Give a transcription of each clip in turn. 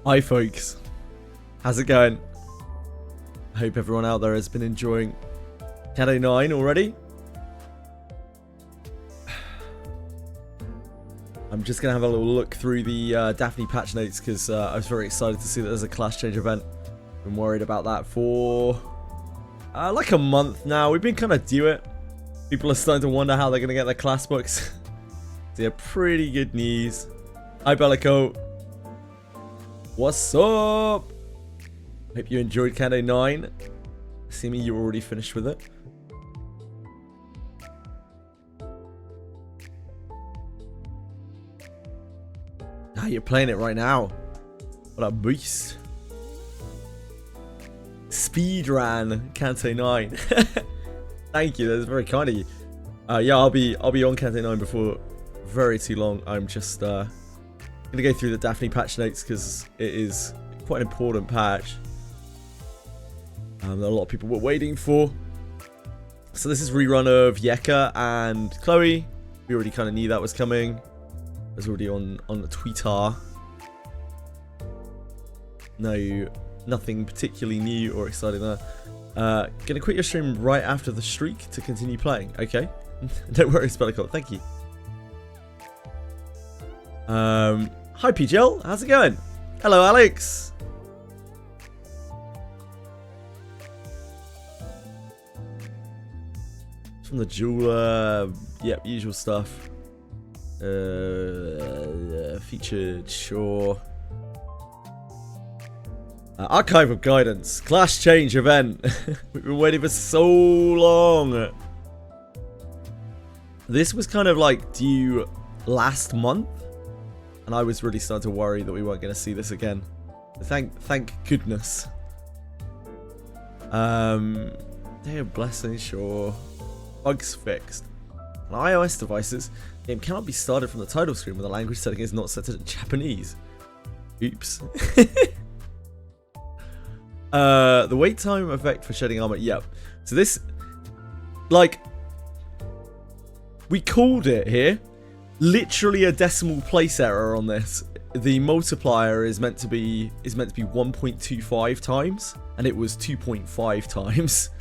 Hi folks, how's it going? I hope everyone out there has been enjoying Canto 9 already. I'm just going to have a little look through the Daphne patch notes because I was very excited to see that there's a class change event. Been worried about that for like a month now. We've been kind of due it. People are starting to wonder how they're going to get their class books. So yeah, pretty good news. Hi Bellico. What's up? Hope you enjoyed Canto 9. Assuming you're already finished with it. Ah, you're playing it right now. What a beast. Speedran Canto 9. Thank you, that's very kind of you. Yeah, I'll be on Canto 9 before very too long. I'm just gonna go through the Daphne patch notes because it is quite an important patch that a lot of people were waiting for. So this is rerun of Yeka and Chloe. We already kind of knew that was coming. It was already on the Twitter. No, nothing particularly new or exciting there. Gonna quit your stream right after the streak to continue playing. Okay, no worries, Bellicott. Thank you. Hi PGL, how's it going? Hello Alex. From the jeweler, yep, usual stuff. Featured, sure. Archive of Guidance, class change event. We've been waiting for so long. This was kind of like due last month. And I was really starting to worry that we weren't going to see this again. Thank goodness. Day of Blessing, sure. Bugs fixed. On iOS devices, the game cannot be started from the title screen when the language setting is not set to Japanese. Oops. The wait time effect for shedding armor. Yep. So this, like, we called it here. Literally a decimal place error on this. The multiplier is meant to be 1.25 times, and it was 2.5 times.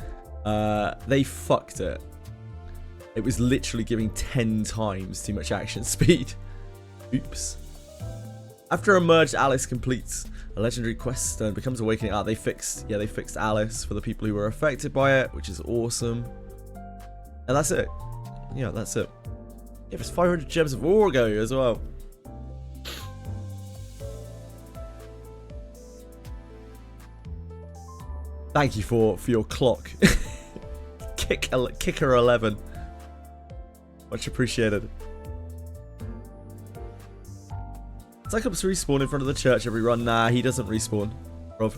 They fucked it. It was literally giving 10 times too much action speed. Oops. After a merged Alice completes a legendary quest and becomes awakening. They fixed Alice for the people who were affected by it, which is awesome. And that's it. Yeah, that's it. Yeah, there's 500 gems of Orgo as well. Thank you for your clock. Kicker 11. Much appreciated. Cyclops respawn in front of the church every run. Nah, he doesn't respawn. Rob.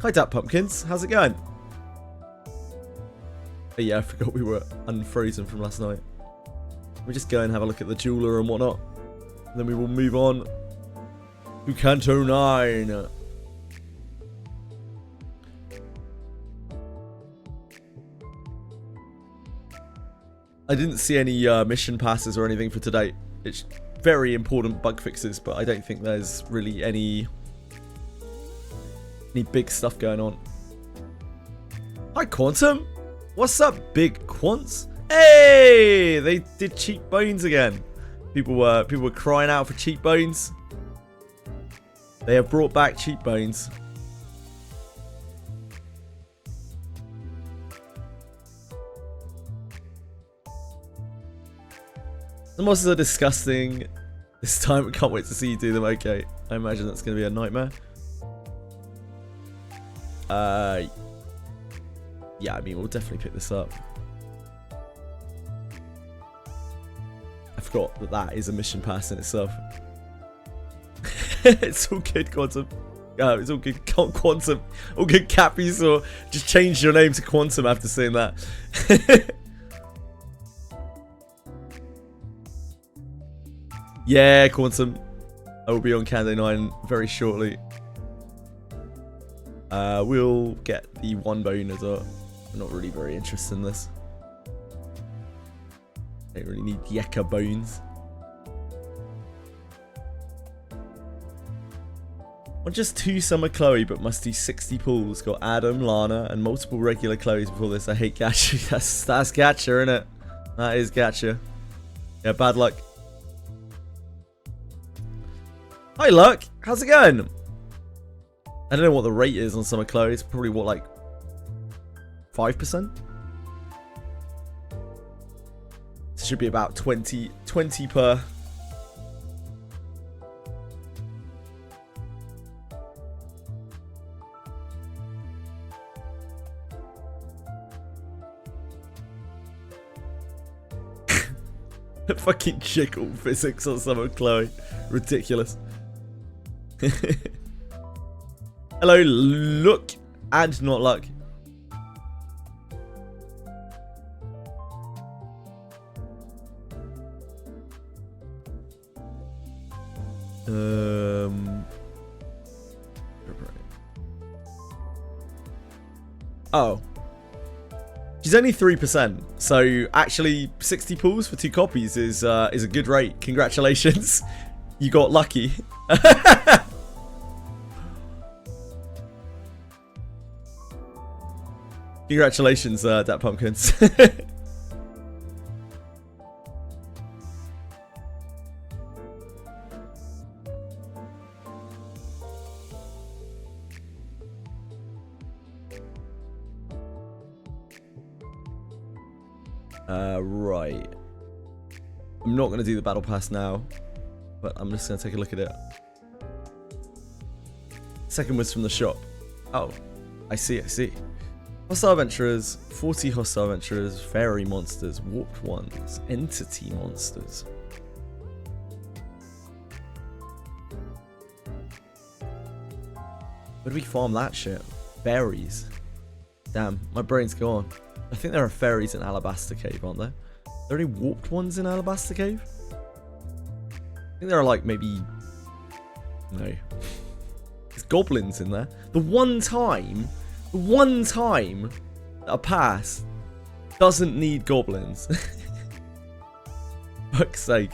Hi, Dap Pumpkins. How's it going? But yeah, I forgot we were unfrozen from last night. We'll just go and have a look at the jeweler and whatnot. And then we will move on to Canto 9. I didn't see any mission passes or anything for today. It's very important bug fixes, but I don't think there's really any big stuff going on. Hi, Quantum. What's up, big Quants? Hey, they did cheap bones again. People were crying out for cheap bones. They have brought back cheap bones. The monsters are disgusting. This time, I can't wait to see you do them. Okay, I imagine that's going to be a nightmare. Yeah, I mean, we'll definitely pick this up. I forgot that is a mission pass in itself. It's all good, Quantum. It's all good, Quantum. All good, Capisaur. Just changed your name to Quantum after saying that. Yeah, Quantum. I will be on Canto 9 very shortly. We'll get the one bone as well. I'm not really very interested in this. Don't really need Yeka bones. Not just 2 summer Chloe, but must do 60 pulls. Got Adam, Lana, and multiple regular Chloes before this. I hate Gacha. That's Gacha, innit? That is Gacha. Yeah, bad luck. Hi, Luck. How's it going? I don't know what the rate is on summer Chloe. It's probably, what, like 5%? It should be about 20 per. Fucking jiggle physics on some of Chloe. Ridiculous. Hello, Look and not Luck. Oh. She's only 3%, so actually 60 pulls for 2 copies is a good rate. Congratulations, you got lucky. Congratulations, Dat Pumpkins. Right. I'm not going to do the battle pass now, but I'm just going to take a look at it. Second was from the shop. Oh, I see. Hostile Adventurers, 40 Hostile Adventurers, Fairy Monsters, Warped Ones, Entity Monsters. Where do we farm that shit? Fairies. Damn, my brain's gone. I think there are fairies in Alabaster Cave, aren't there? Are there any warped ones in Alabaster Cave? I think there are like maybe... No. There's goblins in there. The one time that a pass doesn't need goblins. Fuck's sake.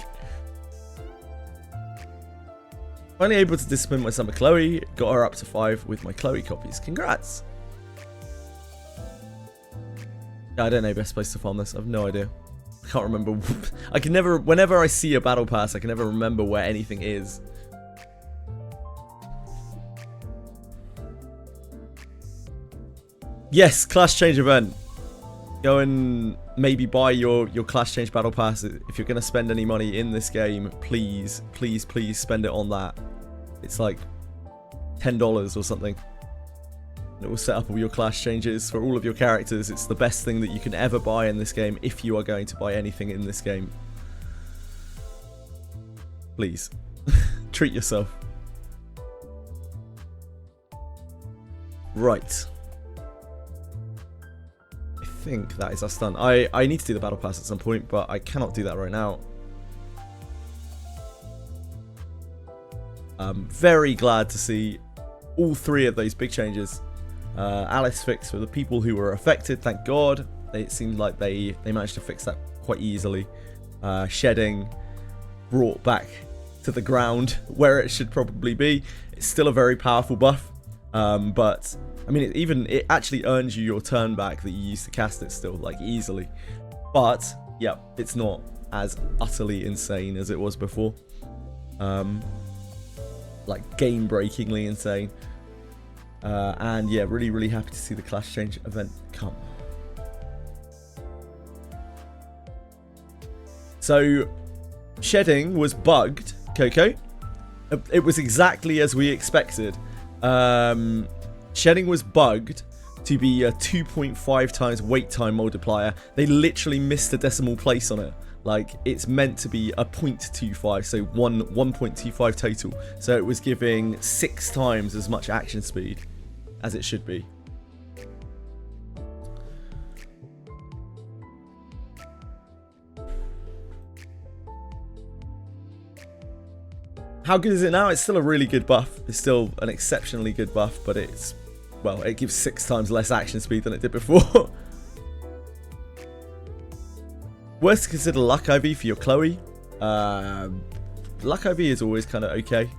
Finally able to discipline my summer Chloe. Got her up to 5 with my Chloe copies. Congrats. I don't know best place to farm this. I have no idea. I can't remember. I can never, whenever I see a battle pass, I can never remember where anything is. Yes, class change event. Go and maybe buy your class change battle pass. If you're going to spend any money in this game, please spend it on that. It's like $10 or something. It will set up all your class changes for all of your characters. It's the best thing that you can ever buy in this game if you are going to buy anything in this game. Please. Treat yourself. Right. I think that is us done. I need to do the battle pass at some point, but I cannot do that right now. I'm very glad to see all 3 of those big changes. Alice fixed for the people who were affected, thank God. It seemed like they managed to fix that quite easily. Shedding brought back to the ground where it should probably be. It's still a very powerful buff, but I mean it actually earns you your turn back that you used to cast it still, like, easily. But yeah, it's not as utterly insane as it was before. Like game-breakingly insane. And yeah, really happy to see the class change event come. So, shedding was bugged, Coco. It was exactly as we expected. Shedding was bugged to be a 2.5 times wait time multiplier. They literally missed a decimal place on it. Like, it's meant to be a 0.25, so 1.25 total. So it was giving 6 times as much action speed as it should be. How good is it now? It's still a really good buff. It's still an exceptionally good buff, but it's, well, it gives 6 times less action speed than it did before. Worth to consider Luck IV for your Chloe. Luck IV is always kind of okay.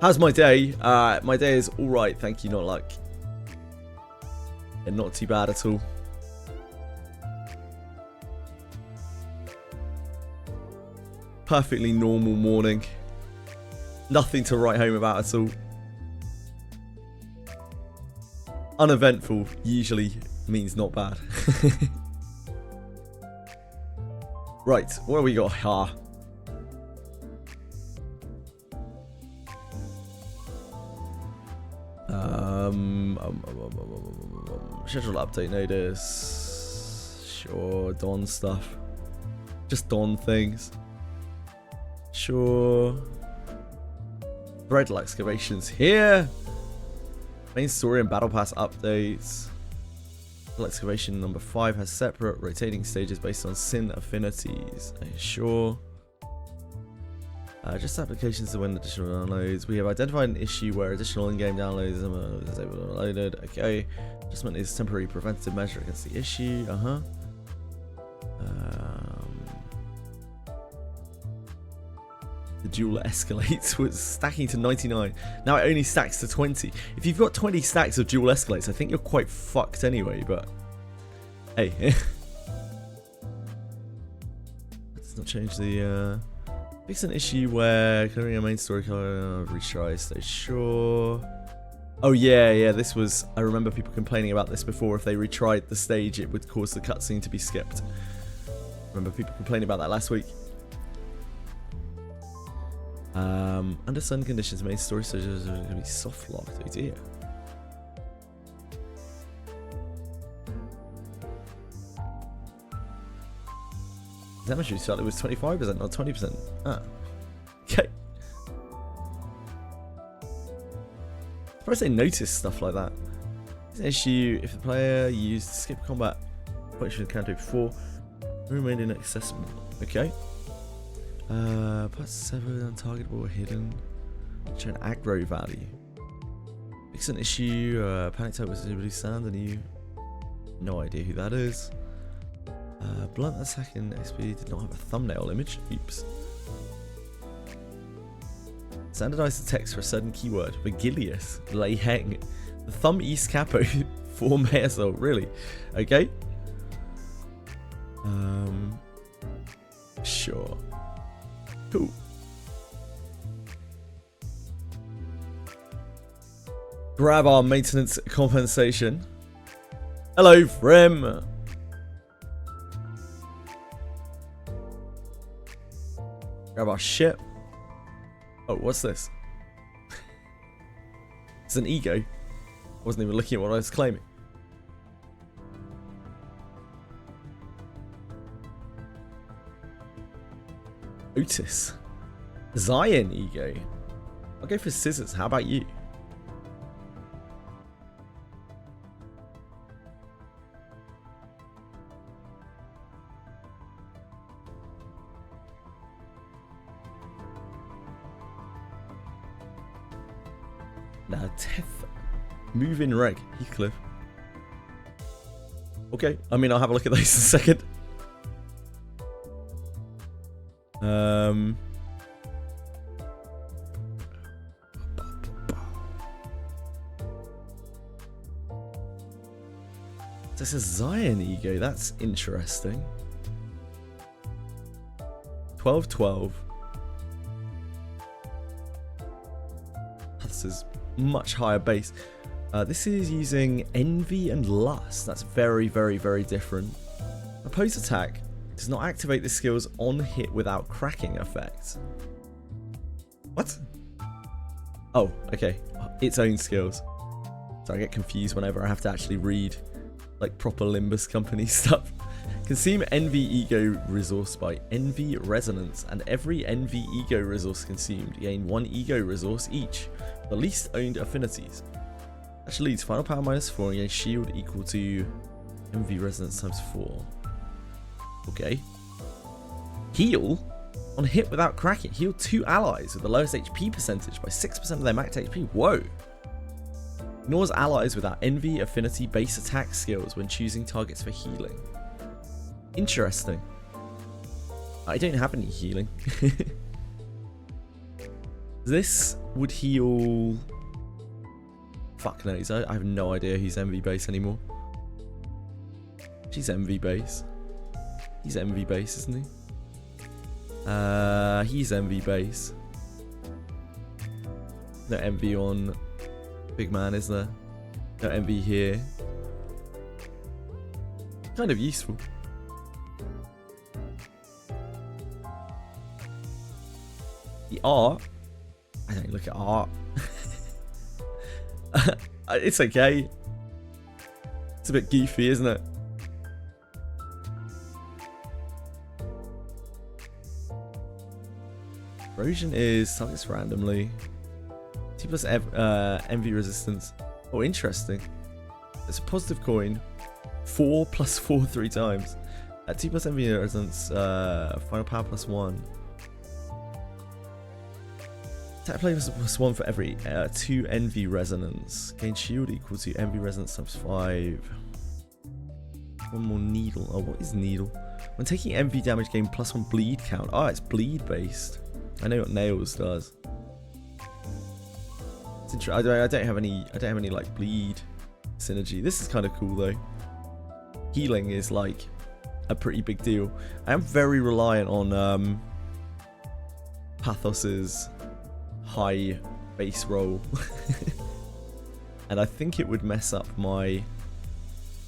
How's my day? My day is alright, thank you, not like... Yeah, not too bad at all. Perfectly normal morning. Nothing to write home about at all. Uneventful usually means not bad. Right, what have we got here? Schedule update notice. Sure, Dawn stuff. Just Dawn things. Sure. Threadle excavations here. Main story and battle pass updates. Excavation number 5 has separate rotating stages based on sin affinities. Sure. Just applications to win additional downloads. We have identified an issue where additional in-game downloads are disabled or loaded. Okay. Adjustment is temporary preventative measure against the issue. The duel escalates was stacking to 99. Now it only stacks to 20. If you've got 20 stacks of duel escalates, I think you're quite fucked anyway, but hey. That does not change the fix an issue where clearing a main story color retry stage. Sure. Oh yeah, this was, I remember people complaining about this before. If they retried the stage, it would cause the cutscene to be skipped. I remember people complaining about that last week. Under certain conditions, main story stages are going to be soft locked. Oh dear. Damage restart, it was 25%, not 20%. Ah. Okay. Surprised they noticed stuff like that. It's an issue if the player used skip combat function in Canto before, remained inaccessible. Okay. Plus 7 untargetable or hidden. Show an aggro value. Fix an issue. Panic type was visibly sound, and you no idea who that is. Blunt attack in XP did not have a thumbnail image. Oops. Standardize the text for a certain keyword. Vigilius. Lay hang. The thumb east capo. Form hair soul. Really? Okay. Sure. Cool. Grab our maintenance compensation. Hello, Frem. Grab our ship. Oh, what's this? It's an ego. Wasn't even looking at what I was claiming. Otis. Zion ego. I'll go for scissors. How about you? Now, Teth. Move in reg. Heathcliff. Okay. I mean, I'll have a look at those in a second. This is Zion ego. That's interesting. 12-12. This is much higher base. This is using envy and lust. That's very, very, very different. Oppose attack does not activate the skills on hit without cracking effects. What? Oh, okay. Its own skills. So I get confused whenever I have to actually read like proper Limbus Company stuff. Consume envy ego resource by envy resonance, and every envy ego resource consumed gain 1 ego resource each. The least owned affinities. Actually leads final power -4 and gain shield equal to envy resonance times 4. Okay. Heal on hit without cracking. Heal 2 allies with the lowest HP percentage by 6% of their max HP. Whoa. Ignores allies without envy, affinity, base attack skills when choosing targets for healing. Interesting. I don't have any healing. This would heal... Fuck knows. I have no idea he's MV base anymore. She's MV base. He's MV base, isn't he? He's MV base. No MV on Big Man, is there? No MV here. Kind of useful. The art. I don't look at art. It's okay. It's a bit goofy, isn't it? Erosion is targets randomly. T plus envy resistance. Oh, interesting. It's a positive coin. 4 plus 4 3 times. T plus envy resistance. Final power plus 1. Attack play plus 1 for every 2 envy resonance. Gain shield equal to envy resonance times 5. One more needle. Oh, what is needle? When taking envy damage, gain plus 1 bleed count. Oh, it's bleed based. I know what nails does. It's I don't have any like bleed synergy. This is kind of cool though. Healing is like a pretty big deal. I am very reliant on Pathos's high base roll, and I think it would mess up my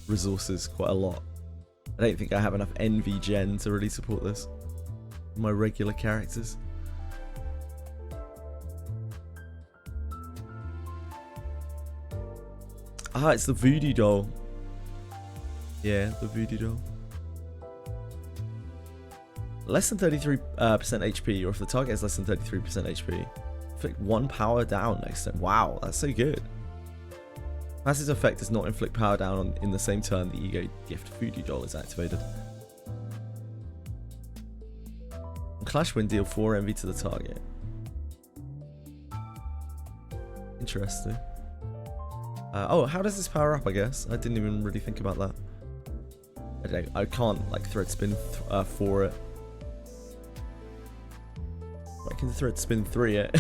resources quite a lot. I don't think I have enough envy gen to really support this. My regular characters. Ah, it's the voodoo doll. Yeah, the voodoo doll. Less than 33% HP, or if the target has less than 33% HP, inflict 1 power down next turn. Wow, that's so good. Passive effect does not inflict power down in the same turn the Ego Gift Voodoo Doll is activated. Clash Wind deal 4 envy to the target. Interesting. Oh, how does this power up, I guess? I didn't even really think about that. I can't, like, thread spin for it. I can thread spin 3 it. I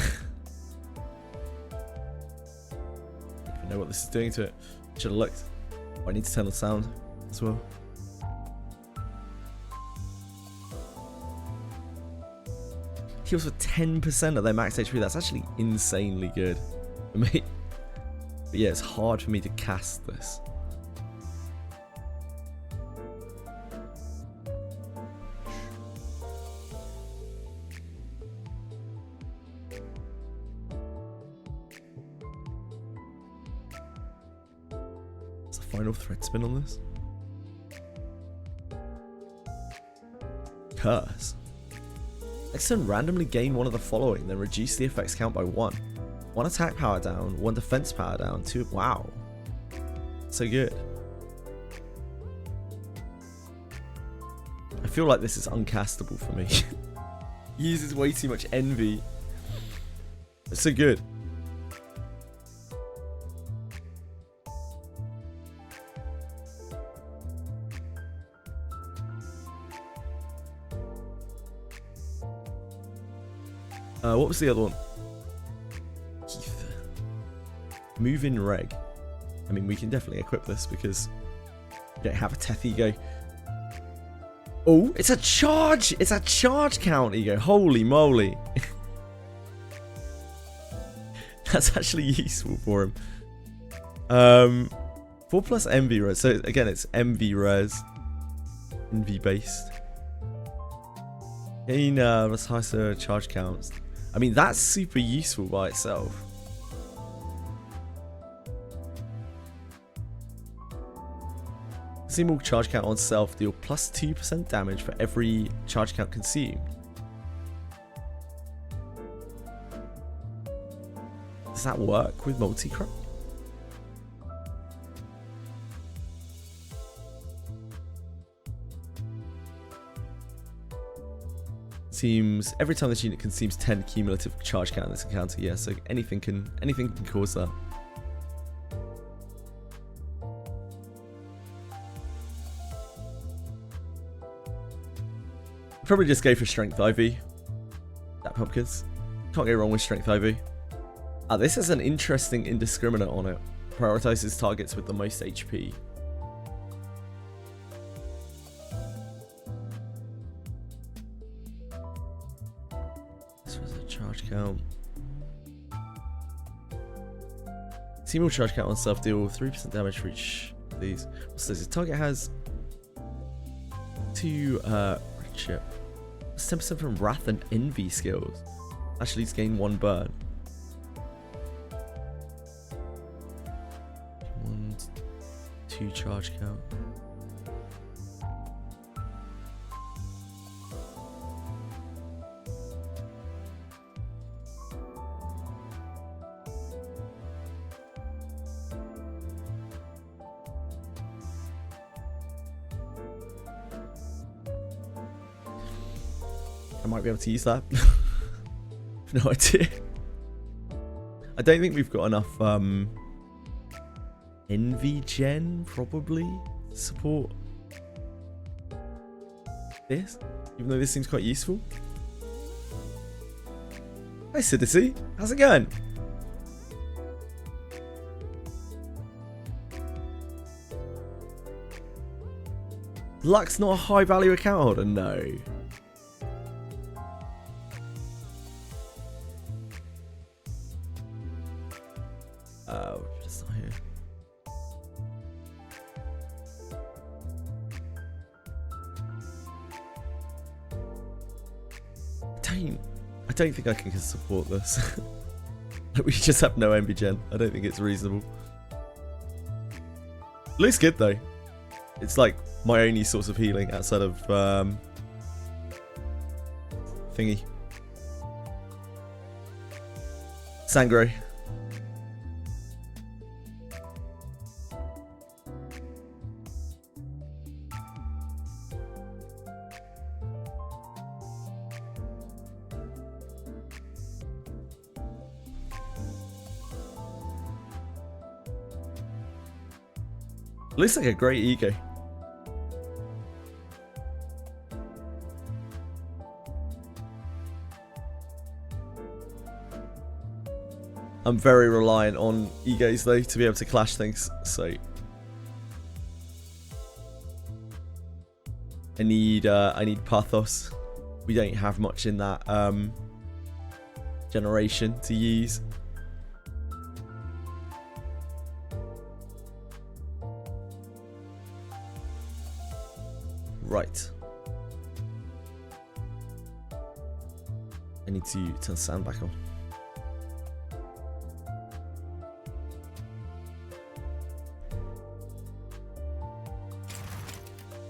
don't even know what this is doing to it. Should have looked. Oh, I need to turn on sound as well. Heals for 10% of their max HP. That's actually insanely good for me. But yeah, it's hard for me to cast this. What's the final thread spin on this? Curse. Next turn, randomly gain one of the following, then reduce the effects count by 1. 1 attack power down, 1 defense power down, 2... Wow. So good. I feel like this is uncastable for me. He uses way too much envy. It's so good. What was the other one? Move in reg. I mean, we can definitely equip this because we don't have a Teth Ego. Oh, it's a charge! It's a charge count Ego. Holy moly. That's actually useful for him. 4 plus envy res. So again, it's envy res. Envy based. Gain higher charge counts. I mean, that's super useful by itself. Single charge count on self deal plus 2% damage for every charge count consumed. Does that work with multi-crop? Seems every time this unit consumes 10 cumulative charge count in this encounter. Yeah, so anything can cause that. Probably just go for strength IV. That pumpkins. Can't go wrong with strength IV. This has an interesting indiscriminate on it. Prioritizes targets with the most HP. This was a charge count. Team will charge count on self deal 3% damage for each of these. What's this? The target has 2 chip. 10% from Wrath and Envy skills. Actually, it's gain 1 burn. 1, 2 charge count. I might be able to use that. No idea. I don't think we've got enough Envy Gen, probably, to support this, even though this seems quite useful. Hi Citizen, how's it going? Luck's not a high value account holder, no. Just not here. I don't think I can support this. We just have no MB Gen. I don't think it's reasonable. Looks good though. It's like my only source of healing outside of thingy. Sangre. Looks like a great ego. I'm very reliant on egos though to be able to clash things, so I need pathos. We don't have much in that generation to use. Right. I need to turn sound back on.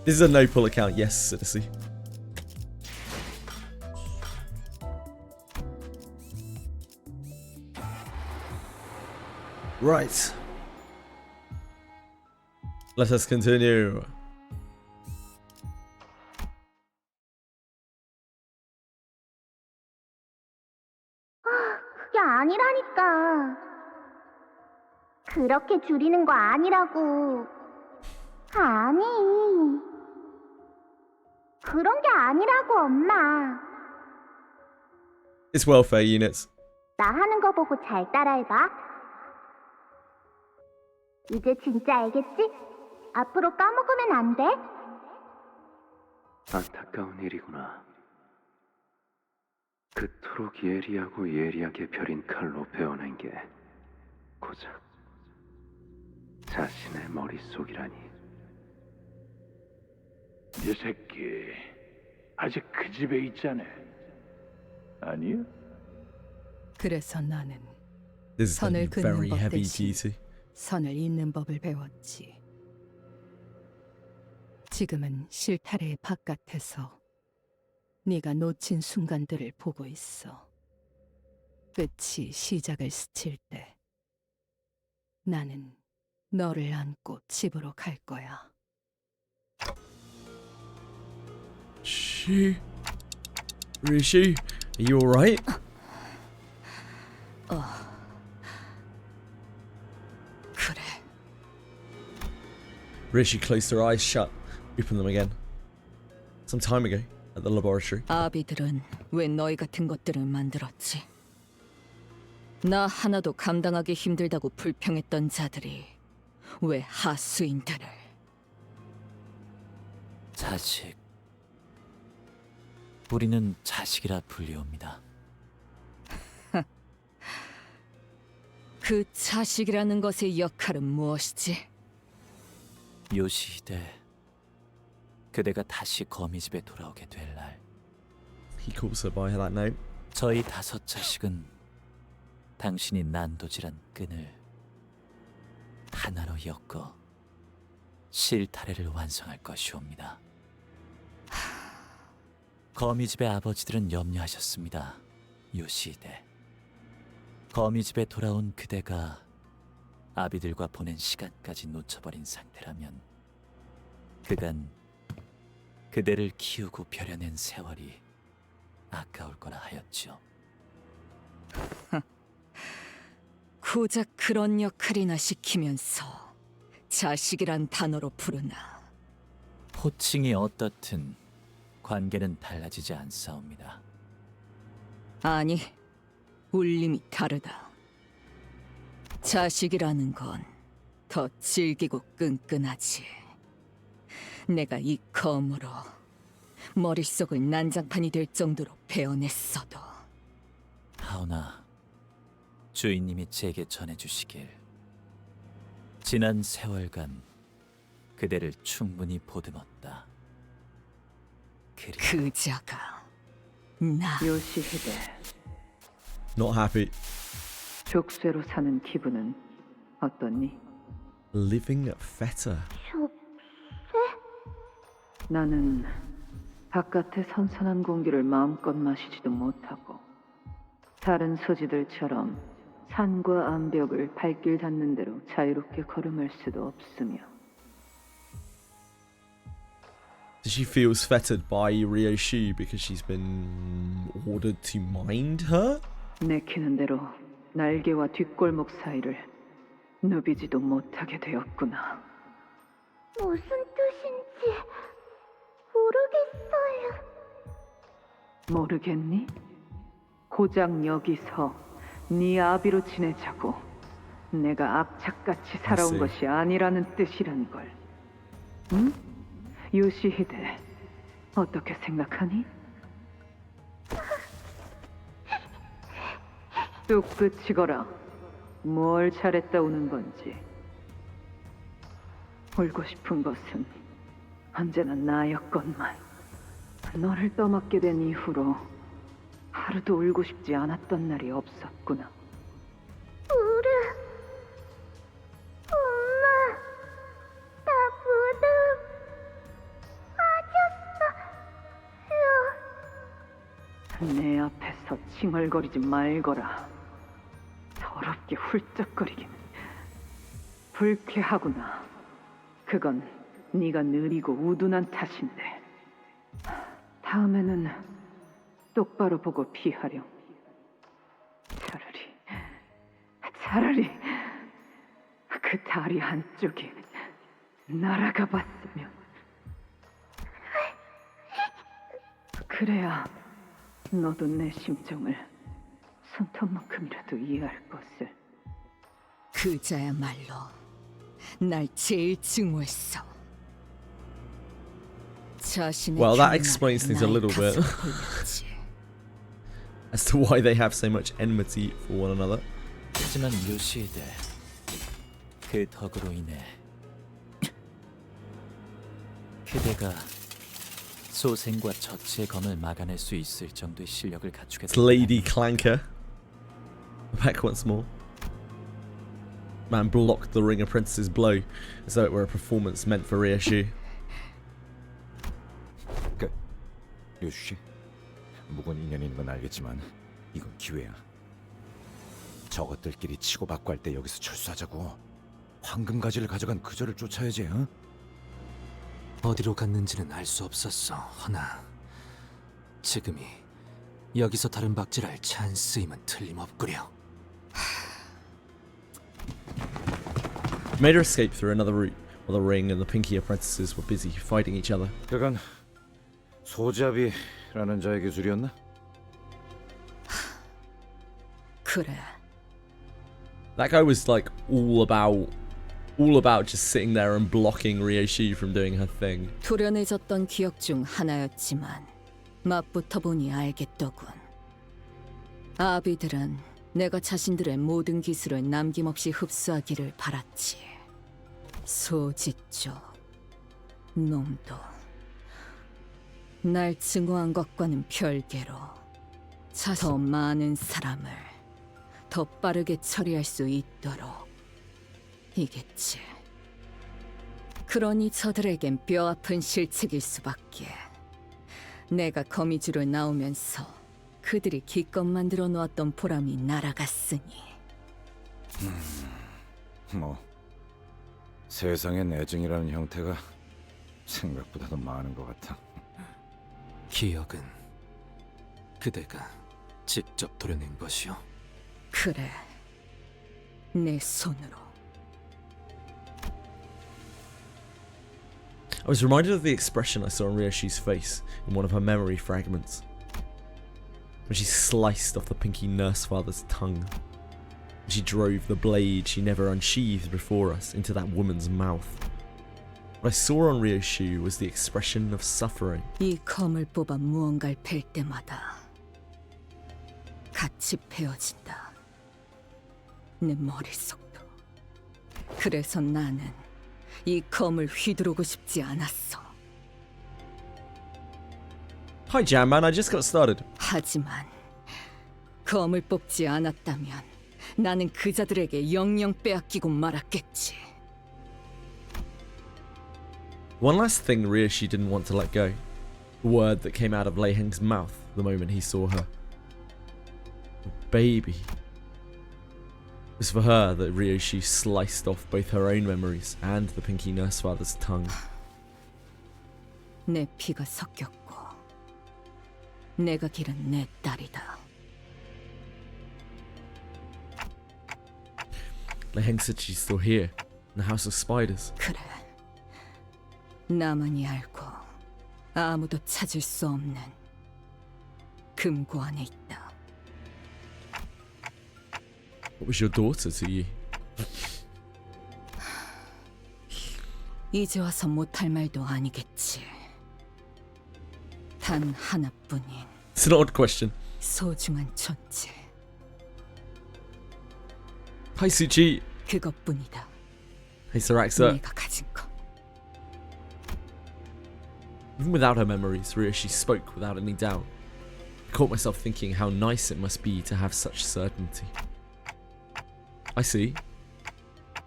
This is a no-pull account, yes, Citizen. Right. Let us continue. 그게 아니라니까. 그렇게 줄이는 거 아니라고. 아니. 그런 게 아니라고, 엄마. It's welfare units. 나 하는 거 보고 잘 따라해봐. 이제 진짜 알겠지? 앞으로 까먹으면 안 돼. 안타까운 일이구나. 그토록 예리하고 예리하게 벼린 칼로 베어낸 게 고작 자신의 머릿속이라니. 이 새끼 아직 그 집에 있잖아. 아니야? 그래서 나는 This is 선을 a very 긋는 법 heavy 대신 duty. 선을 잇는 법을 배웠지. 지금은 실타래의 바깥에서 네가 놓친 순간들을 보고 있어. 끝이 시작을 스칠 때 나는 너를 안고 집으로 갈 거야. Rishi, are you alright? 그래. Rishi closed her eyes shut, opened them again. Some time ago, at the laboratory. 아비들은 왜 너희 같은 것들을 만들었지? 나 하나도 감당하기 힘들다고 불평했던 자들이 왜 하수인들을? 자식. 우리는 자식이라 불리옵니다. 그 자식이라는 것의 역할은 무엇이지? 요시히데, 그대가 다시 거미집에 돌아오게 될 날, He calls her by that name. 저희 5 자식은 당신이 난도질한 끈을 하나로 엮어 실타래를 완성할 것이옵니다. 거미집의 아버지들은 염려하셨습니다. 요시히데, 거미집에 돌아온 그대가 아비들과 보낸 시간까지 놓쳐버린 상태라면 그간 그대를 키우고 벼려낸 세월이 아까울 거라 하였죠. 고작 그런 역할이나 시키면서 자식이란 단어로 부르나? 호칭이 어떻든 관계는 달라지지 않사옵니다. 아니, 울림이 다르다. 자식이라는 건 더 질기고 끈끈하지. 내가 이 검으로 머릿속을 난장판이 될 정도로 베어냈어도. 하오나, 주인님이 제게 전해주시길, 지난 세월간 그대를 충분히 보듬었다. 그리 그자가 나. 요시히데, Not happy. 족쇄로 사는 기분은 어떻니? Living fetter. 나는 바깥의 선선한 공기를 마음껏 마시지도 못하고 다른 소지들처럼 산과 암벽을 발길 닿는 대로 자유롭게 걸음할 수도 없으며 Does she feels fettered by Ryoshi because she's been ordered to mind her? 내키는 대로 날개와 뒷골목 사이를 누비지도 못하게 되었구나. 무슨 뜻인지 모르겠어요. 모르겠니? 고작 여기서 네 아비로 지내자고 내가 악착같이 살아온 글쎄. 것이 아니라는 뜻이란 걸. 응? 요시히데, 어떻게 생각하니? 뚝 그치거라. 뭘 잘했다 우는 건지. 울고 싶은 것은 언제나 나였건만 너를 떠맡게 된 이후로 하루도 울고 싶지 않았던 날이 없었구나. 우르, 엄마, 나 부름 빠졌어요. 내 앞에서 칭얼거리지 말거라. 더럽게 훌쩍거리기는 불쾌하구나. 그건 네가 느리고 우둔한 탓인데 다음에는 똑바로 보고 피하렴. 차라리 그 다리 한쪽이 날아가 봤으면. 그래야 너도 내 심정을 손톱만큼이라도 이해할 것을. 그자야말로 날 제일 증오했어. 자신의 Well, that 결말을 explains things a 나의 little bit. 탓으로 돌렸지. As to why they have so much enmity for one another. 하지만 요시히데, 그 덕으로 인해 그대가 소생과 저치의 검을 막아낼 수 있을 정도의 실력을 갖추게 It's Lady Clanker. Back once more. Man blocked the ring apprentice's blow as though it were a performance meant for Ryoshi. 요시, 묵은 인연이 있는 건 알겠지만 이건 기회야. 저것들끼리 치고받고 할 때 여기서 철수하자고. 황금가지를 가져간 그저를 쫓아야지. 어? 어디로 갔는지는 알 수 없었어. 허나 지금이 여기서 다른 박질할 찬스임은 틀림없구려. Made her escape through another route while the ring and the pinky apprentices were busy fighting each other. 그건 소잡이라는 자의 기술이었나? 그래, That guy was like all about just sitting there and blocking Ryoshi from doing her thing. 도련해졌던 기억 중 하나였지만 맛부터 보니 알겠더군. 아비들은 내가 자신들의 모든 기술을 남김없이 흡수하기를 바랐지. 소짓조 놈도 날 증오한 것과는 별개로 더 많은 사람을 더 빠르게 처리할 수 있도록 이겠지. 그러니 저들에겐 뼈아픈 실책일 수밖에. 내가 거미줄을 나오면서 그들이 기껏 만들어 놓았던 보람이 날아갔으니. 뭐 세상에 내증이라는 형태가 생각보다 더 많은 것 같아. 기억은 그대가 직접 도려낸 것이오. 그래, 내 손으로. I was reminded of the expression I saw on Ryoshi's face in one of her memory fragments when she sliced off the pinky nurse father's tongue. When she drove the blade she never unsheathed before us into that woman's mouth. What I saw on Ryoshi was the expression of suffering. 이 검을 뽑아 무언가를 팰 때마다 같이 베어진다. 내 머릿속도. 그래서 나는 이 검을 휘두르고 싶지 않았어. Hi Jam Man, I just got started. 하지만 검을 뽑지 않았다면 나는 그자들에게 영영 빼앗기고 말았겠지. One last thing Ryoshi didn't want to let go. The word that came out of Lei Heng's mouth the moment he saw her. Baby. It was for her that Ryoshi sliced off both her own memories and the pinky nurse father's tongue. 내 피가 섞였고 내가 기른 내 딸이다. Lei Heng said she's still here, in the House of Spiders. 그래. 나만이 알고 아무도 찾을 수 없는 금고 안에 있다. What was your daughter to you? 이제 와서 못할 말도 아니겠지. 단 하나뿐인 It's an odd question. 소중한 존재. Hi Suchi. 그것뿐이다. Hey Saraxa. 내가 가진 거. Even without her memories, Ryoshi spoke without any doubt. I caught myself thinking how nice it must be to have such certainty. I see.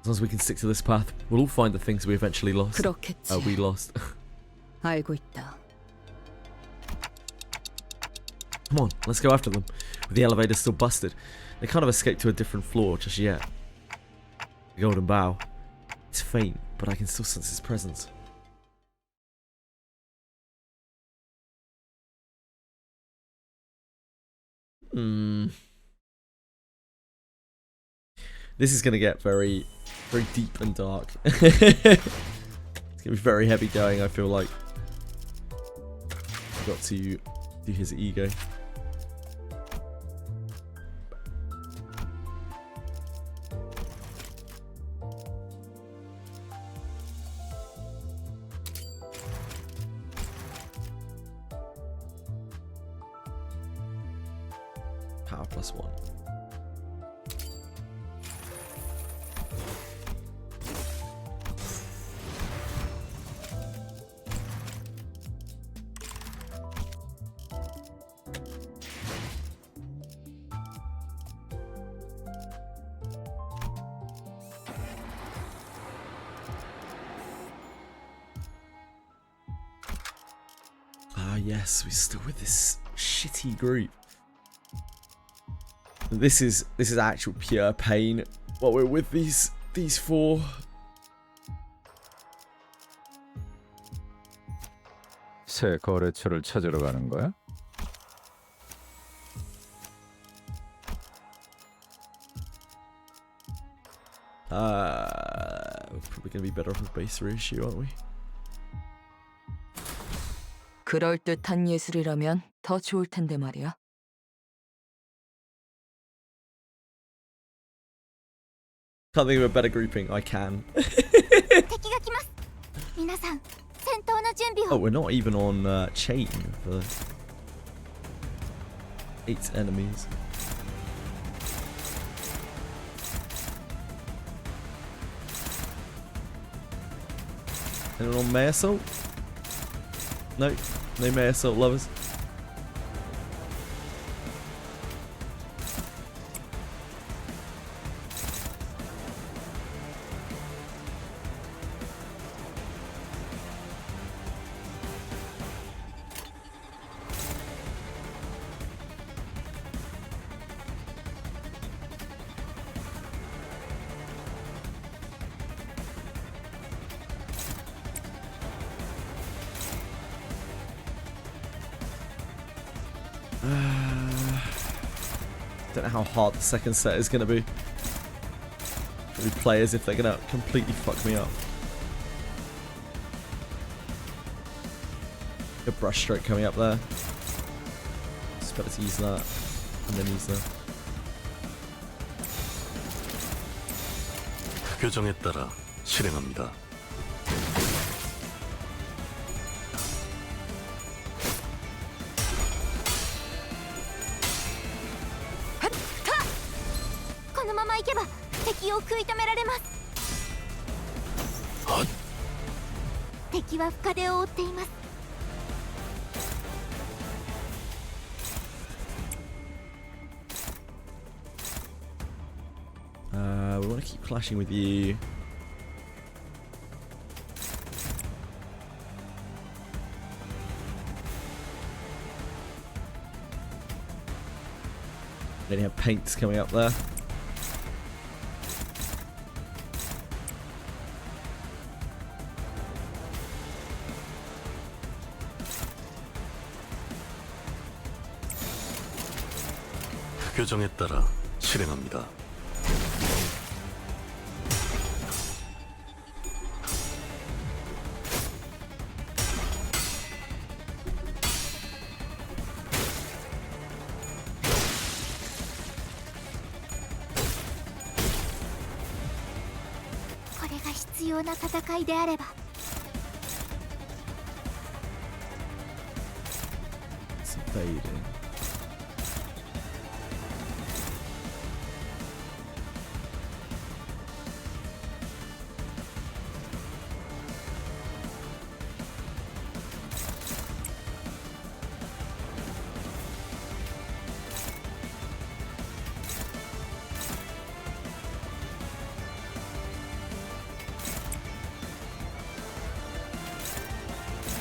As long as we can stick to this path, we'll all find the things we eventually lost. 그렇겠지. We lost. 알고 있다. Come on, let's go after them. With the elevator still busted, they can't have escaped to a different floor just yet. The golden bow. It's faint, but I can still sense its presence. This is gonna get very, very deep and dark. It's gonna be very heavy going, I feel like. Got to do his ego. Power +1. Ah yes, we're still with this shitty group. This is actual pure pain while we're with these four. 새 거래처를 찾으러 가는 거야? We're probably gonna be better off with base reissue, aren't we? 그럴듯한 예술이라면 더 좋을 텐데 말이야. Can't think of a better grouping. I can. 敵が来ます。皆さん、戦闘の準備 Oh, を。 we're not even on chain for 8 enemies. Anyone on May Assault? No, no May Assault lovers. Don't know how hard the second set is going to be. For the players if they're going to completely fuck me up. A brush stroke coming up there. Just better to use that. And then use that. 교정에 따라 실행합니다. We want to keep clashing with you. Then you have paints coming up there. 교정에 따라 실행합니다. It's fading.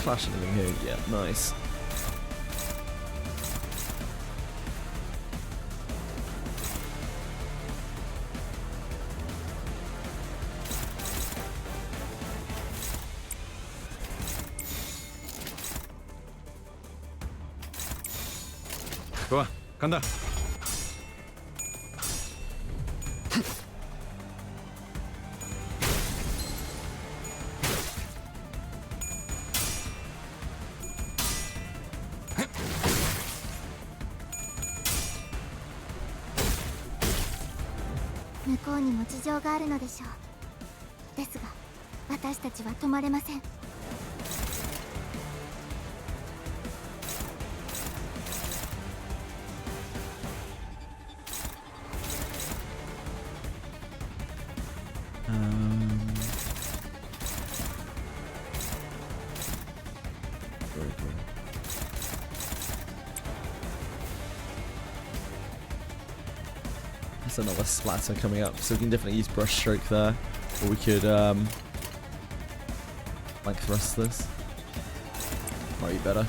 Clashing them here, yeah, nice. 좋아, 간다. Very cool. There's another splatter coming up, so we can definitely use brush stroke there, or we could like thrust this. Might be better.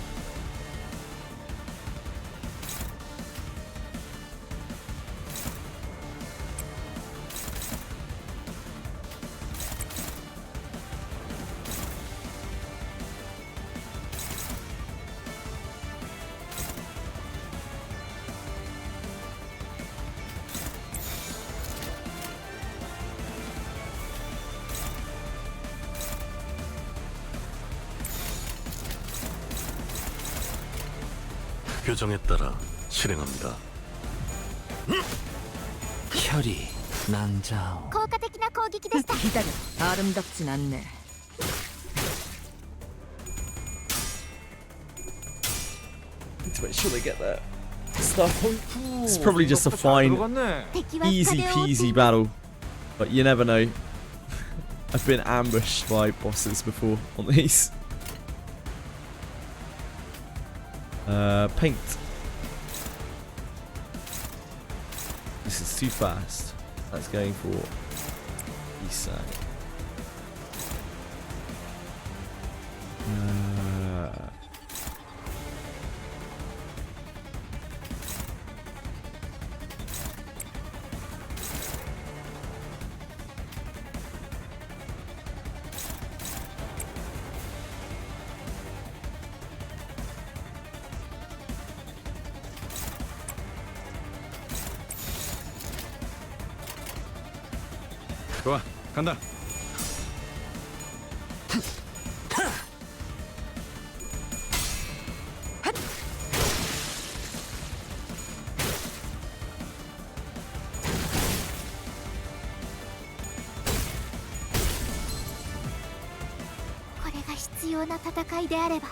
교정에 따라 실행합니다. 혈이 난자오. 効果的な攻撃でした。 기다려. 아름답진 않네. Need to make sure they get that stuff. It's probably just a fine, 敵は easy 深手を追ってい peasy ます。 battle, but you never know. I've been ambushed by bosses before on these. Paint. This is too fast. That's going for east side. 좋아, 간다.これが必要な戦いであれば。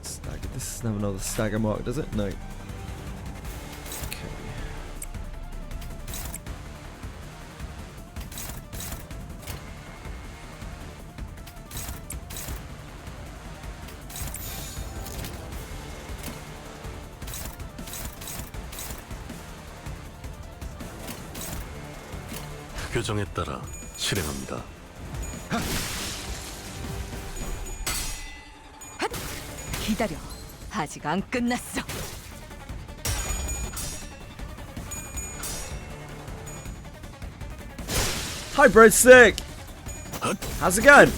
Stagger. This doesn't have another stagger mark, does it? No. Okay. 규정에 따라 실행합니다. 기다려. 아직 안 끝났어. Hi, breadstick. How's it going?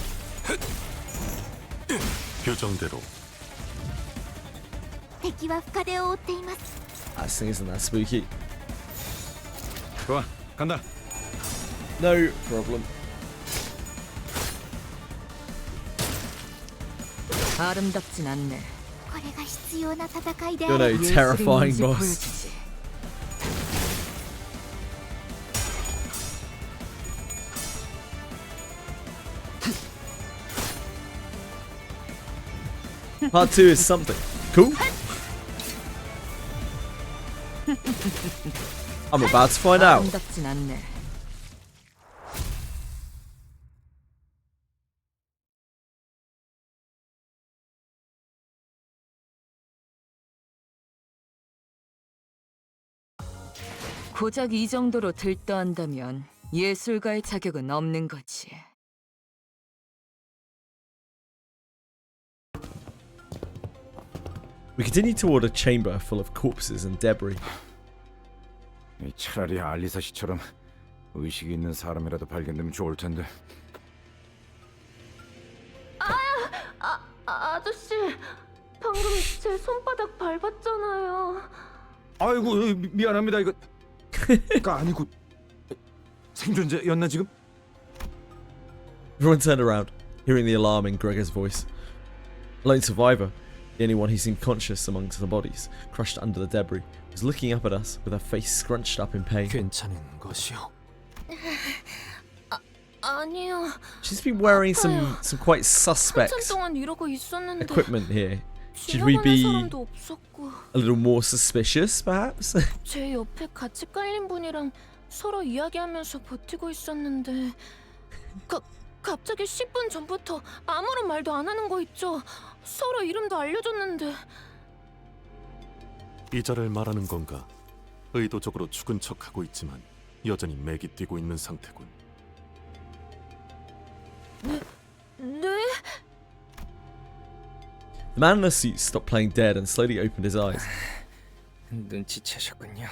규정대로 敵は深手を追っています。 That thing isn't that spooky. 좋아, 간다. No problem. 아름답진 않네. これが必要な戦いであ You're れ no ば。 terrifying 예술이 뭔지 boss. 보여주지. Part 2 is something. Cool. I'm about to find out. 아름답진 않네. 고작 이 정도로 들떠한다면 예술가의 자격은 없는 거지. We continue toward a chamber full of corpses and debris. 차라리 알리사 씨처럼 의식이 있는 사람이라도 발견되면 좋을 텐데. 아저씨, 방금 제 손바닥 밟았잖아요. 아이고 미안합니다. 이거 아니고 생존자였나 지금? Everyone turned around, hearing the alarm in Gregor's voice. Lone survivor, the only one who seemed conscious amongst the bodies, crushed under the debris, was looking up at us with her face scrunched up in pain. 괜찮은 것이요. 아니요. She's been wearing some quite 한참 suspect 동안 이러고 있었는데 equipment here. Should we 지나가는 be 사람도 없었고 a little more suspicious, perhaps? 제 옆에 같이 깔린 분이랑 서로 이야기하면서 버티고 있었는데 갑자기 10분 전부터 아무런 말도 안 하는 거 있죠? 서로 이름도 알려줬는데. 이자를 말하는 건가? 의도적으로 죽은 척하고 있지만 여전히 맥이 뛰고 있는 상태군. 네? The man in the suit stopped playing dead and slowly opened his eyes. 눈치채셨군요.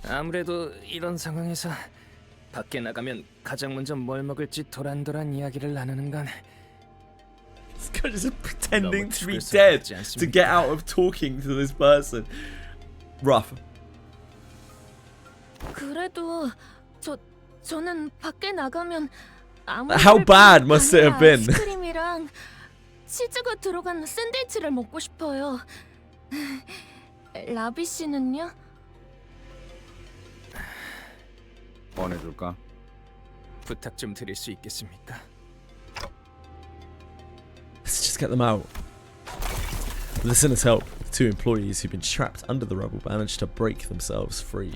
아무래도 이런 상황에서 밖에 나가면 가장 먼저 뭘 먹을지 도란도란 이야기를 나누는 건 This guy just pretending 너무 to be 죽을 수 dead 없지 않습니까? to get out of talking to this person. Rough. 그래도 저는 밖에 나가면 How bad must it have been? 아이스크림이랑 치즈가 들어간 샌드위치를 먹고 싶어요. 라비 씨는요? 보내줄까? 부탁 좀 드릴 수 있겠습니까? Let's just get them out. With the sinner's help, the two employees who've been trapped under the rubble managed to break themselves free.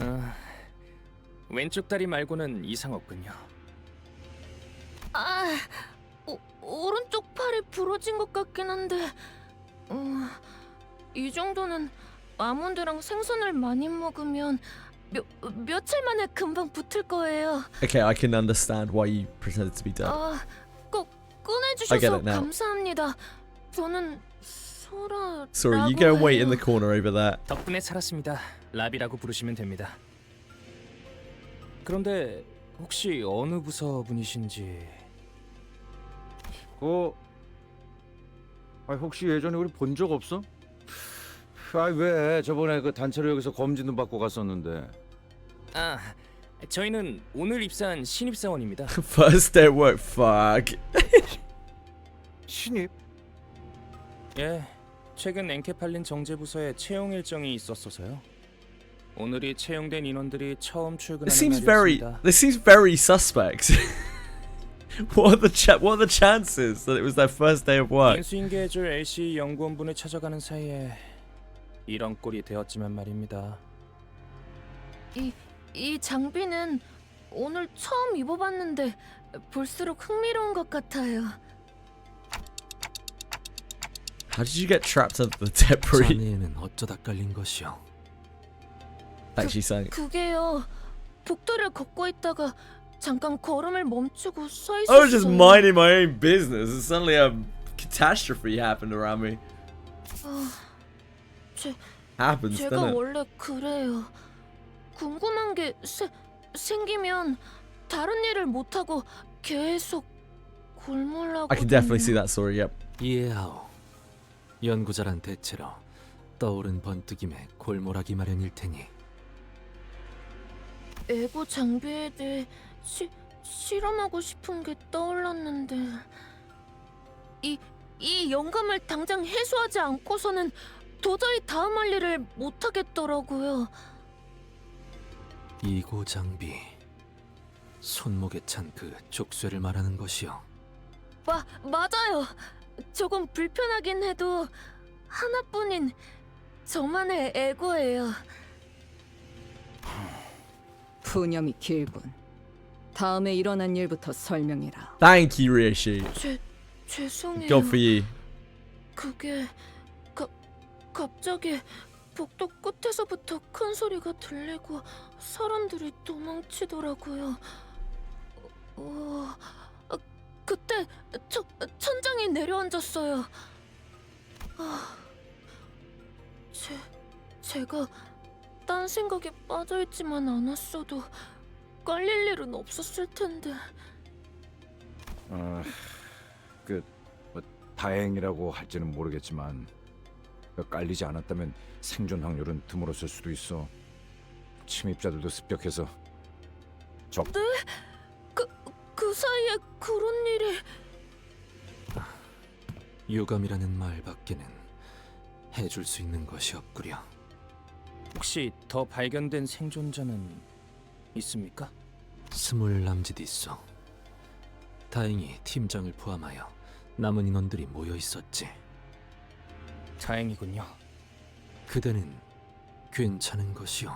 왼쪽 다리 말고는 이상 없군요. 오른쪽 팔이 부러진 것 같긴 한데 이 정도는 아몬드랑 생선을 많이 먹으면 며칠 만에 금방 붙을 거예요. Okay, I can understand why you pretended to be dead. 꼭 I get 꺼내주셔서 it now. 감사합니다. 저는 소라. Sorry, you go and wait in the corner over there. 덕분에 살았습니다. 라비라고 부르시면 됩니다. 그런데 혹시 어느 부서 분이신지? 혹시 예전에 우리 본 적 없어? 왜 저번에 그 단체로 여기서 검진도 받고 갔었는데. 저희는 오늘 입사한 신입사원입니다. First day at work, fuck. 신입? 예, 최근 엔케팔린 정제부서에 채용 일정이 있었어서요. 오늘이 채용된 인원들이 처음 출근하는 날이었습니다. This seems very suspect. What are the chances that it was their first day of work? 인수인계 해줄 LC 연구원분을 찾아가는 사이에 이런 꼴이 되었지만 말입니다. 이 장비는 오늘 처음 입어봤는데 볼수록 흥미로운 것 같아요. How did you get trapped under the debris? 자네에는 어쩌다 깔린 것이오? Actually saying. 그게요. 복도를 걷고 있다가 잠깐 걸음을 멈추고 서 I 있었어요. was just minding my own business and suddenly a catastrophe happened around me. Happens, 제가 doesn't it? 원래 그래요. 궁금한 게 생기면 다른 일을 못 하고 계속 골몰라고. I can definitely see that story. Yep. 이해하오. 연구자란 대체로 떠오른 번뜩임에 골몰하기 마련일 테니. 에고 장비에 대해 실험하고 싶은 게 떠올랐는데 이 영감을 당장 해소하지 않고서는 도저히 다음 할 일을 못 하겠더라고요. 이고 장비. 손목에 찬 그 족쇄를 말하는 것이오. 맞아요. 조금 불편하긴 해도 하나뿐인 저만의 에고예요. 푸념이 길군. 다음에 일어난 일부터 설명해라. Thank you, Ryoshi. 죄송해요. Good for you. 그게 갑자기 복도 끝에서부터 큰 소리가 들리고 사람들이 도망치더라고요. 그때 천장이 내려앉았어요. 제가 딴 생각에 빠져있지만 않았어도 깔릴 일은 없었을 텐데. 다행이라고 할지는 모르겠지만 깔리지 않았다면 생존 확률은 드물었을 수도 있어. 침입자들도 습격해서 네? 그 사이에 그런 일이. 유감이라는 말밖에는 해줄 수 있는 것이 없구려. 혹시 더 발견된 생존자는 있습니까? 20 남짓 있어. 다행히 팀장을 포함하여 남은 인원들이 모여 있었지. 다행이군요. 그대는 괜찮은 것이오.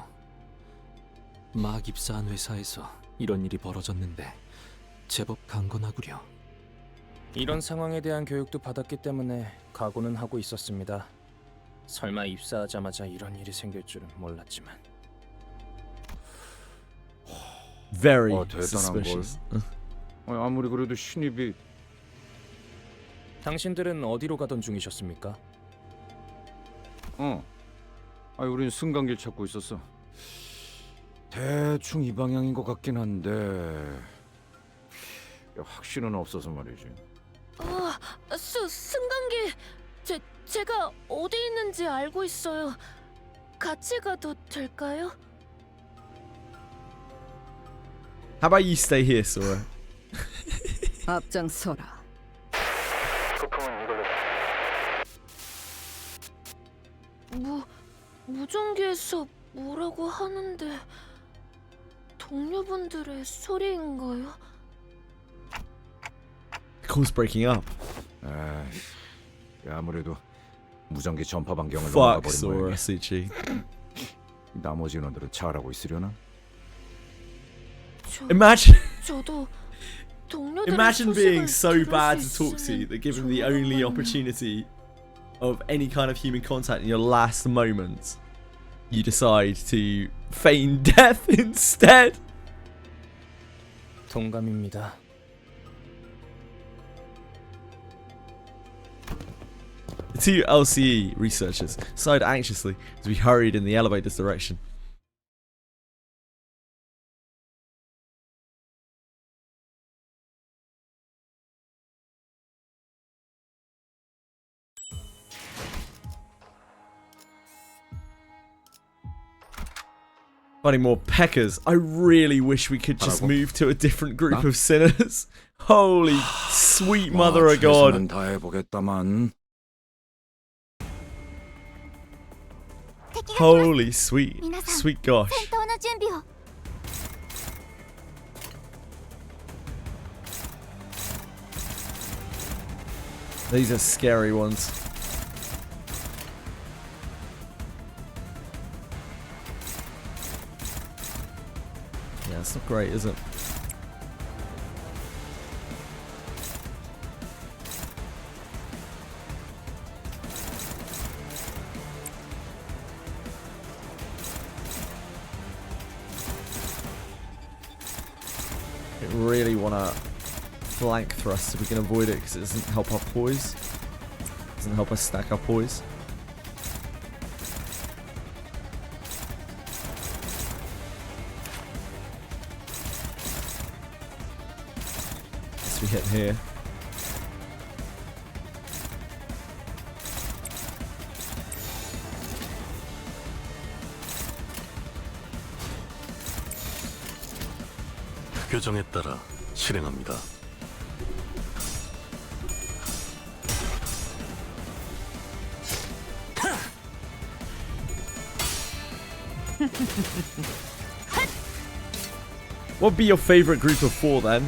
막 입사한 회사에서 이런 일이 벌어졌는데 제법 강건하구려. 이런 상황에 대한 교육도 받았기 때문에 각오는 하고 있었습니다. 설마 입사하자마자 이런 일이 생길 줄은 몰랐지만. Very 대단한 suspicious. 아무리 그래도 신입이. 당신들은 어디로 가던 중이셨습니까? 우린 승강길 찾고 있었어. 대충 이 방향인 것 같긴 한데 확신은 없어서 말이지. 승강기 제가 어디 있는지 알고 있어요. 같이 가도 될까요? How about you stay here, Sora? 앞장서라. 무전기에서 뭐라고 하는데 동료분들의 소리인가요? The call's breaking up. 아무래도 무전기 전파 반경을 넘어가 Fuck 버린 Sora, 모양이야. Suchi. 나머지 인원들은 잘하고 있으려나? Imagine, 저도 동료들의 imagine being 소식을 so 들을 bad 수 to talk to 있으면 that given the only 좋을 것 같네요. opportunity of any kind of human contact in your last moments, you decide to feign death instead. 동감입니다. The two LCE researchers sighed anxiously as we hurried in the elevator's direction. Finding more peckers. I really wish we could just move to a different group of sinners. Holy sweet mother of God. 다 해보겠다만. Holy sweet gosh. 戦闘の準備を These are scary ones. Yeah, it's not great, is it? I really want to flank thrust if we can avoid it because it doesn't help our poise. Doesn't help us stack our poise. Guess we hit here. 규정에 따라 실행합니다. What would be your favorite group of four then?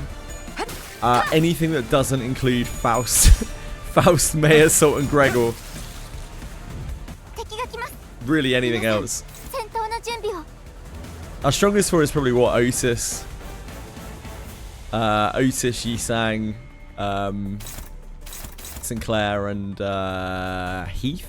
Anything that doesn't include Faust, Faust, Maya, Salt, and Gregor. 敵が来ます Really, anything else. 戦闘の準備を Our strongest four is probably what, Otis, Yisang, Sinclair, and Heath.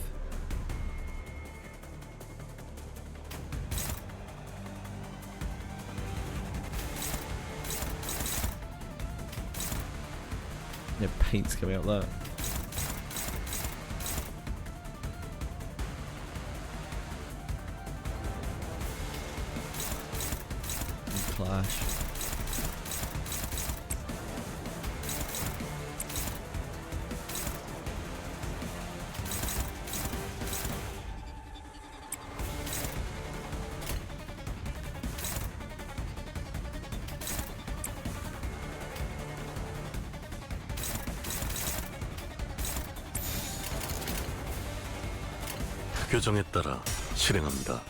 Yeah, paint's coming up there. Clash. 규정에 따라 실행합니다.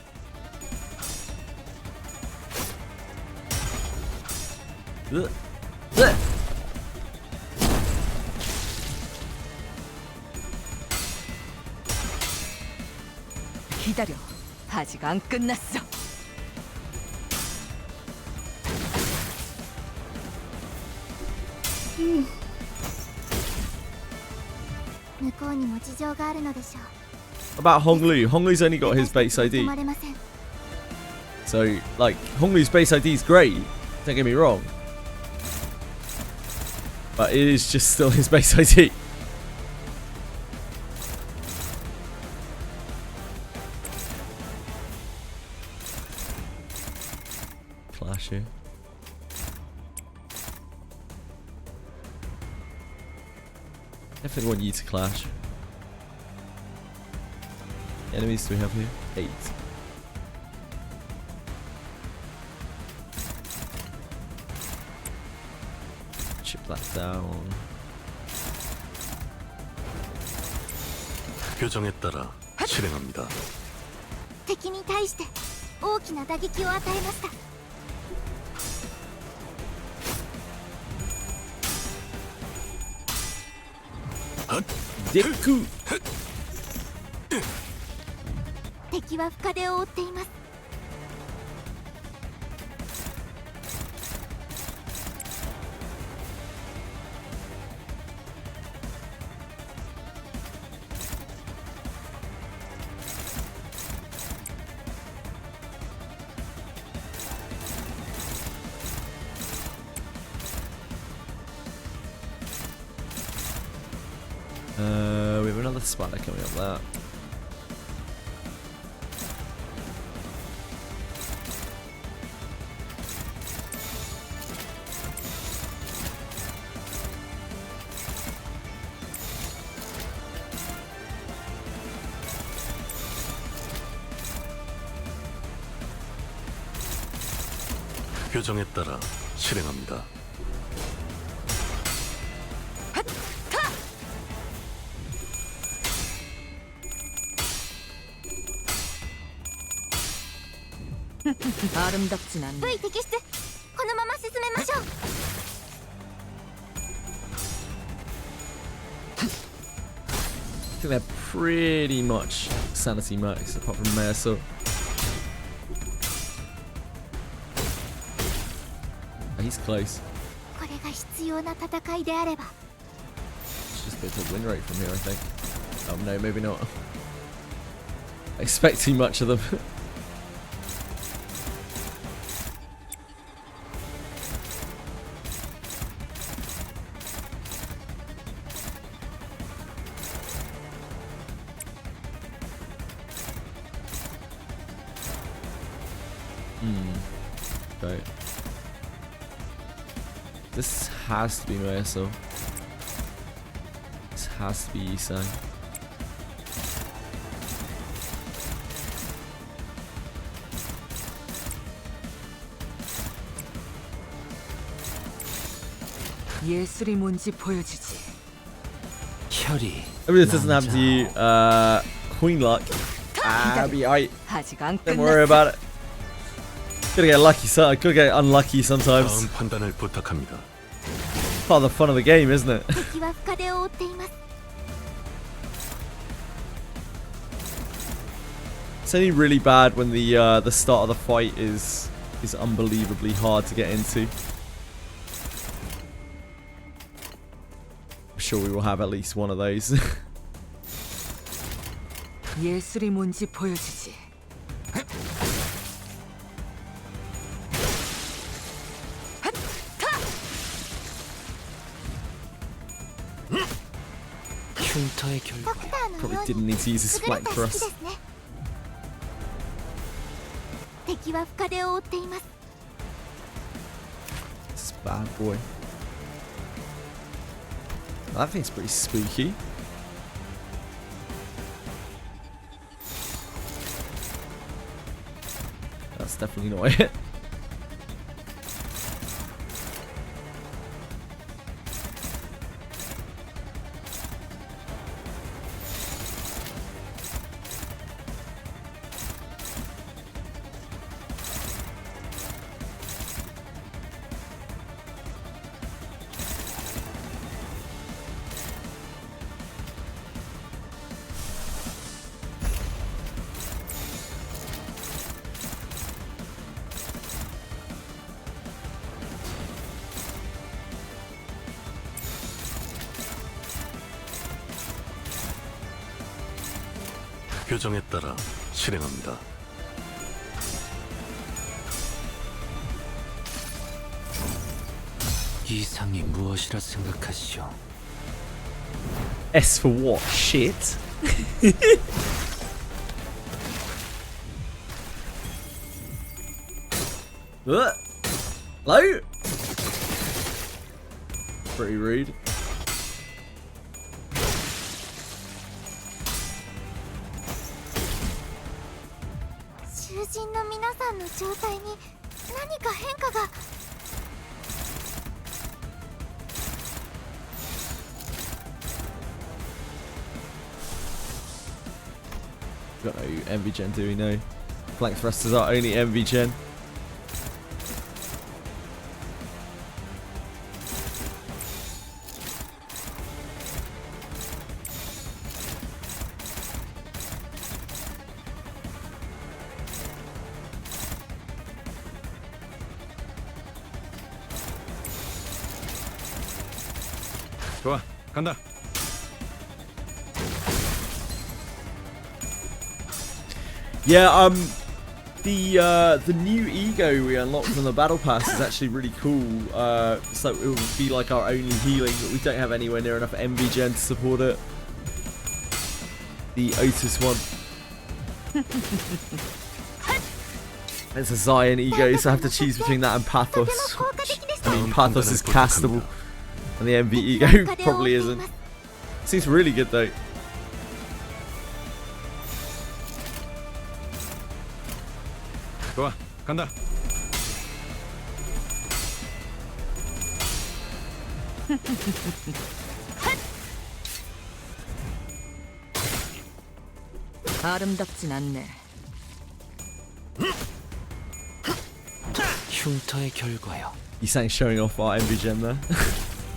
기다려. 아직 안 끝났어. 向こうにも事情があるのでしょう About Honglu. Honglu's only got his base 止 ID. まれません So, like, Honglu's base ID is great. Don't get me wrong. But it is just still his base ID. Clash here. Definitely want you to clash. Enemies do we have here? 8. Chip that down. 표정에 따라 실행합니다. 敵に対して大きな打撃を与えました。デック。敵は深手を負っています。We have another spider coming up there. 표정에 따라 실행합니다. 아름답진 않네. V 摘出。このまま進めましょう。I think they're pretty much sanity max, apart from Meso. He's close. これが必要な戦いであれば。It's just a bit of win rate from here, I think. Oh no, maybe not. I expect too much of them. Okay. This has to be Meso. This has to be Isai. 예술이 뭔지 보여주지. 혈이. I mean, this doesn't happen to you. Queen luck. Be alright. 아직 안 Don't worry about it. Gotta get lucky, gotta get unlucky sometimes. 다음 판단을 부탁합니다. Part of the fun of the game, isn't it? 敵は深手を負っています。 It's only really bad when the start of the fight is unbelievably hard to get into. I'm sure we will have at least one of those. 예술이 뭔지 보여주지. 흉터의 결과. Probably didn't need to use his flank for us. 敵は深手を負っています。 This bad boy. That thing's pretty spooky. That's definitely not it. 표정에 따라 실행합니다. 이상이 무엇이라 생각하시오? S for what? Shit? Hello? Pretty rude. 囚人の皆さんの状態に何か変化が。Got no MV gen, do we know? Flank thrusters are only MV gen. 좋아, 간다. Yeah, the new ego we unlocked from the battle pass is actually really cool. So it would be like our only healing, but we don't have anywhere near enough MV gen to support it. The Otis one. It's a Zion ego, so I have to choose between that and Pathos. I mean, Pathos is castable, and the MV ego probably isn't. Seems really good though. 좋아, 간다. 아름답진 않네. 흉터의 결과요. You sang showing off our MV gen there.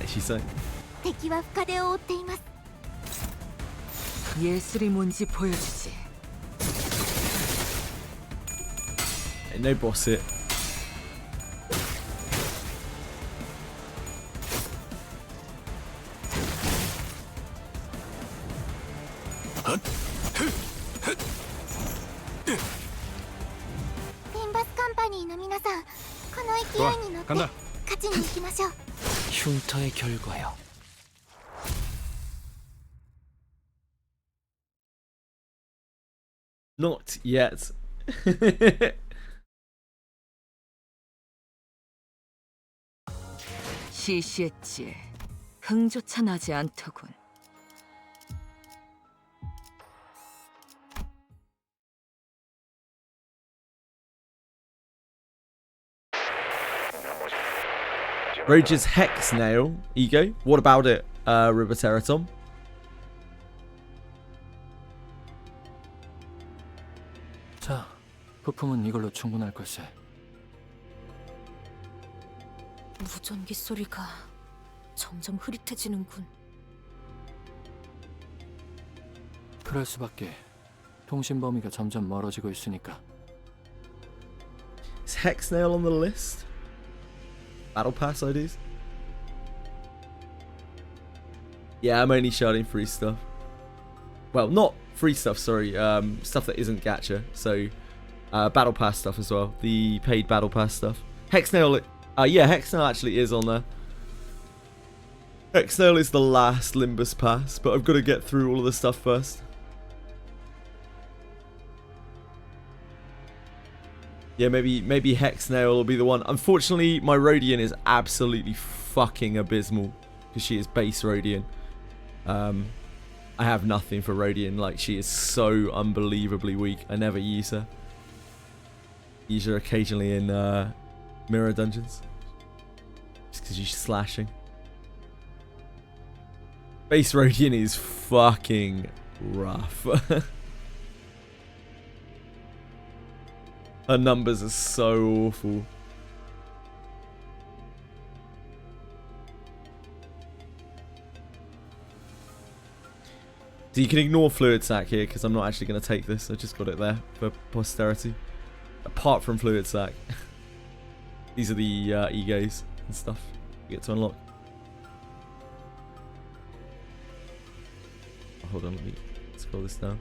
She sang. 敵は深手を追っています。 예술이 뭔지 보여주지. Hey, no boss it. Limbus Company の皆さん、この勢いに乗って勝ちに行きましょう。 흉터의 결과요. Not yet. 시시했지. 흥조차 나지 않더군. Roger's Hex Nail ego. What about it, Riboteritom? 자, 부품은 이걸로 충분할 걸세. 무전기 소리가 점점 흐릿해지는군. 그럴 수밖에. 통신 범위가 점점 멀어지고 있으니까. Is Hex Nail on the list? Battle Pass IDs? Yeah, I'm only sharding free stuff. Well, not free stuff, sorry. Stuff that isn't gacha. So, Battle Pass stuff as well. The paid Battle Pass stuff. Hexnail, yeah, Hexnail actually is on there. Hexnail is the last Limbus Pass, but I've got to get through all of the stuff first. Yeah, maybe Hexnail will be the one. Unfortunately, my Rodian is absolutely fucking abysmal because she is base Rodian. I have nothing for Rodian. Like, she is so unbelievably weak. I never use her. Use her occasionally in mirror dungeons, just because she's slashing. Base Rodian is fucking rough. Her numbers are so awful. So you can ignore Fluid Sac here because I'm not actually going to take this. I just got it there for posterity. Apart from Fluid Sac. These are the egos and stuff you get to unlock. Oh, hold on, let me scroll this down.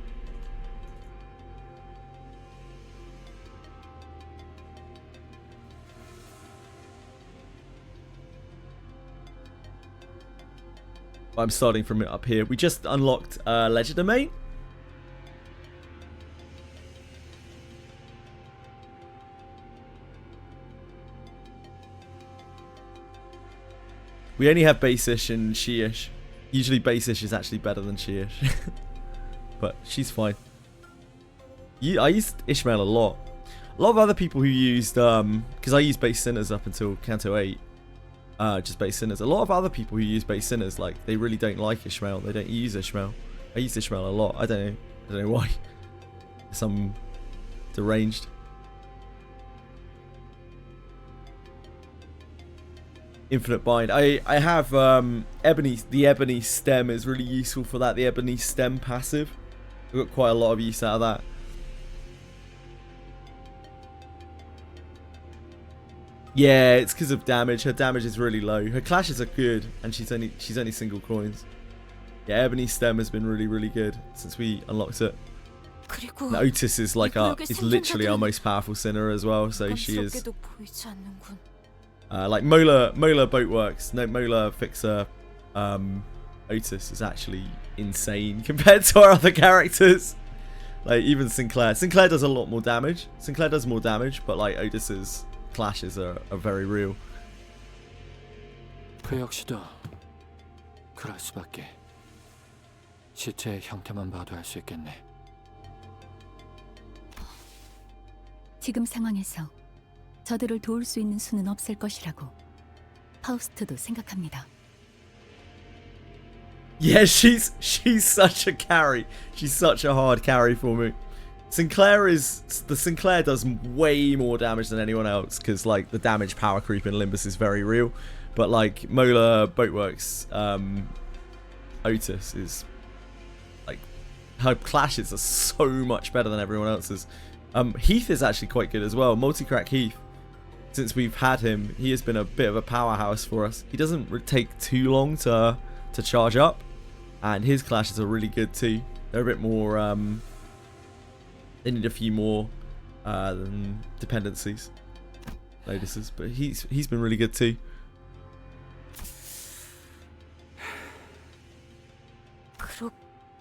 I'm starting from it up here. We just unlocked Ledger Domain. We only have Basish and She-ish. Usually Basish is actually better than She-ish. But she's fine. I used Ishmael a lot. A lot of other people who used, because I used base sinners up until Canto 8, just base sinners. A lot of other people who use base sinners, like, they really don't like Ishmael. They don't use Ishmael. I use Ishmael a lot. I don't know why. Some deranged. Infinite bind. I have ebony. The ebony stem is really useful for that. The ebony stem passive. I've got quite a lot of use out of that. Yeah, it's because of damage. Her damage is really low. Her clashes are good, and she's only single coins. Yeah, ebony stem has been really good since we unlocked it. And Otis is like is literally our most powerful sinner as well. So she is. Like Mola Boatworks, no Mola Fixer, Otis is actually insane compared to our other characters. Like even Sinclair does a lot more damage. Sinclair does more damage, but like Otis's clashes are very real. 그 역시도 그럴 수밖에. 시체의 형태만 봐도 알 수 있겠네. 지금 상황에서 저들을 도울 수 있는 수는 없을 것이라고 파우스트도 생각합니다. Yeah, she's such a carry. She's such a hard carry for me. Sinclair does way more damage than anyone else because like the damage power creep in Limbus is very real. But like Mola Boatworks, Otis is like her clashes are so much better than everyone else's. Heath is actually quite good as well. Multi-crack Heath. Since we've had him, he has been a bit of a powerhouse for us. He doesn't take too long to charge up, and his clashes are really good too. They're a bit more. They need a few more dependencies, notices, but he's been really good too.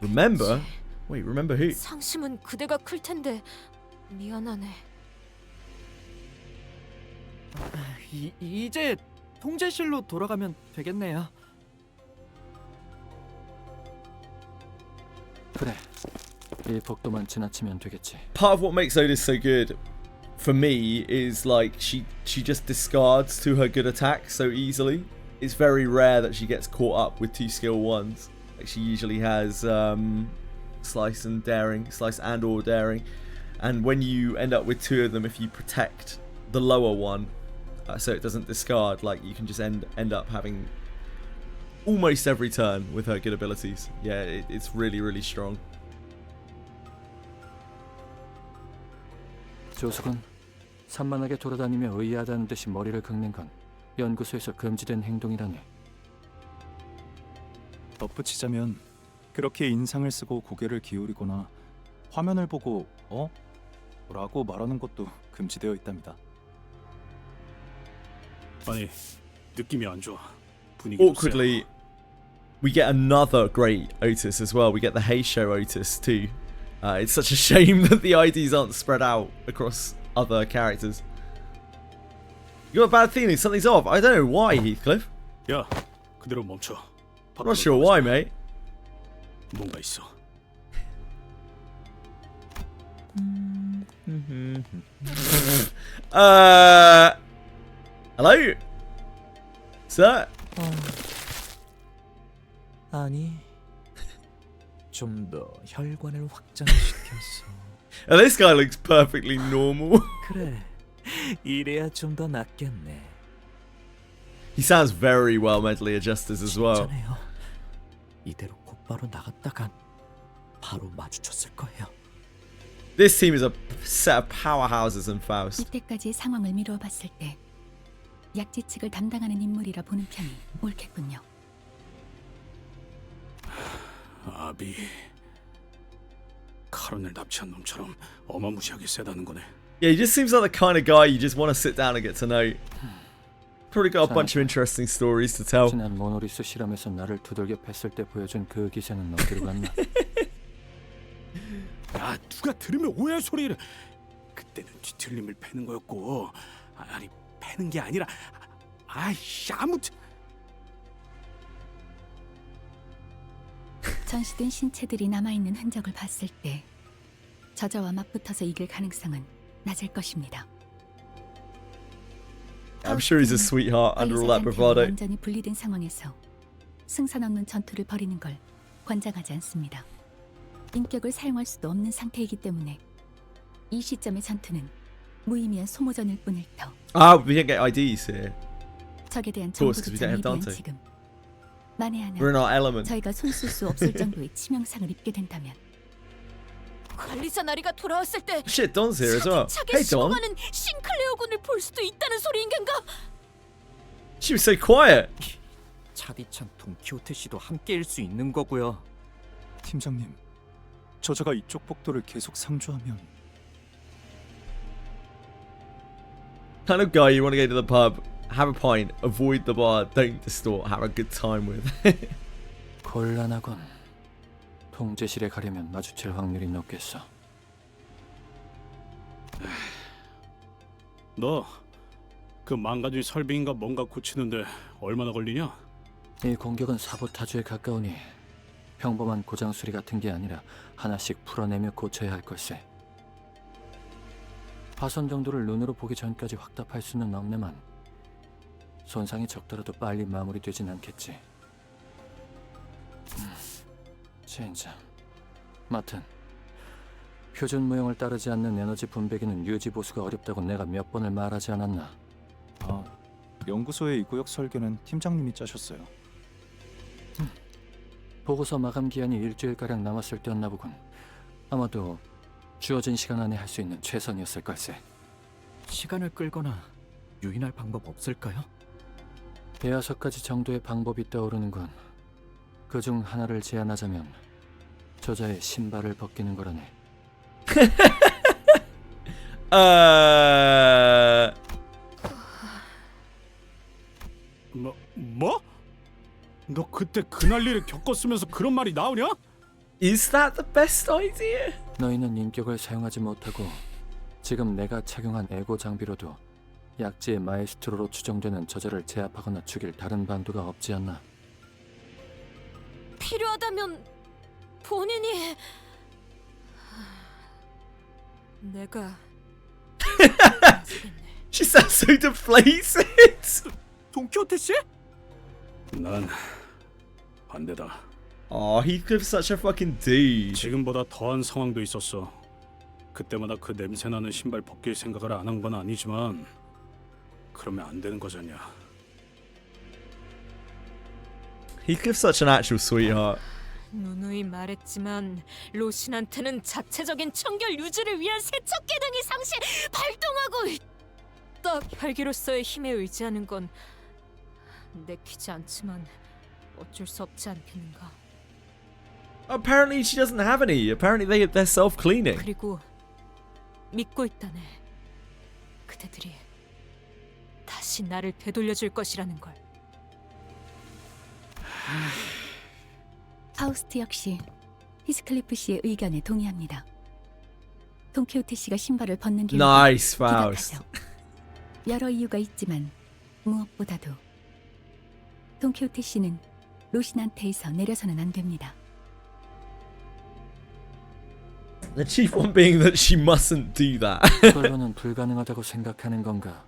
Remember? Wait, remember who? 상심은 그대가 클 텐데 미안하네. 이제 통제실로 돌아가면 되겠네요. 그래. 이 복도만 지나치면 되겠지. Part of what makes Otis so good for me is like she just discards to her good attacks so easily. It's very rare that she gets caught up with 2 skill 1s. Like she usually has slice and or daring. And when you end up with 2 of them, if you protect the lower one so it doesn't discard, like you can just end up having almost every turn with her good abilities. Yeah, it's really strong. 조숙은 산만하게 돌아다니며 의아하다는 듯이 머리를 긁는 건 연구소에서 금지된 행동이라네. 덧붙이자면 그렇게 인상을 쓰고 고개를 기울이거나 화면을 보고 어? 라고 말하는 것도 금지되어 있답니다. 아니, 느낌이 안 좋아. 분위기도 Awkwardly, we get another great Otis as well. We get the Hey Show Otis too. It's such a shame that the IDs aren't spread out across other characters. You got a bad feeling something's off. I don't know why, Heathcliff. 야, 그대로 멈춰. I'm not sure why, mate. 뭔가 있어. Hello? Sir? 아니, 좀 더 혈관을 확장시켜서. This guy looks perfectly normal. 그래, 이래야 좀 더 낫겠네. He sounds very well mentally adjusted as well. 이대로 곧바로 나갔다간 바로 마주쳤을 거예요. This team is a set of powerhouses in Faust. 이때까지의 상황을 미루어 봤을 때 약지 측을 담당하는 인물이라 보는 편이 옳겠군요. 아비, 카론을 납치한 놈처럼 어마무시하게 세다는 거네. Yeah, he just seems like the kind of guy you just want to sit down and get to know. Probably got a bunch of interesting stories to tell. 지난 모노리스 실험에서 나를 두들겨 팼을 때 보여준 그 기세는 어디로 갔나? 야, 누가 들으면 오해 소리를. 그때는 뒤틀림을 패는 거였고, 아니 패는 게 아니라, 아이씨 아무튼. 전시된 신체들이 남아있는 흔적을 봤을 때 저자와 맞붙어서 이길 가능성은 낮을 것입니다. I'm sure he's a sweetheart under all that bravado. 완전히 분리된 상황에서 승산 없는 전투를 벌이는 걸 권장하지 않습니다. 인격을 사용할 수도 없는 상태이기 때문에 이 시점의 전투는 무의미한 소모전일 뿐일 터. Ah, we can't get IDs here. 적에 대한 Of course, because we 정보조차 don't have 미비한 Dante. 지금 만에 하나 We're in our element. 저희가 손쓸 수 없을 정도의 치명상을 입게 된다면 관리자 나리가 돌아왔을 때 Shit, Don's here as well. 차게 Hey, Don. 식어가는 싱클레어군을 볼 수도 있다는 소리인겐가? She was so quiet. 차디찬 돈키호테 씨도 함께일 수 있는 거고요. 팀장님, 저자가 이쪽 복도를 계속 상주하면 Kind of guy you want to go to the pub, have a pint, avoid the bar, don't distort, have a good time with. 곤란하군. 통제실에 가려면 마주칠 확률이 높겠어. 너 그 망가진 설빙인가 뭔가 고치는데 얼마나 걸리냐? 이 공격은 사보타주에 가까우니 평범한 고장 수리 같은 게 아니라 하나씩 풀어내며 고쳐야 할 걸세. 파손 정도를 눈으로 보기 전까지 확답할 수는 없네만 손상이 적더라도 빨리 마무리되진 않겠지. 젠장. 마튼, 표준 무형을 따르지 않는 에너지 분배기는 유지 보수가 어렵다고 내가 몇 번을 말하지 않았나? 아, 연구소의 이 구역 설계는 팀장님이 짜셨어요. 보고서 마감 기한이 일주일가량 남았을 때였나 보군. 아마도 주어진 시간 안에 할 수 있는 최선이었을 걸세. 시간을 끌거나 유인할 방법 없을까요? 대여섯 가지 정도의 방법이 떠오르는군. 그중 하나를 제안하자면 저자의 신발을 벗기는 거라네. 뭐? 너 그때 그 난리를 겪었으면서 그런 말이 나오냐? Is that the best idea? 너희는 인격을 사용하지 못하고 지금 내가 착용한 에고 장비로도 약지의 마에스트로로 추정되는 저자를 제압하거나 죽일 다른 방도가 없지 않나. 필요하다면 본인이 내가 She sounds so deflated. 돈키호테 씨? 난 반대다. Oh, Heathcliff's such a fucking dude. 지금보다 더한 상황도 있었어. 그때마다 그 냄새나는 신발 벗길 생각을 안 한 건 아니지만 그러면 안 되는 거잖냐. Heathcliff's such an actual sweetheart. 누누이 말했지만 로신한테는 자체적인 청결 유지를 위한 세척 기능이 상시 발동하고 딱 혈기로서의 힘에 의지하는 건 내키지 않지만 어쩔 수 없지 않겠는가. Apparently she doesn't have any. Apparently they're self-cleaning. 그리고 믿고 있다네. 그대들이 다시 나를 되돌려줄 것이라는 걸. 파우스트 역시 히스클리프 씨의 의견에 동의합니다. 돈키호테 씨가 신발을 벗는 길 Nice, Faust. 여러 이유가 있지만 무엇보다도 돈키호테 씨는 로신한테에서 내려서는 안 됩니다. The chief one being that she mustn't do that. 그걸로는 불가능하다고 생각하는 건가?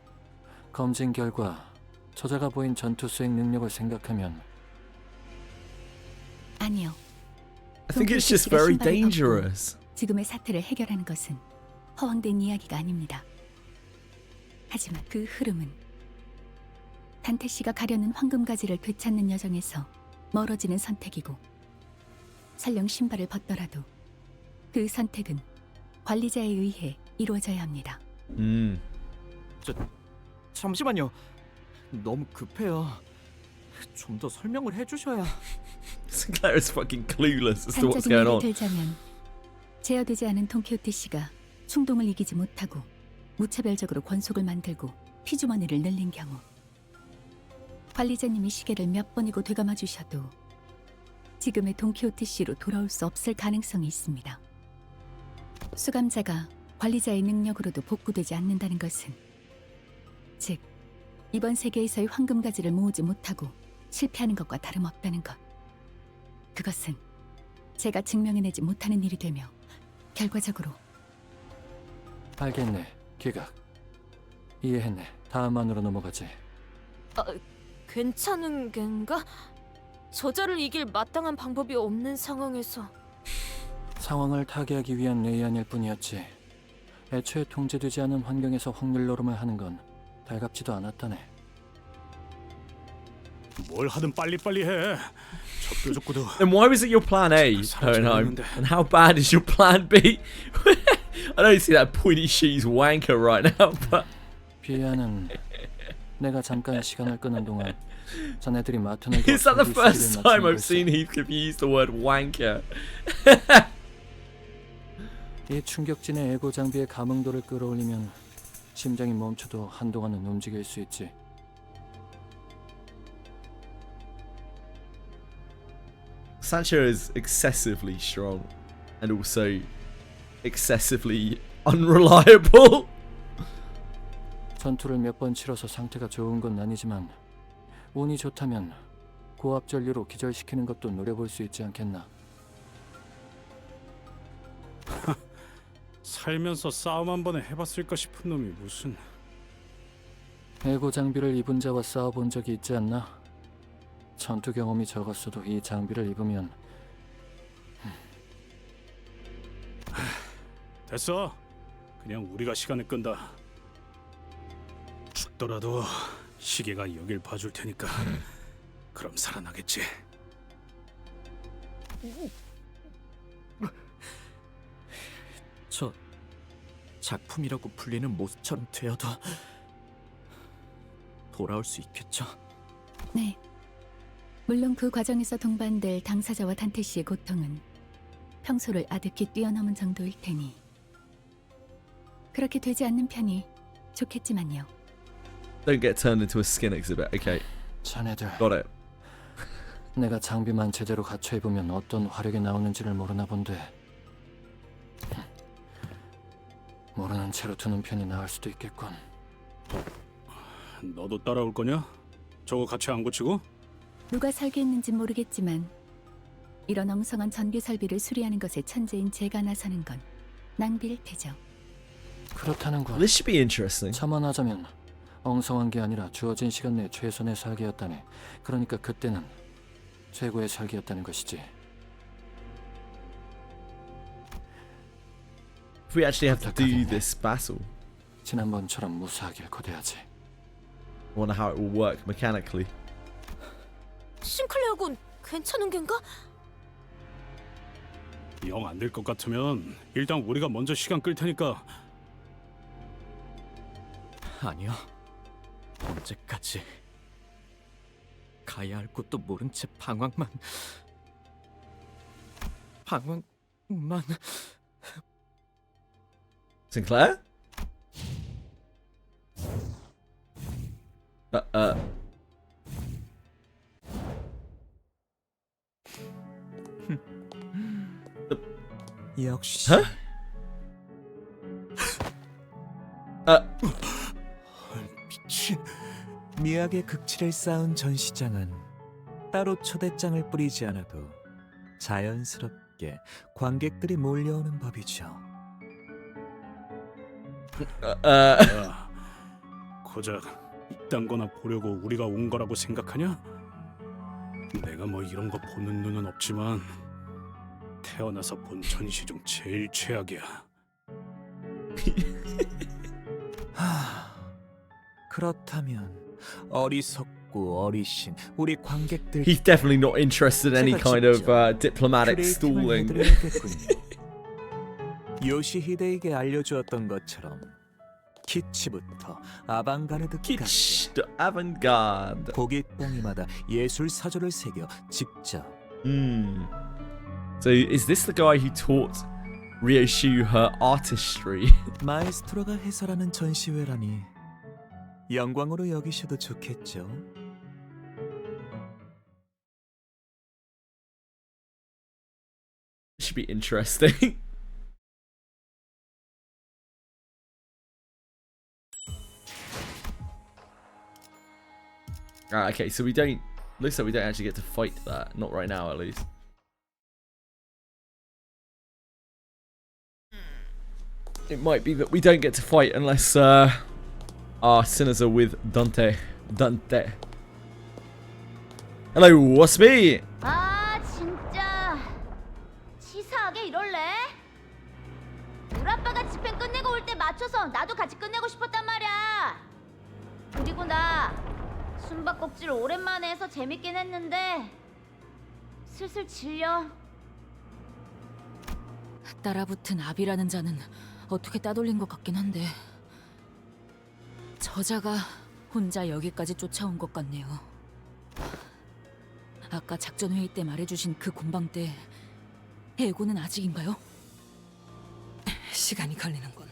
검진 결과 저자가 보인 전투 수행 능력을 생각하면 아니요. I think it's just very dangerous. 지금의 사태를 해결하는 것은 허황된 이야기가 아닙니다. 하지만 그 흐름은 단테 씨가 가려는 황금가지를 되찾는 여정에서 멀어지는 선택이고 설령 신발을 벗더라도 그 선택은 관리자에 의해 이루어져야 합니다. 잠시만요. 너무 급해요. 좀 더 설명을 해주셔야. Sinclair is fucking clueless as to what's 단적인 going 예를 on. 들자면 제어되지 않은 돈키호테 씨가 충동을 이기지 못하고 무차별적으로 권속을 만들고 피주머니를 늘린 경우 관리자님이 시계를 몇 번이고 되감아 주셔도 지금의 돈키호테 씨로 돌아올 수 없을 가능성이 있습니다. 수감자가 관리자의 능력으로도 복구되지 않는다는 것은 즉 이번 세계에서의 황금가지를 모으지 못하고 실패하는 것과 다름없다는 것. 그것은 제가 증명해내지 못하는 일이 되며 결과적으로 알겠네. 기각. 이해했네. 다음 안으로 넘어가지. 괜찮은 겐가? 저자를 이길 마땅한 방법이 없는 상황에서 상황을 타개하기 위한 레이안일 뿐이었지. 애초에 통제되지 않은 환경에서 확률 노름을 하는 건 달갑지도 않았다네. 뭘 하든 빨리빨리 해. 저 뾰족구도. Then why was it your plan A, Hohenheim? And how bad is your plan B? I don't see that pointy she's wanker right now, but 비아는 내가 잠깐 시간을 끄는 동안 자네들이 맡은 is that the first time I've seen Heathcliff use the word wanker? 이 충격진의 에고 장비의 감흥도를 끌어올리면 심장이 멈춰도 한동안은 움직일 수 있지. Sancho is excessively strong and also excessively unreliable. 전투를 몇 번 치러서 상태가 좋은 건 아니지만 운이 좋다면 고압 전류로 기절시키는 것도 노려볼 수 있지 않겠나. 살면서 싸움 한 번에 해봤을까 싶은 놈이 무슨. 에고 장비를 입은 자와 싸워본 적이 있지 않나? 전투 경험이 적었어도 이 장비를 입으면 됐어. 그냥 우리가 시간을 끈다. 죽더라도 시계가 여길 봐줄 테니까 그럼 살아나겠지. 저 작품이라고 불리는 모습처럼 되어도 돌아올 수 있겠죠? 네. 물론 그 과정에서 동반될 당사자와 단테 씨의 고통은 평소를 아득히 뛰어넘은 정도일 테니 그렇게 되지 않는 편이 좋겠지만요. Don't get turned into a skin exhibit. Okay. 자네들. Got it. 내가 장비만 제대로 갖춰 입으면 어떤 화력이 나오는지를 모르나 본데 모르는 채로 두는 편이 나을 수도 있겠군. 너도 따라올 거냐? 저거 같이 안 고치고? 누가 설계했는지 모르겠지만 이런 엉성한 전기 설비를 수리하는 것에 천재인 제가 나서는 건 낭비일 테죠. 그렇다는군. This should be interesting. 참아하자면 엉성한 게 아니라 주어진 시간 내 최선의 설계였다네. 그러니까 그때는 최고의 설계였다는 것이지. If we actually have to do this battle, 지난번처럼 무사하길 고대하지. I wonder how it will work mechanically. 싱클레어군 괜찮은 겐가? 영 안 될 것 같으면 일단 우리가 먼저 시간 끌 테니까. 아니요. 언제까지 가야 할 곳도 모른 채 방황만. Sinclair? 역시. Huh? 미친. 미학의 극치를 쌓은 전시장은 따로 초대장을 뿌리지 않아도 자연스럽게 관객들이 몰려오는 법이죠. 고작 이딴 거나 보려고 우리가 온 거라고 생각하냐? 내가 뭐 이런 거 보는 눈은 없지만 태어나서 본 전시 중 제일 최악이야. 그렇다면 어리석고 어리신 우리 관객들. He's definitely not interested in any kind of diplomatic stalling. 요시히데에게 알려주었던 것처럼 키치부터 아방가르드까지 키치, avant-garde. 고깃봉이마다 예술 사조를 새겨 직접. So is this the guy who taught Ryoshu her artistry? 마에스트로가 해설하는 전시회라니 영광으로 여기셔도 좋겠죠. Should be interesting. Okay, so we don't. Looks like we don't actually get to fight that. Not right now, at least. it might be that we don't get to fight unless our sinners are with Dante. Hello, what's me? 아 진짜 치사하게 이럴래? 우리 아빠가 집행 끝내고 올 때 맞춰서 나도 같이 끝내고 싶었단 말이야. 그리고 나 숨바꼭질 오랜만에 해서 재밌긴 했는데 슬슬 질려. 따라붙은 압이라는 자는 어떻게 따돌린 것 같긴 한데 저자가 혼자 여기까지 쫓아온 것 같네요. 아까 작전 회의 때 말해주신 그 공방 때 에고는 아직인가요? 시간이 걸리는군.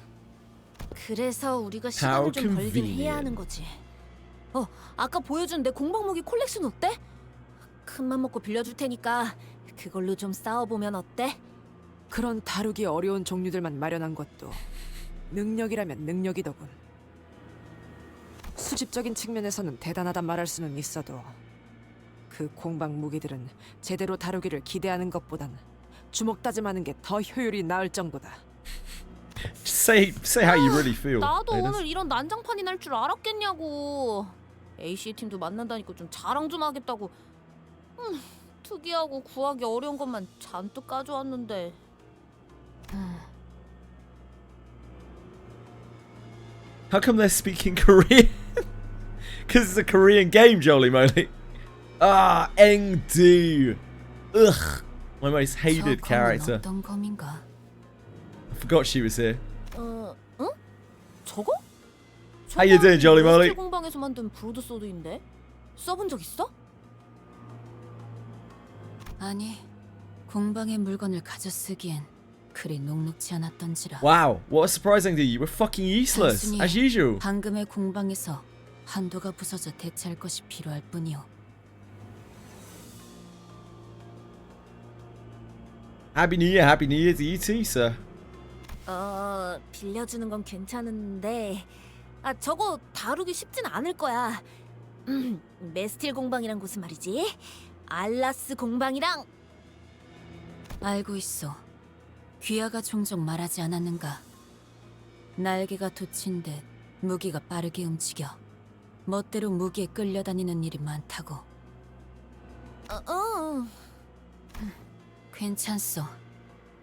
그래서 우리가 시간을 좀 걸리게 해야 하는 거지. 아까 보여준 내 공방 무기 콜렉션 어때? 큰맘 먹고 빌려줄 테니까 그걸로 좀 싸워보면 어때? 그런 다루기 어려운 종류들만 마련한 것도 능력이라면 능력이더군. 수집적인 측면에서는 대단하다 말할 수는 있어도 그 공방 무기들은 제대로 다루기를 기대하는 것보단 주먹 다짐하는 게 더 효율이 나을 정도다. Say how you really feel. 나도 오늘 이런 난장판이 날 줄 알았겠냐고. AC 팀도 만난다니까 좀 자랑 좀 하겠다고. 특이하고 구하기 어려운 것만 잔뜩 가져왔는데. How come they're speaking Korean? Because it's a Korean game, Jolly Moly. Ah, Engdu. Ugh, my most hated character. 어떤 검인가? I forgot she was here. 응? 저거? How you doing, Jolly Moly? 공방에서 만든 브로드 소드인데 써본 적 있어? 아니, 공방의 물건을 가져 쓰기엔 그리 녹록지 않았던지라. Wow, what a surprising day. You were fucking useless, as usual. 방금의 공방에서 한도가 부서져 대체할 것이 필요할 뿐이오. Happy New Year to you too, sir. 빌려주는 건 괜찮은데 저거 다루기 쉽진 않을 거야. 메스틸 공방이란 곳은 말이지. 알라스 공방이랑. 알고 있어. 귀하가 종종 말하지 않았는가? 날개가 돋친 듯 무기가 빠르게 움직여 멋대로 무기에 끌려다니는 일이 많다고. 괜찮소.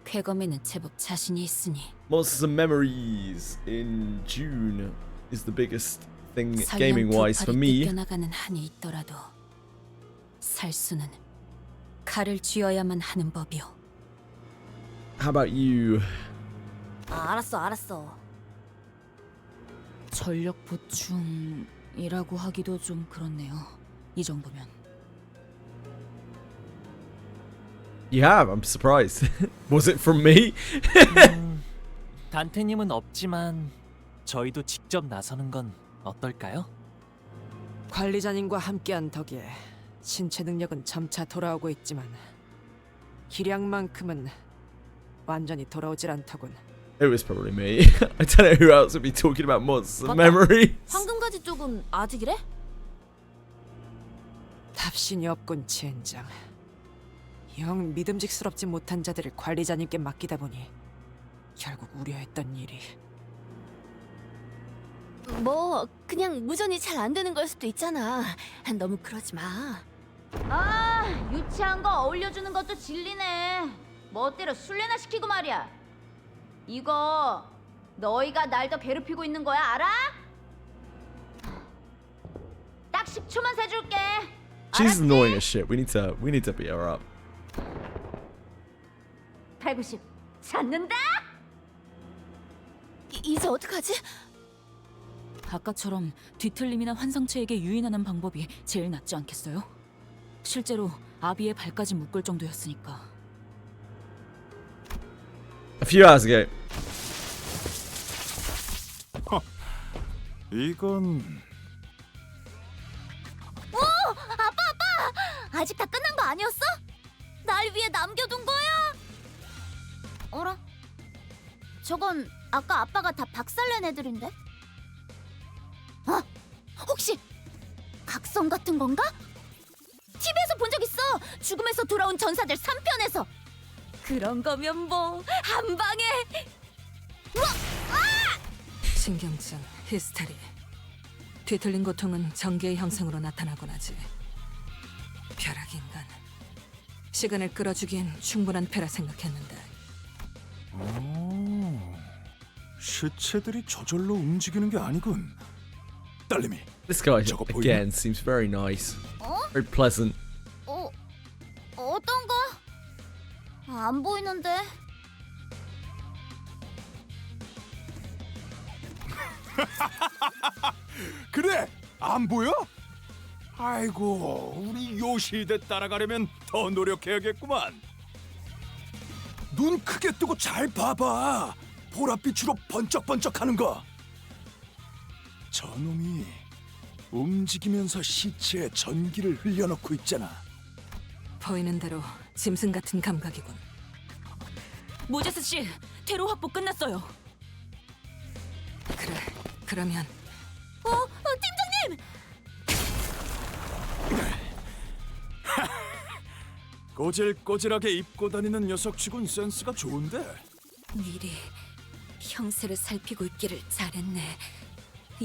쾌검에는 제법 자신이 있으니. Monsters and Memories in June is the biggest thing gaming-wise for me. 뜯겨나가는 한이 있더라도 살 수는 칼을 쥐어야만 하는 법이오. How about you? 알았어. 전력 보충이라고 하기도 좀 그렇네요. 이 정도면. You have? I'm surprised. Was it from me? 단테님은 없지만 저희도 직접 나서는 건 어떨까요? 관리자님과 함께한 덕에 신체 능력은 점차 돌아오고 있지만 기량만큼은 완전히 돌아오질 않더군. It was probably me. I don't know who else would be talking about monsters and memories. 황금가지 쪽은 아직이래? 답신이 없군, 젠장. 영 믿음직스럽지 못한 자들을 관리자님께 맡기다 보니 결국 우려했던 일이. 뭐 그냥 무전이 잘 안 되는 걸 수도 있잖아. 너무 그러지 마. 유치한 거 어울려주는 것도 진리네. 멋대로 술래나 시키고 말이야. 이거 너희가 날 더 괴롭히고 있는 거야, 알아? 딱 10초만 세줄게. She's annoying as shit. We need to beat her up. 190 찾는다? 이제 어떡하지? 아까처럼 뒤틀림이나 환상체에게 유인하는 방법이 제일 낫지 않겠어요? 실제로 아비의 발까지 묶을 정도였으니까. A few hours ago. 이건 아빠! 아직 다 끝난 거 아니었어? 날 위해 남겨둔 거야? 어라? 저건 아까 아빠가 다 박살낸 애들인데? 혹시 각성 같은 건가? TV에서 본 적 있어. 죽음에서 돌아온 전사들 3편에서. 그런 거면 뭐 한 방에. 신경증, 히스테리. 뒤틀린 고통은 전기의 형상으로 나타나곤 하지. 벼락인간. 시간을 끌어주기엔 충분한 패라 생각했는데. 시체들이 저절로 움직이는 게 아니군. 딸내미. This guy 저거 보이냐? again seems very nice, very pleasant. 어떤 거? 안 보이는데. 그래, 안 보여? 아이고, 우리 요시대 따라가려면 더 노력해야겠구만. 눈 크게 뜨고 잘 봐봐. 보랏빛으로 번쩍번쩍하는 거. 저놈이 움직이면서 시체에 전기를 흘려넣고 있잖아. 보이는 대로 짐승 같은 감각이군. 모제스 씨, 테러 확보 끝났어요. 그래, 그러면 팀장님! 꼬질꼬질하게 입고 다니는 녀석치곤 센스가 좋은데. 미리 형세를 살피고 있기를 잘했네.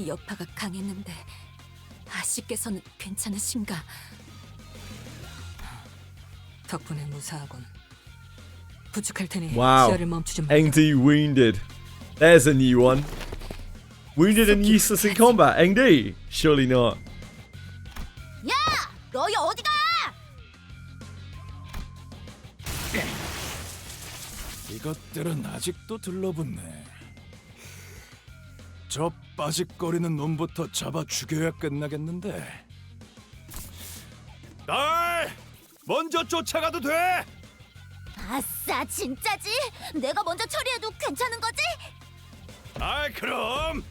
여파가 강했는데 아씨께서는 괜찮으신가? 덕분에 무사하군. 부축할 테니 Wow. 시야를 멈추지 마. Engdi wounded. There's a new one. Wounded and useless in combat. Engdi. Surely not. 야, 너희 어디가? 이것들은 아직도 들러붙네. 저 빠직거리는 놈부터 잡아 죽여야 끝나겠는데. 날 먼저 쫓아가도 돼. 아싸, 진짜지? 내가 먼저 처리해도 괜찮은 거지? 아이 그럼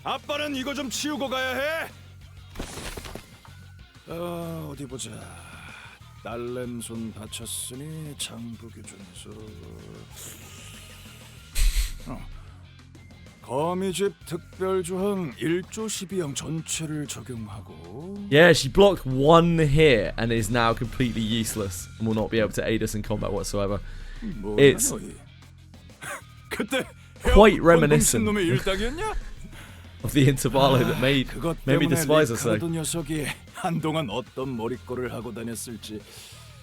아빠는 이거 좀 치우고 가야 해. 어디 보자. 딸램 손 다쳤으니 장부 규준에서 거미집 특별조항 1조 12항 전체를 적용하고. Yeah, she blocked one hit and is now completely useless and will not be able to aid us in combat whatsoever. It's 그때 quite reminiscent 놈의 일당이었냐? of the intervalo that made me despise her so. 리카르도 녀석이 한동안 어떤 머리꼴을 하고 다녔을지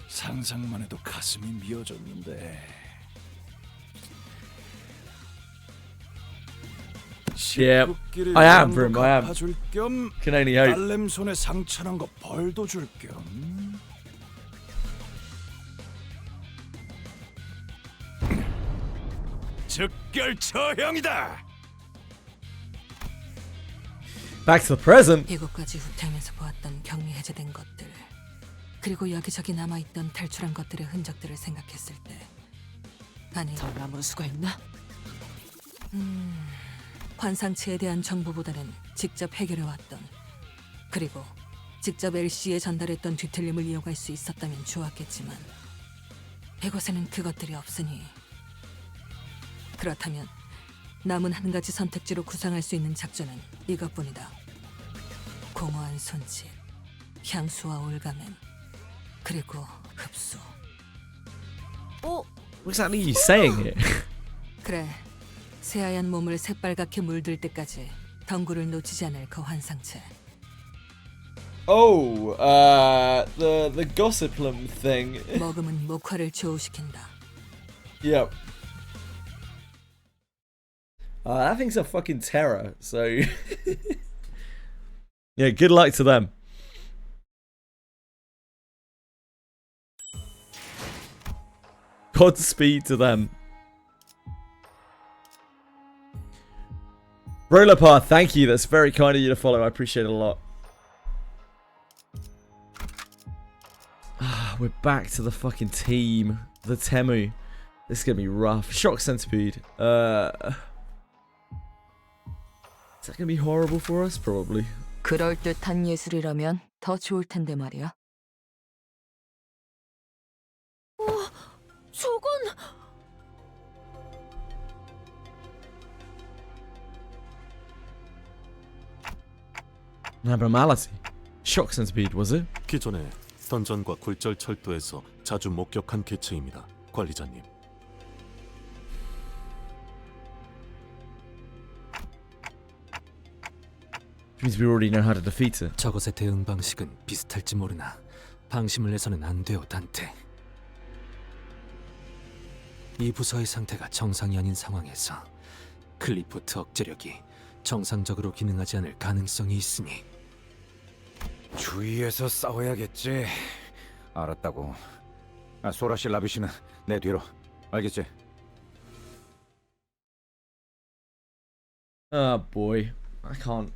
상상만 해도 가슴이 미어졌는데. Yeah, I am for him. I am. Can only hope. 딸렘 손에 상처난 거 벌도 줄 겸. 즉결 처형이다. Back to the present. 이곳까지 후퇴하면서 보았던 격리 해제된 것들, 그리고 여기저기 남아있던 탈출한 것들의 흔적들을 생각했을 때, 아니 더 남은 수가 있나? 환상체에 대한 정보보다는 직접 해결해왔던, 그리고 직접 LC에 전달했던 뒤틀림을 이어갈 수 있었다면 좋았겠지만 이곳에는 그것들이 없으니, 그렇다면 남은 한 가지 선택지로 구상할 수 있는 작전은 이것뿐이다. 공허한 손짓, 향수와 올가맨, 그리고 흡수. What exactly are you saying here? 그래, 새하얀 몸을 새빨갛게 물들 때까지 덩굴을 놓치지 않을 그 환상체. Oh, the gossiplam thing. 먹음은 목화를 조우시킨다. Yep. That thing's a fucking terror, so yeah, good luck to them. Godspeed to them. Rollerpath, thank you. That's very kind of you to follow. I appreciate it a lot. We're back to the fucking team. The Temu. This is going to be rough. Shock Centipede. Is that going to be horrible for us? Probably. 그럴듯한 예술이라면 더 좋을 텐데 말이야. 저건 Abnormality. Shock Centipede, was it? 기존에 던전과 굴절 철도에서 자주 목격한 개체입니다. Which means we already know how to defeat it. 저것의 대응 방식은 비슷할지 모르나 방심을 해서는 안 돼요, 단테. 이 부서의 상태가 정상이 아닌 상황에서 클리포트 억제력이 정상적으로 기능하지 않을 가능성이 있으니 주위에서 싸워야겠지. 알았다고. 소라씨, 라비씨는 내 뒤로. 알겠지? Oh boy, I can't.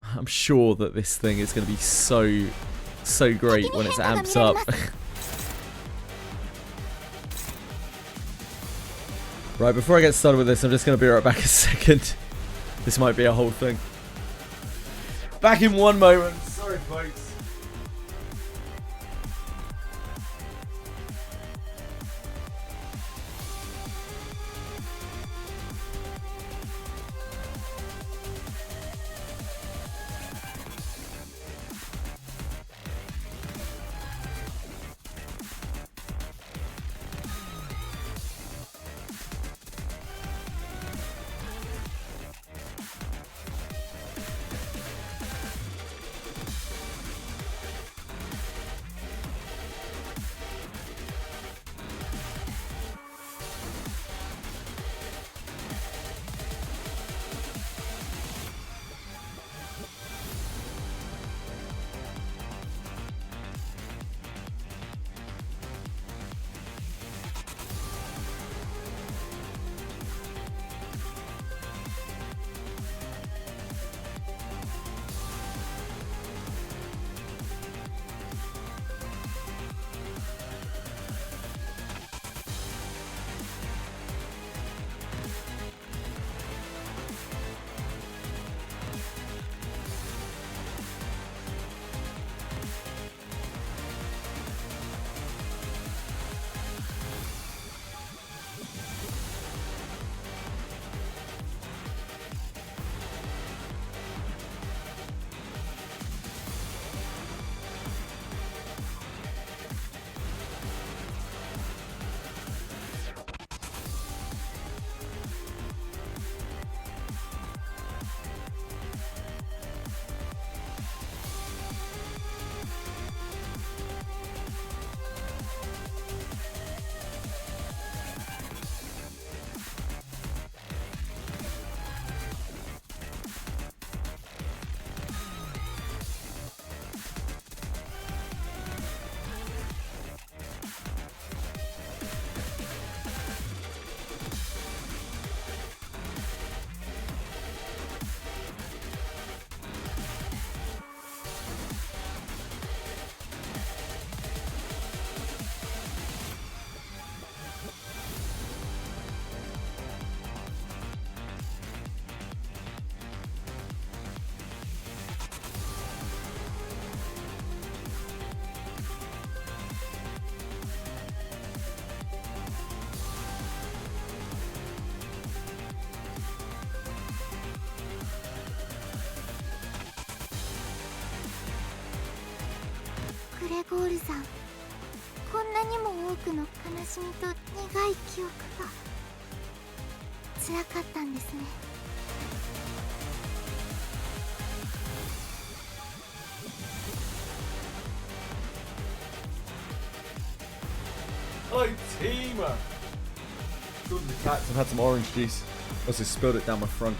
I'm sure that this thing is going to be so great when it's amped up. Right, before I get started with this, I'm just going to be right back a second. This might be a whole thing. Back in one moment. Sorry, folks.グレゴールさん、こんなにも多くの悲しみと苦い記憶が辛かったんですね。Hello, teamer. Good to the cats. I've had some orange juice. Also spilled it down my front.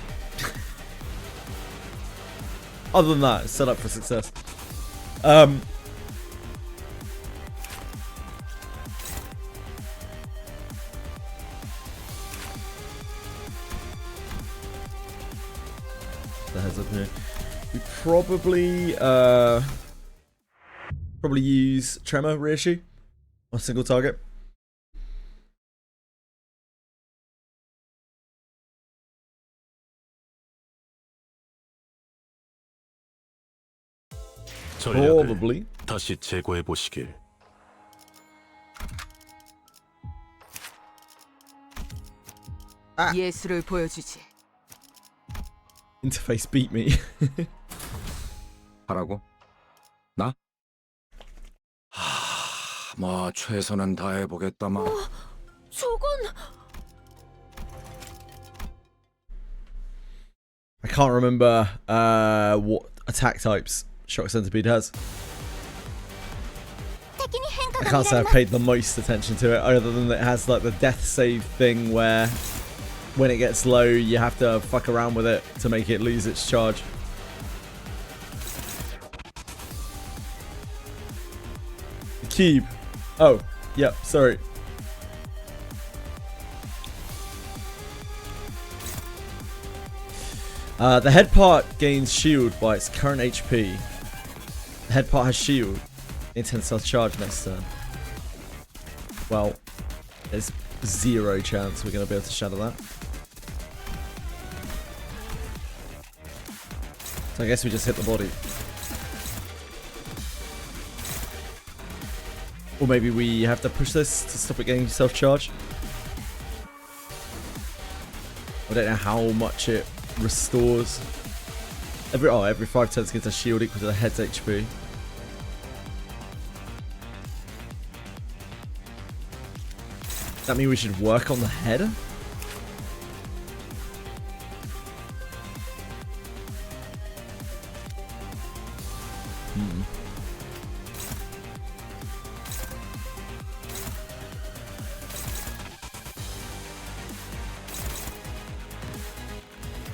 Other than that, it's set up for success. The heads up here. We probably use tremor reissue on a single target. Probably. 다시 재고해 보시길. 예술을 보여주지. Interface beat me. 하라고? 나? 뭐 최선은 다해 보겠다마. 저건 I can't remember what attack types Shock Centipede has. I can't say I've paid the most attention to it, other than it has like the death save thing where when it gets low you have to fuck around with it to make it lose its charge. The cube. Oh, yep, sorry. The head part gains shield by its current HP. The head part has shield. Intense self-charge next turn. Well, there's 0 chance we're going to be able to shatter that. So I guess we just hit the body. Or maybe we have to push this to stop it getting self-charge. I don't know how much it restores. Every 5 turns gets a shield equal to the head's HP. Does that mean we should work on the head?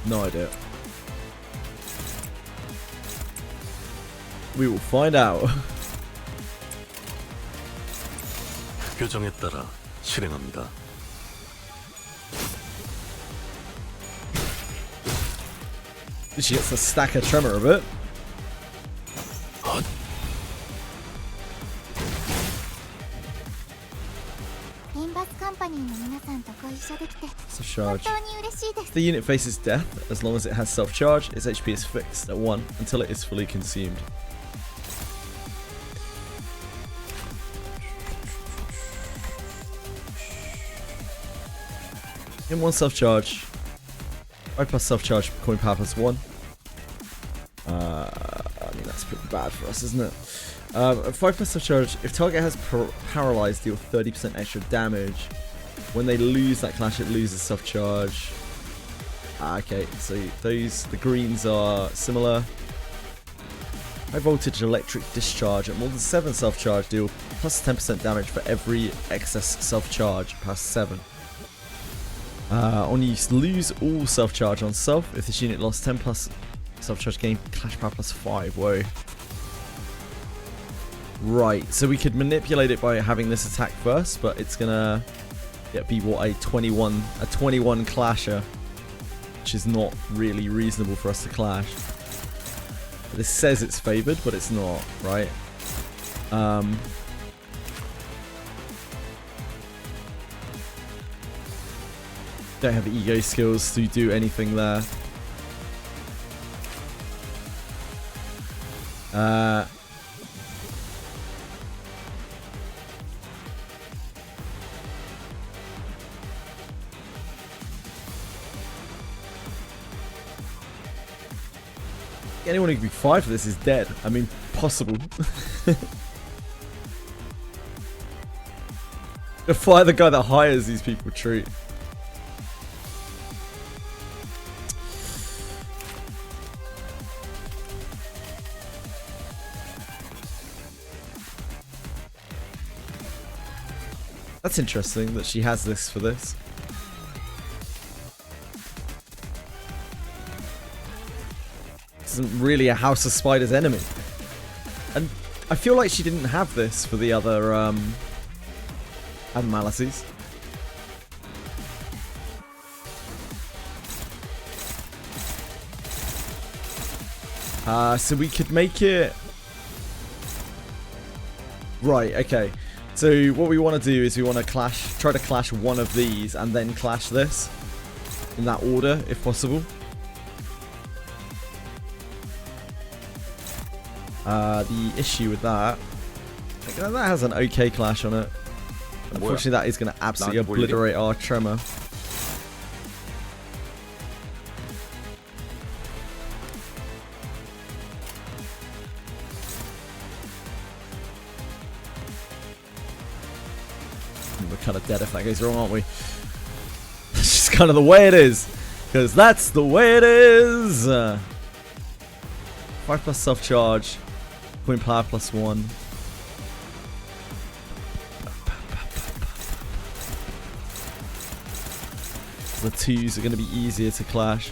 No idea. We will find out. 교정에 따라 실행합니다. She gets to stack a tremor a bit. Limbus Company の皆さんとご一緒できて Self-charge. 本当に嬉しいです。 If the unit faces death, as long as it has self-charge, its HP is fixed at 1 until it is fully consumed. In 1 self-charge. 5 plus self-charge, coin power plus 1. I mean, that's pretty bad for us, isn't it? 5 plus self-charge. If target has paralyzed, deal 30% extra damage. When they lose that clash, it loses self-charge. Okay, so the greens are similar. High voltage electric discharge. At more than 7 self-charge, deal plus 10% damage for every excess self-charge past 7. On use, lose all self-charge on self. If this unit lost 10 plus self-charge, gain clash power plus 5. Whoa. Right, so we could manipulate it by having this attack first, but it's gonna be what, a 21 clasher, which is not really reasonable for us to clash. This says it's favored, but it's not, right? Don't have ego skills to do anything there. Anyone who can be 5 for this is dead. I mean, possible. Fire the guy that hires these people, treat. That's interesting that she has this for this. This isn't really a House of Spiders enemy. And I feel like she didn't have this for the other abnormalities. So we could make it... Right, okay. So what we want to do is we want to try to clash one of these and then clash this. In that order, if possible. The issue with that has an okay clash on it. Unfortunately, that is going to absolutely obliterate our tremor. We're kind of dead if that goes wrong, aren't we? It's just kind of the way it is. Because that's the way it is. 5 plus self-charge. Coin power plus 1. The 2s are going to be easier to clash.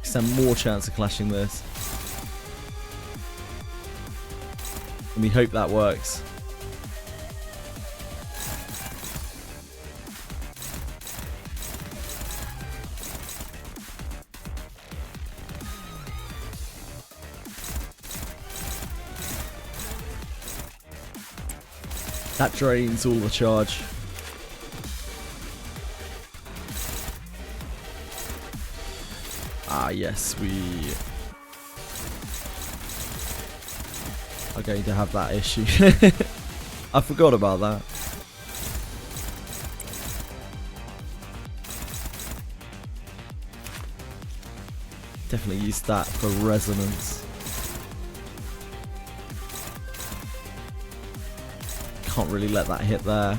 Stand more chance of clashing this. And we hope that works. That drains all the charge. Ah, yes, we are going to have that issue. I forgot about that. Definitely use that for resonance. Can't really let that hit there.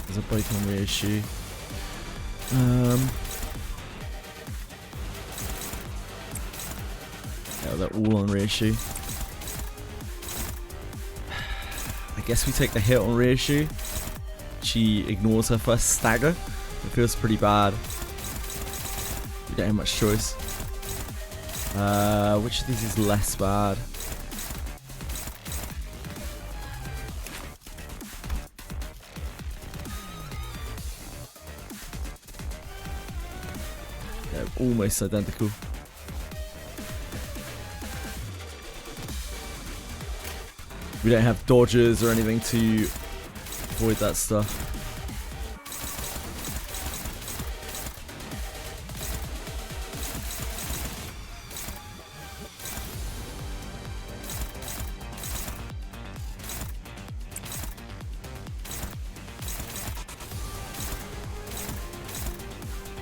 There's a break on reissue. Yeah, they're all on reissue. I guess we take the hit on reissue. She ignores her first stagger. It feels pretty bad. We don't have much choice. Which of these is less bad? Almost identical. We don't have dodges or anything to avoid that stuff.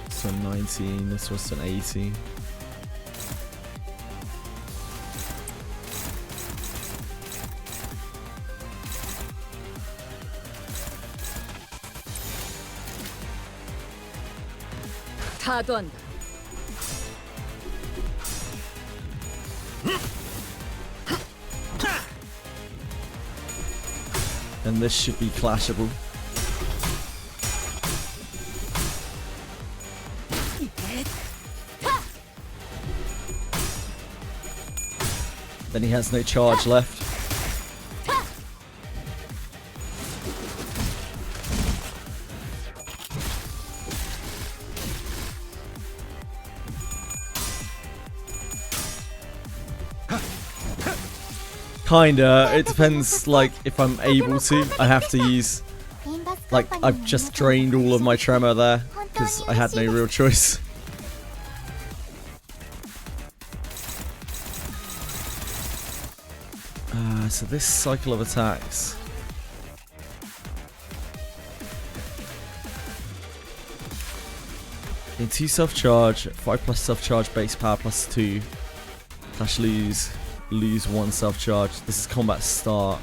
So 19, this was an 18. 타도한다. And this should be clashable. Then he has no charge left. Kinda. It depends, like, if I'm able to. I have to use... Like, I've just drained all of my tremor there, because I had no real choice. So this cycle of attacks. In 2 self-charge, 5 plus self-charge, base power plus 2. Clash lose 1 self-charge. This is combat start.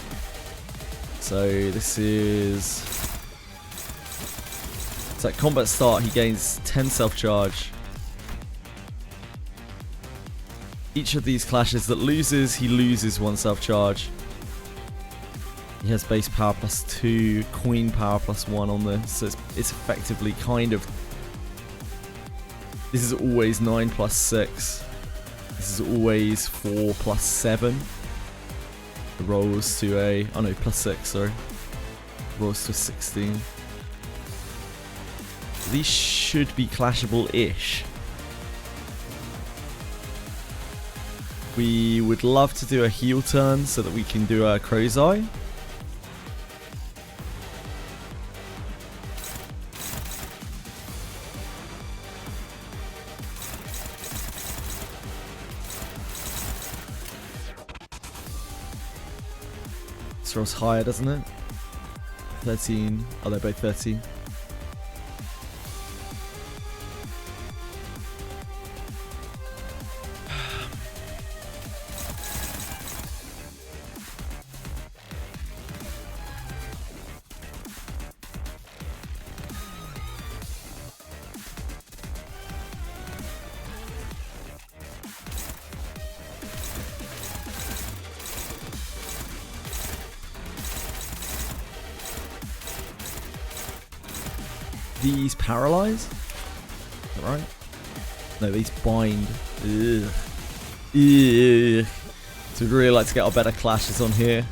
So this is... So at combat start he gains 10 self-charge. Each of these clashes that loses, he loses 1 self-charge. He has base power plus 2, coin power plus 1 on this, so it's effectively kind of... This is always 9 plus 6. This is always 4 plus 7. It rolls to a... Oh no, plus 6, sorry. Rolls to 16. These should be clashable-ish. We would love to do a heal turn so that we can do a Crow's Eye. Max rolls higher, doesn't it? 13. Oh, they're both 13. These paralyze? Is that right? No, these bind. Ugh. Ugh. So we'd really like to get our better clashes on here.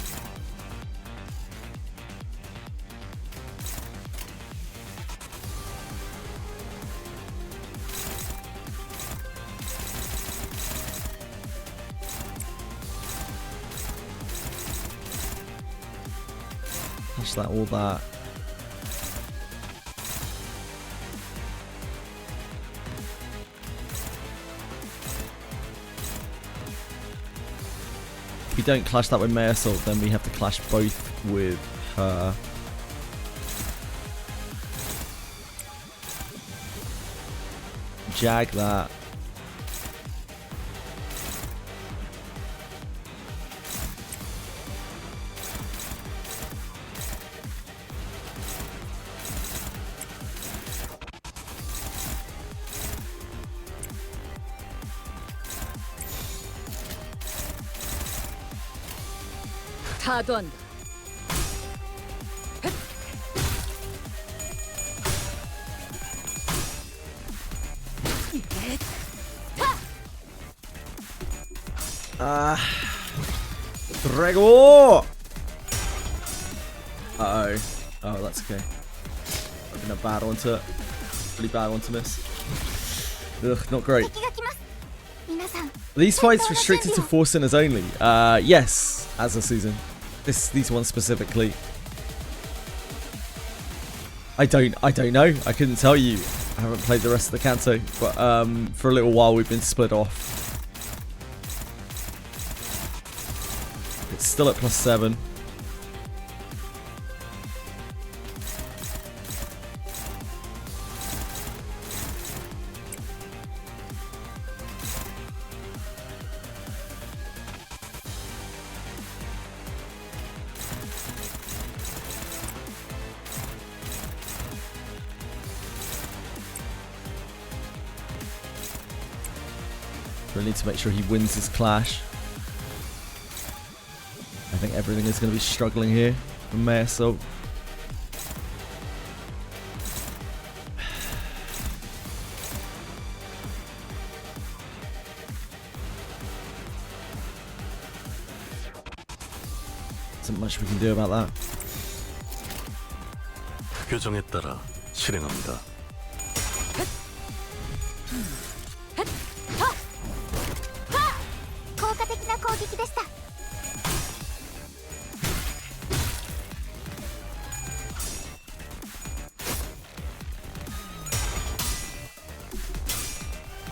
Clash that, all that. If we don't clash that with May Assault, then we have to clash both with her. Jag that. 타도한다. Drago! Uh-oh. Oh, that's okay. I've been a bad one to... Really bad one to miss. Ugh, not great. Are these fights restricted to 4 sinners only? Yes, as a season. These ones specifically. I don't know. I couldn't tell you. I haven't played the rest of the Canto, but for a little while we've been split off. It's still at +7. We need to make sure he wins his clash. I think everything is going to be struggling here for May Assault. Isn't much we can do about that. 규정에 따라 실행합니다.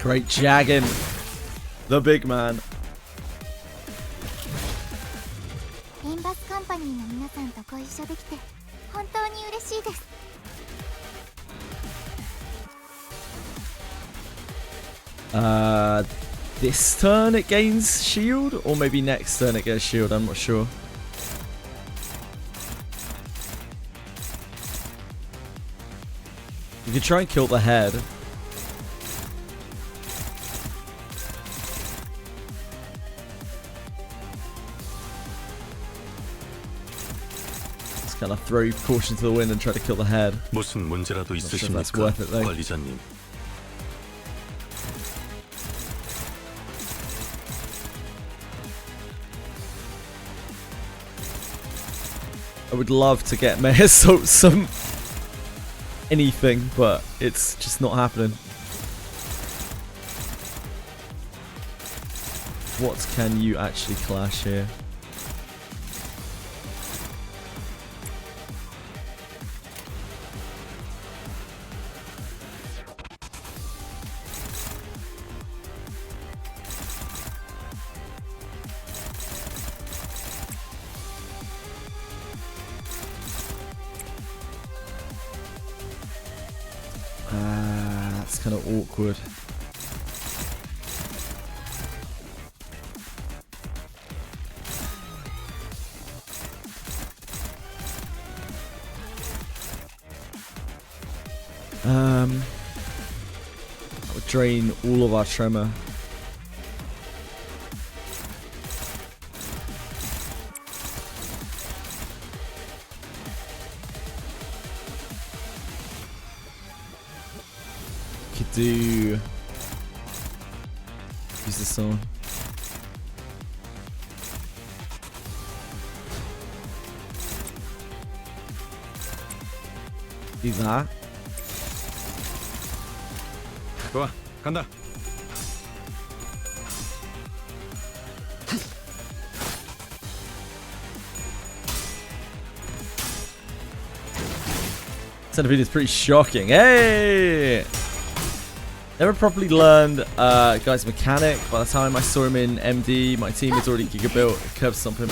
Great jagging. The big man. Limbus Company の皆さんとご一緒できて本当に嬉しいです。This turn it gains shield, or maybe next turn it gets shield, I'm not sure. You could try and kill the head. Just kind of throw caution to the wind and try to kill the head. 무슨 문제라도 Not sure if 있으십니까, that's worth it though. 관리자님? I would love to get May Assault some anything, but it's just not happening. What can you actually clash here? It's kind of awkward. That would drain all of our tremor. Could do. Use this on. Do that. 좋아, 간다. Centipede is pretty shocking. Hey! Never properly learned Guy's mechanic. By the time I saw him in MD, my team was already giga-built. Curb stomp him.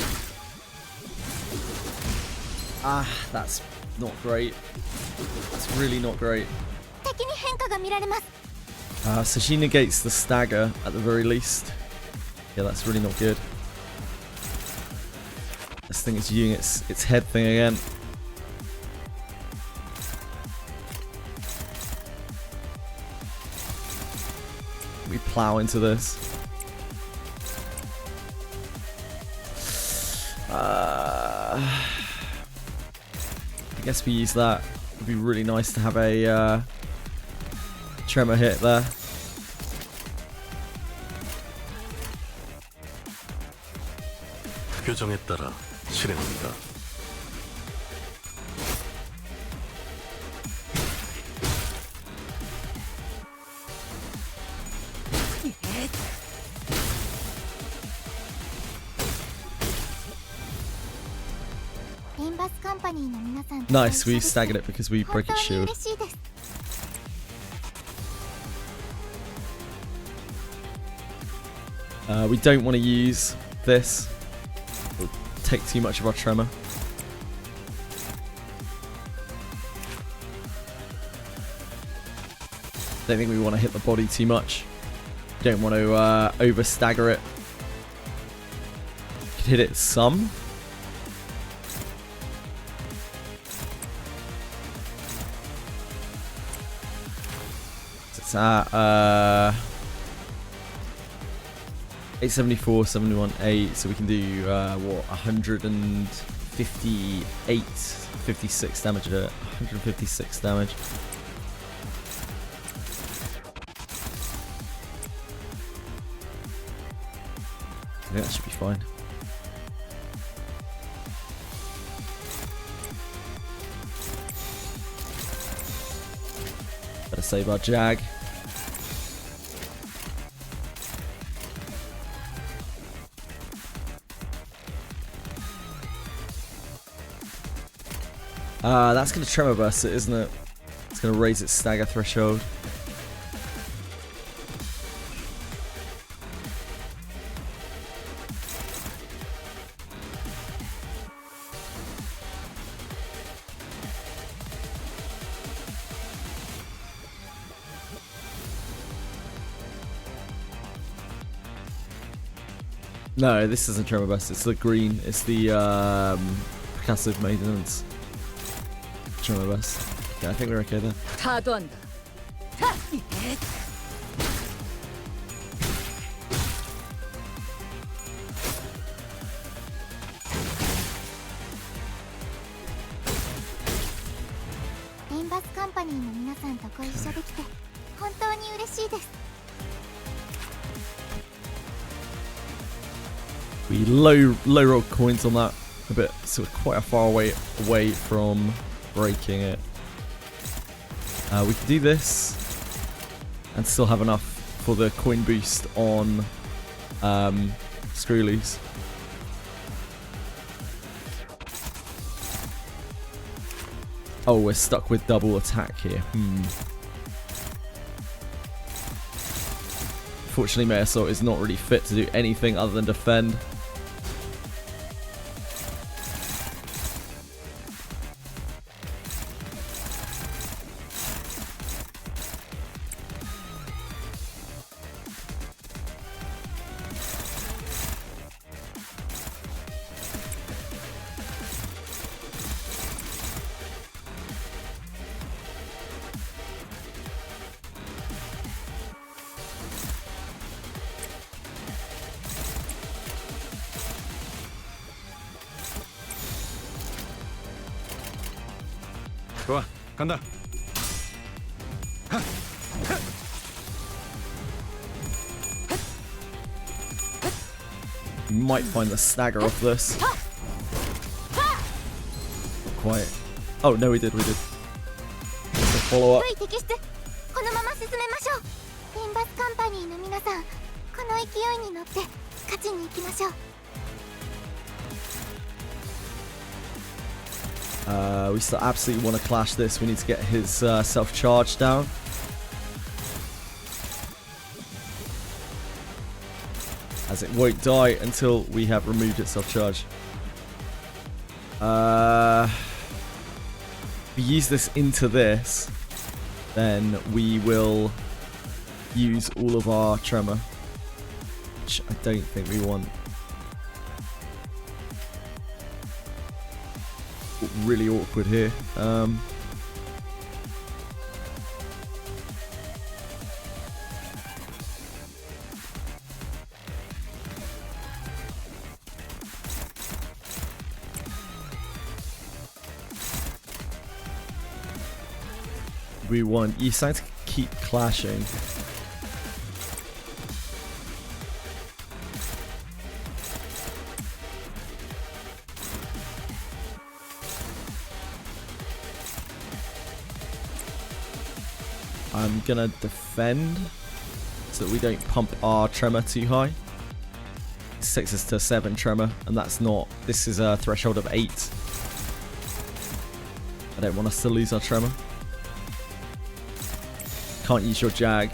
Ah, that's not great. That's really not great. So she negates the stagger at the very least. Yeah, that's really not good. This thing is using its head thing again. We plow into this. I guess we use that. It'd be really nice to have a tremor hit there. 표정에 따라 실행합니다. Nice, we staggered it because we broke its shield. We don't want to use this. It'll take too much of our tremor. Don't think we want to hit the body too much. Don't want to over stagger it. Could hit it some. It's at 874, 718, so we can do what, 158, 56 damage at it. 156 damage. Yeah, that should be fine. Better save our Jag. That's going to tremor burst it, isn't it? It's going to raise its stagger threshold. No, this isn't tremor burst. It's the green. It's the percussive maintenance. Tremor burst. Yeah, I think we're okay there. 타도한다. Limbus Company の皆さんとご一緒できて本当に嬉しいです。 We low roll coins on that a bit, so we're quite a far away from breaking it. We can do this and still have enough for the coin boost on screw loose. Oh, we're stuck with double attack here. Fortunately, Melee Assault is not really fit to do anything other than defend. 좋아, 간다. We might find the stagger off this. Not quite. Oh no, we did. There's a follow up. テキストこのまま進めましょう。リンバスカンパニーの皆さん、この勢いに乗って勝ちに行きましょう。We still absolutely want to clash this. We need to get his self-charge down. As it won't die until we have removed its self-charge. If we use this into this, then we will use all of our tremor, which I don't think we want. Really awkward here. We want you to keep clashing. I'm gonna defend so that we don't pump our tremor too high. This takes us to 7 tremor, and that's not. This is a threshold of 8. I don't want us to lose our tremor. Can't use your jag.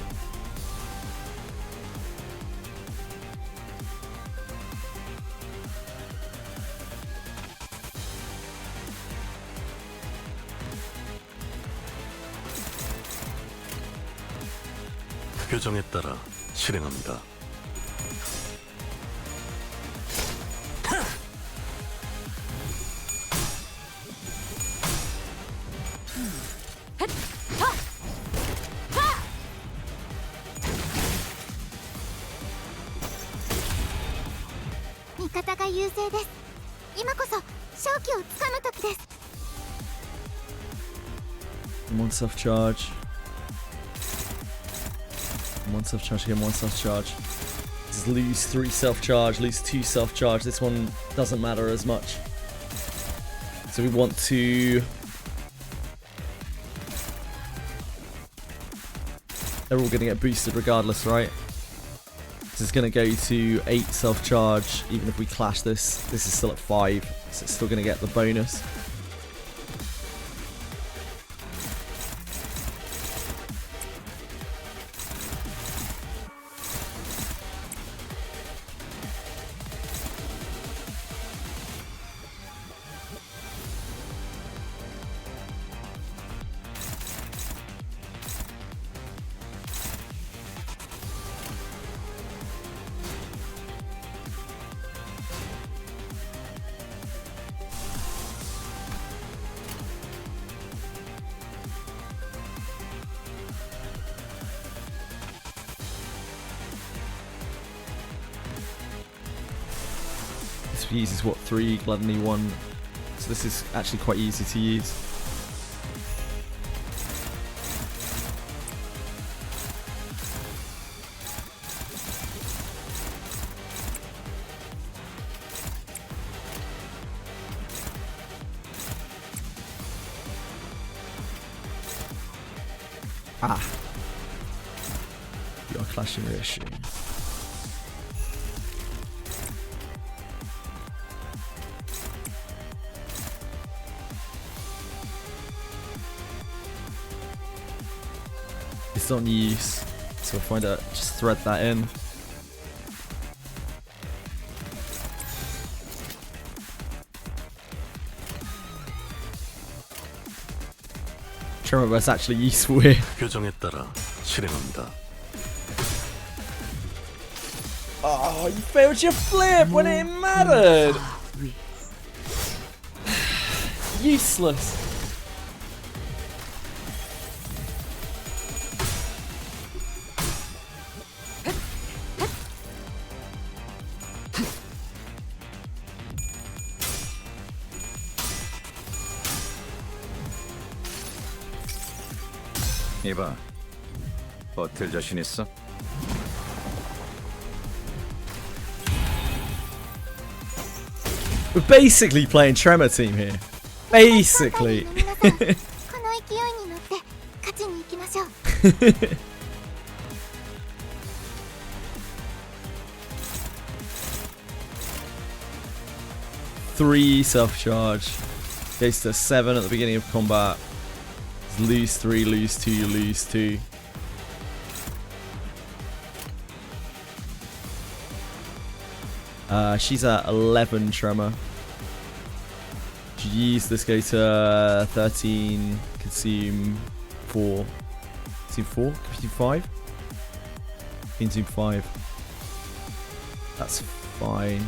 규정에 따라 실행합니다. One self-charge. One self-charge here, one self-charge. Just lose 3 self-charge, lose 2 self-charge. This one doesn't matter as much. So we want to... They're all going to get boosted regardless, right? This is going to go to 8 self-charge. Even if we clash this, this is still at 5. So it's still going to get the bonus. This uses what, 3, Gluttony 1. So this is actually quite easy to use. Ah. You are clashing your issue. It's on use, so we'll find out, just thread that in. Trying to remember what's actually useful here. 규정에 따라 실행합니다. Oh, you failed your flip when it mattered! Useless. 이봐, 버틸 자신 있어? We're basically playing Tremor Team here. Basically. この勢いに乗って勝ちに行きましょう。 3 self-charge. Goes to 7 at the beginning of combat. Lose 3, lose 2, lose 2. She's at 11 tremor. Jeez, this goes to 13. Consume 4. Consume 4? Consume 5? Consume 5. That's fine.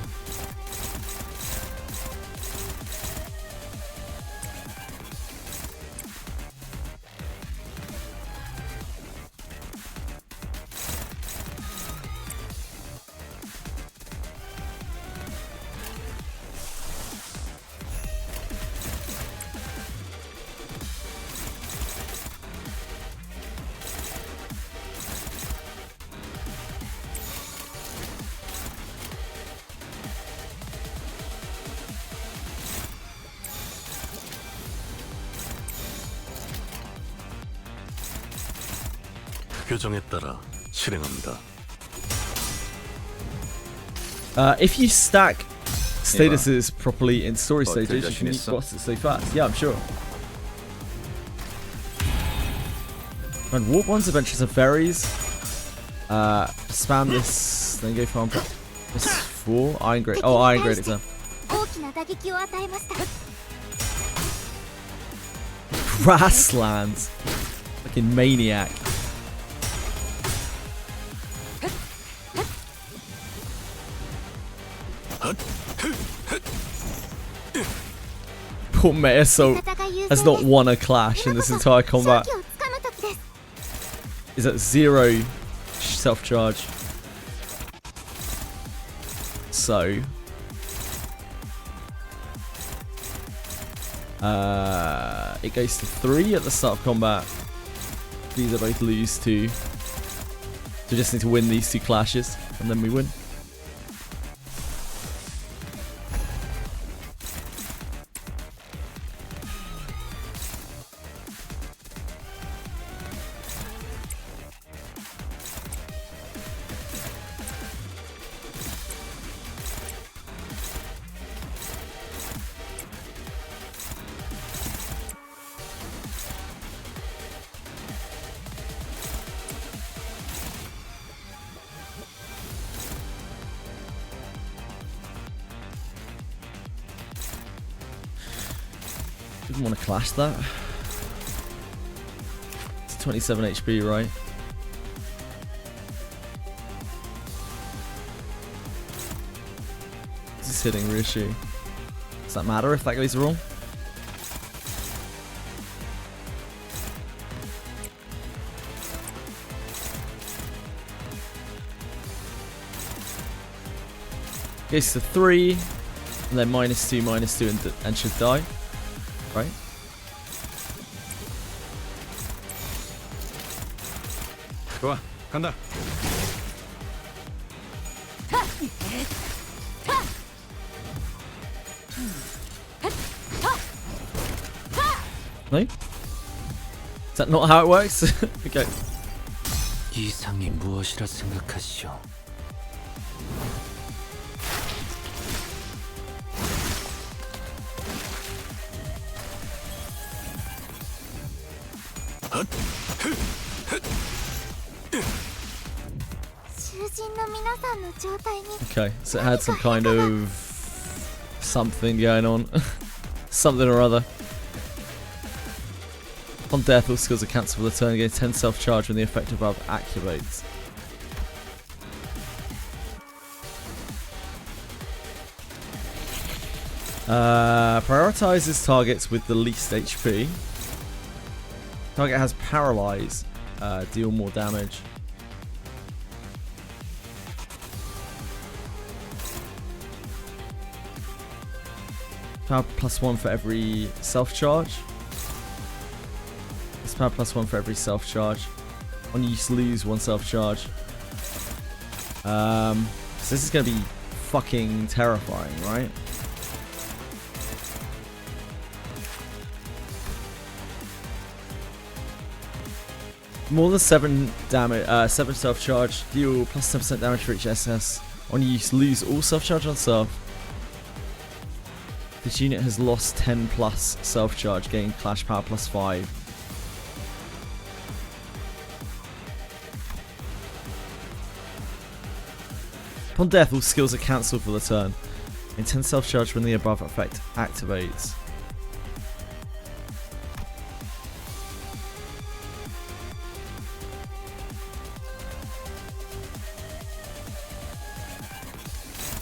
규정에 따라 실행합니다. If you stack statuses properly in story stages, you can use bosses so fast. Yeah, I'm sure. And warp ones, adventures of fairies. Spam this, then go farm. This is 4 iron grade. Oh, iron grade exam. 大きな打撃を与えました。 Grasslands. Fucking maniac. Poor Measo has not won a clash in this entire combat. Is at 0 self-charge. So it goes to 3 at the start of combat. These are both lose 2. So we just need to win these 2 clashes and then we win. Didn't want to clash that. It's 27 HP, right? This is hitting Rishi. Does that matter if that goes wrong? Goes to 3, and then -2, and should die. Right? 좋아, 간다. No? Is that not how it works? Okay. 이상이 무엇이라 생각하시오? Okay, so it had some kind of something going on. Something or other. On death, all skills are cancelled for the turn, gain 10 self-charge when the effect above activates. Prioritizes targets with the least HP. Target has paralyze. Deal more damage. Power +1 for every self-charge. This power +1 for every self-charge. On use, lose 1 self-charge. So this is going to be fucking terrifying, right? More than 7 damage, 7 self-charge. Deal plus 10% damage for each SS. On use, lose all self-charge on self. This unit has lost 10 plus self-charge, gain clash power +5. Upon death, all skills are cancelled for the turn. Intense self-charge when the above effect activates.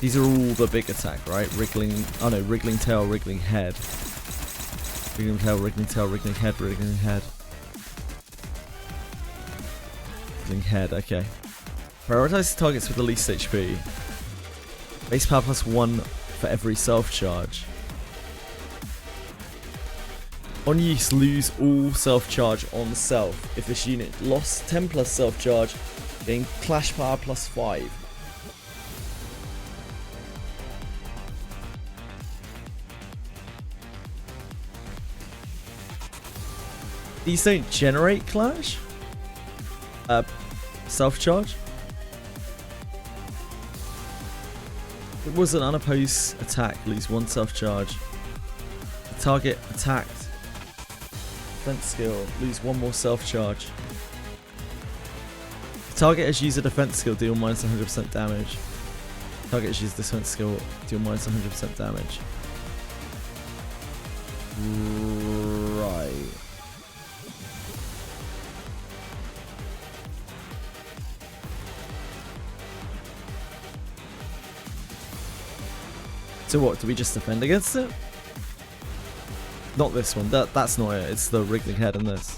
These are all the big attack, right? Wriggling, oh no, wriggling tail, wriggling head. Wriggling tail, wriggling tail, wriggling head, wriggling head. Wriggling head, okay. Prioritize targets with the least HP. Base power +1 for every self-charge. On use, lose all self-charge on self. If this unit lost 10 plus self-charge, gain clash power +5. These don't generate clash? Self-charge? It was an unopposed attack, lose 1 self-charge. The target attacked. Defense skill, lose 1 more self-charge. The target has used a defense skill, deal minus 100% damage. The target has used a defense skill, deal minus 100% damage. Right. So what, do we just defend against it? Not this one, that's not it, it's the wriggling head in this.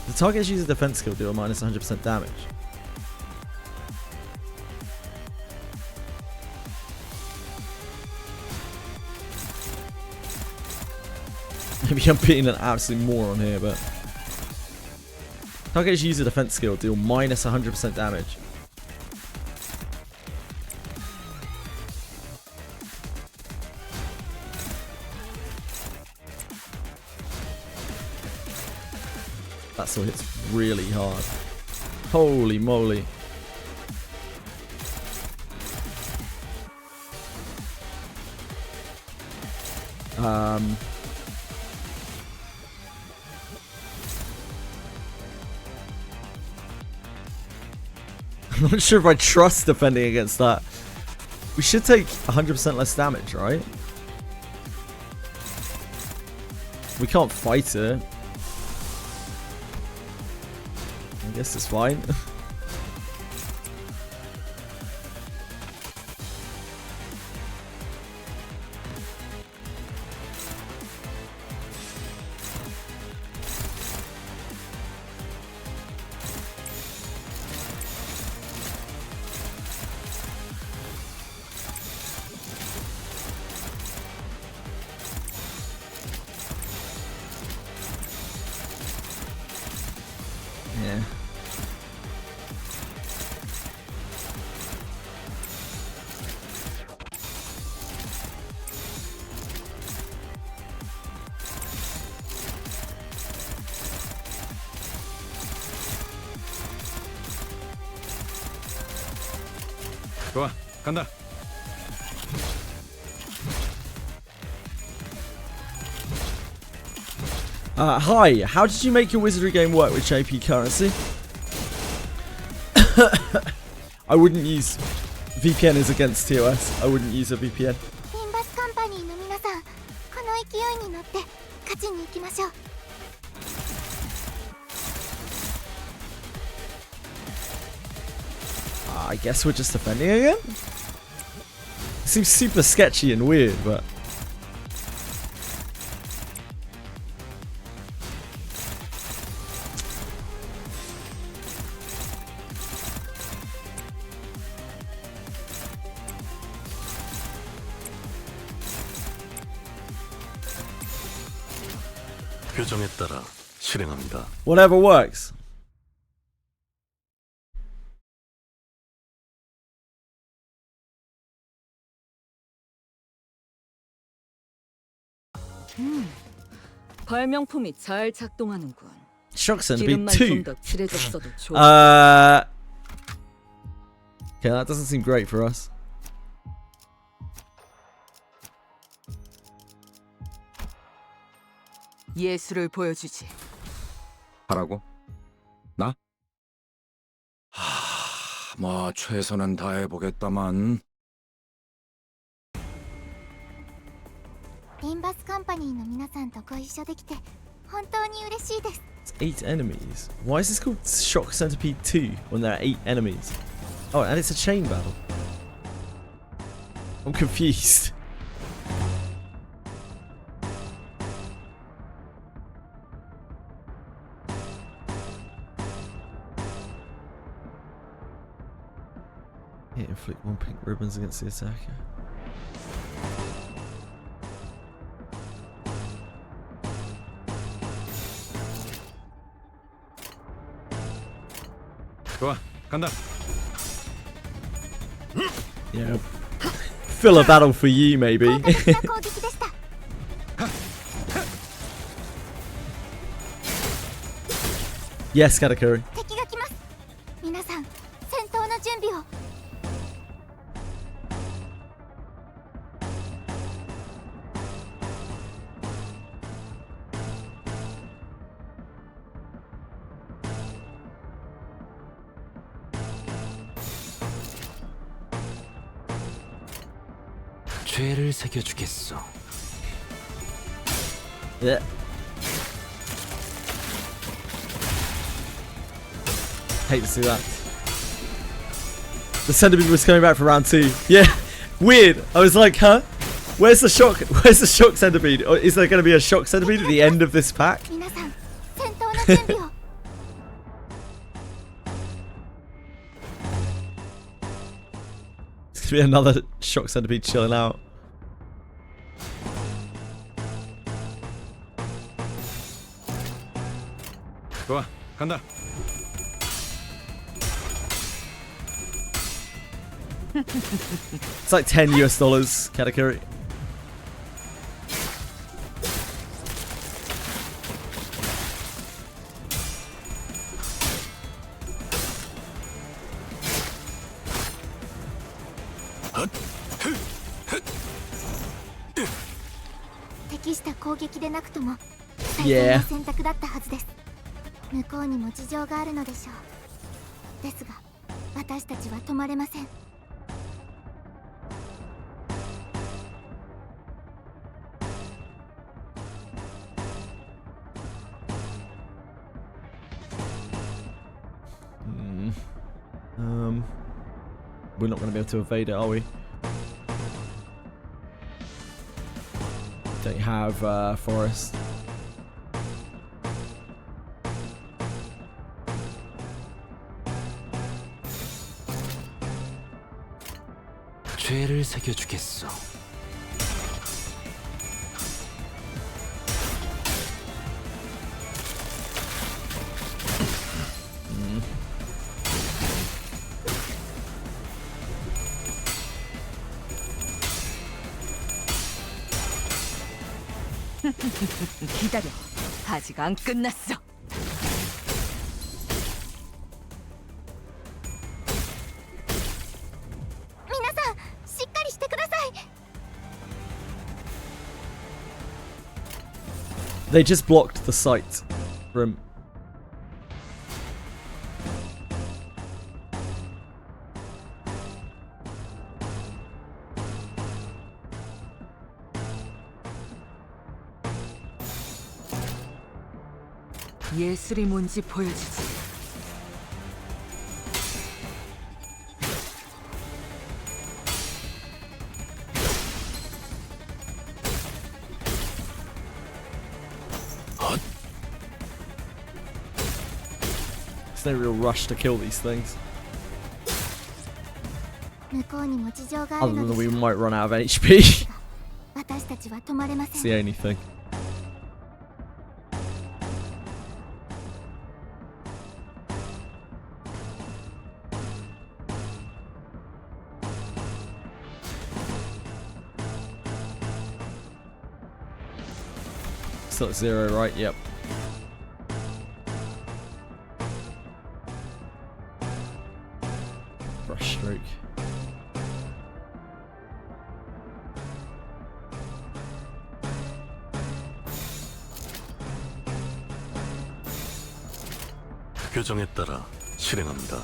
The target uses a defense skill, deal minus 100% damage. Maybe I'm being an absolute moron here, but... Target uses a defense skill, deal minus 100% damage. That sword hits really hard. Holy moly. I'm not sure if I trust defending against that. We should take 100% less damage, right? We can't fight it. I guess it's fine. Yeah. 좋아, 간다. Hi, how did you make your Wizardry game work with JP currency? I wouldn't use... VPN is against TOS. I wouldn't use a VPN. Limbus Company の皆さん、この勢いに乗って勝ちに行きましょう。I guess we're just defending again? It seems super sketchy and weird, but... 표정에 따라 실행합니다. Whatever works. 발명품이 잘 작동하는군. Shock Centipede 기름만 2. 좀 더 칠해줬어도 좋아. Okay, that doesn't seem great for us. 예술을 보여주지. 하라고? 나? 뭐 최선은 다해보겠다만. リンバスカンパニーの皆さんとご一緒できて本当に嬉しいです。 It's 8 enemies. Why is this called Shock Centipede 2 when there are 8 enemies? Oh, and it's a chain battle. I'm confused. Hit inflict 1 pink ribbons against the attacker. 좋아, 간다. Yeah. Fill a battle for you, maybe. Yes, Katakuri. 敵が来ます。皆さん、戦闘の準備を。죄를 새겨주겠어. Yeah. Hate to see that. The centipede was coming back for round 2. Yeah, weird. I was like, huh? Where's the shock? Where's the shock centipede? Or is there going to be a shock centipede at the end of this pack? 皆さん、戦闘の準備を。It's gonna be another shock centipede chilling out. 좋아, 간다. It's like $10 US, Katakuri. Yeah. 選択だったはずです。向こうにも事情があるのでしょう。ですが、私たちは止まれません。We're not going to be able to evade it, are we? Don't have forest. 죄를 새겨주겠어. 기다려. 아직 안 끝났어. They just blocked the sight from. 예술이 뭔지 보여주지. There's no real rush to kill these things. 向こうにも事情がある Other の than で we しょう。 might run out of HP. 私たちは止まれま It's せ the ん。 only thing. until it's 0, right? Yep. Brush stroke. 규정에 따라 실행합니다.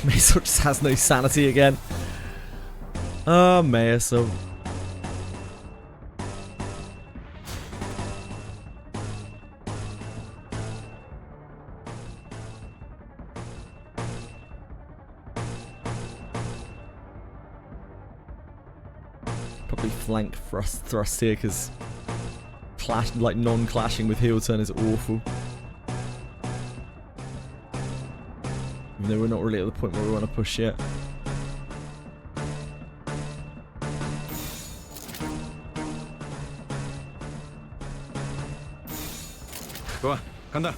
Meiso just has no sanity again. Ah, Meiso. Probably flank thrust here because non-clashing with heel turn is awful. Even though we're not really at the point where we want to push yet. 좋아, 간다.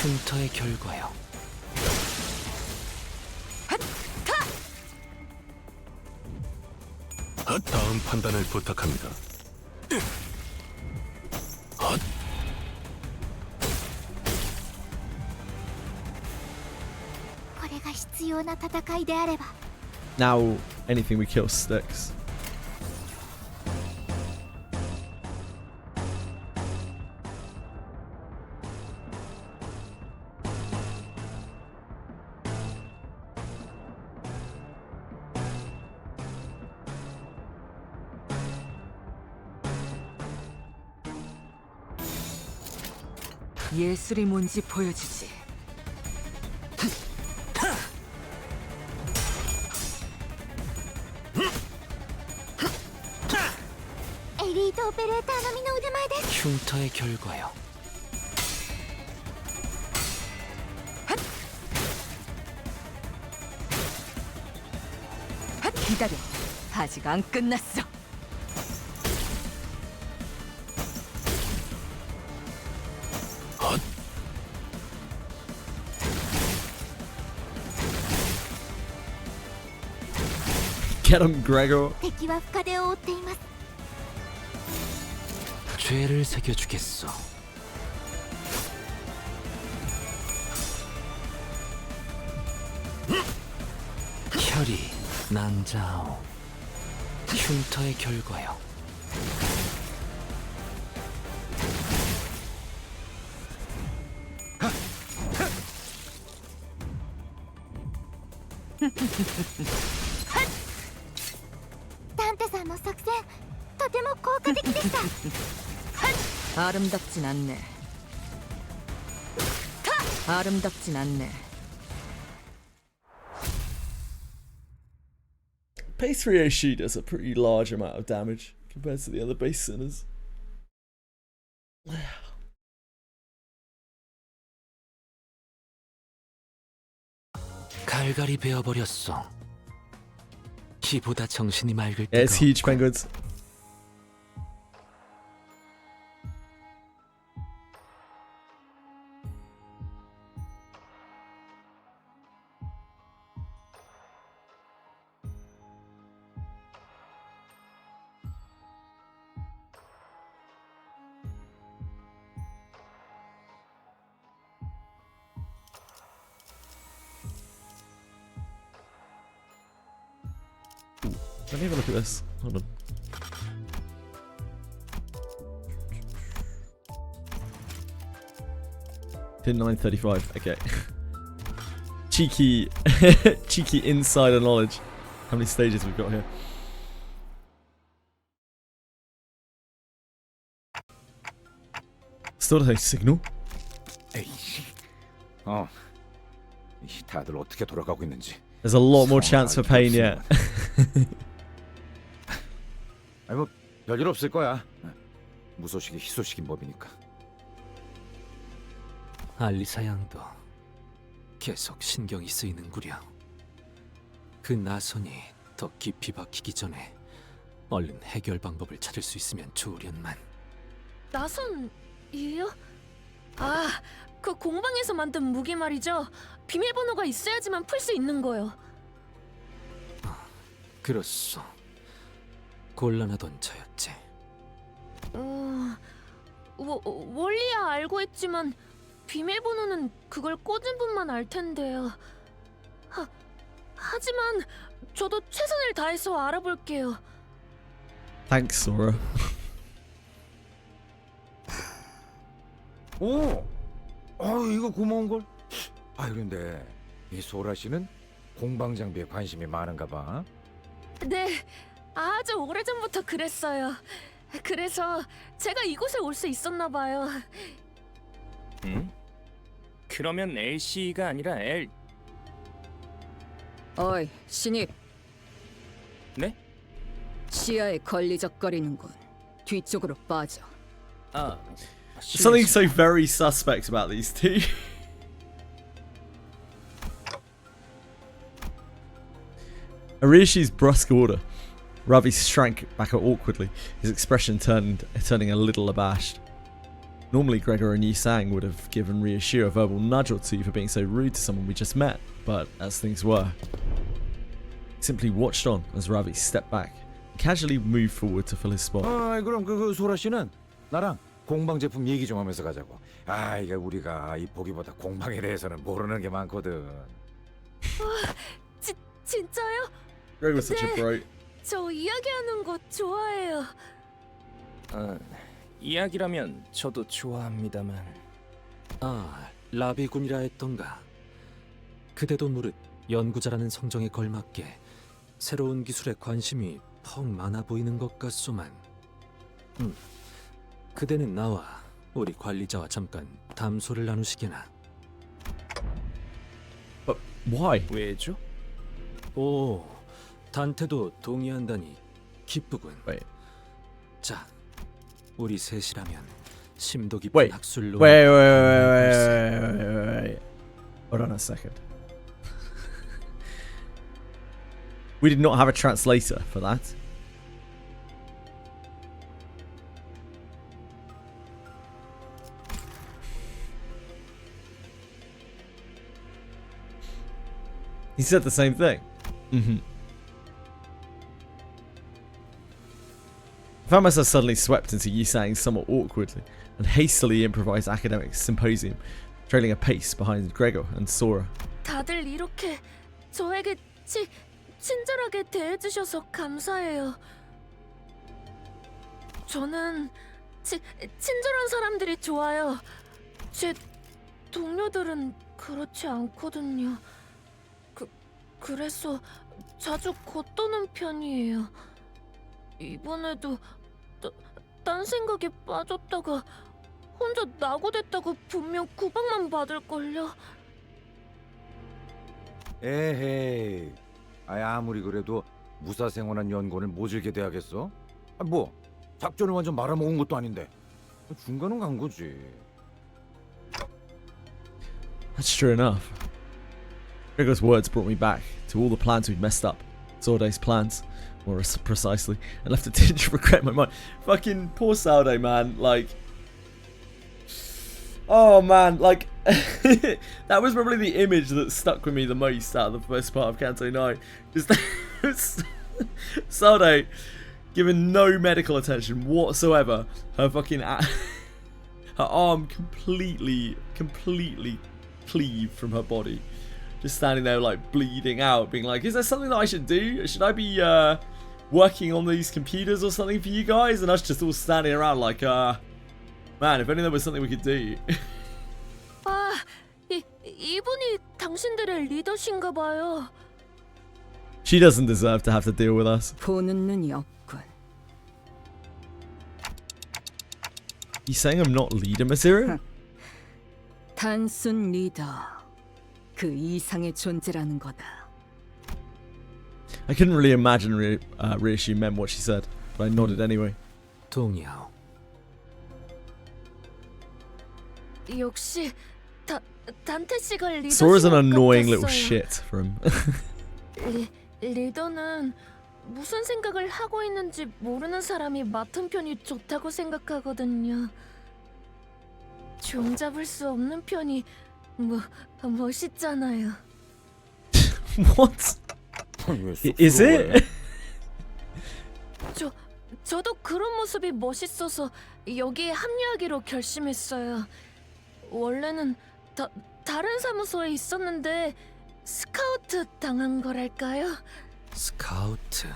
흉터의 결과요. 다음 판단을 부탁합니다. これが必要な戦いであれば Now anything we kill sticks. 예술이 뭔지 보여주지. 엘리트 오페레이터の腕前です 흉터의 결과요. 기다려. 아직 안 끝났어. Get him, Gregor. 敵は深手を負っています 죄를 새겨주겠소. 혈이 난자오. 흉터의 결과요. 단테さんの作戦とても効果的でした 아름답진 않네. 아름답진 않네. Base 3 she does a pretty large amount of damage compared to the other base sinners. 갈갈이 베어버렸어. 이보다 정신이 맑을 Yeah, it's 때가 huge, 없고. penguins. Let me have a look at this. Hold on. Pin 935. Okay. Cheeky, cheeky insider knowledge. How many stages we've got here? Still no signal. 에이씨. 다들 어떻게 돌아가고 있는지. There's a lot more chance for pain yet. 아니 뭐 별일 없을 거야. 무소식이 희소식인 법이니까. 알리사 양도 계속 신경이 쓰이는구려. 그 나선이 더 깊이 박히기 전에 얼른 해결 방법을 찾을 수 있으면 좋으련만. 나선이요? 아, 그 공방에서 만든 무기 말이죠. 비밀번호가 있어야지만 풀 수 있는 거요. 그렇소. 곤란하던 저였지. 원리야 알고 있지만 비밀번호는 그걸 꽂은 분만 알 텐데요. 하지만 저도 최선을 다해서 알아볼게요. Thanks, Sora. 이거 고마운 걸. 그런데 이 소라 씨는 공방 장비에 관심이 많은가 봐. 네, 아주 오래전부터 그랬어요. 그래서 제가 이곳에 올 수 있었나 봐요. 응? 그러면 LC가 아니라 L. 어이, 신입. 네? 시야에 걸리적거리는군. 뒤쪽으로 빠져. Something so very suspect about these two. Arishi's brusque order. Ravi shrank back awkwardly, his expression turning a little abashed. Normally Gregor and Yisang would have given Ryushu a verbal nudge or two for being so rude to someone we just met, but as things were, he simply watched on as Ravi stepped back and casually moved forward to fill his spot. 그럼 그 소라 씨는 나랑 공방 제품 얘기 좀 하면서 가자고. 이게 우리가 이 보기보다 공방에 대해서는 모르는 게 많거든. 진짜요? Gregor's such a bro. 저 이야기하는 거 좋아해요. 이야기라면 저도 좋아합니다만. 라비군이라 했던가. 그대도 무릇 연구자라는 성정에 걸맞게 새로운 기술에 관심이 퍽 많아 보이는 것 같소만. 그대는 나와 우리 관리자와 잠깐 담소를 나누시게나. Why? 왜죠? 단테도 동의한다니 기쁘군. 자, 우리 셋이라면 심도 깊은 학술로. Wait. Hold on a second. We did not have a translator for that. He said the same thing. I found myself suddenly swept into Yisang's somewhat awkwardly and hastily improvised academic symposium, trailing a pace behind Gregor and Sora. 다들 이렇게 저에게 친절하게 대해주셔서 감사해요. 저는 친절한 사람들이 좋아요. 제 동료들은 그렇지 않거든요. 그래서 자주 겉도는 편이에요. 이번에도 딴 생각에 빠졌다가 혼자 낙오됐다고 분명 구박만 받을걸요. 에헤이. 아무리 그래도 무사생활한 연구원을 모질게 돼야겠어? 뭐 작전을 완전 말아먹은 것도 아닌데 중간은 간 거지. That's true enough. Gregor's words brought me back to all the plans we'd messed up. Sorday's plans, more precisely, and left a tinge of regret in my mind. Fucking poor Saldo, man. Like, oh man, like that was probably the image that stuck with me the most out of the first part of Canto 9. Just Saldo given no medical attention whatsoever. Her fucking her arm completely cleaved from her body. Just standing there like bleeding out, being like, is there something that I should do? Should I be working on these computers or something for you guys? And us just all standing around like, man, if only there was something we could do. 이분이 당신들의 리더신가 봐요. She doesn't deserve to have to deal with us. 보는 눈이 없군. You saying I'm not leader material? 단순 리더. 그 이상의 존재라는 거다. I couldn't really imagine Reissue meant what she said, but I nodded anyway. 동의하오. 역시 단테 씨가 리더신 Sora's an 것 annoying 같았어요. little shit from. 리더는 무슨 생각을 하고 있는지 모르는 사람이 맡은 편이 좋다고 생각하거든요. 종 잡을 수 없는 편이 멋있잖아요. What? Is it? 저도 그런 모습이 멋있어서 여기에 합류하기로 결심했어요. 원래는 다른 사무소에 있었는데 스카우트 당한 거랄까요? 스카우트.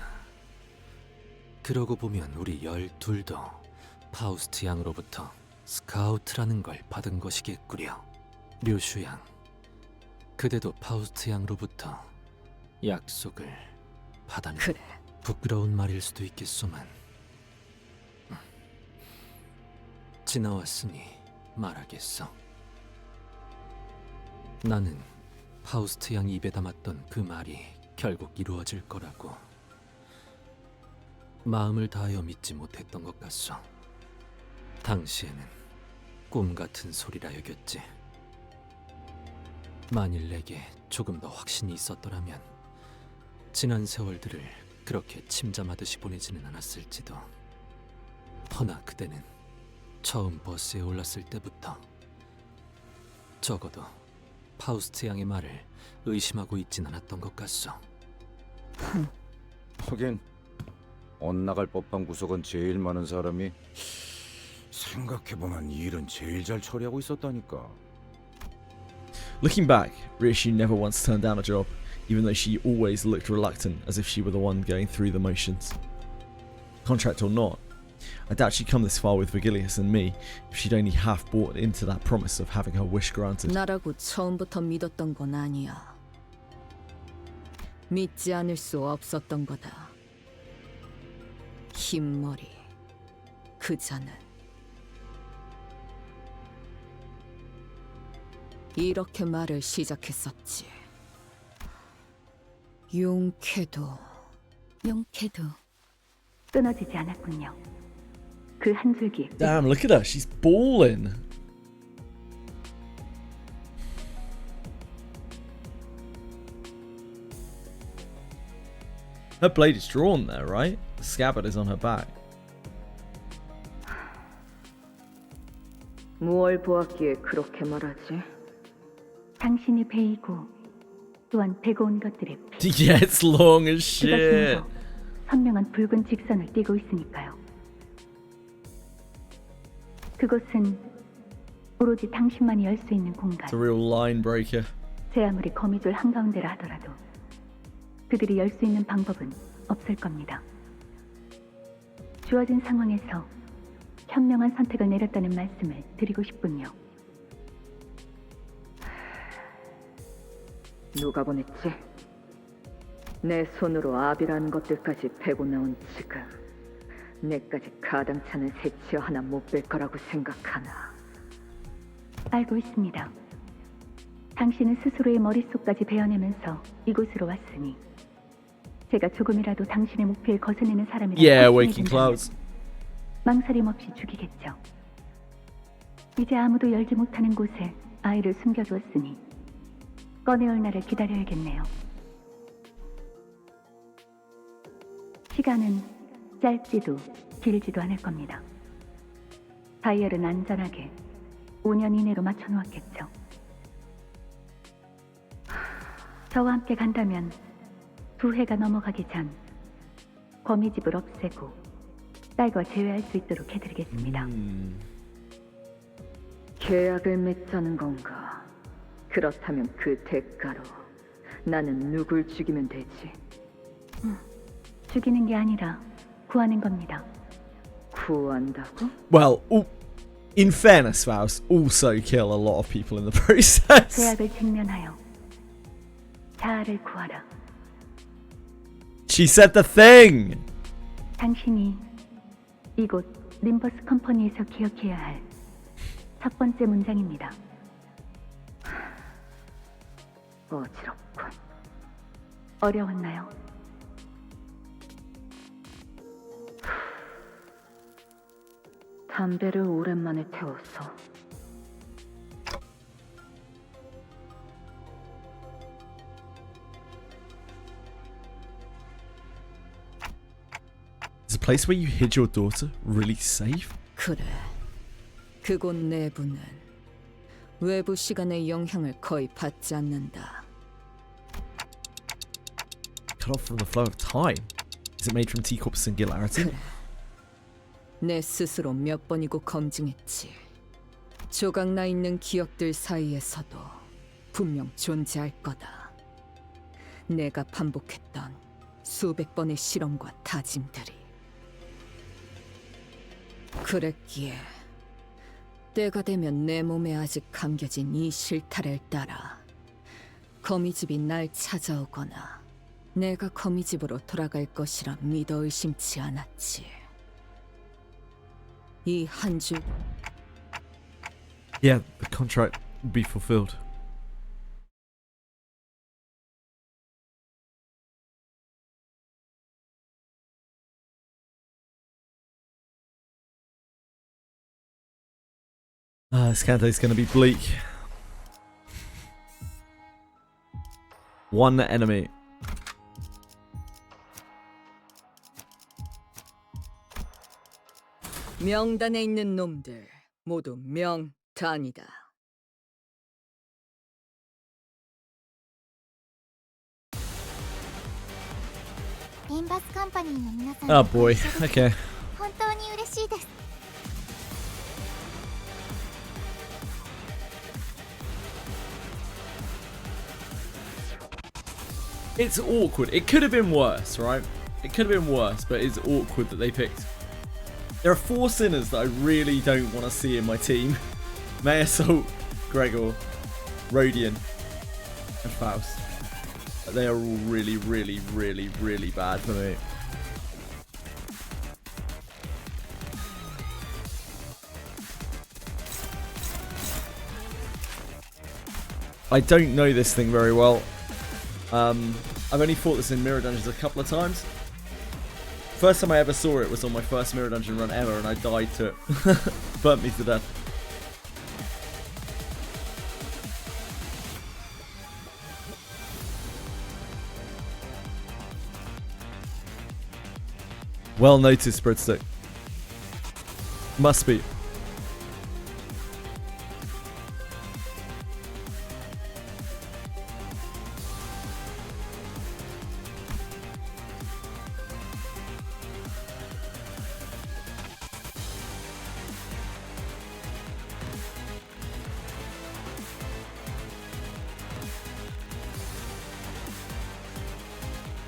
그러고 보면 우리 12도 파우스트 양으로부터 스카우트라는 걸 받은 것이겠구려. 류슈 양, 그대도 파우스트 양으로부터 약속을 받았네. 그래. 부끄러운 말일 수도 있겠소만 지나왔으니 말하겠어. 나는 파우스트 양 입에 담았던 그 말이 결국 이루어질 거라고 마음을 다하여 믿지 못했던 것 같소. 당시에는 꿈 같은 소리라 여겼지. 만일 내게 조금 더 확신이 있었더라면 지난 세월들을 그렇게 침잠하듯이 보내지는 않았을지도. 허나 그대는 처음 버스에 올랐을 때부터 적어도 파우스트 양의 말을 의심하고 있진 않았던 것 같소. 하긴 엇나갈 법한 구석은 제일 많은 사람이 생각해보면 일은 제일 잘 처리하고 있었다니까. Looking back, Reissue never once turned down a job, even though she always looked reluctant, as if she were the one going through the motions. Contract or not, I doubt she'd come this far with Vigilius and me if she'd only half bought into that promise of having her wish granted. 나라고 처음부터 믿었던 건 아니야. 믿지 않을 수 없었던 거다. 흰머리, 그자는 이렇게 말을 시작했었지. 용케도 끊어지지 않았군요. 그 한 줄기. Damn, look at her, she's balling. Her blade is drawn there, right? The scabbard is on her back. 무얼 보았기에 그렇게 말하지? 당신이 베이고 또한 베고 온 것들의 피. Yeah, it's long as shit. 그것은 선명한 붉은 직선을 띠고 있으니까요. 그곳은 오로지 당신만이 열 수 있는 공간. It's a real line breaker. 제 아무리 거미줄 한가운데라 하더라도 그들이 열 수 있는 방법은 없을 겁니다. 주어진 상황에서 현명한 선택을 내렸다는 말씀을 드리고 싶군요. 누가 보냈지? 내 손으로 아비라는 것들까지 베고 나온 지금 내까지 가당찮은 새치어 하나 못 뺄 거라고 생각하나? 알고 있습니다. 당신은 스스로의 머릿속까지 베어내면서 이곳으로 왔으니 제가 조금이라도 당신의 목표에 거슬리는 사람이라고 Yeah, Waking Clouds. 망설임 없이 죽이겠죠. 이제 아무도 열지 못하는 곳에 아이를 숨겨두었으니 꺼내올 날을 기다려야겠네요. 시간은 짧지도 길지도 않을 겁니다. 다이얼은 안전하게 5년 이내로 맞춰놓았겠죠. 저와 함께 간다면 2해가 넘어가기 전 거미집을 없애고 딸과 제외할 수 있도록 해드리겠습니다. 계약을 맺자는 건가? 그렇다면 그 대가로 나는 누굴 죽이면 되지? 죽이는 게 아니라 구하는 겁니다. 구한다고? Well, oh, In fairness, Faust, also kill a lot of people in the process. 제약을 직면하여 자아를 구하라. She said the thing! 당신이 이곳 림버스 컴퍼니에서 기억해야 할 첫 번째 문장입니다. 어지럽군. 어려웠나요? 담배를 오랜만에 태웠어. Is a place where you hid your daughter really safe? 그래. 그곳 내부는 외부 시간의 영향을 거의 받지 않는다. Cut off from the flow of time. Is it made from Teacup singularity? 그래. 내 스스로 몇 번이고 검증했지. 조각나 있는 기억들 사이에서도 분명 존재할 거다. 내가 반복했던 수백 번의 실험과 다짐들이. 그랬기에 때가 되면 내 몸에 아직 감겨진 이 실타래를 따라 거미집이 날 찾아오거나 내가 거미집으로 돌아갈 것이라 믿어 의심치 않았지. 이 한 줄. Yeah, the contract will be fulfilled. This Canto's gonna be bleak. One enemy. 명단에 있는 놈들 모두 명단이다. 림버스 컴퍼니の皆さん Oh boy, okay. 本当に嬉しいです。 It's awkward. It could have been worse, right? It could have been worse, but it's awkward that they picked. There are 4 sinners that I really don't want to see in my team. May Assault, Gregor, Rodian, and Faust. They are all really, really, really, really bad for me. I don't know this thing very well. I've only fought this in Mirror Dungeons a couple of times. First time I ever saw it was on my first Mirror Dungeon run ever, and I died to it. Burnt me to death. Well noticed, Breadstick. Must be.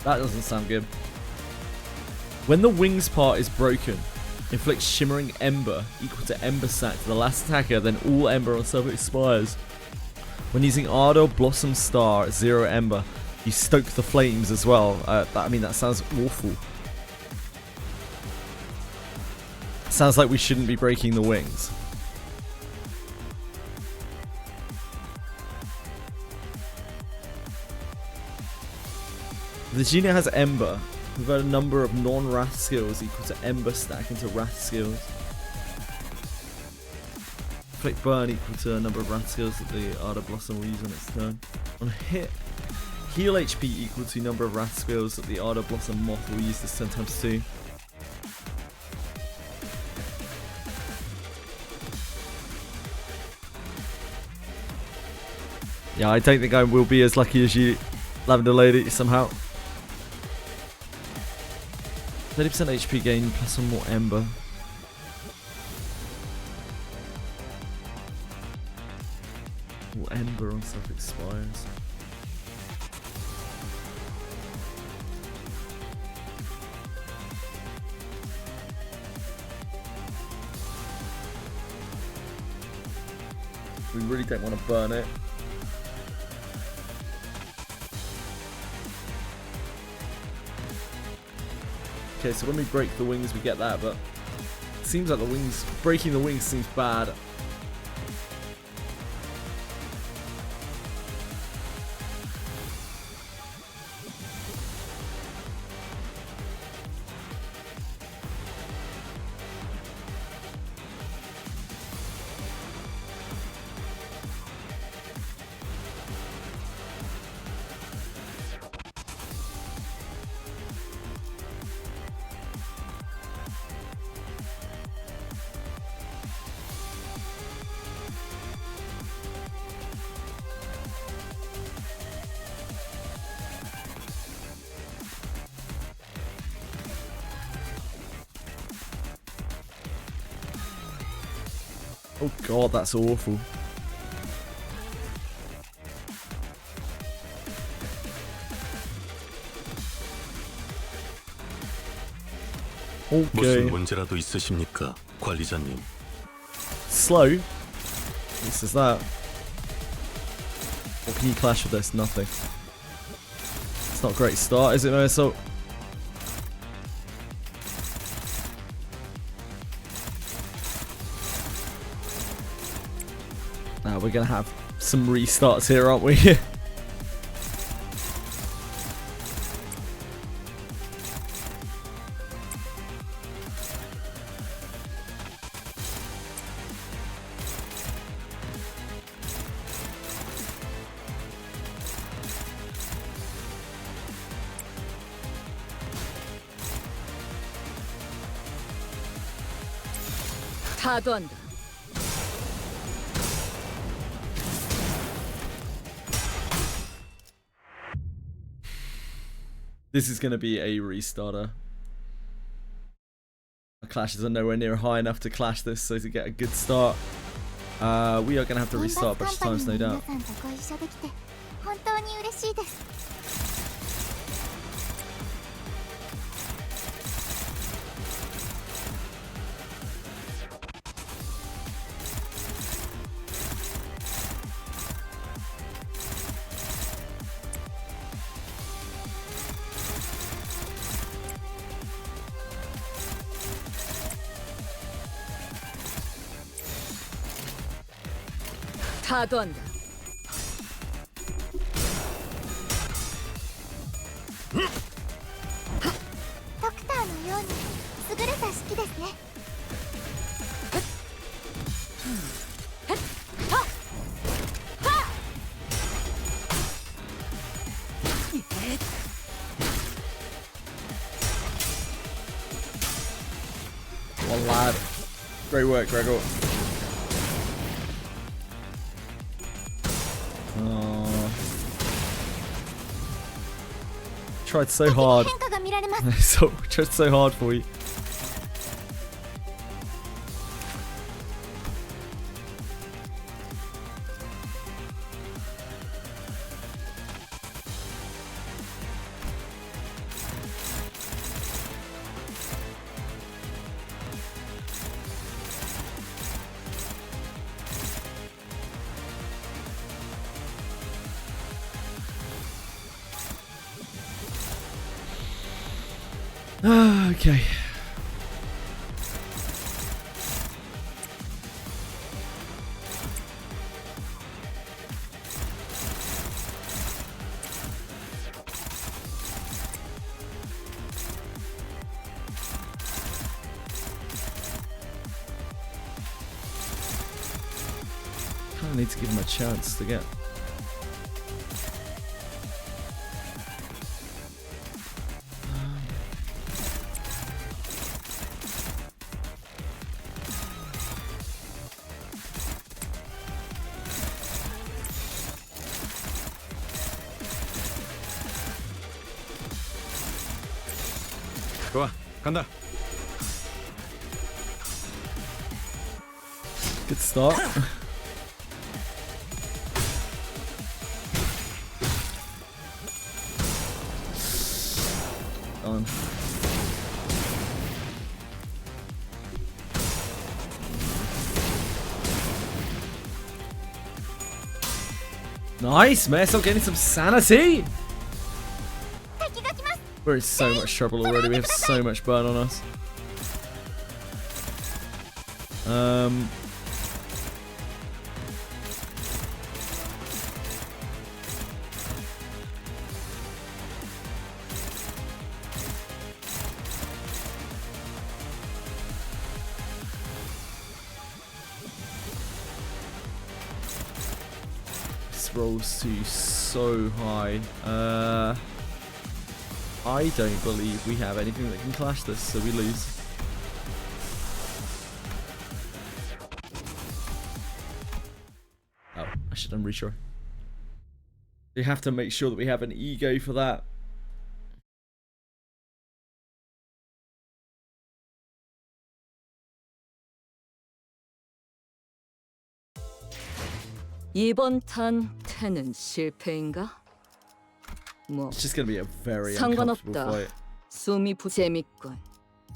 That doesn't sound good. When the wings part is broken, inflict shimmering ember equal to ember sack to the last attacker, then all ember on self expires. When using Ardor Blossom Star at 0 ember, you stoke the flames as well. I mean, that sounds awful. Sounds like we shouldn't be breaking the wings. The unit has Ember. Convert a number of non-Wrath skills equal to Ember stack into Wrath skills. Inflict Burn equal to a number of Wrath skills that the Ardor Blossom will use on its turn. On hit, heal HP equal to number of Wrath skills that the Ardor Blossom Moth will use this 10 times 2. Yeah, I don't think I will be as lucky as you, Lavender Lady, somehow. 30% HP gain plus some more Ember. More Ember on stuff expires. We really don't want to burn it. Okay, so when we break the wings, we get that, but it seems like breaking the wings seems bad. Oh god, that's awful. Okay. 무슨 문제라도 있으십니까, 관리자님? Slow? He says that. What can you clash with this? Nothing. It's not a great start, is it, no assault? Now we're gonna have some restarts here, aren't we? 타도한다. This is going to be a restarter. The clashes are nowhere near high enough to clash this, so to get a good start, we are going to have to restart a bunch of times, no doubt. 타도한다. One lad. Great work, Gregor. Tried so hard. Tried so hard for you. Okay. Kind of need to give him a chance to get. 좋아, 간다. Good start. On. Nice, Meso getting some sanity. We're in so much trouble already. We have so much burn on us. This rolls to so high. I don't believe we have anything that can clash this, so we lose. Oh, I should have done retry. You have to make sure that we have an ego for that. 이번 탄 태는 실패인가? 뭐 It's just gonna be a very uncomfortable 상관없다. fight. 숨이 재밌군.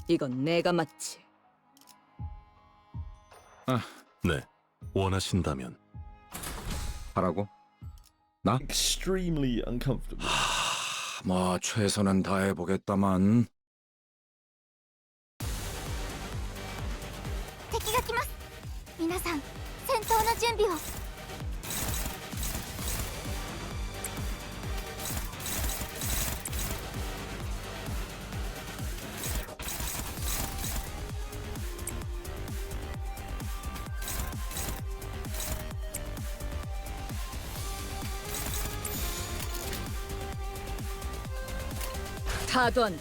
이건 내가 맞지. 네, 원하신다면. 하라고? 나? Extremely uncomfortable. 뭐 최선은 다해보겠다만. 敵が来ます。皆さん、戦闘の準備を。타도한다.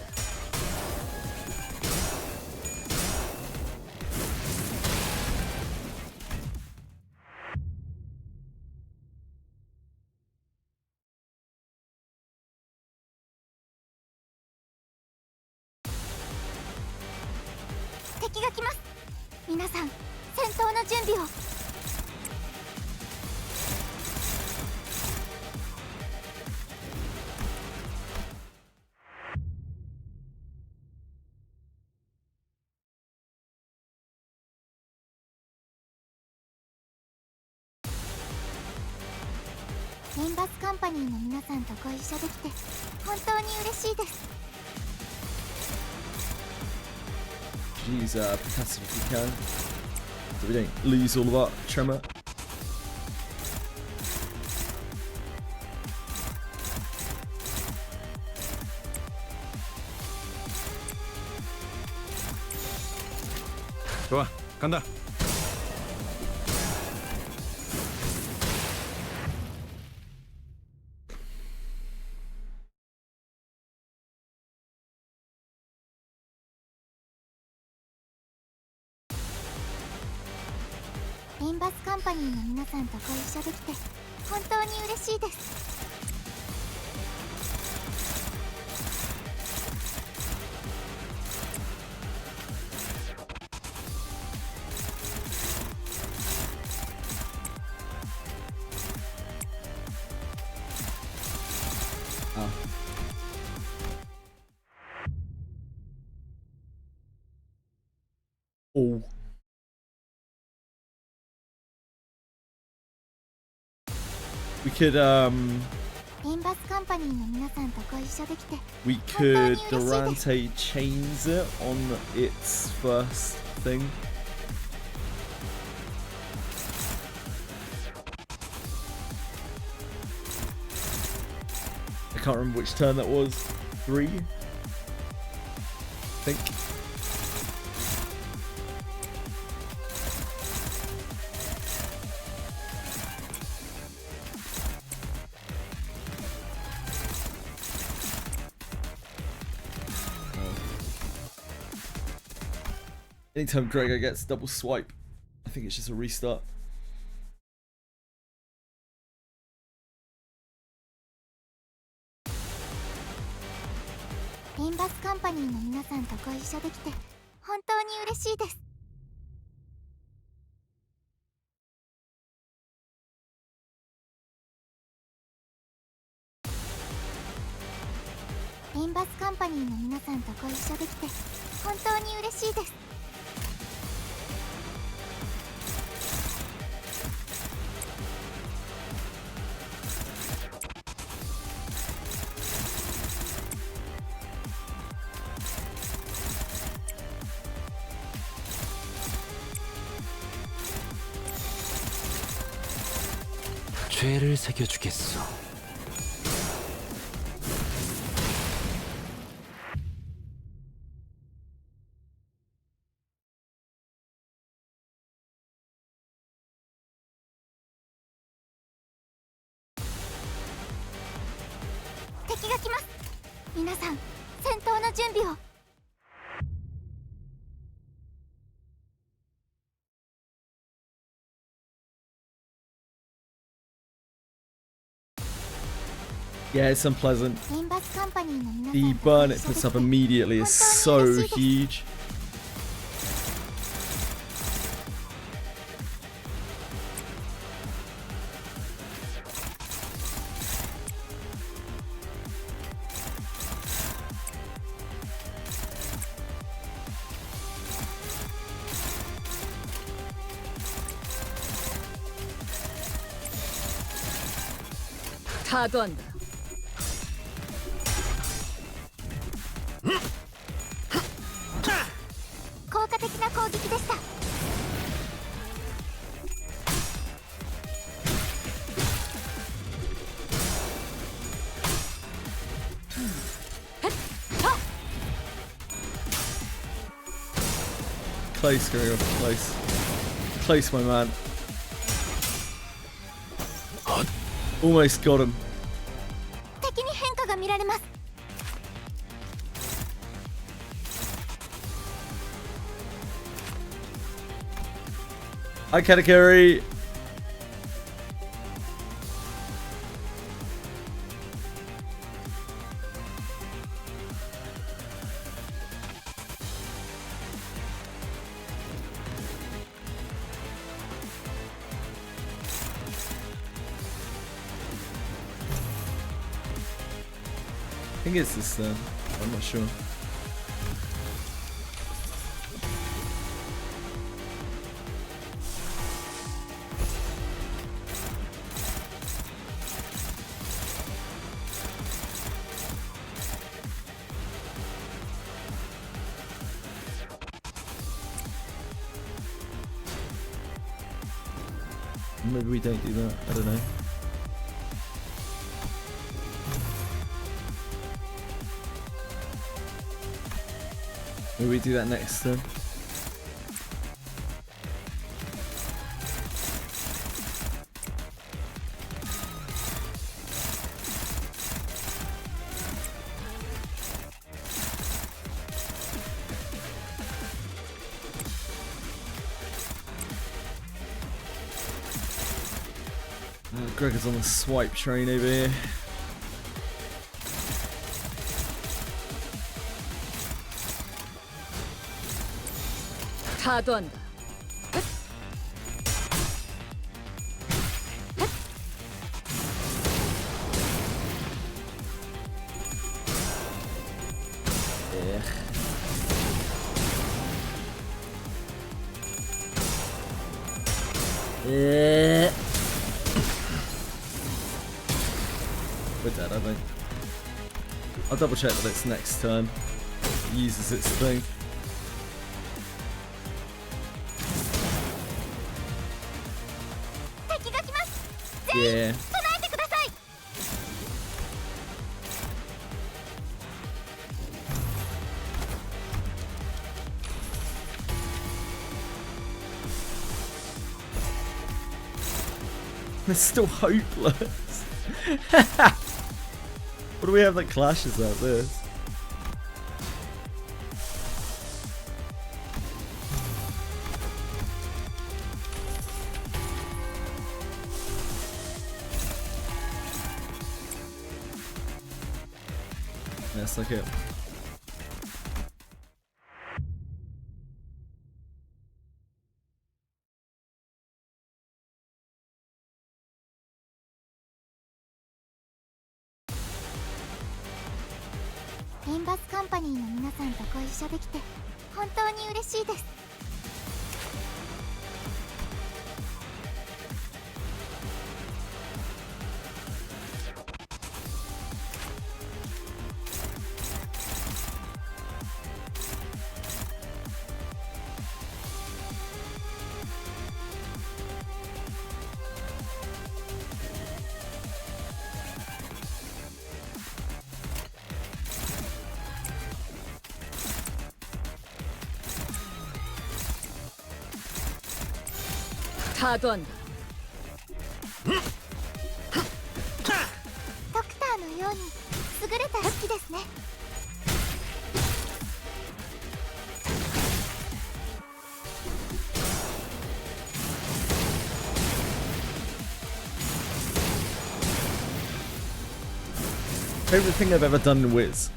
敵が来ます。皆さん、戦闘の準備を。リンバスカンパニーの皆さんとご一緒できて本当に嬉しいです。 Use percussive if we can, so we don't lose all of our tremor. 좋아, 간다. 림버스 컴퍼니の皆さんとご一緒できて本当に嬉しいです。 Oh. We could we could Durante chains it on its first thing. I can't remember which turn that was. 3? I think. Anytime Gregor gets double swipe, I think it's just a restart. Limbus Company の皆さんとご一緒できて本当に嬉しいです。 Limbus Company の皆さんとご一緒できて本当に嬉しいです。 I 죄를 새겨주겠소.敵が来ます。皆さん、戦闘の準備を。Yeah, it's unpleasant. リンバスカンパニーの皆さん The と burn it puts up immediately is so huge. 타도한다. 効果的な攻撃でした。Close, Guru. Close. Close, my man. Almost got him. 敵に変化が見られます。Hi, Katakuri. I think it's this then. I'm not sure. Maybe we don't do that. I don't know. Maybe we do that next then. Gregor's on the swipe train over here. 타도한다. Yeah. We're dead, I think. I'll double check that it's next turn. It uses its thing. Yeah. They're still hopeless. What do we have that clashes like this? Yes, like it. Limbus Company の皆さんとご一緒できて本当に嬉しいです。 타도한다. ドクターのように優れた式ですね。 Favorite thing I've ever done in Wiz.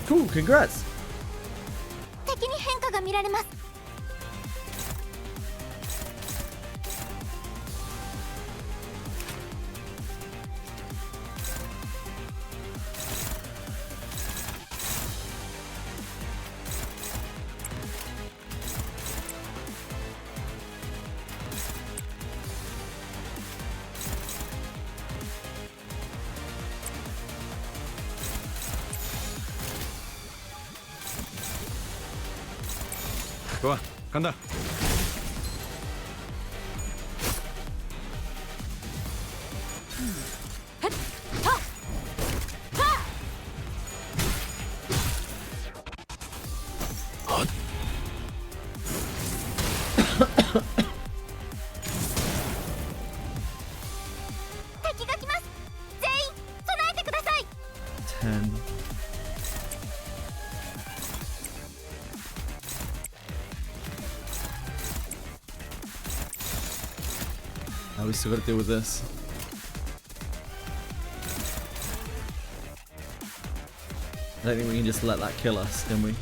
Cool, congrats. 敵に変化が見られます。 좋아, 간다. Now we still gotta deal with this. I don't think we can just let that kill us, can we?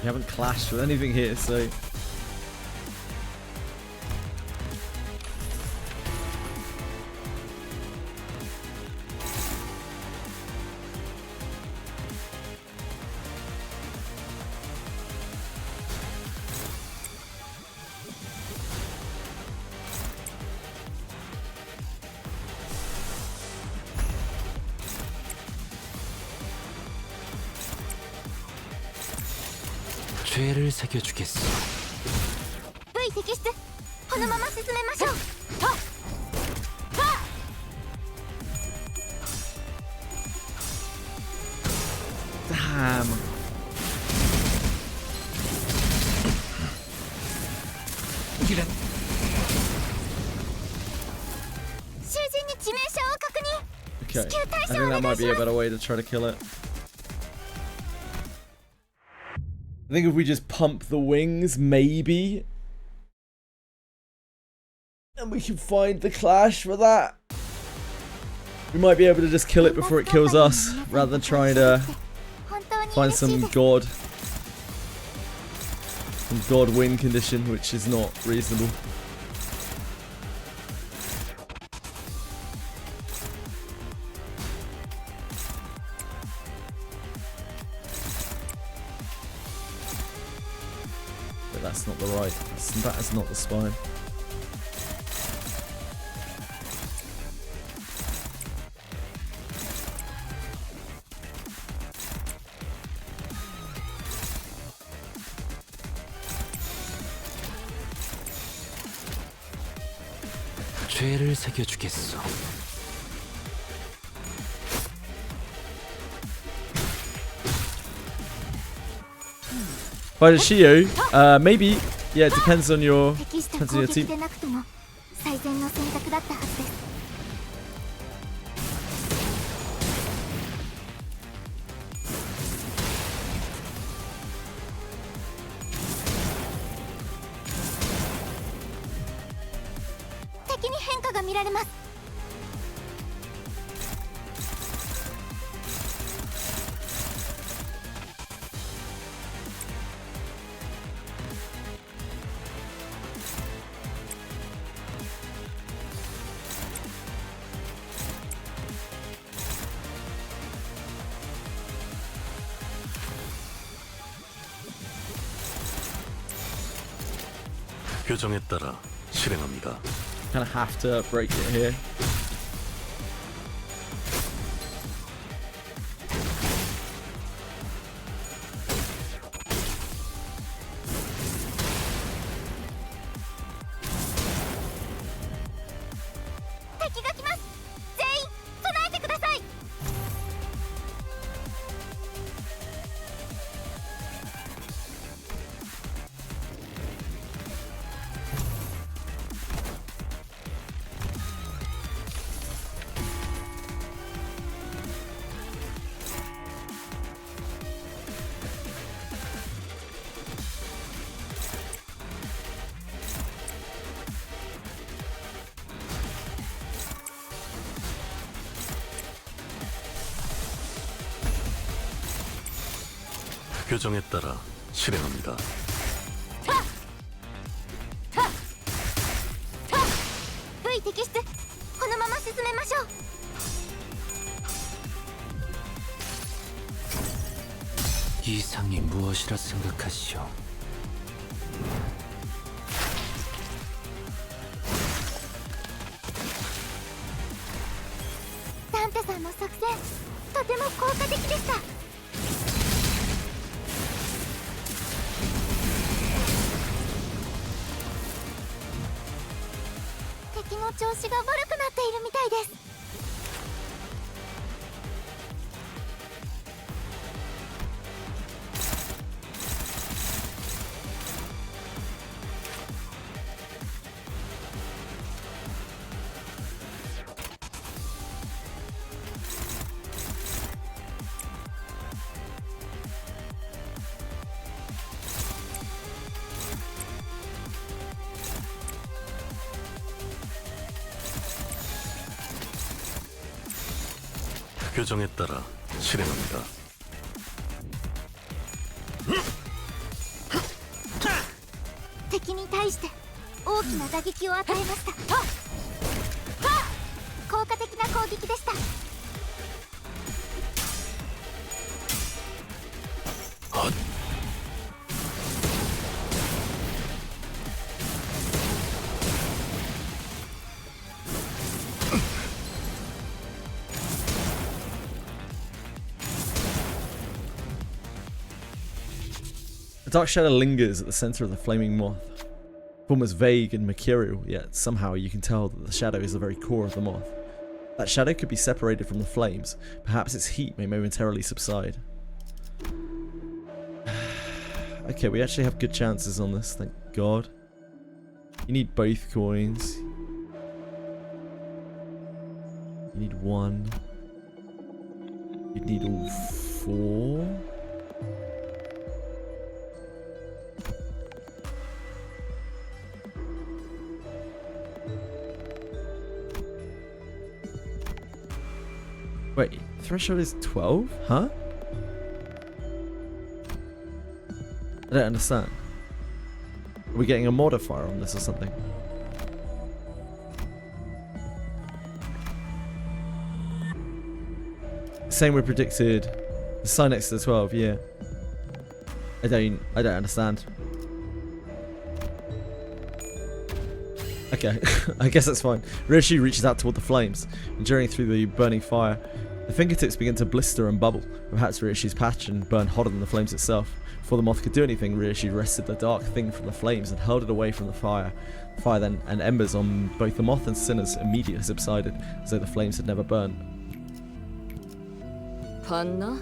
We haven't clashed with anything here, so... 죄를 새겨주겠어. V 摘出。このまま進めましょう。Damn. Okay, I think that might be a better way to try to kill it. I think if we just pump the wings, maybe, and we can find the clash for that, we might be able to just kill it before it kills us, rather than trying to find some god win condition, which is not reasonable. But that's not the right. That is not the spine. 죄를 새겨주겠어. By the Shio, maybe. Yeah, it depends on your team. 最善の選択だったはずです。 敵に変化が見られます。 I 규정에 따라 실행합니다. Kind of have to break it here. 규정에 따라 실행합니다. V摘出このまま進めましょう 이상이 무엇이라 생각하시오?サンタさんの作戦とても効果的でした 敵の調子が悪くなっているみたいです 규정에 따라 실행합니다. 敵に対して大きな打撃を与えました効果的な攻撃でした A dark shadow lingers at the center of the flaming moth. Form is vague and mercurial, yet somehow you can tell that the shadow is the very core of the moth. That shadow could be separated from the flames. Perhaps its heat may momentarily subside. Okay, we actually have good chances on this, thank God. You need both coins. You need one. You need all four. Wait, threshold is 12? Huh? I don't understand. Are we getting a modifier on this or something? Same we predicted. The sign next to the 12, yeah. I don't understand. Okay, I guess that's fine. Rishi reaches out toward the flames, and journeying through the burning fire, the fingertips begin to blister and bubble. Perhaps Rishi's passion burned hotter than the flames itself. Before the moth could do anything, Rishi wrested the dark thing from the flames and hurled it away from the fire. The fire then, and embers on both the moth and sinners immediately subsided, as though the flames had never burned. 봤나?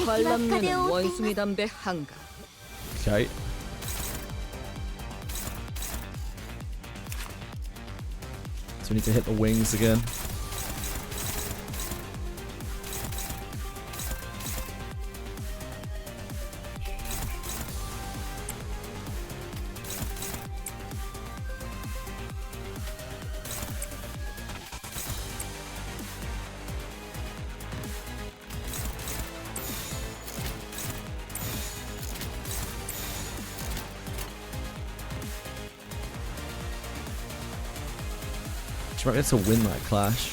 관람내는 원숭이 담배 한가. Okay. So we need to hit the wings again. She might be able to win that clash.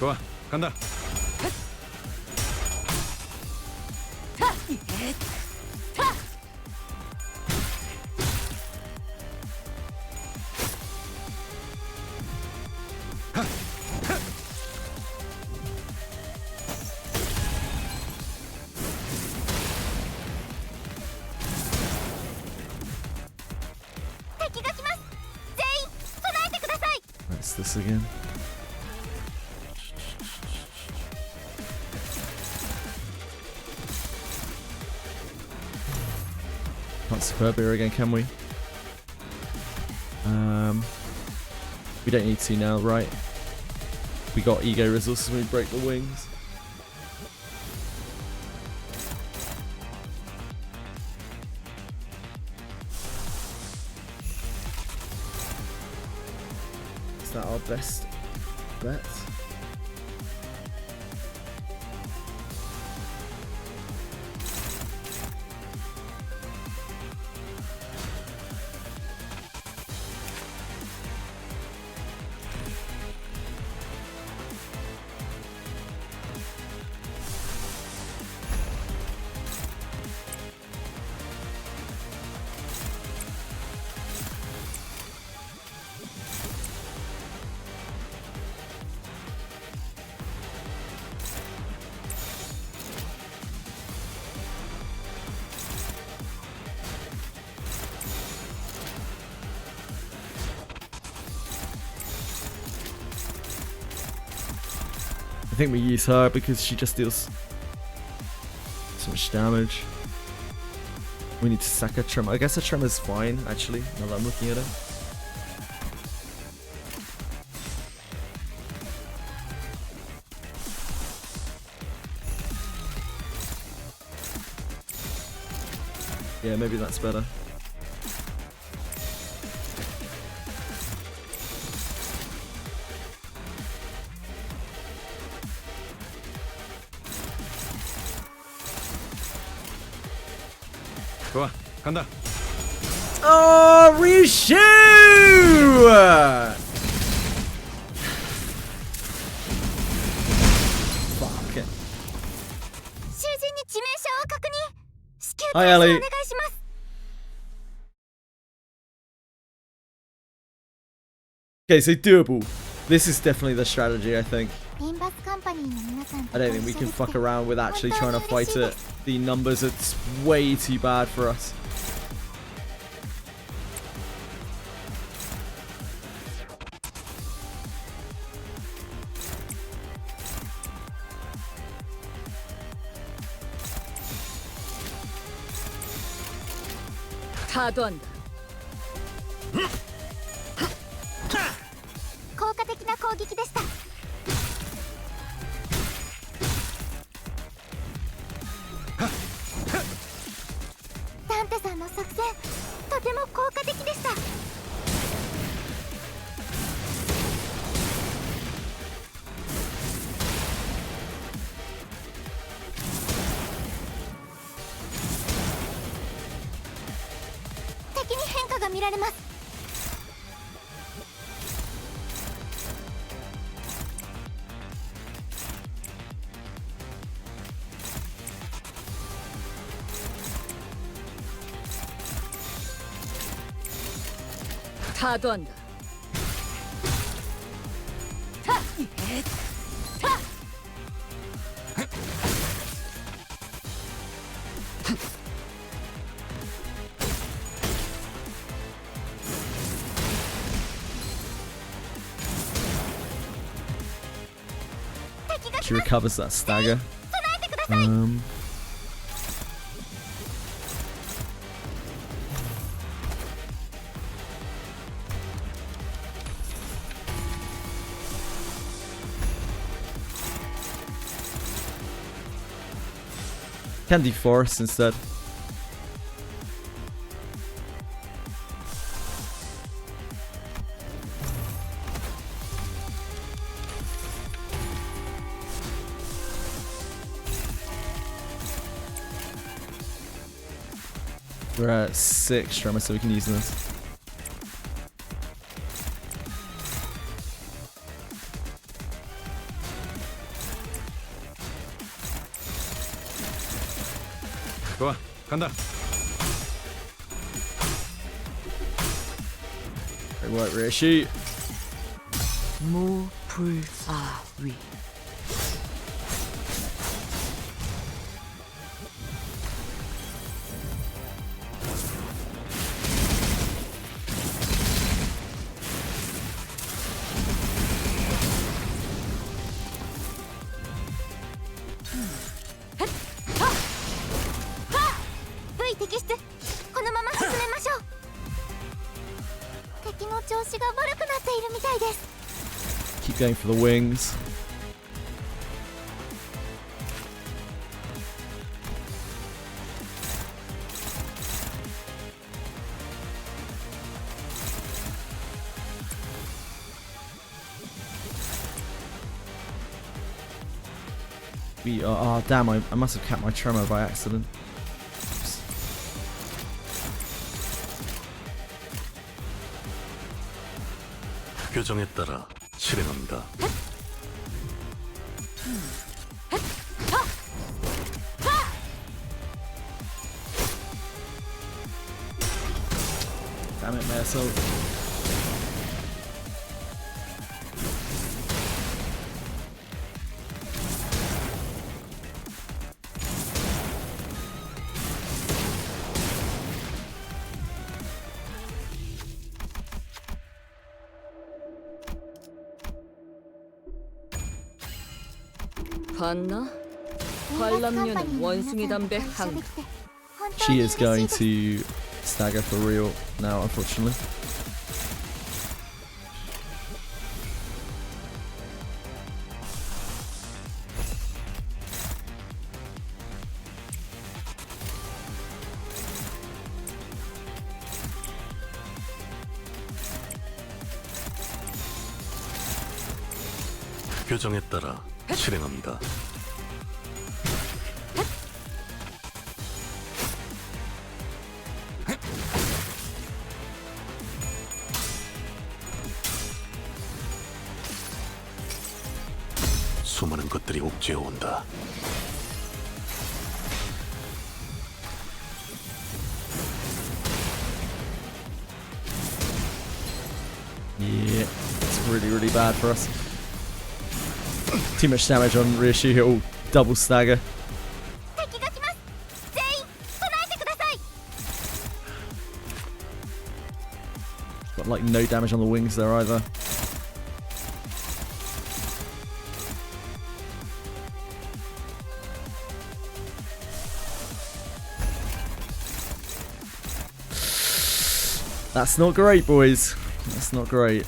좋아, 간다. What's this again? Can't Superbeer again, can we? We don't need to now, right? We got ego resources when we break the wings. Is that our best bet? I think we use her because she just deals so much damage. We need to sack a tremor. I guess a tremor's fine, actually, now that I'm looking at it. Yeah, maybe that's better. 좋아, 간다. Oh, Rishu! Fuck it. Hi, Ellie. Okay, so doable. This is definitely the strategy, I think. I don't think we can fuck around with actually trying to fight it. The numbers are way too bad for us. 타도한다. 効果的な攻撃でした。ダンテさんの作戦、とても効果的でした。敵に変化が見られます。 타도한다. She recovers that stagger. Can do forest instead. We're at 6 tremor, so we can use this. 좋아, 간다. Great work, Rishi. 무불아위. V 摘出。このまま進めましょう。敵の調子が悪くなっているみたいです。 Keep going for the wings. We are. Oh, damn, I must have capped my tremor by accident. 규정에 따라 실행합니다. Damn it, Merso. 봤나? 관람료는 원숭이 담배 한. She is going to stagger for real now, unfortunately. 규정에 따라 실행합니다. 수많은 것들이 옥죄어 온다. Yeah, it's really, really bad for us. Too much damage on Rishi. Oh, double stagger. Got like no damage on the wings there either. That's not great, boys. That's not great.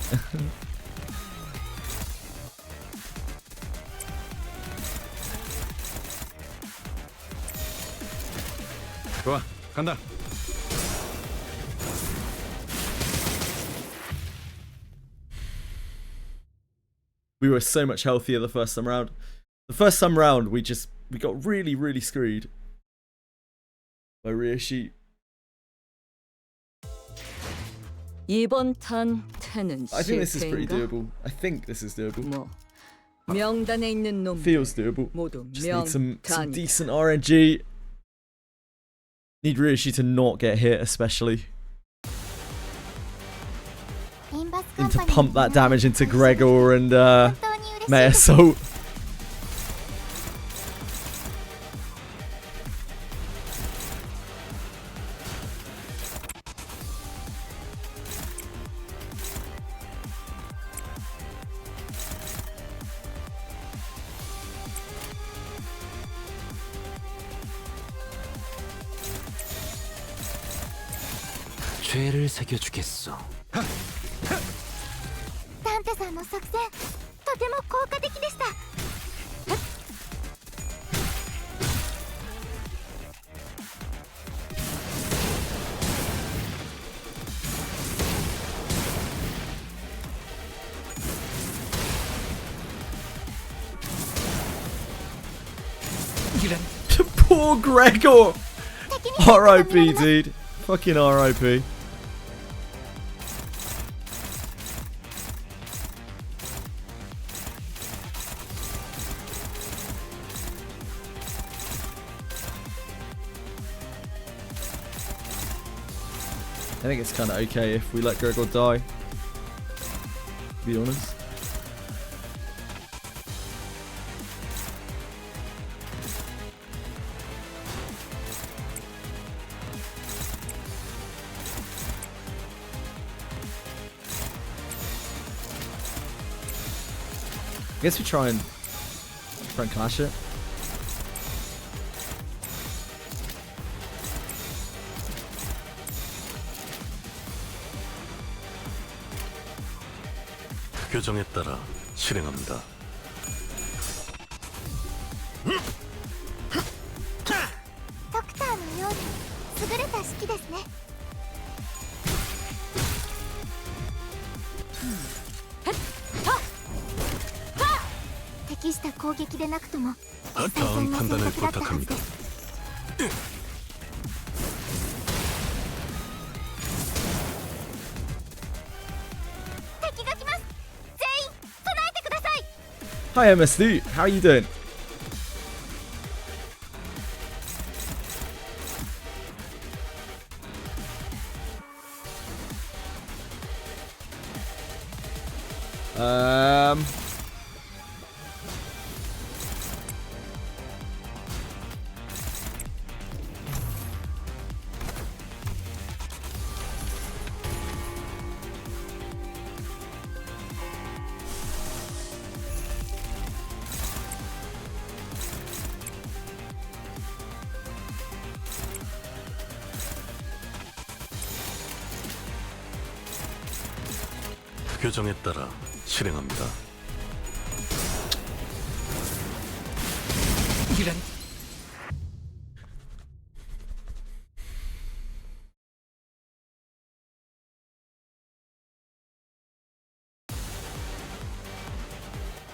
좋아, 간다. We were so much healthier the first time round. The first time round, we got really, really screwed by Rishi. 이번 탄 태는 I think this is pretty 실패인가? doable. I think this is doable. 뭐 명단에 있는 놈 Feels doable. 모두 Just need some 명단이다. decent RNG. Need Rishi to not get hit, especially. And to pump that damage into Gregor and Maya Salt. 죄를 새겨주겠어. ダンテさんの作戦とても効果的でした。Poor Gregor! R.I.P. dude. Fucking R.I.P. think it's kind of okay if we let Gregor die, to be honest. I guess we try and clash it. 규정에 따라 실행합니다. ドクターのように優れた式ですね。適した攻撃でなくとも 다음 판단을 부탁합니다. 敵が来ます。全員備えてください。 Hi MSD, how are you doing? 규정에 따라 실행합니다. 이런.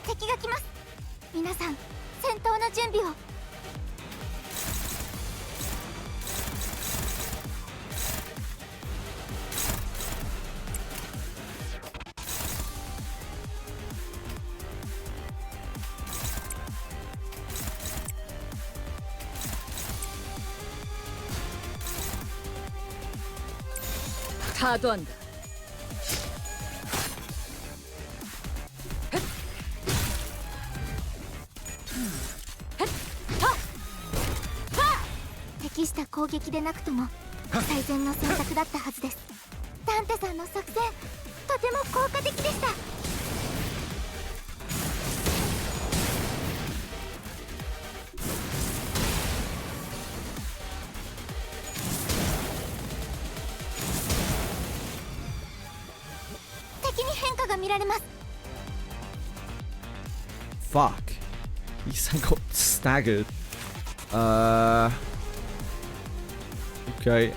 敵が来ます。皆さん、戦闘の準備を。타도한다.適した攻撃でなくとも最善の選択だったはずです。ダンテさんの作戦、とても効果的でした。敵に変化が見られます。 Fuck. He got staggered. Okay.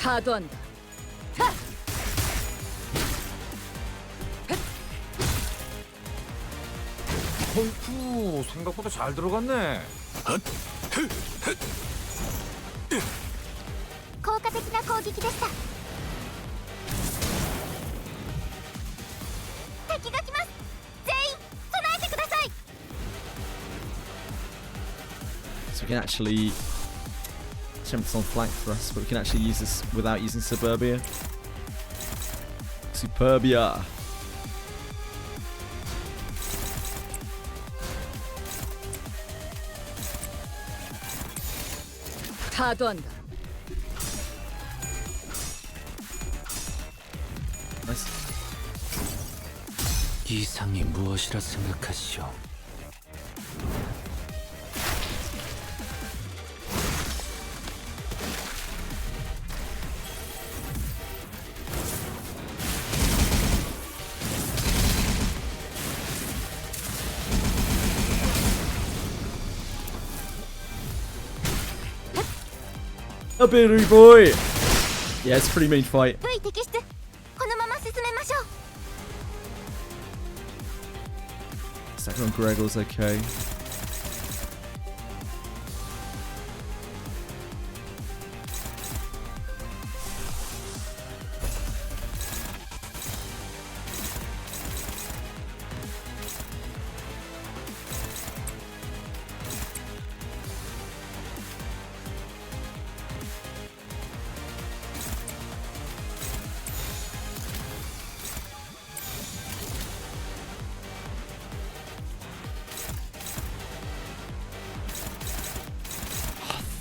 타도한다. 어이쿠, 생각보다 잘 들어갔네. 効果的な攻撃でした。敵が来ます。全員備えてください。 So we can actually attempt on flank for us, but we can actually use this without using Suburbia. Superbia. 타도한다. Nice. 이상이 무엇이라 생각하시오? A bitty boy. Yeah, it's a pretty mean fight. 部位摘出。このまま進めましょう。 Second on Gregor's okay.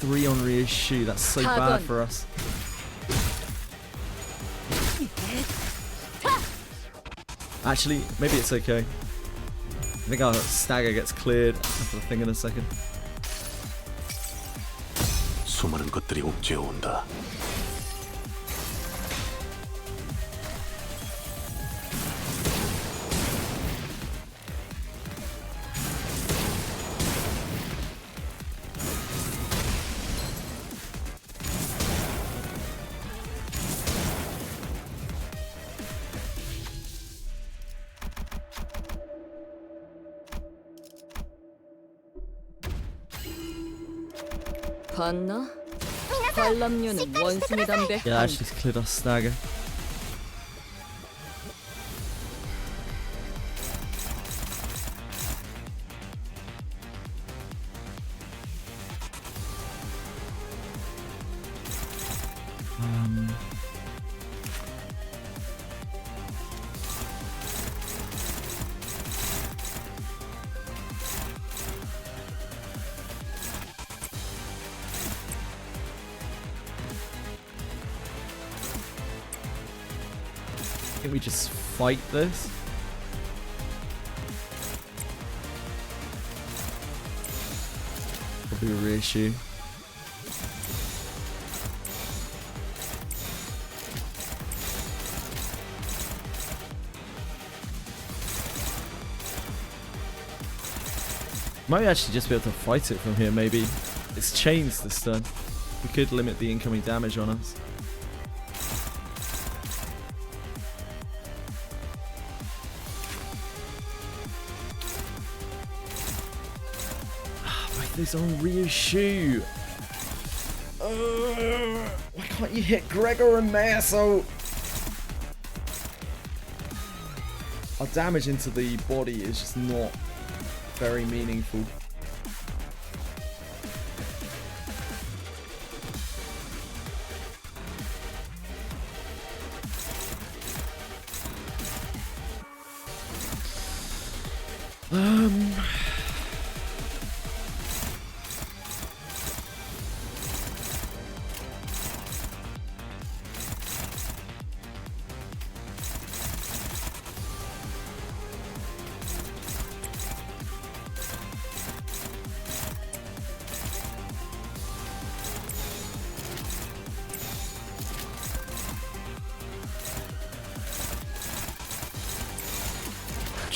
3 on Ryu's shoe. That's so bad for us. Actually, maybe it's okay. I think our stagger gets cleared after the thing in a second. 수많은 것들이 옥죄어 온다. 봤나? 관람료는 원숭이 담배. Yeah, actually cleared our stagger. I think we just fight this. Probably a reissue. Might actually just be able to fight it from here, maybe. It's chains this turn. We could limit the incoming damage on us. This on Ryu's shoe. Why can't you hit Gregor and Meso? Our damage into the body is just not very meaningful.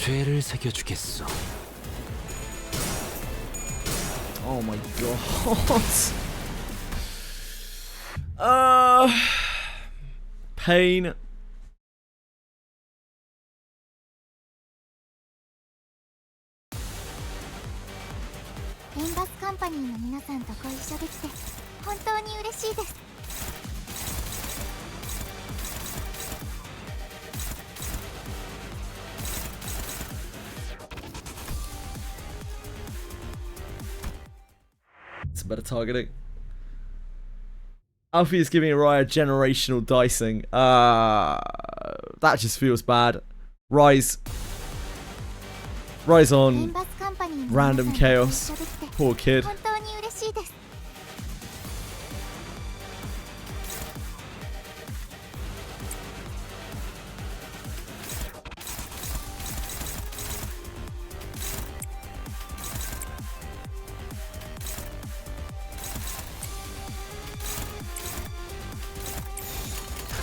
죄를 새겨주겠어. Oh my god. Pain. Limbus Company の皆さんとご一緒できて本当に嬉しいです。It's better targeting. Alfie is giving Raya generational dicing. That just feels bad. Rise on random chaos. Poor kid.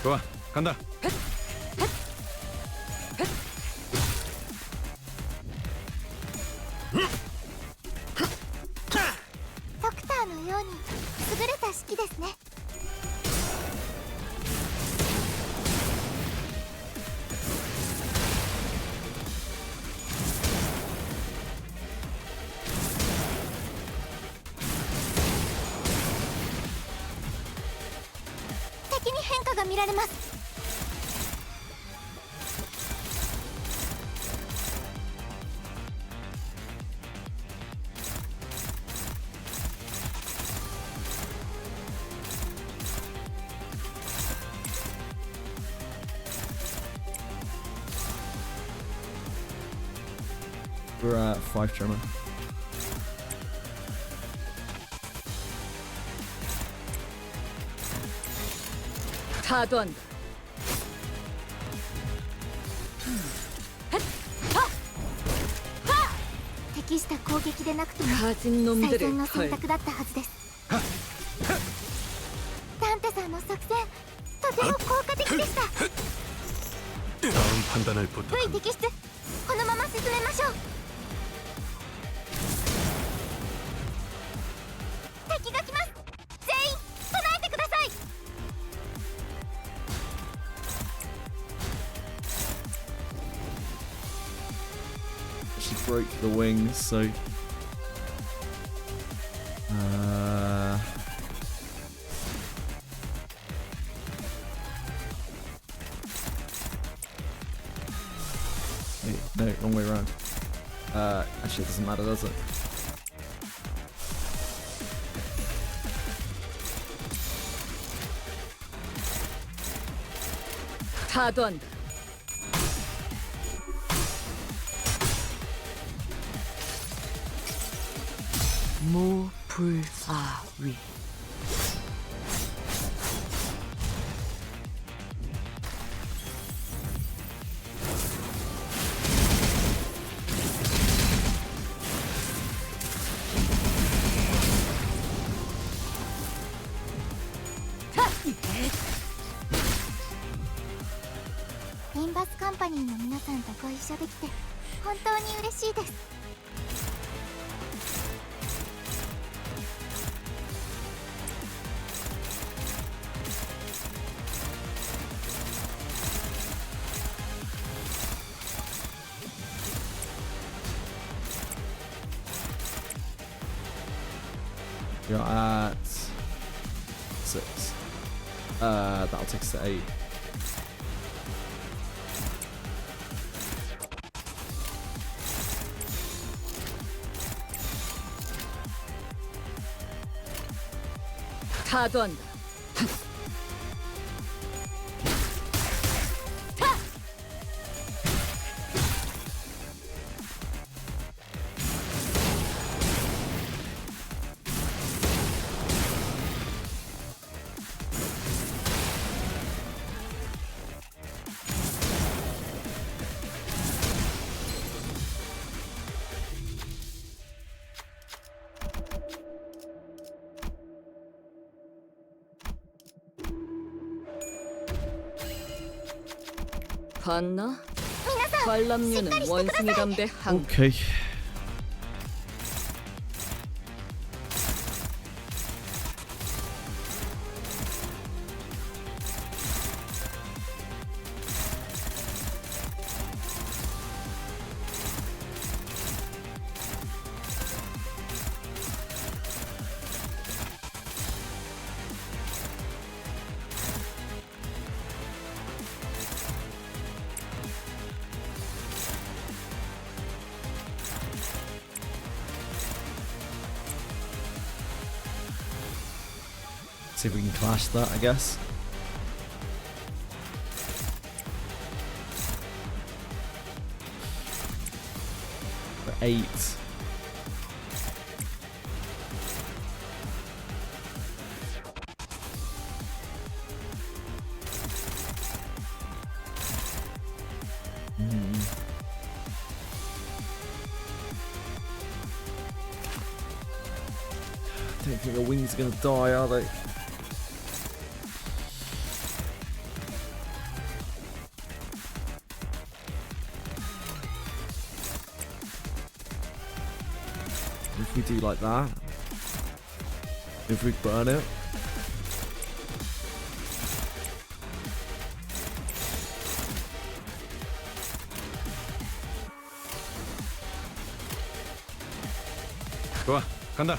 좋아, 간다. 덕터のように優れた式ですね。敵に変化が見られます。We're at 5 German. 타도한다. 適した攻撃でなくとも 가진 最 놈들을 善の選 털. 択だったはずですダンテさんの作戦とても効果的でした 다음 판단을 부탁. V 摘出このまま進めましょう敵が来ます全員備えてください She broke the wings, so. Wait, no, wrong way around. Actually, it doesn't matter, does it? 타도한다. 무불아위. Limbus Company の皆さんとご一緒できて本当に嬉しいです You're at 6. That'll take us to 8. 타도한다. 봤나? 관람료는 원숭이 담배 한. Okay. See if we can clash that, I guess. For 8. I don't think the wings are going to die, are they? If we do like that, if we burn it, 좋아, 간다.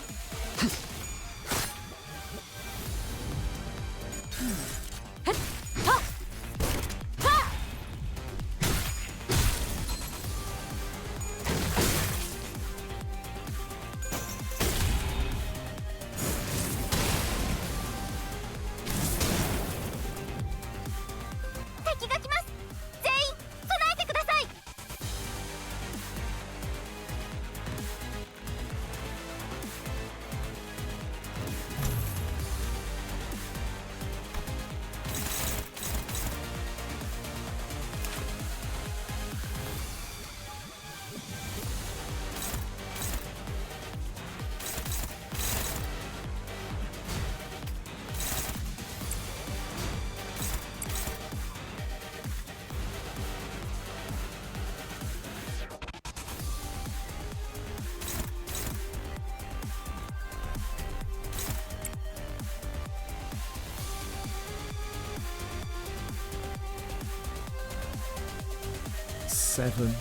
7,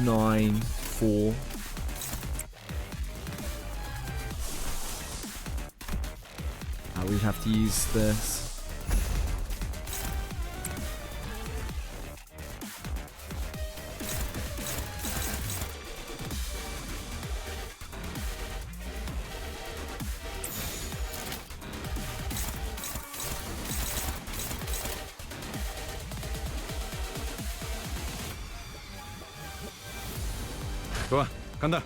9, 4. We have to use this. 좋아, 간다.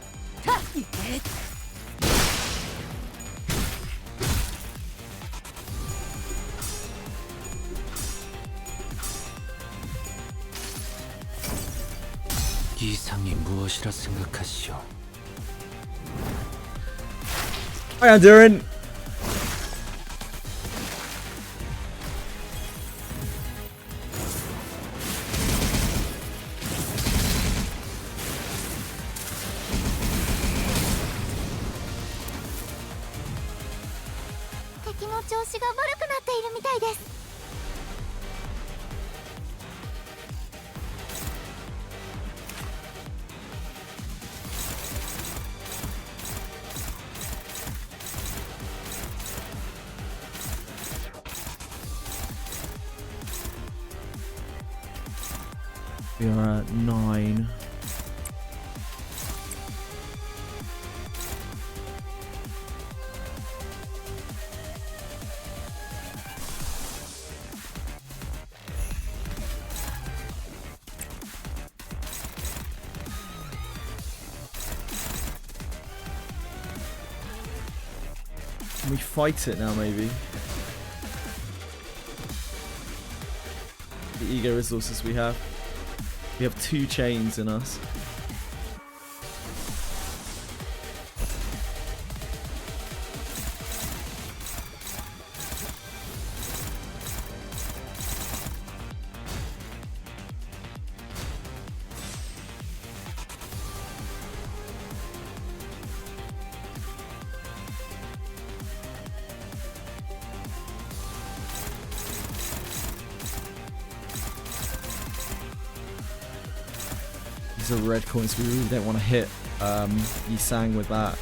이상이 무엇이라 생각하시오? Hi, Andurin. We are at 9. Can we fight it now, maybe? The ego resources we have. We have 2 chains in us. These are red coins. We really don't want to hit Yisang with that.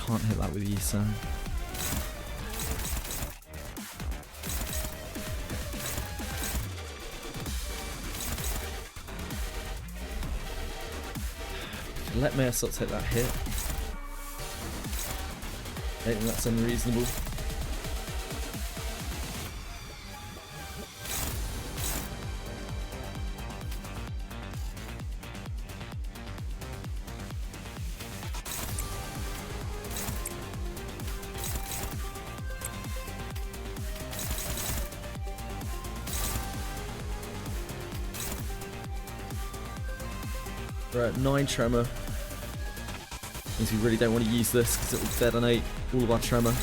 Can't hit that with Yisang. Let Meosot take that hit. I think that's unreasonable. We're at 9 tremor. Means we really don't want to use this because it will detonate all of our tremor.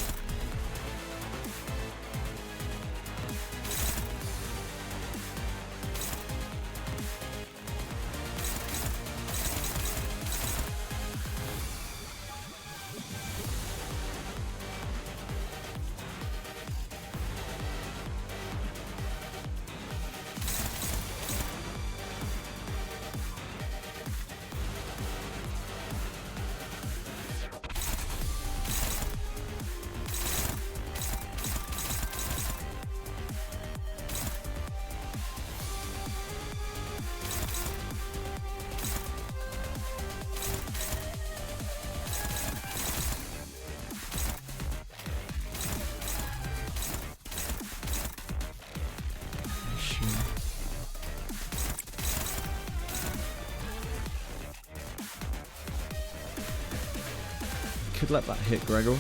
could let that hit Gregor.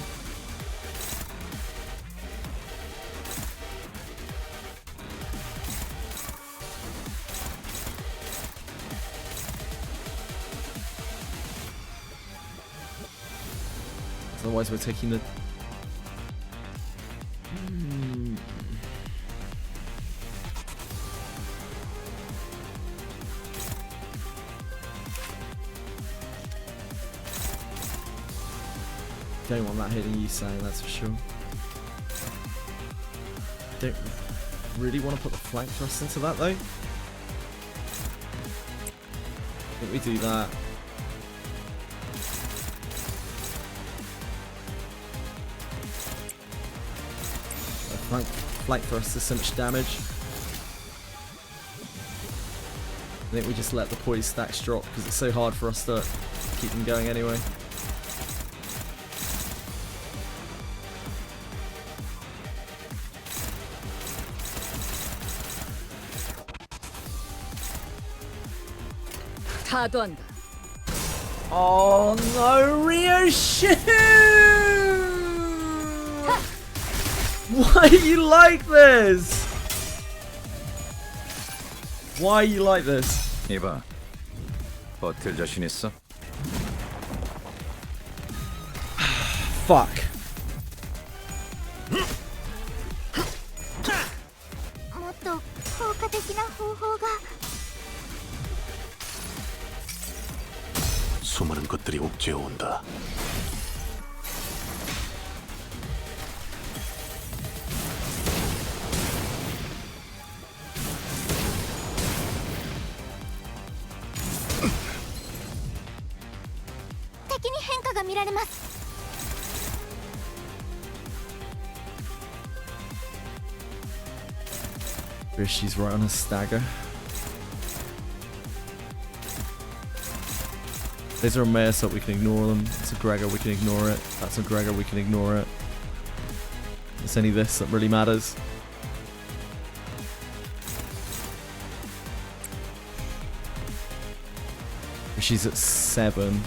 Otherwise we're taking the... Don't want that hitting you, Sang, that's for sure. Don't really want to put the flank thrust into that though. I think we do that. Flank thrust does so much damage. I think we just let the poise stacks drop because it's so hard for us to keep them going anyway. 타도한다. Oh no, Rio shoot! Why are you like this? Why are you like this? 이봐, 버틸 자신 있어? Fuck. 수많은 것들이 옥죄어 온다. She's right on a stagger. These are a mare, so we can ignore them. It's a Gregor, we can ignore it. That's a Gregor, we can ignore it. It's only this that really matters. She's at 7.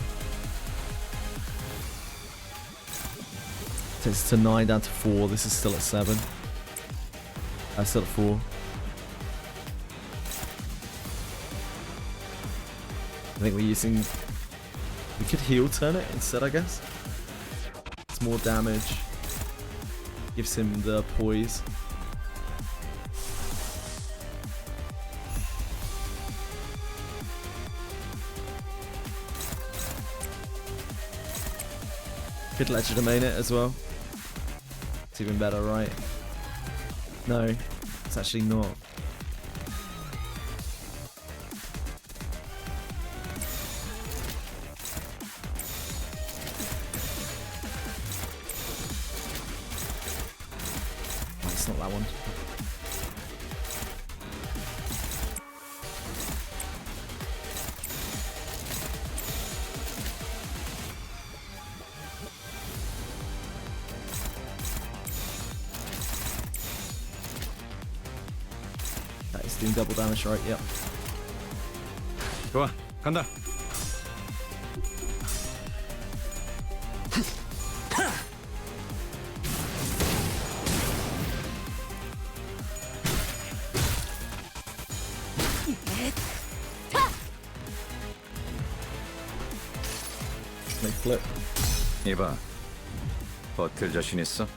Takes us to 9 down to 4. This is still at 7. Still at 4. I think we're using... We could heal turn it instead, I guess. It's more damage. Gives him the poise. Could legerdemain it as well. It's even better, right? No, it's actually not. Oh, it's not that one. It's doing double damage, right? Yep. 좋아, 간다. They flip. 이봐, 버틸 자신 있어?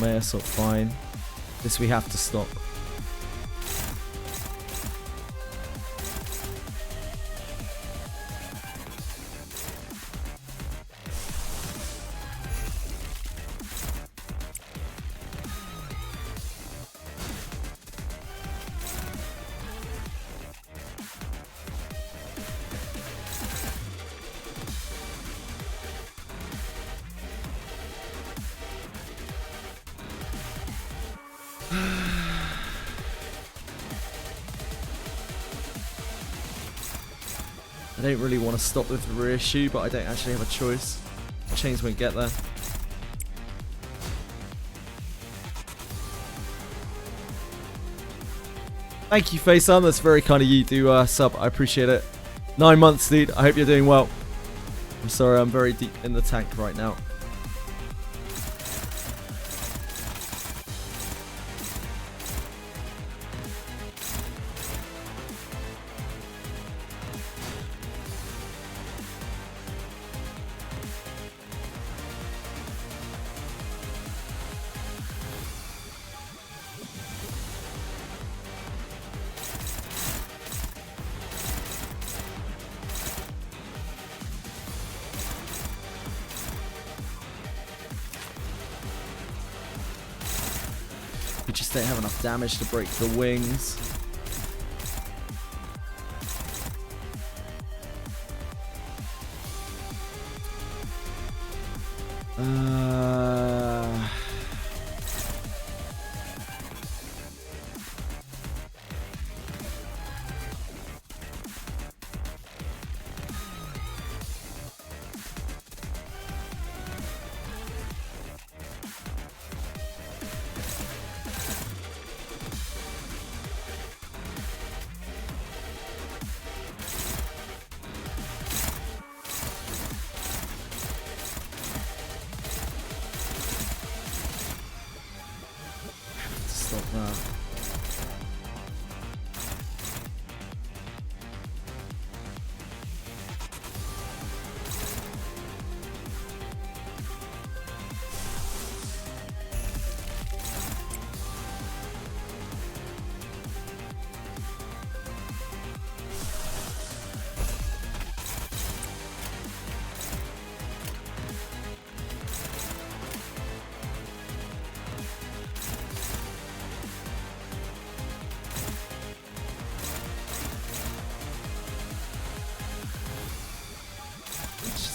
Mess up, fine. This we have to stop. I don't really want to stop with the reissue, but I don't actually have a choice. Chains won't get there. Thank you, FaceTime. That's very kind of you to sub. I appreciate it. 9 months, dude. I hope you're doing well. I'm sorry, I'm very deep in the tank right now. We just don't have enough damage to break the wings. Stop that.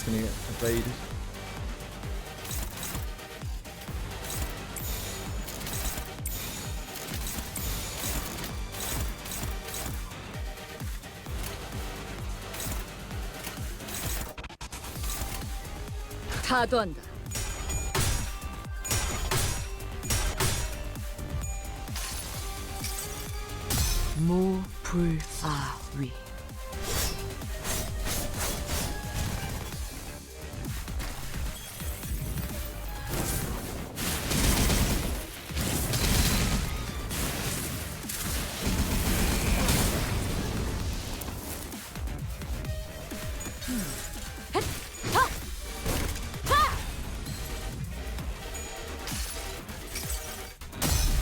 Gonna get evaded. 타도한다. 무불아위.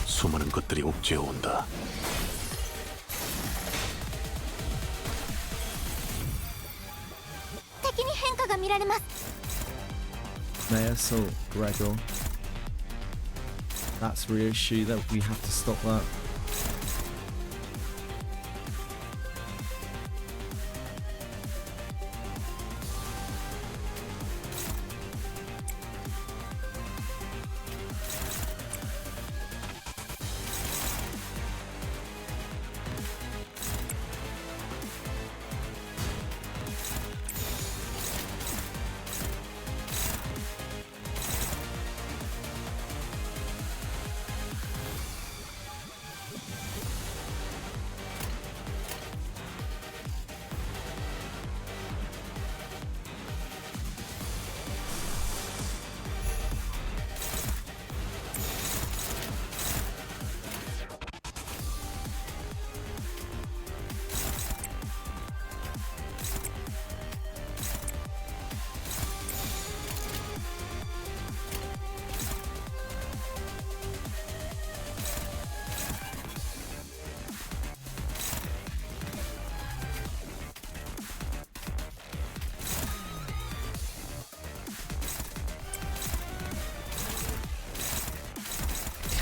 수많은 것들이 옥죄어 온다. Mayor, so Gregor. That's reissue. That we have to stop that.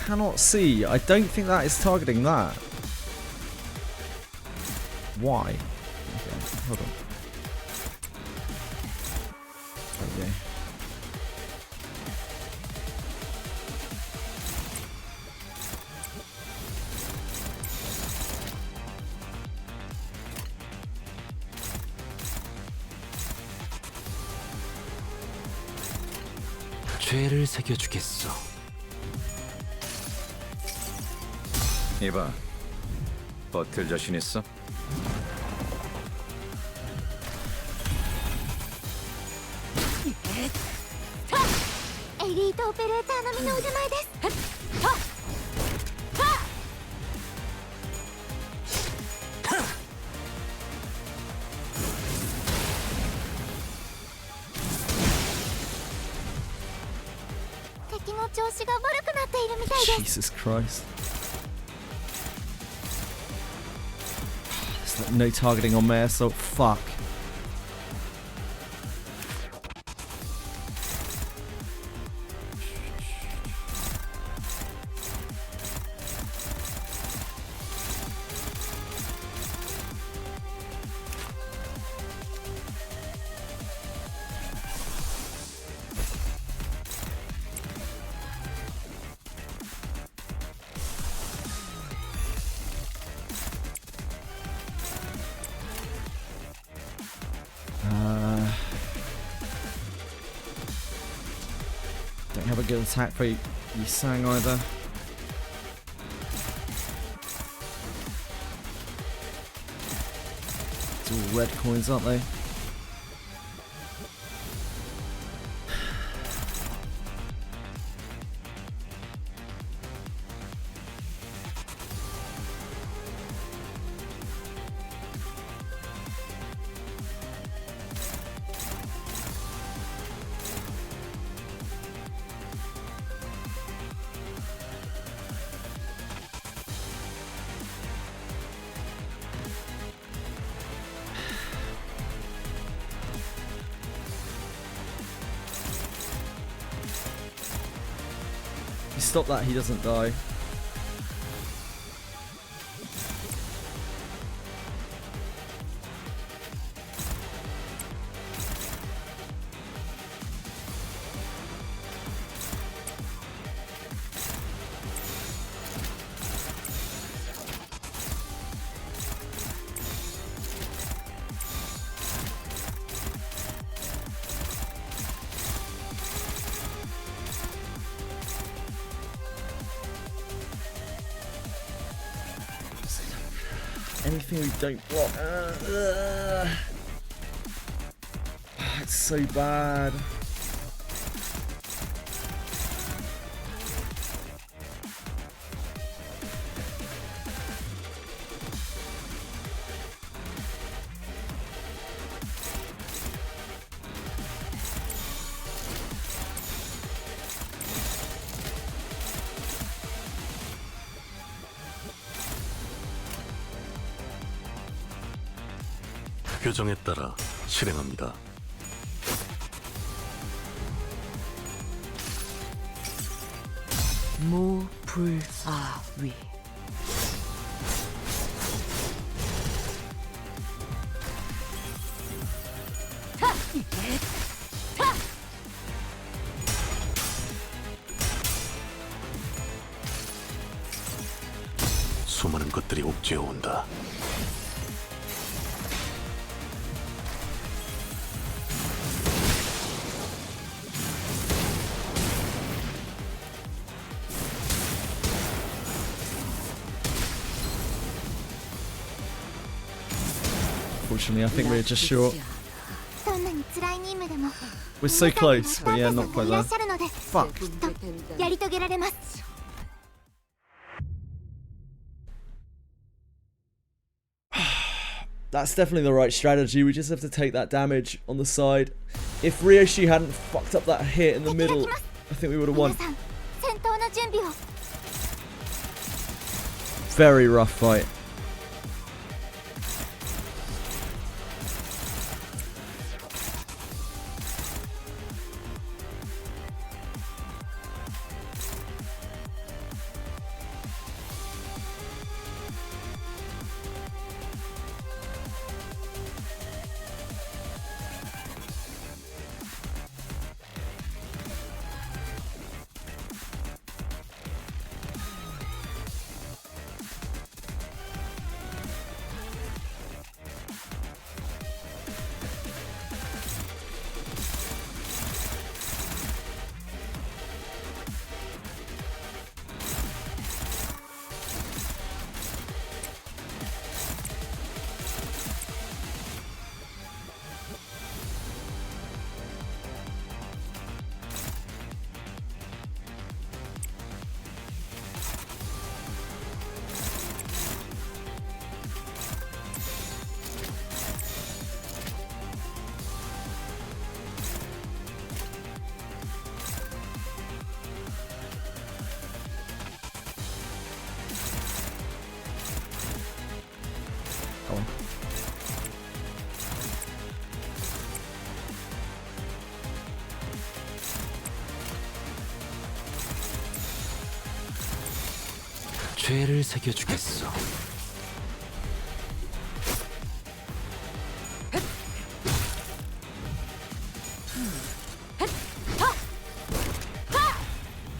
Cannot see. I don't think that is targeting that. Why? Okay, hold on. Okay. 죄를 새겨주겠어. 이봐, 버틸 자신 있어?エリートオペレーター並みの腕前です。敵の調子が悪くなっているみたいです。 Jesus Christ. There's like no targeting on Mare, so fuck. Don't have a good attack for Yisang either. It's all red coins, aren't they? If you stop that, he doesn't die. Anything we don't block. It's so bad. 표정에 따라 실행합니다. 무불아위. 수많은 것들이 옥죄어 온다. Unfortunately, I think we're just short. We're so close, but yeah, not quite there. Fuck. That's definitely the right strategy. We just have to take that damage on the side. If Ryoshi hadn't fucked up that hit in the middle, I think we would have won. Very rough fight. 죄를 새겨주겠어.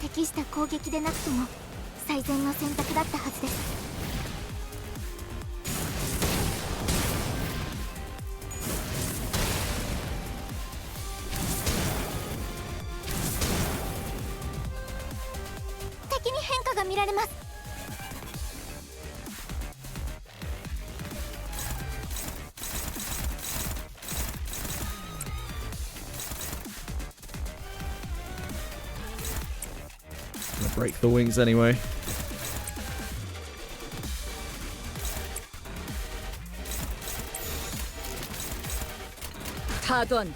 適した攻撃でなくても最善の選択だったはずです。敵に変化が見られます。Break the wings anyway. 타도한다.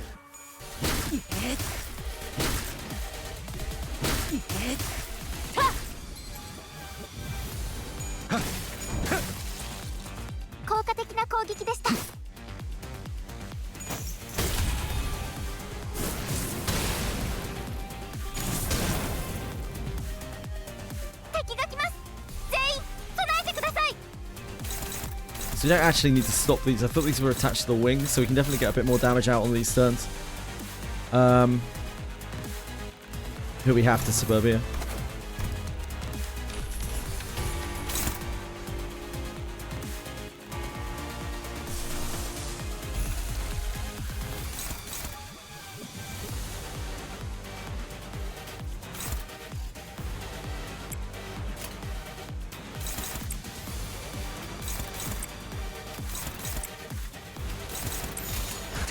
효과적인 공격이었다. So you don't actually need to stop these. I thought these were attached to the wings, so we can definitely get a bit more damage out on these turns. Who we have to Suburbia.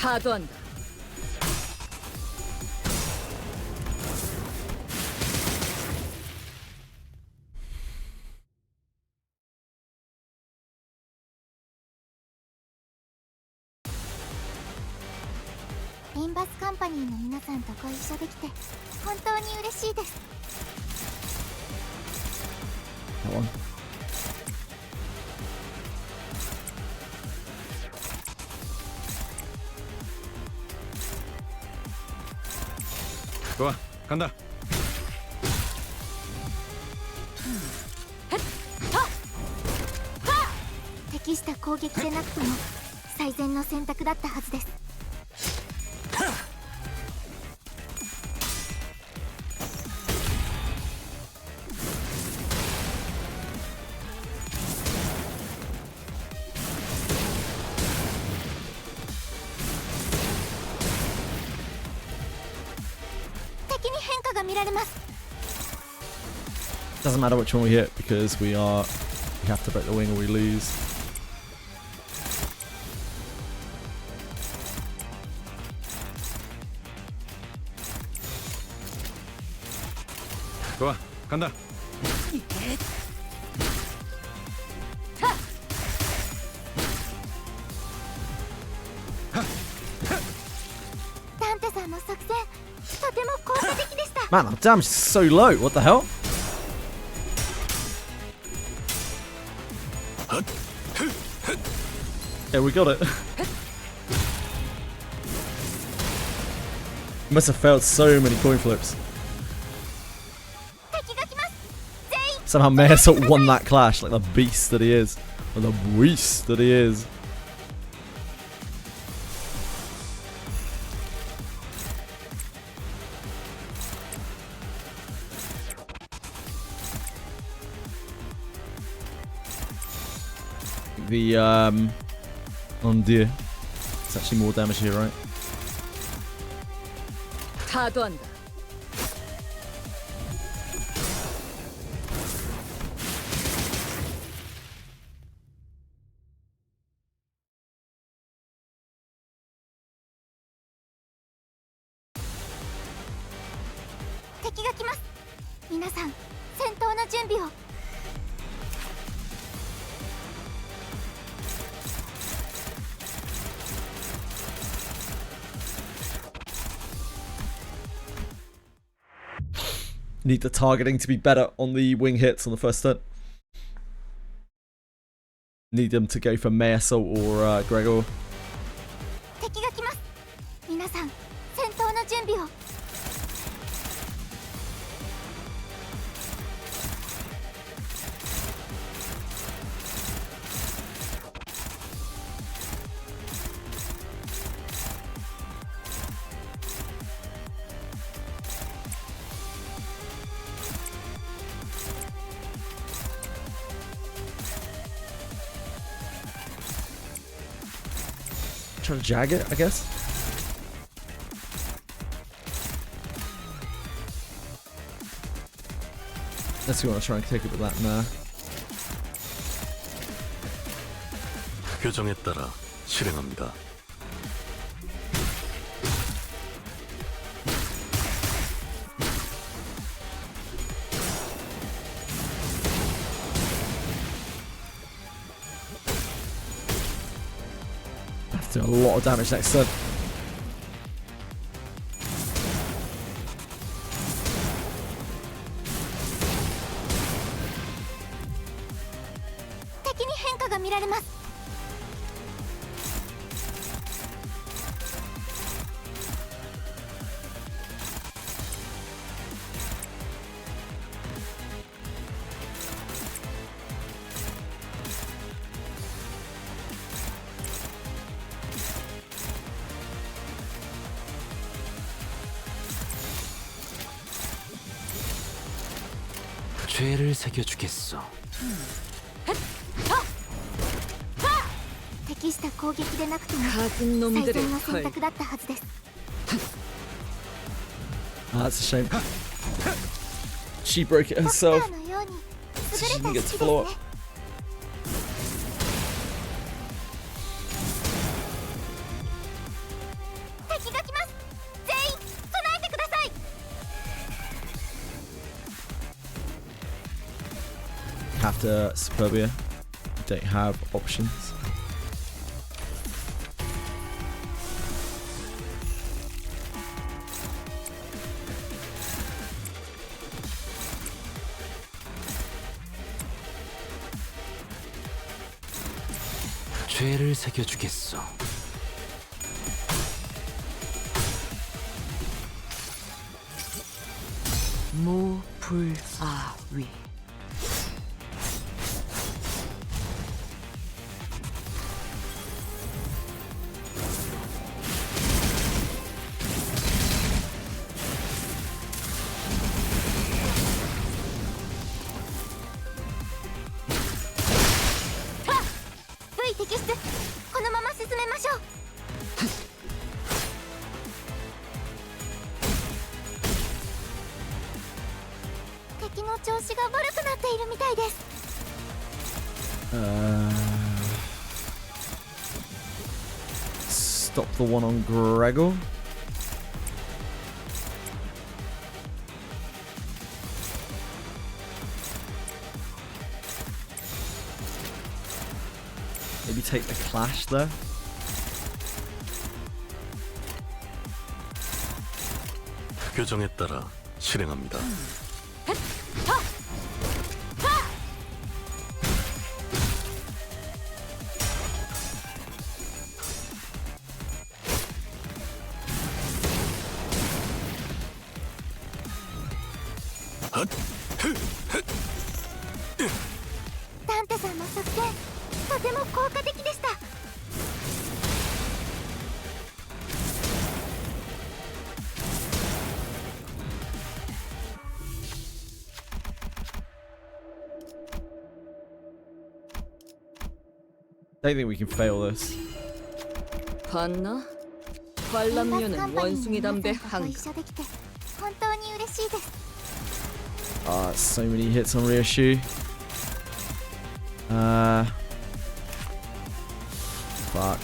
타도한다. Limbus Company の皆さんとご一緒できて本当に嬉しいです。That one. 좋아, 간다. 適した攻撃でなくても最善の選択だったはずです。敵に変化が見られます。 Doesn't matter which one we hit because we have to break the wing or we lose. 좋아, 간다. 단테さんの作戦とても効果的でした。 Man, our damage is so low. What the hell? Yeah, we got it. Must have failed so many coin flips. Somehow Mayasalt won that clash like the beast that he is. Or the beast that he is. The oh dear. It's actually more damage here, right? 타도한다.敵が来ます。皆さん、戦闘の準備を。 Need the targeting to be better on the wing hits on the first turn. Need them to go for Mayasalt or Gregor. 敵が来ます。皆さん、戦闘の準備を。 I Try to jag it, I guess. Unless you want to try and kick it with that, nah. 규정에 따라 실행합니다. That's doing a lot of damage next turn. 죄를 새겨주겠어. 適した攻撃でなくても 가진 最 놈들의 善の選 털. 択だったはずです。 Ah, that's a shame. She broke it herself. のように So 優 she れた didn't get 式 to です follow ね up.。敵が来ます。全員備えてください。 Have to Superbia. Don't have options. 죄를 새겨주겠어. 무불아위. V 摘出。このまま進めましょう。敵の調子が悪くなっているみたいです。 Stop the one on Gregor. Maybe take the clash there. 규정에 따라 실행합니다. 헛! ダンテさんの作戦とても効果的でした。 Don't think we can fail this. 봤나? 관람료는 원숭이 담배 한 一緒できて本当に嬉しいです。 Ah, so many hits on Ryoshu. Fuck.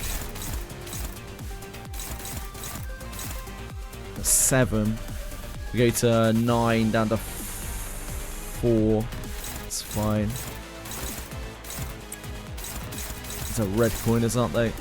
That's 7. We go to 9 down to 4. It's fine. These are red coiners, aren't they?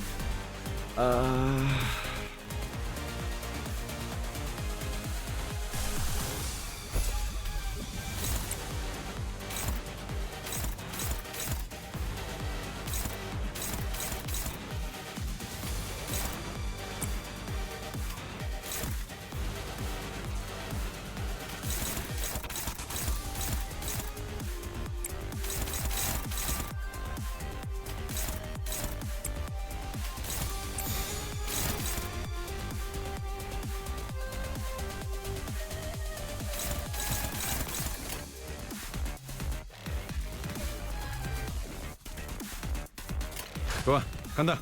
좋아, 간다.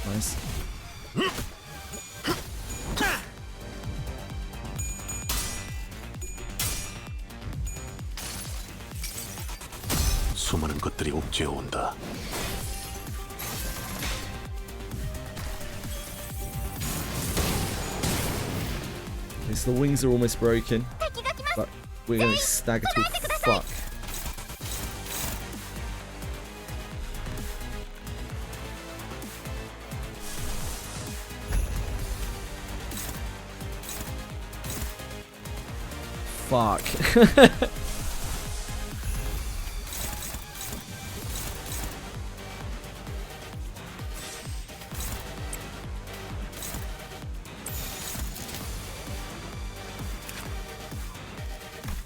Nice. 수많은 것들이 옥죄어 온다. Okay, so the wings are almost broken, but we're gonna stagger to fuck. Fuck.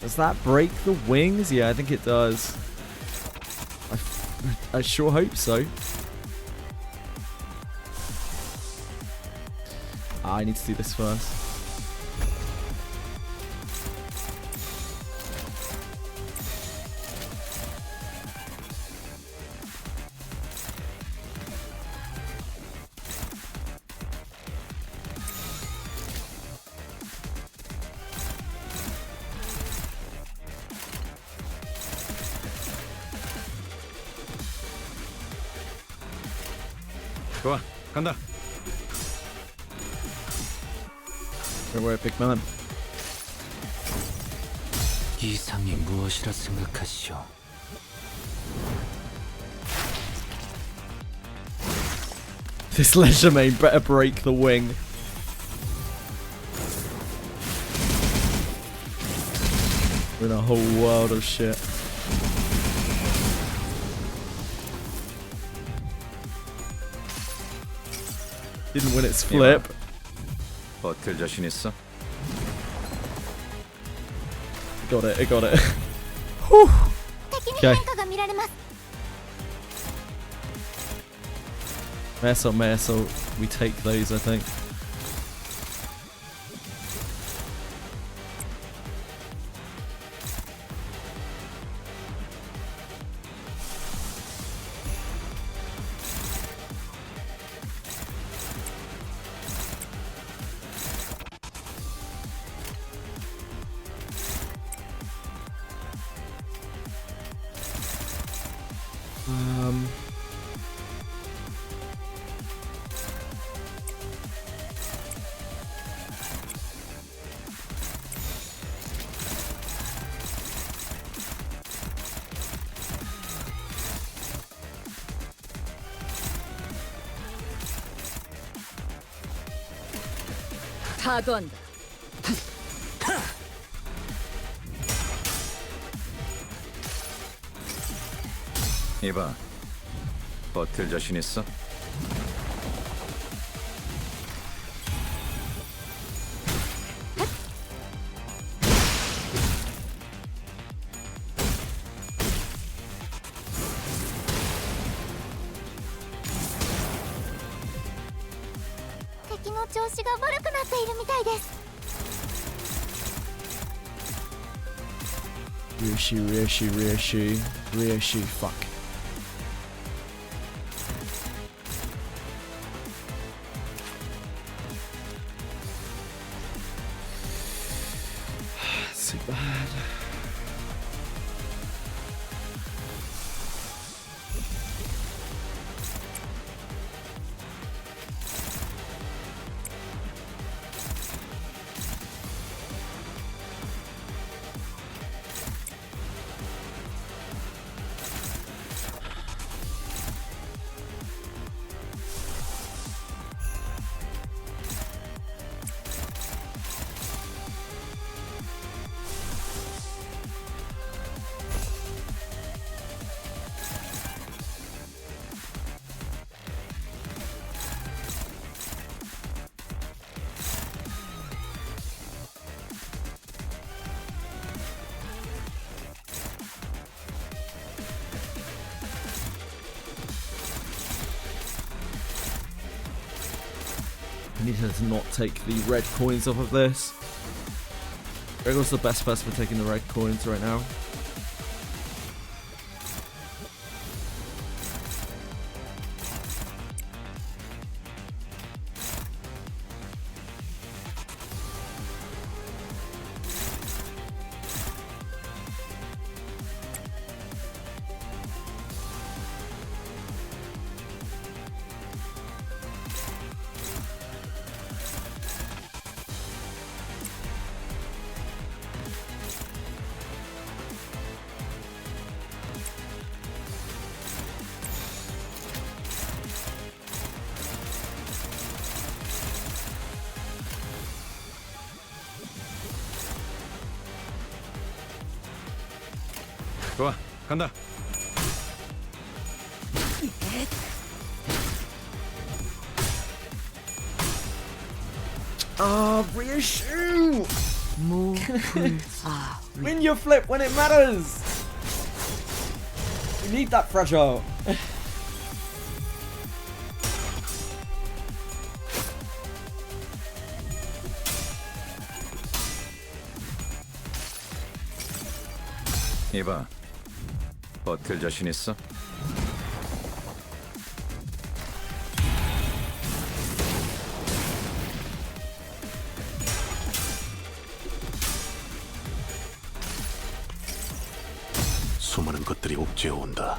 Does that break the wings? Yeah, I think it does. I sure hope so. I need to do this first. 좋아, 간다. Don't worry, big man. 이상이 무엇이라 생각하시오? This leisure main better break the wing. We're in a whole world of shit. Didn't win its flip. 버틸 자신 있어? Got it, it got it. Whew. Okay. Meso, we take those, I think. 타건. 이봐, 버틸 자신 있어? Ryoshi, fuck. So bad. need her to not take the red coins off of this. Gregor's the best person for taking the red coins right now. 좋아, 간다. Reissue! Win your flip when it matters! We need that fragile. 이봐, 버틸 자신 있어? 수많은 것들이 옥죄어 온다.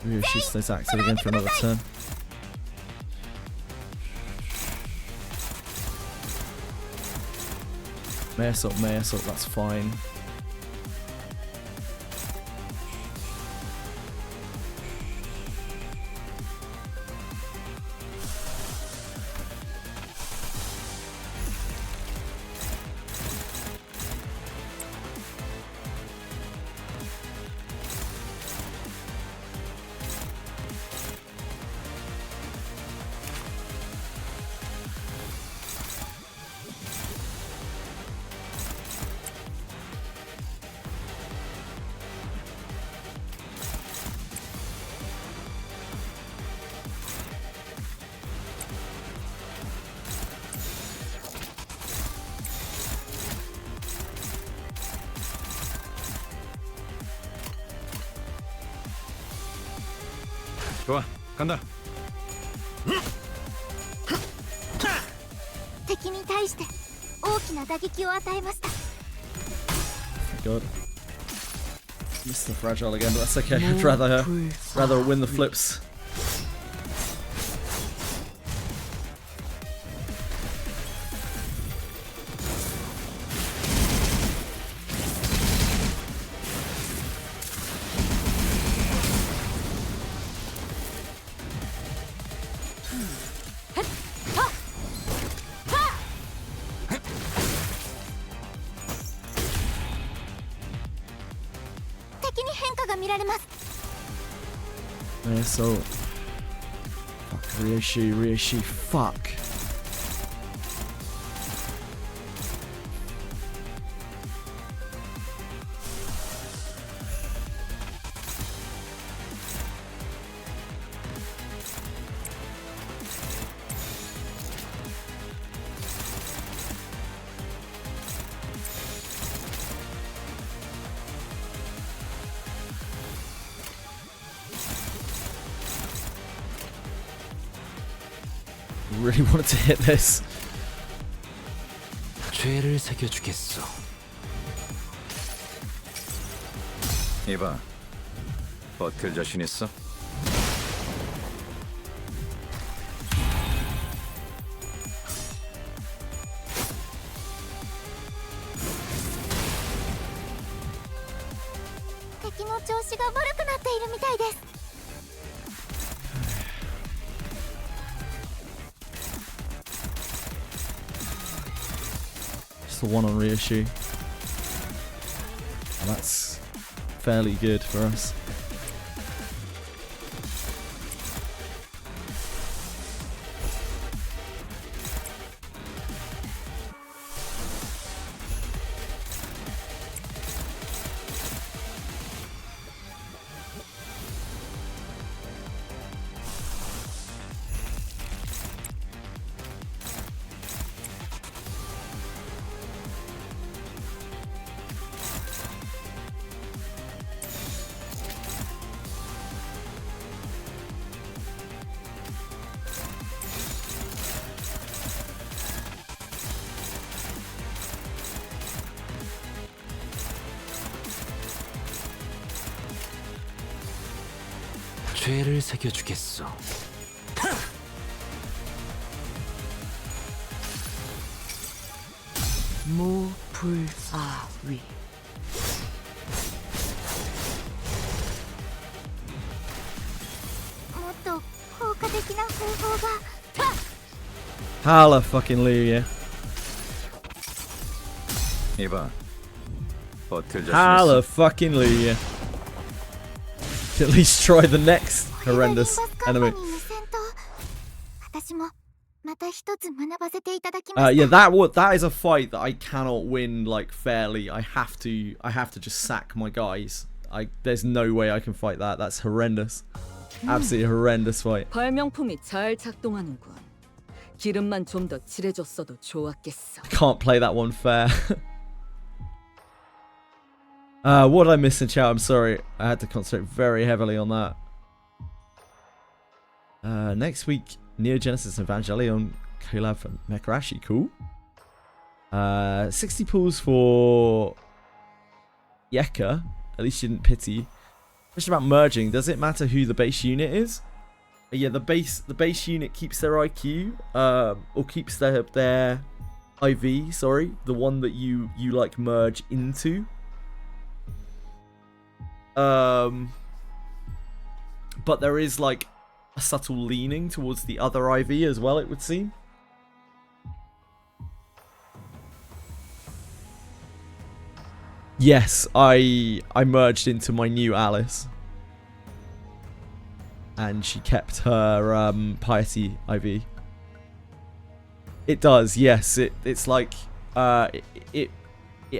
Reissue stays active again for another turn. May assault, that's fine. 좋아, 간다. 敵に対して大きな打撃を与えました。 God. Missed the fragile again, but that's okay. I'd rather win the flips. Yeah, so fuck reissue, fuck. Really wanted to hit this. 죄를 새겨주겠어. 이봐, 버틸 자신 있어? Just the one on reissue. And that's fairly good for us. 죄를 새겨주겠어. 무불아위. Hallelujah. 이봐, 버틸 자신 있어? Hallelujah. At least try the next horrendous enemy. Yeah, that is a fight that I cannot win like fairly. I have to just sack my guys. There's no way I can fight that. That's horrendous. Absolutely horrendous fight. 발명품이 잘 작동하는군. 기름만 좀 더 칠해줬어도 좋았겠어. Can't play that one fair. What did I miss in chat? I'm sorry. I had to concentrate very heavily on that. Next week, Neo Genesis Evangelion collab for Mekarashi. Cool. 60 pulls for Yeka. At least you didn't pity. Question about merging. Does it matter who the base unit is? Yeah, the base unit keeps their IQ, or keeps their IV. Sorry, the one that you like merge into. But there is like a subtle leaning towards the other IV as well, it would seem. Yes, I merged into my new Alice. And she kept her piety IV. It does, yes. It's like it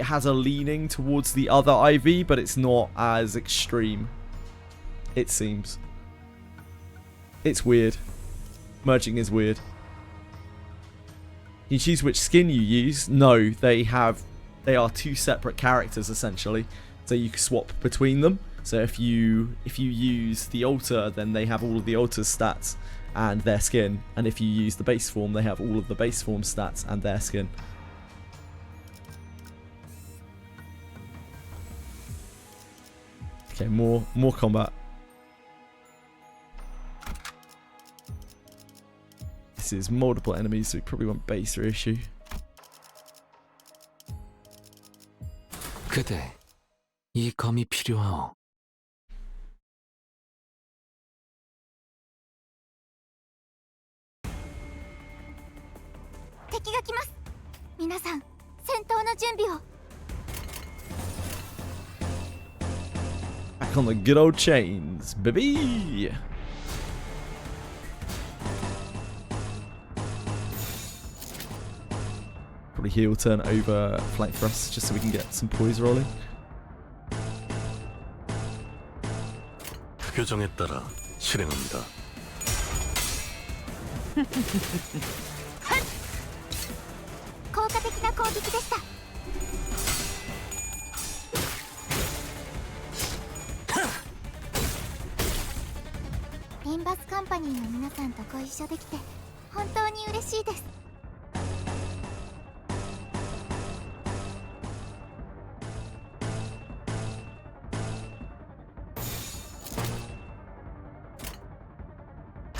has a leaning towards the other IV, but it's not as extreme. It seems. It's weird. Merging is weird. You choose which skin you use. No, they are two separate characters essentially, so you can swap between them. So if you use the altar, then they have all of the altar's stats and their skin, and if you use the base form, they have all of the base form stats and their skin. Okay, more combat. This is multiple enemies, so we probably want base reissue. 그대, 이 검이 필요하오. Back on the good old chains, baby. Probably heel turn over flank thrust just so we can get some poise rolling. 규정에 따라 실행합니다. Limbus Company の皆さんとご一緒できて本当に嬉しいです。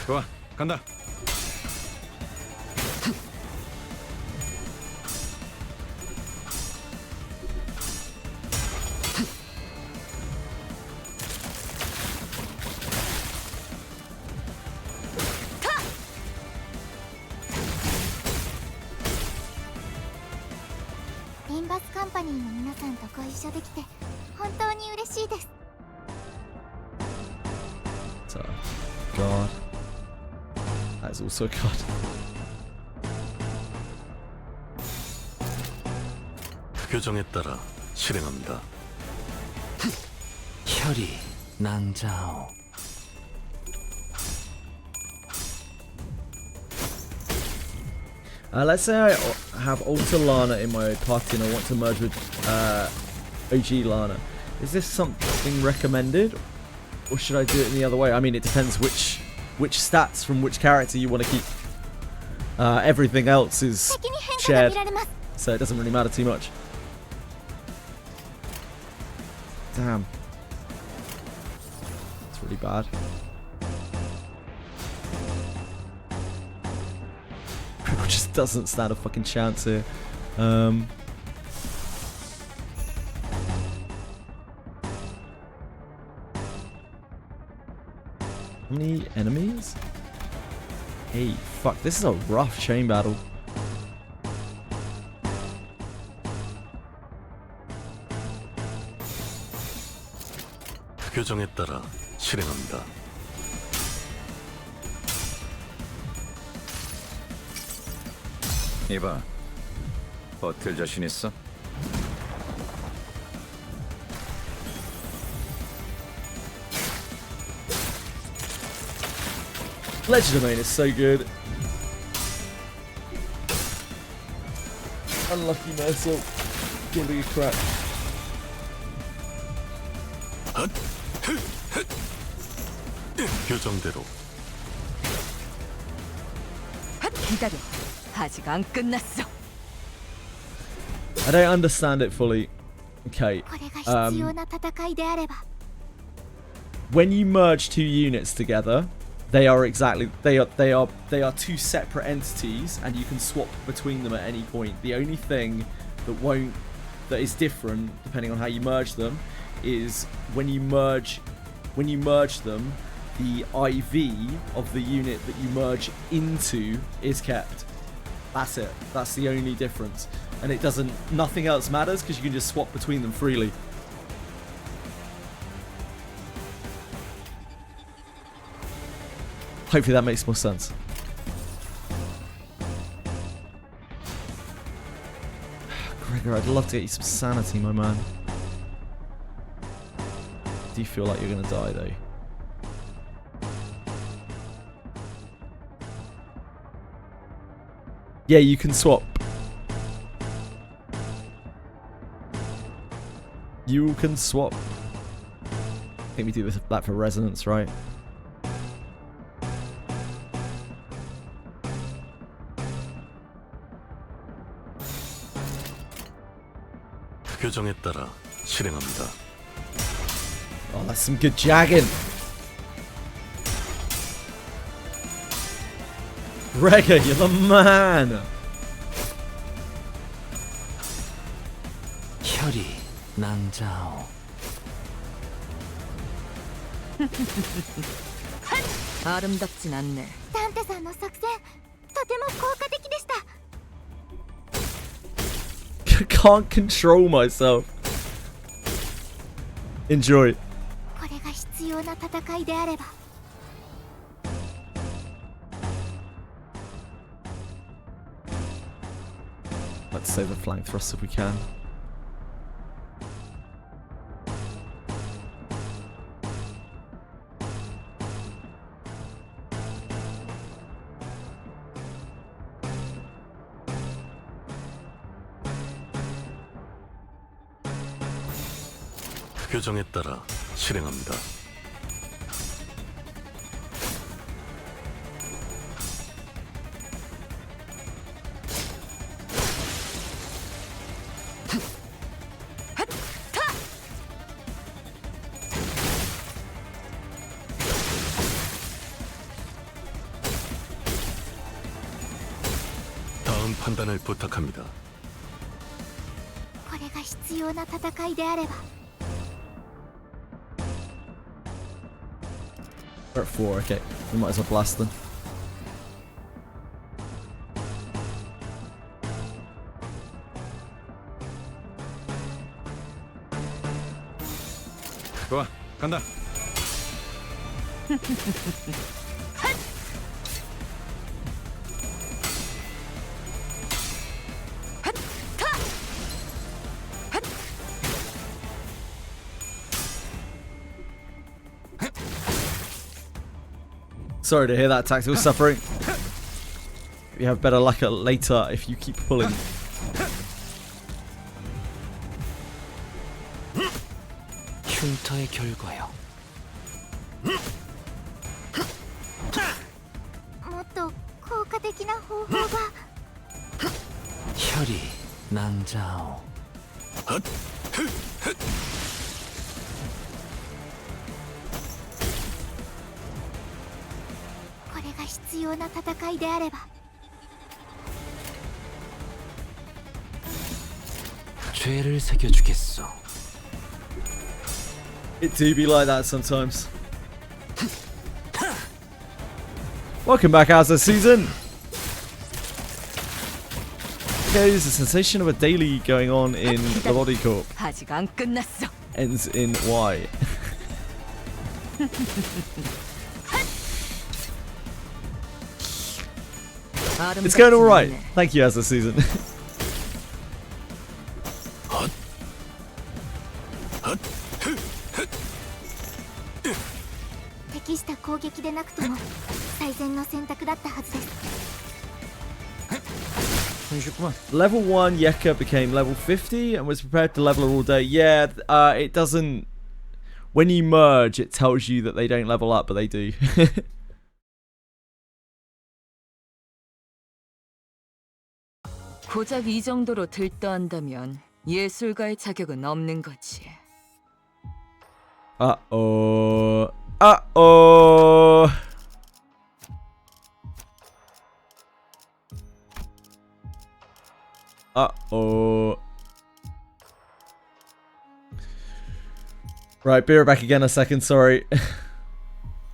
좋아, 간다. Limbus Company の皆さんとご一緒できて本当に嬉しいです。 So, God. That is also a card. 규정에 따라 실행합니다. 혈이 낭자오. Let's say I have Alter Lana in my party and I want to merge with OG Lana. Is this something recommended, or should I do it in the other way? I mean, it depends which stats from which character you want to keep. Everything else is shared, so it doesn't really matter too much. Damn. It's really bad. just doesn't stand a fucking chance here. How many enemies? Hey, fuck, this is a rough chain battle. 규정에 따라 실행한다. 이봐, 버틸 자신 있어? Legend Domain is so good. Unlucky Mercil. Give me a crap. 규정대로. 기다려. 아직 안 끝났어. I don't understand it fully. Okay. When you merge two units together, they are two separate entities, and you can swap between them at any point. The only thing that is different depending on how you merge them is when you merge them, the IV of the unit that you merge into is kept. That's it. That's the only difference. And it doesn't, nothing else matters because you can just swap between them freely. Hopefully that makes more sense. Gregor, I'd love to get you some sanity, my man. Do you feel like you're gonna die though? Yeah, you can swap. You can swap. I think we do that for resonance, right? 규정에 따라 실행합니다. Oh, that's some good jagging. Gregor, you're the man. 혈이 낭자오. 아름답진 않네. ダンテさんの作戦、とても効果的でした。 Can't control myself. Enjoy. これが必要な戦いであれば。 Let's save the flank thrust if we can. 규정에 따라 실행합니다. 다음 판단을 부탁합니다. これが必要な戦いであれば。 We're at 4, okay. We might as well blast them. 좋아, 간다. Sorry to hear that tactical suffering. You have better luck later if you keep pulling. 흉터의 결과요. もっと効果的な方法が。 혈이 낭자오. これが必要な戦いであれば。 죄를 새겨주겠어. It do be like that sometimes. Welcome back, Azza Season. There's a sensation of a daily going on in the Body Corp. 아직 안 끝났어. Ends in Y. It's going alright. Thank you, Azza Season. Level 1 Yeka became level 50 and was prepared to level her all day. Yeah, it doesn't... When you merge, it tells you that they don't level up, but they do. 고작 이 정도로 들떠한다면 예술가의 자격은 없는 거지. Uh-oh. Uh-oh. Uh-oh. Right, be right back again a second, sorry.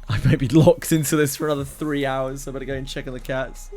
I may be locked into this for another 3 hours, so I better go and check on the cats.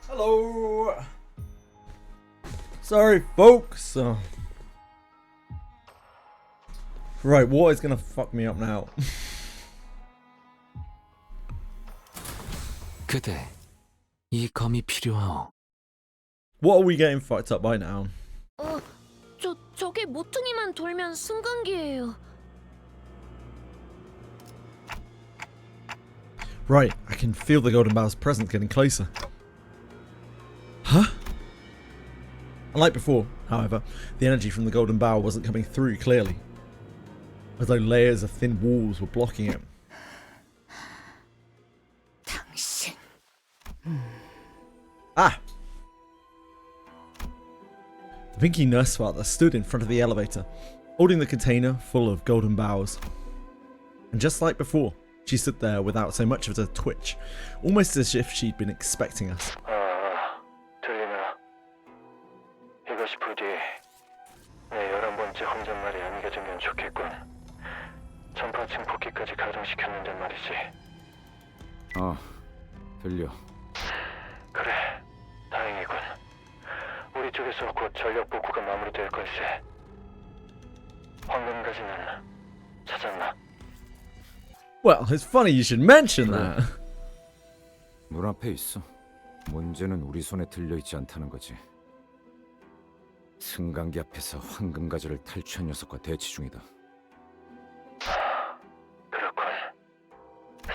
Hello. Sorry, folks. Right, what is gonna fuck me up now? 그대, 이 검이 필요하오. What are we getting fucked up by now? 저게 모퉁이만 돌면 승강기예요. Right, I can feel the golden bow's presence getting closer. Huh? Unlike before, however, the energy from the golden bow wasn't coming through clearly, as though layers of thin walls were blocking it. 당신. Ah! The Pinky Nurse Father stood in front of the elevator, holding the container full of golden bows. And just like before, she stood there without so much as a twitch, almost as if she'd been expecting us. 들리나? 이것이 부디 내 11번째 혼잣말이 아니게 되면 좋겠군. 전파층 복귀까지 가동시켰는데 말이지. 들려. 그래, 다행이군. 우리 쪽에서 곧 전력 복구가 마무리될 걸세. 황금가지는 찾았나? Well, it's funny you should mention that. 문 앞에 있어. 문제는 우리 손에 들려있지 않다는 거지. 승강기 앞에서 황금가지를 탈취한 녀석과 대치 중이다. 그렇군.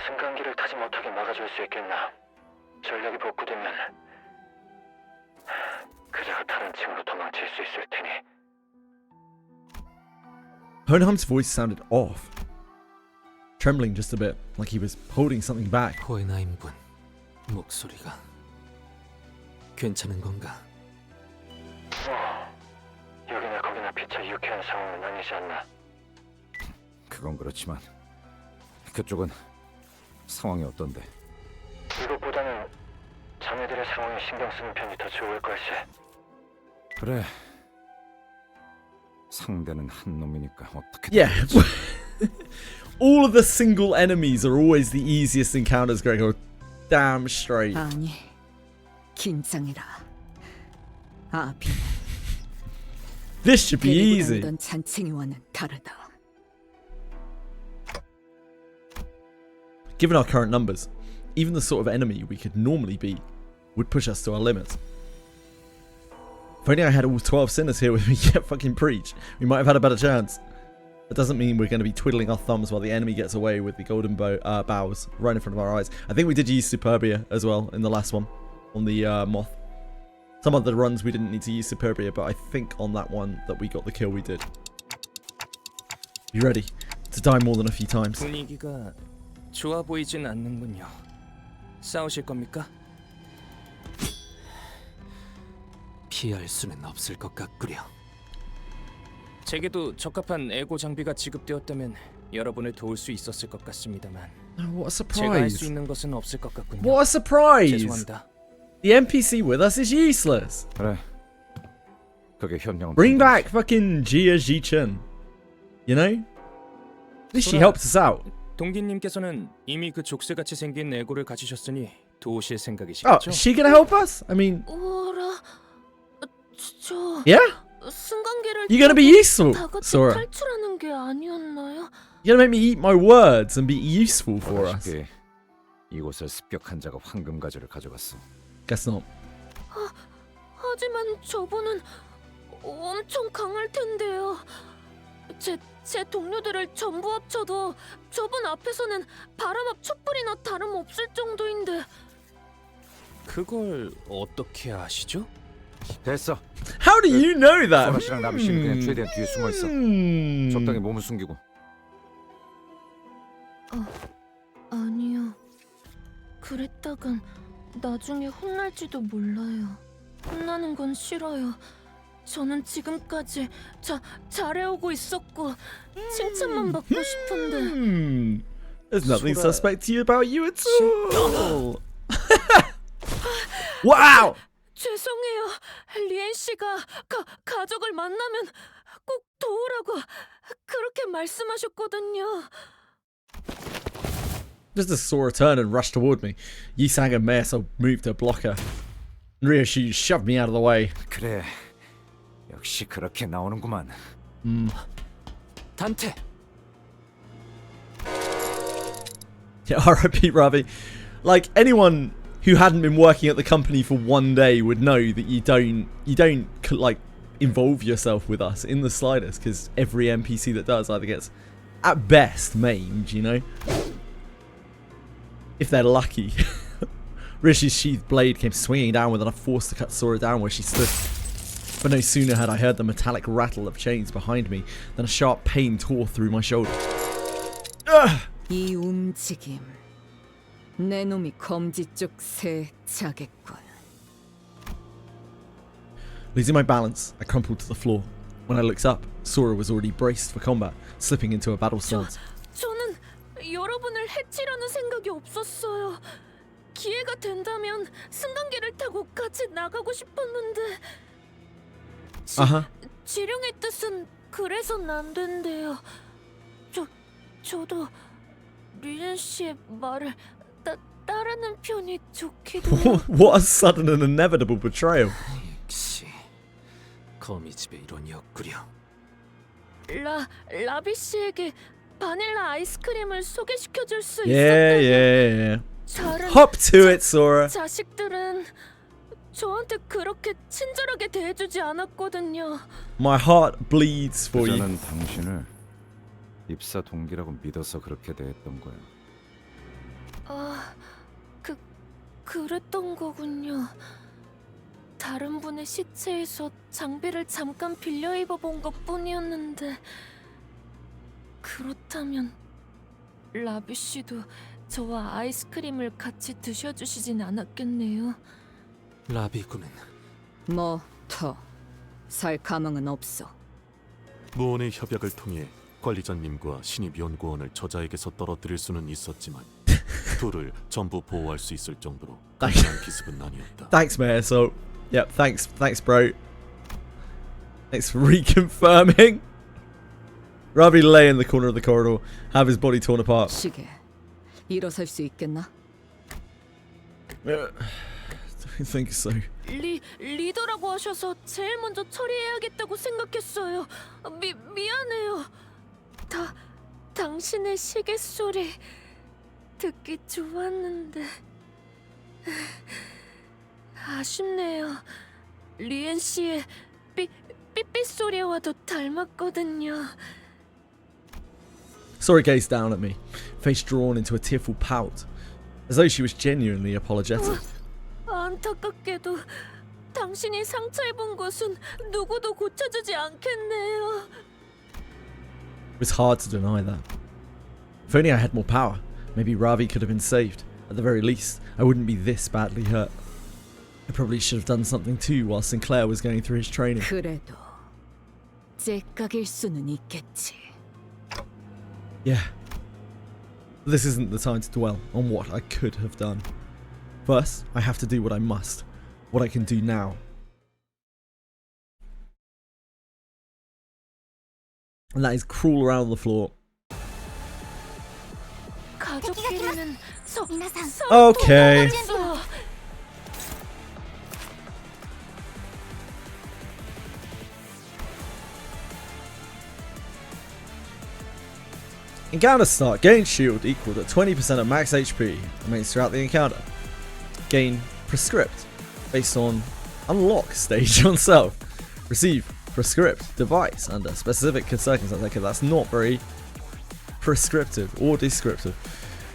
승강기를 타지 못하게 막아줄 수 있겠나? 전력이 복구되면 그자가 다른 층으로 도망칠 수 있을 테니. Hohenheim's voice sounded off, trembling just a bit, like he was holding something back. 호hen하임군, 목소리가 괜찮은 건가? 여기나 거기나 피차 유쾌한 상황은 아니지 않나? 그건 그렇지만 그쪽은 상황이 어떤데? 이것보다는 자네들의 상황에 신경 쓰는 편이 더 좋을 걸세. 그래. 상대는 한 놈이니까 어떻게? Yeah. All of the single enemies are always the easiest encounters, Gregor. Damn straight. 아니, 긴장해라. 아비. This should be easy. 데리고 다니던 잔챙이와는 다르다. Given our current numbers, even the sort of enemy we could normally beat would push us to our limits. If only I had all 12 sinners here with me, get fucking preach. We might have had a better chance. That doesn't mean we're going to be twiddling our thumbs while the enemy gets away with the golden bows right in front of our eyes. I think we did use Superbia as well in the last one, on the moth. Some of the runs we didn't need to use Superbia, but I think on that one that we got the kill we did. Be ready to die more than a few times. 분위기가 좋아 보이진 않는군요. 싸우실 겁니까? 피할 수는 없을 것 같구려. 제게도 적합한 에고 장비가 지급되었다면 여러분을 도울 수 있었을 것 같습니다만. What a 제가 할 수 surprise. 있는 것은 없을 것 같군요. What a surprise. 죄송합니다. The NPC with us is useless. 그래. 그게 현명한. Bring back fucking Jia Ji-chun. You know? At least she helped us out. 동기님께서는 이미 그 족쇄같이 생긴 에고를 가지셨으니 도우실 Oh, 생각이시겠죠? is she gonna help us? I mean, 오라, 저 yeah? 승강기를 You're gonna be useful, 다 같이 Sora. 탈출하는 게 아니었나요? You're gonna make me eat my words and be useful for us. 그렇게 이곳을 습격한 자가 황금가지를 가져갔어. Guess not. 하지만 저분은 엄청 강할 텐데요. 제 동료들을 전부 합쳐도 저분 앞에서는 바람 앞 촛불이나 다름없을 정도인데. 그걸 어떻게 아시죠? 됐어. How do you know that? 소라 씨랑 나비 씨는 그냥 최대한 뒤에 숨어 있어. 적당히 몸을 숨기고. 아니요. 그랬다간 나중에 혼날지도 몰라요. 혼나는 건 싫어요. 저는 지금까지 잘해오고 있었고 칭찬만 받고 싶은데. There's nothing 소라 suspect about you at all. Wow! 죄송해요. 리엔 씨가 가족을 만나면 꼭 도우라고 그렇게 말씀하셨거든요. Just as Sora turned and rushed toward me, Yisang and Mesa moved to block her. Ryoshi shoved me out of the way. 그래. 역시 그렇게 나오는구만. 단테. Yeah, R.I.P. Ravi. Like, anyone who hadn't been working at the company for one day would know that you don't like involve yourself with us in the slightest, because every NPC that does either gets at best maimed, you know, if they're lucky. Rishi's sheathed blade came swinging downward, and I forced to cut Sora down where she stood. But no sooner had I heard the metallic rattle of chains behind me than a sharp pain tore through my shoulder. 이 움직임, 내 놈이 검지 쪽 새 자겠군. Losing my balance, I crumpled to the floor. When I looked up, Sora was already braced for combat, slipping into a battle stance. 저는 여러분을 해치려는 생각이 없었어요. 기회가 된다면 승강기를 타고 같이 나가고 싶었는데 지룡의 뜻은 그래선 안 된대요. 저도 류현 씨의 말을 따르는 편이 좋기도. What a sudden and inevitable betrayal. 역시 거미집의 이론이었구려. 라비 씨에게 바닐라 아이스크림을 소개시켜줄 수 Yeah. 있었다면 Hop to it, Sora. 자식들은 저한테 그렇게 친절하게 대해주지 않았거든요. My heart bleeds for you. 저는 당신을 입사 동기라고 믿어서 그렇게 대했던 거야. 그랬던 거군요. 다른 분의 시체에서 장비를 잠깐 빌려 입어본 것뿐이었는데 그렇다면 라비 씨도 저와 아이스크림을 같이 드셔주시진 않았겠네요. 라비군은 뭐 더 살 가망은 없어. 무언의 협약을 통해 관리자님과 신입연구원을 저자에게서 떨어뜨릴 수는 있었지만 둘을 전부 보호할 수 있을 정도로 강한 기습은 아니었다. Thanks, Mayor. So, yep, thanks, bro. Thanks for reconfirming. Ravi lay in the corner of the corridor, have his body torn apart. 시계, 일어설 수 있겠나? Don't think so. 리더라고 하셔서 제일 먼저 처리해야겠다고 생각했어요. 미안해요. 당신의 시계 소리 듣기 좋았는데 아쉽네요. 리엔 씨의 삐삐 소리와도 닮았거든요. Sora gazed down at me, face drawn into a tearful pout, as though she was genuinely apologetic. 안타깝게도 당신이 상처 입은 곳은 누구도 고쳐주지 않겠네요. It was hard to deny that. If only I had more power, maybe Ravi could have been saved. At the very least, I wouldn't be this badly hurt. I probably should have done something too while Sinclair was going through his training. 그래도 째깍일 수는 있겠지. Yeah. This isn't the time to dwell on what I could have done. First, I have to do what I must, what I can do now. And that is crawl around the floor. Okay. Encounter start. Gain shield equal to 20% of max HP. Remains throughout the encounter. Gain prescript based on unlock stage on self. Receive prescript device under specific circumstances. Okay, that's not very prescriptive or descriptive.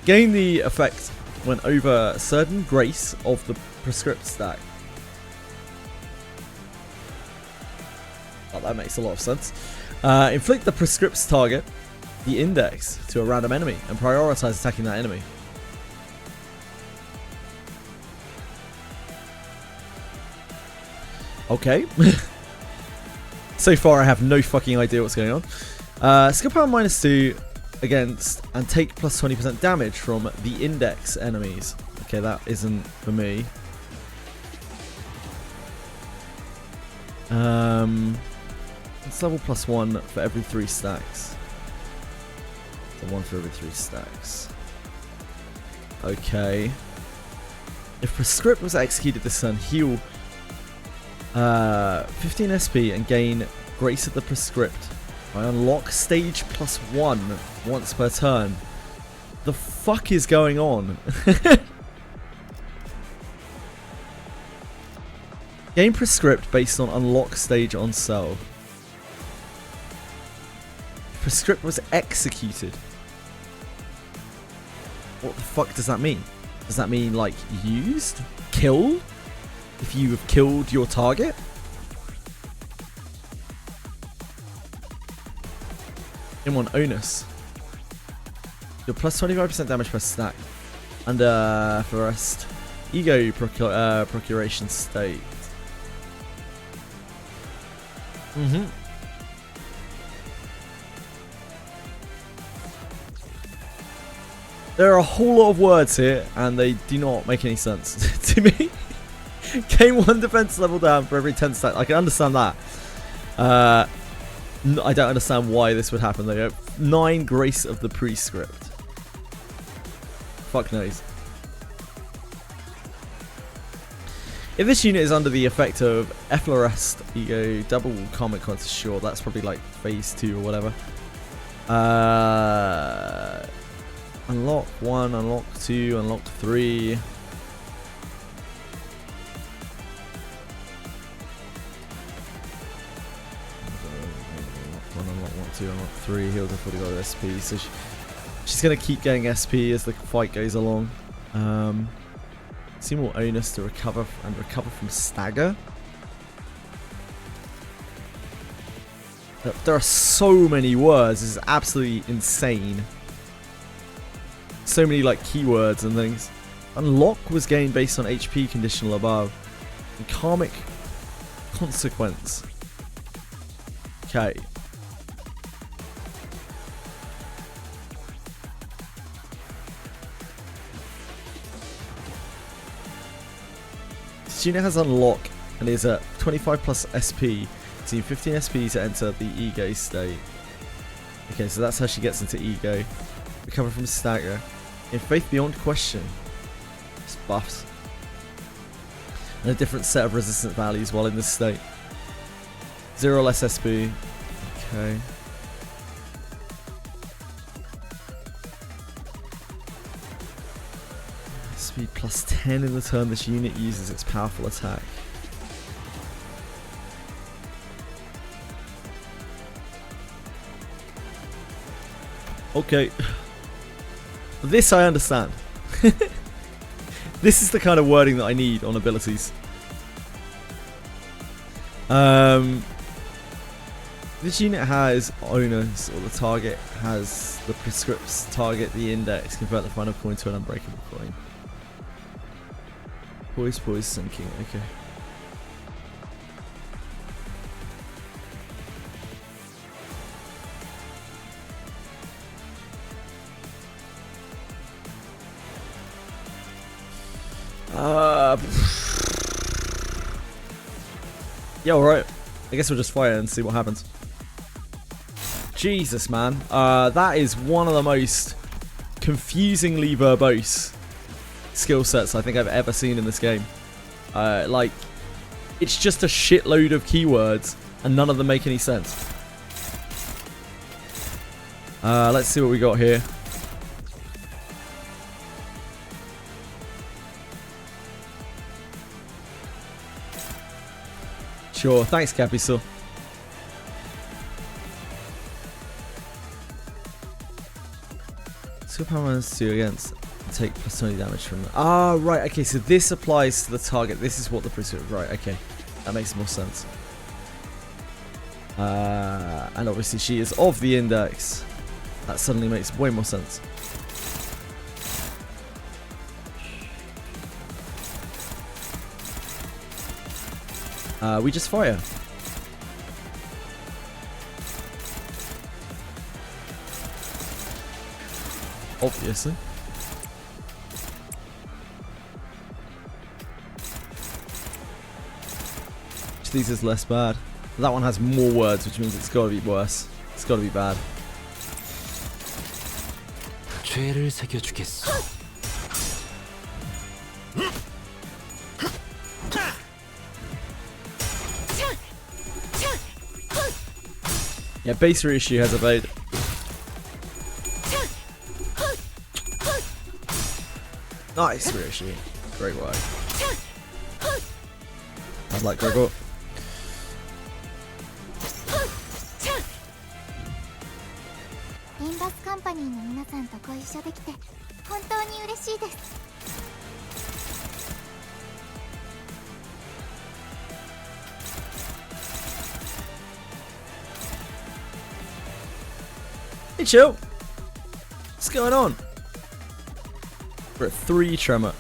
Gain the effect when over certain grace of the prescript stack. Oh, that makes a lot of sense. Inflict the prescript's target, the index, to a random enemy and prioritize attacking that enemy. Okay. So far I have no fucking idea what's going on. Skill power -2 against and take plus 20% damage from the index enemies. Okay, that isn't for me. It's level +1 for every 3 stacks. So 1 for every 3 stacks. Okay. If Prescript was executed this turn, heal 15 SP and gain Grace of the Prescript. I unlock stage +1 once per turn. The fuck is going on? Gain Prescript based on unlock stage on cell. Prescript was executed. What the fuck does that mean? Does that mean like used? Killed? If you have killed your target? In one onus. You're plus 25% damage per stack. And for the rest, ego procuration state. There are a whole lot of words here, and they do not make any sense to me. Gain 1 defense level down for every 10 stat. I can understand that. I don't understand why this would happen though. 9 Grace of the Prescript. Fuck knows. If this unit is under the effect of Efflorest, Ego, double Karmic Contest, sure, that's probably like phase 2 or whatever. Unlock 1, unlock 2, unlock 3. Unlock 2, unlock 3. Heals have already got SP, so she's going to keep getting SP as the fight goes along. See more onus to recover from stagger. There are so many words. This is absolutely insane. So many like keywords and things. Unlock was gained based on HP conditional above. And karmic consequence. Okay. This unit has unlock and is at 25 plus SP. So 15 SP to enter the ego state. Okay, so that's how she gets into ego. Recover from stagger. In Faith Beyond Question. Just buffs. And a different set of resistant values while in this state. 0 less SP. Okay. SP plus 10 in the turn this unit uses its powerful attack. Okay. This I understand. This is the kind of wording that I need on abilities. This unit has onus, or the target has the prescripts target the index, convert the final coin to an unbreakable coin. Poise, sinking, okay. Yeah, alright. I guess we'll just fire and see what happens. Jesus, man. That is one of the most confusingly verbose skill sets I think I've ever seen in this game. Like, it's just a shitload of keywords and none of them make any sense. Let's see what we got here. Sure, thanks Capiso. Superpower -2 against take plus 20 damage from that. Ah, right, okay, so this applies to the target. This is what the pursuit, right, okay. That makes more sense. And obviously she is of the index. That suddenly makes way more sense. We just fire. Obviously. These is less bad. That one has more words, which means it's gotta be worse. It's gotta be bad. 죄를 새겨주겠소. Yeah, base reissue has a blade. Nice reissue. Great work. I'd like Gregor. Limbus Company の皆さんとご一緒できて本当に嬉しいです。Hey, chill. What's going on? We're at 3 tremor.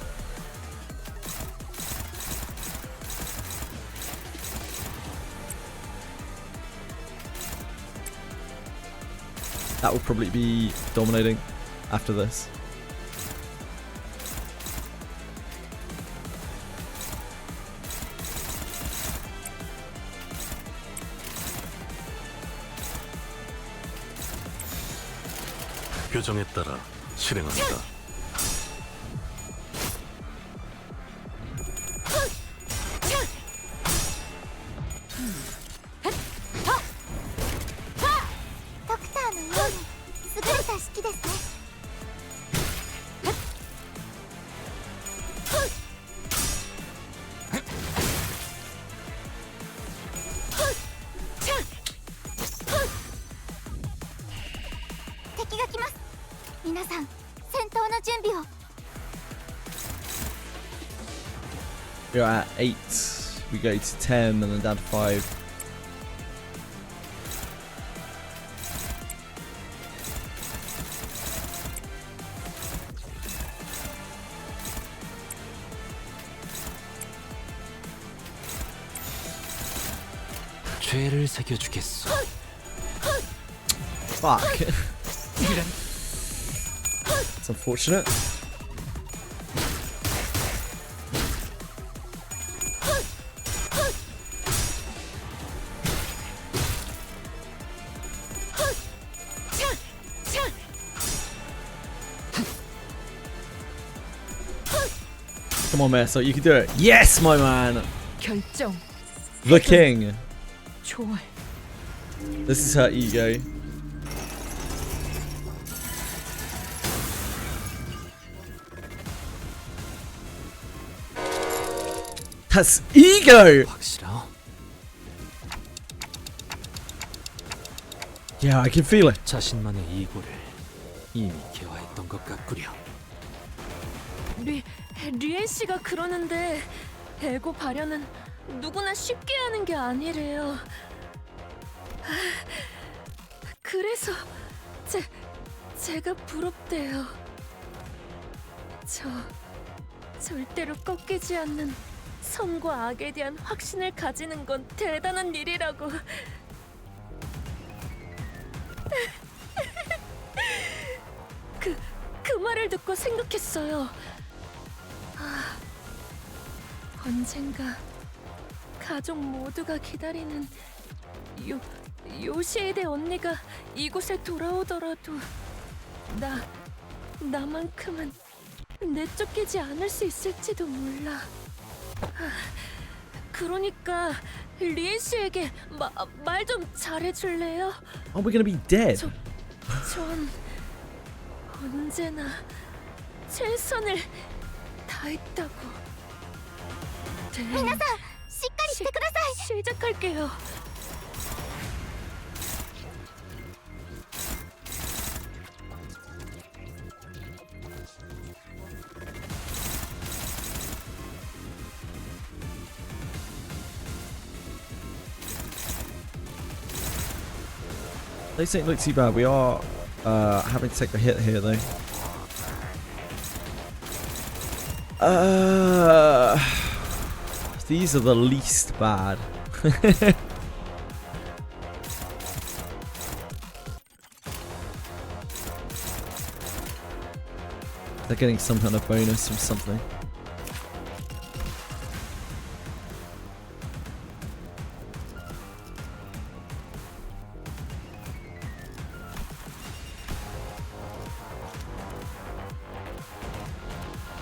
That will probably be dominating after this. 표정에 따라 실행한다. We're at 8. We go to 10 and then down to 5. 죄를 새겨주겠어. Fuck. It's unfortunate. Come on, Meso, you can do it. Yes, my man. 결정. The king. 좋아. This is her ego. That's ego. 확실하? Yeah, I can feel it. 자신만의 이고를 이미 개화했던 것 같구려. 리엔 씨가 그러는데 에고 발현은 누구나 쉽게 하는 게 아니래요. 그래서 제가 부럽대요. 저 절대로 꺾이지 않는 선과 악에 대한 확신을 가지는 건 대단한 일이라고. 그 말을 듣고 생각했어요. 언젠가 가족 모두가 기다리는 요시에데 언니가 이곳에 돌아오더라도 나만큼은 내쫓기지 않을 수 있을지도 몰라. 그러니까 리엔 씨에게 말 좀 잘해줄래요? Are we gonna be dead? 전 언제나 최선을 다했다고. 皆さん、しっかりしてください。 시작할게요. They don't look too bad. We are having to take a hit here, though. These are the least bad. They're getting some kind of bonus from something.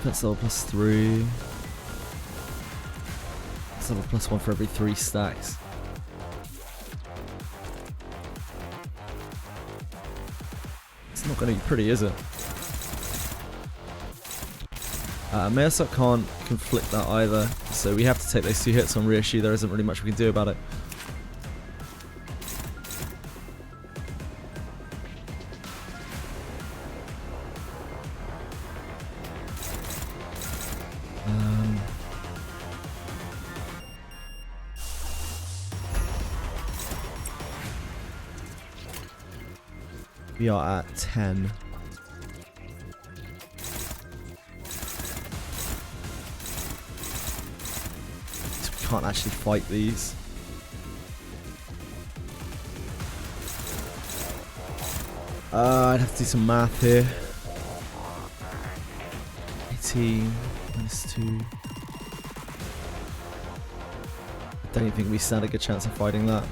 That's level +3. That's level +1 for every 3 stacks. It's not going to be pretty, is it? Meosok can't conflict that either, so we have to take those 2 hits on Ryoshi. There isn't really much we can do about it. We are at 10. So we can't actually fight these. I'd have to do some math here. 18 minus 2. I don't think we stand a good chance of fighting that.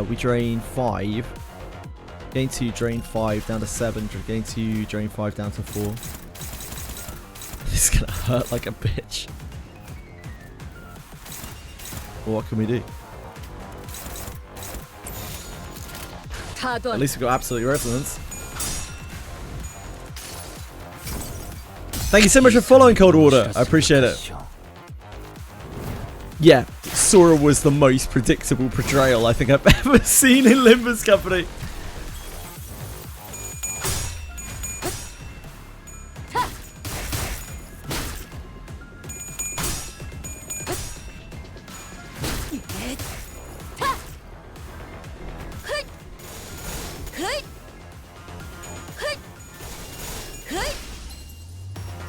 We drain 5. Gain 2, drain 5 down to 7. Gain 2, drain 5 down to 4. This is gonna hurt like a bitch. Well, what can we do? At least we got absolute resonance. Thank you so much for following Cold Water. I appreciate it. Yeah, Sora was the most predictable portrayal I think I've ever seen in Limbus Company.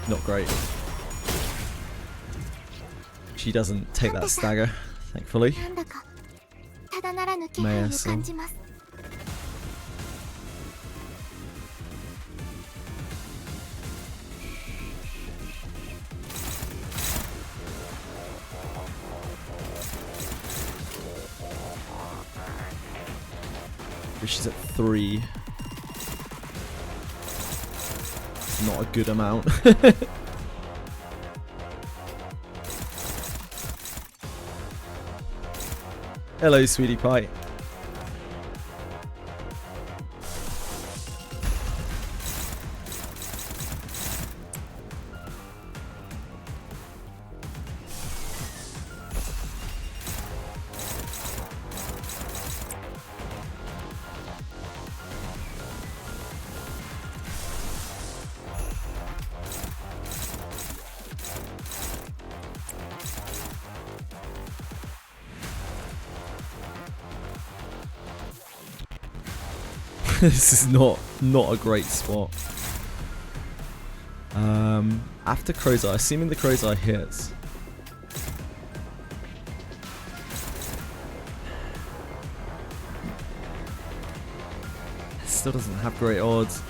Not great. She doesn't take that stagger, thankfully. Meosok. She's at 3. It's not a good amount. Hello, sweetie pie. This is not a great spot. After Crow's Eye, assuming the Crow's Eye hits. It still doesn't have great odds.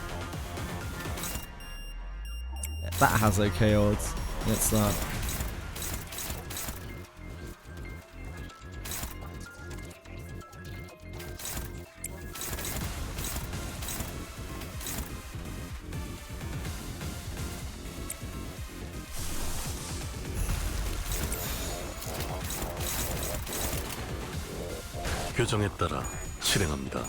That has okay odds. What's that? 규정에 따라 실행합니다.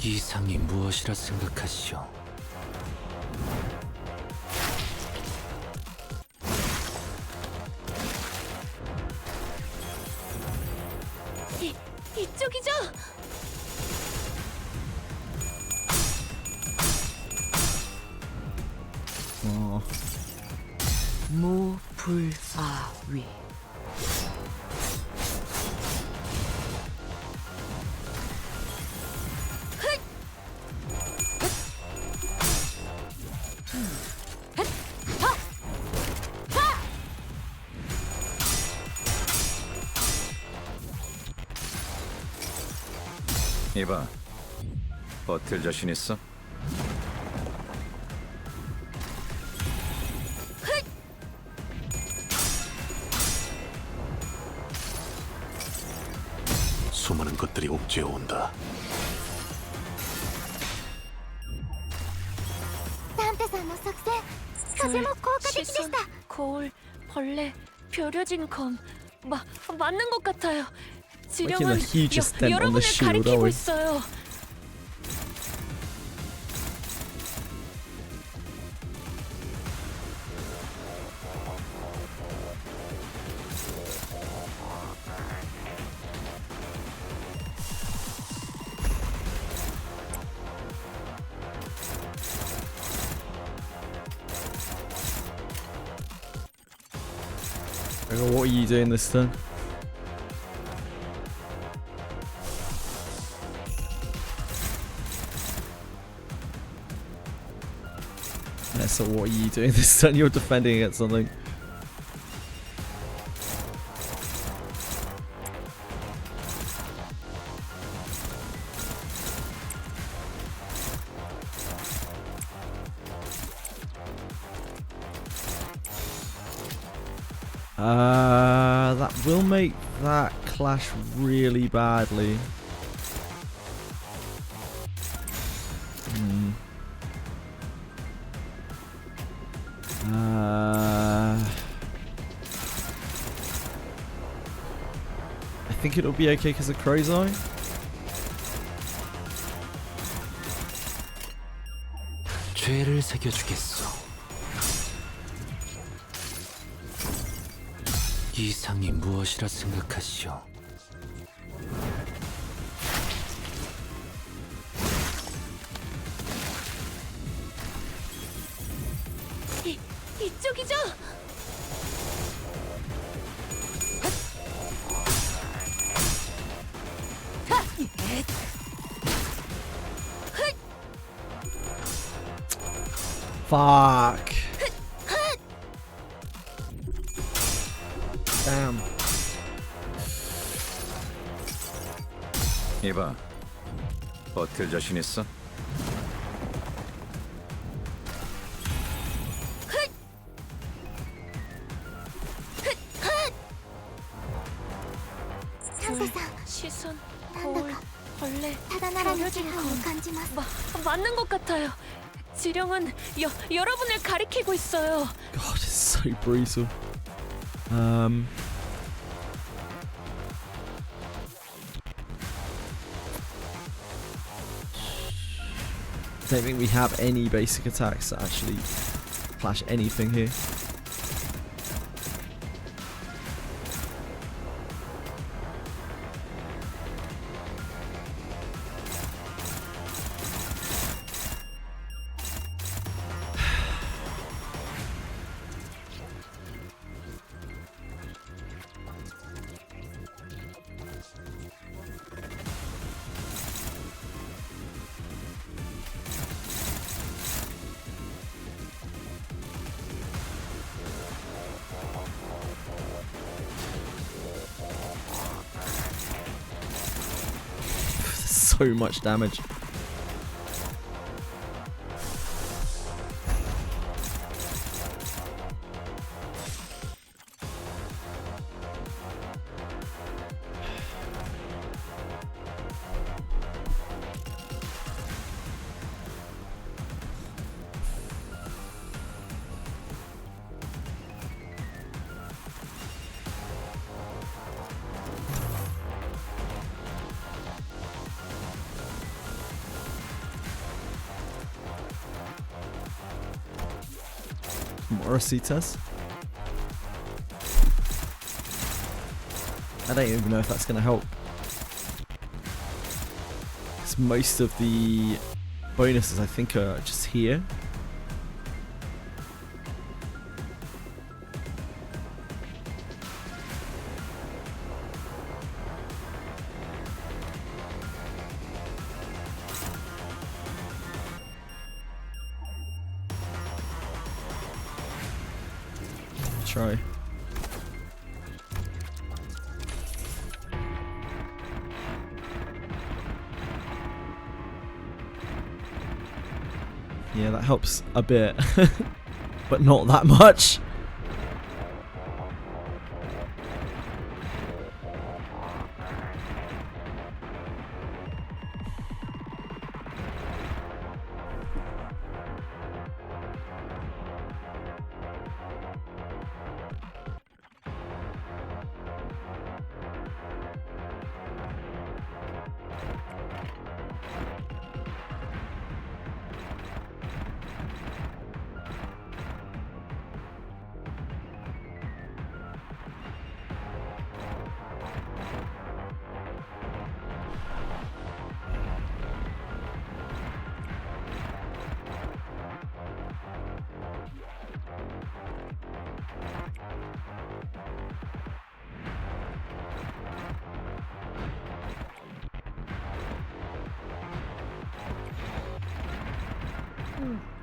이상이 무엇이라 생각하시오? 이쪽이죠? 무불아위. 이봐, 버틸 자신 있어? 수많은 것들이 옥죄어 온다. 산타さんの作戦とても効果的でした。 거울 벌레, 벼려진 검. 맞는 것 같아요. Making 지령은 the hugest dent on the 여러분을 shield, are 가리키고 we? 있어요. What are you doing this turn? Yeah, so what are you doing this turn? You're defending against something. That will make that clash really badly. I think it'll be okay because of Crow's Eye. 죄를 새겨주겠소. 이상이 무엇이라 생각하시오? 이쪽이죠? Fuck. Damn. 이봐, 버틸 자신 있어? 시선, 거울, 벌레, 벼려진 검. 맞는 것 같아요. 지령은 여러분을 가리키고 있어요. God, it's so brutal. I don't think we have any basic attacks that actually clash anything here. So much damage. Morositas. I don't even know if that's going to help. Because most of the bonuses I think are just here. Try. Yeah, that helps a bit, but not that much.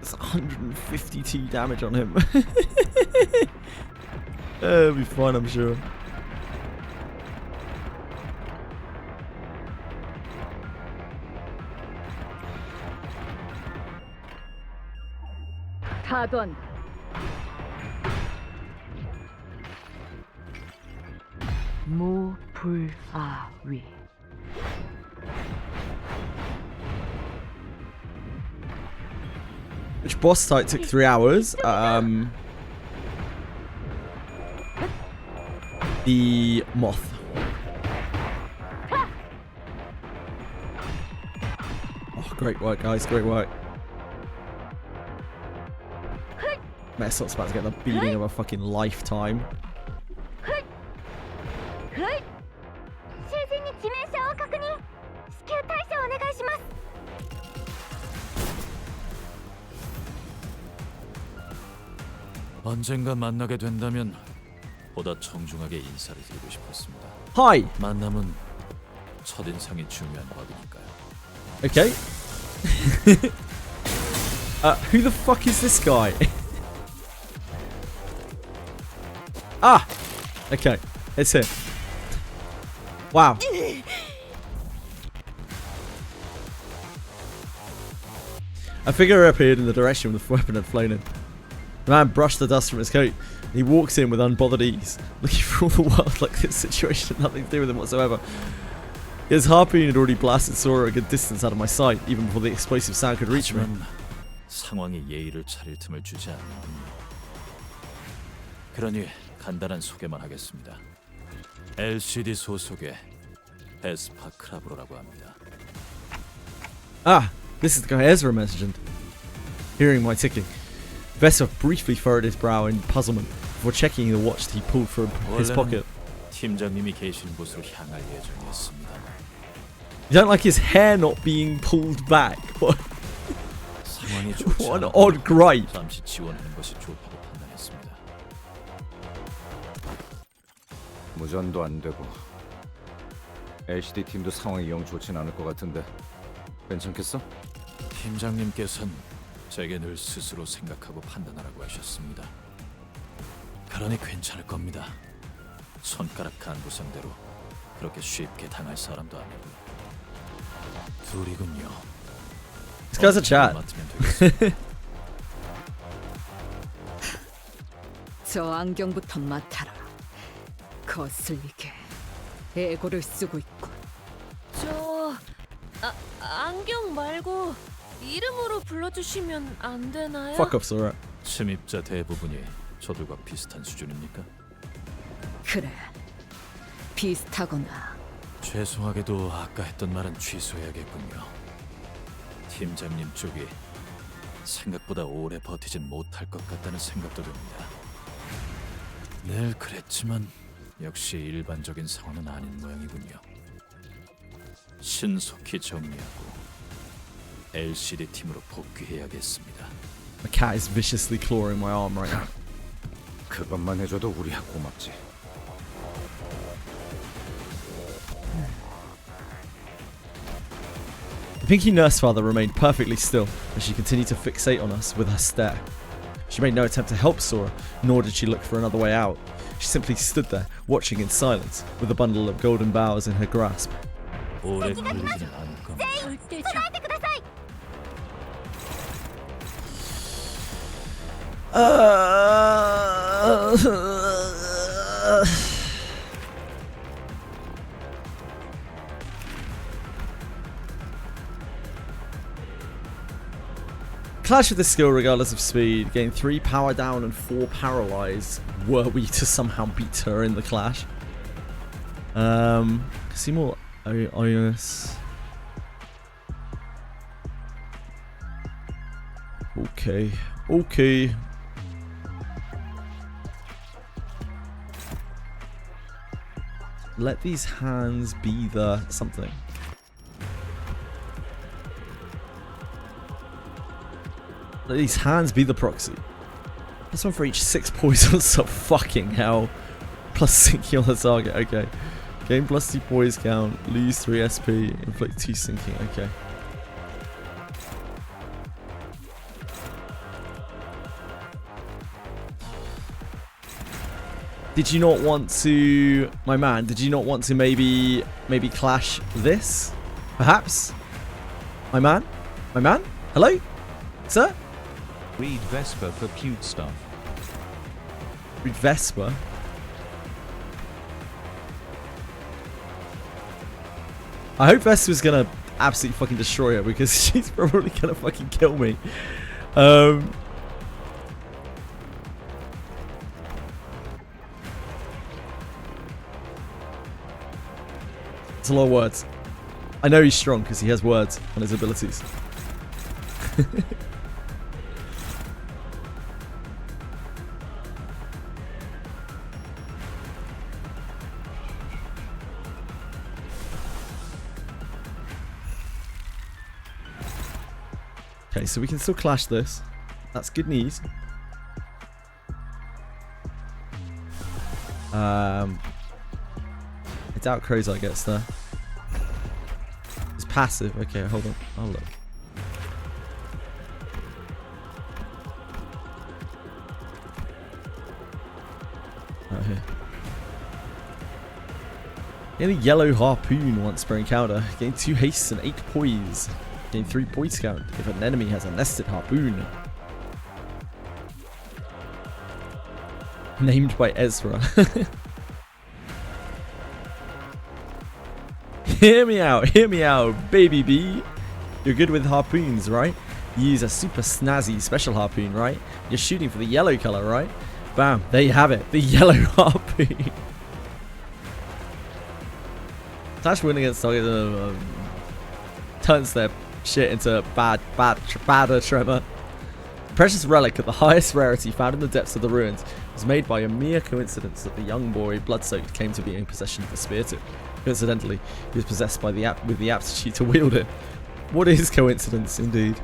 It's 152 damage on him. It'll be fine, I'm sure. 타던. 무불아위. Which boss fight took 3 hours. The moth. Oh, great work, guys. Great work. Messop's about to get the beating of a fucking lifetime. 언젠가 만나게 된다면 보다 정중하게 인사를 드리고 싶었습니다. Hi. 만남은 첫인상이 중요한 법이니까요. Okay. Who the fuck is this guy? Ah! Okay, it's him. Wow. A figure appeared in the direction the weapon had flown in. The man brushed the dust from his coat. He walked in with unbothered ease, looking for all the world like this situation had nothing to do with him whatsoever. His harpoon had already blasted Sora a good distance out of my sight, even before the explosive sound could reach me. 상황이 예의를 차릴 틈을 주지 않는. 그러니 간단한 소개만 하겠습니다. LCD 소속의 에스파 크라브로라고 합니다. Ah, this is the guy Ezra mentioned. Hearing my ticking, Vespa briefly furrowed his brow in puzzlement before checking the watch that he pulled from his pocket. 팀장님이 계신 곳으로 향할 예정이었습니다. You don't like his hair not being pulled back? What? 상황이 좋지 What an odd gripe. 잠시 지원하는 것이 좋다고 판단했습니다. 무전도 안 되고 LCD 팀도 상황이 영 좋진 않을 것 같은데 괜찮겠어? 팀장님께서는 제게 늘 스스로 생각하고 판단하라고 하셨습니다. 그러니 괜찮을 겁니다. 손가락 간부 상대로 그렇게 쉽게 당할 사람도 아니고. 둘이군요. This guy's a chat. 저 안경부터 맡아라. 거슬리게 애고를 쓰고 있군. 안경 말고 이름으로 불러주시면 안 되나요? Fuck off, Sora. 침입자 대부분이 저들과 비슷한 수준입니까? 그래, 비슷하거나. 죄송하게도 아까 했던 말은 취소해야겠군요. 팀장님 쪽이 생각보다 오래 버티진 못할 것 같다는 생각도 듭니다. 늘 그랬지만 역시 일반적인 상황은 아닌 모양이군요. 신속히 정리하고 LCD 팀으로 복귀해야겠습니다. My cat is viciously clawing my arm right now. 그것만 해줘도 우리야 고맙지. The Pinky Nurse Father remained perfectly still as she continued to fixate on us with her stare. She made no attempt to help Sora, nor did she look for another way out. She simply stood there, watching in silence, with a bundle of golden boughs in her grasp. 오래 걸리지는 않을 겁니다. Clash with this skill regardless of speed. Gain 3 power down and 4 paralyze were we to somehow beat her in the clash. See more Ionis. Okay. Let these hands be the something. Let these hands be the proxy. Plus 1 for each 6 poisons, so fucking hell. Plus sinking on the target, okay. Gain plus 2 poise count, lose 3 SP, inflict 2 sinking, okay. Did you not want to, my man? Did you not want to maybe clash this, perhaps? My man, hello, sir. Read Vesper for cute stuff. Read Vesper. I hope Vesper's gonna absolutely fucking destroy her because she's probably gonna fucking kill me. It's a lot of words. I know he's strong because he has words on his abilities. Okay, so we can still clash this. That's good news. I doubt Crozite gets there. It's passive. Okay, hold on. I'll look. Right here. Get a yellow harpoon once per encounter. Gain 2 haste and 8 poise. Gain 3 poise count if an enemy has a nested harpoon. Named by Ezra. Hear me out, baby bee. You're good with harpoons, right? You use a super snazzy special harpoon, right? You're shooting for the yellow color, right? Bam, there you have it, the yellow harpoon. Clash win against target turns their shit into badder tremor. Precious relic of the highest rarity found in the depths of the ruins was made by a mere coincidence that the young boy Bloodsoaked came to be in possession of the spear tip. Coincidentally, he was possessed by with the aptitude to wield it. What is coincidence, indeed?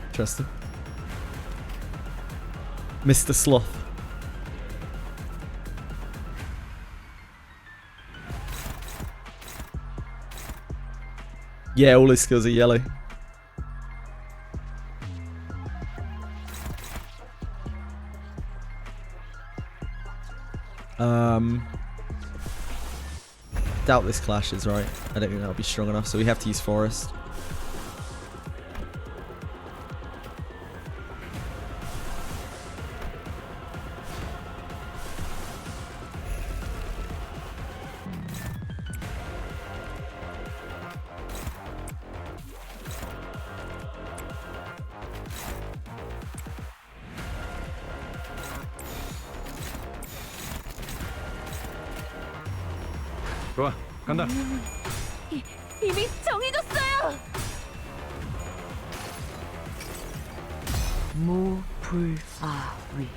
Interesting. Mr. Sloth. Yeah, all his skills are yellow. Doubt this clashes, right? I don't think that'll be strong enough, so we have to use Forest. 좋아, 간다. 이미 정해졌어요. 무불아위.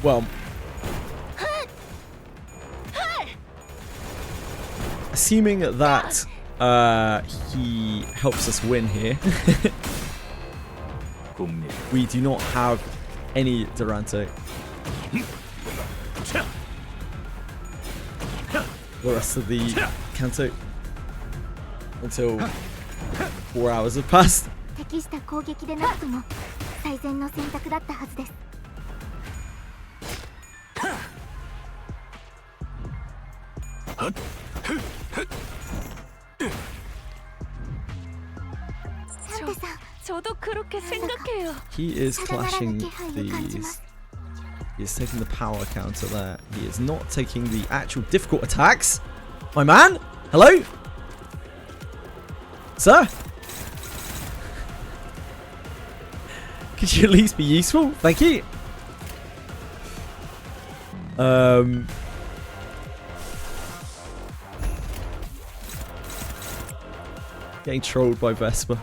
Well, assuming that he helps us win here, we do not have any Durante. The rest of the Canto until 4 hours have passed. 適した攻撃でなくとも最善の選択だったはずです。저도 그렇게 생각해요. He is clashing these. He is taking the power counter there. He is not taking the actual difficult attacks. My man? Hello? Sir? Could you at least be useful? Thank you. Getting trolled by Vesper.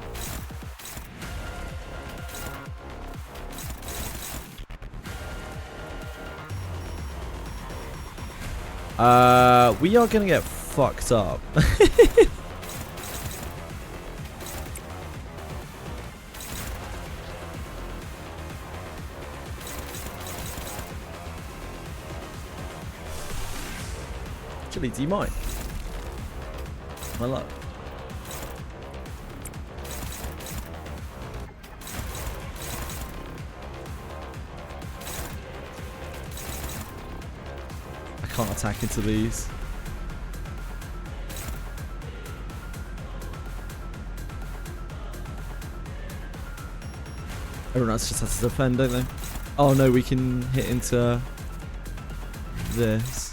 We are gonna get fucked up. Actually, do you mind? My luck. I can't attack into these. Everyone else just has to defend, don't they? Oh no, we can hit into this.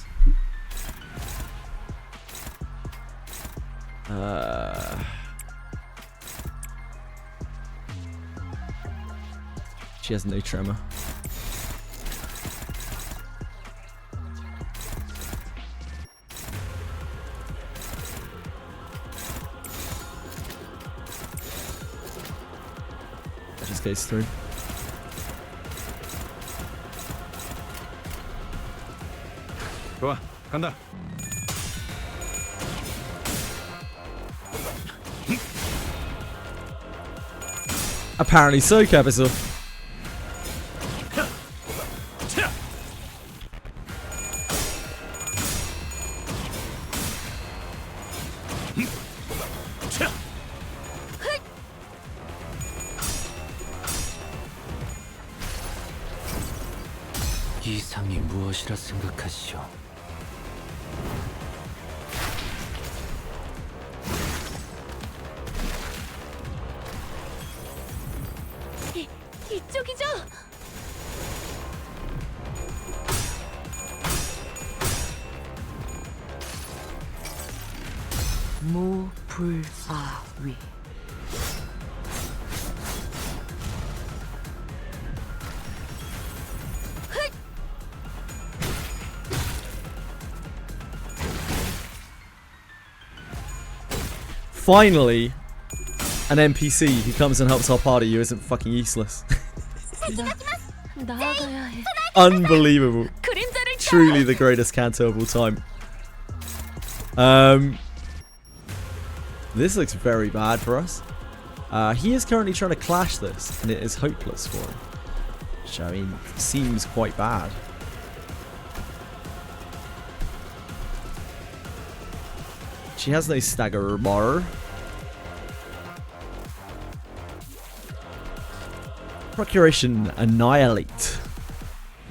She has no tremor. That just goes through. 좋아, 간다. Apparently so, Capital. 이상이 무엇이라 생각하시오? 이쪽이죠? 무불아위. Finally, an NPC who comes and helps our party who isn't fucking useless. 나아가야 해. Unbelievable. Truly the greatest Canto of all time. This looks very bad for us. He is currently trying to clash this, and it is hopeless for him. Which, I mean, seems quite bad. She has no stagger bar. Procuration Annihilate.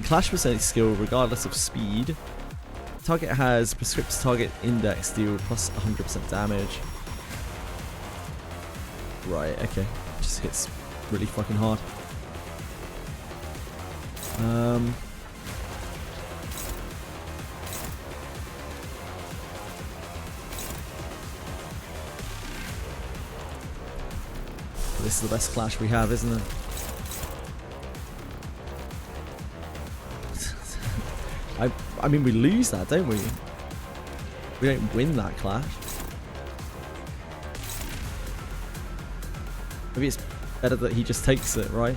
Clash percentage skill regardless of speed. Target has prescripts target index deal plus 100% damage. Right, okay. Just hits really fucking hard. This is the best clash we have, isn't it? I mean, we lose that, don't we? We don't win that clash. Maybe it's better that he just takes it, right?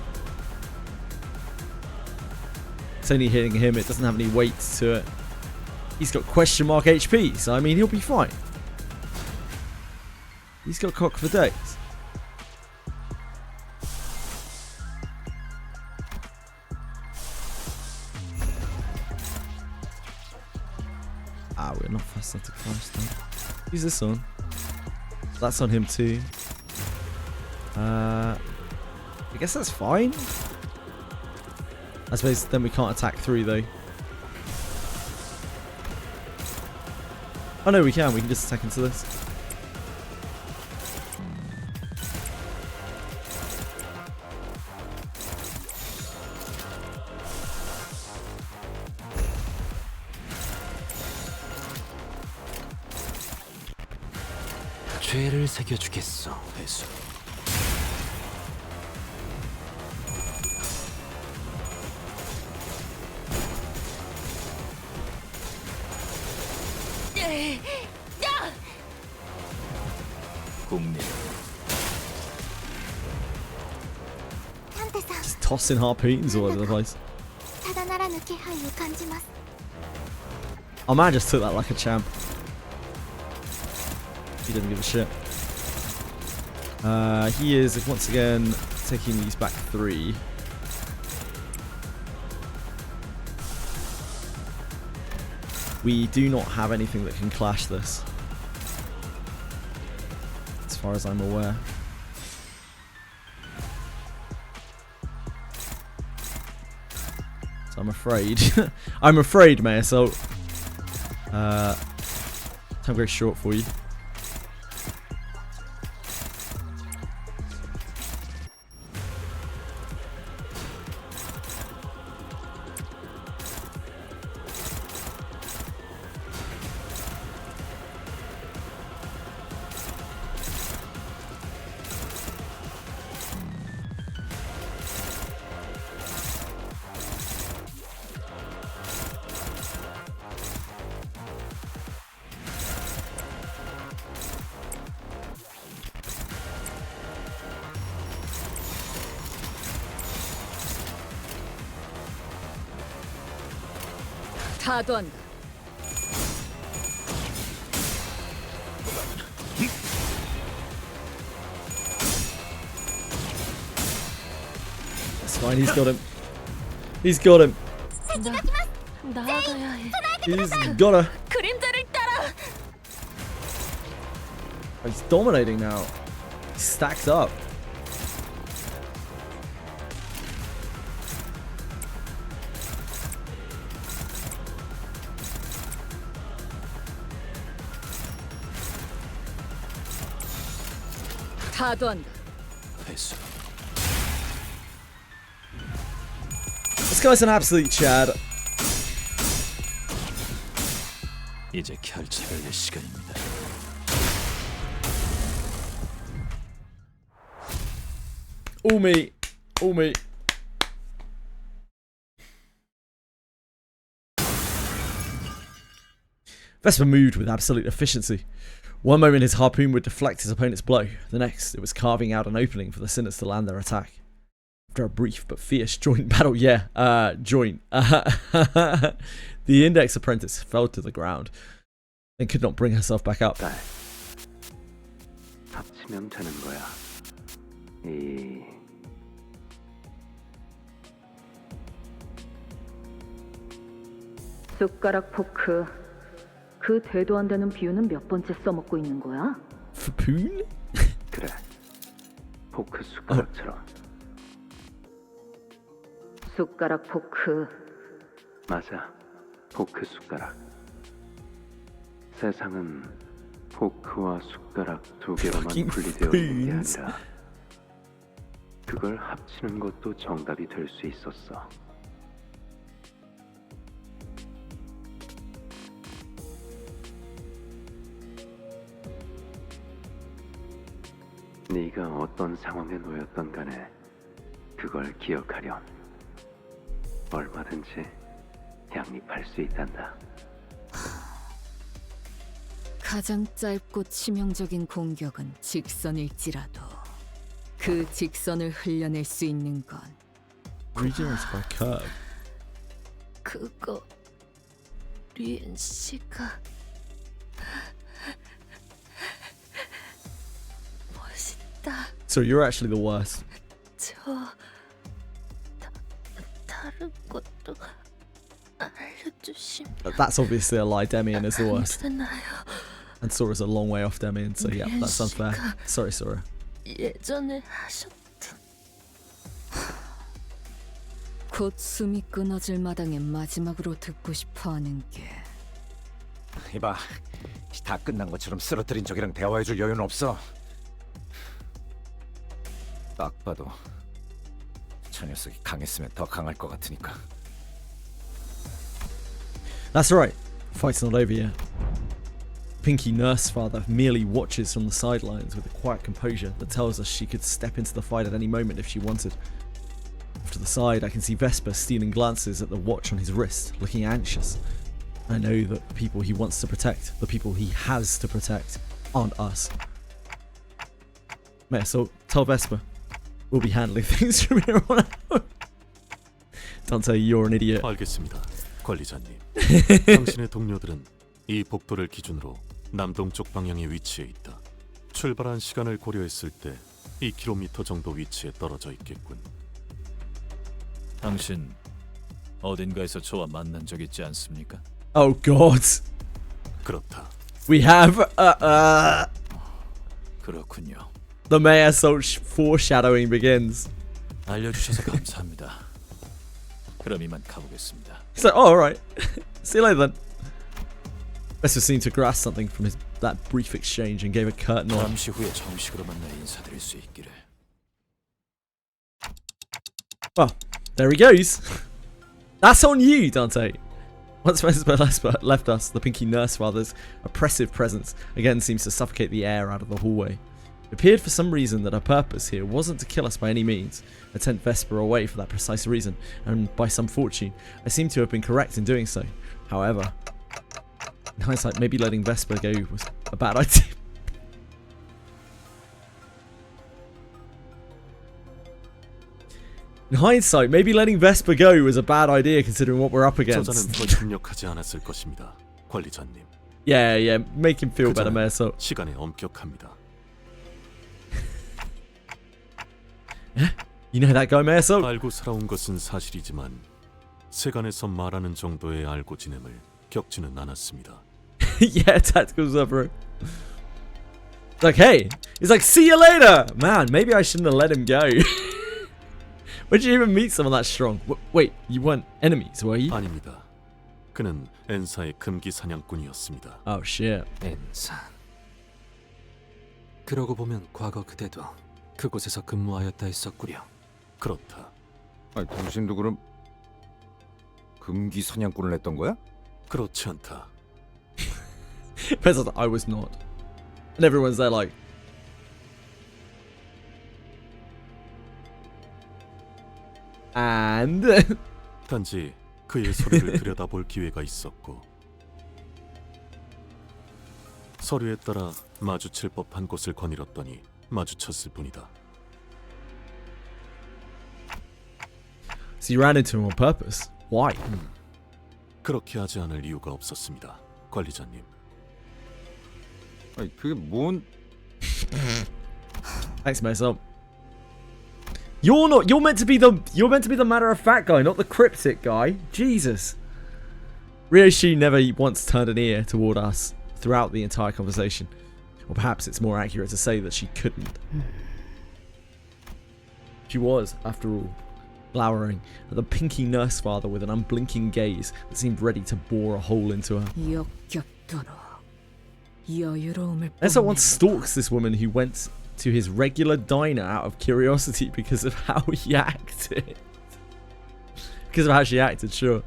It's only hitting him, it doesn't have any weight to it. He's got question mark HP, so I mean, he'll be fine. He's got cock for days. Ah, we're not fast enough to clash though. Who's this on? That's on him too. I guess that's fine. I suppose then we can't attack through though. Oh no, we can. We can just attack into this. 죄를 새겨주겠어, 회수. Just tossing harpoons all over the place. Our man just took that like a champ. He doesn't give a shit. He is once again taking these back 3. We do not have anything that can clash this, as far as I'm aware. So I'm afraid. I'm afraid, Mayor. So, time goes short for you. 타던. That's fine. He's got him. He's got him. 나아가야 해. He's got her. 그림자를 따라. He's dominating now. He's stacked up. 타던. 회수. This guy's an absolute Chad. 이제 결책을 낼 시간입니다. All me. All me. Vesper moved with absolute efficiency. One moment his harpoon would deflect his opponent's blow, the next it was carving out an opening for the Sinners to land their attack. After a brief but fierce joint battle, joint. The Index Apprentice fell to the ground and could not bring herself back up. 합치면 되는 거야. 이 숟가락 포크. 그 되도 안 되는 비유는 몇 번째 써먹고 있는 거야? Spoon? 그래. 포크 숟가락처럼. 숟가락 포크. 맞아. 포크 숟가락. 세상은 포크와 숟가락 두 개로만 분리되어 있는 게 아니라 그걸 합치는 것도 정답이 될 수 있었어. 네가 어떤 상황에 놓였던 간에 그걸 기억하렴. 얼마든지 양립할 수 있단다. 가장 짧고 치명적인 공격은 직선일지라도 그 직선을 흘려낼 수 있는 건 Regionals by curve. 그거 리엔 씨가 멋있다. So you're actually the worst. 저 다른 것도 알려주시면 That's obviously a lie. Demian is the worst. 되나요? And Sora's a long way off Demian, so yeah, that's unfair. Sorry, Sora. 예전에 하셨던 곧 숨이 끊어질 마당에 마지막으로 듣고 싶어하는 게 이봐, 다 끝난 것처럼 쓰러뜨린 적이랑 대화해줄 여유는 없어. 딱 봐도 저 녀석이 강했으면 더 강할 것 같으니까. That's right. Fight's not over yet. Pinky Nurse Father merely watches from the sidelines with a quiet composure that tells us she could step into the fight at any moment if she wanted. Off to the side, I can see Vesper stealing glances at the watch on his wrist, looking anxious. I know that the people he wants to protect, the people he has to protect, aren't us. Mate, so tell Vesper, we'll be handling things from here on out. Dante, you're an idiot. 알겠습니다, 관리자님. 당신의 동료들은 이 복도를 기준으로 남동쪽 방향에 위치해 있다. 출발한 시간을 고려했을 때 2km 정도 위치에 떨어져 있겠군. 당신 어딘가에서 저와 만난 적 있지 않습니까? Oh god. 그렇다. We have 그렇군요. the May assault foreshadowing begins. 알려주셔서 감사합니다. 그럼 이만 가보겠습니다. He's like, oh, alright. See you later then. Vesper seemed to grasp something from that brief exchange and gave a curt nod. 잠시 후에 정식으로 만나 인사드릴 수 있기를. Well, there he goes. That's on you, Dante. Once Vesper left us, the Pinky Nurse Father's oppressive presence again seems to suffocate the air out of the hallway. It appeared for some reason that her purpose here wasn't to kill us by any means. I sent Vesper away for that precise reason, and by some fortune, I seem to have been correct in doing so. However, in hindsight, maybe letting Vesper go was a bad idea. In hindsight, maybe letting Vesper go was a bad idea considering what we're up against. 저자는 더 협력하지 않았을 것입니다, 관리자님. Yeah, make him feel better, man. So 시간에 엄격합니다. You know that guy, man. So 알고 살아온 것은 사실이지만 세간에서 말하는 정도의 알고 지냄을 겪지는 않았습니다. Yeah, tactical stuff, bro. Like, hey, he's like, see you later, man. Maybe I shouldn't have let him go. Where'd you even meet someone that strong? Wait, you weren't enemies, were you? 아닙니다. 그는 엔사의 금기 사냥꾼이었습니다. Oh shit. 엔사. 그러고 보면 과거 그대도 그곳에서 근무하였다 했었구려. 그렇다. 아니, 당신도 그럼 금기 사냥꾼을 했던 거야? 그렇지 않다. I was not. And everyone's there like, and 단지 그의 서류를 들여다볼 기회가 있었고 서류에 따라 마주칠 법한 곳을 거닐었더니 마주쳤을 뿐이다. So you ran into him on purpose. Why? 그렇게 하지 않을 이유가 없었습니다, 관리자님. 아니, 그게 뭔? Thanks, myself. You're meant to be the matter of fact guy, not the cryptic guy. Jesus. Ryoshi never once turned an ear toward us throughout the entire conversation. Or perhaps it's more accurate to say that she couldn't. She was, after all, glowering at the Pinky Nurse Father with an unblinking gaze that seemed ready to bore a hole into her. Ensa once stalks this woman who went to his regular diner out of curiosity because of how he acted. Because of how she acted, sure.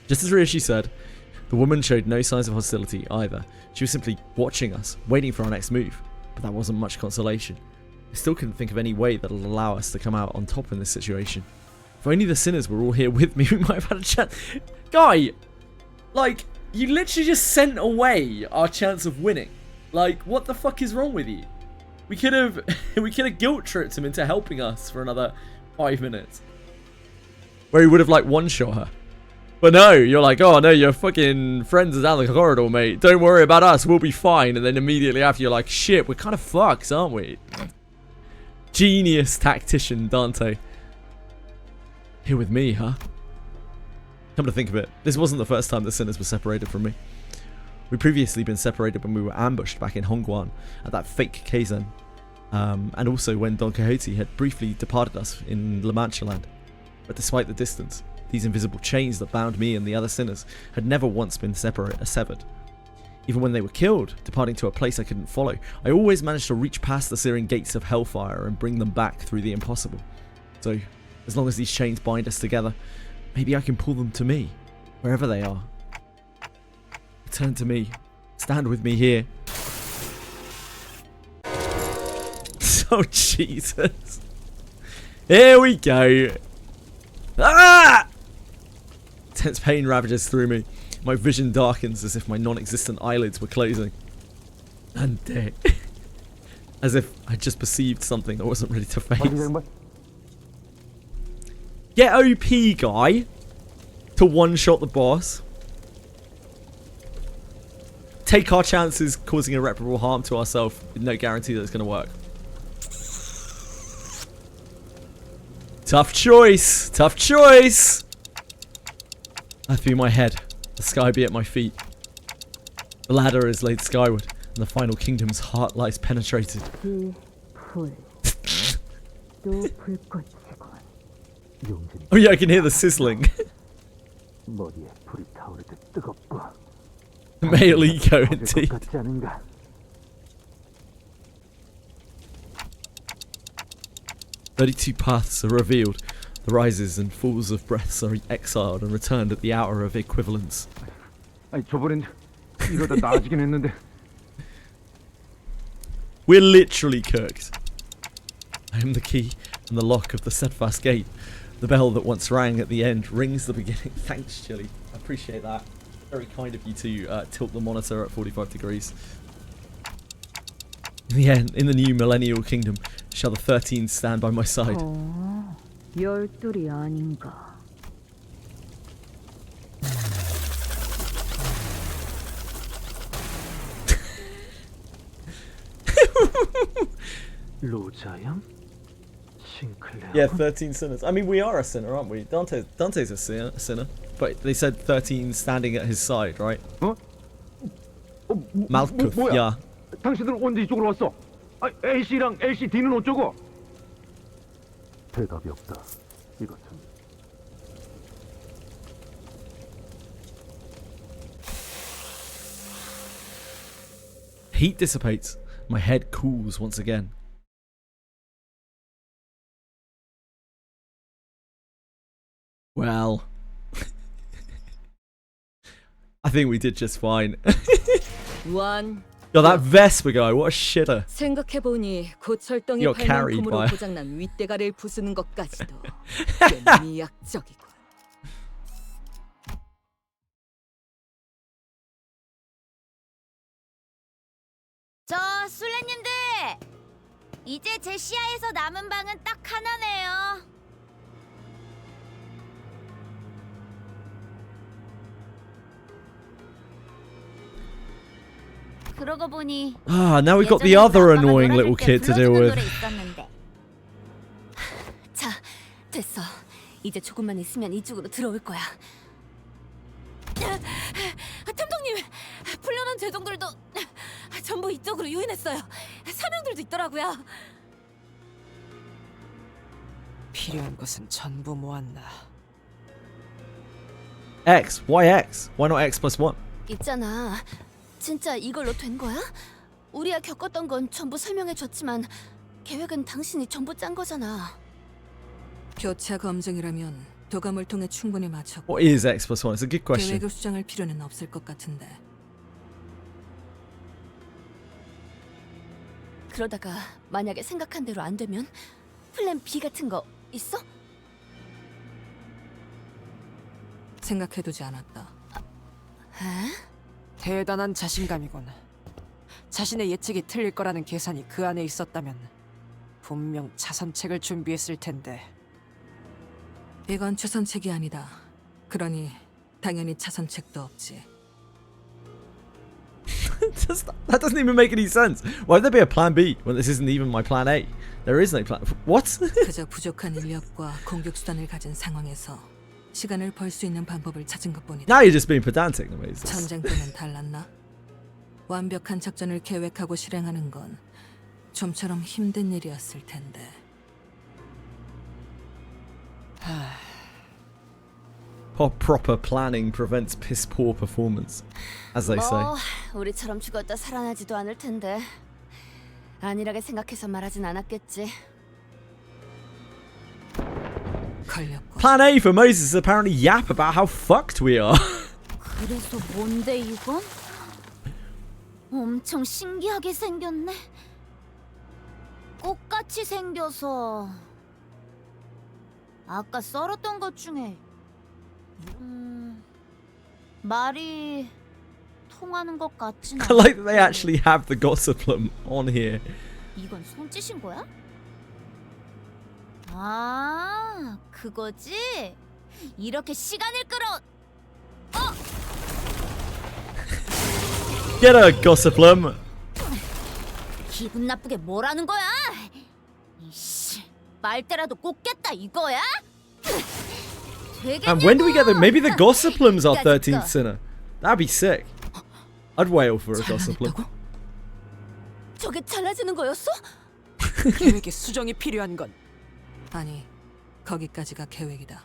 Just as Ryoshi said, the woman showed no signs of hostility either. She was simply watching us, waiting for our next move. But that wasn't much consolation. I still couldn't think of any way that'll allow us to come out on top in this situation. If only the sinners were all here with me, we might have had a chance. Guy, like, you literally just sent away our chance of winning. Like, what the fuck is wrong with you? We could have guilt tripped him into helping us for another 5 minutes. Where he would have like one-shot her. But no, you're like, oh no, your fucking friends are down the corridor, mate. Don't worry about us, we'll be fine. And then immediately after you're like, shit, we're kind of fucked, aren't we? Genius tactician, Dante. Here with me, huh? Come to think of it, this wasn't the first time the sinners were separated from me. We'd previously been separated when we were ambushed back in Hongguan at that fake Kaizen. And also when Don Quixote had briefly departed us in La Mancha Land. But despite the distance, these invisible chains that bound me and the other sinners had never once been severed. Even when they were killed, departing to a place I couldn't follow, I always managed to reach past the searing gates of hellfire and bring them back through the impossible. So, as long as these chains bind us together, maybe I can pull them to me, wherever they are. Return to me. Stand with me here. Oh, Jesus. Here we go. Ah! Tense pain ravages through me. My vision darkens as if my non-existent eyelids were closing. And as if I just perceived something that wasn't ready to face. Get OP, guy. To one-shot the boss. Take our chances causing irreparable harm to ourselves with no guarantee that it's going to work. Tough choice. Tough choice. I threw my head. The sky be at my feet. The ladder is laid skyward, and the final kingdom's heart lies penetrated. Oh yeah, I can hear the sizzling. Male ego indeed. 32 paths are revealed. The rises and falls of breaths are exiled and returned at the hour of equivalence. 아니 저번엔 이러다 나아지긴 했는데. We're literally cooked. I am the key and the lock of the steadfast gate. The bell that once rang at the end rings the beginning. Thanks, Chili. I appreciate that. Very kind of you to tilt the monitor at 45 degrees. In the end, in the new millennial kingdom, shall the 13 stand by my side. 열둘이 아닌가. 로자양? 싱클레어? Yeah, 13 sinners. I mean, we are a sinner, aren't we? Dante's a sinner. But they said 13 standing at his side, right? Malkuth, 뭐야? yeah. 당신들은 언제 이쪽으로 왔어? 아, A씨랑 LCD는 어쩌고? 대답이 없다. 이것은 Heat dissipates. My head cools once again. Well, I think we did just fine. One. Yo, that Vespa guy, what a shitter. 생각해보니 고철덩이 You're carried 발명품으로 by- 고장난 윗대가를 부수는 것까지도 꽤 미약적이고. 저 술래님들, 이제 제 시야에서 남은 방은 딱 하나네요. 그러고 보니 Now we've got the other annoying little kid to deal with. 자, 됐어. 이제 조금만 있으면 이쪽으로 들어올 거야. 탐정님, 풀려난 제종들도 전부 이쪽으로 유인했어요. 사명들도 있더라고요. 필요한 것은 전부 모았나. X, why X? Why not X plus 1? 있잖아. 진짜 이걸로 된 거야? 우리가 겪었던 건 전부 설명해줬지만 계획은 당신이 전부 짠 거잖아. 교차 검증이라면 도감을 통해 충분히 맞췄고. What is X plus 1? It's a good question. 계획을 수정할 필요는 없을 것 같은데. 그러다가 만약에 생각한 대로 안 되면 플랜 B 같은 거 있어? 생각해두지 않았다. 에? 대단한 자신감이군. 자신의 예측이 틀릴 거라는 계산이 그 안에 있었다면 분명 차선책을 준비했을 텐데. 이건 차선책이 아니다. 그러니 당연히 차선책도 없지. That doesn't even make any sense. Why would there be a plan B when this isn't even my plan A? There is no plan. What? 그저 부족한 인력과 공격 수단을 가진 상황에서 시간을 벌 수 있는 방법을 찾은 것뿐이다. Now you're just being pedantic, Amazing. 전쟁 때는 달랐나? 완벽한 작전을 계획하고 실행하는 건 좀처럼 힘든 일이었을 텐데. Proper planning prevents piss poor performance, as they say. 뭐 우리처럼 죽었다 살아나지도 않을 텐데 안일하게 생각해서 말하진 않았겠지. Plan A for Moses is apparently yap about how fucked we are. 그래서 뭔데 이건? 엄청 신기하게 생겼네. 꽃같이 생겨서 아까 썰었던 것 중에 말이 통하는 것 같진 I 않아. like that they actually have the gossiplam on here. 이건 손짓인 거야? 아, 그거지? 이렇게 시간을 끌어. Get her, gossiplam. 기분 나쁘게 뭐라는 거야? 이씨, 빨대라도 꽂겠다 이거야? And when do we get the... Maybe the Gossiplam's our 13th sinner. That'd be sick. I'd wail for a Gossiplam. 저게 잘라지는 거였어? 계획에 수정이 필요한 건 아니, 거기까지가 계획이다.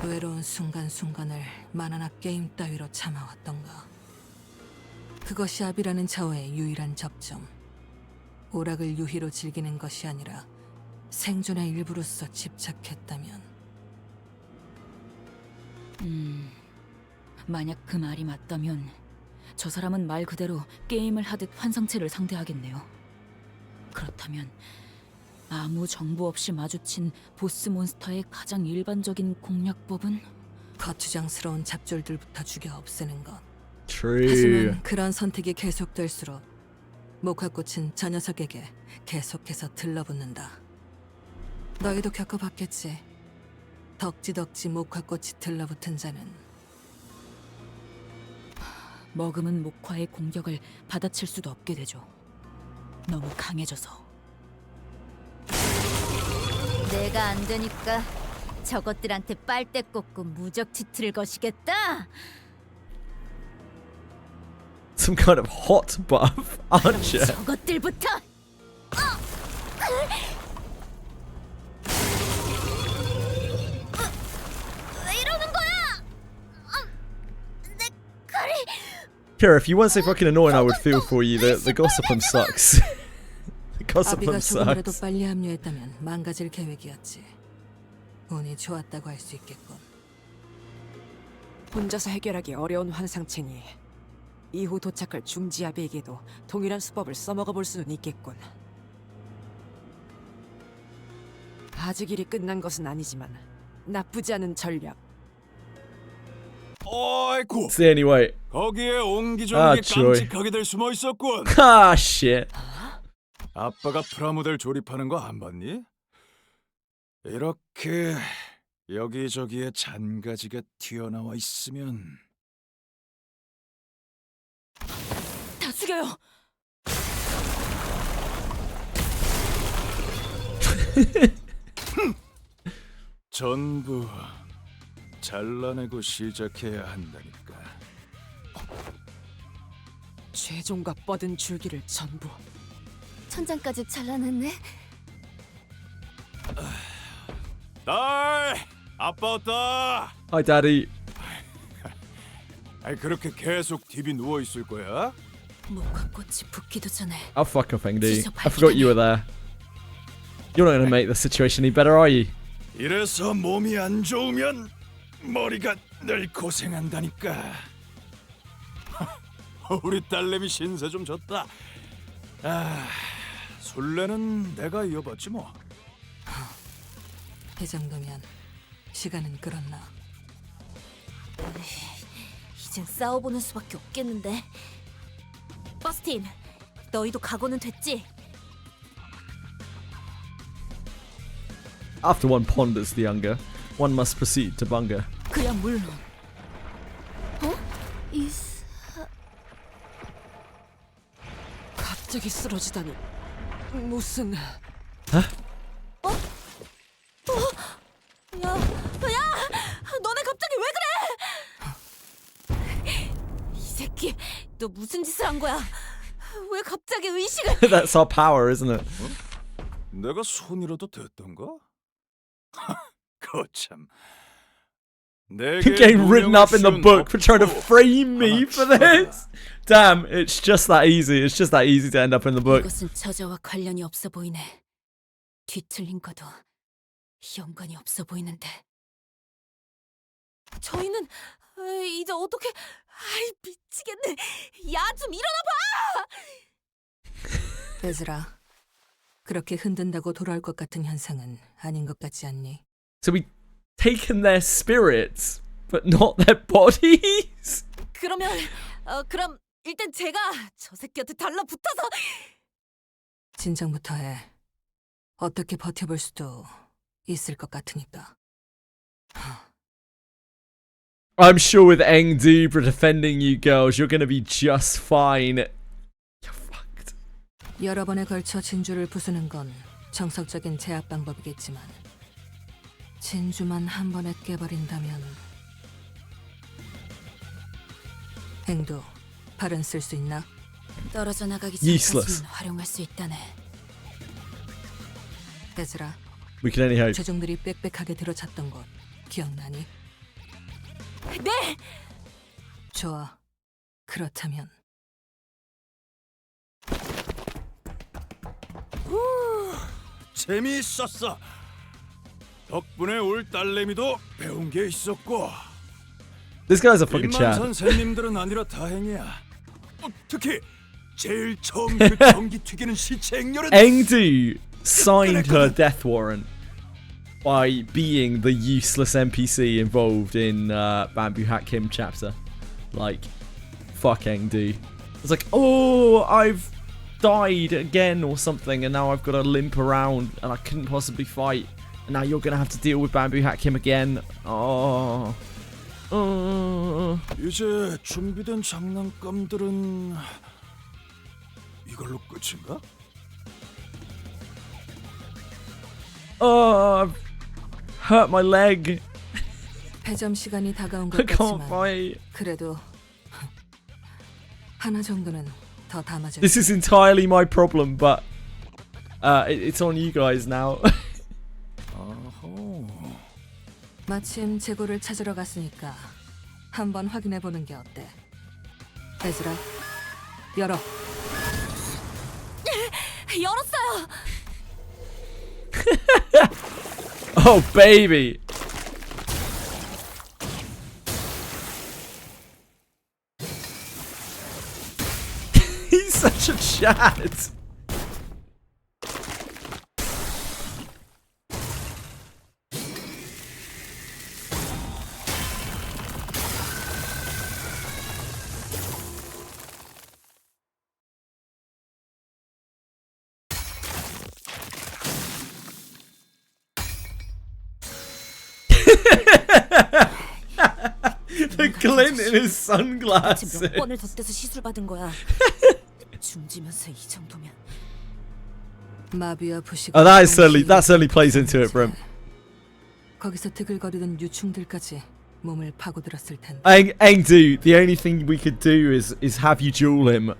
외로운 순간순간을 만화나 게임 따위로 참아왔던가. 그것이 아비라는 자와의 유일한 접점. 오락을 유희로 즐기는 것이 아니라 생존의 일부로서 집착했다면. 만약 그 말이 맞다면 저 사람은 말 그대로 게임을 하듯 환상체를 상대하겠네요. 그렇다면 아무 정보 없이 마주친 보스 몬스터의 가장 일반적인 공략법은 거추장스러운 잡졸들부터 죽여 없애는 것. True. 하지만 그런 선택이 계속될수록 목화꽃은 저 녀석에게 계속해서 들러붙는다. 너희도 겪어봤겠지. 덕지덕지 목화꽃이 들러붙은 자는 머금은 목화의 공격을 받아칠 수도 없게 되죠. 너무 강해져서. 내가 안 되니까 저것들한테 빨대 꽂고 무적 치트를 거시겠다. Some kind of hot buff archer. 저것들부터. 왜 이러는 거야? 내 칼이. Kira, if you weren't so fucking annoying, I would feel for you. The Gossiplam sucks. The Gossiplam 아비가 조금이라도 sucks. 빨리 합류했다면 망가질 계획이었지. 운이 좋았다고 할 수 있겠군. 혼자서 해결하기 어려운 환상체니 이후 도착할 중지아비에게도 동일한 수법을 써먹어 볼 수는 있겠군. 아직 일이 끝난 것은 아니지만 나쁘지 않은 전략. 어이쿠. It's the only way. 거기에 옹기종기 joy. 깜찍하게들 숨어 있었군. Ah, shit. 아빠가 프라모델 조립하는 거 안 봤니? 이렇게 여기저기에 잔가지가 튀어나와 있으면 다 죽여요. 전부 잘라내고 시작해야 한다니까. 최종과 뻗은 줄기를 전부. 천장까지 잘라냈네. 딸! 아빠 왔다! Hi, Daddy. 아니 그렇게 계속 딥이 누워 있을 거야? 목화꽃이 붙기도 전에. I'll fuck off, Engdi. I forgot you were there. You're not gonna make the situation any better, are you? 이래서 몸이 안 좋으면 머리가 늘 고생한다니까. 우리 딸내미 신세 좀 졌다. 아, 술래는 내가 이어봤지 뭐. 이 정도면 시간은 끌었나. 이젠 싸워보는 수밖에 없겠는데. 버스틴, 너희도 각오는 됐지? After one ponders the younger, one must proceed to bunga. 그야 물론. 갑자기 쓰러지다니. 무슨... 야, 너네 갑자기 왜 그래? 이 새끼, 너 무슨 짓을 한 거야? 왜 갑자기 의식을? That's our power, isn't it? 내가 손이라도 됐던가? 거참. Getting written up in the book for trying to frame me for this. Damn, it's just that easy. It's just that easy to end up in the book. 이것은 저자와 관련이 없어 보이네. 뒤틀린 거도 연관이 없어 보이는데. 저희는 이제 어떻게? 아이 미치겠네. 야 좀 일어나 봐. 에즈라, 그렇게 흔든다고 돌아올 것 같은 현상은 아닌 것 같지 않니? So we taken their spirits, but not their bodies. 그러면 그럼 일단 제가 저 새끼한테 달라붙어서. 진정부터 해. 어떻게 버텨볼 수도 있을 것 같으니까. I'm sure with Engdu defending you girls, you're gonna be just fine. 여러 번에 걸쳐 진주를 부수는 건 정석적인 제압 방법이겠지만 진주만 한 번에 깨버린다면 행도 발은 쓸 수 있나? 떨어져 나가기 Useless. 전까지는 활용할 수 있다네. 에즈라, We can only hope. 죄종들이 빽빽하게 들어찼던 곳 기억나니? 네! 좋아. 그렇다면 재미있었어. 덕분에 올 딸내미도 배운 게 있었고. This guy's a fucking 림만 Chad. 선생님들은 아니라 다행이야. 특히 제일 처음 그 전기 튀기는 시체 액렬은 Engdu signed her death warrant by being the useless NPC involved in Bamboo Hat Kim chapter. Like, fuck Engdu. It's like, oh, I've died again or something, and now I've got to limp around, and I couldn't possibly fight, and now you're gonna have to deal with Bamboo Hat Kim again. Oh. 이제 준비된 장난감들은 이걸로 끝인가? Oh, I've hurt my leg. 패점 시간이 다가온 I 것 can't 같지만 fight. 그래도 하나 정도는 더 담아줄. This is entirely my problem, but it's on you guys now. 마침 재고를 찾으러 갔으니까 한번 확인해 보는 게 어때? 에즈라, 열어. 열었어요. Oh, baby. He's such a Chad. The glint in his sunglasses. 몇 번을 덧대서 시술 받은 거야. 중지면서 이 정도면. 마비와 부식. Oh, that certainly plays into it, Brim. 거기서 드글거리던 유충들까지 몸을 파고들었을 텐데. Engdu, the only thing we could do is have you duel him.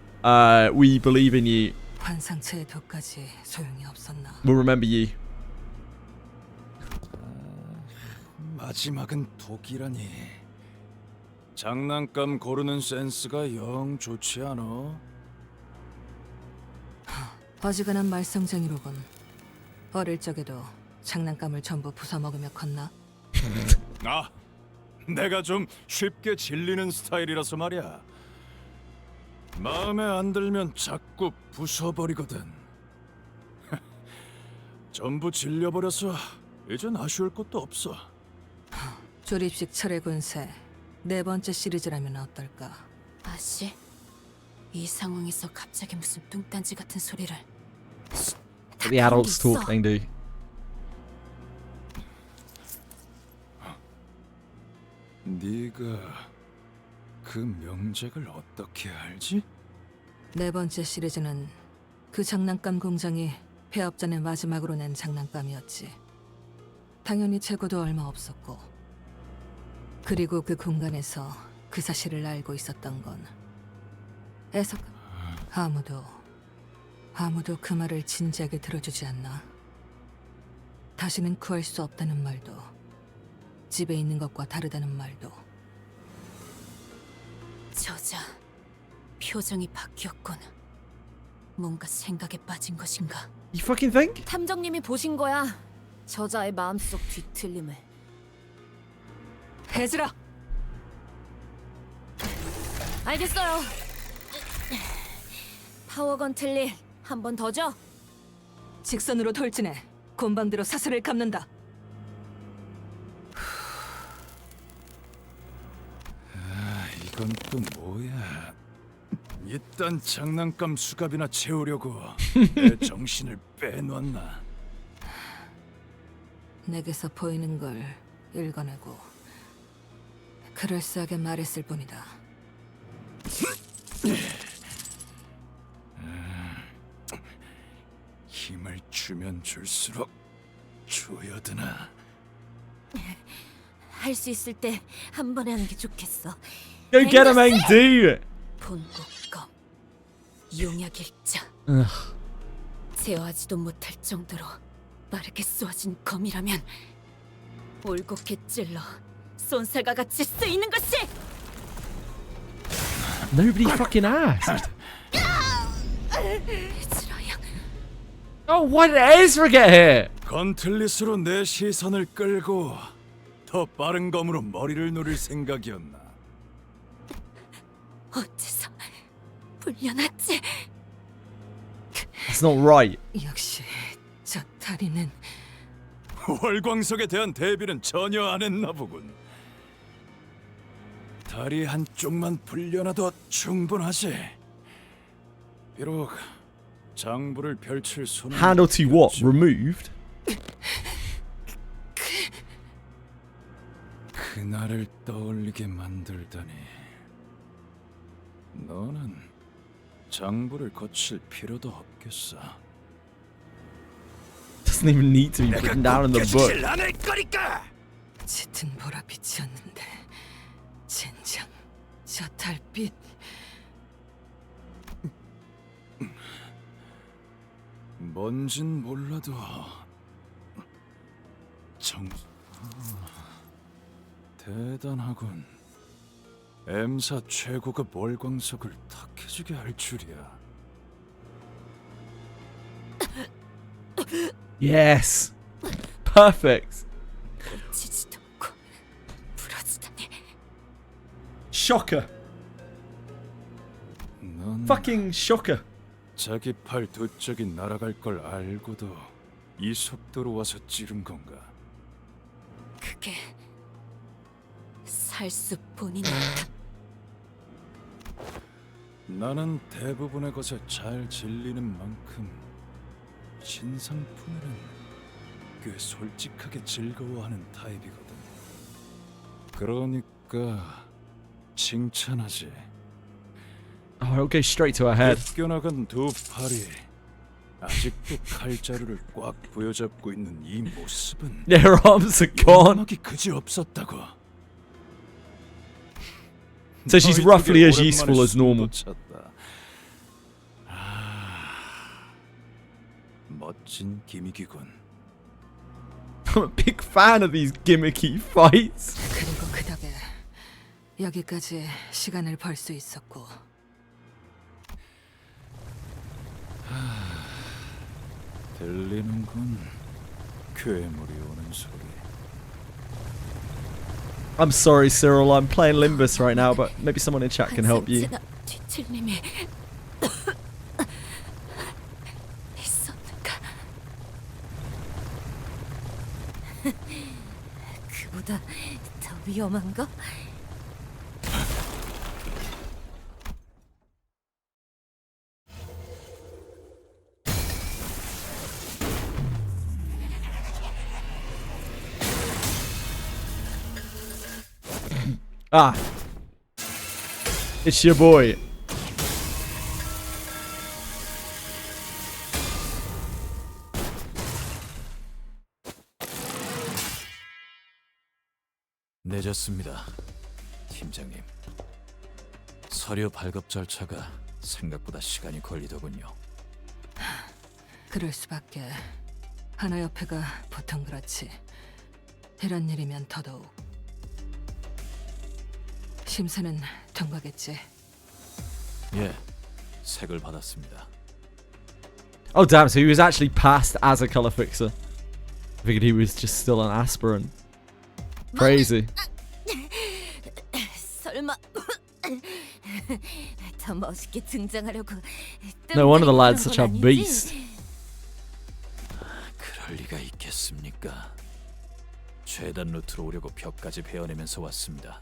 We believe in you. 환상체의 독까지 소용이 없었나? We'll remember you. 마지막은 독이라니. 장난감 고르는 센스가 영 좋지 않아. 어지간한 말썽쟁이로군. 어릴 적에도 장난감을 전부 부숴먹으며 컸나? 아, 내가 좀 쉽게 질리는 스타일이라서 말이야. 마음에 안 들면 자꾸 부숴버리거든. 전부 질려버려서 이젠 아쉬울 것도 없어. 조립식 철의 군세 4번째 시리즈라면 어떨까? 아씨, 이 상황에서 갑자기 무슨 뚱딴지 같은 소리를. The adults talk, Engdu. 네가 그 명작을 어떻게 알지? 4번째 시리즈는 그 장난감 공장이 폐업 전에 마지막으로 낸 장난감이었지. 당연히 재고도 얼마 없었고. 그리고 그 공간에서 그 사실을 알고 있었던 건 아무도 그 말을 진지하게 들어주지 않나. 다시는 구할 수 없다는 말도, 집에 있는 것과 다르다는 말도. 저자, 표정이 바뀌었군. 뭔가 생각에 빠진 것인가? You fucking think? 탐정님이 보신 거야. 저자의 마음속 뒤틀림을. 해즈라! 알겠어요. 파워건 틀리 한 번 더 줘. 직선으로 돌진해. 곤방대로 사슬을 감는다. 이건 또 뭐야? 이딴 장난감 수갑이나 채우려고 내 정신을 빼놨나? 내게서 보이는 걸 읽어내고 그럴싸하게 말했을 뿐이다. 힘을 주 주면 줄수록 조여드나. 할 수 있을 때 한 번에 하는 게 좋겠어. Go get him, Ang, do it! 본국검, 용약일자. Ugh. 제어하지도 못할 정도로 빠르게 쏘아진 검이라면 올곧게 찔러 쏜살과 같이 쓰이는 것이. Nobody fucking asked. Oh, why did Ezra get here? 건틀릿으로 내 시선을 끌고 더 빠른 검으로 머리를 노릴 생각이었나? 어째서 불려놨지? That's not right. 역시 저 다리는 월광석에 대한 대비는 전혀 안 했나 보군. 다리 한쪽만 불려놔도 충분하지. 비록 장부를 펼칠 손은 Handle to what? Removed? 그날을 떠올리게 만들다니. 너는 장부를 거칠 필요도 없겠어. Doesn't even need to be written down in the book. 않을 거니까. 짙은 보랏빛이었는데 젠장 저 달빛. 뭔진 몰라도 대단하군. M사 최고급 월광석을 탁해지게 할 줄이야. Yes. Perfect. 지지도 않고 부러지다니. Shocker. 넌 Fucking shocker. 자기 팔 두 짝이 날아갈 걸 알고도 이 속도로 와서 찌른 건가? 그게 살수 본인의 나는 대부분의 것에 잘 질리는 만큼 신상품에는 꽤 솔직하게 즐거워하는 타입이거든. 그러니까 칭찬하지. Oh, it'll go straight to her head. 벗겨나간 두 팔이 아직도 칼자루를 꽉 부여잡고 있는 이 모습은 Their arms are gone. 음악이 그지 없었다고. So she's roughly as useful as normal. 멋진 기믹이군. I'm a big fan of these gimmicky fights. 그리고 그 덕에 여기까지 시간을 벌 수 있었고. 들리는군. 괴물이 오는 소리. I'm sorry, Cyril. I'm playing Limbus right now, but maybe someone in chat can help you. 뒤틀림이 있었는가? 그보다 더 위험한 거? Ah. It's your boy. 늦었습니다, 팀장님. 서류 발급 절차가 생각보다 시간이 걸리더군요. 그럴 수밖에. 하나협회가 보통 그렇지. 이런 일이면 더더욱. 심사는 통과겠지. 예, 색을 받았습니다. Oh damn, so he was actually passed as a color fixer. I figured he was just still an aspirant. Crazy. 설마 더 멋있게 등장하려고. No wonder the lad's such a beast. 그럴 리가 있겠습니까? 최단 루트로 오려고 벽까지 베어내면서 왔습니다.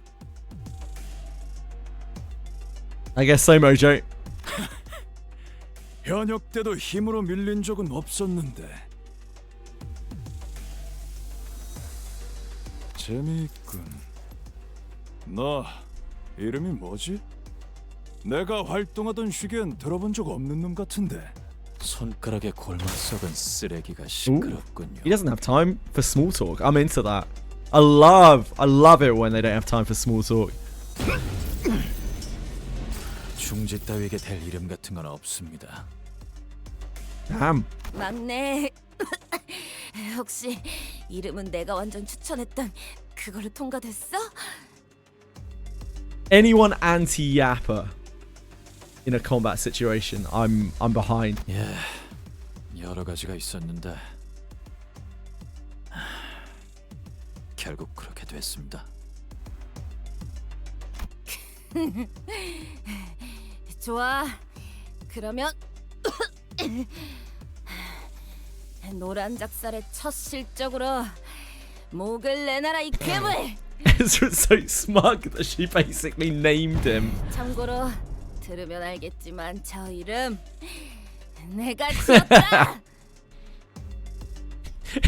I guess so, Mojo. 현역 때도 힘으로 밀린 적은 없었는데. 재미있군. 너 이름이 뭐지? 내가 활동하던 시기엔 들어본 적 없는 놈 같은데. 손가락에 골마 썩은 쓰레기가 Ooh. 시끄럽군요. He doesn't have time for small talk. I'm into that. I love it when they don't have time for small talk. 중지 따위에게 될 이름 같은 건 없습니다. Damn. 막내. 혹시 이름은 내가 완전 추천했던 그걸로 통과됐어? Anyone anti-yapper in a combat situation, I'm behind. 예, 여러 가지가 있었는데 결국 그렇게 됐습니다. 좋아. 그러면 노란 작살의 첫 실적으로 목을 내놔라 이 괴물. Ezra's so smug that she basically named him. 참고로 들으면 알겠지만 저 이름 내가 지었다.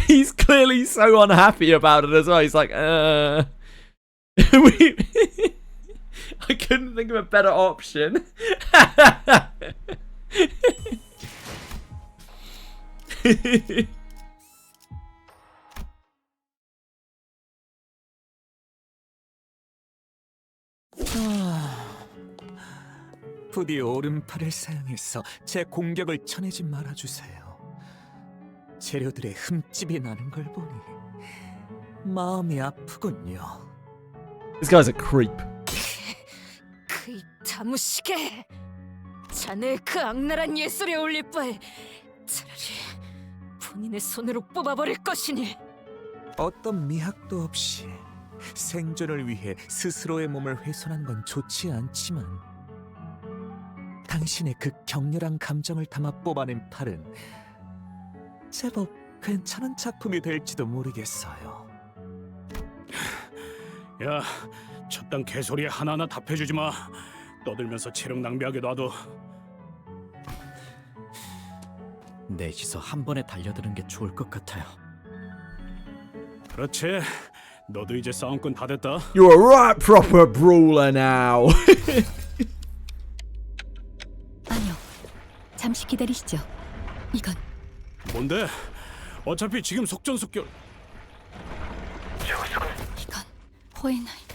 He's clearly so unhappy about it as well. He's like, I couldn't think of a better option. 부디 오른팔을 사용해서 제 공격을 쳐내지 말아주세요. 재료들의 흠집이 나는 걸 보니 마음이 아프군요. This guy's a creep. 그 다무시게 자네 그 악랄한 예술에 올릴 바에 차라리 본인의 손으로 뽑아버릴 것이니. 어떤 미학도 없이 생존을 위해 스스로의 몸을 훼손한 건 좋지 않지만 당신의 그 격렬한 감정을 담아 뽑아낸 팔은 제법 괜찮은 작품이 될지도 모르겠어요. 야, 저딴 개소리에 하나하나 답해주지 마. 떠들면서 체력 낭비하게 놔둬. 넷이서 한 번에 달려드는 게 좋을 것 같아요. 그렇지. 너도 이제 싸움꾼 다 됐다. You're a right proper brawler now. 아니요. 잠시 기다리시죠. 이건 뭔데? 어차피 지금 속전속결. 이건 호에나이.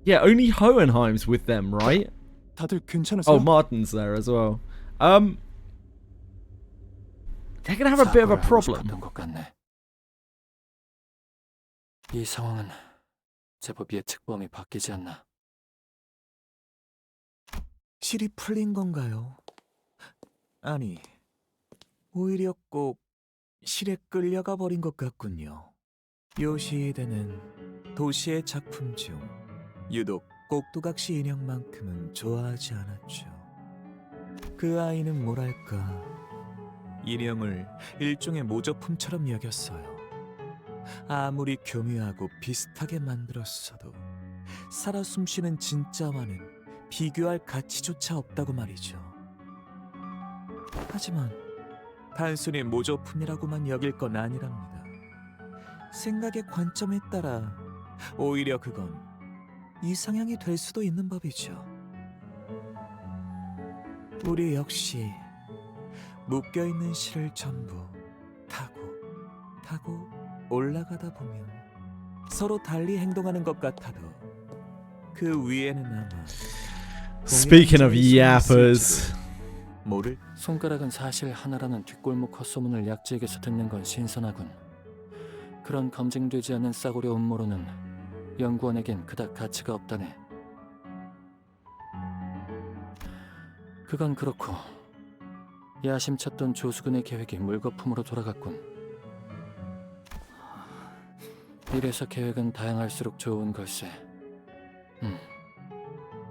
Yeah, only Hohenheim's with them, right? 다들 괜찮으세요? Oh, Martin's there as well. They're gonna have a bit of a problem. 것 같네. 이 상황은 제법 예측 범위 바뀌지 않나. 실이 풀린 건가요? 아니, 오히려 꼭 실에 끌려가 버린 것 같군요. 요시히데는 도시의 작품 중 유독 꼭두각시 인형만큼은 좋아하지 않았죠. 그 아이는 뭐랄까, 인형을 일종의 모조품처럼 여겼어요. 아무리 교묘하고 비슷하게 만들었어도 살아 숨쉬는 진짜와는 비교할 가치조차 없다고 말이죠. 하지만 단순히 모조품이라고만 여길 건 아니랍니다. 생각의 관점에 따라 오히려 그건 이상향이 될 수도 있는 법이죠. 우리 역시 묶여있는 실을 전부 타고 올라가다 보면 서로 달리 행동하는 것 같아도 그 위에는 아마 Speaking of yappers. 모를 손가락은 사실 하나라는 뒷골목 헛소문을 약지에게서 듣는 건 신선하군. 그런 검증되지 않은 싸구려 음모로는 연구원에겐 그닥 가치가 없다네. 그건 그렇고 야심쳤던 조수근의 계획이 물거품으로 돌아갔군. 이래서 계획은 다양할수록 좋은 걸세.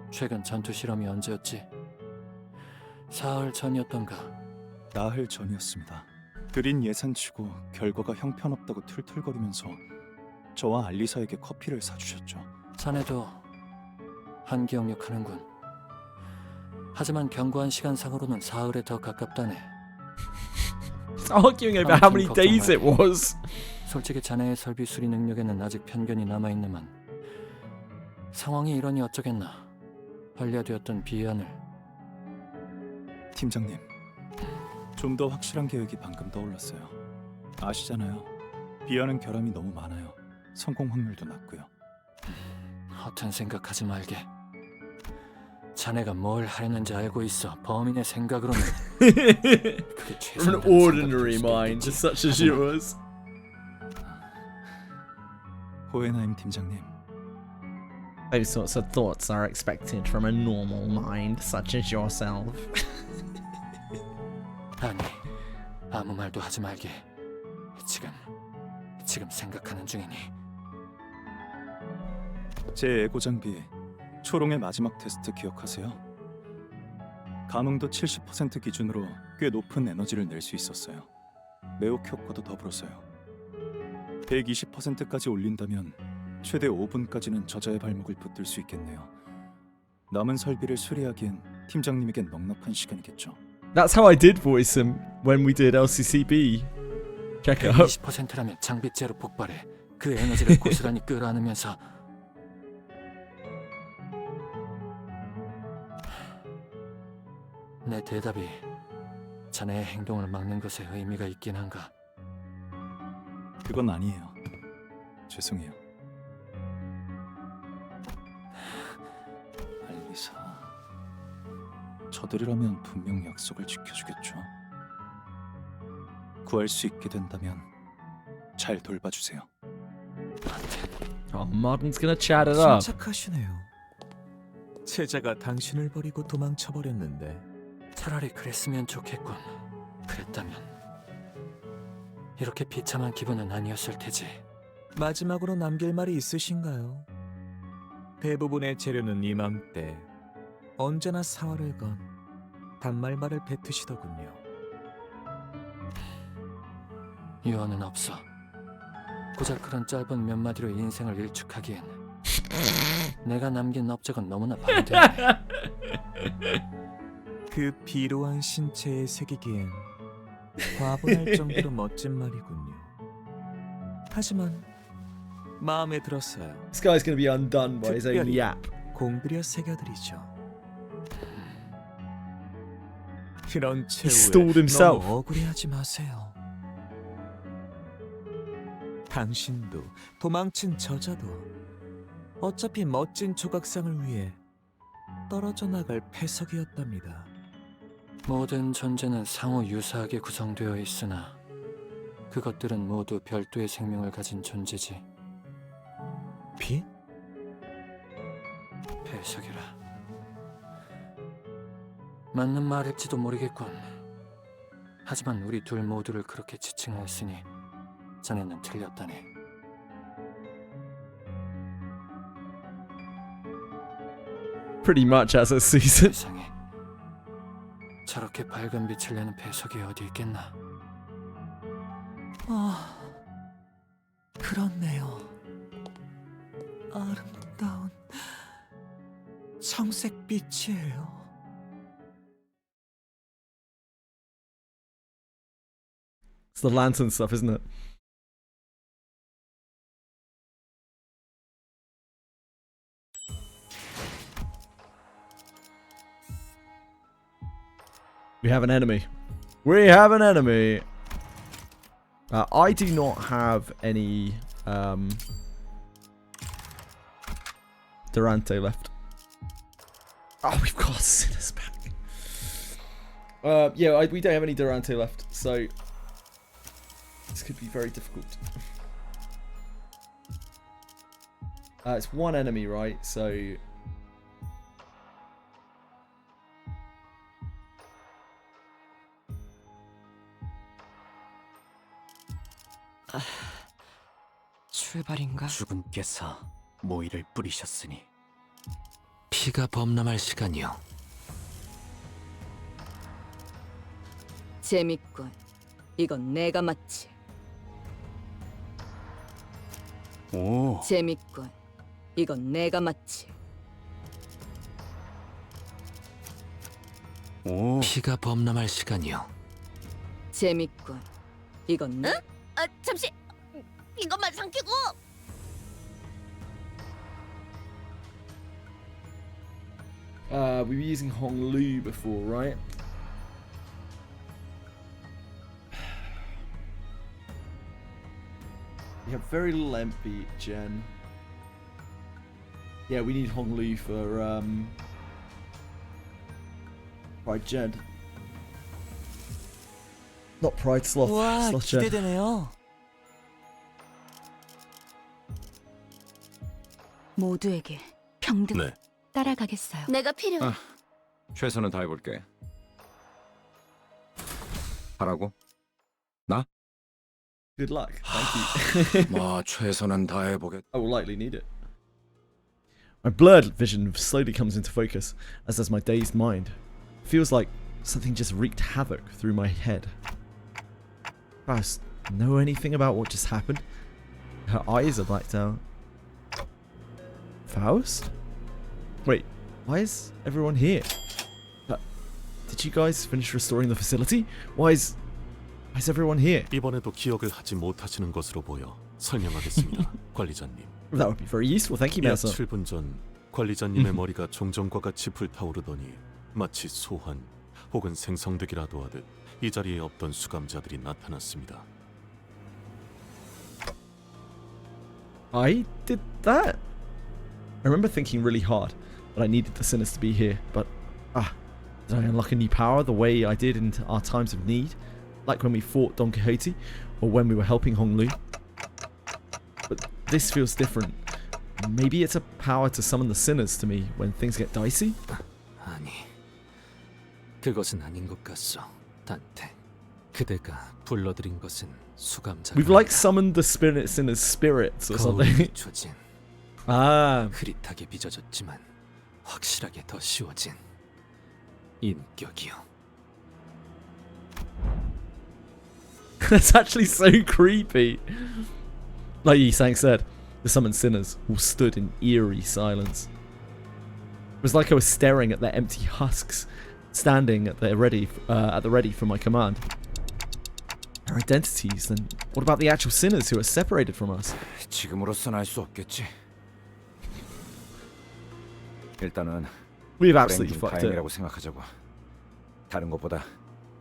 최근 전투 실험이 언제였지? 사흘 전이었던가. 나흘 전이었습니다. 드린 예산치고 결과가 형편없다고 툴툴거리면서 저와 알리사에게 커피를 사주셨죠. 자네도 한기억력하는군. 하지만 경고한 시간상으로는 사흘에 더 가깝다네. Arguing about how many days it was. 솔직히 자네의 설비 수리 능력에는 아직 편견이 남아있는만 상황이 이러니 어쩌겠나. 관리되었던 비안을 팀장님, 좀 더 확실한 계획이 방금 떠올랐어요. 아시잖아요. 비하는 결함이 너무 많아요. 성공 확률도 낮고요. 허튼 생각하지 말게. 자네가 뭘 하려는지 알고 있어. 범인의 생각으로는 그게 From an ordinary mind, such as yours. 호헤나임 팀장님, Those sorts of thoughts are expected from a normal mind such as yourself. 아니, 아무 말도 하지 말게. 지금 생각하는 중이니. 제 에고 장비 초롱의 마지막 테스트 기억하세요? 감흥도 70% 기준으로 꽤 높은 에너지를 낼 수 있었어요. 매혹 효과도 더불어서요. 120%까지 올린다면 최대 5분까지는 저자의 발목을 붙들 수 있겠네요. 남은 설비를 수리하기엔 팀장님에겐 넉넉한 시간이겠죠. That's how I did voice him when we did LCCB. Check it out. 120%라면 장비째로 폭발해. 그 에너지를 고스란히 끌어안으면서 내 대답이 자네의 행동을 막는 것에 의미가 있긴 한가? 그건 아니에요. 죄송해요. 알리사, 저들이라면 분명 약속을 지켜주겠죠. 구할 수 있게 된다면 잘 돌봐주세요. Oh, Martin's gonna chat it up. 침착하시네요. 제자가 당신을 버리고 도망쳐 버렸는데 차라리 그랬으면 좋겠군. 그랬다면 이렇게 비참한 기분은 아니었을 테지. 마지막으로 남길 말이 있으신가요? 대부분의 재료는 이맘때 언제나 사활을 건 단말말을 뱉으시더군요. 유언은 없어. 고작 그런 짧은 몇 마디로 인생을 일축하기엔 내가 남긴 업적은 너무나 방대하네. 그 비로한 신체에 새기기엔 과분할 정도로 멋진 말이군요. 하지만 마음에 들었어요. This guy's gonna be undone by his own 특별히 yap. 공들여 새겨드리죠. 그런 stalled 최후에 himself. 너무 억울해하지 마세요. 당신도 도망친 저자도 어차피 멋진 조각상을 위해 떨어져 나갈 패석이었답니다. 모든 존재는 상호 유사하게 구성되어 있으나 그것들은 모두 별도의 생명을 가진 존재지. 빛? 패석이라. 맞는 말일지도 모르겠군. 하지만 우리 둘 모두를 그렇게 지칭하였으니 자네는 틀렸다네. Pretty much as a season. 세상에 저렇게 밝은 빛을 내는 배석이 어디 있겠나? 그렇네요. 아름다운 청색빛이에요. It's the lantern stuff, isn't it? We have an enemy. We have an enemy. I do not have any Durante left. Oh, we've got Sinners back. Yeah, we don't have any Durante left, so this could be very difficult. It's one enemy, right? So 출발인가? 주군께서 모이를 뿌리셨으니 피가 범람할 시간이요. 재밌군. 이건 내가 맞지. 오. 재밌군. 이건 내가 맞지. 오. 피가 범람할 시간이요. 재밌군. 이건 내... 잠시 이것만 삼키고. we were using Hong Lu before, right? We have very little MP, Gen. Yeah, we need Honglu for Pride Gen. Not Pride Sloth. 와, Sloth Gen. 기대되네요. 모두에게 평등. 네. 따라가겠어요. 내가 필요해. 최선은 다해볼게. 하라고? 나? Good luck. Thank you. 뭐 최선은 다해보겠. I will likely need it. My blurred vision slowly comes into focus, as does my dazed mind. It feels like something just wreaked havoc through my head. Faust, know anything about what just happened? Her eyes are blacked out. Faust? Wait, why is everyone here? Did you guys finish restoring the facility? Why is everyone here? 이번에도 기억을 하지 못하시는 것으로 보여 설명하겠습니다, 관리자님. That would be very useful. Thank you, 약 Mesa. 7분 전 관리자님의 머리가 종전과 같이 불타오르더니 마치 소환 혹은 생성되기라도 하듯 이 자리에 없던 수감자들이 나타났습니다. I did that? I remember thinking really hard that I needed the sinners to be here, but did I unlock a new power the way I did in our times of need? Like when we fought Don Quixote, or when we were helping Honglu? But this feels different. Maybe it's a power to summon the sinners to me when things get dicey? 아니, 그것은 아닌 것 같소, 단테. 그대가 불러들인 것은 수감자가 We've like summoned the sinners' spirits or something. 조진. 아. 흐릿하게 빚어졌지만 확실하게 더 쉬워진 인격이요. That's actually so creepy. Like Yisang said, the summoned sinners all stood in eerie silence. It was like I was staring at their empty husks, standing at the ready for my command. Their identities, then what about the actual sinners who are separated from us? 지금으로선 알 수 없겠지. 일단은 We've absolutely 불행 중 fucked it. 다행이라고 생각하자고. 다른 것보다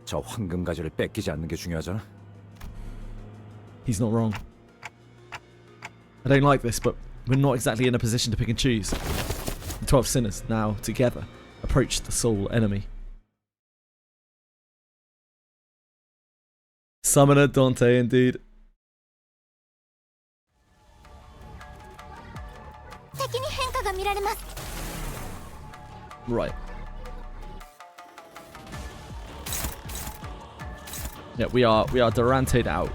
저 황금 가지를 뺏기지 않는 게 중요하잖아. He's not wrong. I don't like this, but we're not exactly in a position to pick and choose. The 12 sinners, now together, approach the sole enemy. Summoner Dante, indeed. Right. Yeah, we are Durante'd out.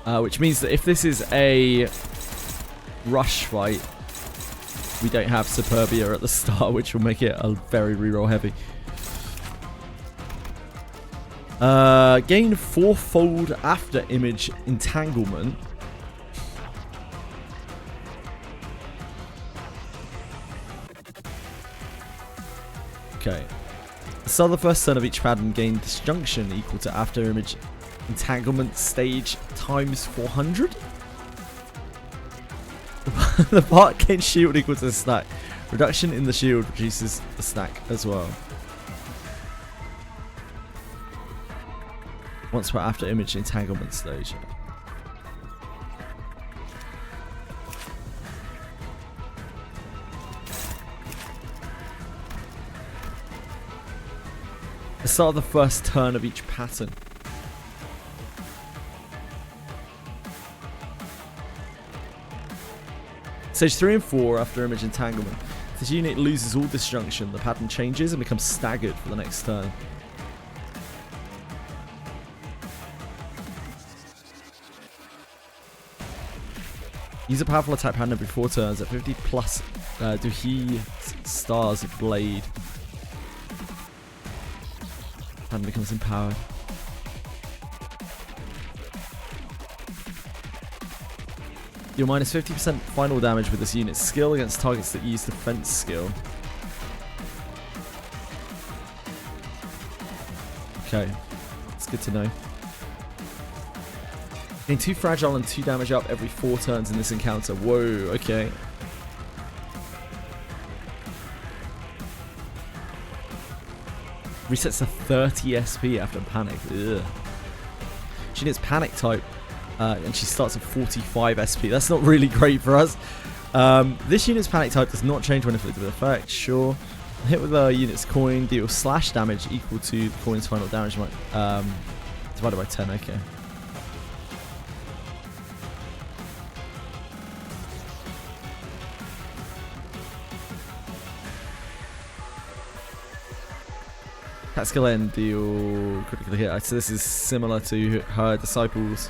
Which means that if this is a rush fight, we don't have Superbia at the start, which will make it a very reroll heavy. Gain 4-fold after image entanglement. Okay. So the first turn of each pattern gain disjunction equal to after image entanglement stage times 400. The part gains shield equal to the stack. Reduction in the shield reduces the stack as well. Once per after image entanglement stage. The start of the first turn of each pattern. Stage 3 and 4 after image entanglement. If this unit loses all disjunction, the pattern changes and becomes staggered for the next turn. Use a powerful attack pattern every 4 turns at 50 plus Duhi Stars Blade. Pattern becomes empowered. Deal minus 50% final damage with this unit's skill against targets that use defense skill. Okay, it's good to know. Gain 2 fragile and 2 damage up every 4 turns in this encounter. Whoa, okay. Resets to 30 SP after panic. Ugh. She needs panic type, and she starts at 45 SP. That's not really great for us. This unit's panic type does not change when inflicted with effect. Sure. Hit with a unit's coin, deal slash damage equal to the coin's final damage divided by 10. Okay. Cat skill end deal critical hit. So this is similar to her disciples.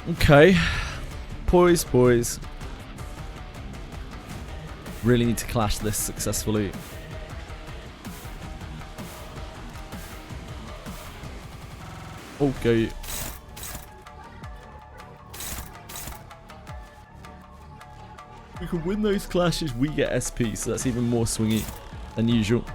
Okay. Poise. Really need to clash this successfully. Okay. We can win those clashes, we get SP, so that's even more swingy than usual.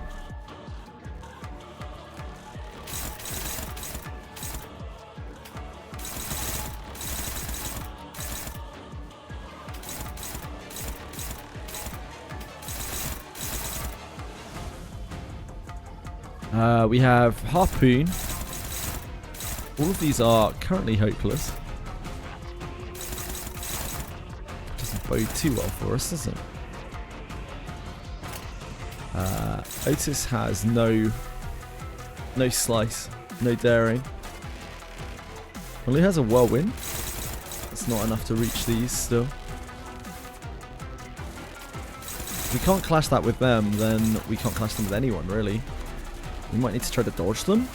We have Harpoon. All of these are currently hopeless. Doesn't bode too well for us, does it? Otis has no slice, no daring. Well, he has a whirlwind. That's not enough to reach these still. If we can't clash that with them, then we can't clash them with anyone, really. We might need to try to dodge them.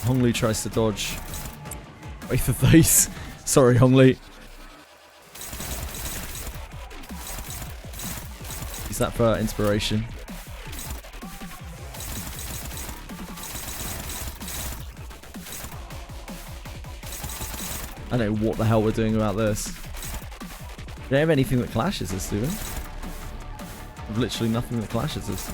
Hongli tries to dodge both of those. Sorry, Hongli. Use that for inspiration. I don't know what the hell we're doing about this. We don't have anything that clashes us, do we? We have literally nothing that clashes us.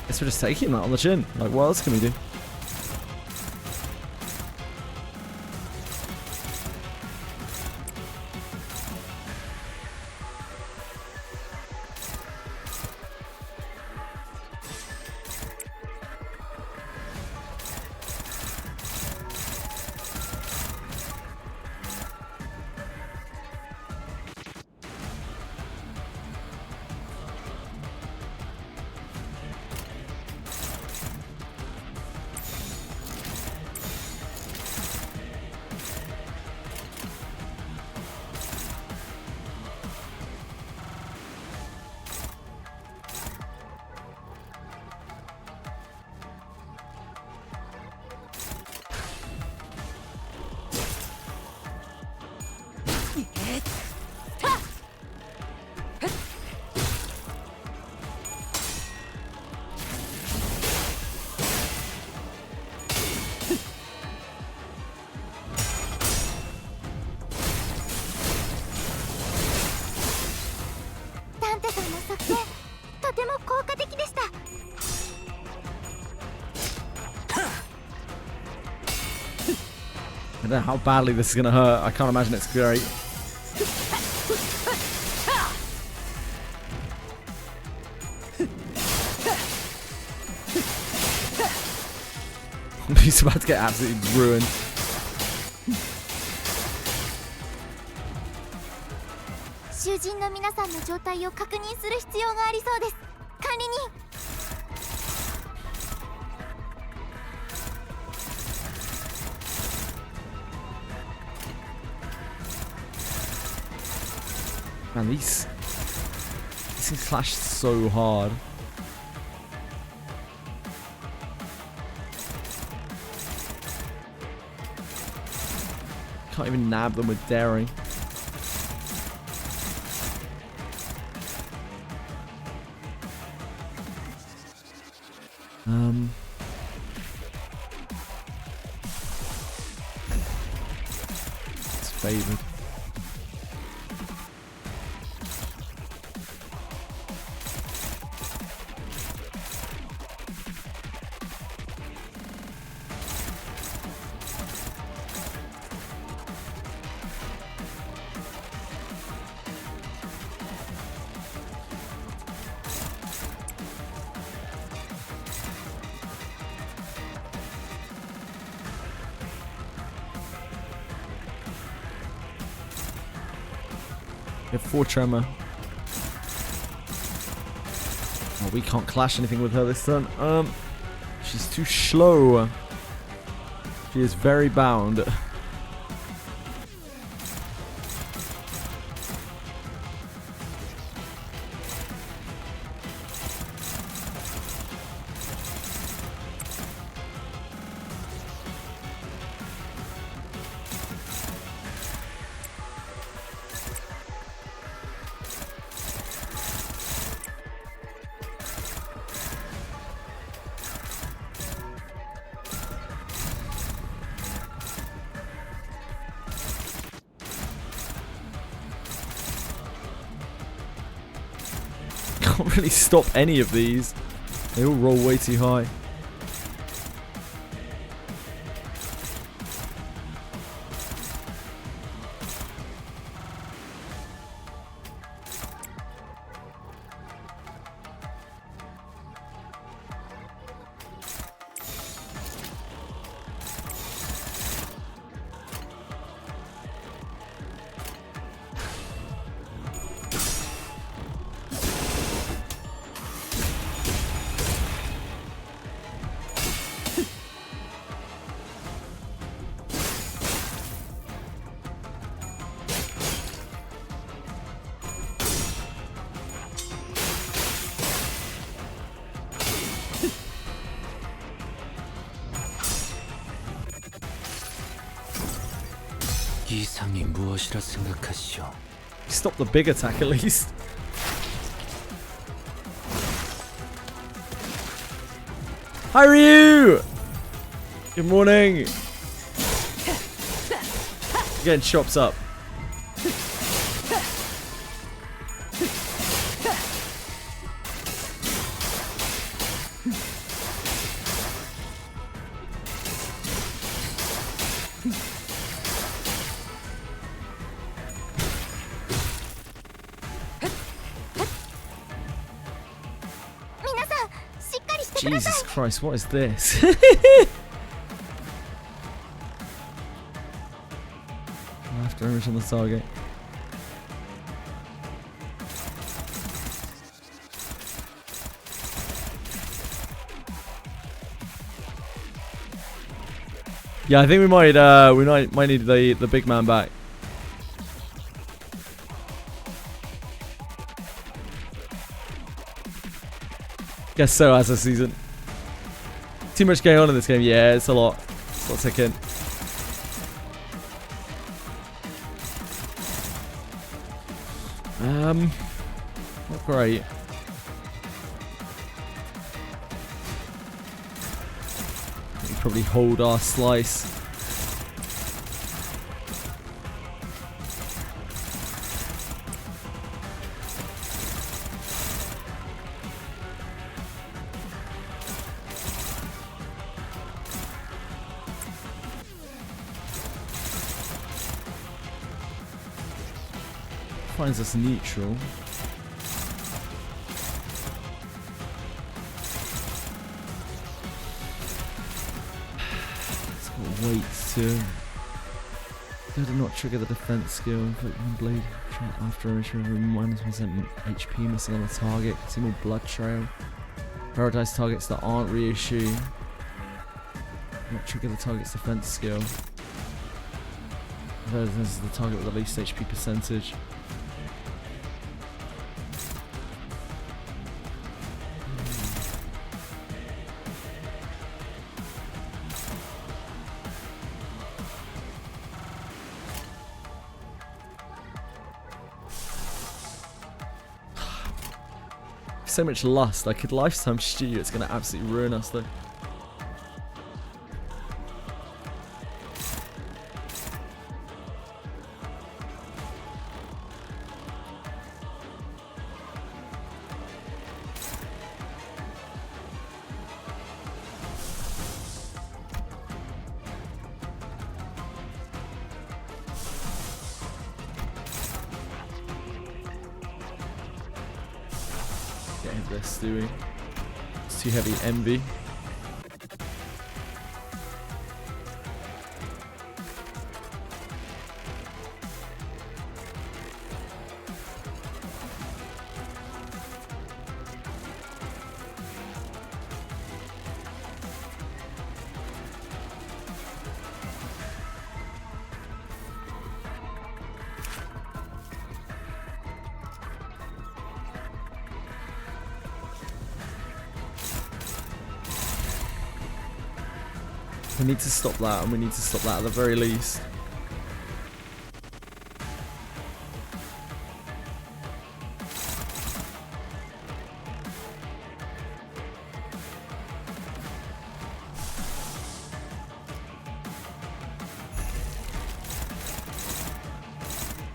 Guess we're just taking that on the chin. Like, what else can we do? I don't know how badly this is going to hurt. I can't imagine it's great. He's about to get absolutely ruined. Man, these things clash so hard. Can't even nab them with daring. It's favored. We have 4 tremor. Oh, we can't clash anything with her this turn. She's too slow. She is very bound. Can't really stop any of these. They all roll way too high. 이상이 무엇이라 생각하시오? Stop the big attack at least. Hi Ryu! Good morning. Getting chops up. Jesus Christ, what is this? After image on the target. Yeah, I think we might need the big man back. Guess so, as a season. Too much going on in this game. Yeah, it's a lot. It's a lot ticking. Not great. We probably hold our slice. Finds us neutral. weight too. Did not trigger the defense skill. Inflicting blade after ensuring -1% HP missing on the target. Single blood trail. Prioritize targets that aren't reissue. Not trigger the target's defense skill. This is the target with the least HP percentage. So much lust. I could lifetime stew. It's gonna absolutely ruin us though. This doing. It's too heavy. Envy. We need to stop that, and we need to stop that at the very least.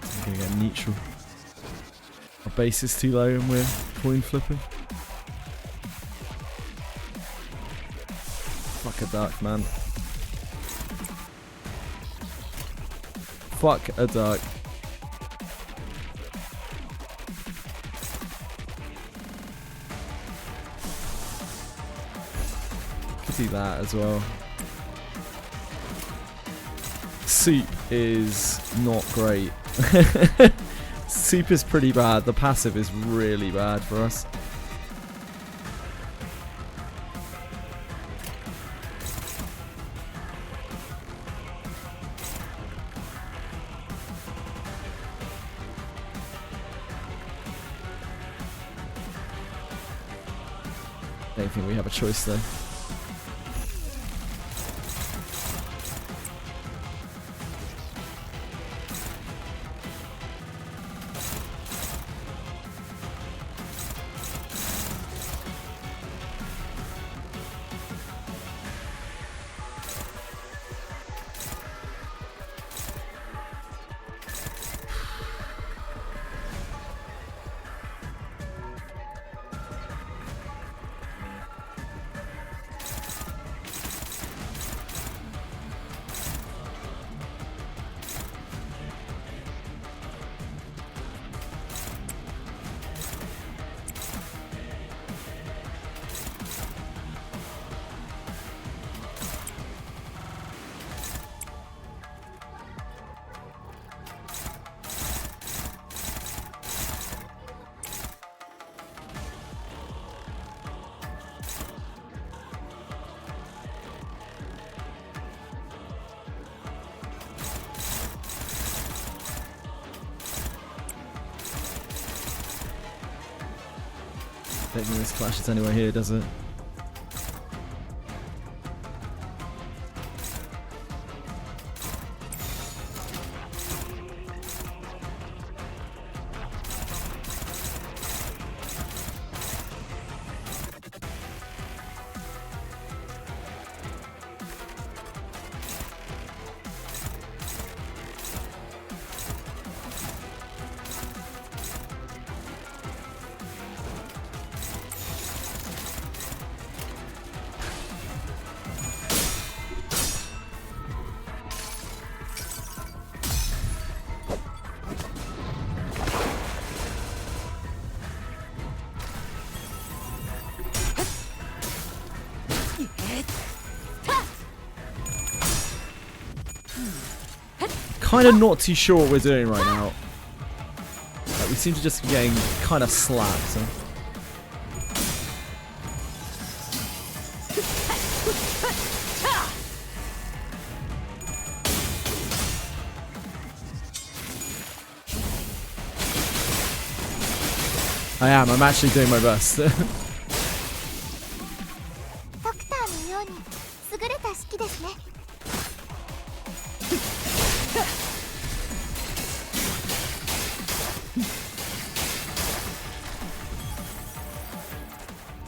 I'm gonna get neutral. Our base is too low and we're coin flipping. Fuck a duck, man. Fuck a duck. Could do that as well. Soup is not great. Soup is pretty bad. The passive is really bad for us. I don't think we have a choice though. I don't think this clashes anywhere here, does it? kind of not too sure what we're doing right now. Like, we seem to just be getting kind of slapped. So. I'm actually doing my best. ドクターのように優れた式ですね。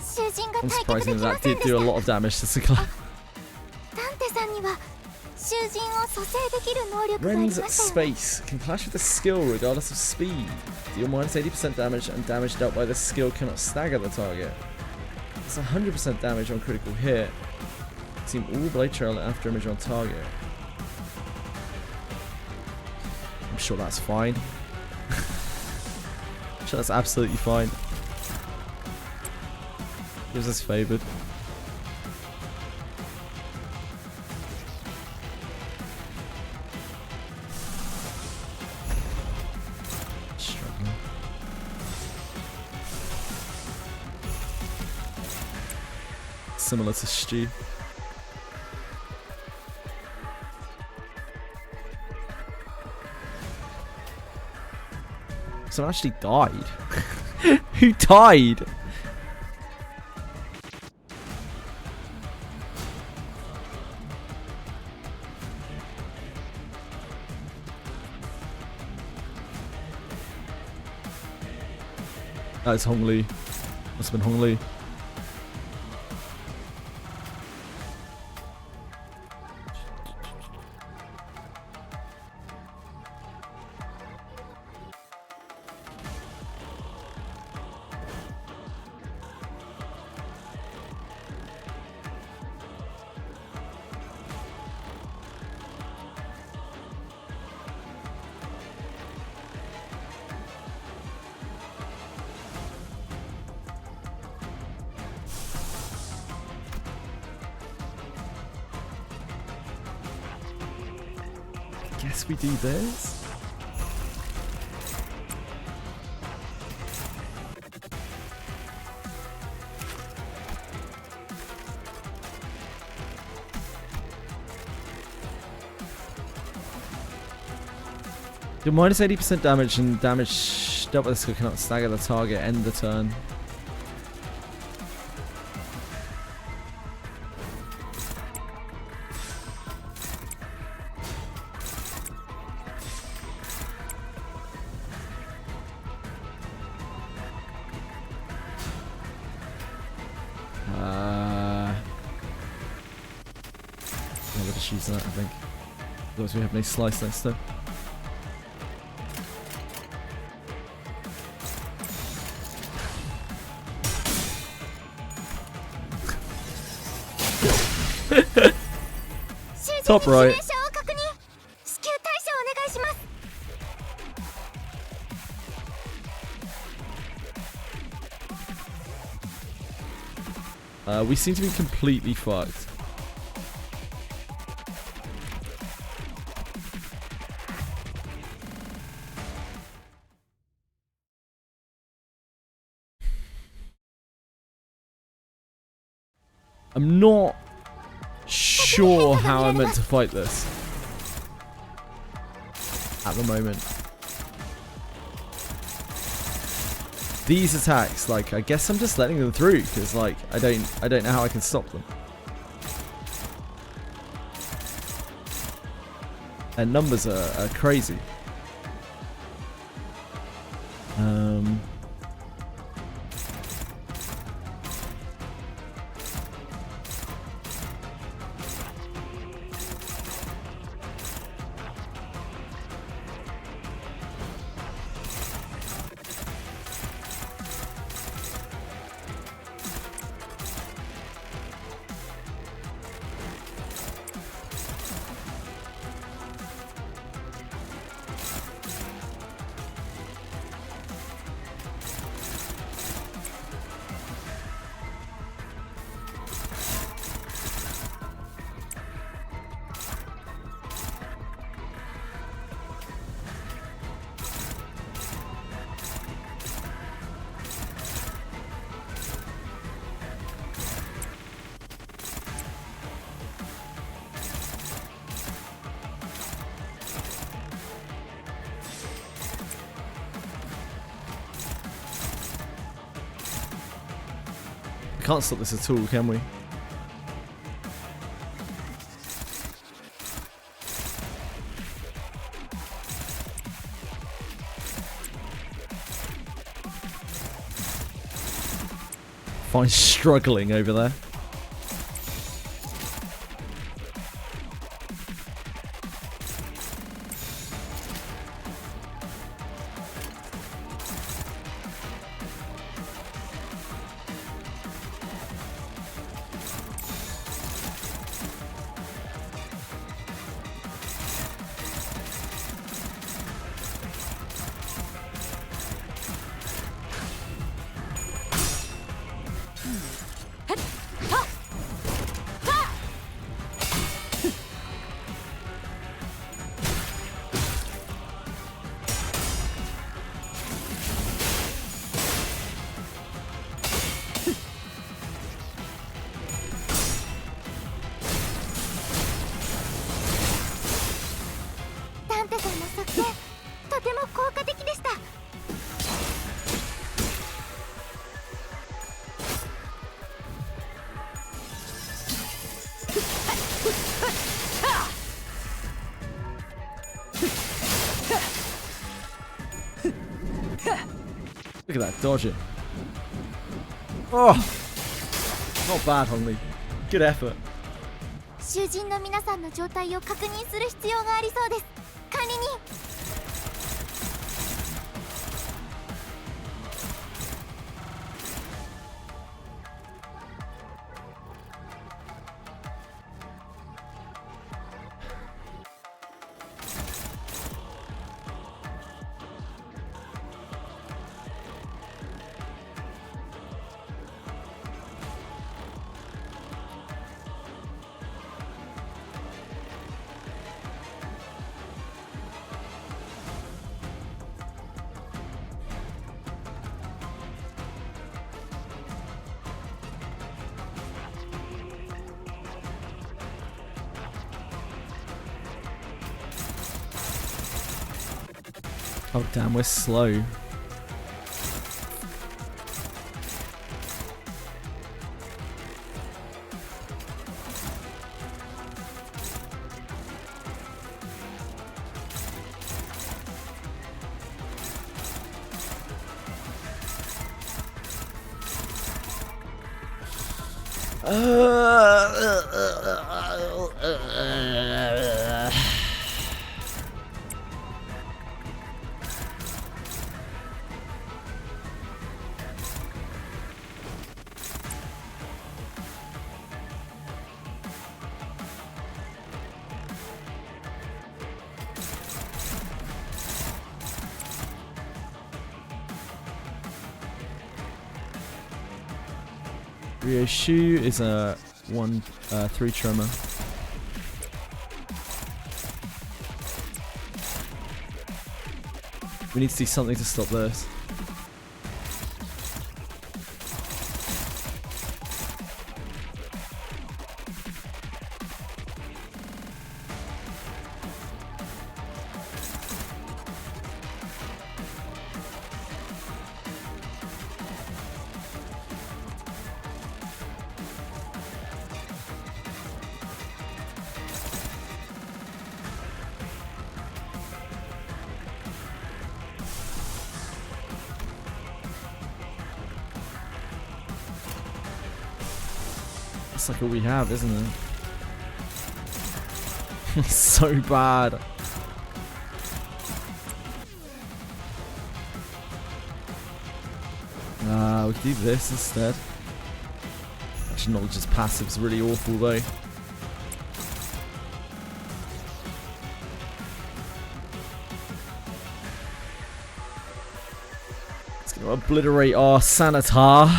囚人が I'm 退却 surprised でき that ません did でし do a た。 lot of damage to Sakala. ダンテさんには囚人を蘇生できる能力がありま Ren's したよね。 space can clash with the skill regardless of speed. Deal minus 80% damage and damage dealt by the skill cannot stagger the target. It's 100% damage on critical hit. Team all blade trail after image on target. I'm sure that's fine. I'm sure that's absolutely fine. Gives us favored. Struggling. Similar to Stu. Someone actually died. Who died? That's Hong Li. Must have been Hong Li. Guess we do this. Do minus 80% damage and damage dealt by the skill cannot stagger the target, end the turn. We'll just use that, I think. Otherwise we have no slice next time. Top right. We seem to be completely fucked. I'm not sure how I'm meant to fight this at the moment. These attacks, like, I guess I'm just letting them through because, like, I don't know how I can stop them. And numbers are crazy. Can't stop this at all, can we? Fine, struggling over there. Look at that, dodging. Oh! Not bad, Hongli. Good effort. 囚人の皆さんの状態を確認する必要がありそうです。管理人。Oh damn, we're slow. Ryo Shu is a 1-3 tremor. We need to do something to stop this. That's like all we have, isn't it? So bad. We could do this instead. Actually, knowledge as passive's really awful though. It's gonna obliterate our Sanitar.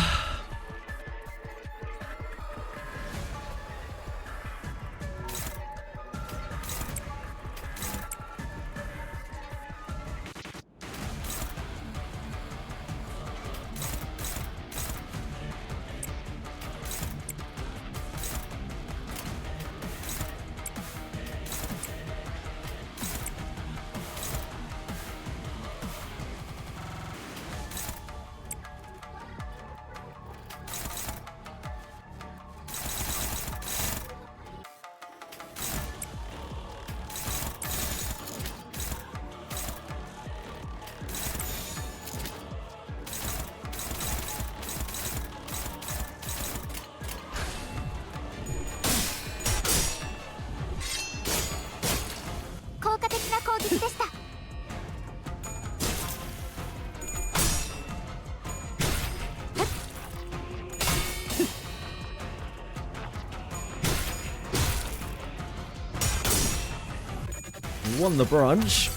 won the brunch.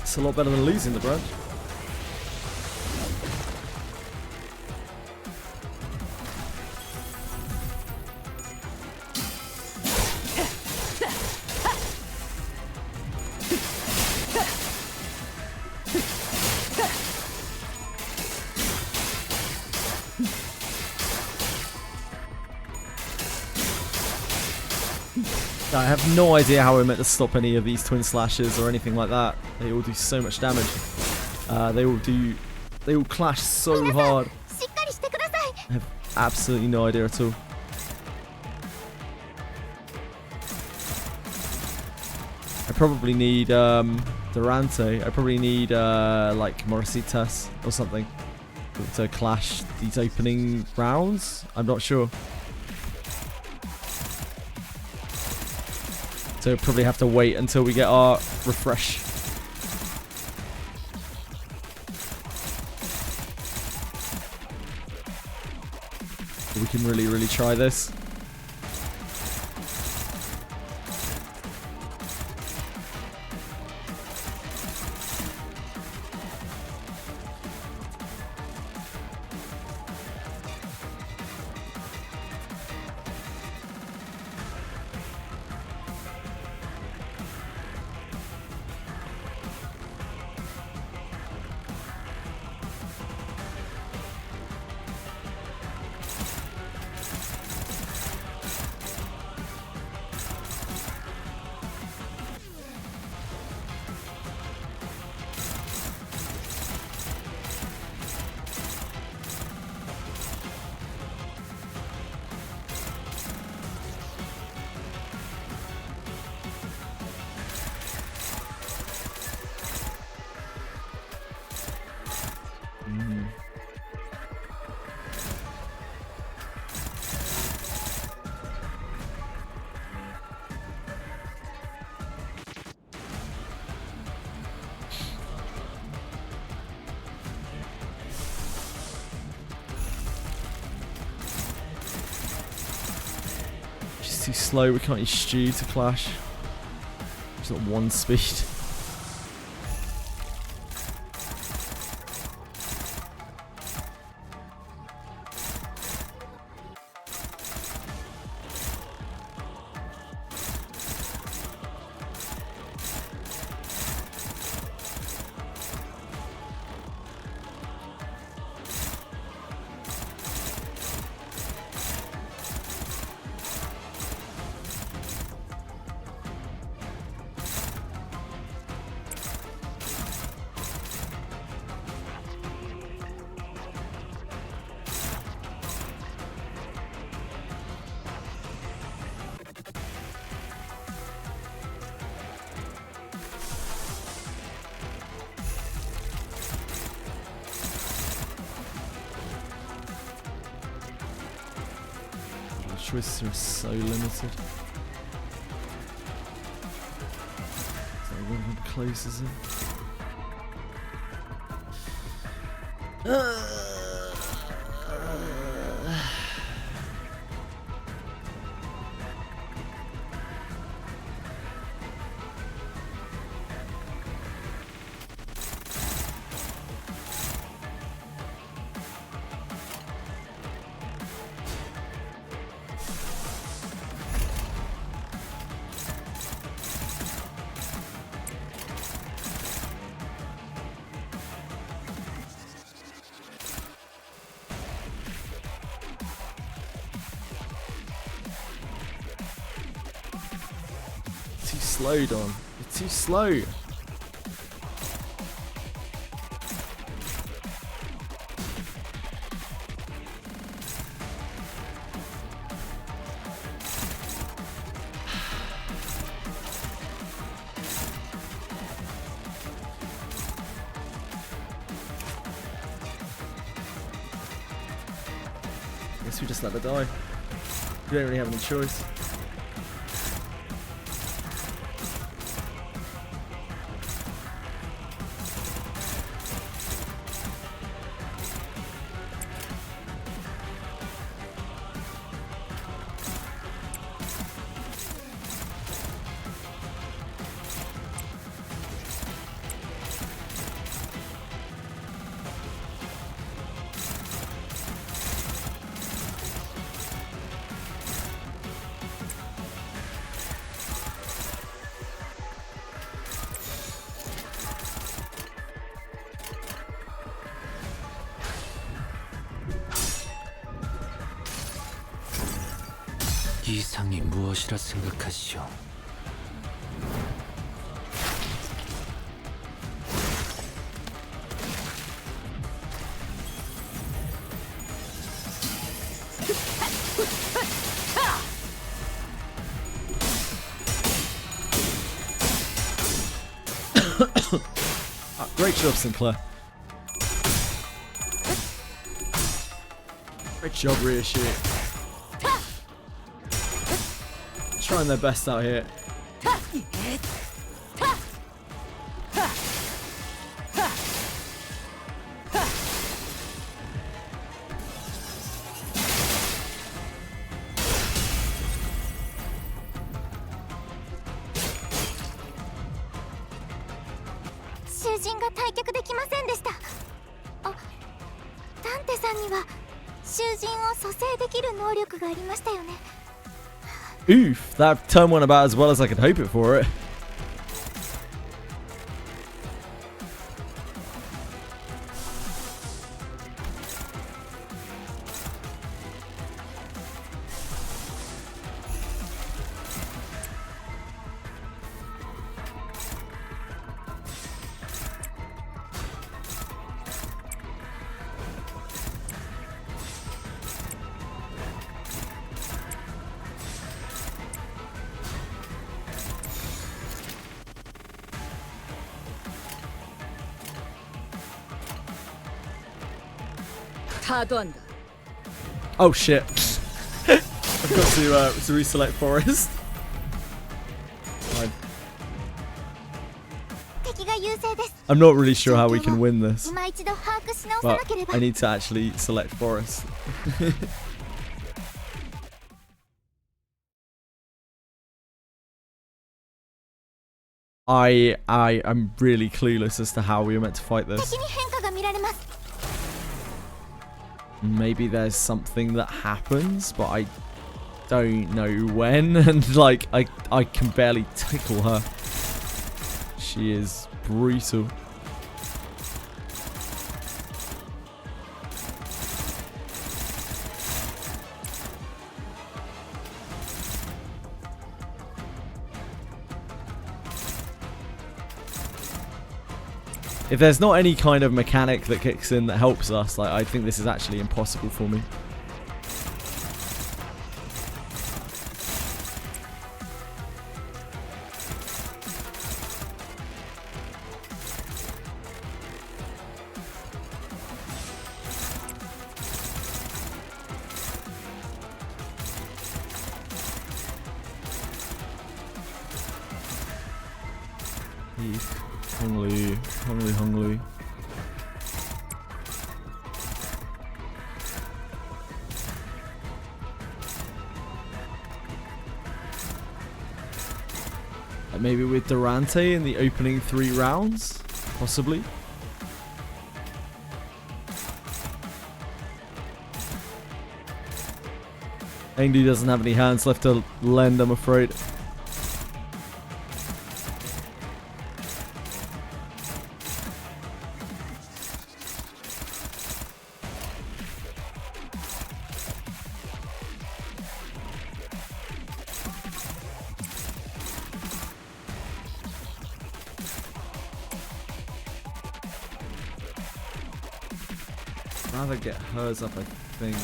It's a lot better than losing the brunch. I have no idea how we're meant to stop any of these twin slashes or anything like that. They all do so much damage. They all clash so hard. I have absolutely no idea at all. I probably need Durante. I probably need like Morisitas or something to clash these opening rounds. I'm not sure. So probably have to wait until we get our refresh. We can really try this. Too slow, we can't use Stew to clash. She's got 1 speed. Choices are so limited. So one of them closes in. Slow, Don. You're too slow. I guess we just let her die. We don't really have any choice. 이상이 무엇이라 생각하시오? Great job, Sinclair. Great job, Reissue. Trying their best out here. Oof, that turn went about as well as I could hope it for it. 타도한다. Oh shit. I've got to reselect forest. Fine. I'm not really sure how we can win this, but I need to actually select forest. I'm really clueless as to how we were meant to fight this. Maybe there's something that happens, but I don't know when, and like I can barely tickle her. She is brutal. If there's not any kind of mechanic that kicks in that helps us, like, I think this is actually impossible for me. Hungly. Maybe with Durante in the opening 3 rounds, possibly. Angry doesn't have any hands left to lend, I'm afraid. Rather get hers up, I think.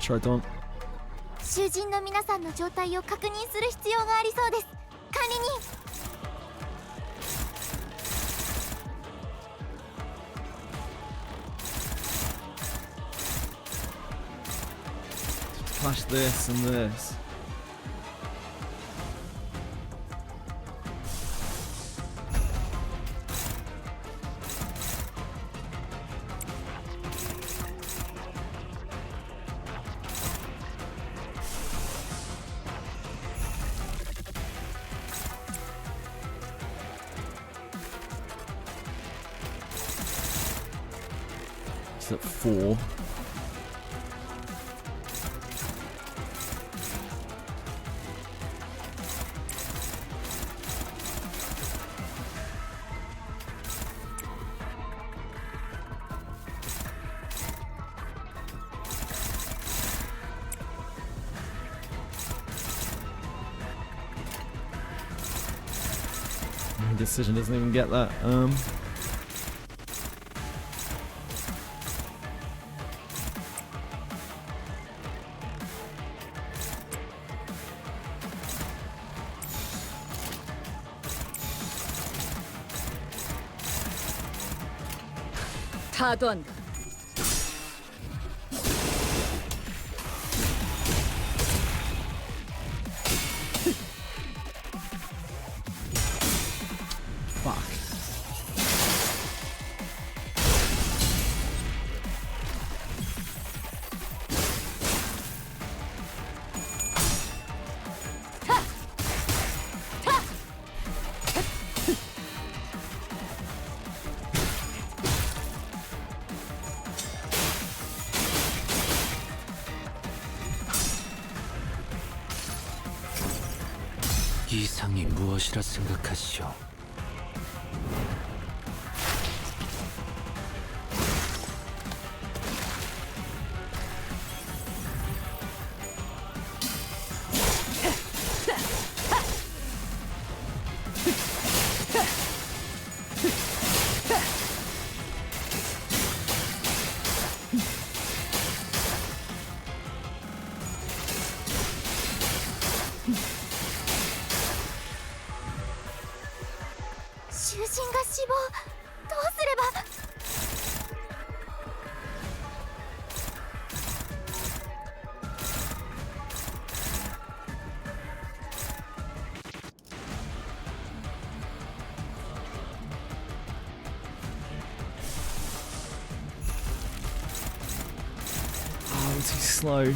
Try don't. 囚人の皆さんの状態を確認する必要がありそうです。管理人。Flash this and this. It's at 4. My decision doesn't even get that. 다도 한다. 이상이 무엇이라 생각하시오? Oh, too slow.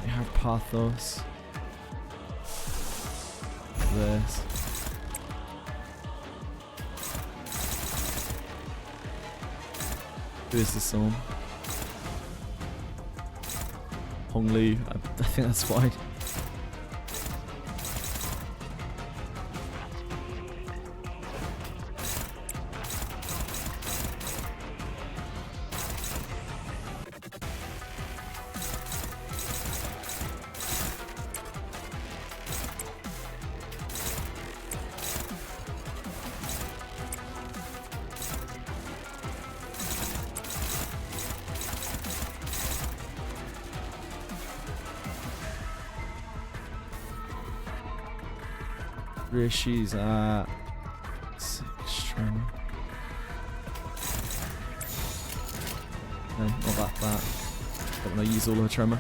We have Pathos. This. Who is this song? Hong Lu. I think that's wide. Rishi's at 6 tremor. No, not that. Don't want to use all her tremor.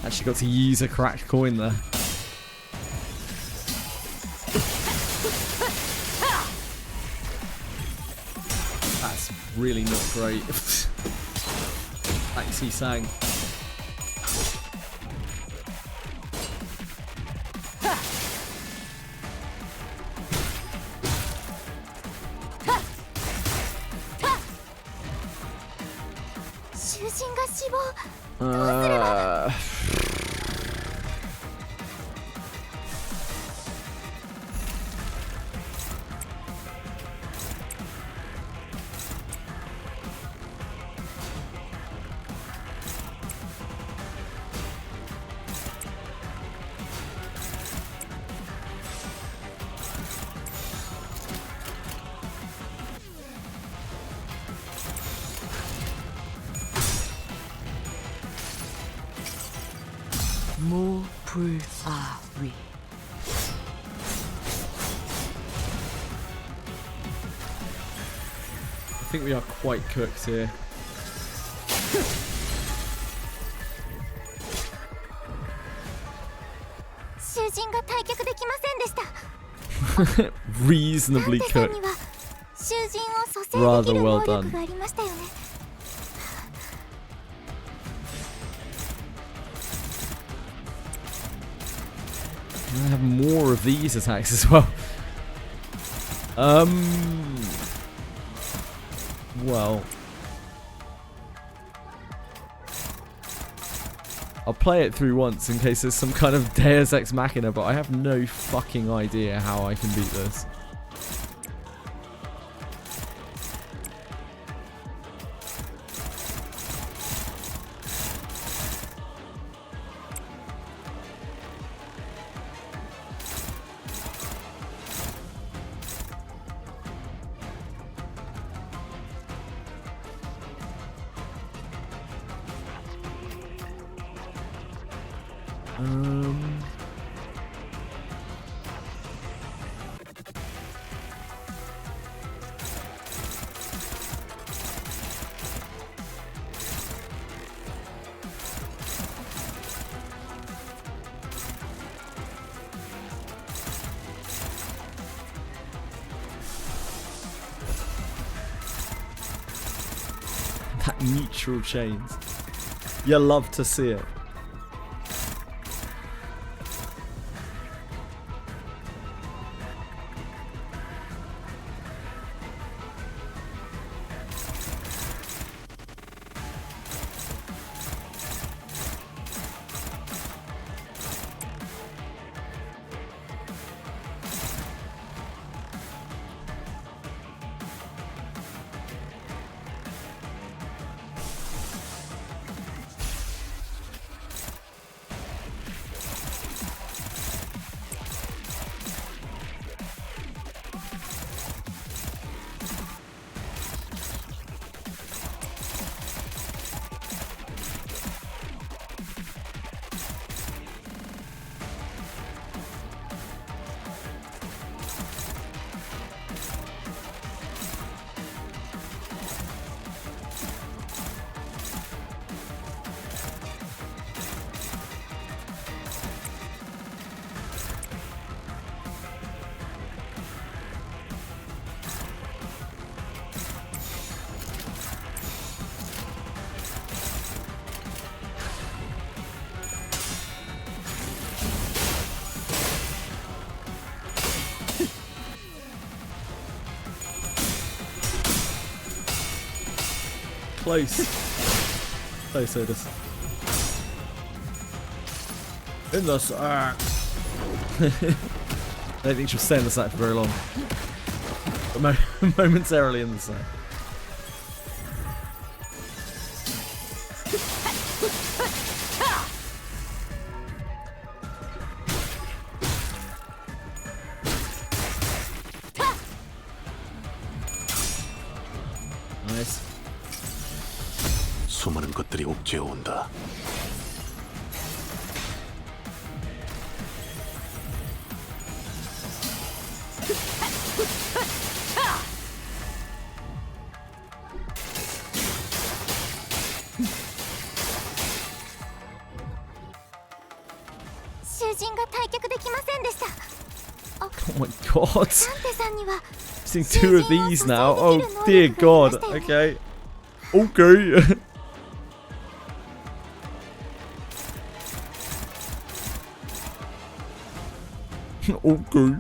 Actually got to use a cracked coin there. That's really not great. That axe he sang. 무불아위. I think we are quite cooked here. Reasonably cooked. Rather well done. I have more of these attacks as well. Well, I'll play it through once in case there's some kind of Deus Ex Machina, but I have no fucking idea how I can beat this. That neutral chains. You love to see it. Close. Close, Otis. In the sack. I don't think she'll stay in the sack for very long. But momentarily in the sack. Nice. 수많은 것들이 옥죄어 온다. Oh my god. Seeing two of these now. Oh dear god. Okay. Okay. Okay.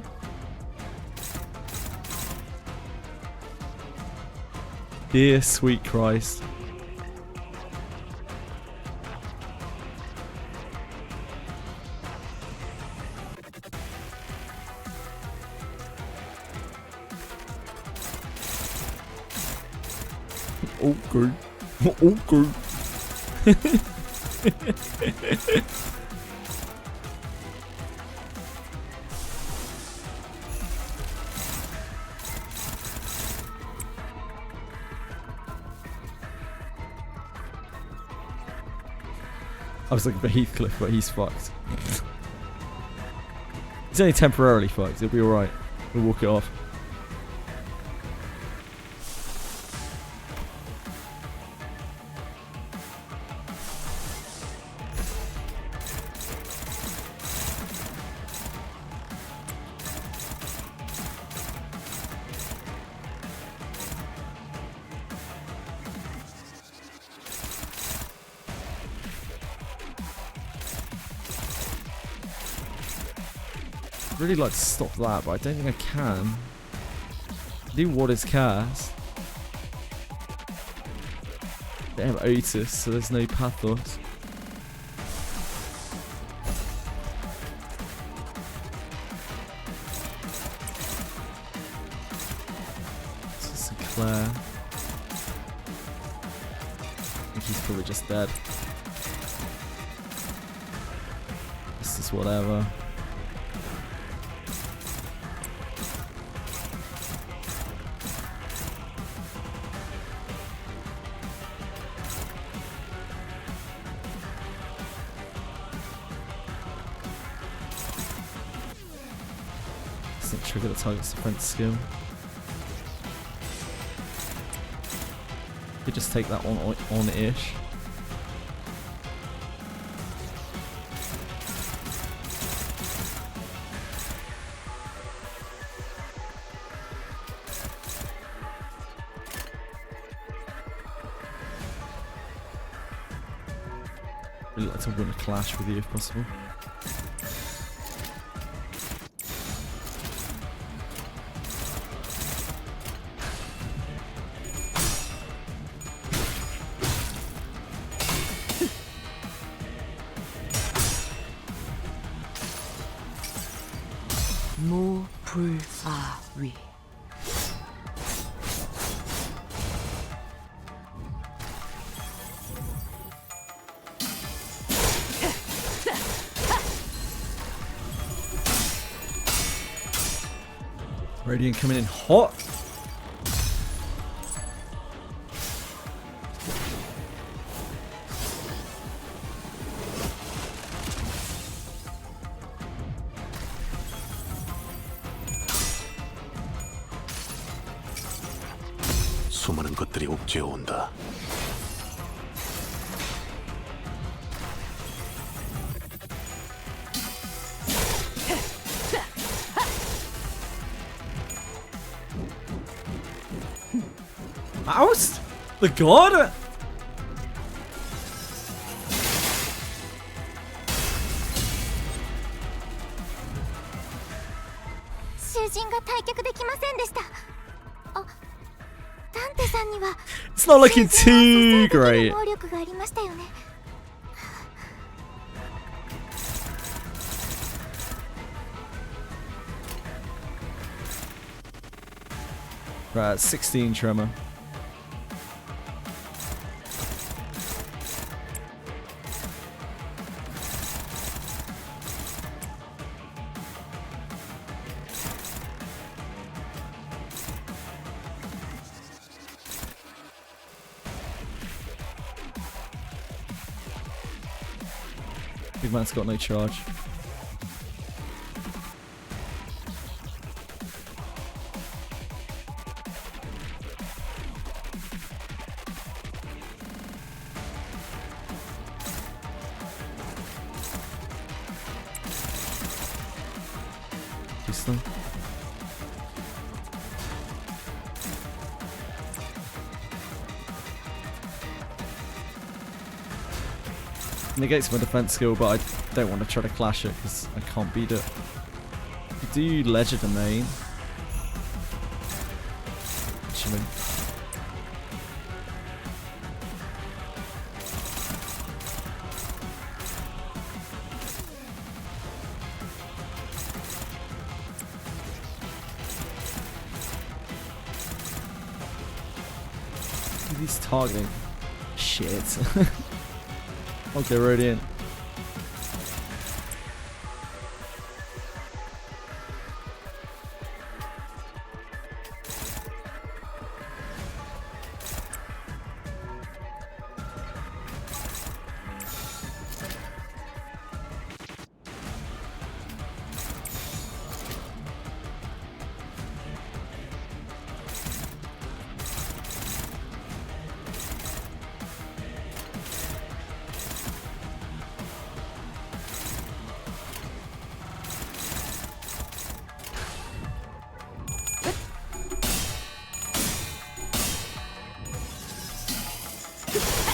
Dear sweet Christ. Okay. Okay. I was looking for Heathcliff, but he's fucked. He's only temporarily fucked. He'll be alright. We'll walk it off. I'd really like to stop that, but I don't think I can. Do what is cast. They have Otis, so there's no pathos. This is Sinclair. I think he's probably just dead. This is whatever. Trigger the target's defense skill. Could just take that on-ish. Really like to win a clash with you if possible. 무불아위. Radiant coming in hot. 수많은 것들이 옥죄어 온다. Oust the god. It's not looking too great. Right, 16 tremor. Big man's got no charge. Them. Negates my defense skill, but I don't want to try to clash it because I can't beat it. Do Ledger Domain. Actually. He's targeting. Shit. Okay, right in.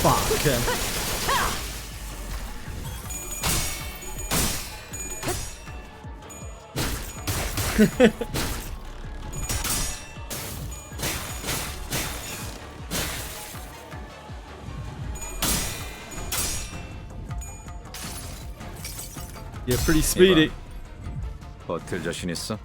Fuck. Yeah, pretty speedy. 버틸 자신 있어?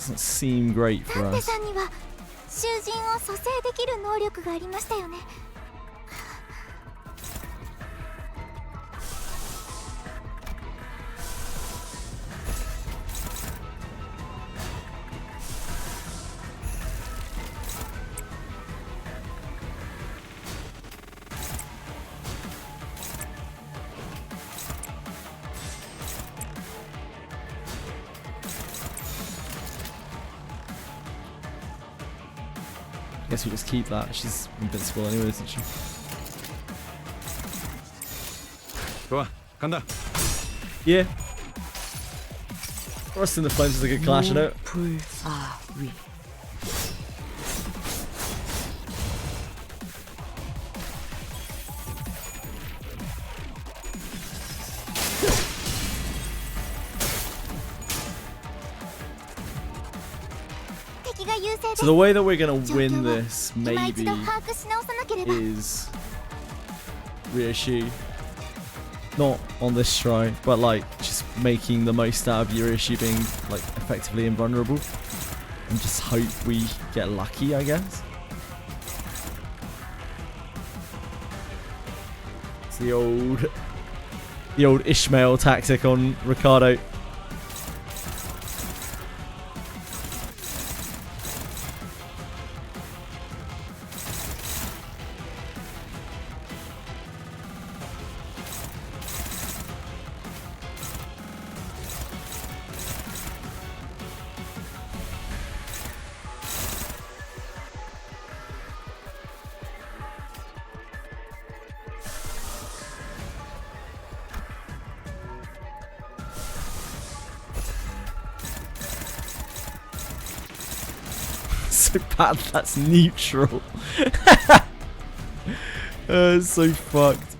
Doesn't seem great for ダンテ us. さんには囚人を蘇生できる能力がありましたよね。Guess we just keep that. She's invincible anyway, isn't she? 좋아, 간다. Yeah. Rust in the Flames is a good clash, I know. 불아위. So the way that we're gonna win this, maybe, is Ryushi. Not on this try, but like just making the most out of Ryushi being like effectively invulnerable, and just hope we get lucky, I guess. It's the old Ishmael tactic on Ricardo. So bad that's neutral. So fucked.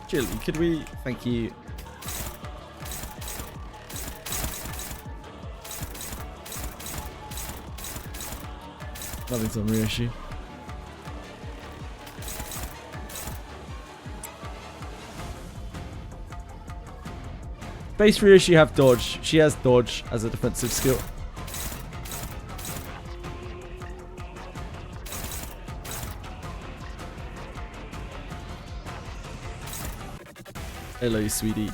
Jilly, could we thank you? Nothing's on Ryushi. Base Ryushi have dodge. She has dodge as a defensive skill. Hello, sweetie.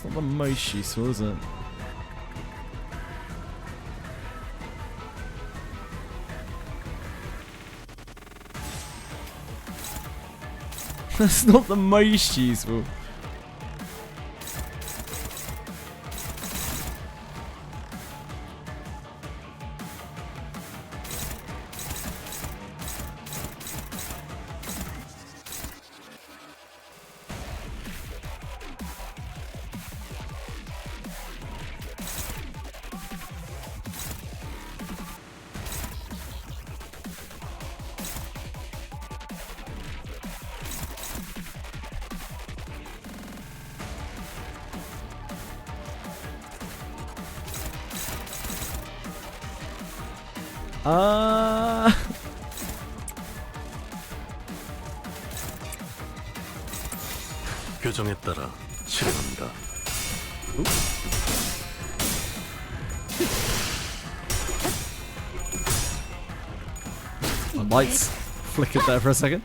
It's not the most useful, is it? That's not the most useful. 규정에 따라 실행합니다. My lights flickered there for a second.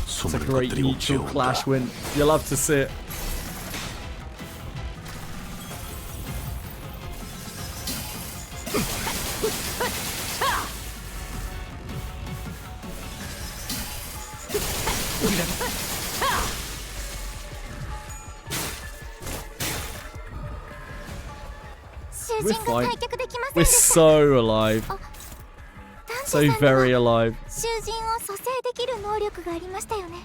It's a great neutral clash win. You'll love to see it. We're fine. We're so alive. So very alive. 囚人を蘇生できる能力がありましたよね。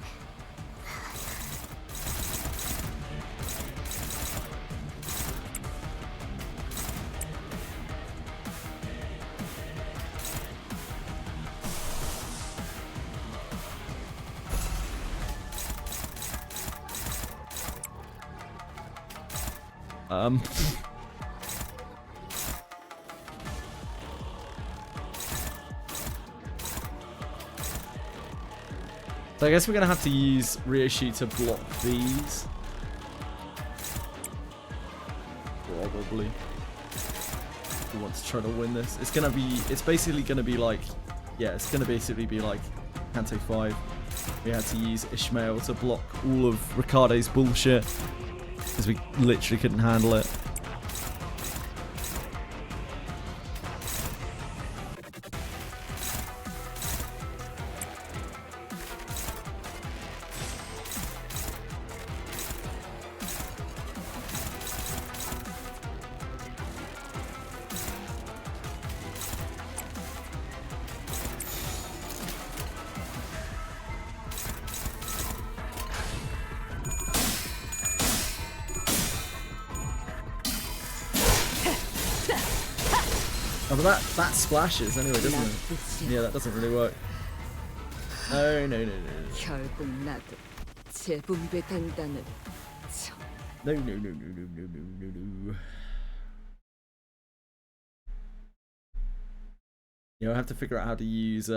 So I guess we're going to have to use Ryoshi to block these. Probably. We want to try to win this. It's going to be, it's basically going to be like, yeah, it's going to basically be like Canto 5. We had to use Ishmael to block all of Ricardo's bullshit because we literally couldn't handle it. Oh, but that splashes anyway, doesn't it? Yeah, that doesn't really work. Oh, no. 결국 나도 재분배된다는 No. Yeah, I have to figure out how to use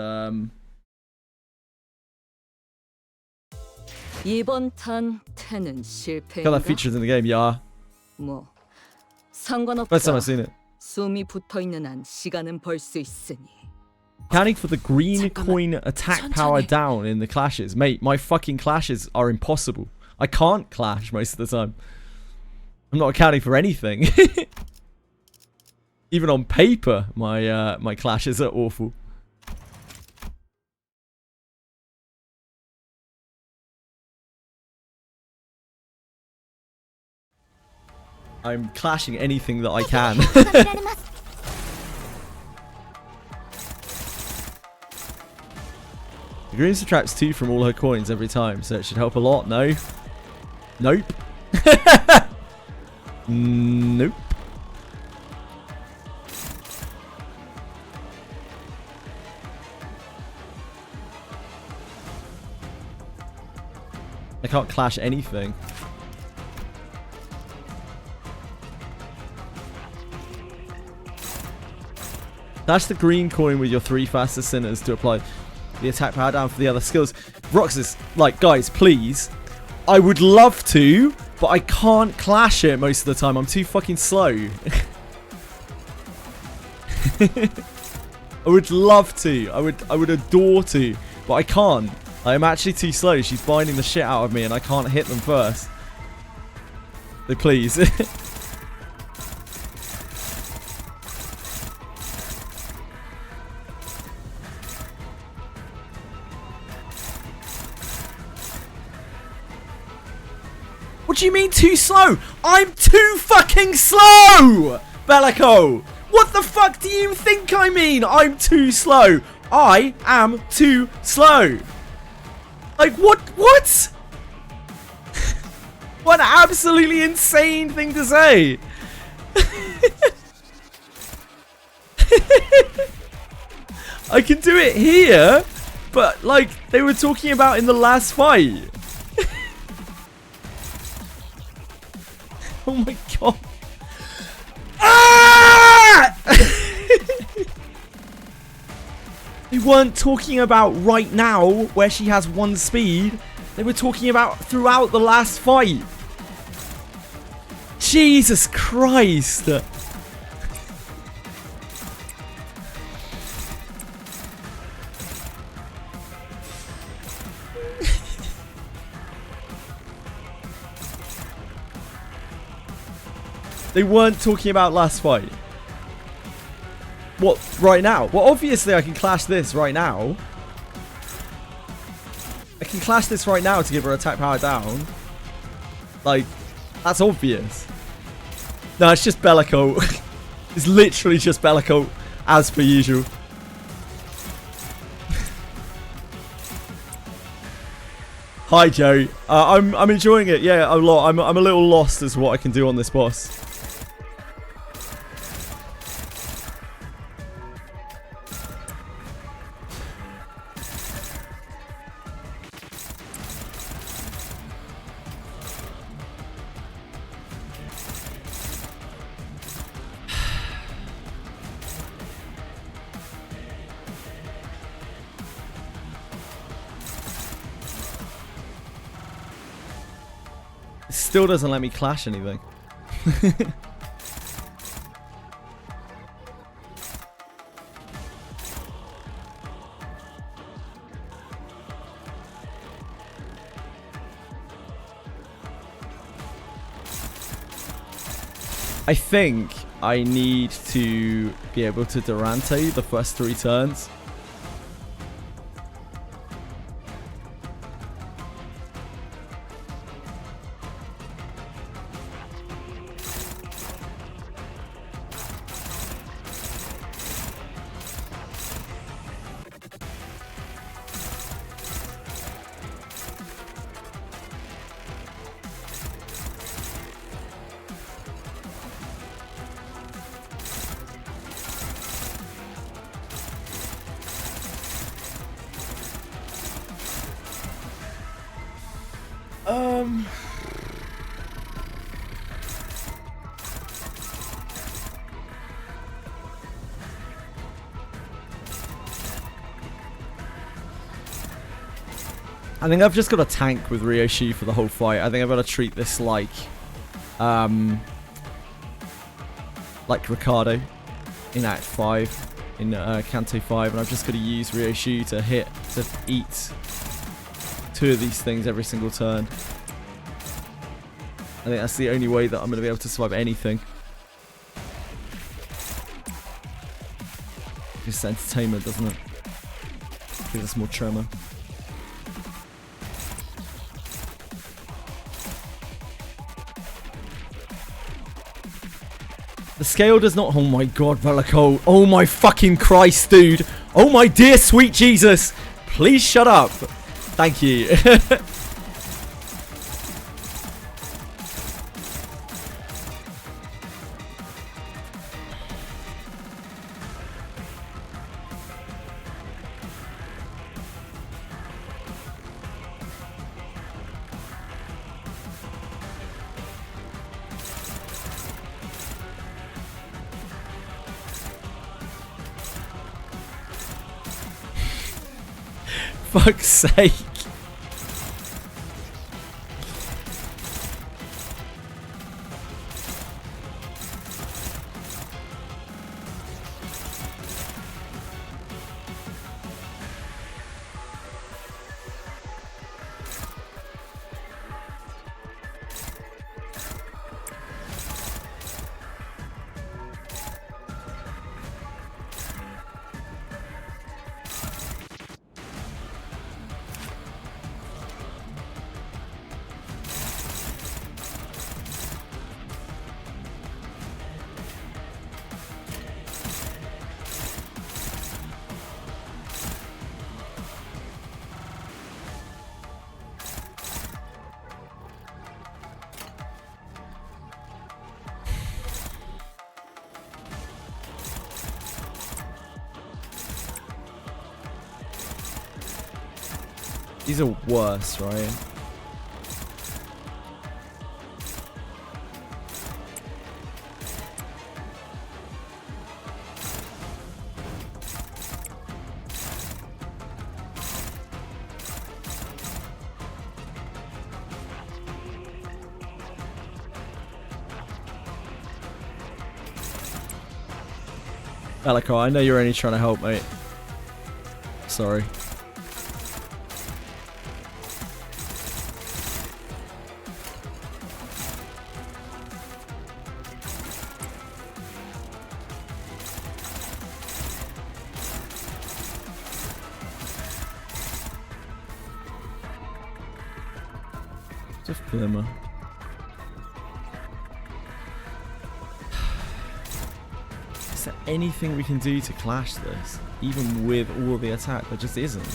이번 탄 태는 실패인가? got that featured in the game, yeah. 뭐 상관없다. First time I've seen it. 숨이 붙어 있는 한 시간은 벌 수 있으니. Counting for the green coin attack power down in the clashes. Mate, my fucking clashes are impossible. I can't clash most of the time. I'm not accounting for anything. Even on paper, my clashes are awful. I'm clashing anything that I can. The green subtracts 2 from all her coins every time, so it should help a lot. No. Nope. Nope. I can't clash anything. Dash the green coin with your 3 fastest sinners to apply the attack power down for the other skills. Roxas, like, guys, please. I would love to, but I can't clash it most of the time. I'm too fucking slow. I would love to. I would adore to, but I can't. I am actually too slow. She's binding the shit out of me, and I can't hit them first. So please. What do you mean too slow? I'm too fucking slow! Bellico! What the fuck do you think I mean? I'm too slow. I am too slow. Like, what? What? What an absolutely insane thing to say. I can do it here, but like they were talking about in the last fight. Oh my god. Ah! They weren't talking about right now where she has 1 speed. They were talking about throughout the last fight. Jesus Christ. They weren't talking about last fight. What, right now? Well, obviously I can clash this right now. I can clash this right now to give her attack power down. Like, that's obvious. No, it's just Bellico. It's literally just Bellico, as per usual. Hi, Joe. I'm enjoying it. Yeah, a lot. I'm a little lost as to what I can do on this boss. Still doesn't let me clash anything. I think I need to be able to Durante the first 3 turns. I think I've just got to tank with Ryoshi for the whole fight. I think I've got to treat this like Ricardo in Act 5, in Canto 5, and I've just got to use Ryoshi to eat 2 of these things every single turn. I think that's the only way that I'm going to be able to survive anything. It's entertainment, doesn't it? Gives us more trauma. The scale does not... Oh my god, Bellico. Oh my fucking Christ, dude. Oh my dear sweet Jesus. Please shut up. Thank you. Fuck's sake. These are worse, right? Alico, I know you're only trying to help, mate. Sorry. Just glimmer. Is there anything we can do to clash this? Even with all the attack, there just isn't.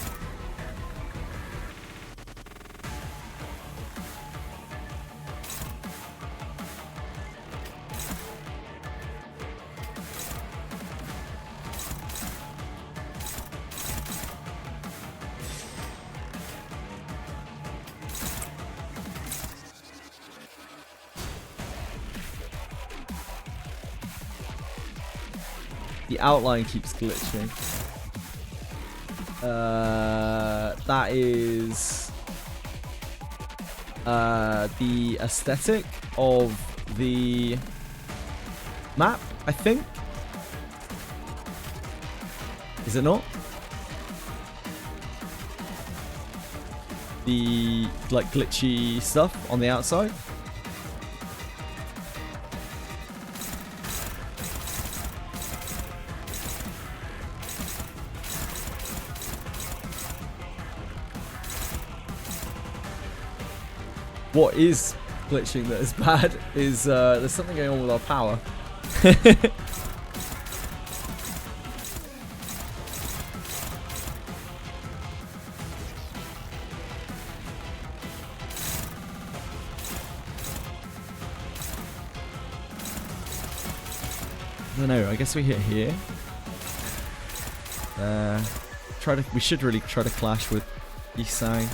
The outline keeps glitching. That is the aesthetic of the map, I think. Is it not? The like glitchy stuff on the outside. What is glitching that is bad is there's something going on with our power. I don't know, I guess we hit here. We should really try to clash with Isang.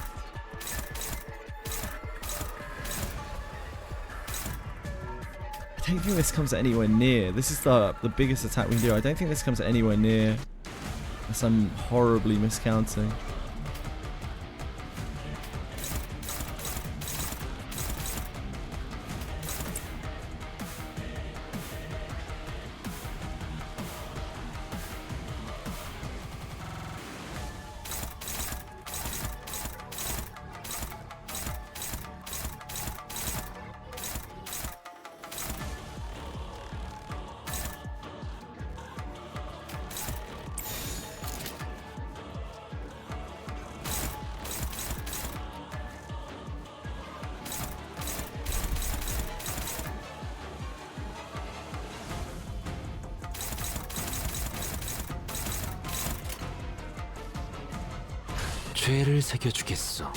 I don't think this comes anywhere near. This is the biggest attack we can do. I don't think this comes anywhere near. Unless I'm horribly miscounting. 죄를 새겨주겠어.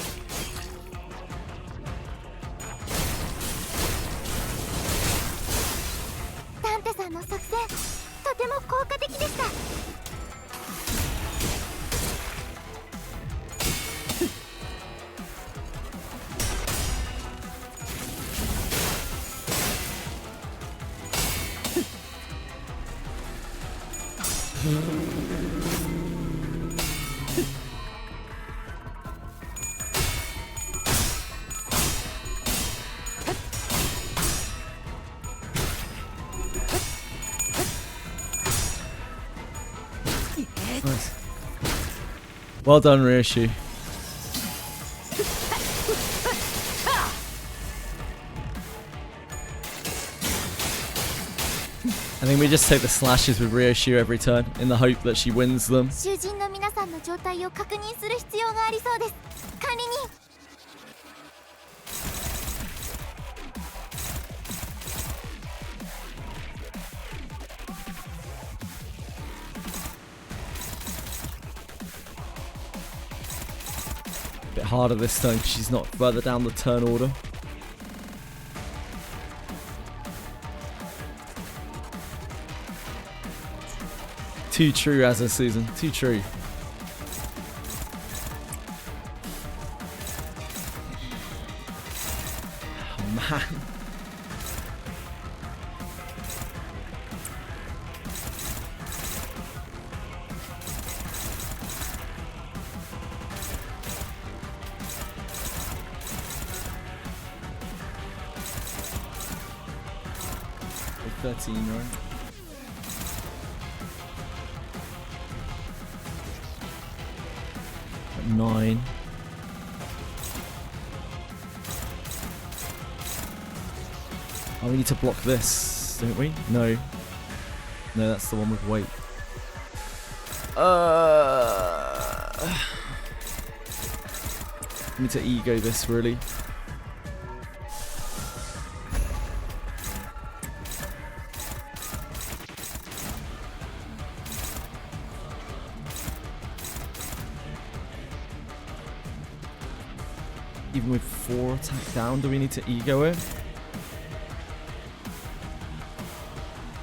단테さんの作戦、とても効果的でした。Nice. Well done, Ryoshu. I think we just take the slashes with Ryoshu every turn in the hope that she wins them. 囚人の皆さんの状態を確認する必要がありそうです。管理人。Bit harder this turn because she's not further down the turn order. Too true as a Susan. Too true. man. We're 13, right? At 9. Oh, we need to block this, don't we? No. No, that's the one with weight. We need to ego this, really. Even with 4 attack down, do we need to ego it?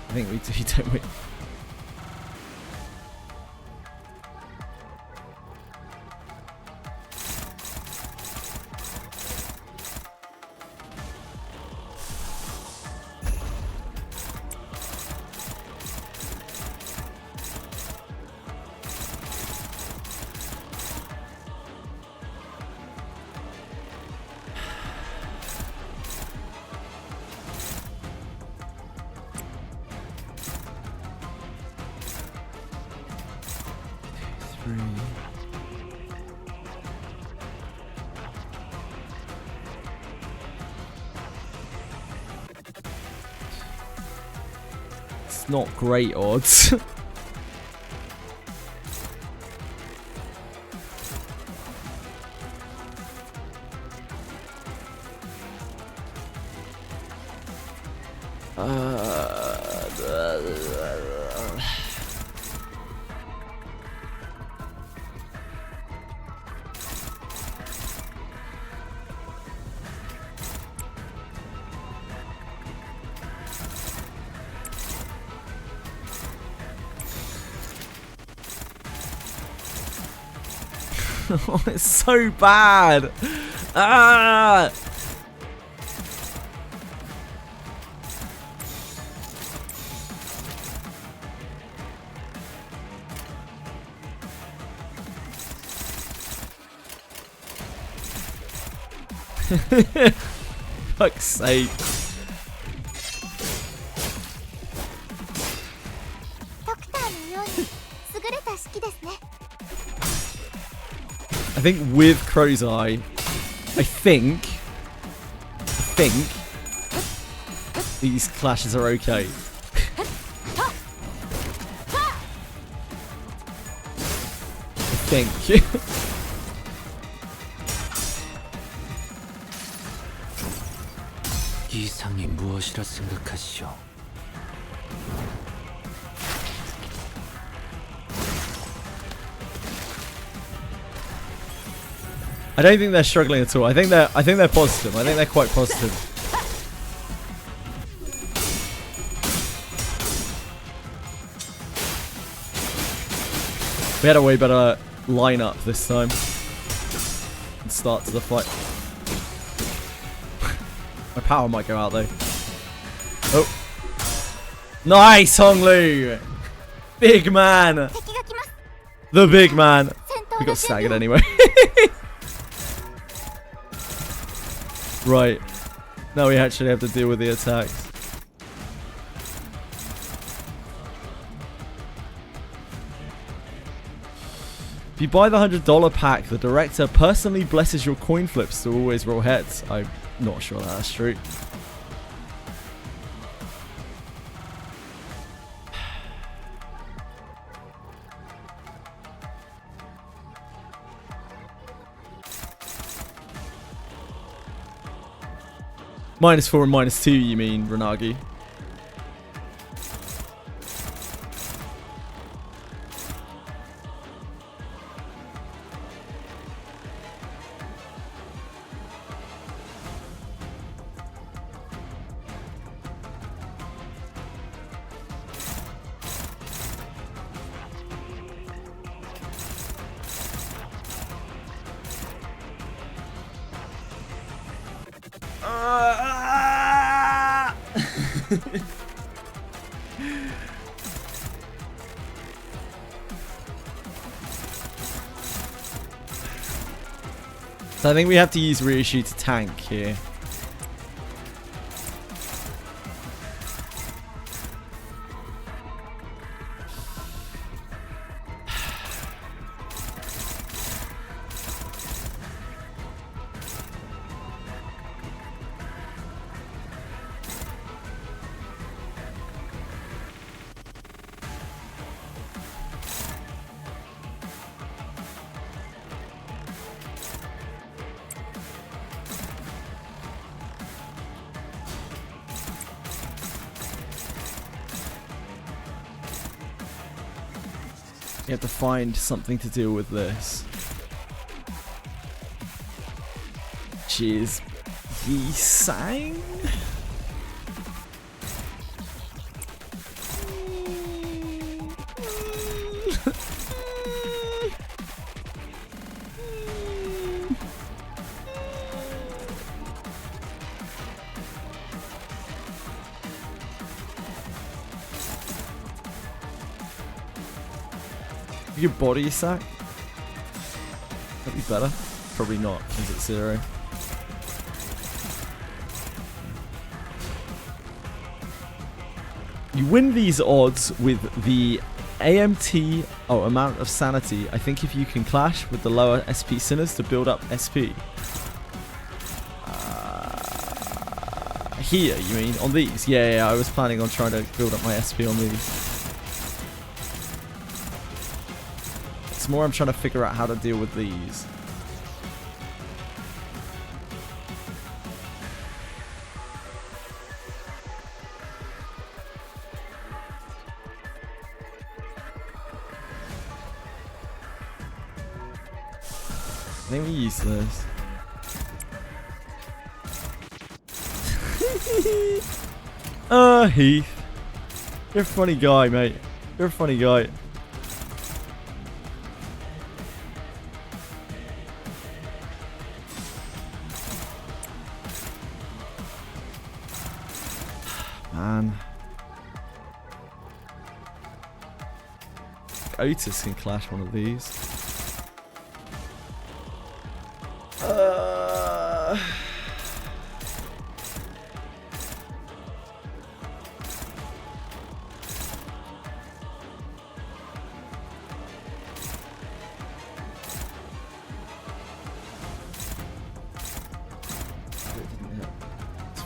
I think we do, don't we? It's not great odds. Oh, it's so bad. Ah! Fuck's sake. I think with Crow's Eye, I think these clashes are okay. I think. 이상이 무엇이라 생각하시오? I don't think they're struggling at all. I think they're positive. I think they're quite positive. We had a way better lineup this time. And start to the fight. My power might go out though. Oh. Nice, Honglu! Big man! The big man! We got staggered anyway. Right. Now we actually have to deal with the attacks. If you buy the $100 pack, the director personally blesses your coin flips to always roll heads. I'm not sure that's true. -4 and -2, you mean, Ranagi? So I think we have to use reissue to tank here. You have to find something to deal with this. Which is Yi Sang? Your body sack? That'd be better. Probably not, because it's 0. You win these odds with the AMT, amount of sanity. I think if you can clash with the lower SP sinners to build up SP. Here, you mean? On these? Yeah, I was planning on trying to build up my SP on these. More I'm trying to figure out how to deal with these. I think we use this. Heath. You're a funny guy, mate. You're a funny guy. Man. Otis can clash one of these.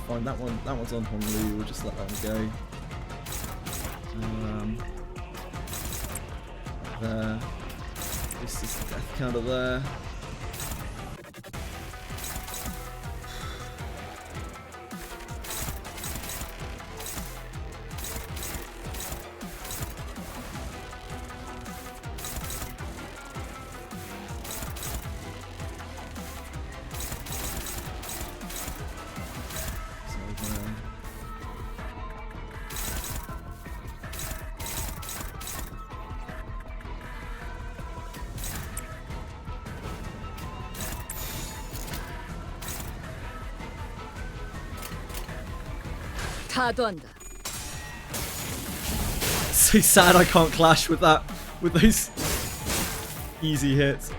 Fine, that one's on Honolulu. We'll just let that one go. There. This is the death counter there. 다도 한다. So sad I can't clash with that, with those easy hits.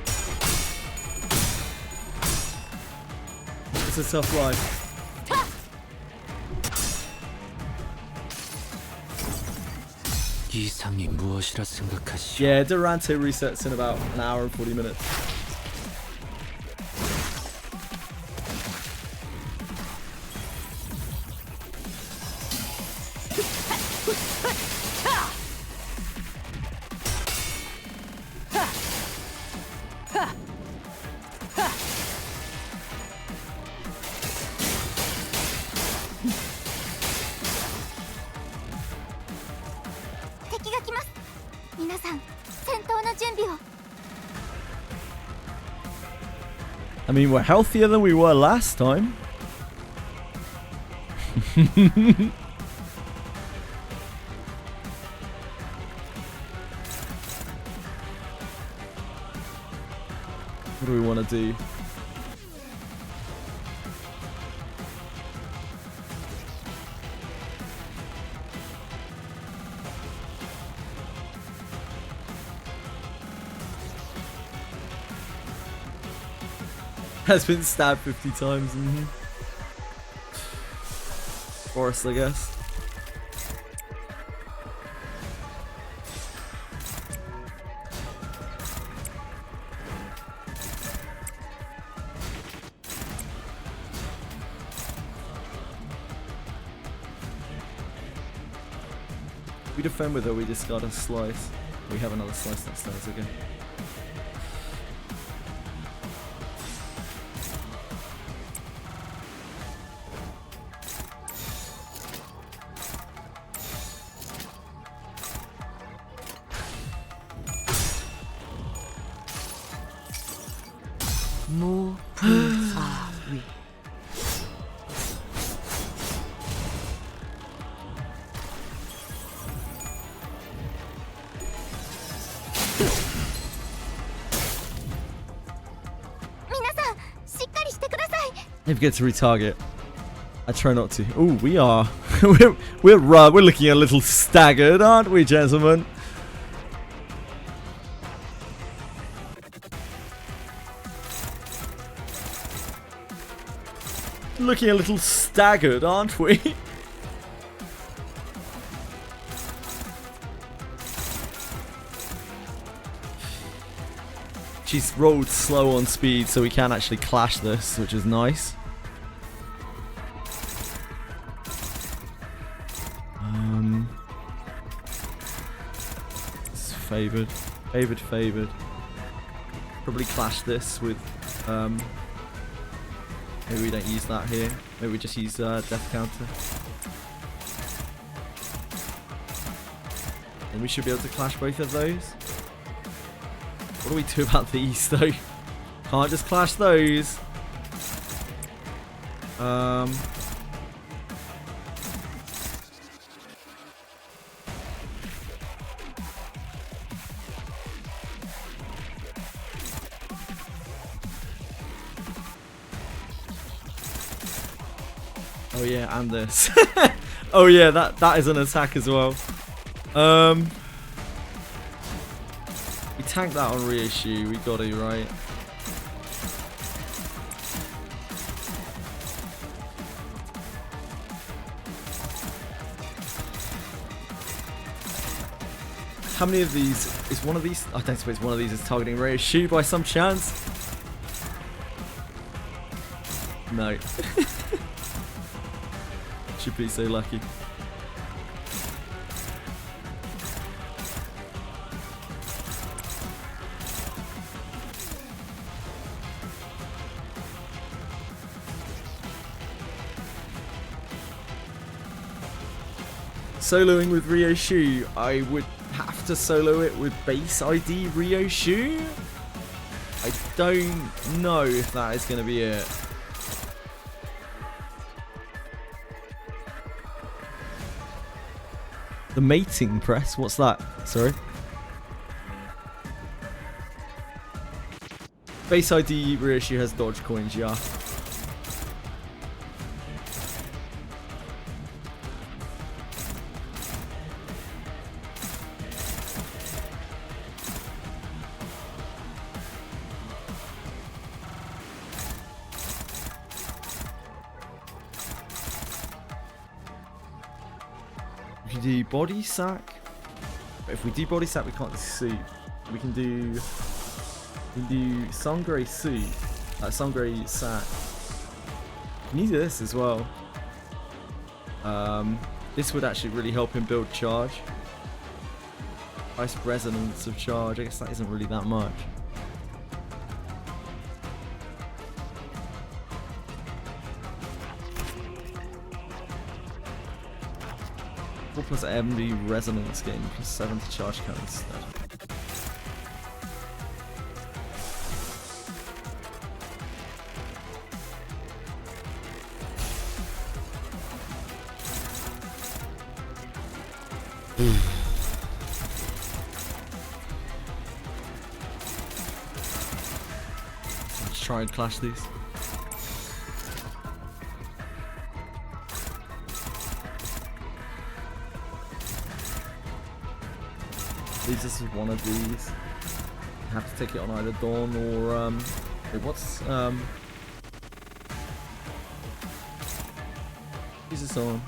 It's a tough life. 이상이 무엇이라 생각하시오? Yeah, Durante resets in about an hour and 40 minutes. I mean, we're healthier than we were last time. What do we want to do? Has been stabbed 50 times. Forest, I guess. We defend with her, we discard a slice. We have another slice downstairs again. 무불사위. Don't forget to retarget. I try not to. Oh, we are. we're looking a little staggered, aren't we, gentlemen? Looking a little staggered, aren't we? She's rolled slow on speed, so we can actually clash this, which is nice. It's favoured. Favoured. Probably clash this with... maybe we don't use that here. Maybe we just use death counter. And we should be able to clash both of those. What do we do about these though? Can't just clash those. Oh yeah, and this. Oh yeah, that is an attack as well. We tanked that on reissue, we got it right. How many of these is one of these? I don't suppose one of these is targeting reissue by some chance. No. Should be so lucky. Soloing with Ryoshu, I would have to solo it with base ID Ryoshu. I don't know if that is going to be it. The mating press? What's that? Sorry. Base ID Ryoshu has dodge coins, yeah. We can do body sack. If we do body sack, we can't do suit. We can do Sangre suit. Sangre sack. We can do this as well. This would actually really help him build charge. Nice resonance of charge. I guess that isn't really that much. Plus MV resonance gain plus 7 to charge count instead. Let's try and clash these. This is one of these. You have to take it on either Dawn or wait, what's Is this on?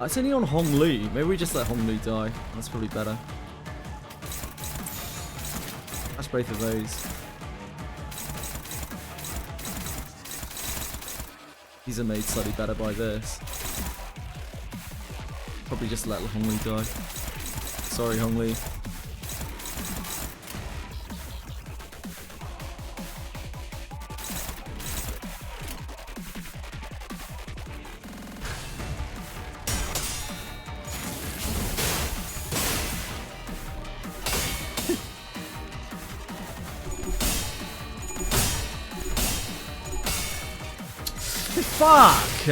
It's only on Hong Li. Maybe we just let Hong Li die. That's probably better. That's both of those. These are made slightly better by this. Probably just let Hong Li die. Sorry, Hong Li. Fuck!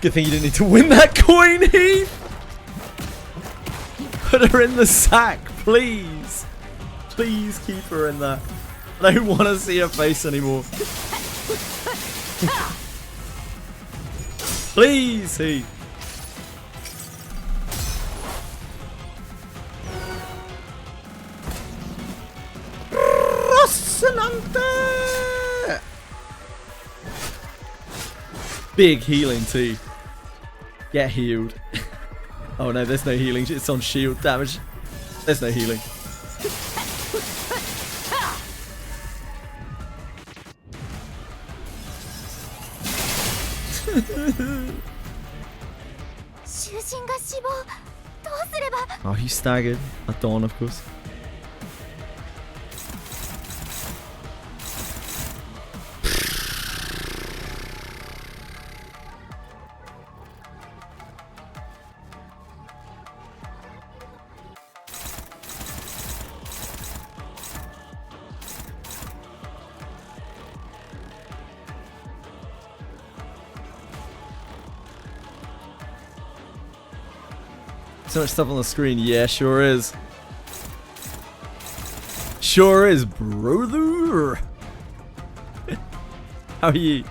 Good thing you didn't need to win that coin, Heath! Put her in the sack, please! Please keep her in there. I don't want to see her face anymore. Please, Heath! Big healing too. Get healed. Oh no, there's no healing. It's on shield damage. There's no healing. Oh, he staggered. At dawn, of course. So much stuff on the screen. Yeah, sure is. Sure is, brother. How are you?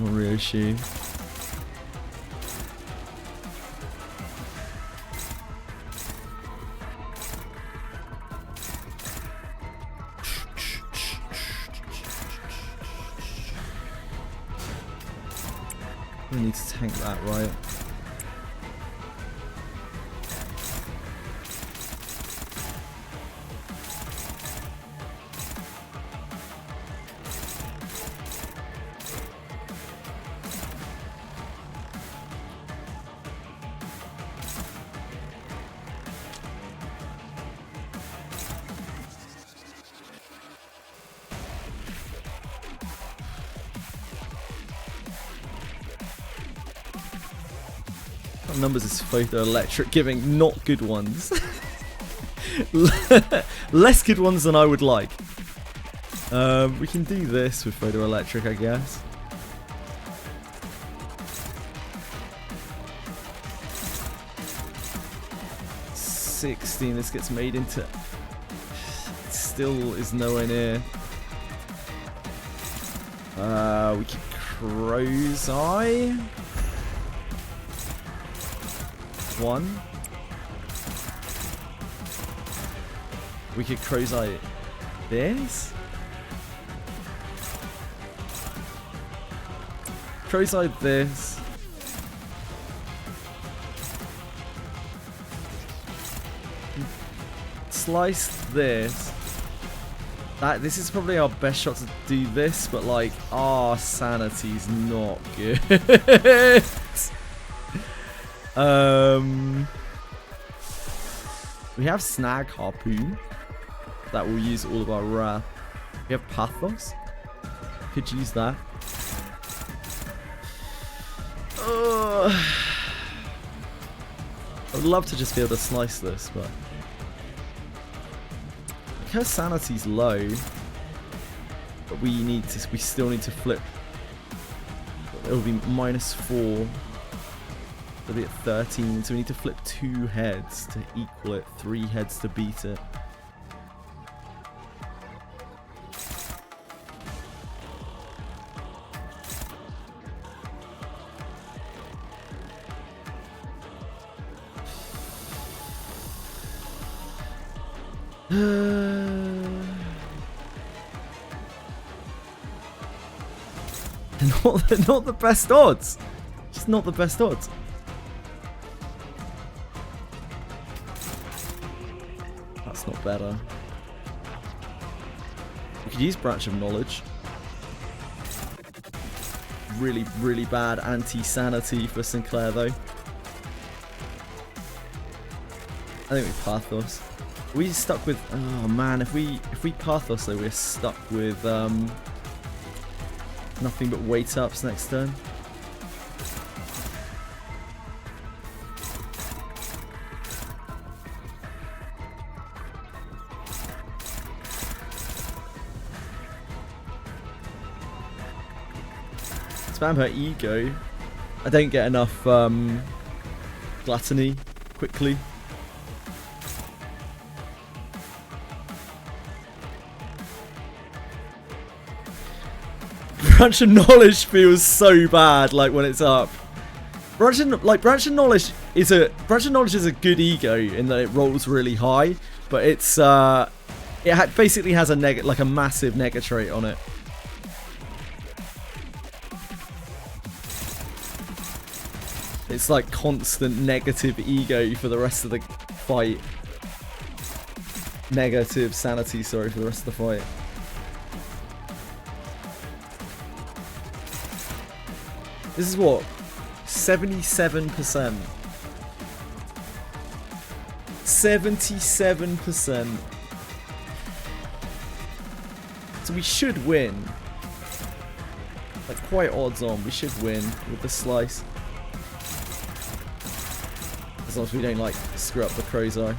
Ryoshi. We need to tank that, right? Numbers is photoelectric, giving not good ones. Less good ones than I would like. We can do this with photoelectric, I guess. This gets made into. It still is nowhere near. We could Crow's Eye. One. We could Crow's Eye this. Crow's Eye this. Slice this. This is probably our best shot to do this, but like our sanity's not good. We have Snag Harpoon that will use all of our wrath. We have Pathos. Could use that. I would love to just be able to slice this, but because sanity's low, but we still need to flip. It'll be -4. It'll be at 13, so we need to flip 2 heads to equal it, 3 heads to beat it. They're not the best odds. Just not the best odds. That's not better. We could use Branch of Knowledge. Really, really bad anti-sanity for Sinclair though. I think we Pathos. We stuck with, oh man, if we Pathos though, we're stuck with nothing but weight ups next turn. Spam her ego. I don't get enough gluttony quickly. Branch of Knowledge feels so bad, like when it's up. Branch of Knowledge is a good ego in that it rolls really high, but it's basically has a massive nega trait on it. It's like constant negative ego for the rest of the fight. Negative sanity, sorry, for the rest of the fight. This is what? 77%. 77%. So we should win. Like, quite odds on, we should win with the slice. As long as we don't, like, screw up the crow's eye.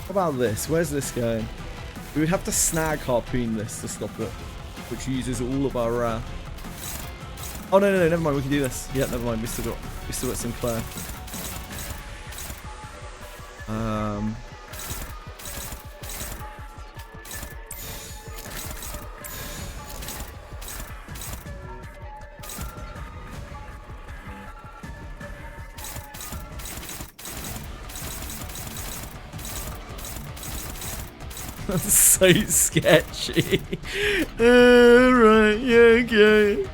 What about this? Where's this going? We would have to snag Harpoon this to stop it, which uses all of our. Oh no, never mind. We can do this. Yeah, never mind. We still got Sinclair. That's so sketchy. Alright, yeah, okay.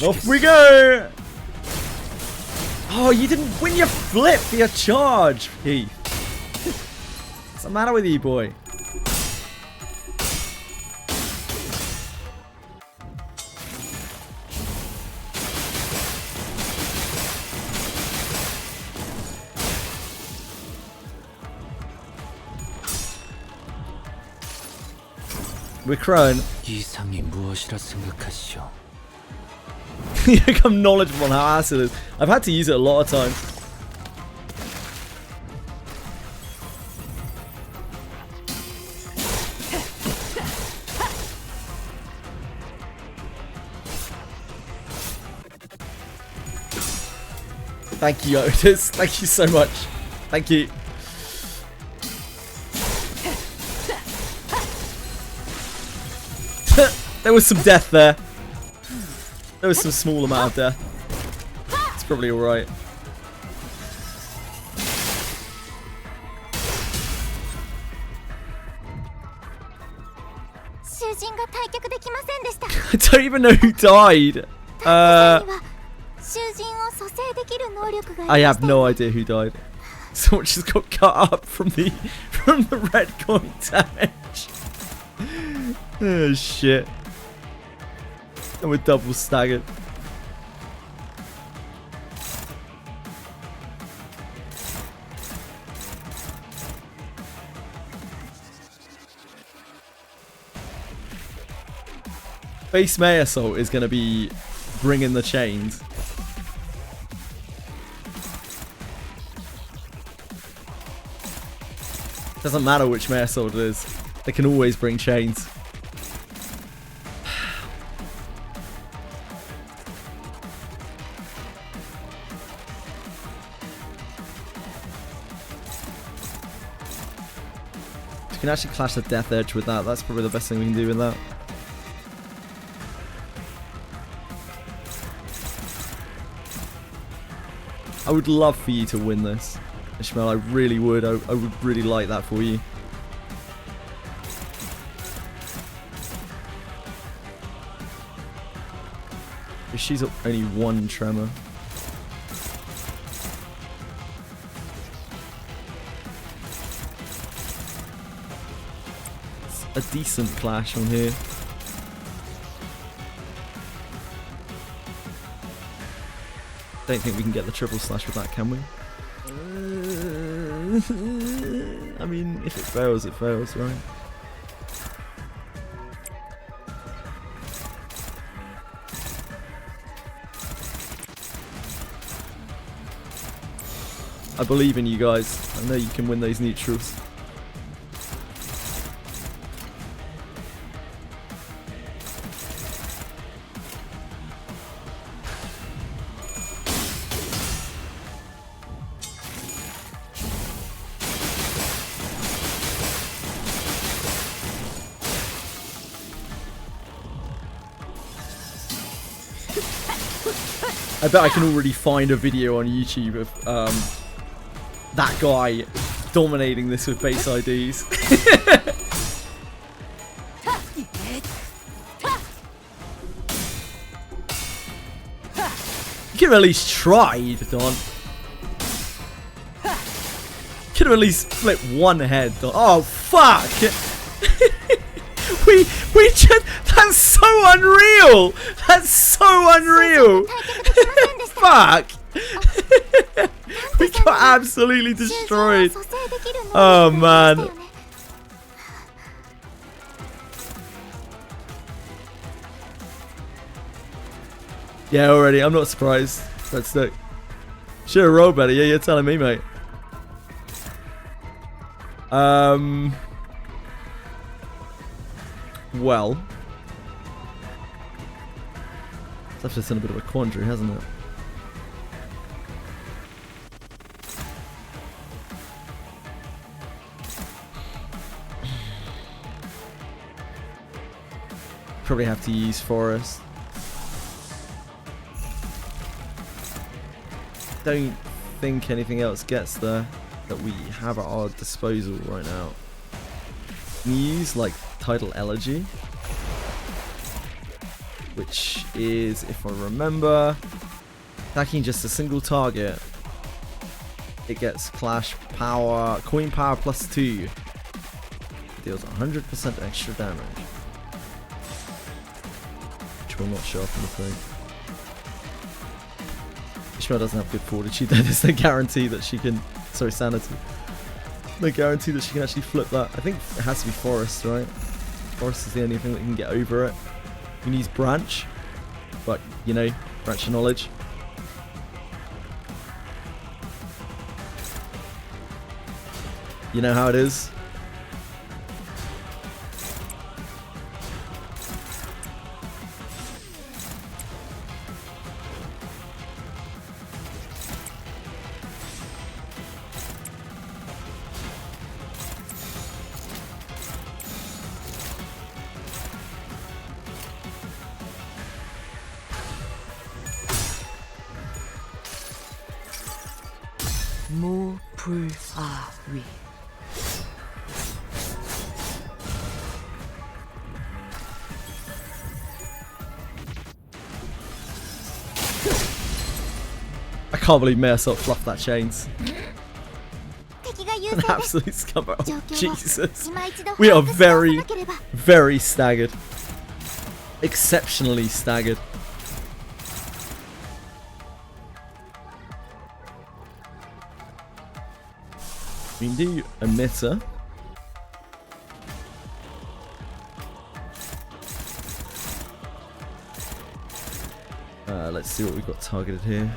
Off we go! Oh, you didn't win your flip for your charge, Heath. What's the matter with you, boy? We're crowing. 이상이 무엇이라 생각하시오? You become knowledgeable on how acid is. I've had to use it a lot of times. Thank you, Otis. Thank you so much. Thank you. There was some death there. There was some small amount of death. It's probably alright. I don't even know who died. I have no idea who died. Someone just got cut up from the red coin damage. Oh shit. And we're double staggered. Base May Assault is going to be bringing the chains. Doesn't matter which Mare Sword it is. They can always bring chains. You can actually clash the Death Edge with that. That's probably the best thing we can do with that. I would love for you to win this, Ishmael. I really would. I would really like that for you. She's only one tremor. It's a decent clash on here. Don't think we can get the triple slash with that, can we? I mean, if it fails, right? I believe in you guys. I know you can win those neutrals. I bet I can already find a video on YouTube of that guy dominating this with base IDs. You could have at least tried, Don. Could have at least flipped one head, Don. Oh, fuck! we just... That's so unreal! That's so unreal! Fuck! We got absolutely destroyed. Oh, man. Yeah, already. I'm not surprised. Red Stick. Should have rolled better. Yeah, you're telling me, mate. Well. It's left us in a bit of a quandary, hasn't it? Probably have to use Forest. Don't think anything else gets there that we have at our disposal right now. Can you use like Tidal Elegy, which is, if I remember, attacking just a single target. It gets Clash Power, Coin Power +2. Deals 100% extra damage. Which will not show up in the thing. Ishmael doesn't have good fortitude though. There's no guarantee that she can... Sorry, sanity. No guarantee that she can actually flip that. I think it has to be Forest, right? Forest is the only thing that can get over it. You can use Branch. But, you know, Branch of Knowledge. You know how it is. 무불아위. I can't believe Mersot fluffed that chains. An absolute scumbag. Oh, Jesus. We are very, very staggered. Exceptionally staggered. We can do Emitter. Let's see what we've got targeted here.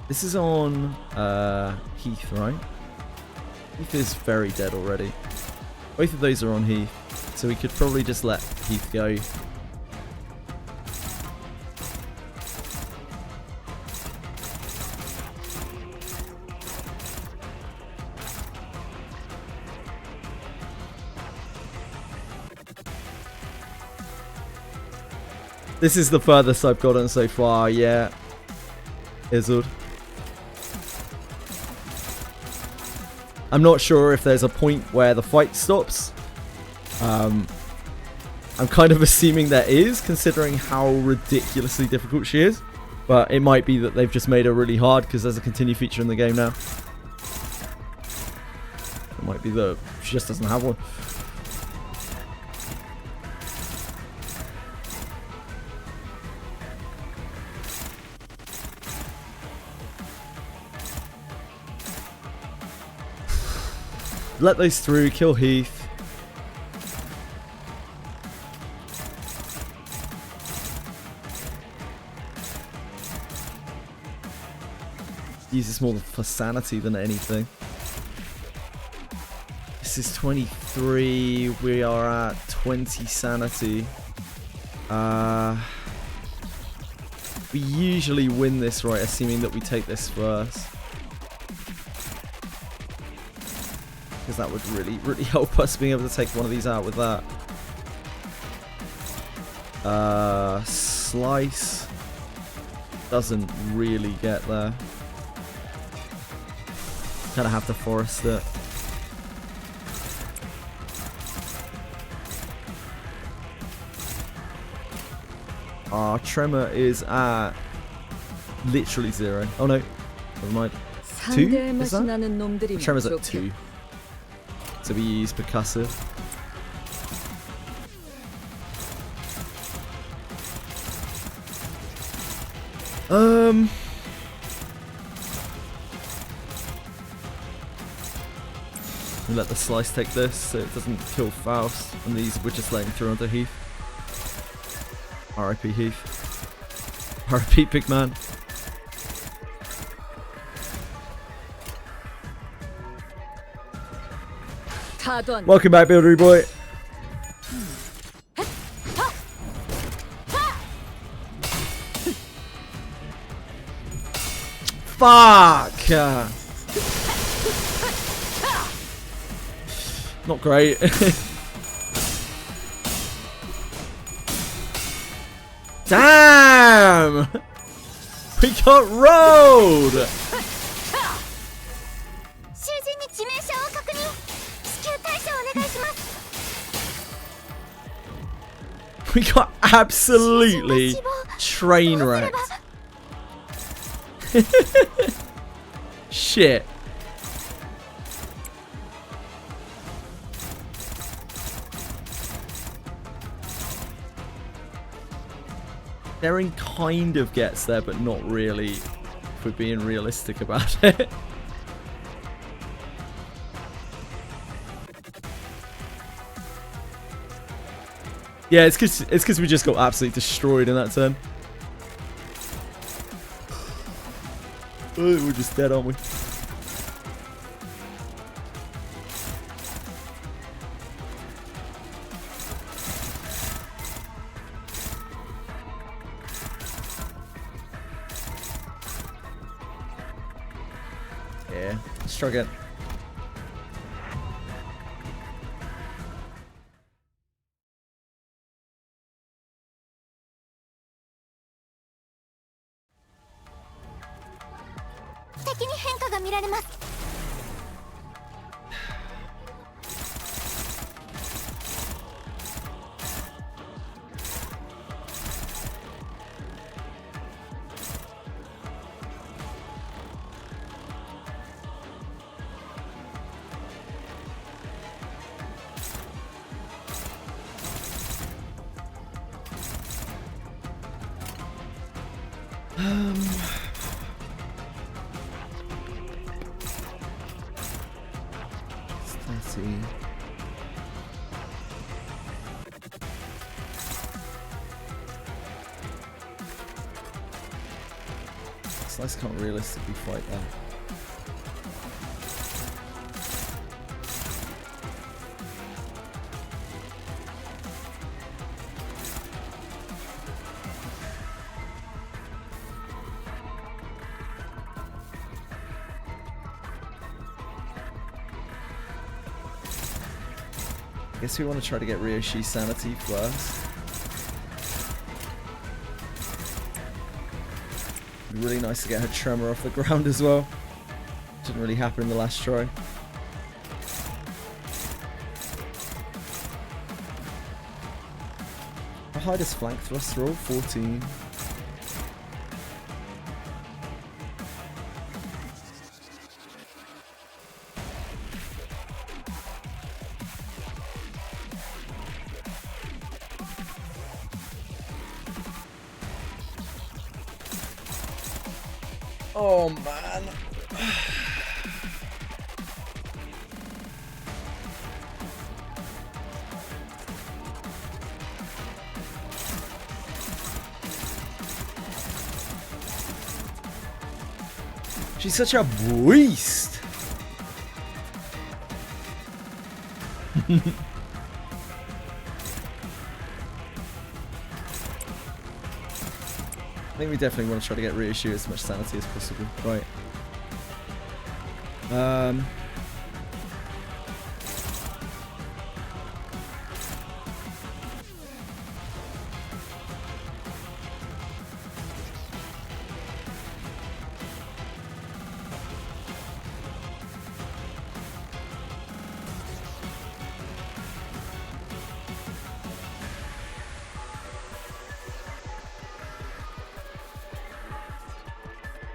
This is on Heath, right? Heath is very dead already. Both of those are on Heath, so we could probably just let Heath go. This is the furthest I've gotten so far, yeah. Izzard. I'm not sure if there's a point where the fight stops. I'm kind of assuming there is, considering how ridiculously difficult she is. But it might be that they've just made her really hard because there's a continue feature in the game now. It might be that she just doesn't have one. Let those through, kill Heath. Use this more for sanity than anything. This is 23, we are at 20 sanity. We usually win this, right, assuming that we take this first. Because that would really help us being able to take one of these out with that. Slice doesn't really get there. Kind of have to forest it. Our tremor is at literally 0. Oh no, never mind. 2? Is that? Tremor's at 2. So we use percussive. We let the slice take this so it doesn't kill Faust, and these we're just letting through onto Heath. R.I.P. Heath. R.I.P. Big Man. Welcome back, Buildery Boy. Fuck! Not great. Damn! We got rolled! We got absolutely train wrecked. Shit. Darren kind of gets there, but not really, if we're being realistic about it. Yeah, it's because we just got absolutely destroyed in that turn. Oh, we're just dead, aren't we? Yeah, let's try again. Let's see. Slice can't realistically fight that. guess we want to try to get Ryoshi's sanity first. It'd be really nice to get her tremor off the ground as well. Didn't really happen in the last try. How high does flank thrust roll? 14. Oh man. She's such a beast. I think we definitely want to try to get Ryoshi as much sanity as possible. Right.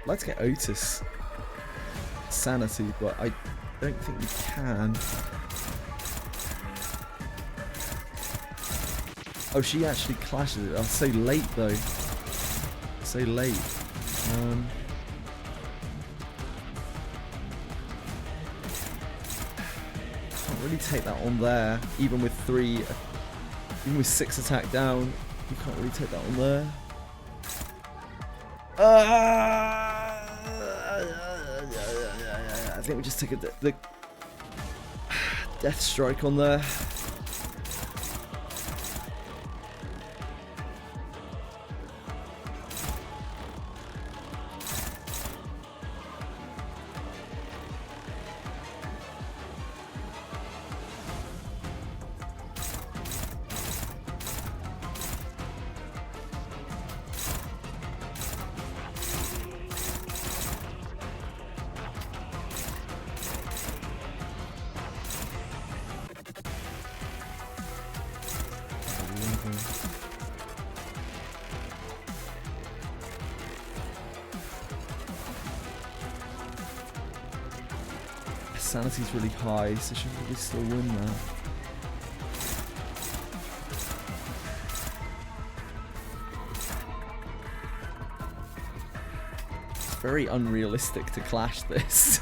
I'd like to get Otis sanity, but I don't think we can. Oh, she actually clashes it. Oh, so late though. So late. Can't really take that on there. Even with 6 attack down, you can't really take that on there. I think we just take the death strike on there. Sanity's really high, so she'll probably still win that. It's very unrealistic to clash this.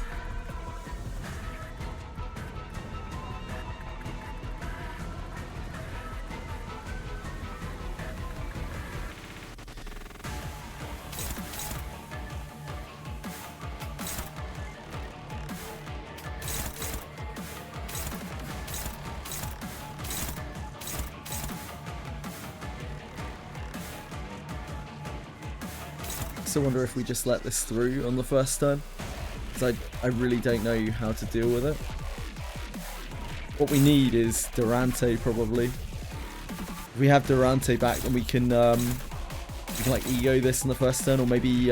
I wonder if we just let this through on the first turn, because I really don't know how to deal with it. What we need is Durante probably. If we have Durante back, then we can like ego this in the first turn, or maybe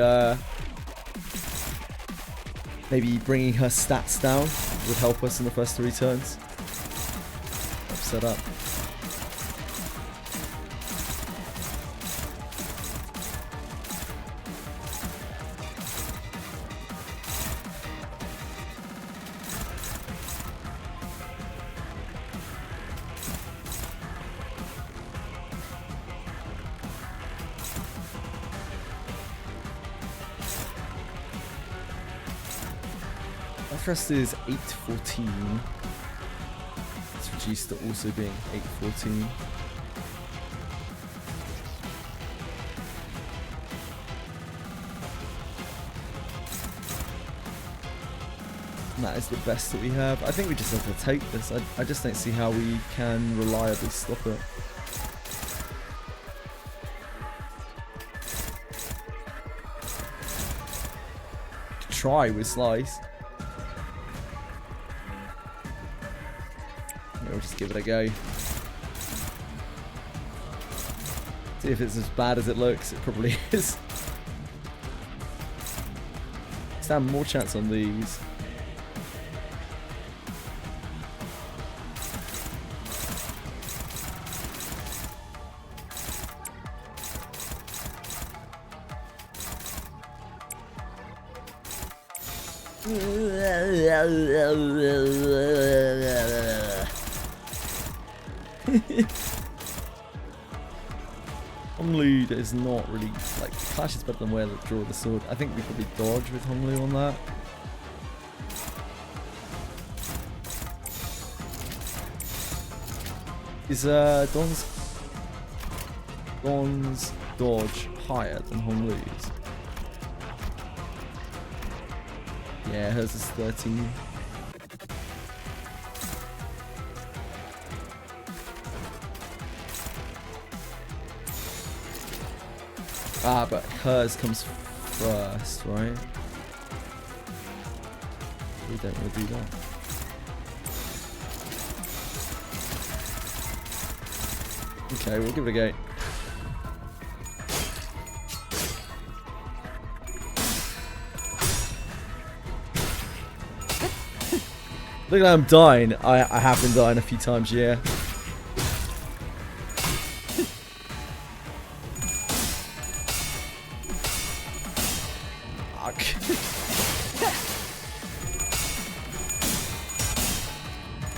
bringing her stats down would help us in the first 3 turns. Set up. Thrust is 814. It's reduced to also being 814. And that is the best that we have. I think we just have to take this. I just don't see how we can reliably stop it. Try with Slice. we'll just give it a go. See if it's as bad as it looks. It probably is. Stand more chance on these. Honglu is not really like Clash is better than where draw the sword. I think we probably dodge with Honglu on that. Is Don's dodge higher than Honglu's? Yeah, hers is 13. Ah, but hers comes first, right? We don't want to do that. Okay, we'll give it a go. Look at I'm dying. I have been dying a few times, yeah. Fuck.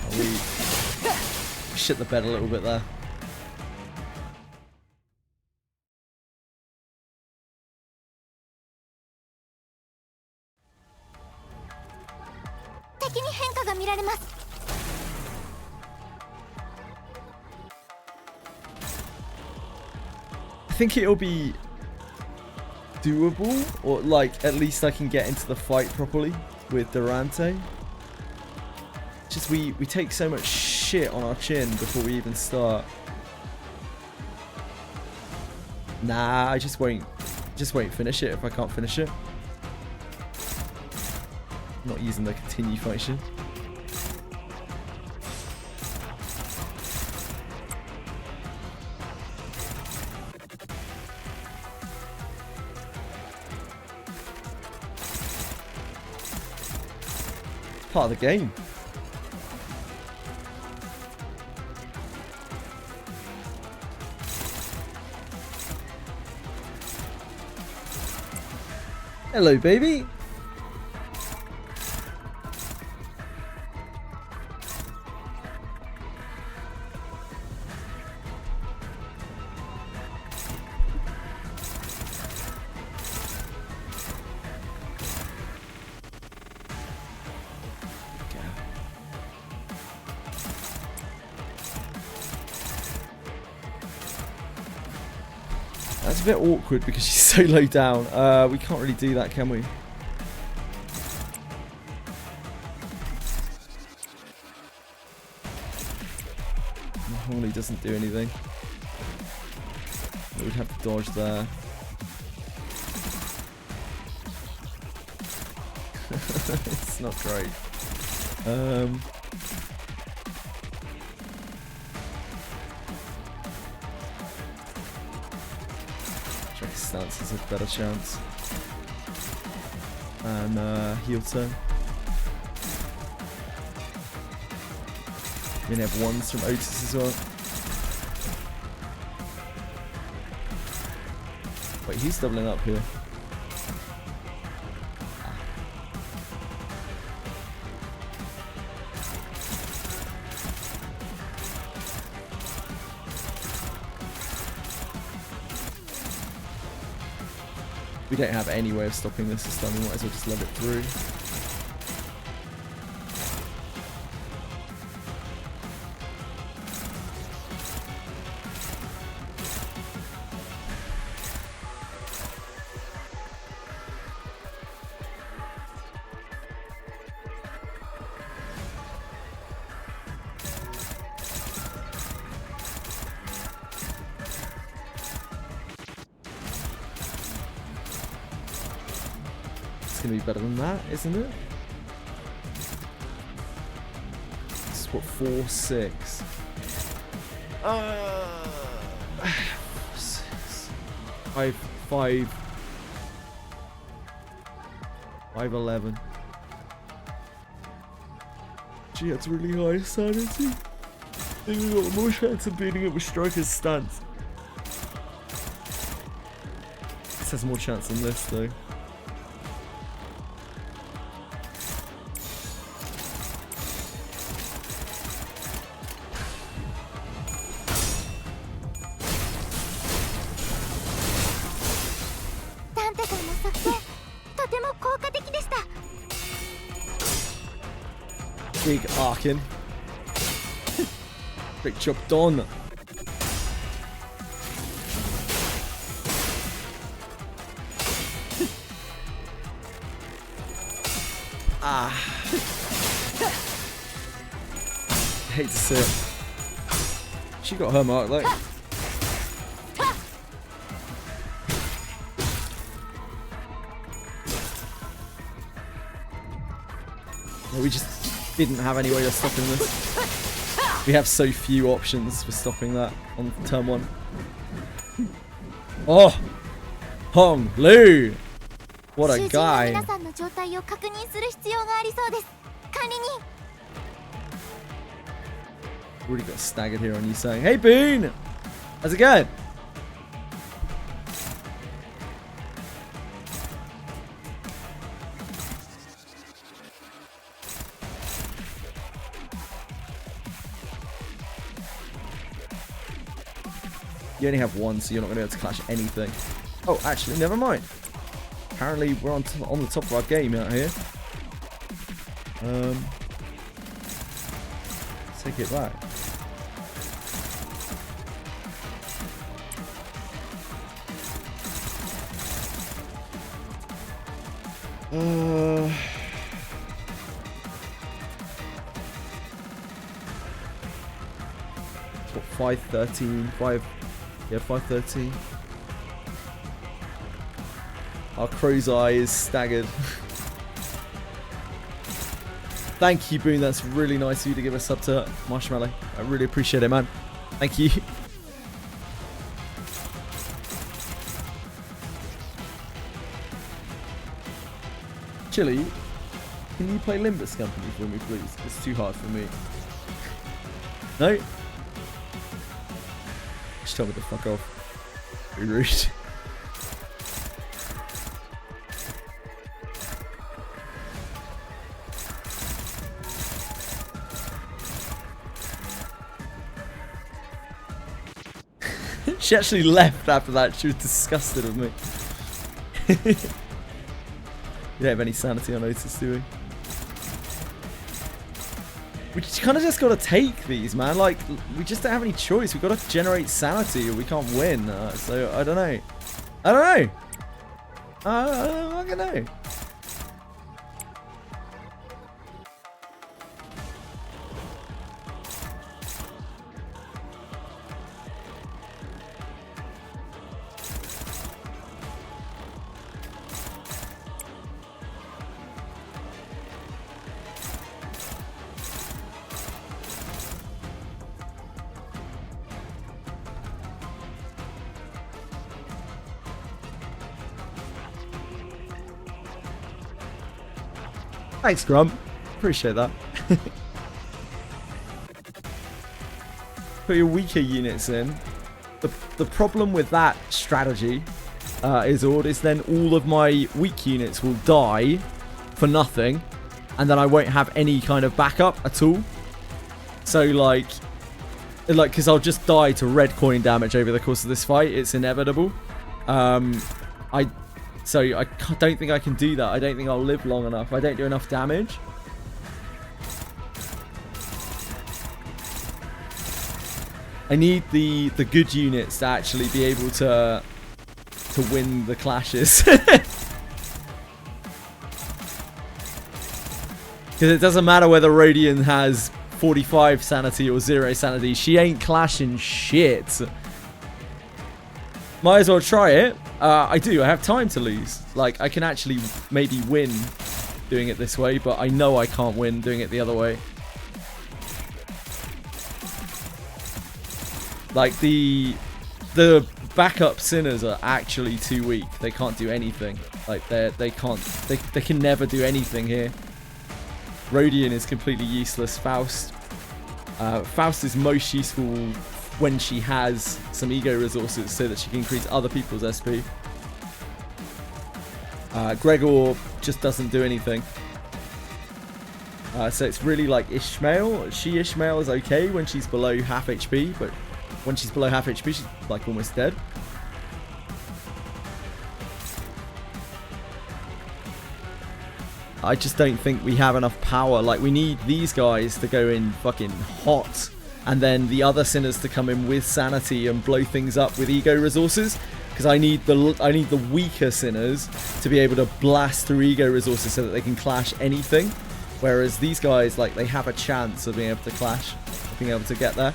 Oh, we shit the bed a little bit there. I think it'll be doable, or like at least I can get into the fight properly with Durante. Just we take so much shit on our chin before we even start. Nah, I just won't finish it if I can't finish it. I'm not using the continue function. Part of the game. Hello, baby. That's a bit awkward because she's so low down. We can't really do that, can we? Normally doesn't do anything. We'd have to dodge there. It's not great. Stance has a better chance. And heel turn. We're gonna have ones from Otis as well. Wait, he's doubling up here. We don't have any way of stopping this this time, we might as well just let it through. It's gonna be better than that, isn't it? put 4, 6. 6. 5, 5. 5, 11. Gee, that's really high sanity. Maybe we got more chance of beating it with Striker's stance. This has more chance than this, though. Big Arkin. Great job done. Ah. Hate to see it. She got her mark though. No, we just didn't have any way of stopping this. We have so few options for stopping that on turn 1. Oh! Hong Lu! What a guy! Already got staggered here on you saying, "Hey Boone! How's it going?" You only have 1, so you're not going to be able to clash anything. Oh, actually, never mind. Apparently, we're on the top of our game out here. Let's take it back. What, 513? 5... Yeah, 513. Our crow's eye is staggered. Thank you, Boone. That's really nice of you to give a sub to Marshmallow. I really appreciate it, man. Thank you. Chili, can you play Limbus Company for me, please? It's too hard for me. No? Just tell me to fuck off. Very rude. She actually left after that. She was disgusted with me. You don't have any sanity on Otis, do we? We kind of just got to take these, man. Like, we just don't have any choice. We've got to generate sanity or we can't win. So, I don't know. I don't know. I don't know. Thanks, Grump. Appreciate that. Put your weaker units in. The problem with that strategy is then all of my weak units will die for nothing, and then I won't have any kind of backup at all. So like, because I'll just die to red coin damage over the course of this fight. It's inevitable. So I don't think I can do that. I don't think I'll live long enough. I don't do enough damage. I need the good units to actually be able to win the clashes. Because it doesn't matter whether Rodian has 45 sanity or 0 sanity. She ain't clashing shit. Might as well try it. I do. I have time to lose. Like, I can actually maybe win doing it this way, but I know I can't win doing it the other way. Like the backup sinners are actually too weak. They can't do anything. Like they can never do anything here. Rodion is completely useless. Faust is most useful when she has some ego resources so that she can increase other people's SP. Gregor just doesn't do anything. So it's really like Ishmael. Ishmael is okay when she's below half HP, but when she's below half HP, she's like almost dead. I just don't think we have enough power. Like, we need these guys to go in fucking hot, and then the other sinners to come in with sanity and blow things up with ego resources. Because I need the weaker sinners to be able to blast through ego resources so that they can clash anything. Whereas these guys, like, they have a chance of being able to clash, of being able to get there.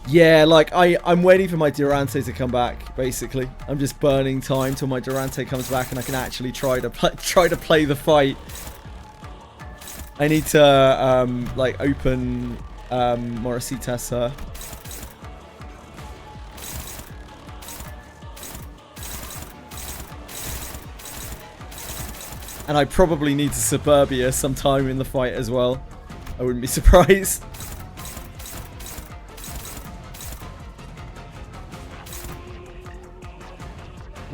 Yeah, like, I'm waiting for my Durante to come back, basically. I'm just burning time till my Durante comes back and I can actually try to play the fight. I need to, like, open Morisitas her. And I probably need to Suburbia sometime in the fight as well. I wouldn't be surprised.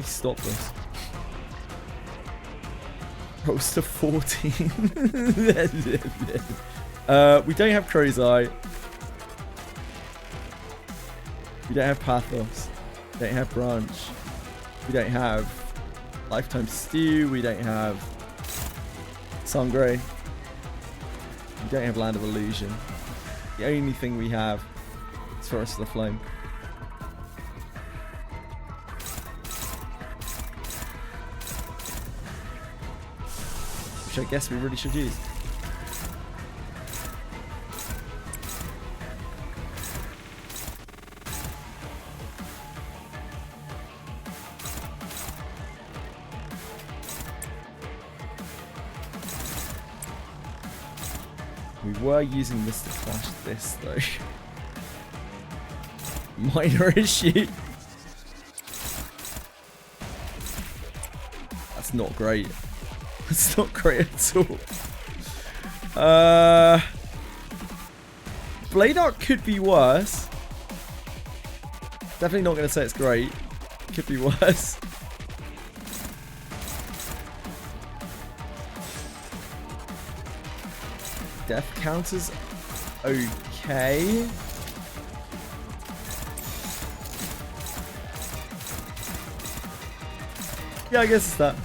Stop this. Rose to 14. We don't have Crow's Eye. We don't have Pathos. We don't have Branch. We don't have Lifetime Stew. We don't have Sangre. We don't have Land of Illusion. The only thing we have is Forest of the Flame. Which I guess we really should use. We were using this to clash this though. Minor issue. That's not great. It's not great at all. Blade Arc could be worse. Definitely not going to say it's great. Could be worse. Death counters okay. Yeah, I guess it's that.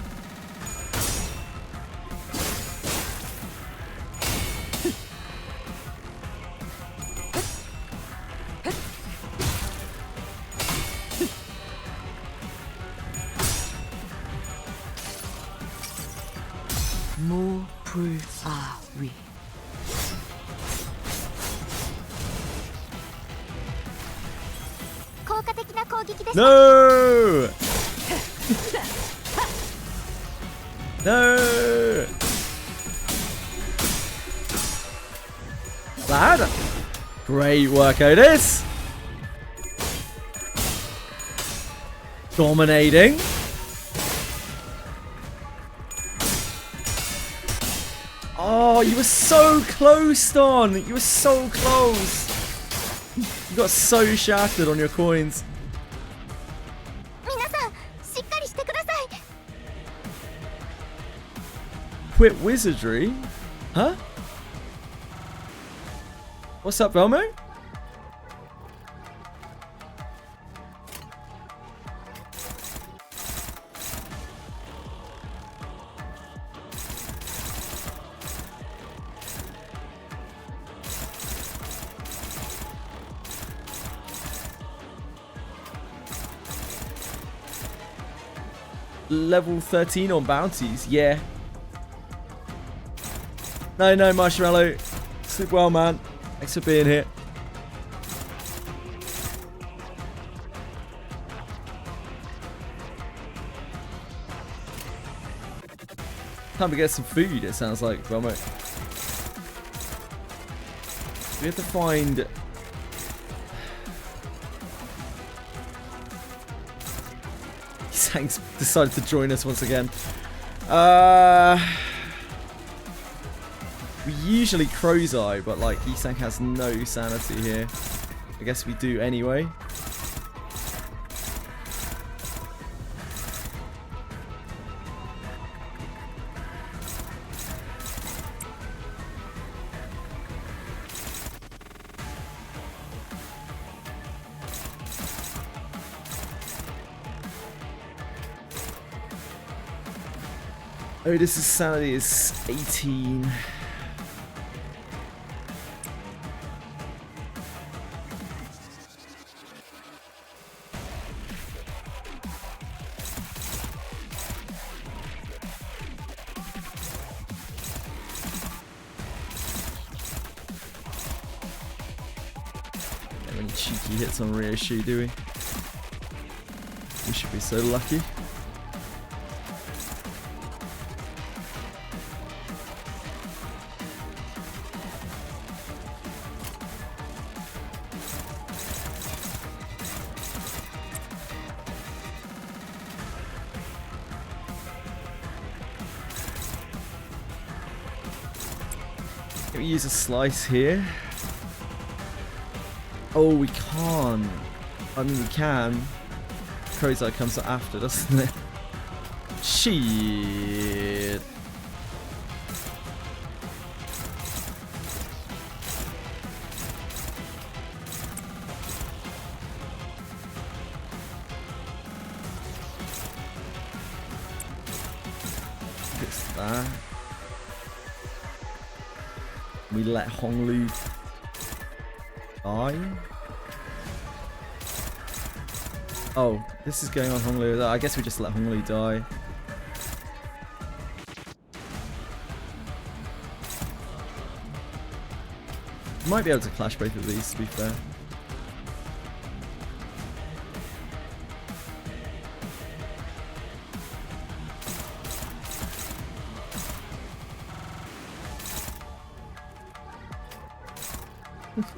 No! No! Lad! Great work, Otis! Dominating. Oh, you were so close, Don! You were so close! You got so shafted on your coins. Quit Wizardry? Huh? What's up, Velmo? level 13 on bounties. Yeah. No, Marshmallow. Sleep well, man. Thanks for being here. Time to get some food, it sounds like, Belmo. We have to find... Sank's decided to join us once again. We usually Crow's Eye, but like Isank has no sanity here. I guess we do anyway. Oh, this is sanity is 18. Any cheeky hits on Ryoshu, do we? We should be so lucky. Can we use a slice here? Oh, we can't. I mean, we can. Crow's Eye comes after, doesn't it? Shit. Fix that. We let Honglu die. Oh, this is going on Honglu. I guess we just let Honglu die. Might be able to clash both of these, to be fair.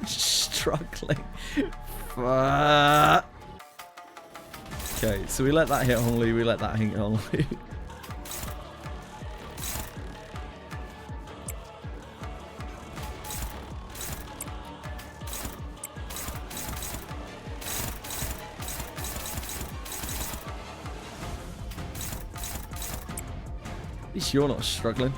Struggling. Fuck. Okay, so we let that hit Honglu, we let that hit Honglu. At least you're not struggling.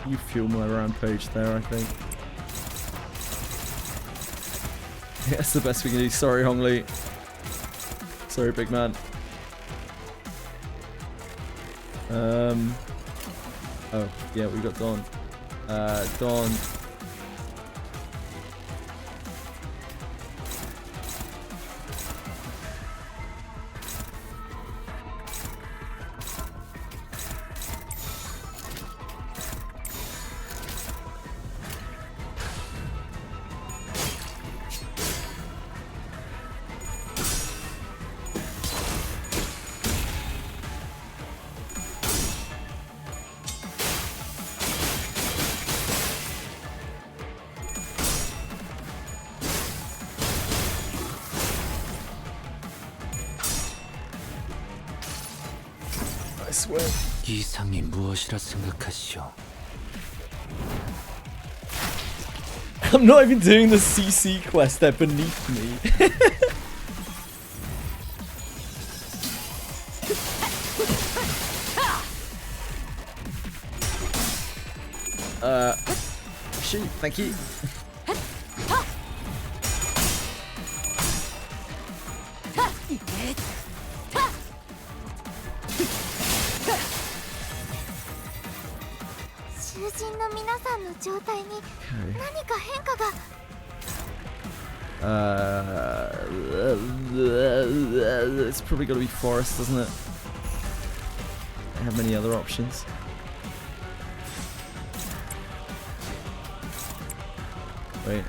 You fuel my rampage there, I think. Yeah, that's the best we can do. Sorry, Honglu. Sorry, big man. Oh, yeah, we got Don. Don. 이상이 무엇이라 생각하시오? I'm not even doing the CC quest, they're beneath me. Shoot, thank you. It's probably got to be forest, doesn't it? Don't have many other options. Wait.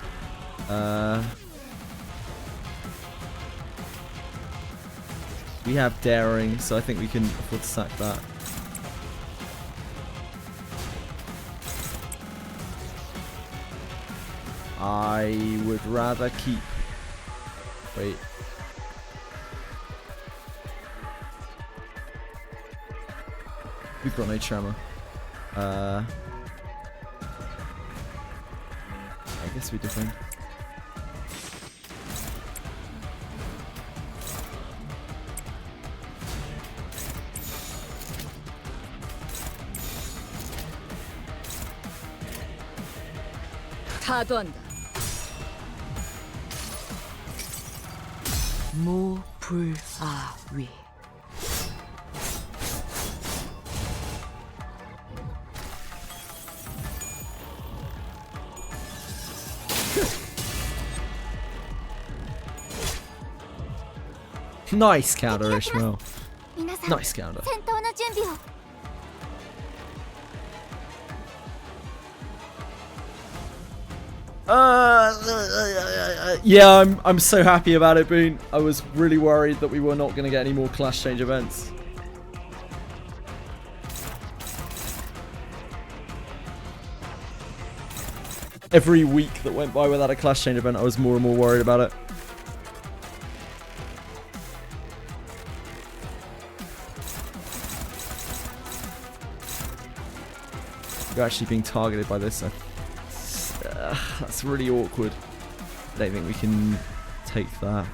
We have daring, so I think we can afford to sack that. I would rather keep... Wait. We've got no tremor. I guess we defend. 타도한다. 무불아위. Nice counter, Ishmael. Nice counter. Yeah, I'm so happy about it, Boone. I was really worried that we were not going to get any more class change events. Every week that went by without a class change event, I was more and more worried about it. You're actually being targeted by this. That's really awkward. I don't think we can take that.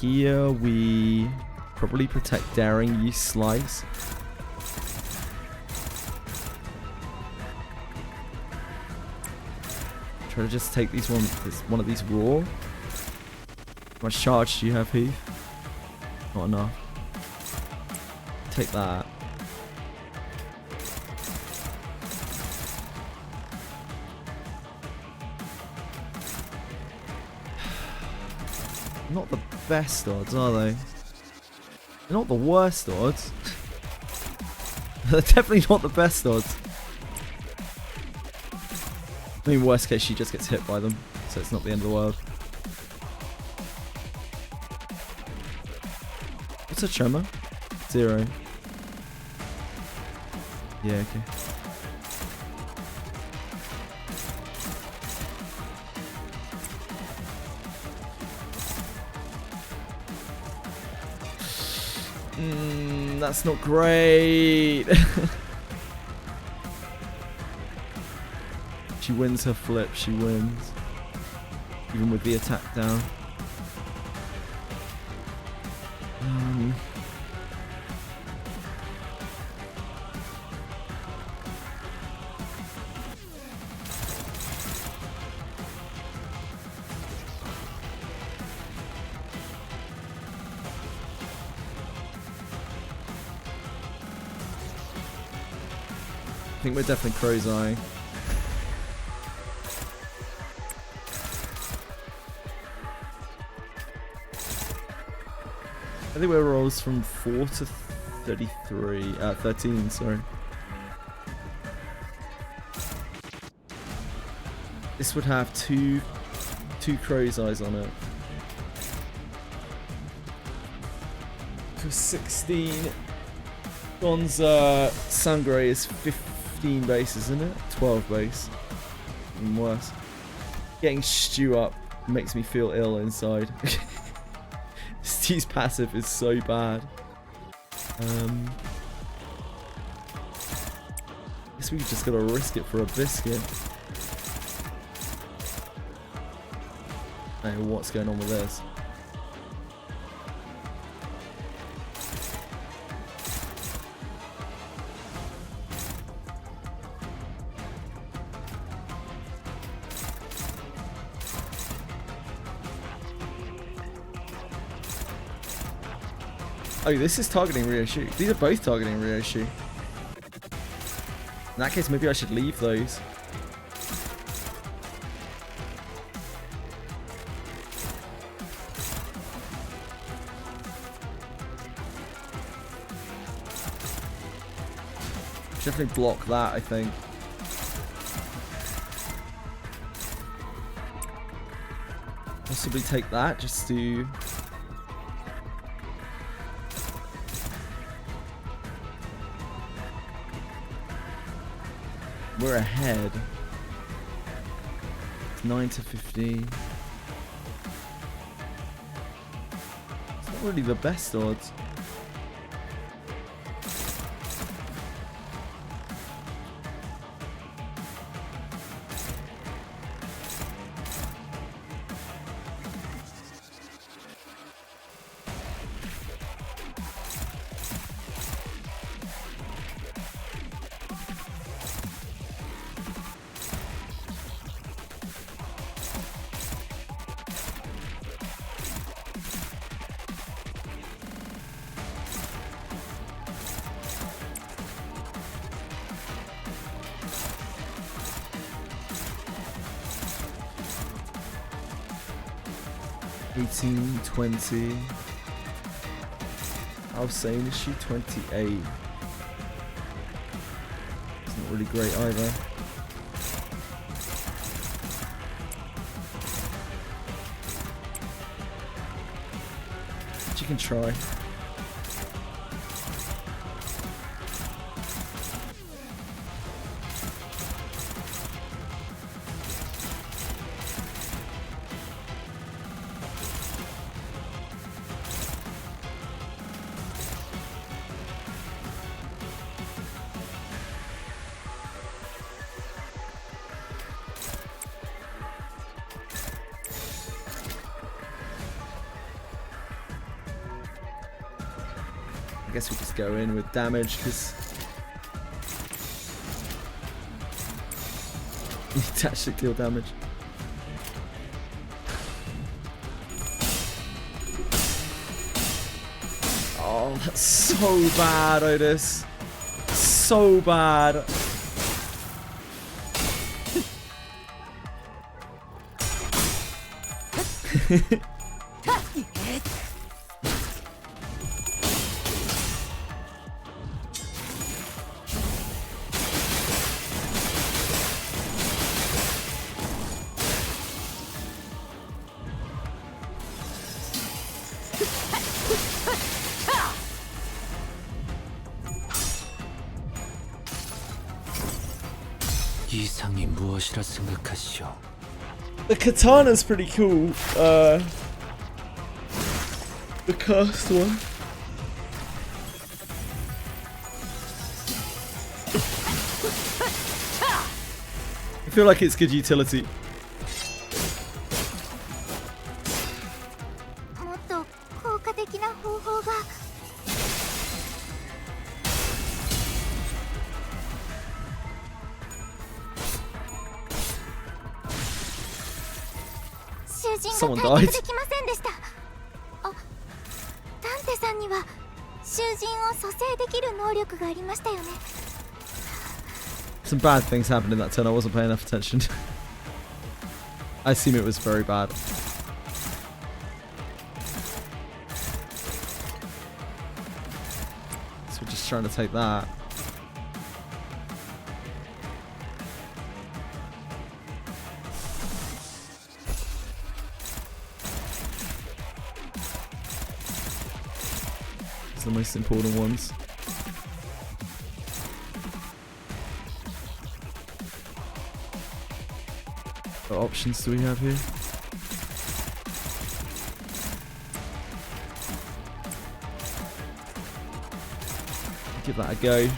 Here we probably protect daring, use slice. Try to just take these one of these raw. How much charge do you have, Heath? Not enough. Take that. Not the best odds, are they? They're not the worst odds. They're definitely not the best odds. I mean, worst case, she just gets hit by them, so it's not the end of the world. What's a tremor? 0. Yeah, okay. That's not great. She wins her flip, she wins. Even with the attack down. I think we're definitely crow's eyeing. I think we're rolls from 4 to 33, 13, sorry. This would have two crow's eyes on it. For 16, Gonza Sangre is 15 base, isn't it? 12 base. Even worse. Getting Stew up makes me feel ill inside. Stew's passive is so bad. I guess we just gotta risk it for a biscuit. I don't know what's going on with this. Oh, this is targeting Ryoshu. These are both targeting Ryoshu. In that case, maybe I should leave those. Definitely block that, I think. Possibly take that just to... We're ahead. It's 9 to 15. It's not really the best odds. $18, $20. I was saying, is she 28? It's not really great either. But you can try. I guess we just go in with damage because you need to actually deal damage. Oh, that's so bad, Otis. So bad. 이상이 무엇이라 생각하시오? The katana's pretty cool. The cursed one. I feel like it's good utility. もっと効果的な方法が。囚人が退屈できませんでした。あ、ダンテさんには囚人を蘇生できる能力がありましたよね。 Some bad things happened in that turn. I wasn't paying enough attention. I assume it was very bad. So we're just trying to take that. It's the most important ones. What options do we have here? Give that a go.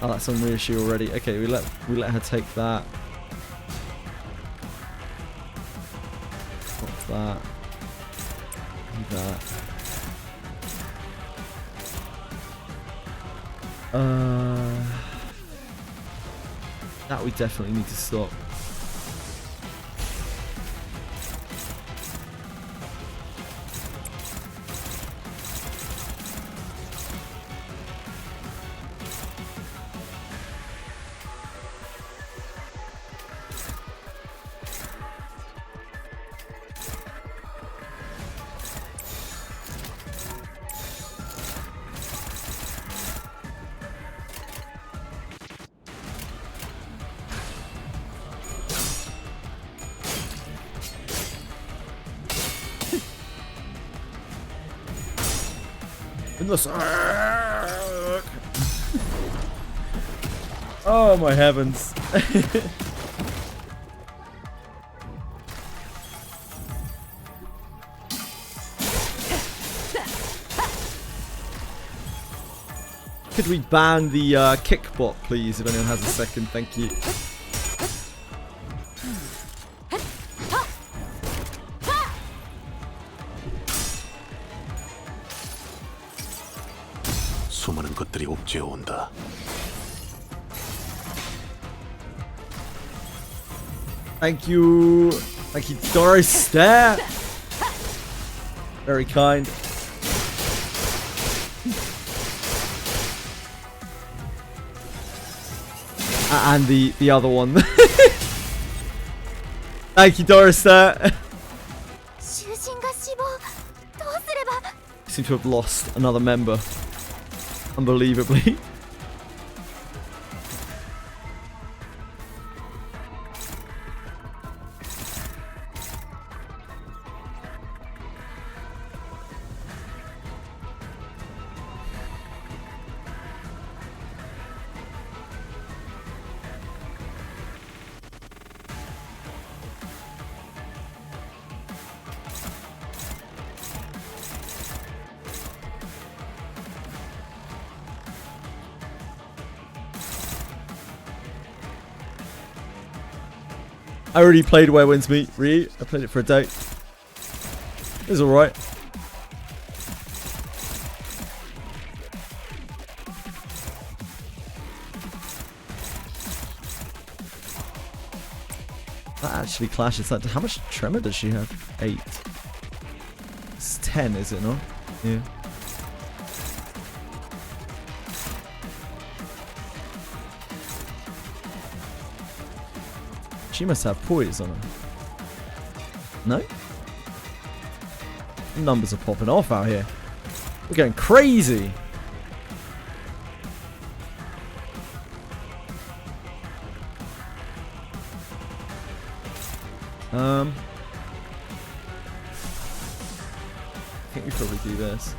Oh, that's on reissue already. Okay, we let her take that. What's that? Do that. That we definitely need to stop. In the oh my heavens. Could we ban the kick bot, please, if anyone has a second? Thank you. 수많은 것들이 옥죄어 온다. Thank you, Doris. There. Very kind. And the other one. Thank you, Doris. There. Seem to have lost another member. Unbelievably. I already played Where Winds Meet, Ryu. I played it for a day. It was alright. That actually clashes. That. How much tremor does she have? 8. It's 10, is it not? Yeah. She must have poise on her. No? Numbers are popping off out here. We're going crazy. I think we probably do this.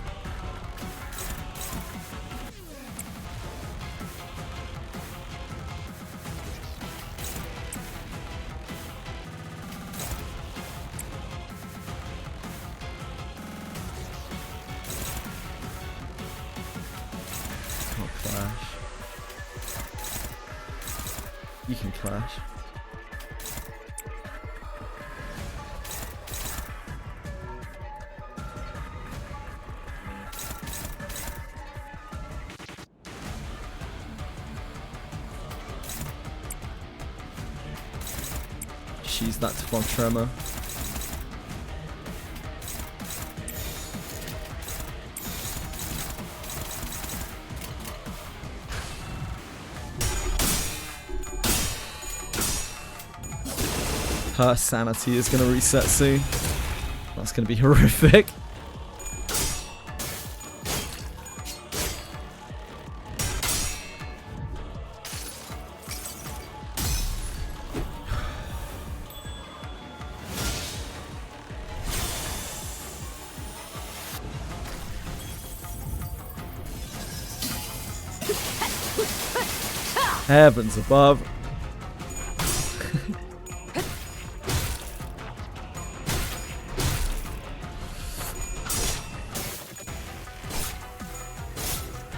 You can clash. She's that to fog tremor. Her sanity is going to reset soon. That's going to be horrific. Heavens above.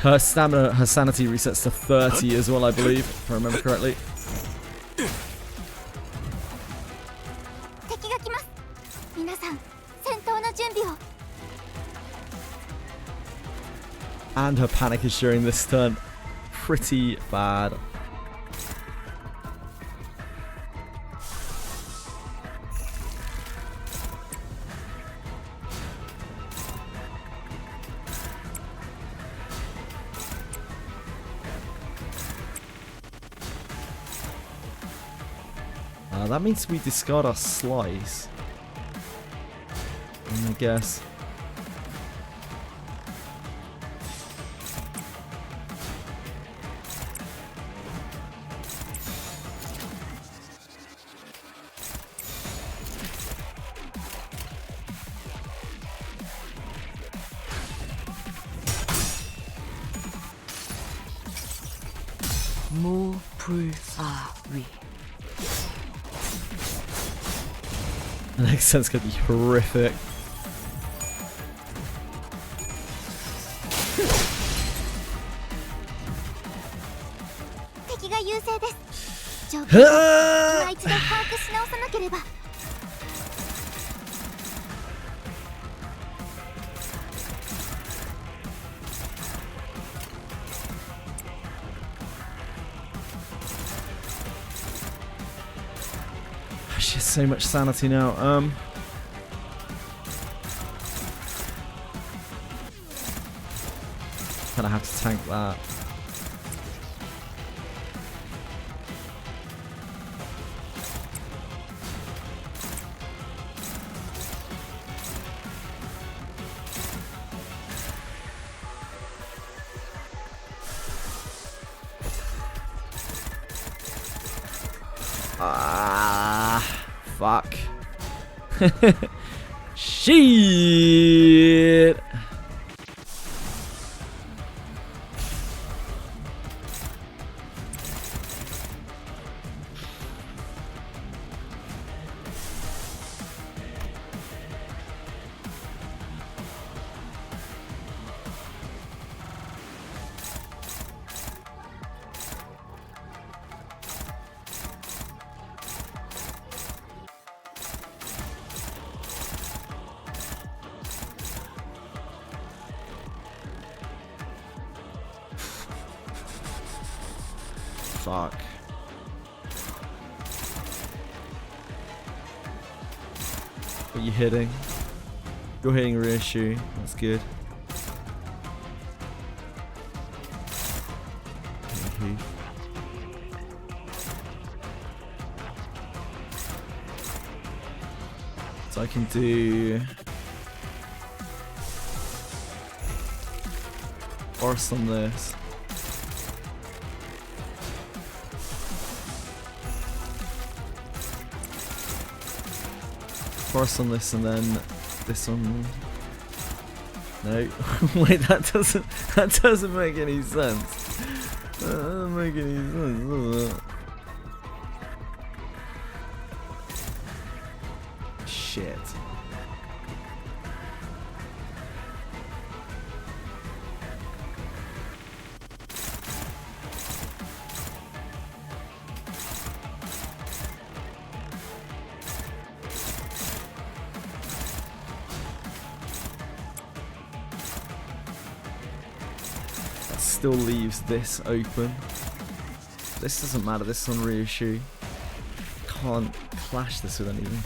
Her stamina, her sanity resets to 30 as well, I believe, if I remember correctly. And her panic is during this turn. Pretty bad. That means we discard our slice. I guess. 무불아위. The next sentence could be horrific. She has so much sanity now. Kinda have to tank that. Fuck. Shit. Fuck. What are you hitting? You're hitting reissue. That's good. Okay. So I can do force on this. Force on this and then this one. No, wait, that doesn't make any sense. That doesn't make any sense, does it? Shit. Still leaves this open. This doesn't matter, this is on reissue. Can't clash this with anything.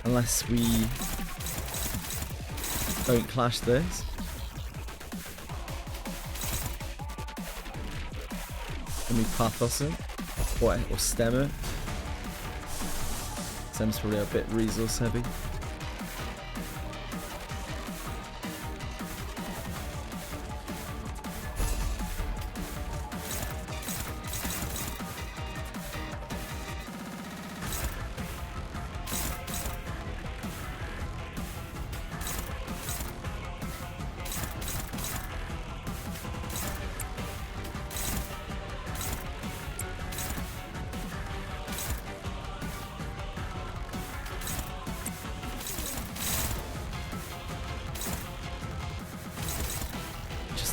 Unless we don't clash this. And we pathos it. Or stem it. Stem's probably a bit resource heavy.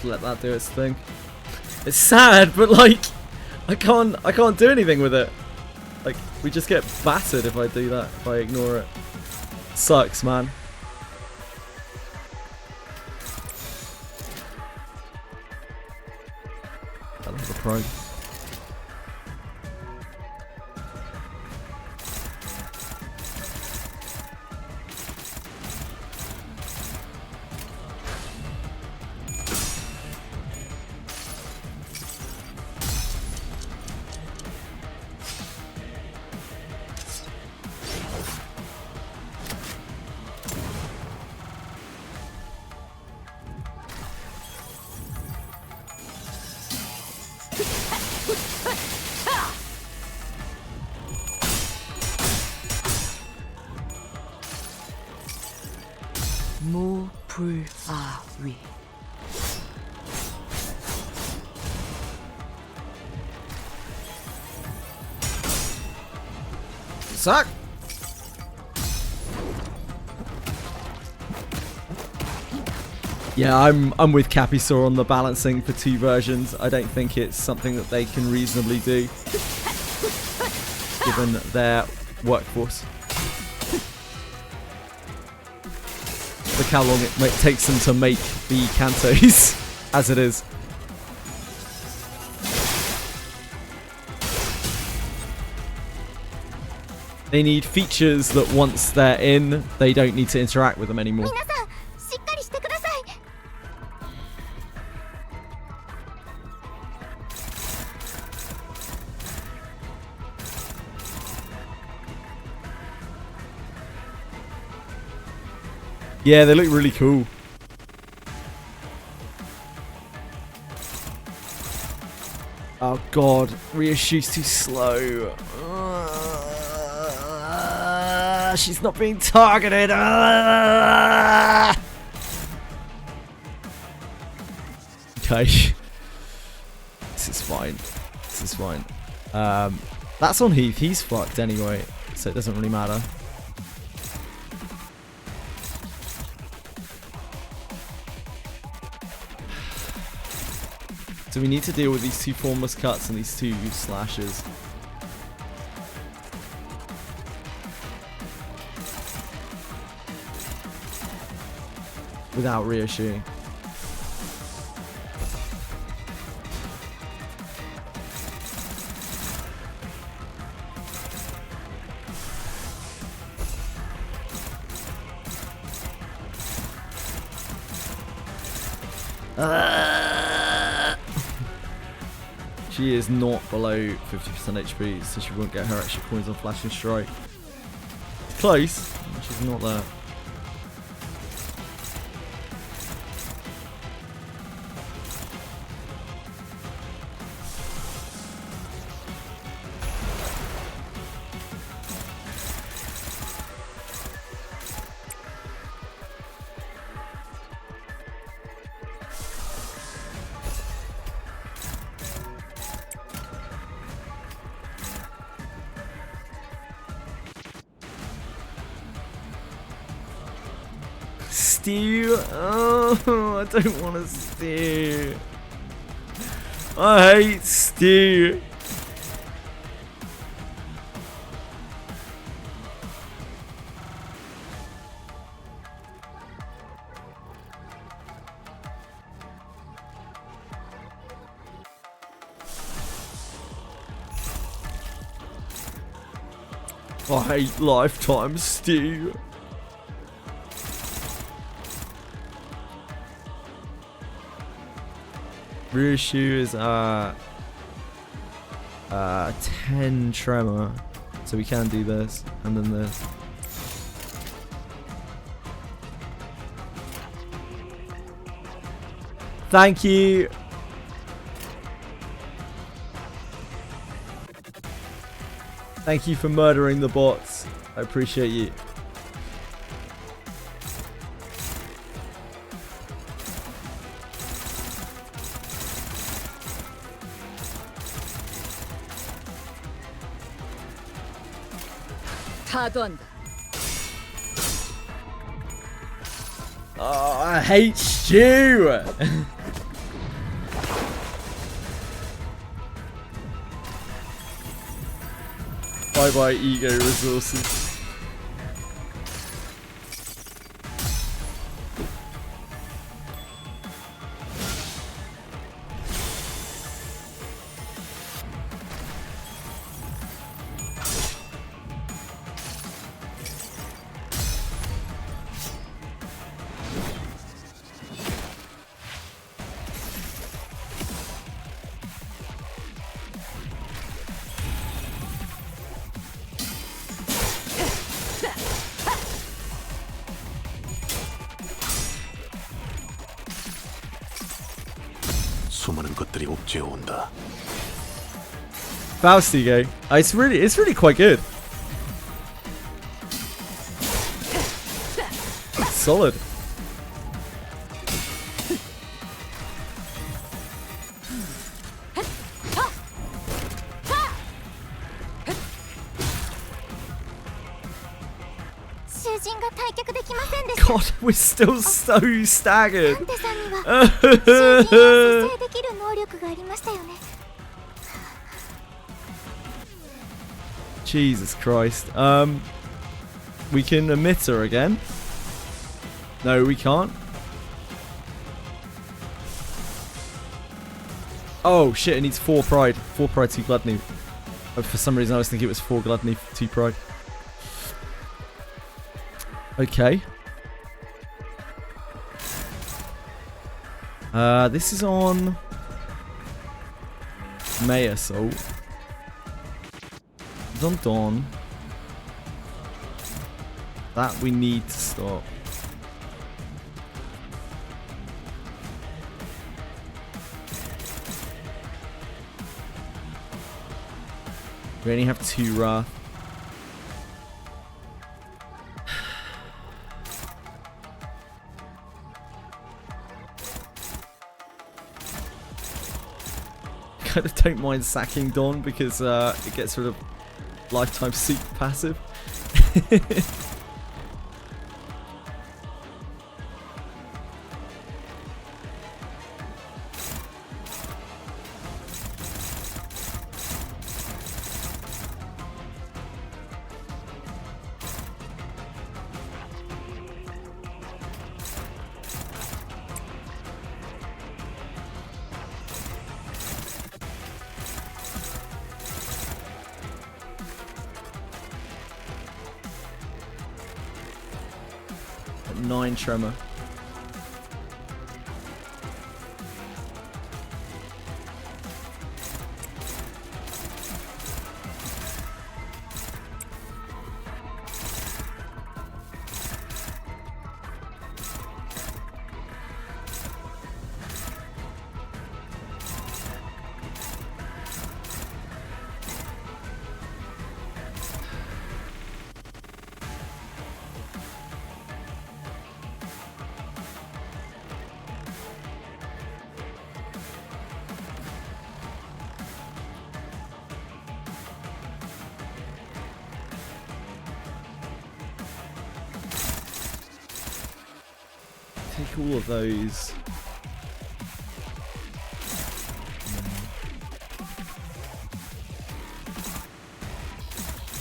Let that do its thing. It's sad, but like I can't do anything with it. Like we just get battered if I do that, if I ignore it. Sucks, man. I love the pro. 무불아위. suck. Yeah, I'm with Capisaur on the balancing for 2 versions. I don't think it's something that they can reasonably do, given their workforce. Look how long it takes them to make the Cantos, as it is. They need features that once they're in, they don't need to interact with them anymore. Yeah, they look really cool. Oh god, Ryoshu's too slow. She's not being targeted. Okay. This is fine. This is fine. That's on Heath. He's fucked anyway, so it doesn't really matter. So we need to deal with these 2 formless cuts and these 2 slashes. Without Ryoshu. She is not below 50% HP, so she won't get her extra coins on Flashing Strike. It's close, but she's not there. Stew. Oh, I don't want to stew. I hate stew. I hate lifetime stew. Ryoshu is 10 tremor, so we can do this and then this. Thank you. Thank you for murdering the bots. I appreciate you. 파도한다. Oh, I hate stew. Bye bye ego resources. 수많은 것들이 옥죄어 온다. Faustigo. It's really quite good. It's solid. god, we're still so staggered. ダンテさんには囚人を蘇生できる能力がありましたよね。 Jesus Christ. We can emit her again. No, we can't. Oh shit, it needs 4 pride. 4 pride, 2 gluttony. Oh, for some reason I was thinking it was 4 gluttony, 2 pride. Okay. This is on May Assault. It's on Dawn. That we need to stop. We only have 2 Wrath. Kind of don't mind sacking Dawn because it gets rid of lifetime super passive. At 9 tremor. Take all of those.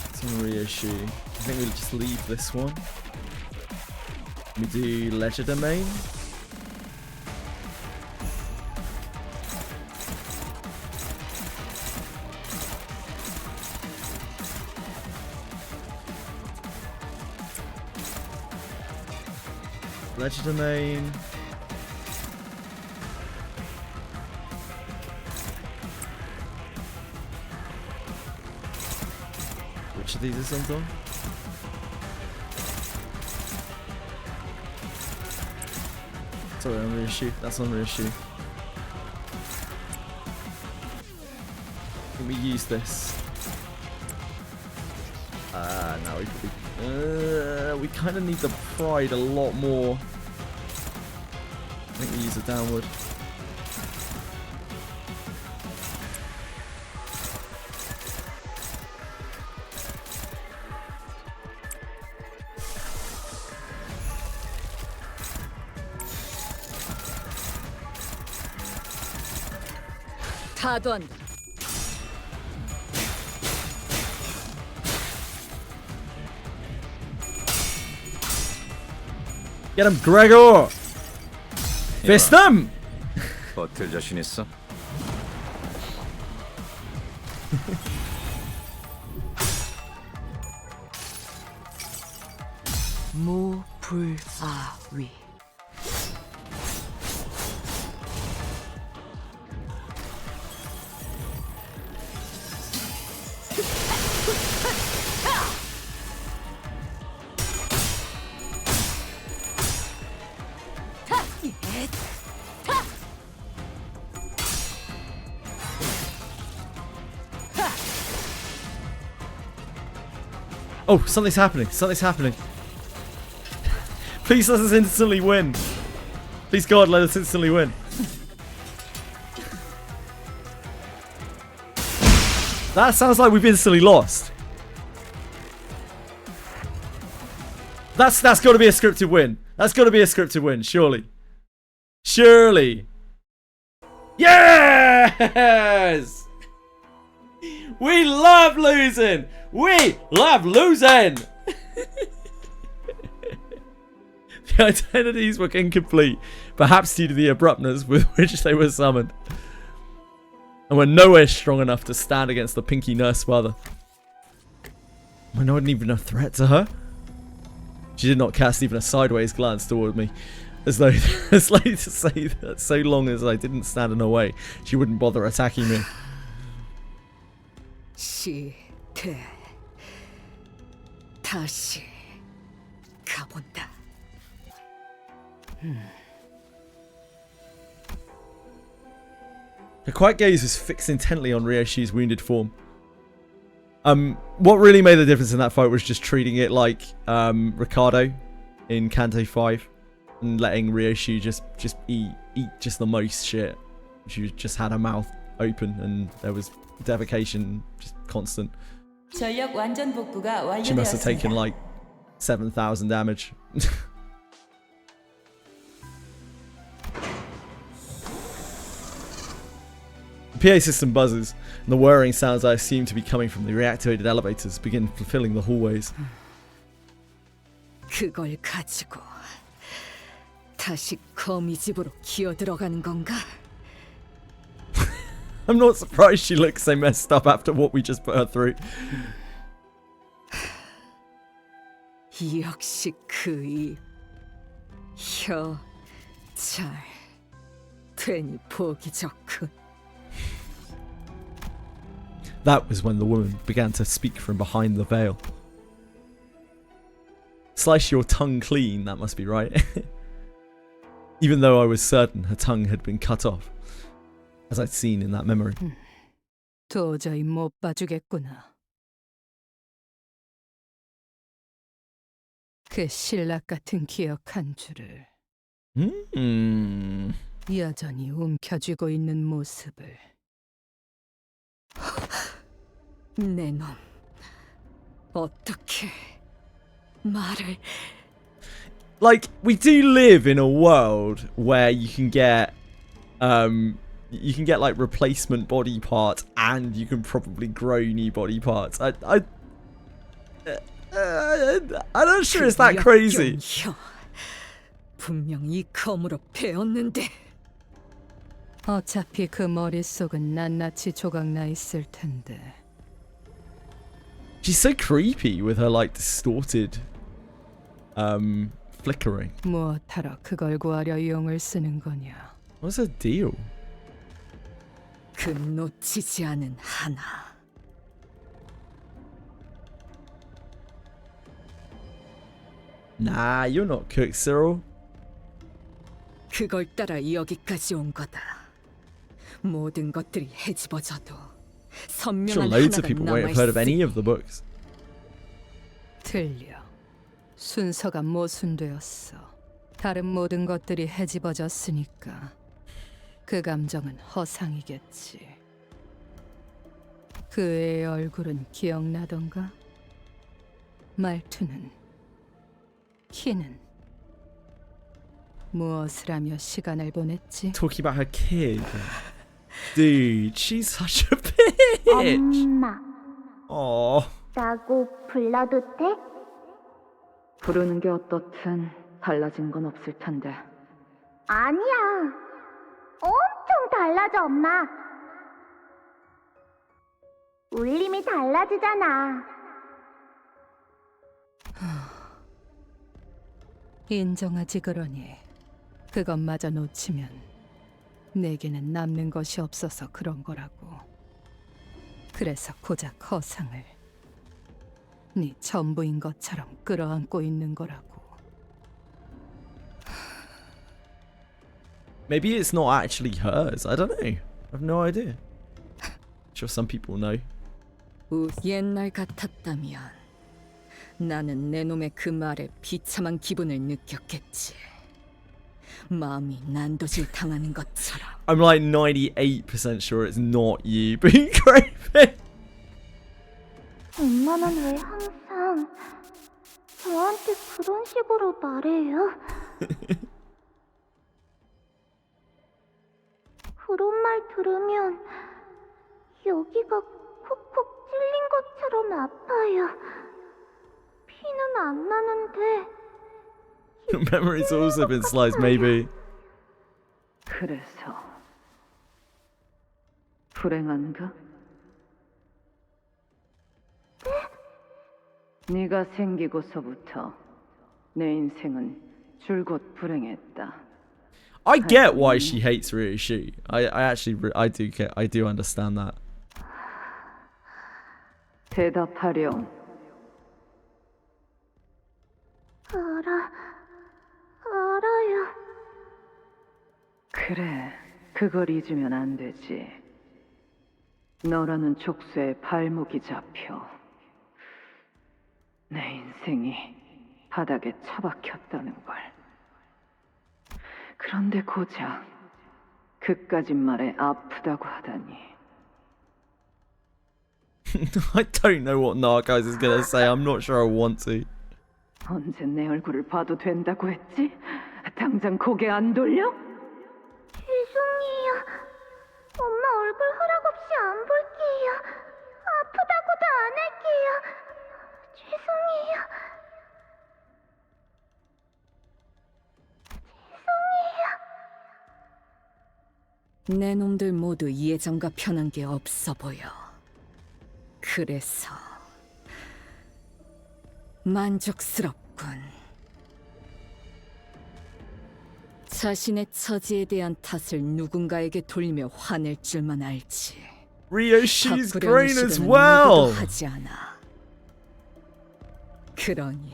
It's on reissue. I think we'll just leave this one. We do Ledger Domain. Ledger Domain. Which of these is on? Sorry, on reissue. That's on reissue. Can we use this? No, we probably... we kind of need the pride a lot more. I think we use a downward. 타도한다. Get him, Gregor! Fist him! 버틸 자신 있어? 무불아위. Oh, something's happening. Something's happening. Please let us instantly win. Please, God, let us instantly win. That sounds like we've instantly lost. That's got to be a scripted win. That's got to be a scripted win, surely. Surely. Yes! We love losing! We love losing! The identities were incomplete, perhaps due to the abruptness with which they were summoned, and were nowhere strong enough to stand against the Pinky Nurse Mother. I'm not even a threat to her. She did not cast even a sideways glance toward me, as though it's like to say that so long as I didn't stand in her way, she wouldn't bother attacking me. 시대 다시 가본다. Her quiet gaze was fixed intently on Ryoshi's wounded form. What really made the difference in that fight was just treating it like Ricardo in Canto 5 and letting Ryoshi just eat just the most shit. She just had her mouth open and there was defecation just constant. 전력 완전 복구가 완료되었습니다. She must have taken like 7,000 damage. The PA system buzzes, and the whirring sounds I assume to be coming from the reactivated elevators begin fulfilling the hallways. 그걸 가지고 다시 거미 집으로 기어 들어가는 건가? I'm not surprised she looks so messed up after what we just put her through. 역시 그 입. 혀 잘 되니 보기 좋군. That was when the woman began to speak from behind the veil. Slice your tongue clean, that must be right. Even though I was certain her tongue had been cut off, as I'd seen in that memory. 도저히 못 봐주겠구나. 그 신락 같은 기억 한 줄을 여전히 움켜쥐고 있는 모습을. 내 놈, 어떻게 말을... Like, we do live in a world where you can get like replacement body parts and you can probably grow new body parts. I'm not sure it's that crazy. 분명 이 검으로 배웠는데. 어차피 그 머릿속은 낱낱이 조각나 있을 텐데. She's so creepy with her like distorted flickering. 무엇하러 그걸 구하려 용을 쓰는 거냐? What's her deal? 그 놓치지 않은 하나. Nah, you're not cooked, Cyril. 그걸 따라 여기까지 온 거다. 모든 것들이 헤집어져도 I'm sure 선명한 loads of 하나가 people won't have heard of any of the books. 들려. 순서가 모순되었어. 다른 모든 것들이 헤집어졌으니까 그 감정은 허상이겠지. 그 애의 얼굴은 기억나던가? 말투는? 키는? 무엇을 하며 시간을 보냈지? Talking about her kid. Dude, she's such a bitch. 엄마. Aww. 라고 불러도 돼? 부르는 게 어떻든 달라진 건 없을 텐데. 아니야. 엄청 달라져, 엄마. 울림이 달라지잖아. 인정하지 그러니. 그것마저 놓치면 내게는 남는 것이 없어서 그런 거라고. 그래서 고작 허상을 네 전부인 것처럼 끌어안고 있는 거라고. Maybe it's not actually hers. I don't know. I have no idea. Sure, some people know. 옛날 같았다면 나는 내 놈의 그 말에 비참한 기분을 느꼈겠지. 마음이 난도질 당하는 것처럼. I'm like 98% sure it's not you being creepy. 엄마는 왜 항상 저한테 그런 식으로 말해요? 그런 말 들으면 여기가 콕콕 찔린 것처럼 아파요. 피는 안 나는데 Your memory's also been sliced, maybe. 그래서 불행한가? 네가 생기고서부터 내 인생은 줄곧 불행했다. I get why she hates Ryoshi. I do understand that. 대답하렴. 알아요. 그래, 그걸 잊으면 안 되지. 너라는 족쇄에 발목이 잡혀 내 인생이 바닥에 처박혔다는 걸. 그런데 고작 그까짓 말에 아프다고 하다니. I don't know what Narcos is gonna say. I'm not sure I want to. 언제 내 얼굴을 봐도 된다고 했지? 당장 고개 안 돌려? 죄송해요. 엄마 얼굴 허락 없이 안 볼게요. 아프다고도 안 할게요. 죄송해요. 내 놈들 모두 예전과 편한 게 없어 보여. 그래서 만족스럽군. 자신의 처지에 대한 탓을 누군가에게 돌리며 화낼 줄만 알지. Ryoshi's great as well. 하지 않아. 그러니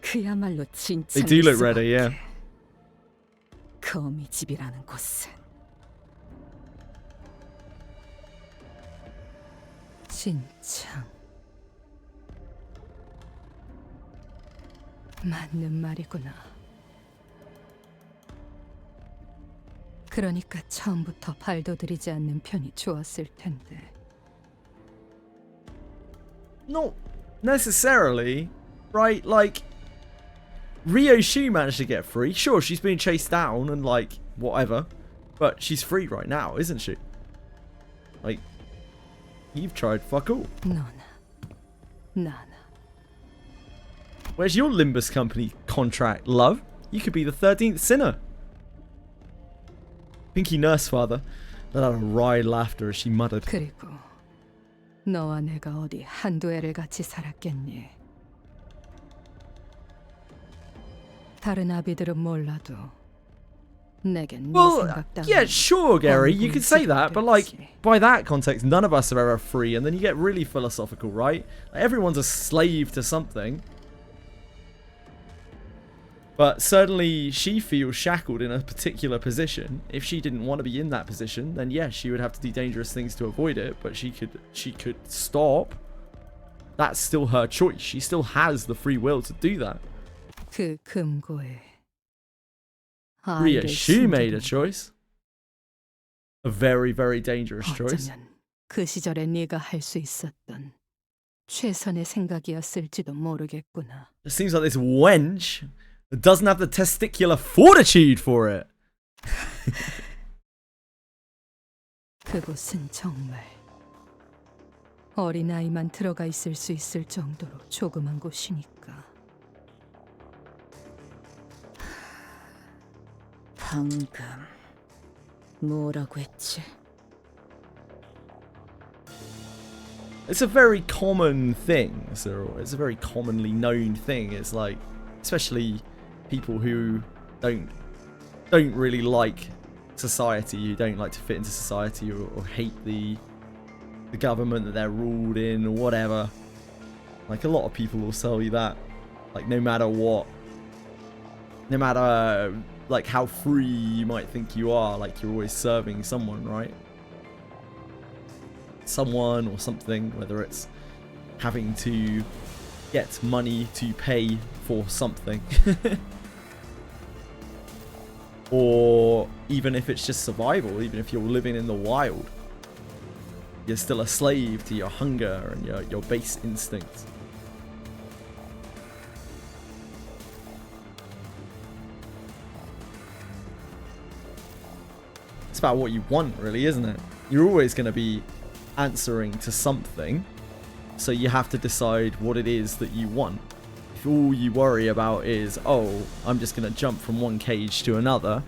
그야말로 진짜. They do look ready, yeah. 거미집이라는 곳은 진창. 맞는 말이구나. 그러니까 처음부터 발도들이지 않는 편이 좋았을 텐데. Not necessarily, right? Like, Ryoshi managed to get free. Sure, she's being chased down and like whatever, but she's free right now, isn't she? Like, you've tried fuck all. 너나 나나. Where's your Limbus Company contract, love? You could be the 13th sinner. Pinky Nurse Father let out a wry laughter as she muttered. 그리고 너와 내가 어디 한두 해를 같이 살았겠니? 다른 아비들은 몰라도 내겐 네 Well, 생각 따윈 yeah, sure, Gary, you could say that, but like, 없지. by that context, none of us are ever free, and then you get really philosophical, right? Like, everyone's a slave to something. But certainly she feels shackled in a particular position. If she didn't want to be in that position, then yes, she would have to do dangerous things to avoid it, but she could stop. That's still her choice. She still has the free will to do that. 그 금고에 Ryoshi made a choice. A very, very dangerous choice. 어쩌면 그 시절에 네가 할 수 있었던 최선의 생각이었을지도 모르겠구나. It seems like this wench doesn't have the testicular fortitude for it. 그곳은 정말 어린아이만 들어가 있을 수 있을 정도로 조그만 곳이니까. 방금 뭐라고 했지? It's a very common thing, Cyril. It's a very commonly known thing. It's like, especially people who don't really like society, who don't like to fit into society, or hate the government that they're ruled in, or whatever. Like, a lot of people will tell you that. Like, no matter what, no matter like how free you might think you are, like, you're always serving someone, right? Someone or something, whether it's having to get money to pay for something. Or even if it's just survival, even if you're living in the wild, you're still a slave to your hunger and your base instincts. It's about what you want, really, isn't it? You're always going to be answering to something, so you have to decide what it is that you want. If all you worry about is, oh, I'm just going to jump from one cage to another,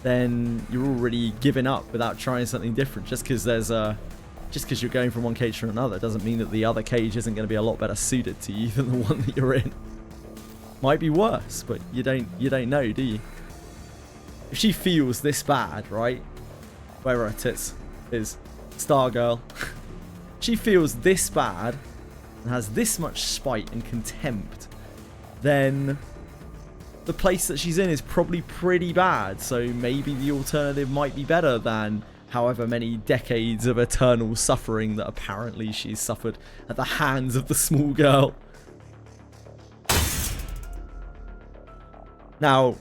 then you're already giving up without trying something different. Just because you're going from one cage to another doesn't mean that the other cage isn't going to be a lot better suited to you than the one that you're in. Might be worse, but you don't know, do you? If she feels this bad, right? Where her tits is Stargirl. She feels this bad and has this much spite and contempt, then the place that she's in is probably pretty bad. So maybe the alternative might be better than however many decades of eternal suffering that apparently she's suffered at the hands of the small girl. Now,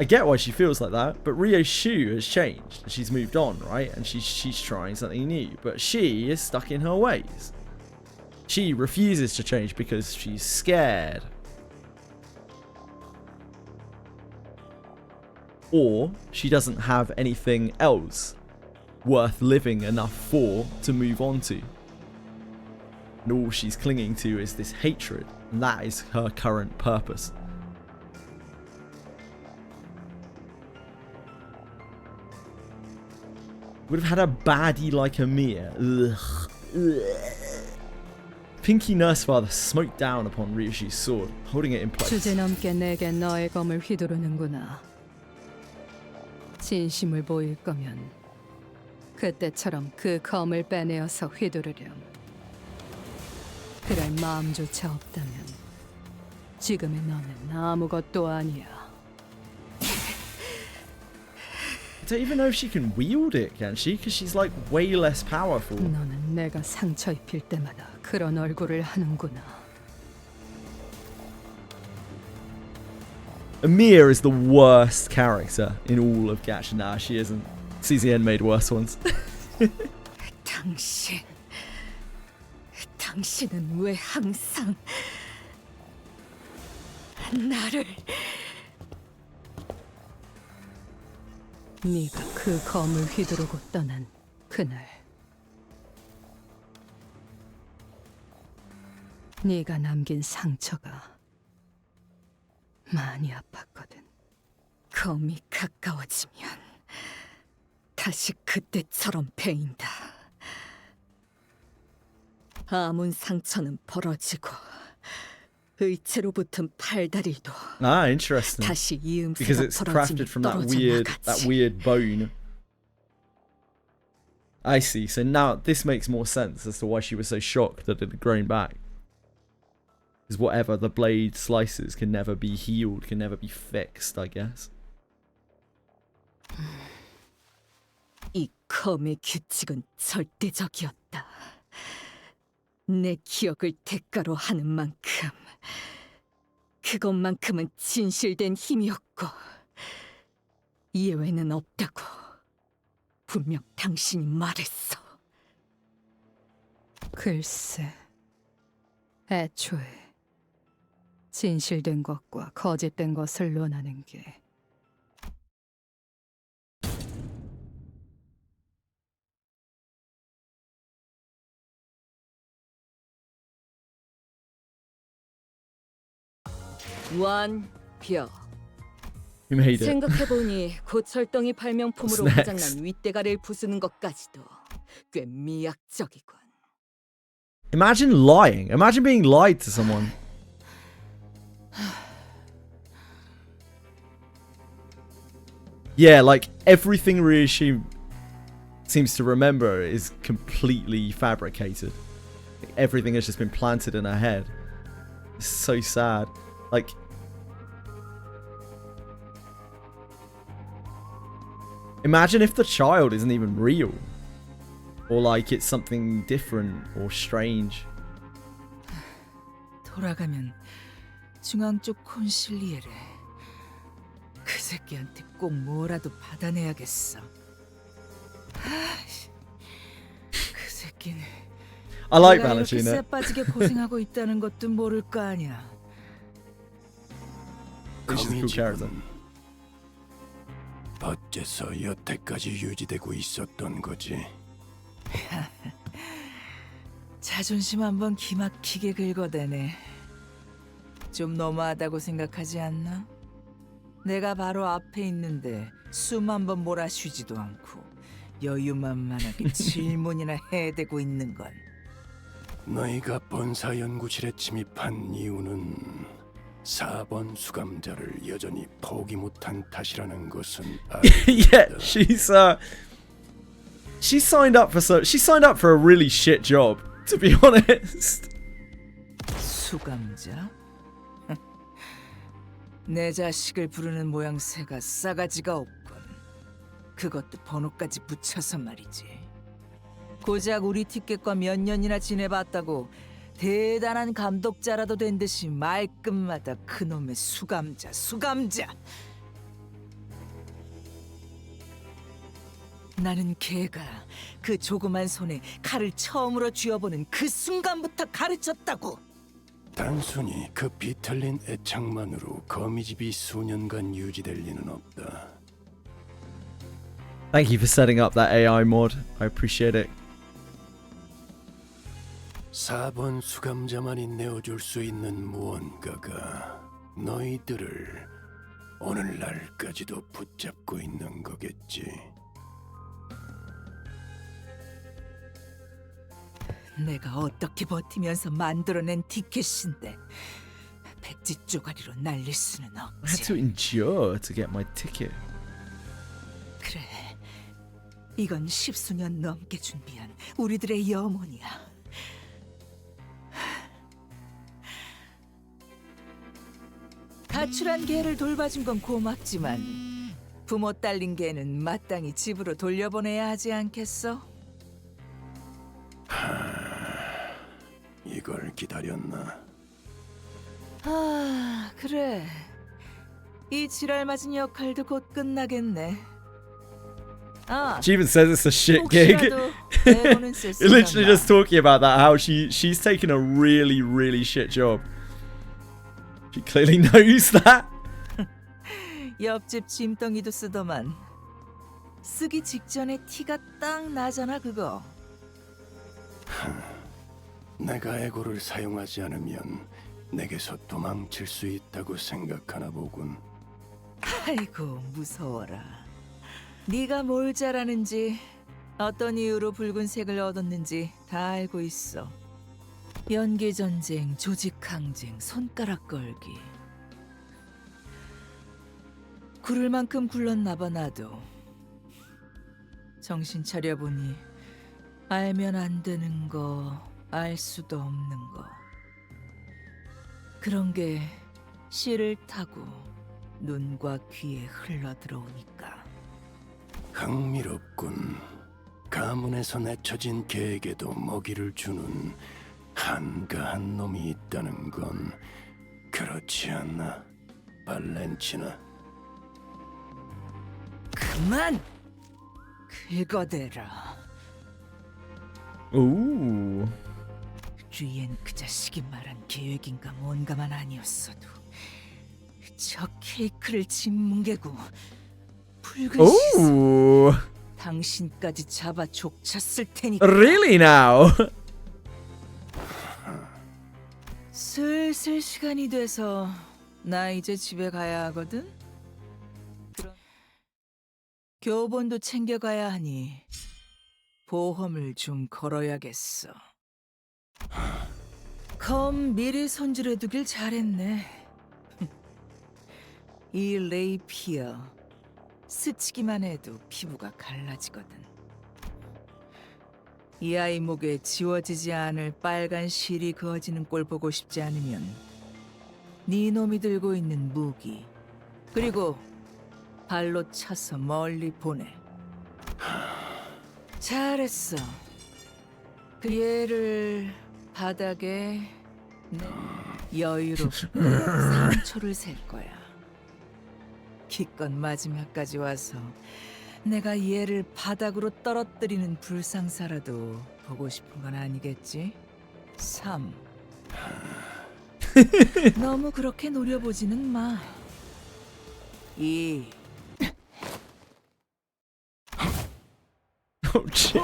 I get why she feels like that, but Ryo Shu has changed. She's moved on, right? And she's trying something new, but she is stuck in her ways. She refuses to change because she's scared. Or she doesn't have anything else worth living enough for to move on to. And all she's clinging to is this hatred, and that is her current purpose. Would have had a baddie like Amir. Ugh. Pinky Nursefather smoked down upon Ryushi's sword, holding it in place. 주제넘게 내게 너의 검을 휘두르는구나. 진심을 보일 거면 그때처럼 그 검을 빼내어서 휘두르렴. 그럴 마음조차 없다면 지금의 너는 아무것도 아니야. I don't even know if she can wield it, can she? Because she's like way less powerful. 너는 내가 상처 입힐 때마다 그런 얼굴을 하는구나. Amir is the worst character in all of Gacha. Nah, she isn't. CZN made worse ones. 당신은 왜 항상 나를... 네가 그 검을 휘두르고 떠난 그날, 네가 남긴 상처가 많이 아팠거든. 검이 가까워지면 다시 그때처럼 베인다. 아문 상처는 벌어지고 의체로 붙은 팔다리도 Ah, interesting. 다시 Because 이음새가 it's crafted 벌어지며 from 떨어져 that weird bone. I see. So now this makes more sense as to why she was so shocked that it had grown back. Because whatever the blade slices can never be healed, can never be fixed, I guess. 이 검의 규칙은 절대적이었다. 내 기억을 대가로 하는 만큼 그것만큼은 진실된 힘이었고 예외는 없다고 분명 당신이 말했어. 글쎄, 애초에 진실된 것과 거짓된 것을 논하는 게 완벽. You made it. 생각해보니 고철덩이 발명품으로 What's 고장난 next? 윗대가를 부수는 것까지도 꽤 미약적이군. Imagine lying. Imagine being lied to someone. Yeah, like everything Ryushi seems to remember is completely fabricated. Like, everything has just been planted in her head. It's so sad. Like, imagine if the child isn't even real. Or like it's something different or strange. 돌아가면 중앙 쪽 콘실리에를 그 새끼한테 꼭 뭐라도 받아내야겠어. 그 새끼는 I like 내가 이렇게 Valentina. 쎄 빠지게 고생하고 있다는 것도 모를 거 아니야. She's a cool character. 어째서 여태까지 유지되고 있었던 거지? 자존심 한번 기막히게 긁어대네. 좀 너무하다고 생각하지 않나? 내가 바로 앞에 있는데 숨 한번 몰아쉬지도 않고 여유만만하게 질문이나 해대고 있는 건. 너희가 본사 연구실에 침입한 이유는 4번 수감자를 여전히 포기 못한 탓이라는 것은 Yeah, she signed up for a really shit job, to be honest. 수감자? 내 자식을 부르는 모양새가 싸가지가 없군. 그것도 번호까지 붙여서 말이지. 고작 우리 티켓과 몇 년이나 지내봤다고 대단한 감독자라도 된 듯이 말끝마다 그놈의 수감자. 나는 걔가 그 조그만 손에 칼을 처음으로 쥐어보는 그 순간부터 가르쳤다고. 단순히 그 비틀린 애착만으로 거미집이 수년간 유지될 리는 없다. Thank you for setting up that AI mod. I appreciate it. 4번 수감자만이 내어줄 수 있는 무언가가 너희들을 오늘날까지도 붙잡고 있는 거겠지. 내가 어떻게 버티면서 만들어낸 티켓인데 백지 쪼가리로 날릴 수는 I had 없지. to endure to get my ticket. 그래, 이건 10수년 넘게 준비한 우리들의 염원이야. 가출한 개를 돌봐준 건 고맙지만 부모 딸린 개는 마땅히 집으로 돌려보내야 하지 않겠어? 이걸 기다렸나? 아, 그래. 이 지랄 맞은 역할도 곧 끝나겠네. 아, She even says it's a shit gig. 혹시라도 대본은 쓸 You're literally 생각나. just talking about that, how she's taken a really shit job. She clearly knows that. 옆집 짐덩이도 쓰더만. 쓰기 직전에 티가 딱 나잖아 그거. 내가 에고를 사용하지 않으면 내게서 도망칠 수 있다고 생각하나 보군. 아이고 무서워라. 네가 뭘 잘하는지 어떤 이유로 붉은색을 얻었는지 다 알고 있어. 연기 전쟁, 조직 항쟁, 손가락 걸기. 구를 만큼 굴렀나 봐 나도. 정신 차려 보니 알면 안 되는 거, 알 수도 없는 거. 그런 게 씨를 타고 눈과 귀에 흘러 들어오니까. 흥미롭군. 가문에서 내쳐진 개에게도 먹이를 주는 한가한 놈이 있다는 건 그렇지 않나, 발렌치나? 그만! 긁어대라. Ooh. 뒤엔 그 자식이 말한 계획인가 뭔가만 아니었어도 저 케이크를 짓뭉개고 붉은 Ooh. 당신까지 잡아 족쳤을 테니까. Really now? 슬슬 시간이 돼서 나 이제 집에 가야 하거든. 교본도 챙겨가야 하니 보험을 좀 걸어야겠어. 검 미리 손질해두길 잘했네. 이 레이피어 스치기만 해도 피부가 갈라지거든. 이 아이 목에 지워지지 않을 빨간 실이 그어지는 꼴 보고 싶지 않으면 네 놈이 들고 있는 무기 그리고 발로 차서 멀리 보내. 잘했어. 그 얘를 바닥에 여유롭게 3초를 셀 거야. 기껏 마지막까지 와서 내가 얘를 바닥으로 떨어뜨리는 불상사라도 보고 싶은 건 아니겠지? 3. 너무 그렇게 노려보지는 마. 2. Ouch.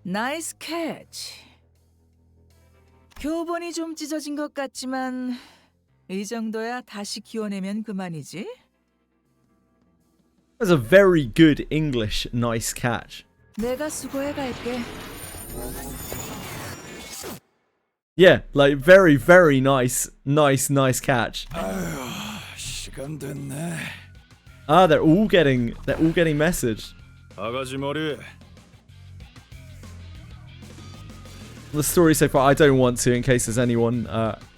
나이스 캐치. 교본이 좀 찢어진 것 같지만 이 정도야 다시 키워내면 그만이지. That's a very good English nice catch. 내가 수고해 갈게. Yeah, like very, very nice catch. 시간 됐네. Ah, they're all getting messaged. 아가지 머리. The story so far, I don't want to, in case there's anyone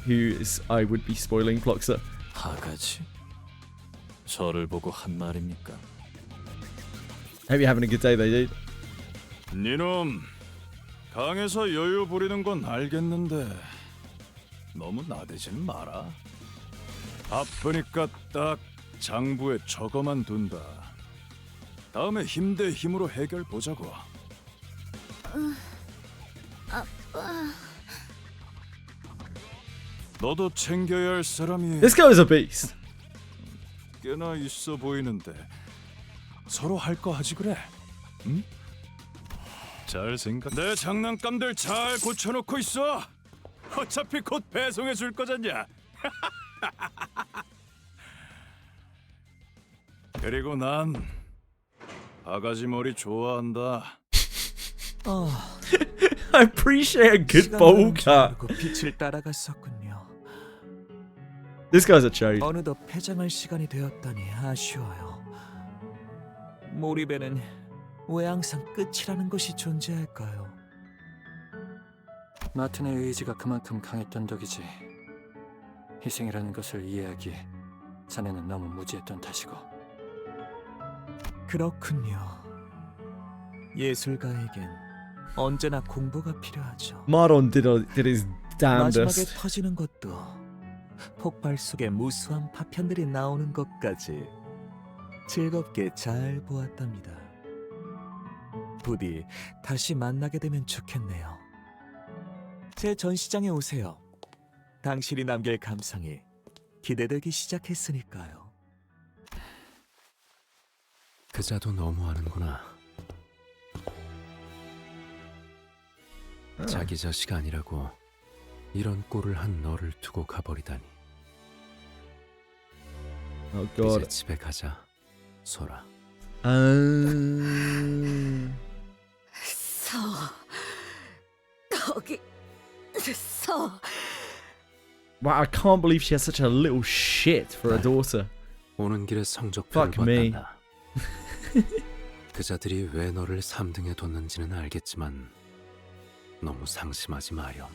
who is, I would be spoiling Floxer. 아가지? 저를 보고 한 말입니까? Hope you're having a good day, though, dude. 니놈, 강에서 여유 부리는 건 알겠는데 너무 나대지는 마라. 바쁘니까 딱 장부에 적어만 둔다. 다음에 힘 대 힘으로 해결 보자고. 아빠. 너도 챙겨야 할 사람이 This guy is a beast. 꽤나 있어 보이는데 서로 할 거 하지 그래? 응? 잘 생각. 내 장난감들 잘 고쳐놓고 있어. 어차피 곧 배송해 줄 거잖냐. 그리고 난 아가지 머리 좋아한다. I appreciate a good bowl cut. 빛을 따라갔었군요. This guy's a chode. 어느덧 폐장할 시간이 되었다니 아쉬워요. 몰입에는 왜 항상 끝이라는 것이 존재할까요? 마틴의 의지가 그만큼 강했던 덕이지. 희생이라는 것을 이해하기에 자네는 너무 무지했던 탓이고. 그렇군요. 예술가에겐 언제나 공부가 필요하죠. Maron did his 마지막에 damnedest. 터지는 것도 폭발 속에 무수한 파편들이 나오는 것까지 즐겁게 잘 보았답니다. 부디 다시 만나게 되면 좋겠네요. 제 전시장에 오세요. 당신이 남길 감상이 기대되기 시작했으니까요. 그자도 너무하는구나. 자기 자식 아니라고 이런 꼴을 한 너를 두고 가버리다니. Oh God. 이제 집에 가자, 소라. 서 거기 서. Wow, I can't believe she has such a little shit for a daughter. 오는 길에 성적표를 Fuck me. 봤단다. 그자들이 왜 너를 3등에 뒀는지는 알겠지만 너무 상심하지 마렴.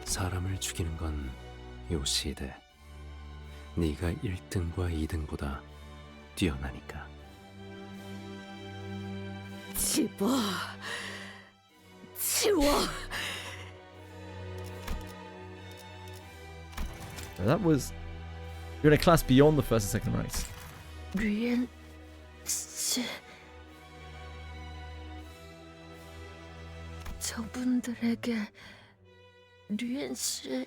사람을 죽이는 건 요 시대 네가 1등과 2등보다 뛰어나니까. 집어 치워. That was. You're in a class beyond the first and second ranks. 류엔 씨, 저분들에게 류엔 씨의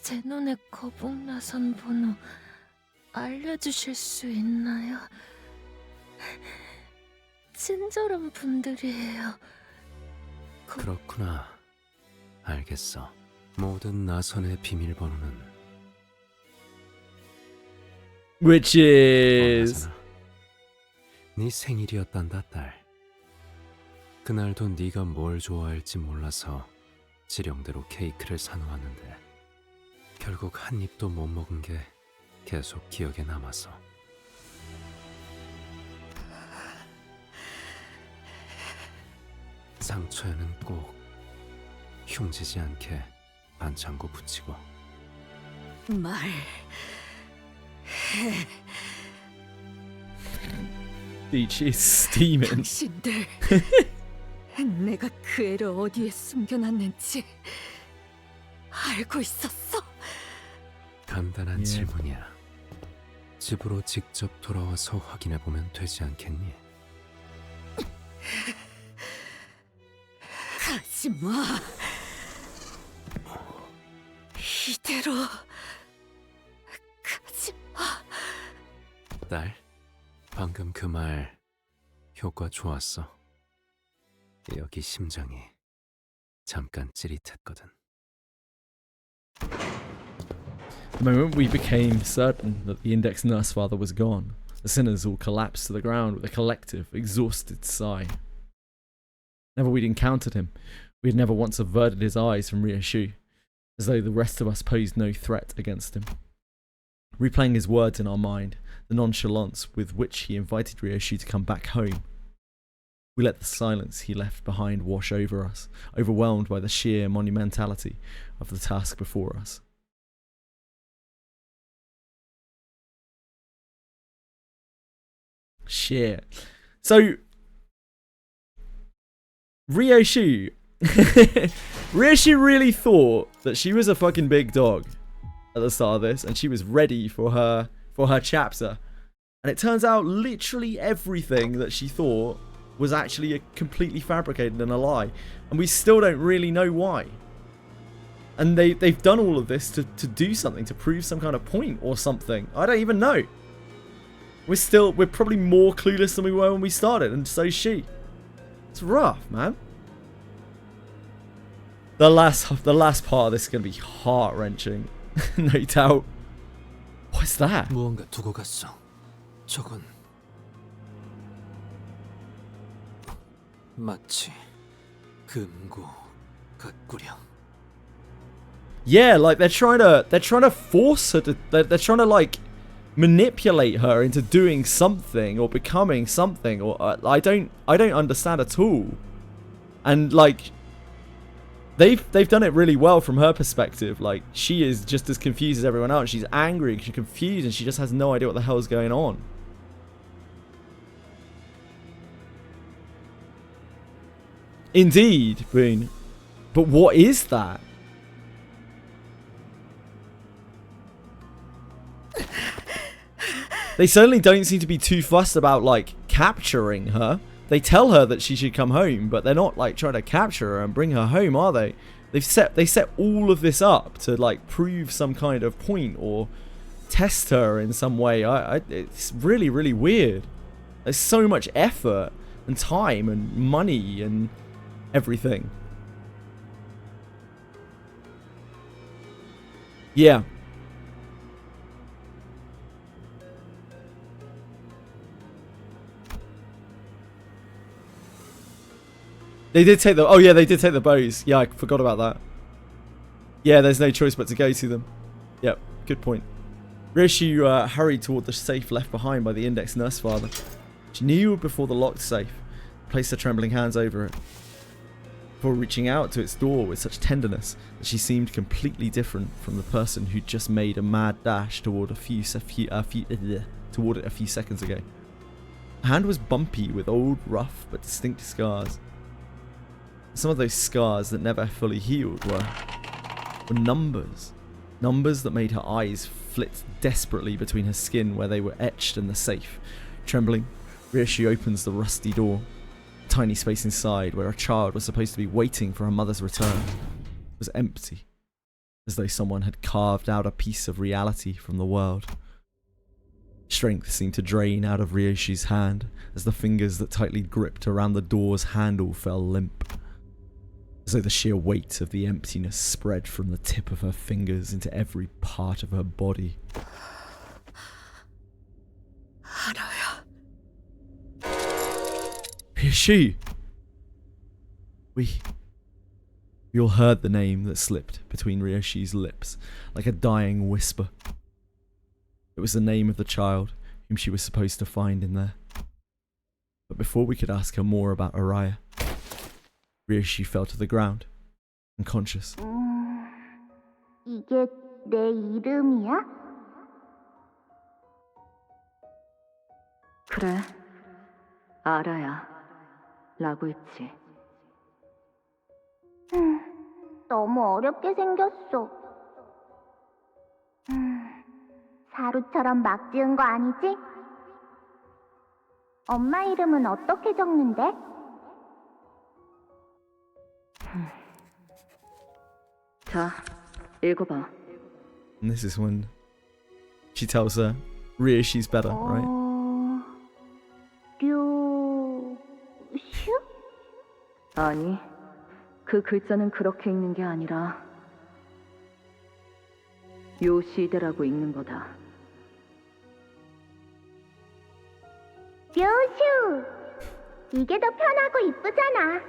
제논의 거북나선 번호 알려주실 수 있나요? 친절한 분들이에요. 그렇구나. 알겠어. 모든 나선의 비밀번호는 Which is. 네 생일이었단다, 딸. 그날도 네가 뭘 좋아할지 몰라서 지령대로 케이크를 사놓았는데 결국 한 입도 못 먹은 게 계속 기억에 남아서. 상처에는 꼭 흉지지 않게 반창고 붙이고. 말 해. She's steaming. 당신들 내가 그 애를 어디에 숨겨놨는지 알고 있었어? 간단한 질문이야. 집으로 직접 돌아와서 확인해보면 되지 않겠니? 하지마. 이대로 가지마. 딸, 방금 그 말 효과 좋았어. 여기 심장이 잠깐 찌릿했거든. The moment we became certain that the index nurse father was gone, the sinners all collapsed to the ground with a collective, exhausted sigh. Whenever we'd encountered him, we had never once averted his eyes from Ryoshu, as though the rest of us posed no threat against him. Replaying his words in our mind, the nonchalance with which he invited Ryoshu to come back home, we let the silence he left behind wash over us, overwhelmed by the sheer monumentality of the task before us. Shit. So, Ryoshu really thought that she was a fucking big dog at the start of this, and she was ready for her chapter. And it turns out literally everything that she thought was actually completely fabricated and a lie. And we still don't really know why. And they've done all of this to do something, to prove some kind of point or something. I don't even know. We're probably more clueless than we were when we started, and so is she. It's rough, man. The last part of this is going to be heart-wrenching. No doubt. What's that? 무언가 두고 갔어. 저건 마치 금고 같구려. Yeah, like they're trying to force her to. They're trying to like manipulate her into doing something or becoming something. Or I don't understand at all. And like they've done it really well from her perspective. Like she is just as confused as everyone else. She's angry, she's confused, and she just has no idea what the hell is going on. Indeed, Boone. But what is that? They certainly don't seem to be too fussed about like capturing her. They tell her that she should come home, but they're not like trying to capture her and bring her home, are they? They set all of this up to like prove some kind of point or test her in some way. It's really, really weird. There's so much effort and time and money and everything. Yeah. They did take the... Oh, yeah, they did take the bows. Yeah, I forgot about that. Yeah, there's no choice but to go to them. Yep, good point. Ryoshu hurried toward the safe left behind by the index nurse father. She kneeled before the locked safe, placed her trembling hands over it, before reaching out to its door with such tenderness that she seemed completely different from the person who'd just made a mad dash toward it a few seconds ago. Her hand was bumpy with old, rough, but distinct scars. Some of those scars that never fully healed were numbers. Numbers that made her eyes flit desperately between her skin where they were etched in the safe. Trembling, Ryoshu opens the rusty door. A tiny space inside where a child was supposed to be waiting for her mother's return was empty, as though someone had carved out a piece of reality from the world. Strength seemed to drain out of Ryoshu's hand as the fingers that tightly gripped around the door's handle fell limp, as though the sheer weight of the emptiness spread from the tip of her fingers into every part of her body. Ryoshu! We all heard the name that slipped between Ryoshu's lips like a dying whisper. It was the name of the child whom she was supposed to find in there. But before we could ask her more about Araya, Ryoshu fell to the ground, unconscious. 이게 내 이름이야? 그래, 알아야. 라고 했지. 너무 어렵게 생겼어. 사루처럼 막 지은 거 아니지? 엄마 이름은 어떻게 적는데? 자, 읽어봐. And this is when she tells her Ryushi's better, right? 류슈? 아니, 그 글자는 그렇게 읽는 게 아니라 요시대라고 읽는 거다. 류슈! 이게 더 편하고 이쁘잖아.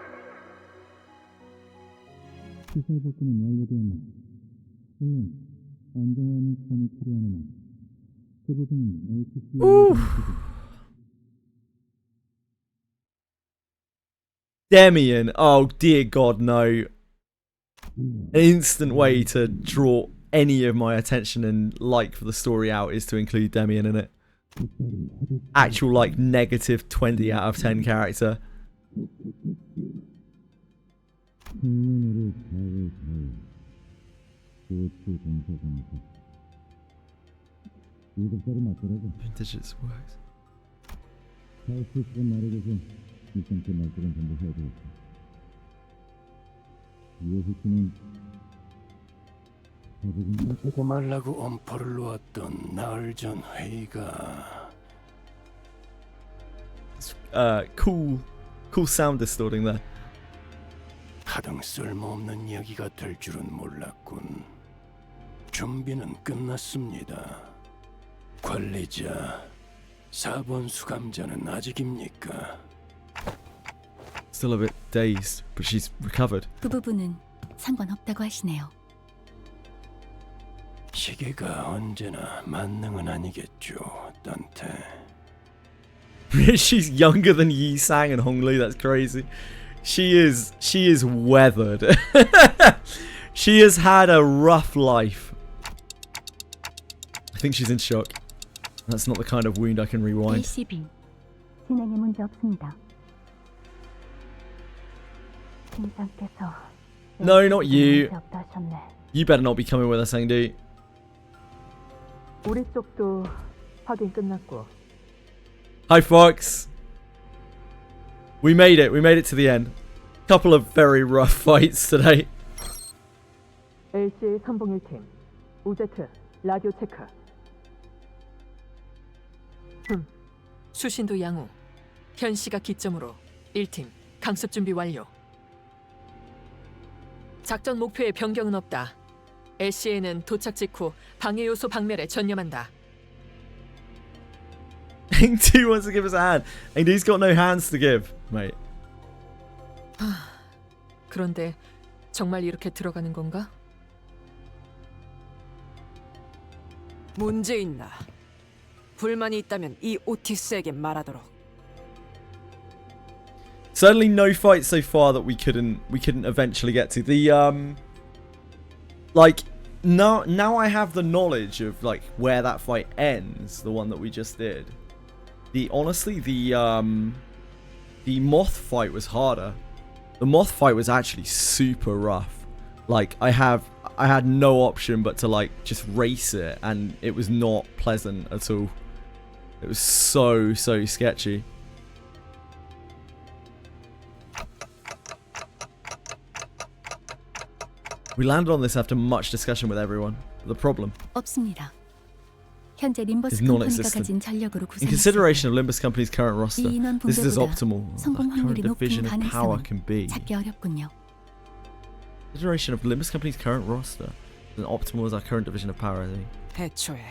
시설 복구는 완료되었네. 물론 안정화 및 필요하나 그 부분은 HC의 Demian, oh dear God, no. An instant way to draw any of my attention and like for the story out is to include Demian in it. Actual like negative 20 out of 10 character. Vintages works. 하고 말라고 엄포를 놓았던 나흘 전 회의가 Cool sound distorting there. 하등 쓸모없는 이야기가 될 줄은 몰랐군. 준비는 끝났습니다. 관리자, 4번 수감자는 아직입니까? Still a bit dazed, but she's recovered. 그 부분은 상관없다고 하시네요. 시계가 언제나 만능은 아니겠죠, 딴테. She's younger than Yi Sang and Hong Li. That's crazy. She is weathered. She has had a rough life. I think she's in shock. That's not the kind of wound I can rewind. ACB 진행에 문제 없습니다. 팀장께서 No, not you. 문제 없다 하셨네. You better not be coming with us, Angdu. 우리 쪽도 확인 끝났고. Hi, Fox. We made it. We made it to the end. Couple of very rough fights today. LCA 선봉 1팀, 우제트, 라디오 체크. 수신도 양호. 현 시각 기점으로 1팀, 강습 준비 완료. 작전 목표에 변경은 없다. LCA는 도착 직후 방해 요소 박멸에 전념한다. Angdu wants to give us a hand. Angdu's got no hands to give, mate. 그런데 정말 이렇게 들어가는 건가? 문제 있나? 불만이 있다면 이 오티스에게 말하도록. Certainly no fight so far that we couldn't eventually get to. The like now I have the knowledge of like where that fight ends, the one that we just did. Honestly the moth fight was harder. The moth fight was actually super rough. Like I had no option but to like just race it, and it was not pleasant at all. It was so sketchy. We landed on this after much discussion with everyone. The problem 없습니다. 현재 림버스 is 컴퍼니가 non-existent. 가진 전력으로 In consideration of Limbus Company's current roster, 이 인원 this is as 분배보다 optimal as 성공 our current 확률이 높은 division of power 가능성은 can be. 찾기 어렵군요. Consideration of Limbus Company's current roster, as optimal as our current division of power. I think. 애초에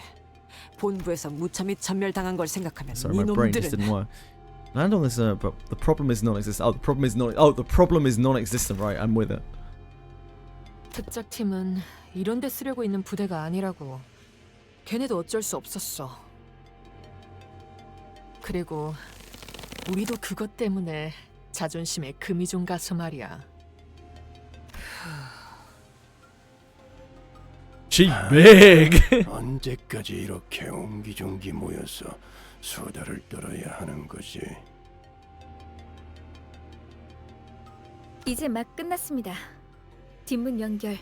본부에서 무참히 전멸당한 걸 생각하면 Sorry, my brain just didn't work. Land on this, but the problem is non-existent. The problem is non-existent. Right, I'm with it. 특작팀은 이런 데 쓰려고 있는 부대가 아니라고. 걔네도 어쩔 수 없었어. 그리고 우리도 그것 때문에 자존심에 금이 좀 가서 말이야. She big. 언제까지 이렇게 옹기종기 모여서 수다를 떨어야 하는 거지? 이제 막 끝났습니다. 뒷문 연결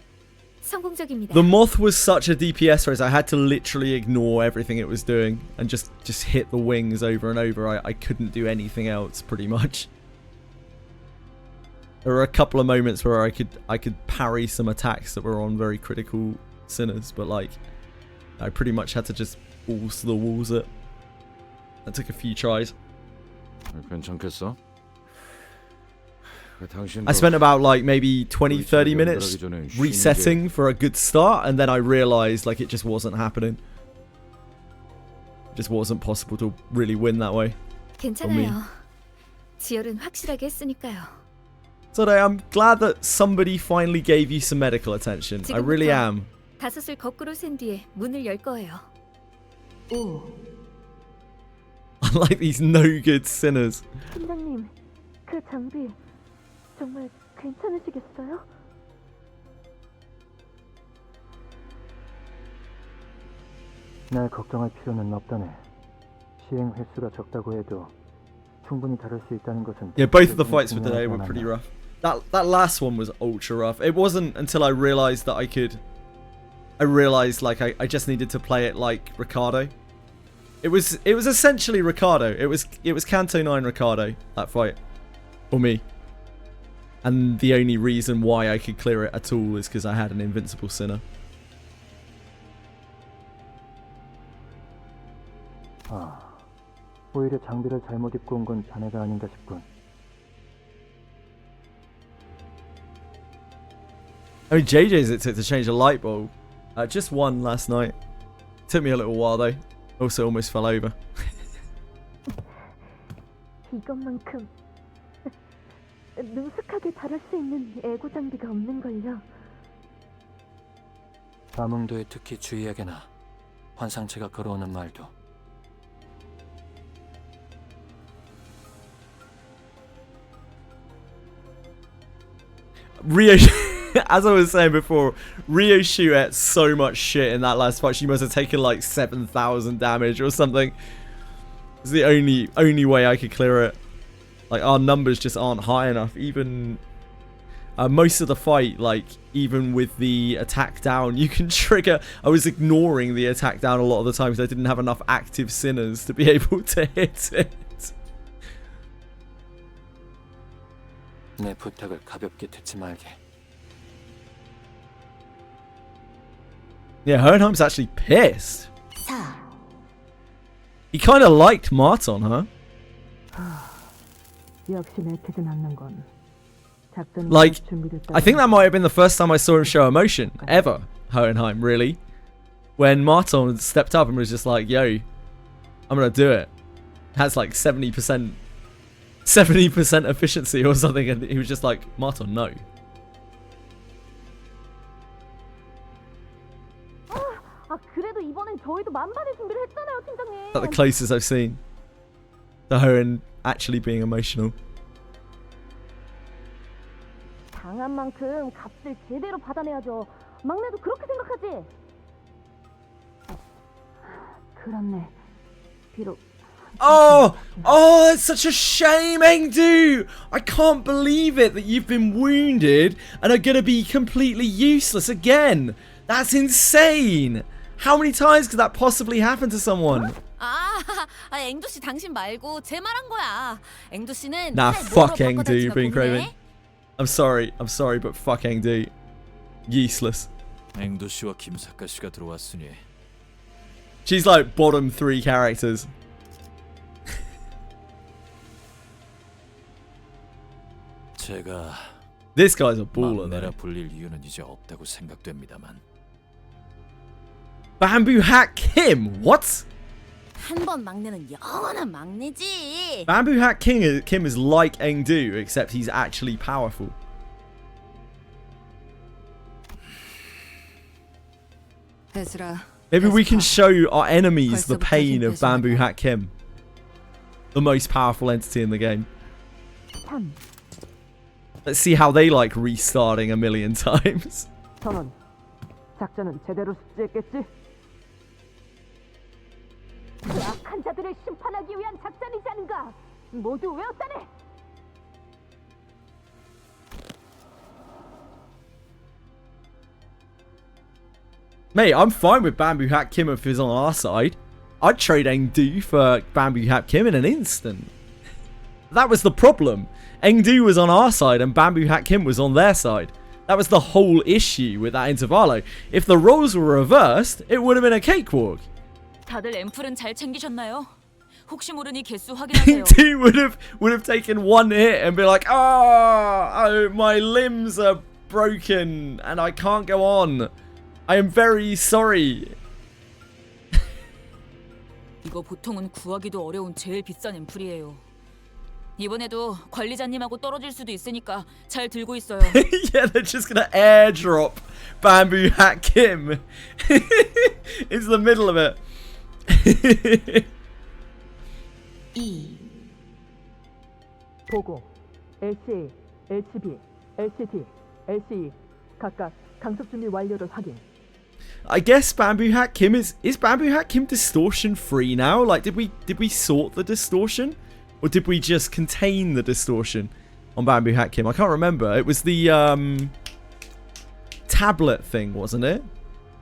성공적입니다. The moth was such a DPS race. I had to literally ignore everything it was doing and just hit the wings over and over. I couldn't do anything else pretty much. There were a couple of moments where I could parry some attacks that were on very critical sinners, but like I pretty much had to just balls to the walls it. That took a few tries. 괜찮겠어? I spent about like maybe 20-30 minutes resetting for a good start, and then I realized like it just wasn't happening. It just wasn't possible to really win that way. 괜찮아요. 지혈은 확실하게 했으니까요. So I'm glad that somebody finally gave you some medical attention. I really am. 다섯을 거꾸로 센 뒤에 문을 열 거예요. Unlike these no good sinners. 팀장님, 그 장비 정말 괜찮으시겠어요? 날 걱정할 필요는 없다네. 시행 횟수가 적다고 해도 충분히 다룰 수 있다는 것은. Yeah, both of the fights for today were pretty rough. That last one was ultra rough. It wasn't until I realized that I realized like I just needed to play it like Ricardo. It was essentially Ricardo. It was Canto 9 Ricardo, that fight. For me. And the only reason why I could clear it at all is because I had an invincible sinner. 오히려 장비를 잘못 입고 온 건 자네가 아닌가 싶군. I mean, JJ's it took to change a light bulb. Just one last night. Took me a little while though. Also almost fell over. 이것만큼 능숙하게 다룰 수 있는 애고 장비가 없는걸요. 암흥도에 특히 주의하게나. 환상체가 걸어오는 말도. Rio, as I was saying before, Rio shoot at so much shit in that last fight. She must have taken like 7,000 damage or something. It's the only way I could clear it. Like our numbers just aren't high enough. Even most of the fight, like even with the attack down, you can trigger. I was ignoring the attack down a lot of the time because I didn't have enough active sinners to be able to hit it. 내 부탁을 가볍게 듣지 말게. Yeah, Hohenheim's actually pissed. He kind of liked Marton, huh? 역시 내키진 않는 건. Like, I think that might have been the first time I saw him show emotion ever, Hohenheim, really. When Marton stepped up and was just like, yo, I'm gonna do it. Has like 70% efficiency or something, and he was just like, Marton, no. 그래도 이번엔 저희도 만반의 준비를 했잖아요, 팀장님. That's the closest I've seen to Hohen actually being emotional. 당한 만큼 값을 제대로 받아내야죠. 막내도 그렇게 생각하지? 그렇네. 비록. Oh, that's such a shame, Engdu. I can't believe it that you've been wounded and are gonna be completely useless again. That's insane. How many times could that possibly happen to someone? 앵두 씨 당신 말고 제 말한 거야. 앵두 씨는 Nah, fuck Engdu being craven. I'm sorry, but fuck Engdu. Useless. 앵두 씨와 김사카 씨가 들어왔으니. She's like bottom 3 characters. 제가 This guy's a baller. 막내라 불릴 이유는 이제 없다고 생각됩니다만. Bamboo Hat Kim? What? 한 번 막내는 영원한 막내지. Bamboo Hat Kim is like Engdu, except he's actually powerful. Maybe we can show our enemies the pain of Bamboo Hat Kim. The most powerful entity in the game. Let's see how they like restarting a million times. 선원, 작전은 제대로 수행했겠지? 약한 자들을 심판하기 위한 작전이지 않은가? 모두 외웠다네. Mate, I'm fine with Bamboo Hat Kim if he's on our side. I'd trade Engdu for Bamboo Hat Kim in an instant. That was the problem. Engdu was on our side and Bamboo Hat Kim was on their side. That was the whole issue with that intervallo. If the roles were reversed, it would have been a cakewalk. 다들 앰플은 잘 챙기셨나요? 혹시 모르니 개수 확인하세요. Dude would have taken one hit and be like, oh, my limbs are broken and I can't go on. I am very sorry. 이거 보통은 구하기도 어려운 제일 비싼 앰플이에요. 이번에도 관리자님하고 떨어질 수도 있으니까 잘 들고 있어요. Yeah, they're just gonna airdrop Bamboo Hat Kim into the middle of it. 2 보고 LCA, LCB, LCT, LCE 각각 강습 준비 완료를 확인. I guess Bamboo Hat Kim is Bamboo Hat Kim distortion free now? Like, did we sort the distortion, or did we just contain the distortion on Bamboo Hat Kim? I can't remember. It was the tablet thing, wasn't it,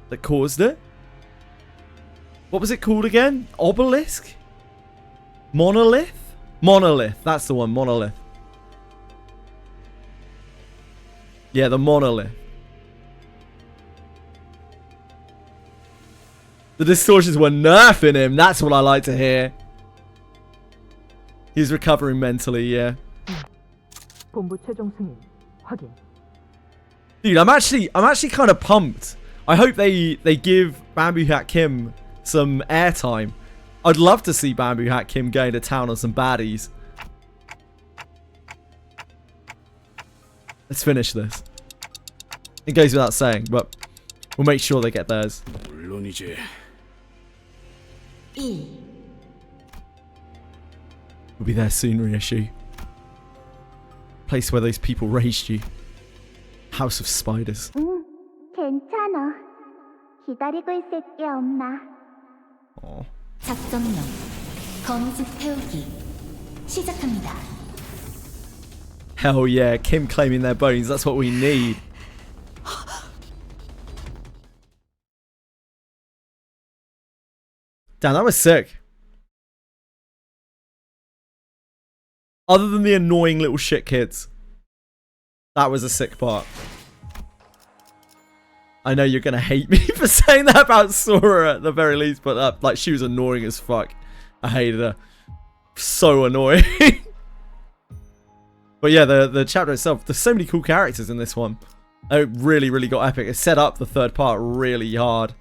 that caused it? What was it called again? Obelisk? Monolith? Monolith. That's the one. Monolith. Yeah, the monolith. The distortions were nerfing him. That's what I like to hear. He's recovering mentally, yeah. 본부 최종 승인 확인. Dude, I'm actually kind of pumped. I hope they give Bamboo Hat Kim some airtime. I'd love to see Bamboo Hat Kim going to town on some baddies. Let's finish this. It goes without saying, but we'll make sure they get theirs. 물론이지. 1 We'll be there soon, reissue. Place where those people raised you. House of Spiders. 괜찮아. 기다리고 있을게, 엄마. Aw. 작전명 거미집 태우기 시작합니다. Hell yeah, Kim claiming their bones. That's what we need. Damn, that was sick. Other than the annoying little shit kids, that was a sick part. I know you're gonna hate me for saying that about Sora at the very least, but like, she was annoying as fuck. I hated her. So annoying. But yeah, the chapter itself, there's so many cool characters in this one. It really, really got epic. It set up the third part really hard.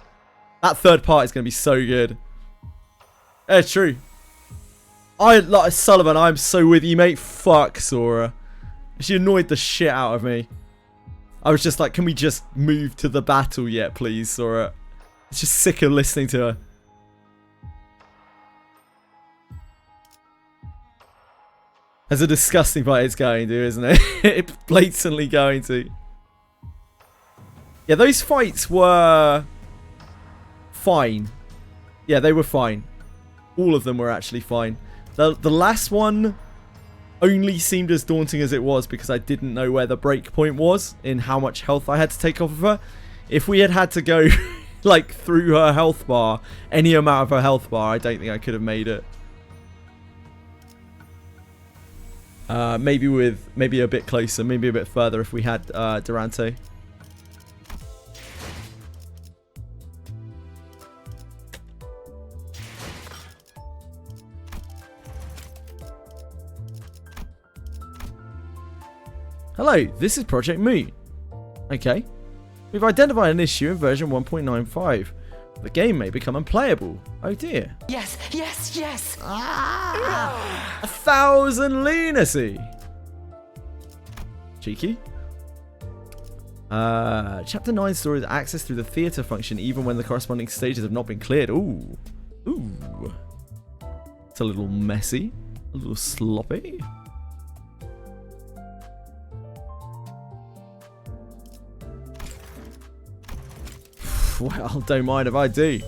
That third part is gonna be so good. It's true. Like Sullivan, I'm so with you, mate. Fuck Sora. She annoyed the shit out of me. I was just like, can we just move to the battle yet, please, Sora? It's just sick of listening to her. That's a disgusting part it's going to, isn't it? It's blatantly going to. Yeah, those fights were fine. Yeah, they were fine. All of them were actually fine. The last one only seemed as daunting as it was because I didn't know where the break point was in how much health I had to take off of her. If we had to go like through her health bar, any amount of her health bar, I don't think I could have made it. Maybe a bit closer, maybe a bit further if we had Durante. Hello, this is Project Moon. Okay. We've identified an issue in version 1.95. The game may become unplayable. Oh dear. Yes, yes, yes. 1,000 lunacy. Cheeky. Chapter 9 stores access through the theatre function even when the corresponding stages have not been cleared. Ooh. Ooh. It's a little messy. A little sloppy. Well, don't mind if I do.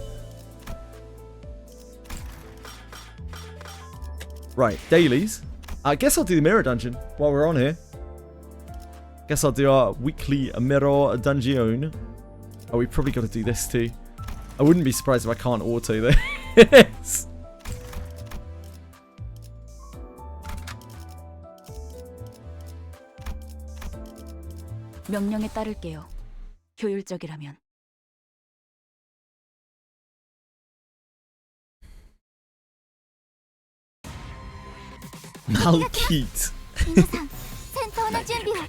Right, dailies. I guess I'll do the mirror dungeon while we're on here. Guess I'll do our weekly mirror dungeon. Oh, we probably got to do this too. I wouldn't be surprised if I can't auto this. 명령에 따를게요. 효율적이라면. Malkeet. 皆さん戦闘の準備を。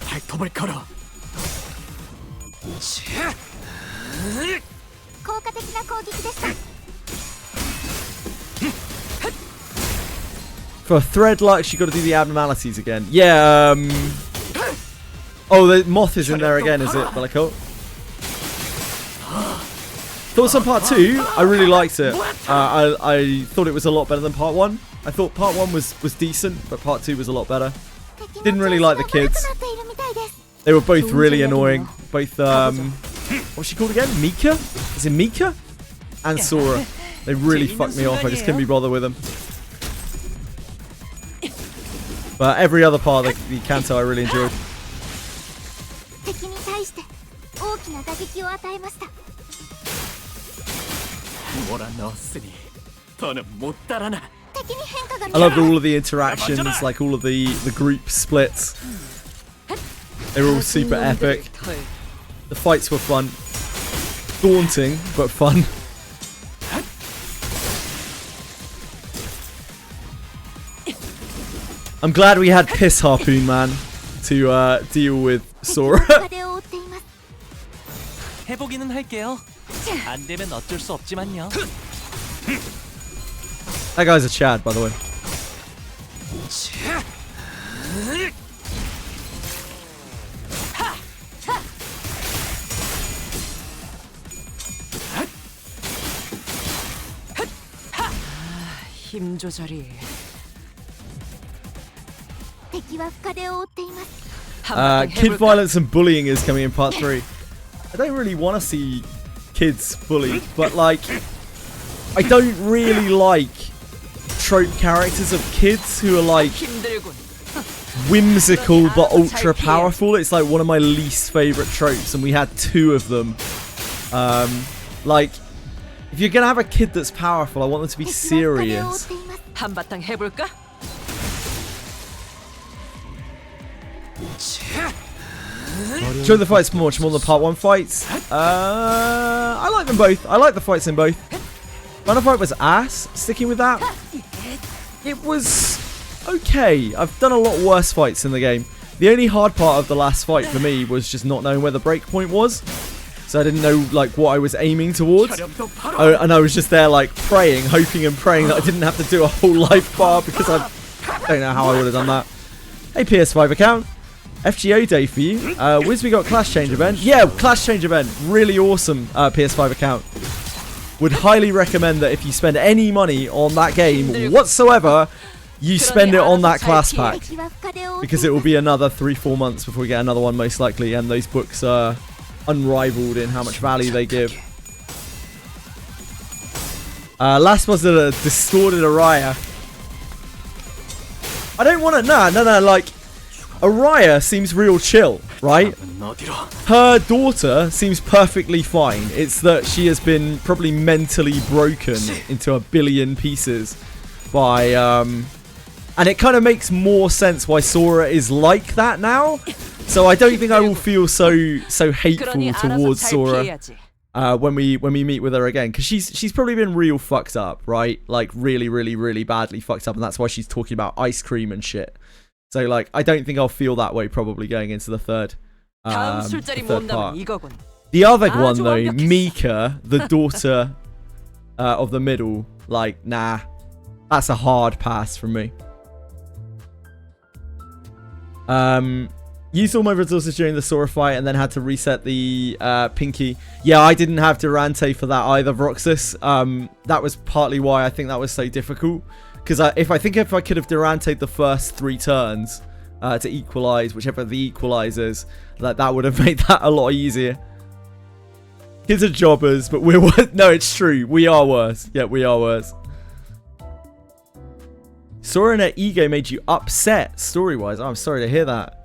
발톱을 걸어. 効果的な攻撃でした。 For thread lux, you got to do the abnormalities again. Yeah. Oh, the moth is in there again, is it, Bellicoat? Thoughts on part 2? I really liked it. I thought it was a lot better than part 1. I thought part 1 was decent, but part 2 was a lot better. Didn't really like the kids. They were both really annoying. Both, what's she called again? Mika? Is it Mika? And Sora. They really fucked me off. I just couldn't be bothered with them. But every other part of the Canto I really enjoyed. 敵に対して大きな打撃を与えました。 I loved all of the interactions, like all of the group splits. They were all super epic. The fights were fun. Daunting, but fun. I'm glad we had Piss Harpoon Man to deal with Sora. 해보기는 할게요. 안 되면 어쩔 수 없지만요. That guy's a Chad, by the way. 힘 조절이. 敵は深手を負っています。 Kid violence and bullying is coming in part 3. I don't really want to see kids bullied, but like, I don't really like trope characters of kids who are like whimsical but ultra powerful. It's like one of my least favorite tropes, and we had 2 of them. Like, if you're gonna have a kid that's powerful, I want them to be serious. 한바탕 해볼까? Enjoy the fights much more than part 1 fights. I like them both. I like the fights in both. Final fight was ass. Sticking with that, it was okay. I've done a lot worse fights in the game. The only hard part of the last fight for me was just not knowing where the break point was. So I didn't know like what I was aiming towards. And I was just there like praying, hoping and praying that I didn't have to do a whole life bar because I don't know how I would have done that. Hey PS5 account. FGO day for you. Wiz, we got Clash Change event. Yeah, Clash Change event. Really awesome PS5 account. Would highly recommend that if you spend any money on that game whatsoever, you spend it on that class pack. Because it will be another 3-4 months before we get another one most likely. And those books are unrivaled in how much value they give. Last was a distorted Araya. I don't want to... No, like... Araya seems real chill, right? Her daughter seems perfectly fine. It's that she has been probably mentally broken into a billion pieces by... And it kind of makes more sense why Sora is like that now. So I don't think I will feel so hateful towards Sora when we meet with her again. Because she's probably been real fucked up, right? Like really, really, really badly fucked up. And that's why she's talking about ice cream and shit. So, like, I don't think I'll feel that way probably going into the third part. The other one, though, Mika, the daughter of the middle, like, nah. That's a hard pass from me. Used all my resources during the Sora fight and then had to reset the Pinky. Yeah, I didn't have Durante for that either, Vroxus. That was partly why I think that was so difficult. Because if I could have Durante'd the first 3 turns to equalize, whichever the equalizers, that would have made that a lot easier. Kids are jobbers, but we're worse. No, it's true. We are worse. Yeah, we are worse. Sora and her ego made you upset story-wise. Oh, I'm sorry to hear that.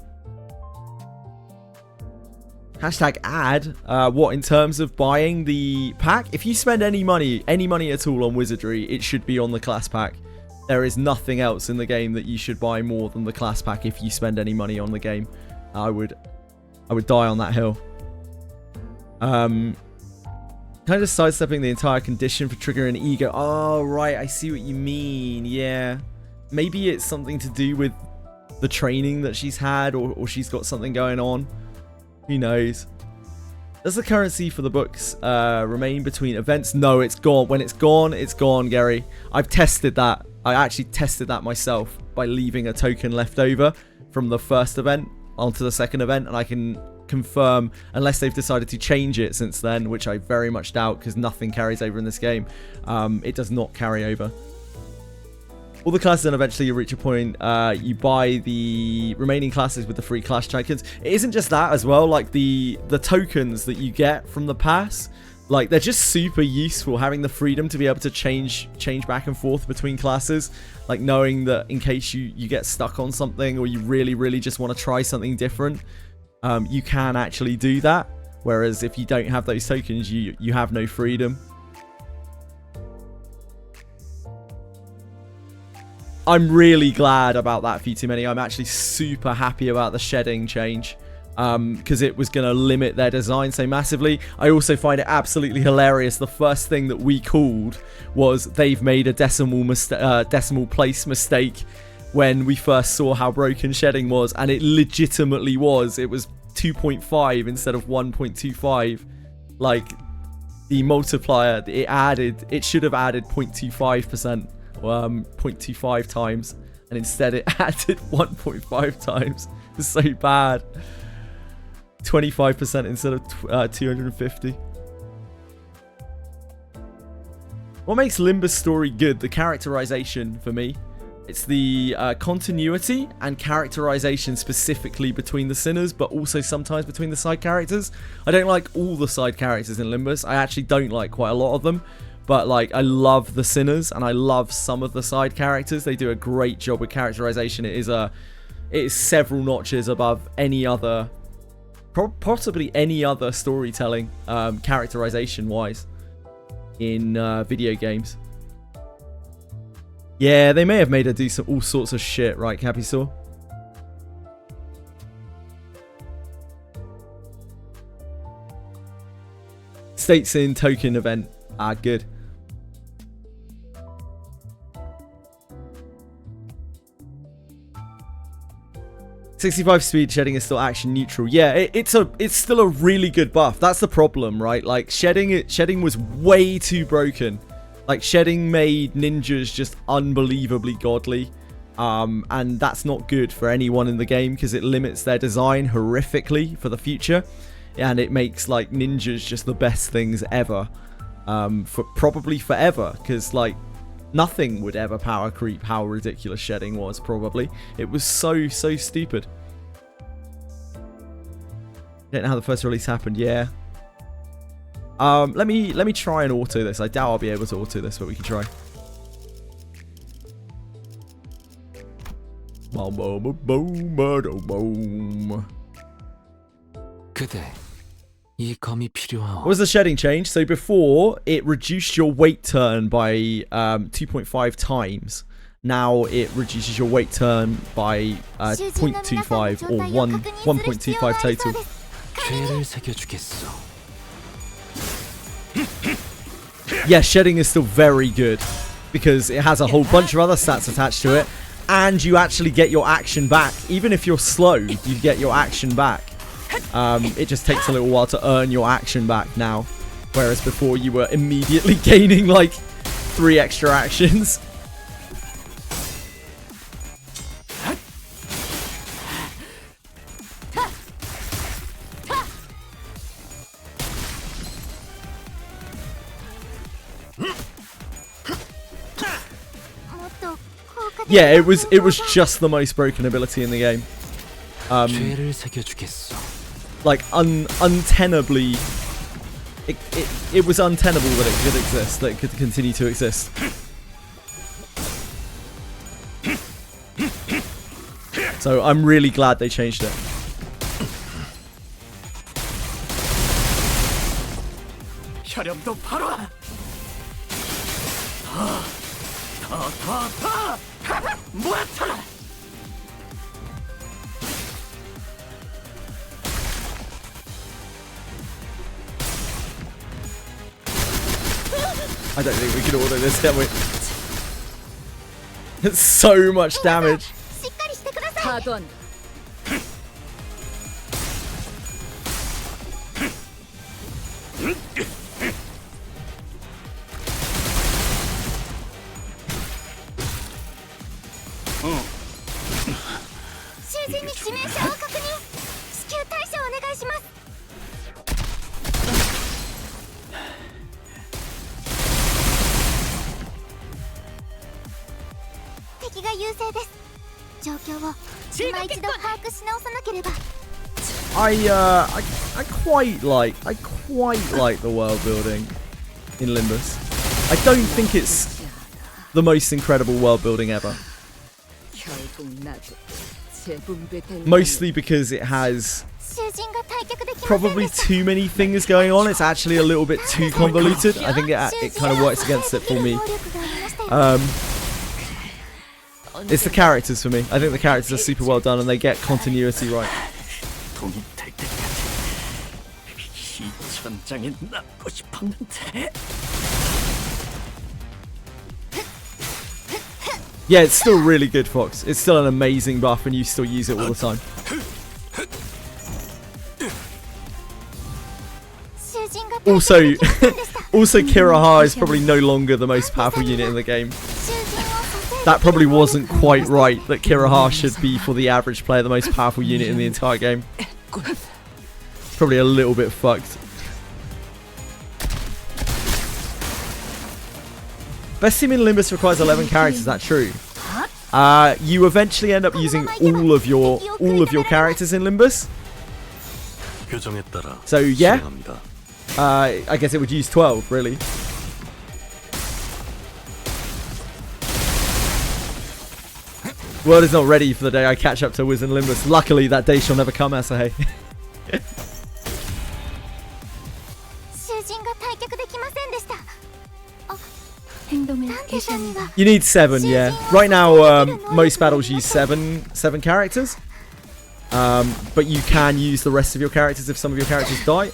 Hashtag ad. What, in terms of buying the pack? If you spend any money at all on Wizardry, it should be on the class pack. There is nothing else in the game that you should buy more than the class pack if you spend any money on the game. I would I would die on that hill. Kind of just sidestepping the entire condition for triggering ego. Oh, right. I see what you mean. Yeah. Maybe it's something to do with the training that she's had, or she's got something going on. Who knows? Does the currency for the books remain between events? No, it's gone. When it's gone, Gary. I've tested that. I actually tested that myself by leaving a token left over from the first event onto the second event, and I can confirm, unless they've decided to change it since then, which I very much doubt because nothing carries over in this game, it does not carry over. All the classes, and eventually you reach a point, you buy the remaining classes with the free class tokens. It isn't just that as well, like the tokens that you get from the pass, like they're just super useful, having the freedom to be able to change back and forth between classes, like knowing that in case you get stuck on something, or you really just want to try something different, you can actually do that, whereas if you don't have those tokens, you have no freedom. I'm really glad about that, F2Many. I'm actually super happy about the shedding change, because it was going to limit their design so massively. I also find it absolutely hilarious. The first thing that we called was they've made a decimal place mistake when we first saw how broken shedding was, and it legitimately was. It was 2.5 instead of 1.25. Like, the multiplier, it should have added 0.25%. 0.25 times, and instead it added 1.5 times. It's so bad. 25% instead of 250. What makes Limbus' story good? The characterization for me. It's the continuity and characterization specifically between the sinners, but also sometimes between the side characters. I don't like all the side characters in Limbus. I actually don't like quite a lot of them. But like, I love the sinners, and I love some of the side characters. They do a great job with characterization. It is several notches above any other, possibly any other storytelling, characterization wise, in video games. Yeah, they may have made her do all sorts of shit, right, Capisaur? States in token event. Ah, good. .65 speed shedding is still action neutral. Yeah, it's still a really good buff. That's the problem, right? Like, shedding was way too broken. Like, shedding made ninjas just unbelievably godly. And that's not good for anyone in the game, because it limits their design horrifically for the future. And it makes, like, ninjas just the best things ever. For probably forever, because like nothing would ever power creep how ridiculous shedding was. Probably it was so stupid. Don't know how the first release happened. Yeah. Let me try and auto this. I doubt I'll be able to auto this, but we can try. Boom boom boom boom boom. 그대. What was the shedding change? So before, it reduced your wait turn by 2.5 times. Now it reduces your wait turn by 0.25 or 1.25 total. Yeah, shedding is still very good because it has a whole bunch of other stats attached to it, and you actually get your action back. Even if you're slow, you get your action back. It just takes a little while to earn your action back now, whereas before you were immediately gaining like 3 extra actions. Yeah, it was just the most broken ability in the game. Like untenably, it was untenable that it could exist, that it could continue to exist. So I'm really glad they changed it. I don't think we can auto this, can we? It's so much damage. 파던. I quite like the world building in Limbus. I don't think it's the most incredible world building ever. Mostly because it has probably too many things going on. It's actually a little bit too convoluted. I think it kind of works against it for me. It's the characters for me. I think the characters are super well done and they get continuity right. Yeah, it's still really good, Fox. It's still an amazing buff and you still use it all the time. Also, Kiraha is probably no longer the most powerful unit in the game. That probably wasn't quite right, that Kiraha should be, for the average player, the most powerful unit in the entire game. Probably a little bit fucked. Best team in Limbus requires 11 characters, is that true? You eventually end up using all of your characters in Limbus. So yeah, I guess it would use 12, really. World is not ready for the day I catch up to Wiz and Limbus. Luckily, that day shall never come, Asahi. You need 7, yeah. Right now, most battles use 7 characters. But you can use the rest of your characters if some of your characters die.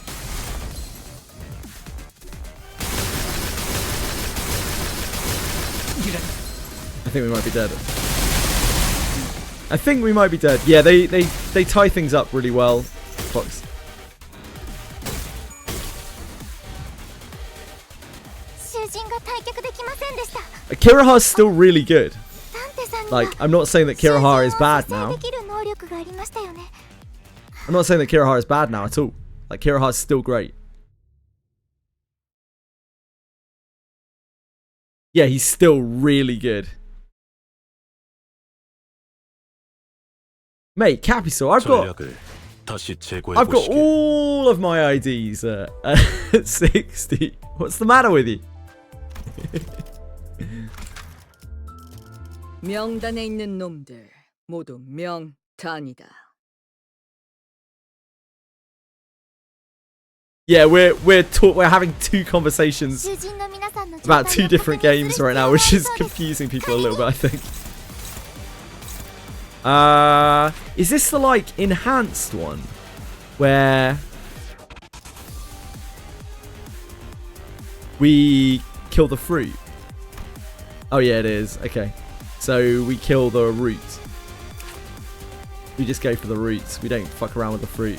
I think we might be dead. I think we might be dead. Yeah, they tie things up really well, Fox. Kiraha's still really good. Like, I'm not saying that Kiraha is bad now. I'm not saying that Kiraha is bad now at all. Like, Kiraha's still great. Yeah, he's still really good. Mate, Capital, I've got all of my IDs at 60. What's the matter with you? 명단에 있는 놈들 모두 명단이다. Yeah, we're having 2 conversations about 2 different games right now, which is confusing people a little bit, I think. Is this the, like, enhanced one? Where we kill the fruit? Oh yeah, it is. Okay. So we kill the root. We just go for the roots. We don't fuck around with the fruit.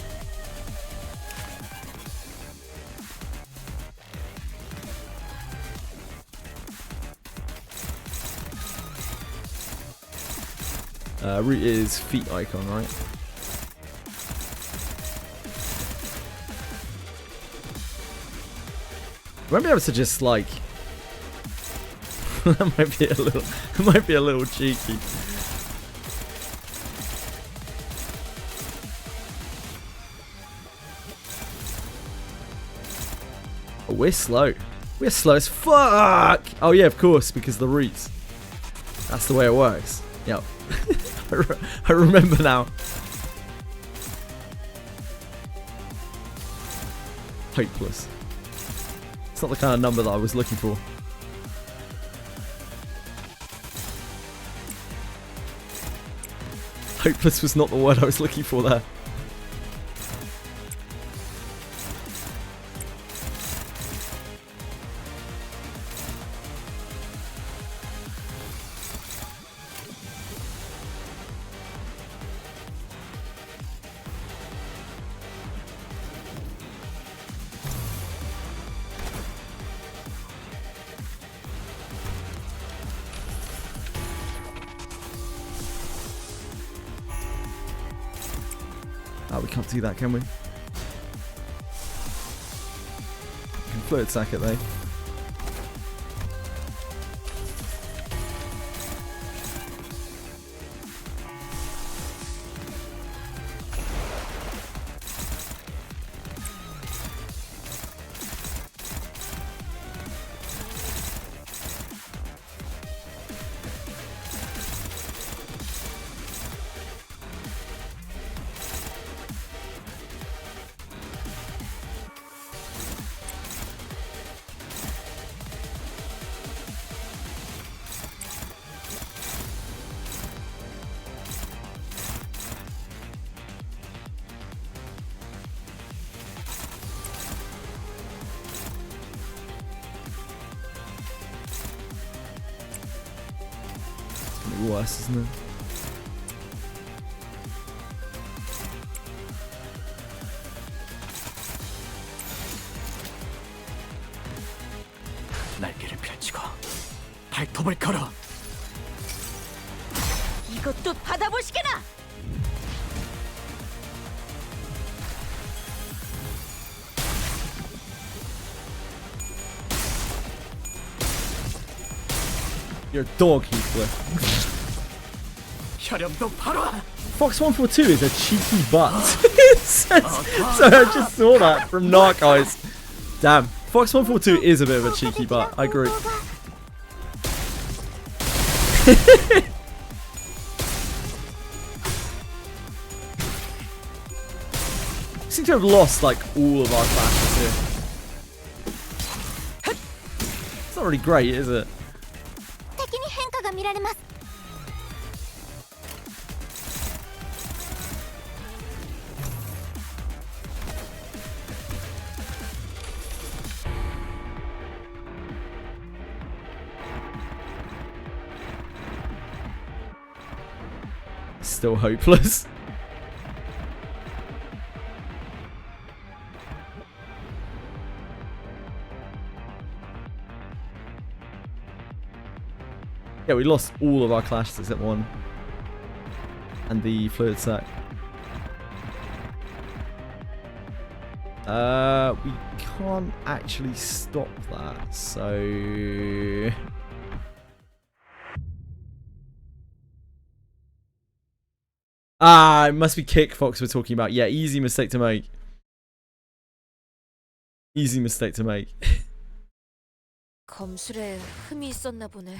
Root is feet icon, right? I might be able to just like that might be a little cheeky. Oh, we're slow. We're slow as fuck. Oh yeah, of course, because the roots. That's the way it works. Yep. I remember now. Hopeless. It's not the kind of number that I was looking for. Hopeless was not the word I was looking for there. Oh, we can't do that, can we? We can fluid sack it though. Worse, isn't it? 날개를 펼치고 발톱을 걸어. 이것도 받아보시게나. You're a dog, Heathcliff. 혈염도 바로. Fox 142 is a cheeky butt. So I just saw that from Narc Eyes. Damn, Fox 142 is a bit of a cheeky butt. I agree. We seem to have lost like all of our clashes here. It's not really great, is it? Still hopeless. Yeah, we lost all of our clashes except one. And the fluid sack. We can't actually stop that, so... Ah, it must be Kick Fox we're talking about. Yeah, easy mistake to make. Easy mistake to make. 검술에 흠이 있었나 보네.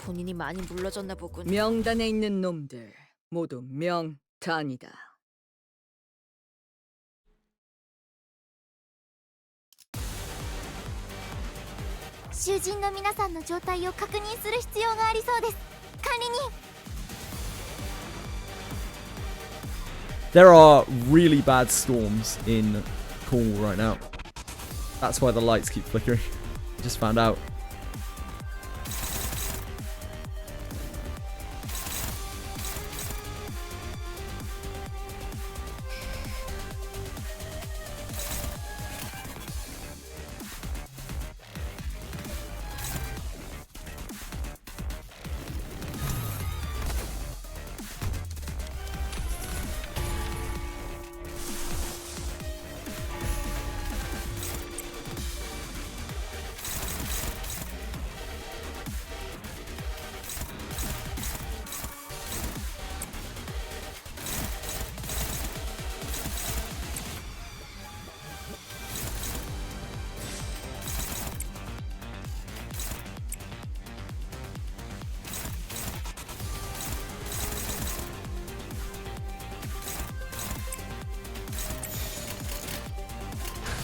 본인이 많이 물러졌나 보군. 명단에 있는 놈들 모두 명단이다. 囚人の皆さんの状態を確認する必要がありそうです。管理人。There are really bad storms in Cornwall right now. That's why the lights keep flickering. Just found out.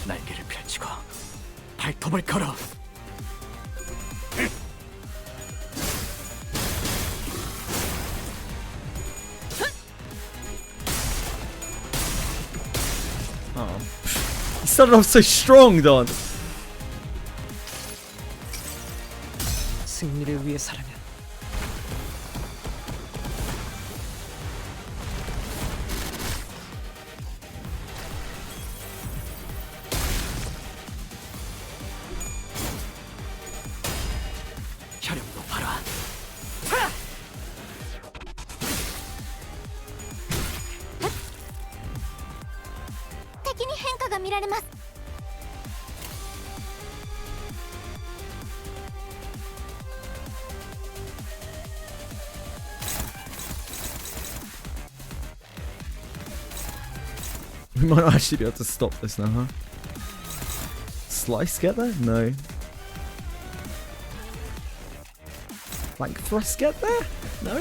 날개를 펼치고 발톱을 걸어. Oh. He started off so strong, Don. 승리를 위해서라면 혈염도 바로. られます。 We might not actually be able to stop this now, huh? Slice get there? No. Flank thrust get there? No?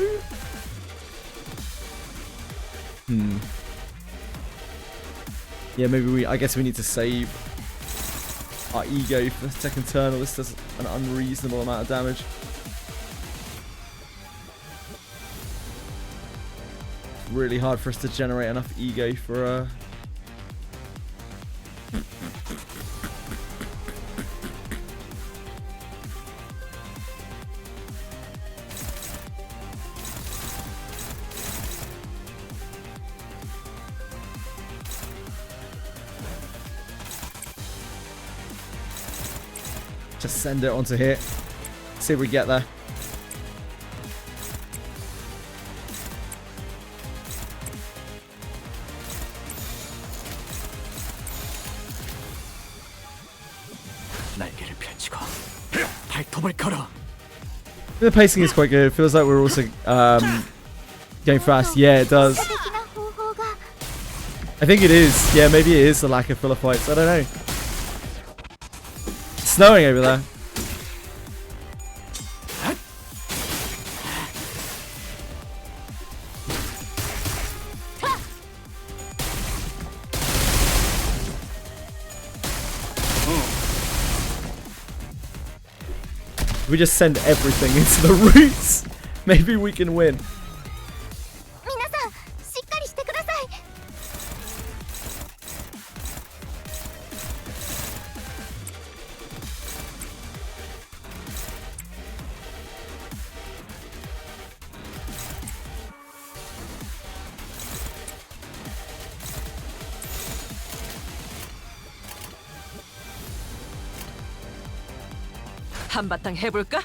Yeah, maybe I guess we need to save our ego for the second turn, or this does an unreasonable amount of damage. Really hard for us to generate enough ego for just send it onto here. See if we get there. The pacing is quite good. It feels like we're also going fast. Yeah, it does. I think it is. Yeah, maybe it is the lack of filler fights. I don't know. It's snowing over there. We just send everything into the roots. Maybe we can win. 皆さん、しっかりしてください。 한바탕 해볼까?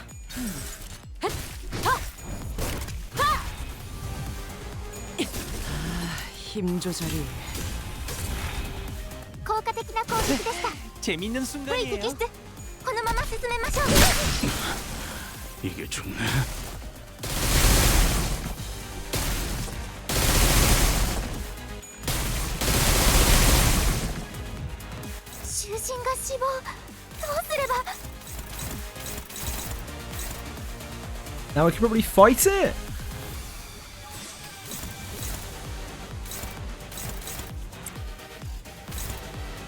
힘 조절이 効果的な攻撃でした。 재밌는 V 순간이에요. 摘出。このまま進めましょう。 이게 죽네. 囚人が死亡。どうすれば。 Now we can probably fight it.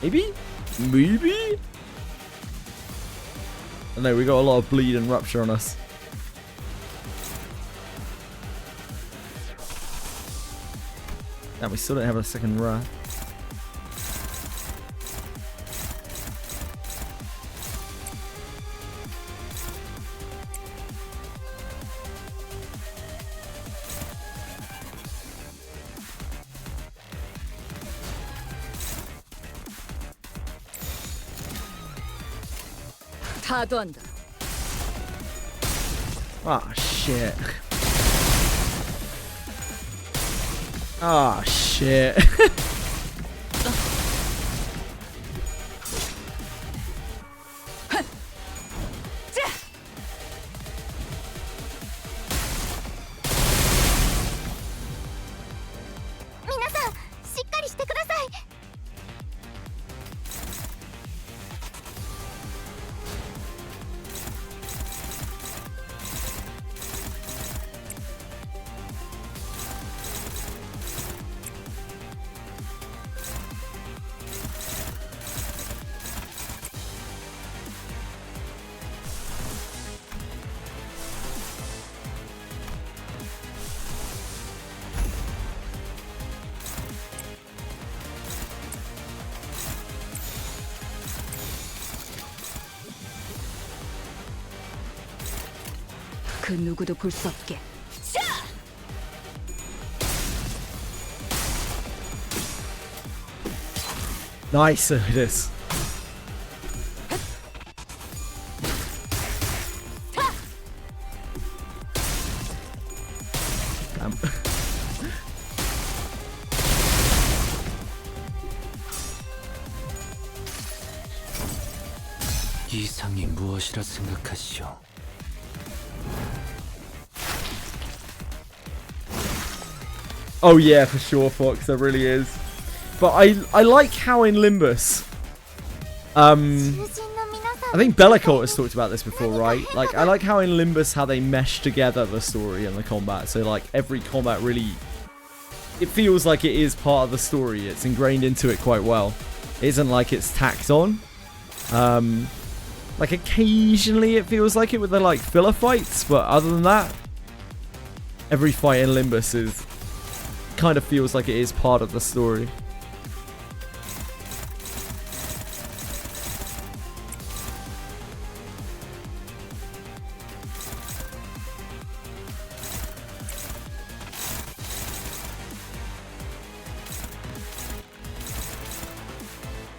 Maybe? Maybe? I don't know, we got a lot of bleed and rupture on us. And we still don't have a second wrath. 다도 한다. Ah, shit. Ah, shit. 그 누구도 볼 수 없게. Nice, it is. Damn. 진정이 무엇이라 생각하시오? Oh yeah, for sure, Fox. There really is. But I like how in Limbus, I think Bellicort has talked about this before, right? Like, I like how in Limbus how they mesh together the story and the combat. So like every combat really, it feels like it is part of the story. It's ingrained into it quite well. It isn't like it's tacked on. Like occasionally it feels like it with the like filler fights, but other than that, every fight in Limbus is kind of feels like it is part of the story.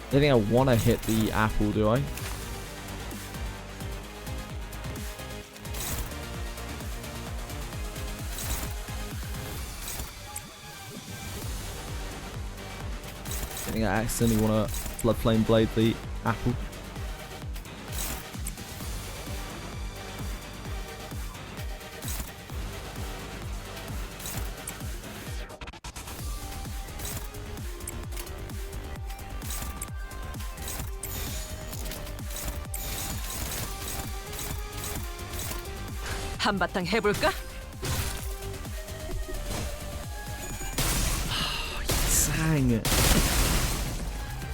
I don't think I want to hit the apple, do I? I think I accidentally want to Floodflame Blade the apple. 한바탕 해볼까? Dang it.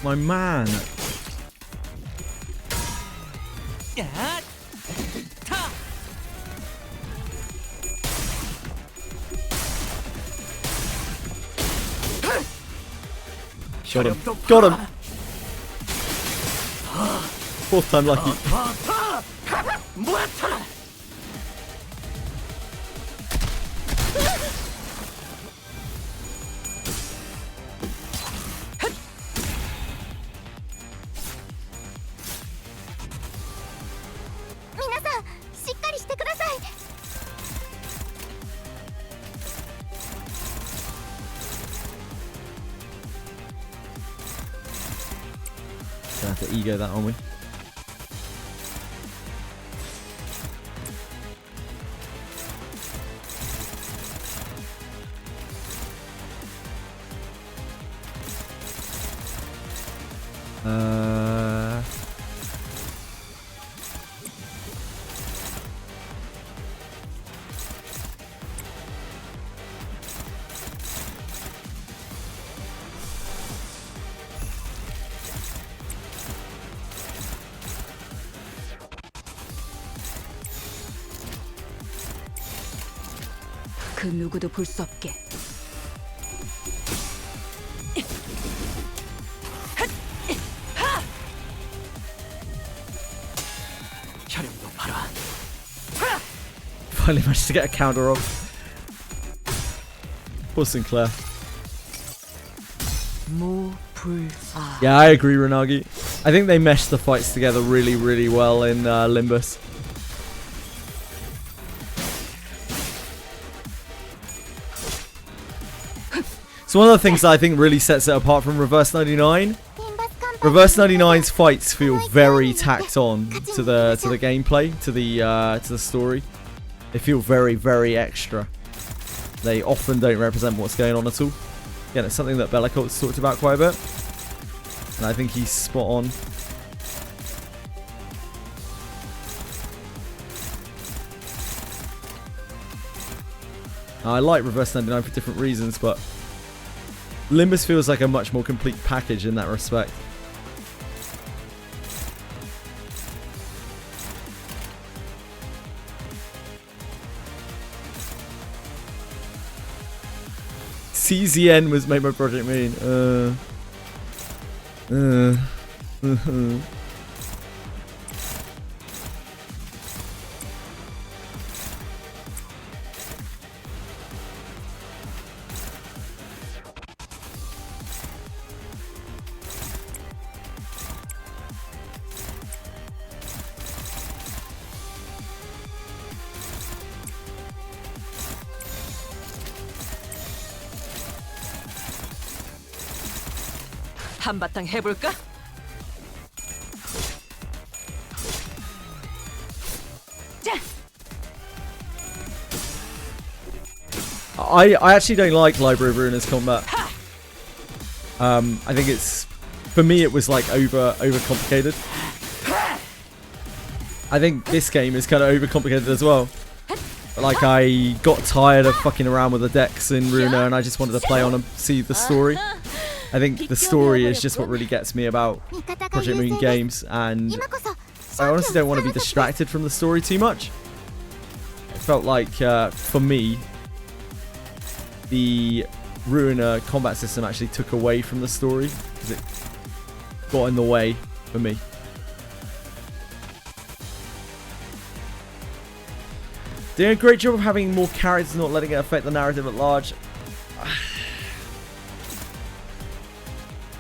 My man. Got him. Got him. Fourth time lucky. Gonna have to ego that, aren't we? 그 누구도 볼 수 없게. Finally managed to get a counter off. Poor Sinclair. Yeah, I agree, Renagi. I think they meshed the fights together really, really well in Limbus. So one of the things that I think really sets it apart from Reverse 99, Reverse 99's fights feel very tacked on to the gameplay, to the story. They feel very, very extra. They often don't represent what's going on at all. Again, it's something that Bellicort's talked about quite a bit, and I think he's spot on. I like Reverse 99 for different reasons, but Limbus feels like a much more complete package in that respect. CZN was made my project mean. 한바탕 해볼까? I actually don't like Library of Ruiners combat. I think it's, for me, it was like over complicated. I think this game is kind of overcomplicated as well. Like, I got tired of fucking around with the decks in Ruiner, and I just wanted to play on and see the story. I think the story is just what really gets me about Project Moon games, and I honestly don't want to be distracted from the story too much. It felt like, for me, the Ruiner combat system actually took away from the story, because it got in the way for me. Doing a great job of having more characters, not letting it affect the narrative at large.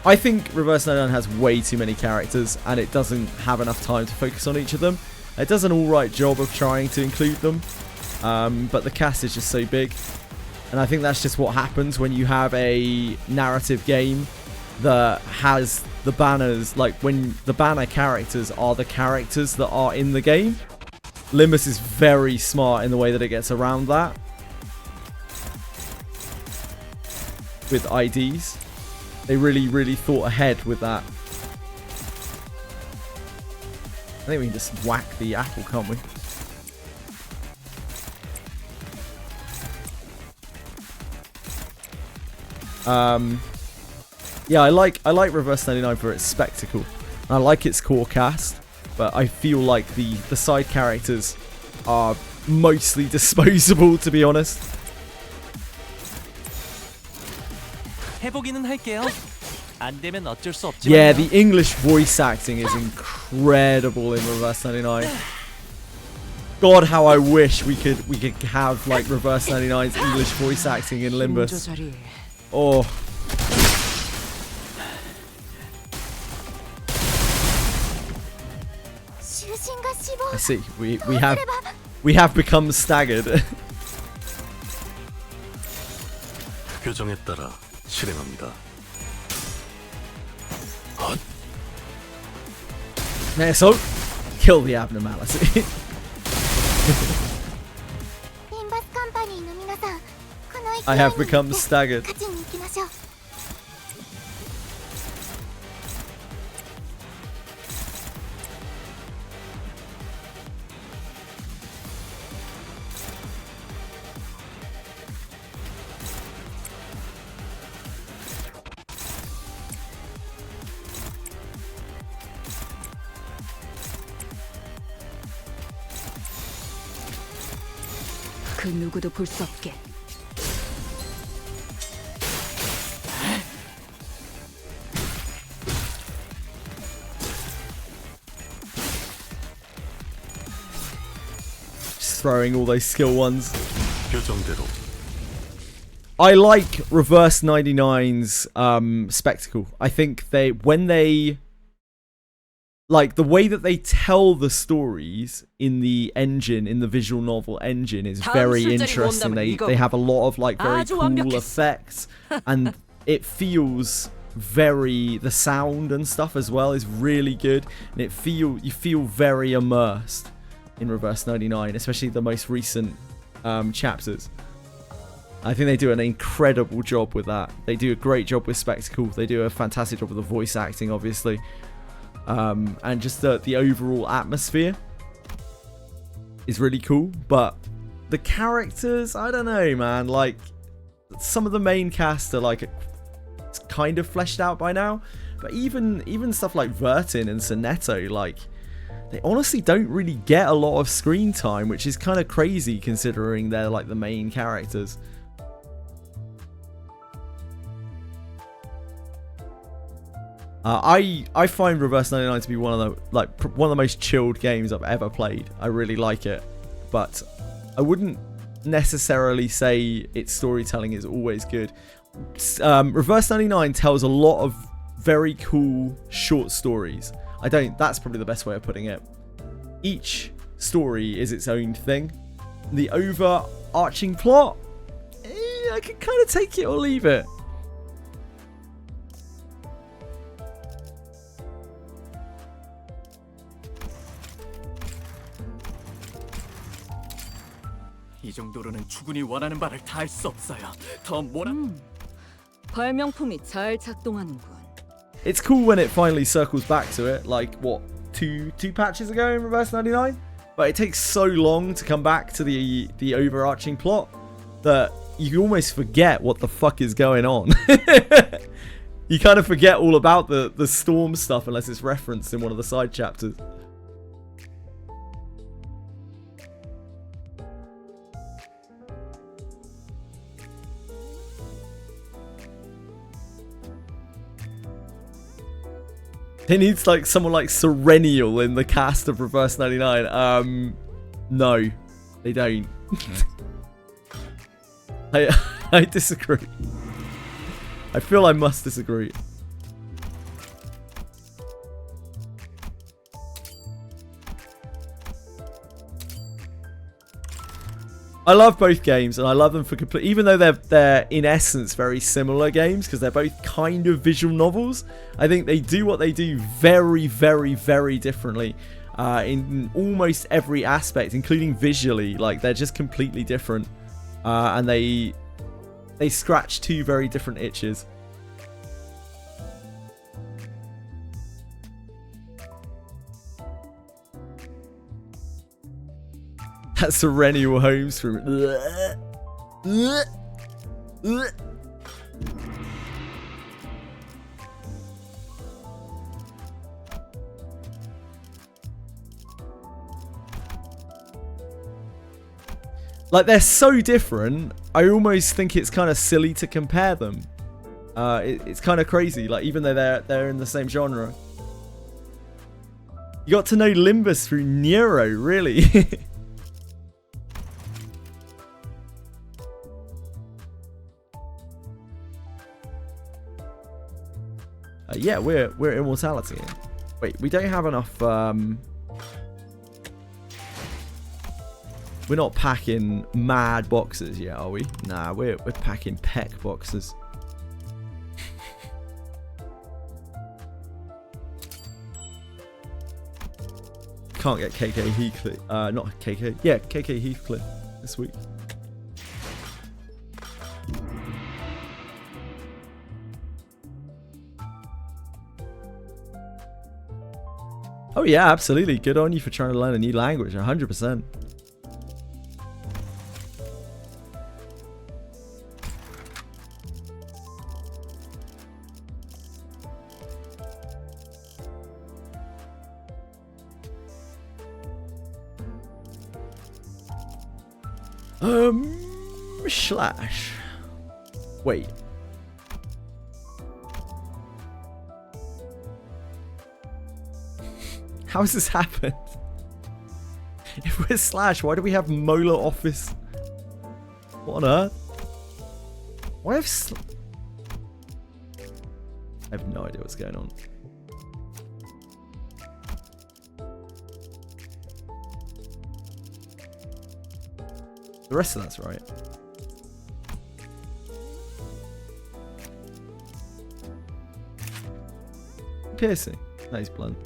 I think Reverse 99 has way too many characters, and it doesn't have enough time to focus on each of them. It does an alright job of trying to include them, but the cast is just so big. And I think that's just what happens when you have a narrative game that has the banners, like when the banner characters are the characters that are in the game. Limbus is very smart in the way that it gets around that with IDs. They really thought ahead with that. I think we can just whack the apple, can't we? Yeah, I like Reverse 99 for its spectacle. I like its core cast. But I feel like the side characters are mostly disposable, to be honest. Yeah, the English voice acting is incredible in Reverse 99. God, how I wish we could have like Reverse 99's English voice acting in Limbus. Oh. I see. We have become staggered. 규정에 따라 실행합니다. So, kill the abnormality. I have become staggered. 그 누구도 볼 수 없게. Just throwing all those skill ones. 규정대로. I like Reverse 99's spectacle. I think like the way that they tell the stories in the engine, in the visual novel engine, is very interesting. They have a lot of like very cool effects, and it feels the sound and stuff as well is really good, and you feel very immersed in Reverse 99, especially the most recent chapters. I think they do an incredible job with that. They do a great job with spectacle. They do a fantastic job with the voice acting, obviously. And just the overall atmosphere is really cool, but the characters, I don't know, man. Like, some of the main cast are like it's kind of fleshed out by now, but even stuff like Vertin and Sonetto, like, they honestly don't really get a lot of screen time, which is kind of crazy considering they're like the main characters. I find Reverse 99 to be one of the most chilled games I've ever played. I really like it, but I wouldn't necessarily say its storytelling is always good. Reverse 99 tells a lot of very cool short stories. That's probably the best way of putting it. Each story is its own thing. The overarching plot, I can kind of take it or leave it. 이 정도로는 충분히 원하는 바를 다 할 수 없어요. 더 뭐라? 발명품이 잘 작동하는군. It's cool when it finally circles back to it, like what, two patches ago in Reverse 99? But it takes so long to come back to the overarching plot that you almost forget what the fuck is going on. You kind of forget all about the storm stuff unless it's referenced in one of the side chapters. They need like someone like Serenial in the cast of Reverse 99. No, they don't. I disagree. I feel I must disagree. I love both games, and I love them for complete. Even though they're in essence very similar games, because they're both kind of visual novels. I think they do what they do very, very, very differently in almost every aspect, including visually. Like they're just completely different, and they scratch two very different itches. That's Serenial Holmes from. Like they're so different, I almost think it's kind of silly to compare them. It's kind of crazy. Like even though they're in the same genre. You got to know Limbus through Nero, really. Yeah, we're Immortality. Wait, we don't have enough. We're not packing mad boxes yet, are we? Nah, we're packing peck boxes. Can't get KK Heathcliff. Not KK. Yeah, KK Heathcliff this week. Oh yeah, absolutely. Good on you for trying to learn a new language, 100%. Slash. Wait. How has this happened? If we're Slash, why do we have Molar Office? What on earth? Why have I have no idea what's going on. The rest of that's right. Piercing. Nice blunt.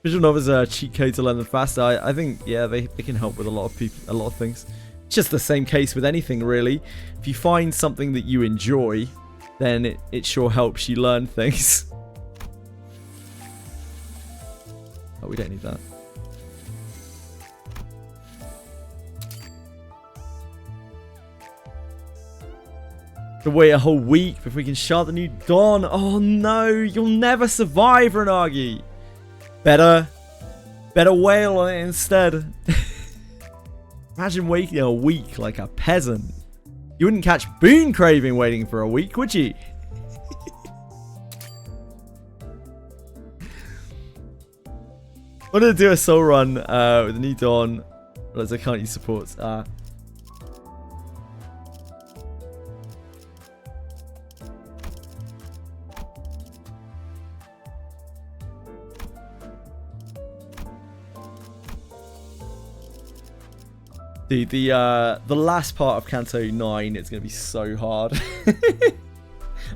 Visual novels are a cheat code to learn them faster. I think, yeah, they can help with a lot of people, a lot of things. It's just the same case with anything, really. If you find something that you enjoy, then it sure helps you learn things. Oh, we don't need that. To wait a whole week before we can shard the new Dawn. Oh no, you'll never survive, Renagi. Better wail on it instead. Imagine waiting a week like a peasant. You wouldn't catch Boon Craving waiting for a week, would you? I'm gonna do a soul run with the new Dawn. As I can't use supports. Dude, the last part of Canto 9 is going to be so hard.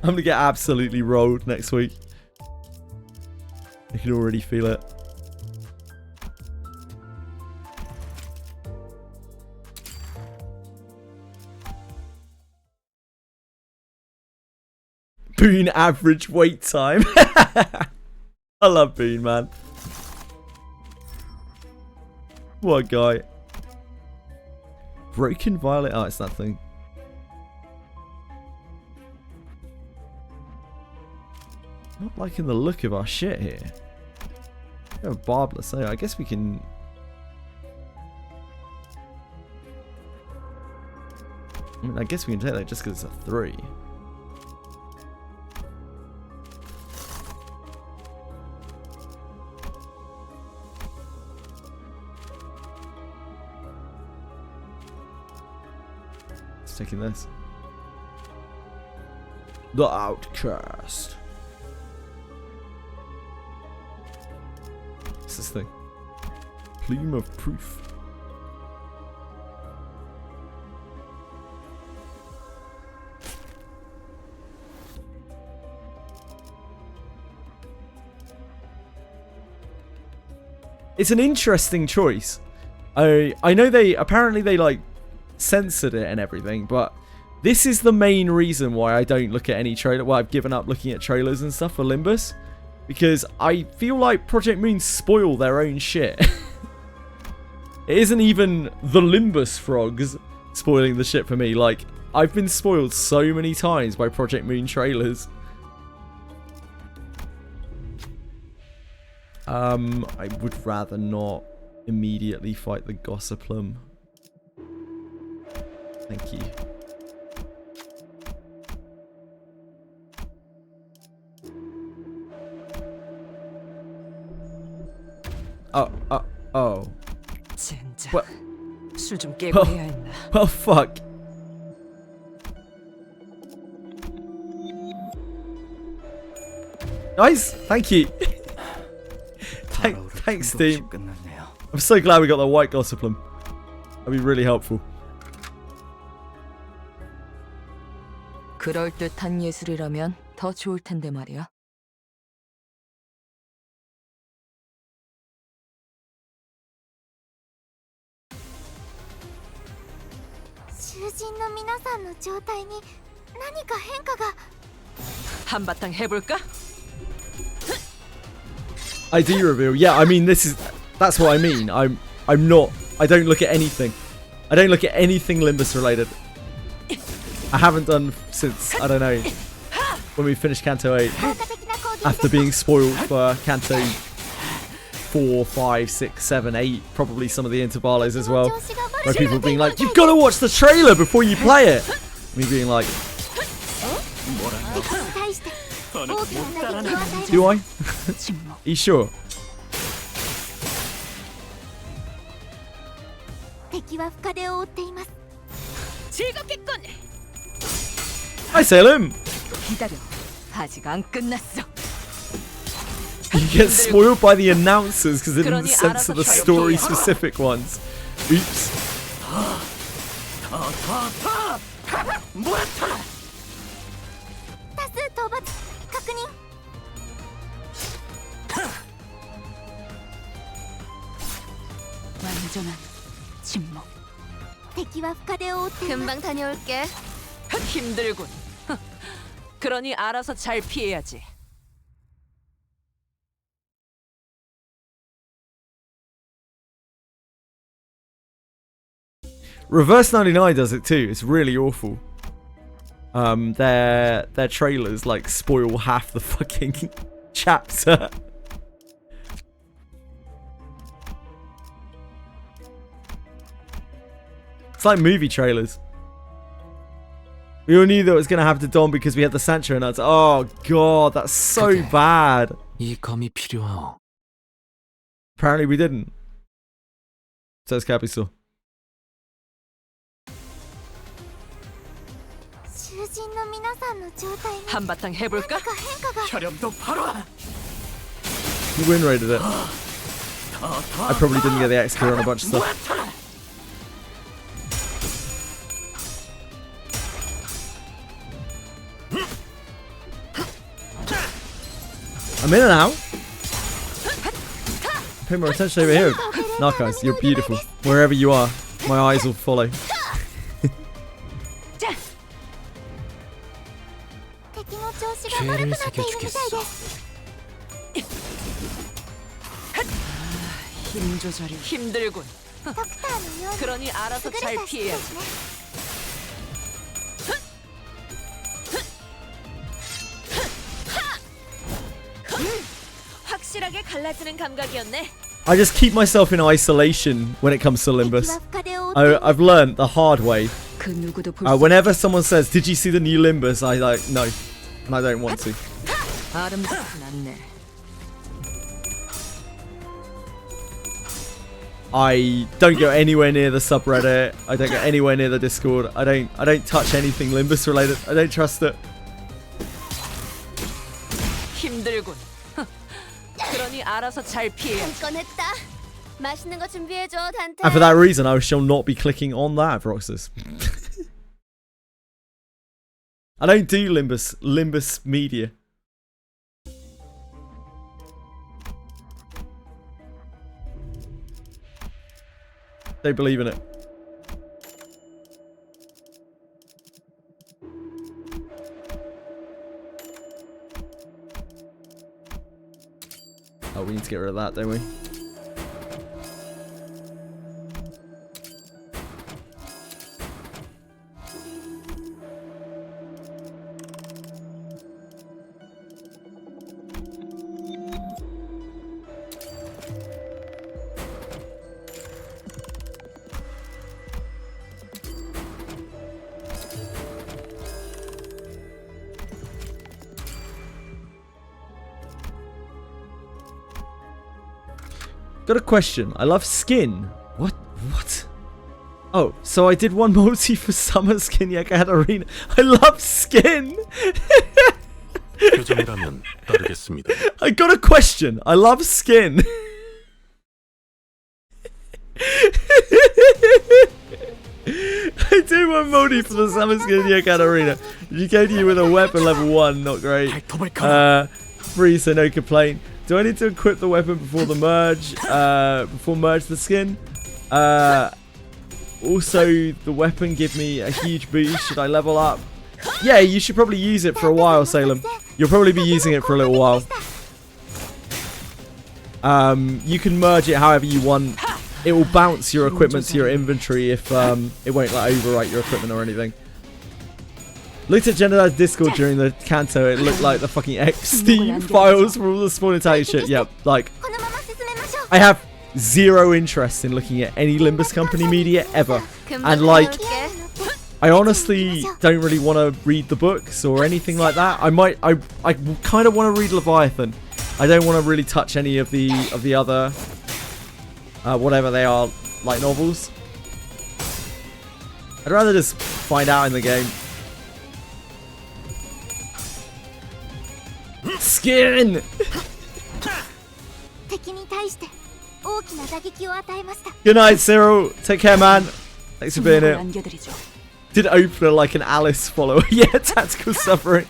I'm gonna get absolutely rolled next week. I can already feel it. Boone average wait time. I love Boone, man. What a guy. Broken Violet. Oh, it's that thing. Not liking the look of our shit here. We have a barbless, so I guess we can. I mean, I guess we can take that just because it's a 3. Taking this. The Outcast. What's this thing? Plume of Proof. It's an interesting choice. I know they apparently like censored it and everything, but this is the main reason why I don't look at any trailer. Well, I've given up looking at trailers and stuff for Limbus, because I feel like Project Moon spoil their own shit. It isn't even the Limbus frogs spoiling the shit for me. Like, I've been spoiled so many times by Project Moon trailers. I would rather not immediately fight the Gossiplam. Thank you. Oh. 젠장. 술 좀 깨고 해야 했나. Oh, fuck. Nice. Thank you. Thanks, team. I'm so glad we got the white Gossiplam. That'd be really helpful. 그럴듯한 예술이라면 더 좋을 텐데 말이야. 한바탕 해볼까? I do reveal. Yeah, I mean that's what I mean. I don't look at anything. I don't look at anything Limbus related. I haven't done since, I don't know, when we finished Canto 8. After being spoiled for Canto 4, 5, 6, 7, 8, probably some of the intervalos as well. Where people being like, you've got to watch the trailer before you play it. Me being like, do I? Are you sure? Hi, Salem. 기다려. 아직 안 끝났어. You get spoiled by the announcers because they didn't censor the story-specific ones. Oops. 완전한 침묵. 금방 다녀올게. 힘들군. 그러니 알아서 잘 피해야지. Reverse 99 does it too. It's really awful. Their trailers like spoil half the fucking chapter. It's like movie trailers. We all knew that it was going to happen to Dom because we had the Sancho and I was like, oh god, that's so bad. 이 검이 필요하오. Apparently we didn't. Says Capital. 한바탕 해볼까? 혈염도 바로. You win rated it. I probably didn't get the XP on a bunch of stuff. I'm in and out. Pay more attention over here. Narcos, you're beautiful. Wherever you are, my eyes will follow. 죄를 새겨주겠어. 힘 조절이 힘들군. 그러니 알아서 잘 피해야지. 확실하게 갈라지는 감각이었네. I just keep myself in isolation when it comes to Limbus. I've learned the hard way. Whenever someone says, "Did you see the new Limbus?" I like no, and I don't want to. I don't go anywhere near the subreddit. I don't go anywhere near the Discord. I don't touch anything Limbus related. I don't trust it. 힘들군. 그러니 알아서 잘 피해야지. 건했다. 맛있는 거 준비해줘, 단테. And for that reason, I shall not be clicking on that, Roxas. I don't do Limbus media. Don't believe in it. Oh, we need to get rid of that, don't we? Got a question. I love skin. What? Oh, so I did one multi for summer skin Yakat Arena. I love skin. 표정이라면 따르겠습니다. I got a question. I love skin. I did one multi for the summer skin Yakat Arena. You came to you with a weapon level 1. Not great. Free, so no complaint. Do I need to equip the weapon before the merge? Before merge the skin? Also, the weapon give me a huge boost. Should I level up? Yeah, you should probably use it for a while, Salem. You'll probably be using it for a little while. You can merge it however you want. It will bounce your equipment to your inventory if it won't like overwrite your equipment or anything. Looked at Jennifer's Discord during the Canto. It looked like the fucking Steam files for all the Spawn Italian shit. Yep, like I have zero interest in looking at any Limbus Company media ever, and like I honestly don't really want to read the books or anything like that. I kind of want to read Leviathan. I don't want to really touch any of the other whatever they are, like novels. I'd rather just find out in the game. Skin! Good night, Cyril. Take care, man. Thanks for being here. Did opener like an Alice follower. Yeah, tactical suffering.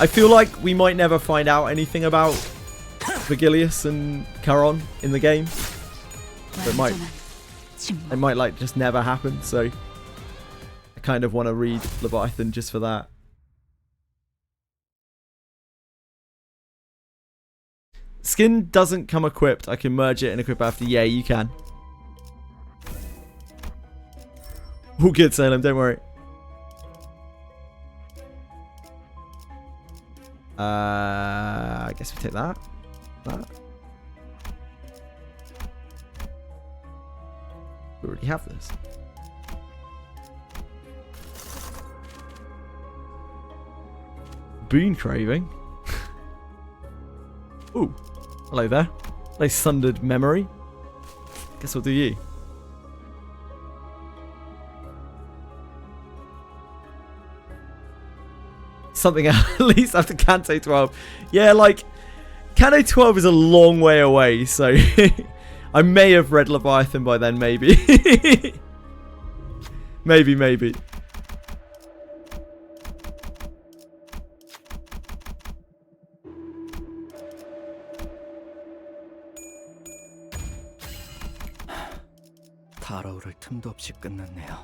I feel like we might never find out anything about Vigilius and Charon in the game. But it might like just never happen, so I kind of want to read Leviathan just for that. Skin doesn't come equipped. I can merge it and equip after. Yeah, you can. All good, Salem, don't worry. I guess we take that. We already have this. Boon craving. Ooh, hello there. Nice sundered memory. Guess we'll do you. Something at least after Canto 12. Yeah, like Canto 12 is a long way away, so I may have read Leviathan by then, maybe. maybe. 달아오를 틈도 없이 끝났네요.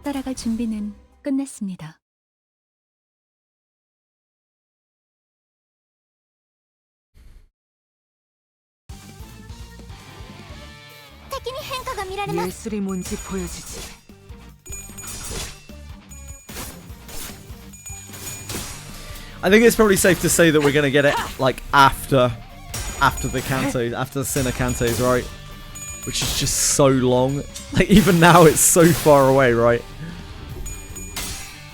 따라갈 준비는 끝났습니다. 예술이 뭔지 보여주지. I think it's probably safe to say that we're gonna get it like after the Canto, after the Sinner Cantos, right? Which is just so long. Like even now it's so far away, right?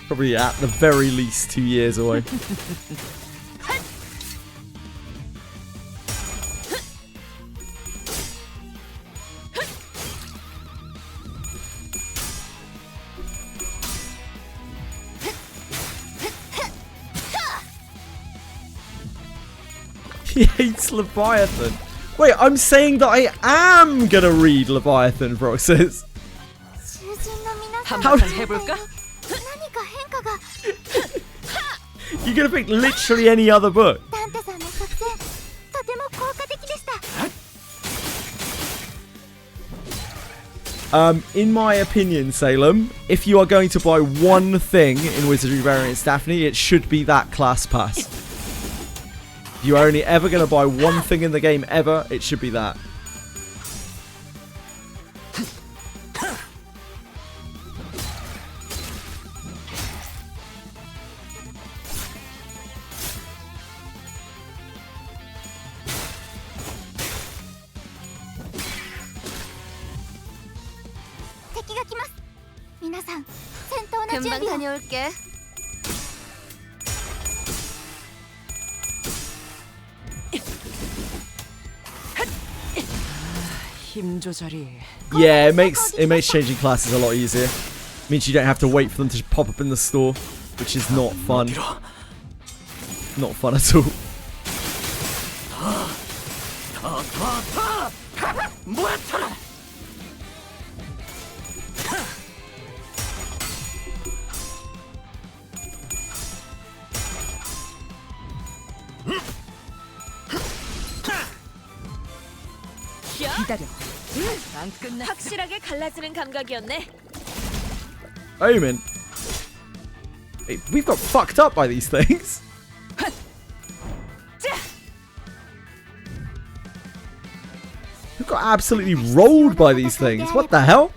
Probably at the very least 2 years away. He hates Leviathan. Wait, I'm saying that I am gonna read Leviathan, bro. Says. 한바탕 해볼까? You're gonna pick literally any other book. In my opinion, Salem, if you are going to buy one thing in Wizardry Variants Daphne, it should be that class pass. If you are only ever going to buy one thing in the game ever, it should be that. 금방 다녀올게. 힘 조절이. Yeah, it makes changing classes a lot easier. Means you don't have to wait for them to pop up in the store, which is not fun. Not fun at all. 기다려. 안 끝났어. 확실하게 갈라지는 감각이었네. Omen. Hey, we've got fucked up by these things. We've got absolutely rolled by these things. What the hell?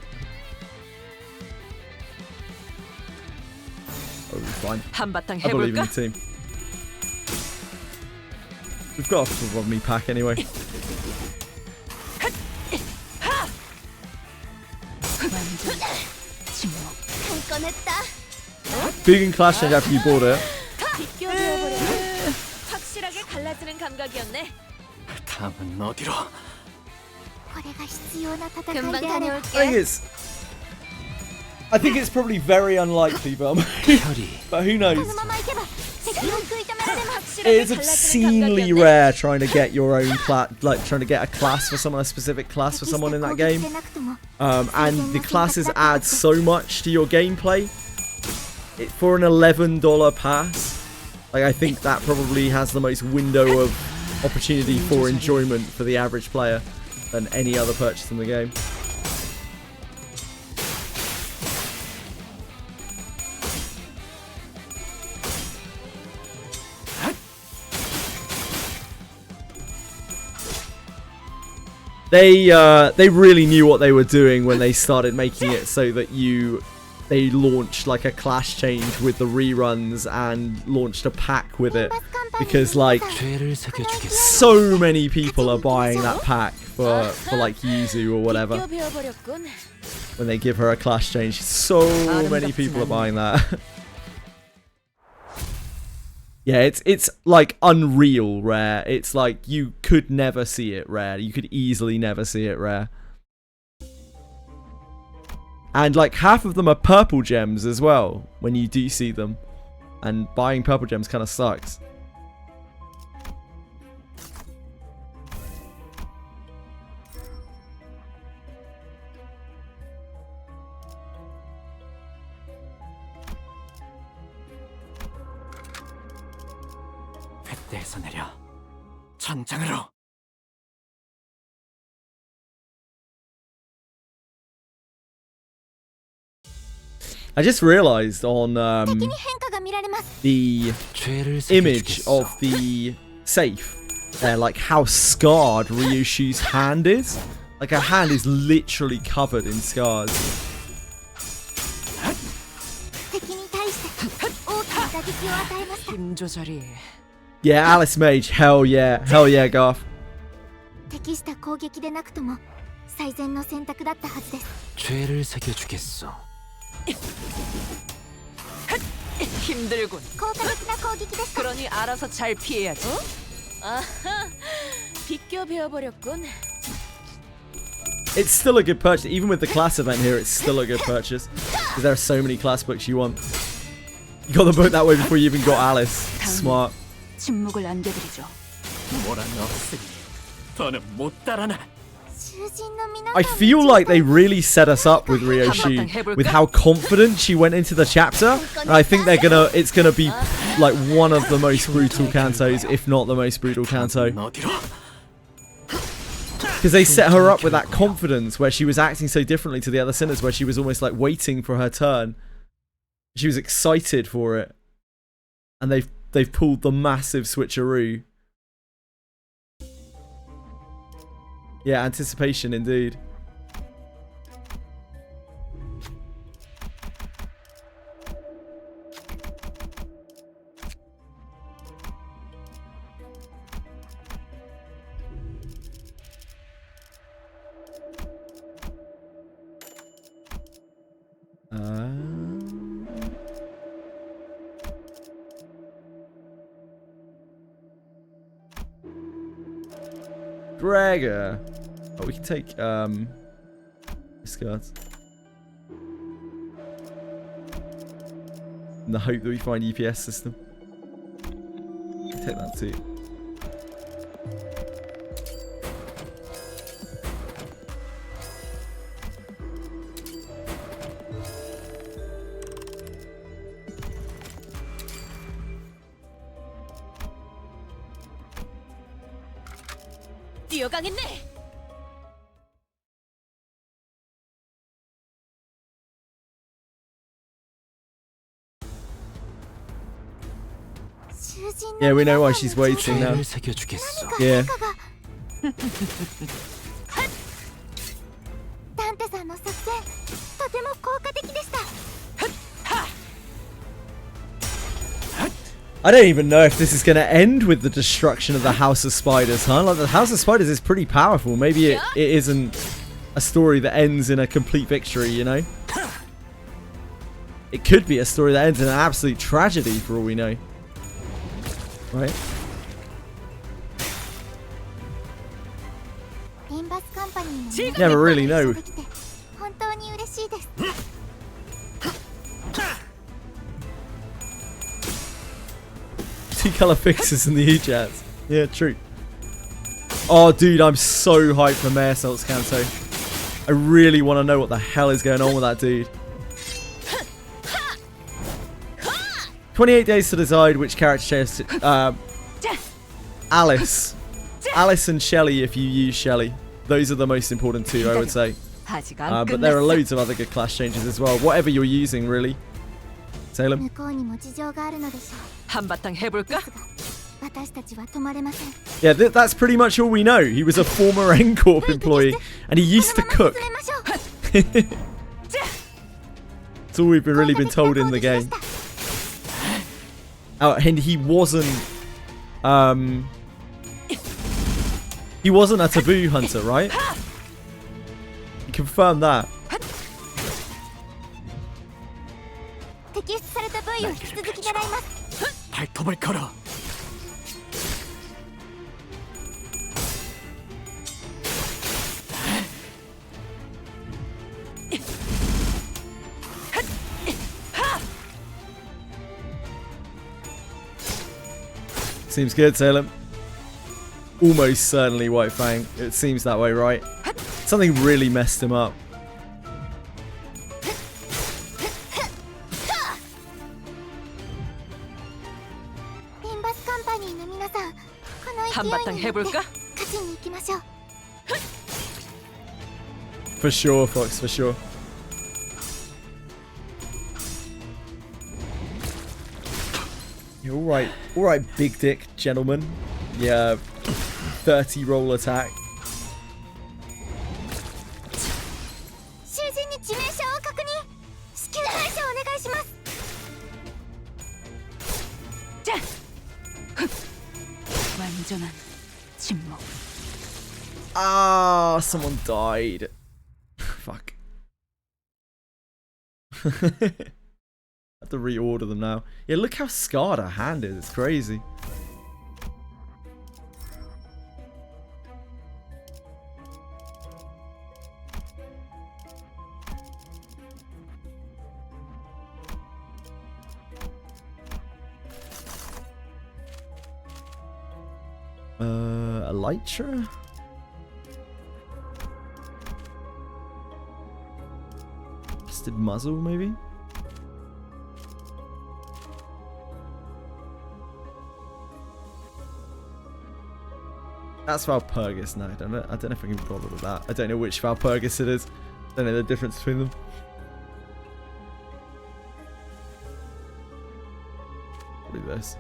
Oh, fine. 한바탕 I believe in 해볼까? the team. We've got a full me pack anyway. Vegan Clash change after you bought it. 확실하게 갈라지는 감각이었네. 다음은 어디로? 금방 I 다녀올게. think it's probably very unlikely, but who knows? It is obscenely rare trying to get your own class, like trying to get a class for someone, a specific class for someone in that game. And the classes add so much to your gameplay. For an $11 pass, like I think that probably has the most window of opportunity for enjoyment for the average player than any other purchase in the game. They really knew what they were doing when they started making it so that they launched like a clash change with the reruns and launched a pack with it, because like so many people are buying that pack for like Yuzu or whatever when they give her a clash change. So many people are buying that. Yeah, it's like unreal rare. It's like you could never see it rare. You could easily never see it rare. And like half of them are purple gems as well when you do see them. And buying purple gems kind of sucks. 그때에서 내려 전장으로. I just realized on the image of the safe there, like how scarred Ryushu's hand is. Like her hand is literally covered in scars. 힘 조절이. Yeah, Alice Mage, hell yeah, Garth. 適した攻撃でなくとも最善の選択だったはずです。 죄를 새겨주겠어. 힘들군. 効果的な攻撃です。 그러니 알아서 잘 피해야지. 아하, 비껴 베어버렸군. It's still a good purchase, even with the class event here. It's still a good purchase because there are so many class books you want. You got the book that way before you even got Alice. Smart. 침묵을 안겨드리죠. 뭐란 없으니 더는 못 따라나. I feel like they really set us up with Ryoshu with how confident she went into the chapter, and I think it's gonna be like one of the most brutal cantos, if not the most brutal canto. Because they set her up with that confidence where she was acting so differently to the other sinners, where she was almost like waiting for her turn. She was excited for it, and they've pulled the massive switcheroo. Yeah, anticipation indeed. Dragger. Oh, we can take this cards. In the hope that we find EPS system. Take that too. 뛰어가겠네. Yeah, we know why she's waiting now. Yeah. ダンテさんの作戦とても効果的でした。 I don't even know if this is going to end with the destruction of the House of Spiders, huh? Like, the House of Spiders is pretty powerful. Maybe it isn't a story that ends in a complete victory, you know? It could be a story that ends in an absolute tragedy, for all we know. Right? Limbus Company Never really know. 本当に嬉しいです。 Two color fixes in the E-Chats. Yeah, true. Oh, dude, I'm so hyped for Mayor Salt's Canto. I really want to know what the hell is going on with that dude. 28 days to decide which character Alice. Alice and Shelly if you use Shelly. Those are the most important two, I would say. But there are loads of other good class changes as well. Whatever you're using, really. Salem? 向こうにも事情があるのでしょう。 한바탕 해볼까? 私たちは止まれません。 Yeah, that's pretty much all we know. He was a former N-Corp employee, and he used to cook. That's all we've really been told in the game. Oh, and he wasn't a taboo hunter, right? You confirmed that. 摘出された部位を引き続き狙います。 발톱을 걸어. Seems good, Salem. Almost certainly White Fang. It seems that way, right? Something really messed him up. バスカンパニーの皆さん、この勢い 한바탕 に乗って 해볼까? 勝ちに行きましょう。 For sure, Fox, for sure. Yeah, all right, big dick gentlemen. Yeah, 30 roll attack. 囚人に致命傷を確認。至急対処お願いします。 자! 완전한 침묵. Ah, someone died. Fuck. I have to reorder them now. Yeah, look how scarred her hand is. It's crazy. Elytra? Busted muzzle, maybe? That's Valpurgis. No, I don't know if I can be bothered with that. I don't know which Valpurgis it is. I don't know the difference between them. Probably this.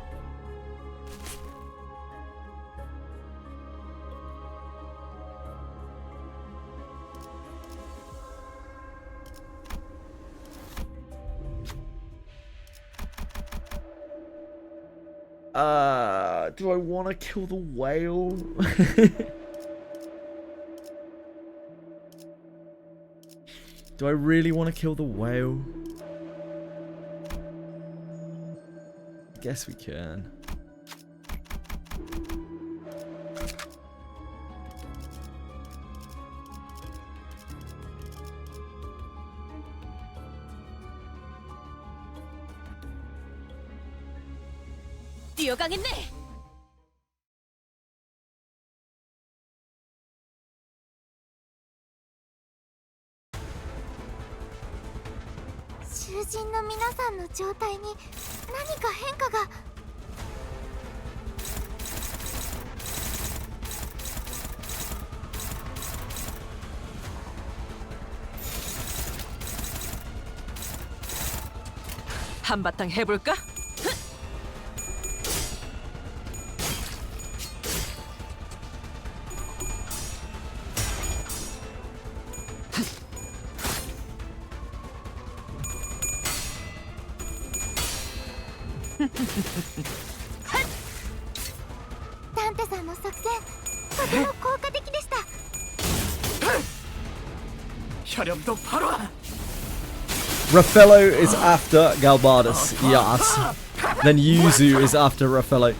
Do I want to kill the whale? Do I really want to kill the whale? I guess we can. 뛰어가겠네.囚人の皆さんの状態に何か変化が。 한바탕 해볼까? Raffaello is after Galbardus, yes. Then Yuzu is after Raffaello.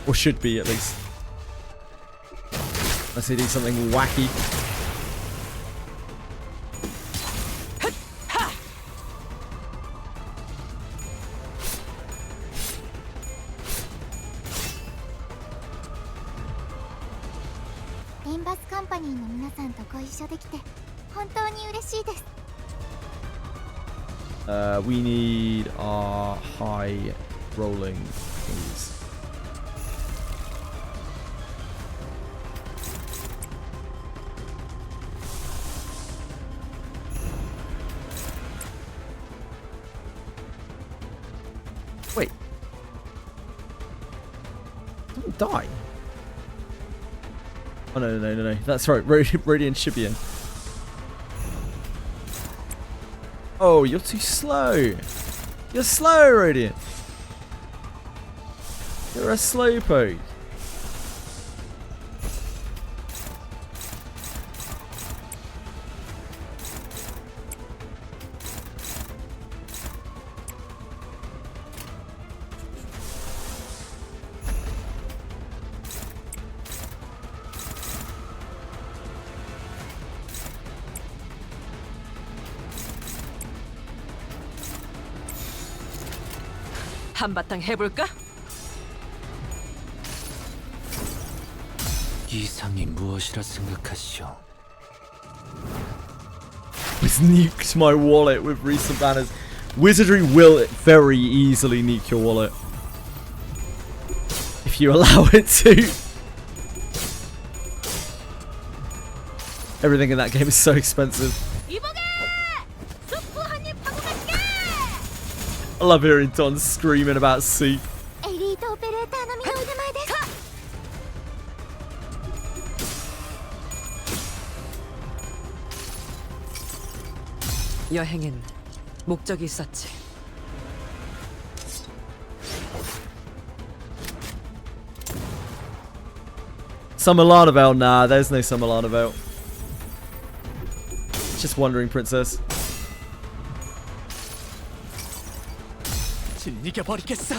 Or should be, at least. Unless they do something wacky. Limbus Company の皆さんとご一緒できて本当に嬉しいです。 We need our high rolling, please. Wait. Don't die. Oh no. That's right. Radiant Shibian. Oh, you're too slow. You're slow, Radiant. You're a slowpoke. 한바탕 해볼까? 이상이 무엇이라 생각하시오? It's nuked my wallet with recent banners. Wizardry will very easily nuke your wallet. if you allow it to. Everything in that game is so expensive. I love hearing Don screaming about soup. 여행엔 목적이 있었지. Summer Lanavel? Nah, there's no Summer Lanavel. Just wandering princess. 즐겨버리겠어.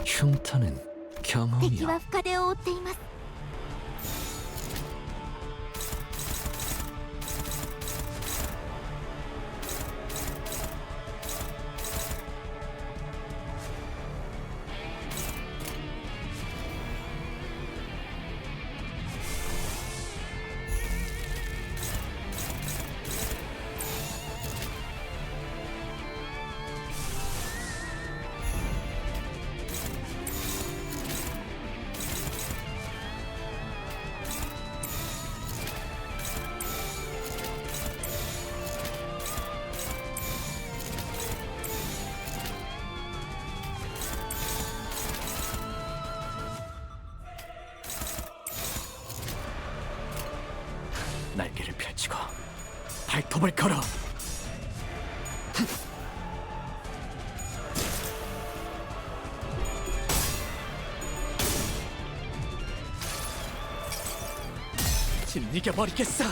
흉터는 경험이야. 敵は深手を負っています。 날개를 펼치고 발톱을 걸어. 즐겨버리겠어.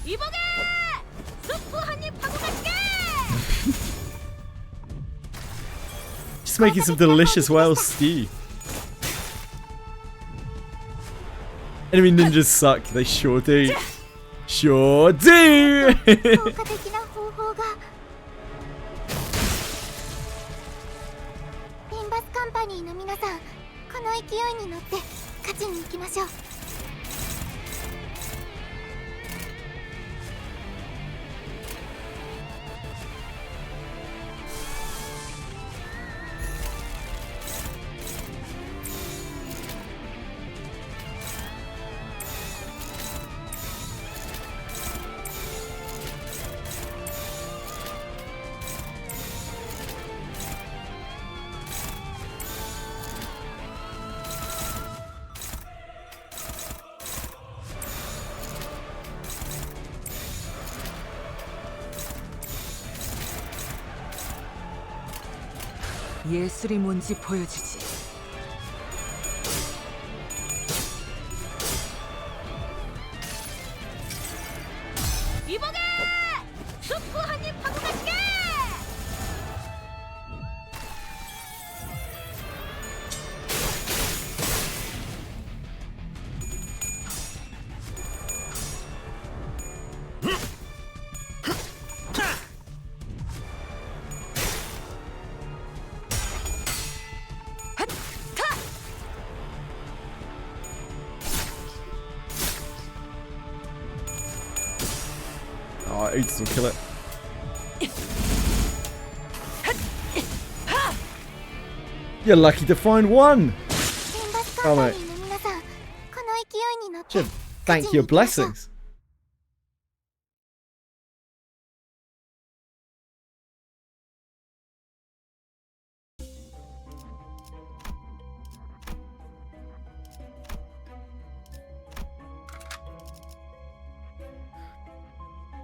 이보게! 수프 한입 하고 갈게! Just making some delicious whale stew. Enemy ninjas suck. They sure do. Sure do! 効果的な方法が。リンバスカンパニーの皆さん、この勢いに乗って勝ちに行きましょう。 예술이 뭔지 보여주지. 이보게! 수프 한입 하고 갈게! Oh, Oats will kill it. You're lucky to find one! Oh mate. Should thank your blessings.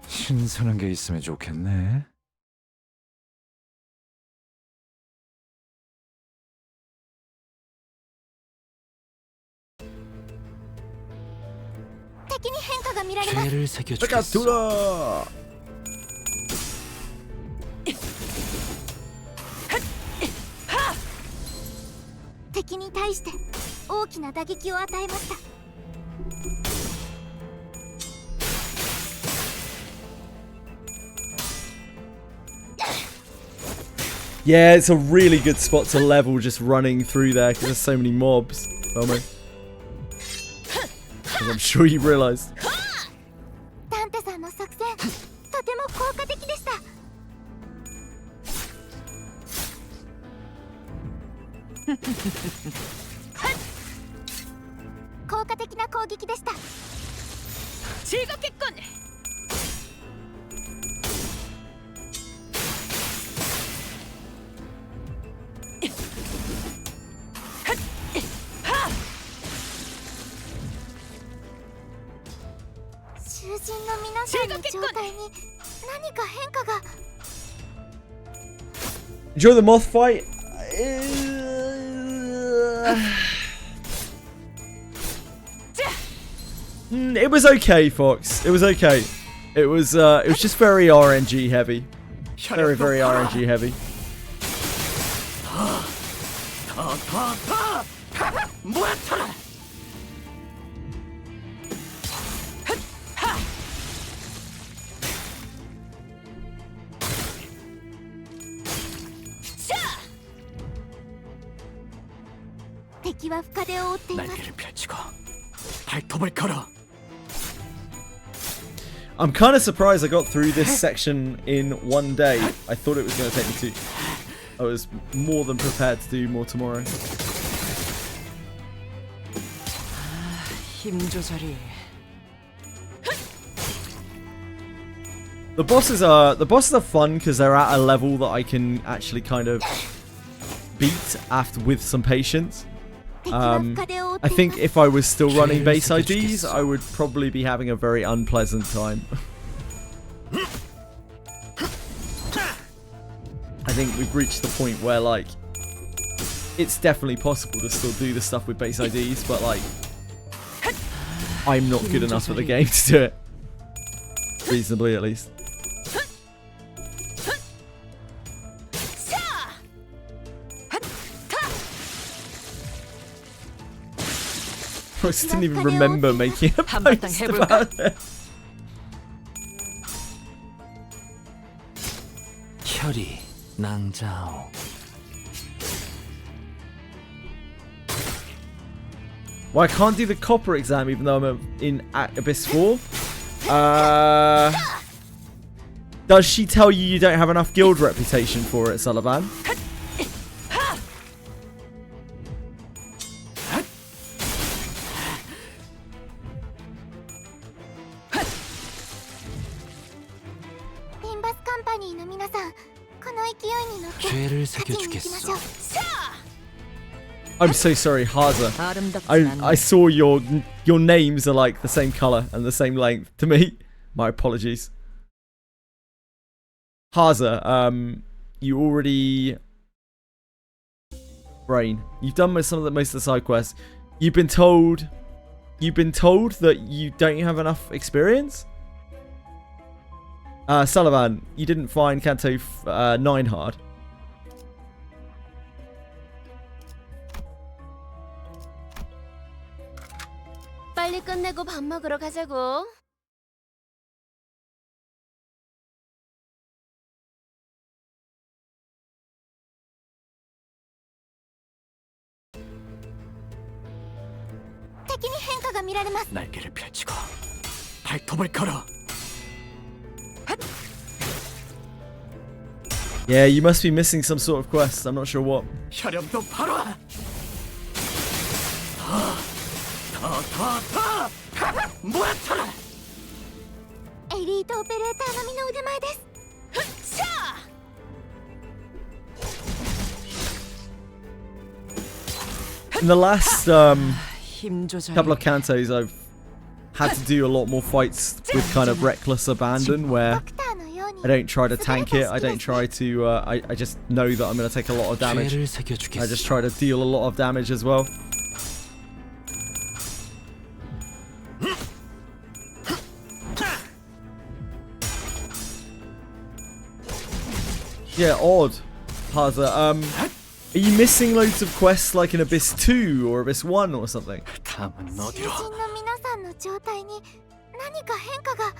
신선한 게 있으면 좋겠네. 죄를 새겨주겠어. に対して大きな打撃を与えました。 Yeah, it's a really good spot to level just running through there because there's so many mobs. As I'm sure you realized. ダンテさんの作戦、とても効果的でした。効果的な攻撃でした。血が結婚。 囚人の皆さんの状態に何か変化が。 Enjoy the moth fight. It was okay, Fox. It was okay. It was just very RNG heavy. Very, very RNG heavy. 날개를 펼치고 발톱을 걸어. I'm kind of surprised I got through this section in one day. I thought it was going to take me two. I was more than prepared to do more tomorrow. 힘 조절이. The bosses are fun because they're at a level that I can actually kind of beat after with some patience. I think if I was still running base IDs, I would probably be having a very unpleasant time. I think we've reached the point where, like, it's definitely possible to still do the stuff with base IDs, but, like, I'm not good enough at the game to do it. Reasonably, at least. I just didn't even remember making a post about it. 혈이 낭자오. Well, I can't do the copper exam even though I'm in Abyss 4. Does she tell you don't have enough guild reputation for it, Sullivan? Limbus Company の皆さん、この勢いに乗って죄를 勝ちに行きましょう。 I'm so sorry, Haza. I saw your names are like the same color and the same length to me. My apologies. Haza, you already... Brain. You've done most of the side quests. You've been told that you don't have enough experience? Sullivan, you didn't find Canto 9 hard. 빨리 끝내고 밥 먹으러 가자고.敵に変化が見られます. 날개를 펼치고 발톱을 걸어. Yeah, you must be missing some sort of quest. I'm not sure what. 혈염도 바로. 더 모아쳐라. エリートオペレーター並みの腕前です. In the last couple of Cantos, I've had to do a lot more fights with kind of reckless abandon where I don't try to tank it, I don't try to, I just know that I'm going to take a lot of damage. I just try to deal a lot of damage as well. Yeah, odd. Haza, Are you missing loads of quests like in Abyss 2 or Abyss 1 or something? 다음은 어디로? 囚人の皆さんの状態に何か変化が。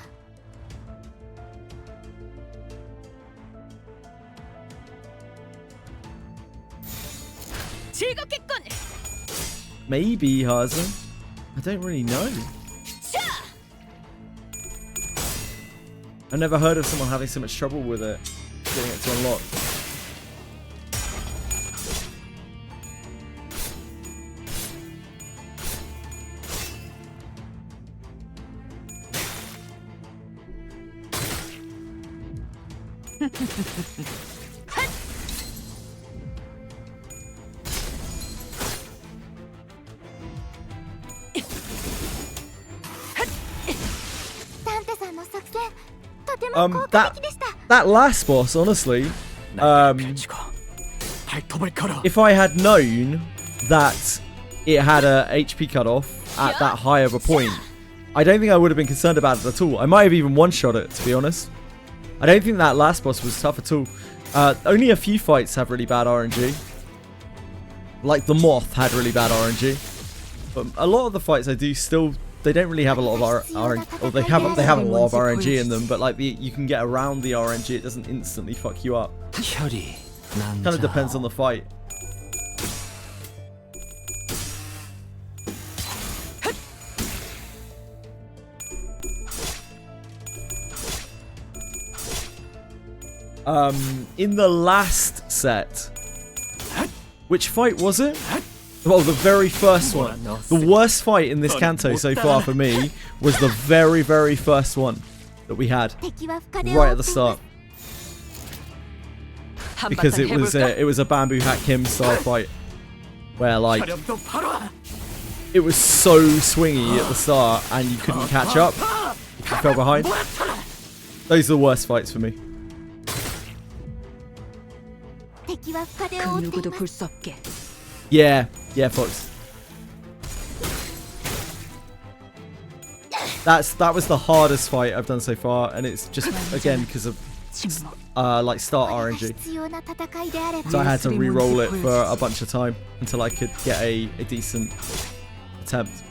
Maybe, Hazen. I don't really know. I've never heard of someone having so much trouble with it, getting it to unlock. That last boss, honestly, if I had known that it had a HP cutoff at that high of a point, I don't think I would have been concerned about it at all. I might have even one-shot it, to be honest. I don't think that last boss was tough at all. Only a few fights have really bad RNG. Like the Moth had really bad RNG. But a lot of the fights I do still... They don't really have a lot of RNG, or they have a lot of RNG in them, but like you can get around the RNG. It doesn't instantly fuck you up. Kind of depends on the fight. In the last set, which fight was it? Well, the very first one. The worst fight in this Canto so far for me was the very, very first one that we had right at the start. Because it was a Bamboo Hat Kim style fight where like it was so swingy at the start and you couldn't catch up. You fell behind. Those are the worst fights for me. Yeah, Fox. That was the hardest fight I've done so far, and it's just again because of like start RNG. So I had to re-roll it for a bunch of time until I could get a decent attempt.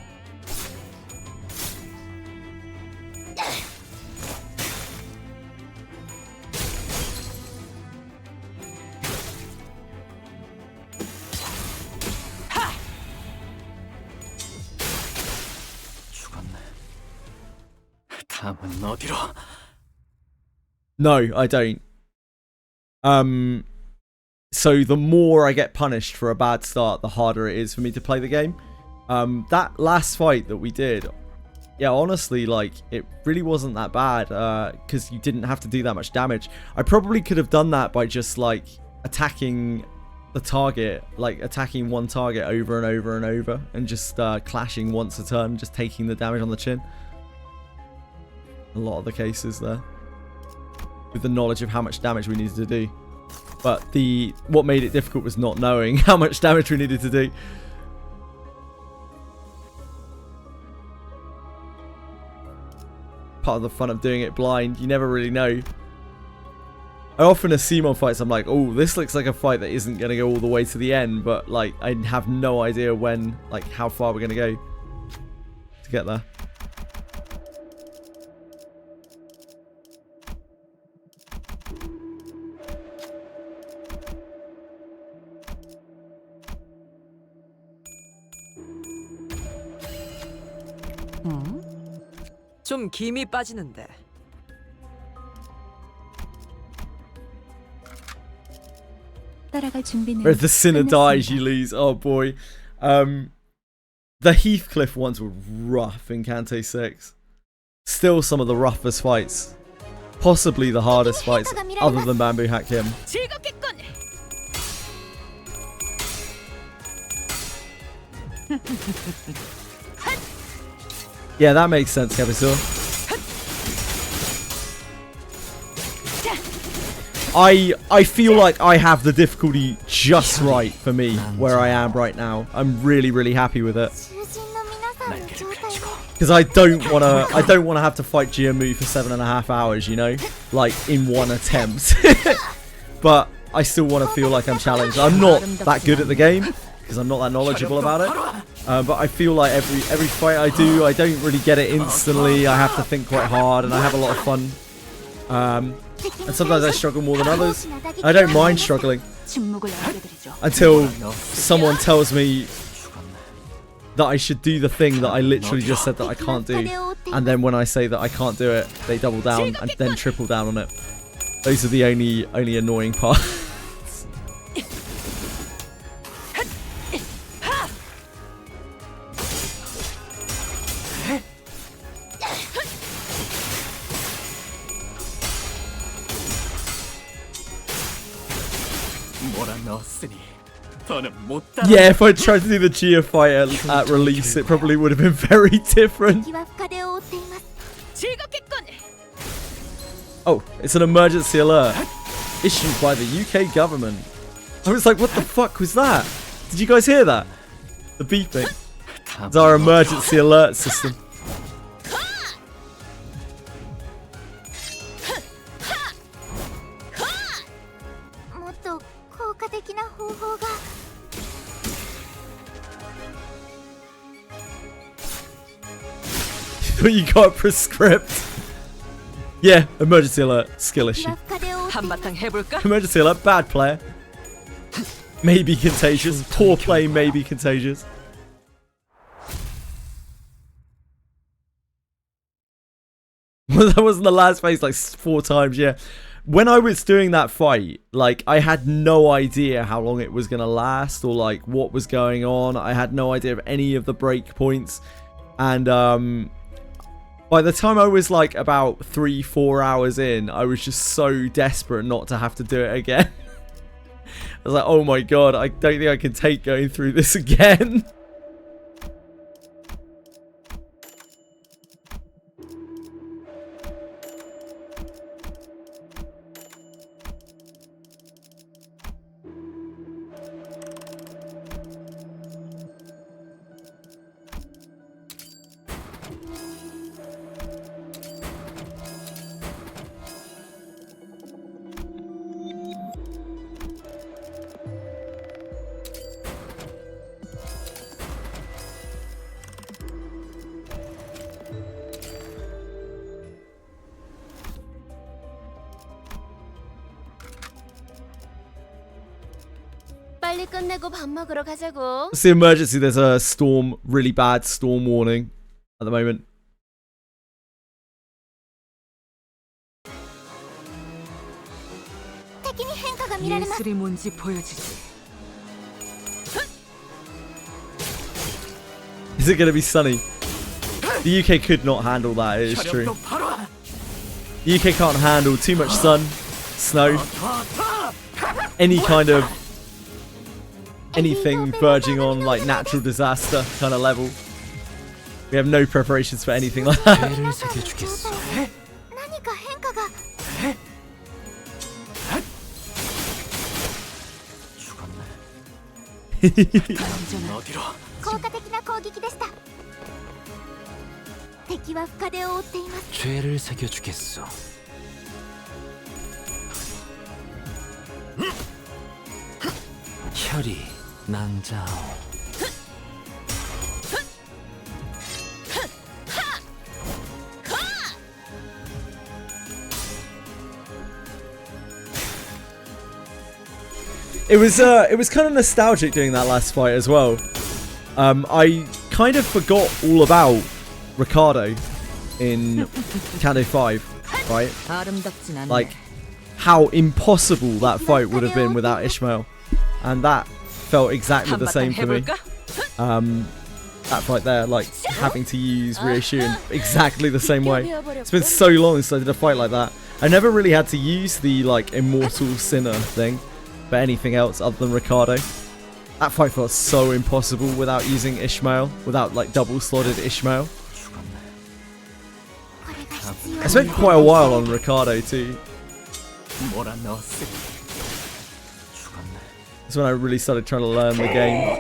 No, I don't. So the more I get punished for a bad start, the harder it is for me to play the game. That last fight that we did, yeah, honestly, like, it really wasn't that bad, because you didn't have to do that much damage. I probably could have done that by just, like, attacking the target, like, attacking one target over and over and over, and just clashing once a turn, just taking the damage on the chin. A lot of the cases there, with the knowledge of how much damage we needed to do. But what made it difficult was not knowing how much damage we needed to do. Part of the fun of doing it blind, you never really know. I often assume on fights, I'm like, oh, this looks like a fight that isn't going to go all the way to the end, but like I have no idea when, like how far we're going to go to get there. 좀 김이 빠지는데. 따라갈 준비는. Where the sinner dies, you lose. Oh boy. The Heathcliff ones were rough in Canto 6. Still some of the roughest fights. Possibly the hardest fights other than Bamboo Hat Kim. Yeah, that makes sense, Kevisaur. I feel like I have the difficulty just right for me where I am right now. I'm really, really happy with it. Because I don't wanna have to fight Jiamu for 7.5 hours, you know? Like in one attempt. But I still want to feel like I'm challenged. I'm not that good at the game because I'm not that knowledgeable about it. But I feel like every fight I do, I don't really get it instantly. I have to think quite hard, and I have a lot of fun. And sometimes I struggle more than others. I don't mind struggling until someone tells me that I should do the thing that I literally just said that I can't do. And then when I say that I can't do it, they double down and then triple down on it. Those are the only annoying parts. Yeah, if I tried to do the Gia fight at release, it probably would have been very different. Oh, it's an emergency alert issued by the UK government. I was like, what the fuck was that? Did you guys hear that? The beeping. It's our emergency alert system. You got a prescript. Yeah, emergency alert, skill issue. Emergency alert, bad player. Maybe contagious. Poor play, maybe contagious. Well, that wasn't the last phase like 4 times, yeah. When I was doing that fight, like, I had no idea how long it was going to last or, like, what was going on. I had no idea of any of the break points. And, by the time I was, like, about 3-4 hours in, I was just so desperate not to have to do it again. I was like, oh my god, I don't think I can take going through this again. It's the emergency. There's a storm, really bad storm warning at the moment. 예술이 뭔지 보여주지. Is it going to be sunny? The UK could not handle that, it is true. The UK can't handle too much sun, snow, any kind of anything verging on like natural disaster kind of level. We have no preparations for anything like that. 죄를 새겨주겠어. 혈이 낭자오. It was kind of nostalgic doing that last fight as well. I kind of forgot all about Ricardo in Canto 5, right? Like how impossible that fight would have been without Ishmael, and that felt exactly the same for me. That fight there, like having to use Ryoshu in exactly the same way. It's been so long since I did a fight like that. I never really had to use the like immortal sinner thing, but anything else other than Ricardo. That fight felt so impossible without using Ishmael, without like double slotted Ishmael. I spent quite a while on Ricardo too. That's when I really started trying to learn the game.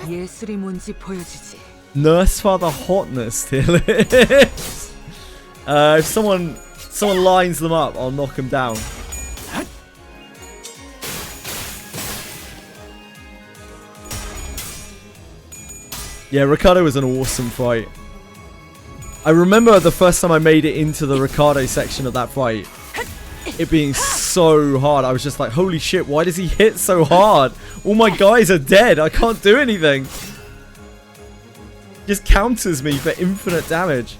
예술이 뭔지 보여주지. Nurse Father Hotness tier list. If someone lines them up, I'll knock them down. Yeah, Ricardo was an awesome fight. I remember the first time I made it into the Ricardo section of that fight, it being so hard. I was just like, holy shit, why does he hit so hard? All my guys are dead. I can't do anything. Just counters me for infinite damage.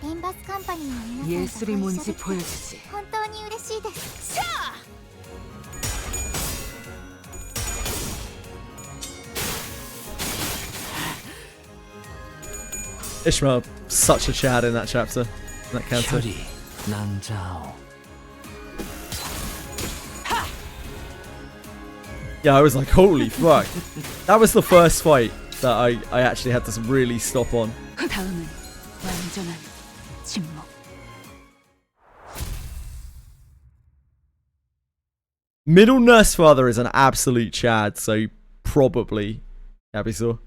Limbus Company 예술이 뭔지 보여주지. 本当に嬉しいです。 Ishmael, such a Chad in that chapter, in that Canto. Yeah, I was like, holy fuck. That was the first fight that I actually had to really stop on. 다음은 완전한 침묵. Middle Nurse Father is an absolute Chad, so probably Abyssal.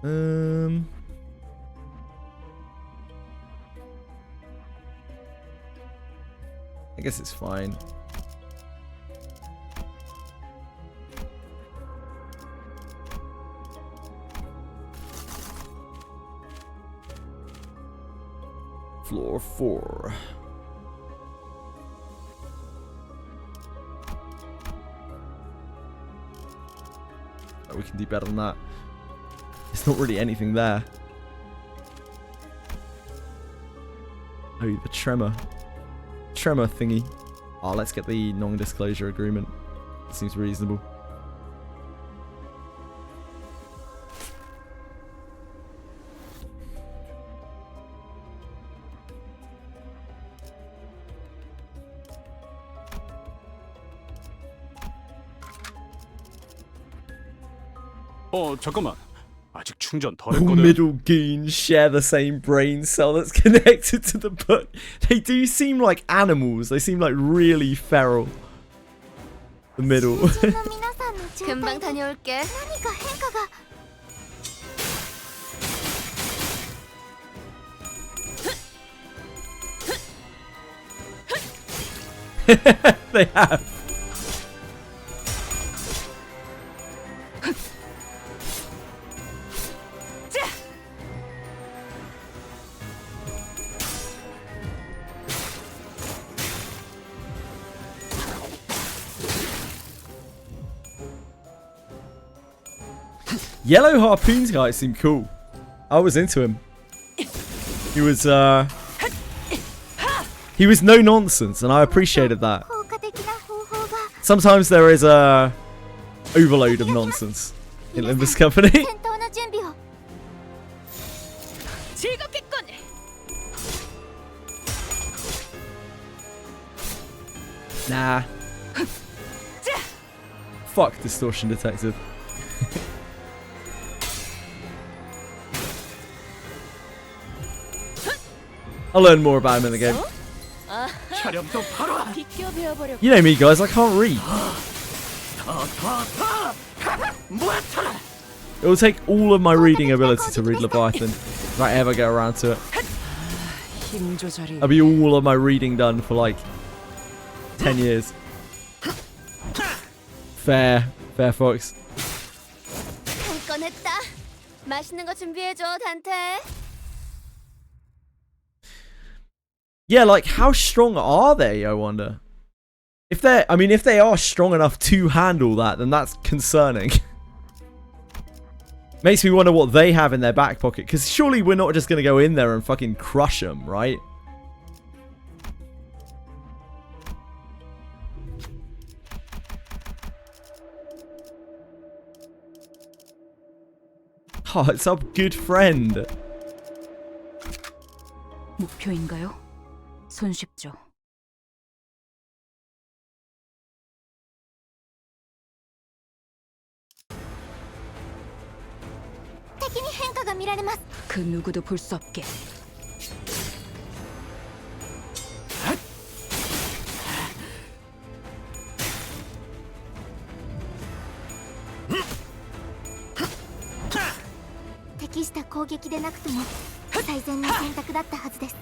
I guess it's fine. Floor 4. Oh, we can do better than that. There's not really anything there. Oh, the tremor thingy. Oh, let's get the non-disclosure agreement. It seems reasonable. 잠깐만. 아직 충전 덜 All 했거든. middle goons share the same brain cell that's connected to the book. They do seem like animals. They seem like really feral. The middle. 금방 다녀올게.何か変化が. They have. Yellow Harpoons guy seemed cool. I was into him. He was no nonsense, and I appreciated that. Sometimes there is a overload of nonsense in Limbus Company. Nah. Fuck Distortion Detective. I'll learn more about him in the game. You know me, guys, I can't read. It will take all of my reading ability to read Leviathan if I ever get around to it. I'll be all of my reading done for like 10 years. Fair Fox. 꺼냈다. 맛있는 거 준비해줘, 단테. Yeah, like, how strong are they, I wonder? If they are strong enough to handle that, then that's concerning. Makes me wonder what they have in their back pocket, because surely we're not just going to go in there and fucking crush them, right? Oh, it's our good friend. 목표인가요? 손쉽죠. 그 누구도 볼 수 없게. 最善の選択だったはずです。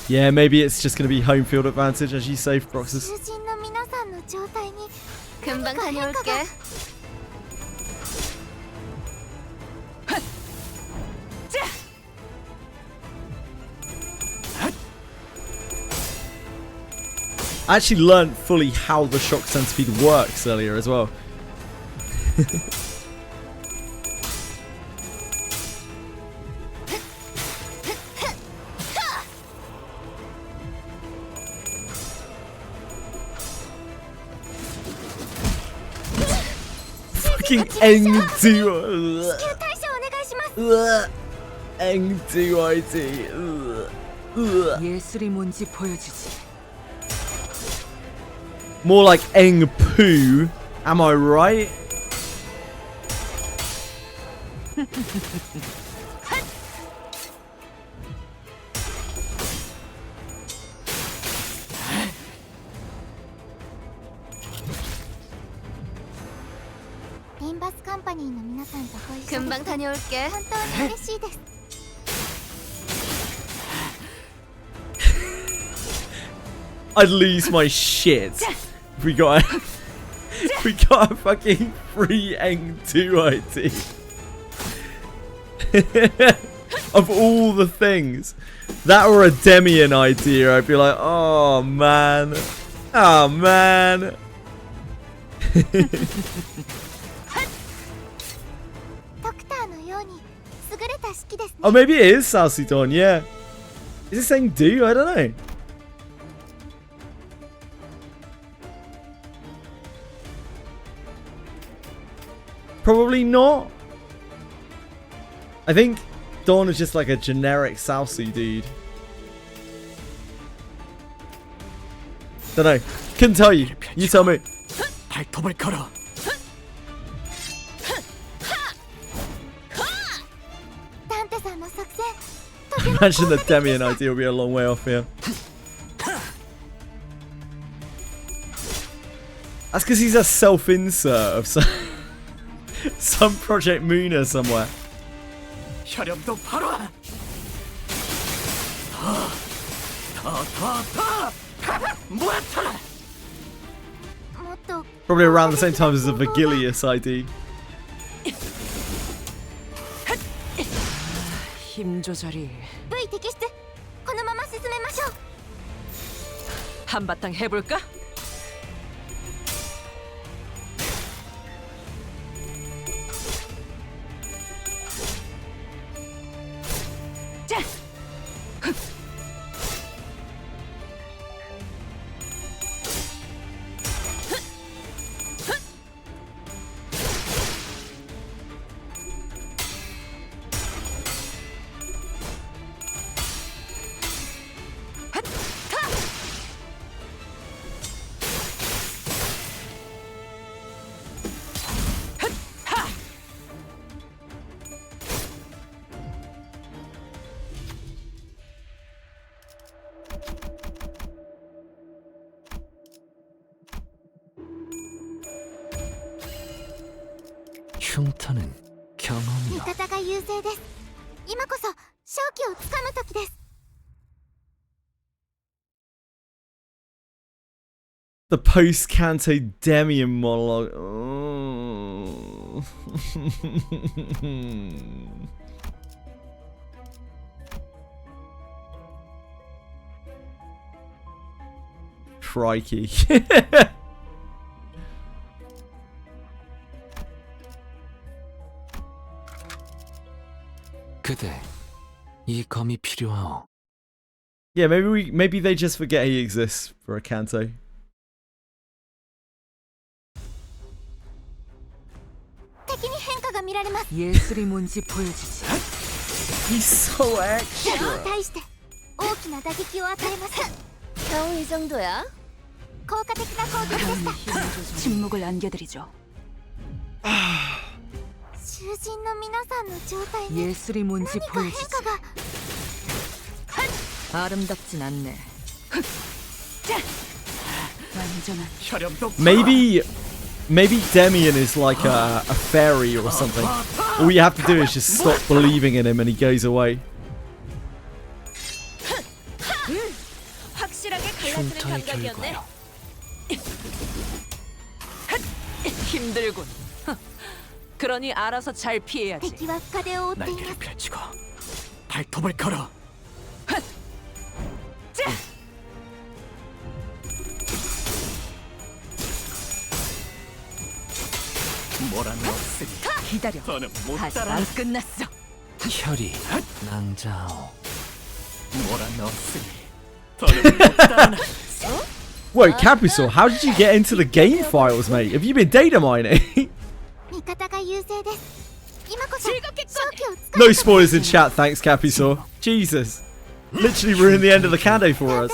Yeah, maybe it's just going to be home field advantage, as you say, for Proxus. 囚人の皆さんの状態に 금방 다녀올게. I actually learned fully how the shock centipede works earlier as well. Fucking Eng2. Eng2IT. 예술이 뭔지 보여주지. More like Eng Poo, am I right? 림버스 컴퍼니 の皆さんとご一緒に 금방 다녀올게. 本当に嬉しいです。 I'd lose my shit if we got a fucking free Eng2 IT. Of all the things, that or a Demian idea, I'd be like, oh man, oh man. Oh, maybe it is Salsidon, yeah. Is it saying do? I don't know. Probably not. I think Dawn is just like a generic Salsi dude. Don't know. Couldn't tell you. You tell me. 발톱을 걸어. Imagine the Demian idea will be a long way off here. That's because he's a self-insert of some Project Moona somewhere. 혈염도 바로. Probably around the same time as the Vigilius ID. 힘 조절이. V 摘出。このまま進めましょう。 한바탕 해볼까? 흉터는 경험이요. 味方が優勢です。今こそ勝機をつかむ時です。 The post-Canto Demian monologue. Oh. Crikey. 그대, 이 검이 필요하오. Yeah, maybe they just forget he exists for a Canto. 예술이 뭔지 보여주지. He's so extra. 対して大きな打撃を与えます。겨우 이 정도야? 効果的な攻撃でした。 침묵을 안겨드리죠. 囚人の皆さんの状態に 예술이 뭔지 何か変 보여주지. 化が。 아름답진 않네. Maybe Demian is like a fairy or something. All you have to do is just stop believing in him and he goes away. 흉터의 결과요. 힘들군. 그러니 알아서 잘 피해야지. 날개를 펼치고 발톱을 걸어. 몰아넣었으니 기다려. 더는 못 아직 따라. 안 끝났어. 혈이 낭자오. 몰아넣었으니 더는 못 따라. Whoa, Capital, how did you get into the game files, mate? Have you been data mining? No spoilers in chat, thanks, Capital. Jesus. Literally ruined the end of the Canto for us.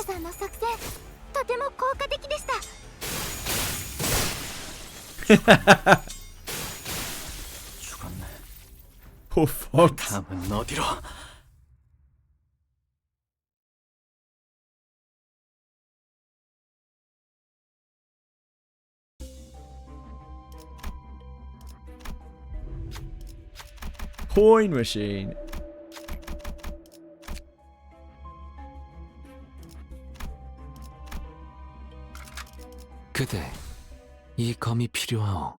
Poor Fox. 다음은 어디로? Coin machine. 그대, 이 검이 필요하오.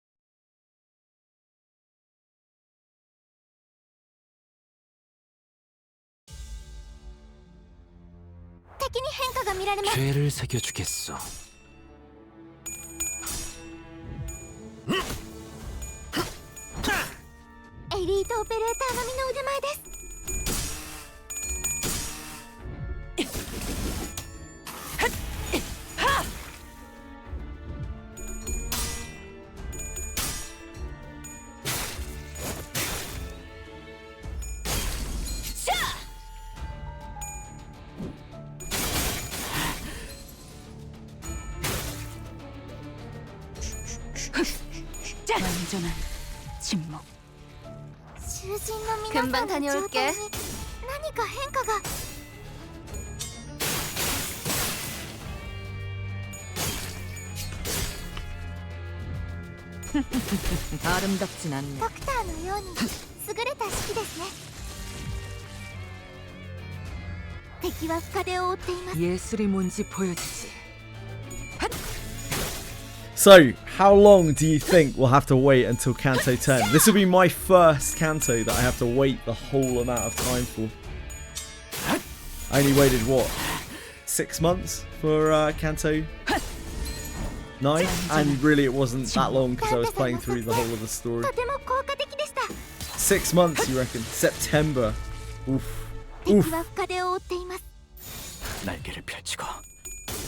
죄를 새겨주겠소. 완전한 침묵. 금방 다녀올게. 아름답진 않네. 예술이 뭔지 보여주지. So, how long do you think we'll have to wait until Canto 10? This will be my first Canto that I have to wait the whole amount of time for. I only waited, what, 6 months for Canto 9? And really it wasn't that long because I was playing through the whole of the story. 6 months, you reckon? September. Oof. Oof. 날개를 펼치고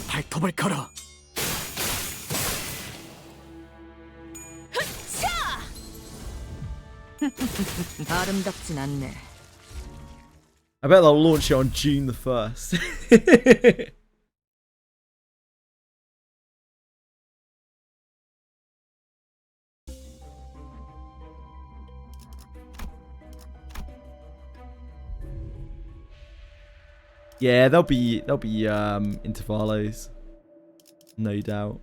발톱을 걸어. 아름답진 않네. I bet they'll launch it on June the 1st. Yeah, there'll be intervalos, no doubt.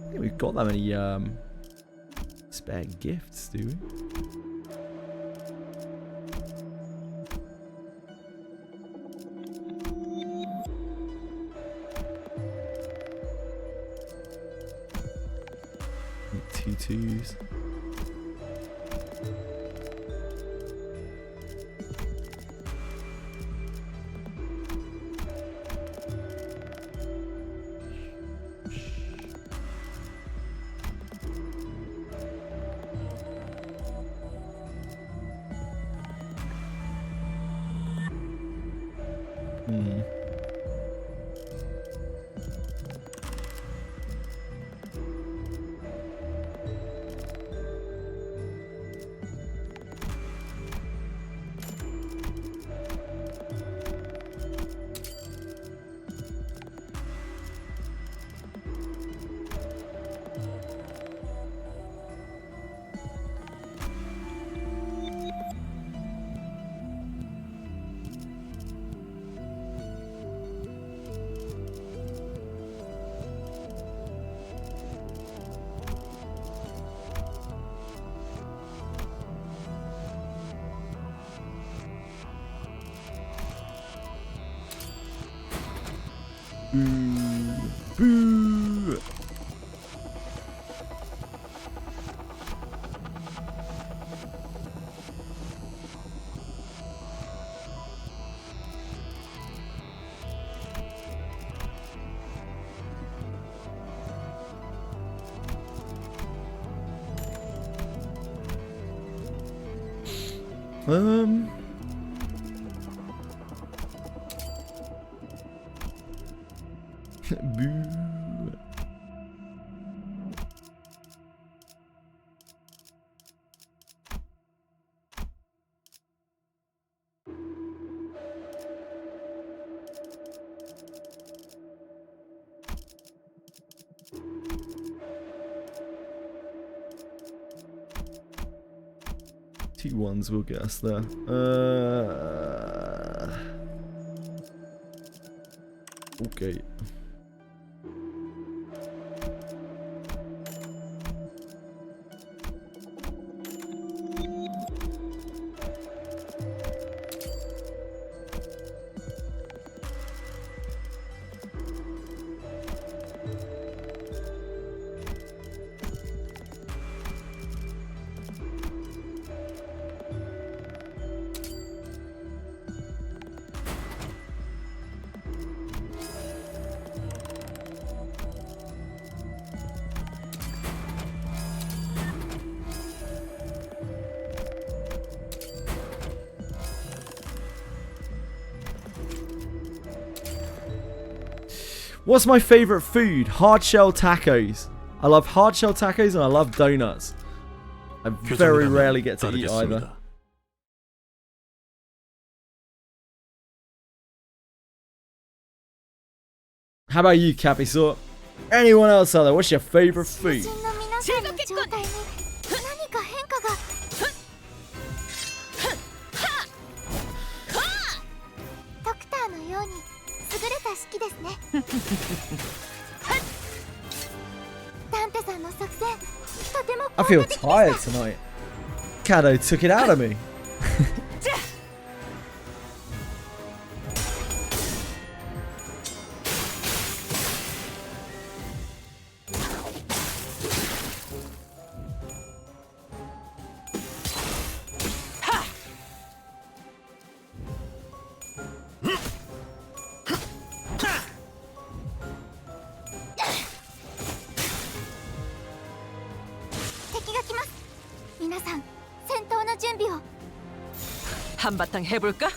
I think we've got that many spare gifts, do we? Tutus. Boo. Boo. Two ones will get us there. Okay. What's my favorite food? Hard shell tacos. I love hard shell tacos and I love donuts. I very rarely get to eat either. How about you, Cappy Sort? Anyone else out there? What's your favorite food? I feel tired tonight. Canto took it out of me. 한바탕 해볼까?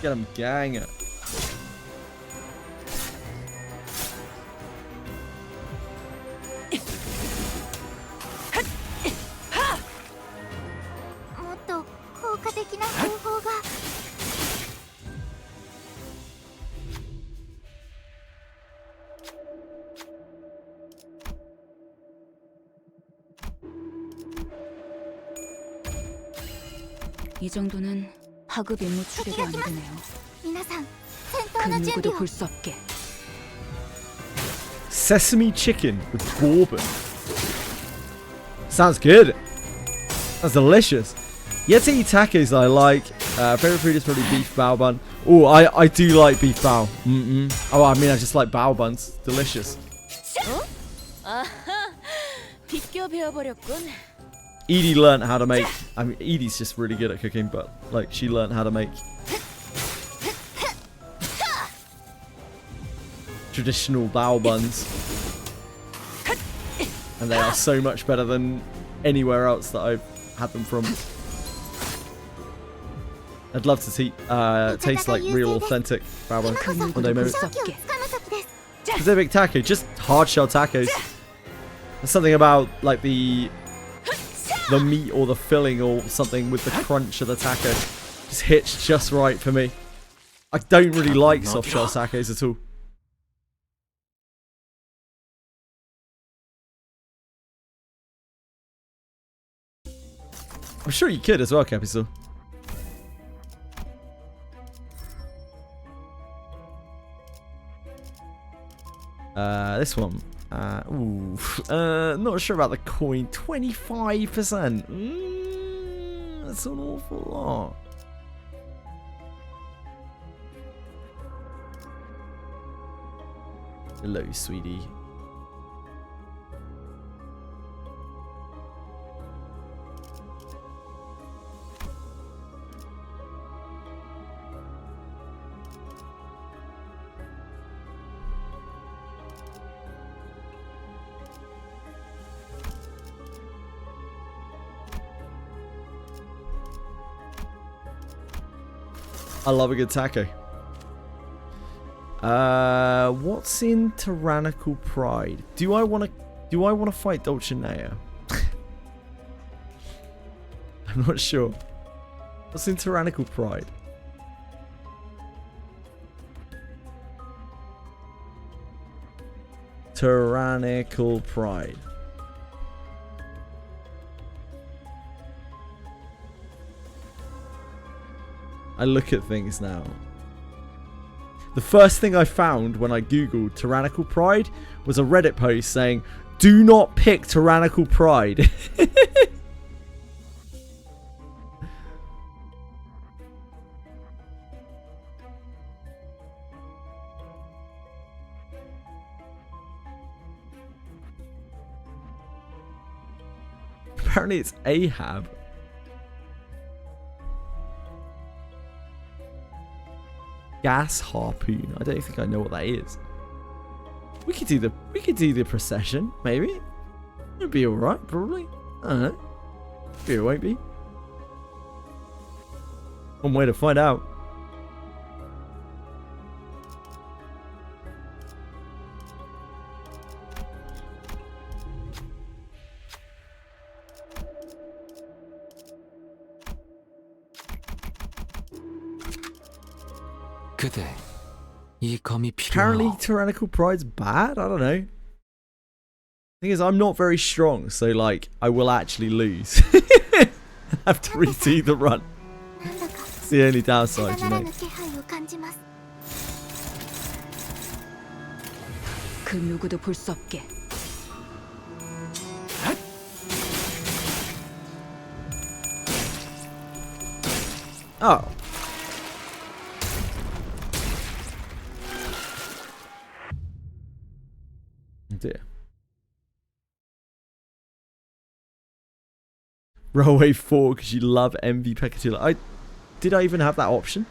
Get him, gang it. 이 정도는 하급 임무 추계가 안 되네요. 그 누구도 볼 수 없게. Sesame chicken with bourbon. Sounds good. That's delicious. Yet to eat tacos I like. Favorite food is probably beef bao bun. Oh, I do like beef bao. Oh, I mean I just like bao buns. Delicious. 아하, 비껴 베어버렸군. Edie learned how to make. I mean, Edie's just really good at cooking, but like she learned how to make traditional bao buns, and they are so much better than anywhere else that I've had them from. I'd love to taste like real authentic bao buns one day maybe. Pacific taco, just hard shell tacos. There's something about like the meat or the filling or something with the crunch of the taco just hits just right for me. I don't really like soft shell tacos at all. I'm sure you could as well, Capital. This one. Not sure about the coin. 25%. That's an awful lot. Hello, sweetie. I love a good taco. What's in Tyrannical Pride? Do I want to fight Dulcinea? I'm not sure. What's in Tyrannical Pride? Tyrannical Pride. I look at things now. The first thing I found when I googled Tyrannical Pride was a Reddit post saying, "Do not pick Tyrannical Pride." Apparently it's Ahab. Gas harpoon. I don't think I know what that is. We could do the procession, maybe. It'd be alright, probably. I don't know. Maybe it won't be. One way to find out. 그대, 이 검이 Apparently 필요하오. Tyrannical Pride's bad? I don't know. Thing is, I'm not very strong, so like, I will actually lose. I have to redo the run. It's the only downside, you know. 그 누구도 볼 수 없게. Oh. Dear. Railway 4 because you love MV Pekatula. Did I even have that option?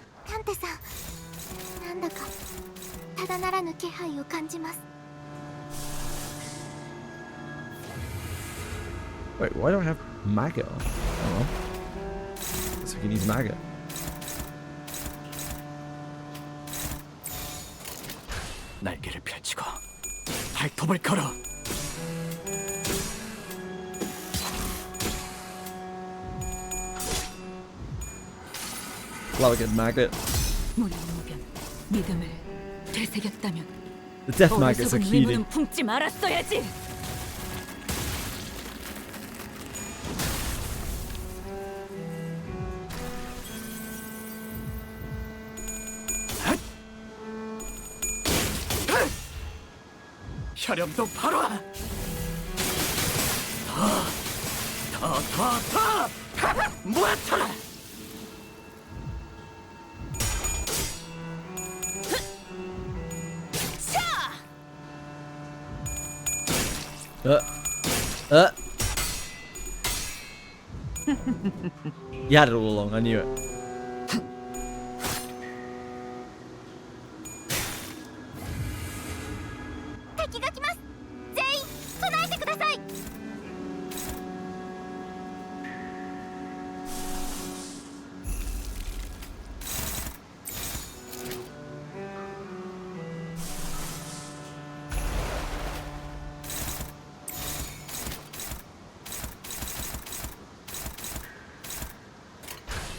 Wait, why do I have maggot on? Oh well. Guess we can use maggot. 날개를 펼치고 발톱을 걸어. Love a good maggot. 무념무변 믿음을 되새겼다면 The death maggots are 어리석은 cutie. 의무는 품지 말았어야지. 혈염도 바로 더 모아쳐라. You had it all along, I knew it.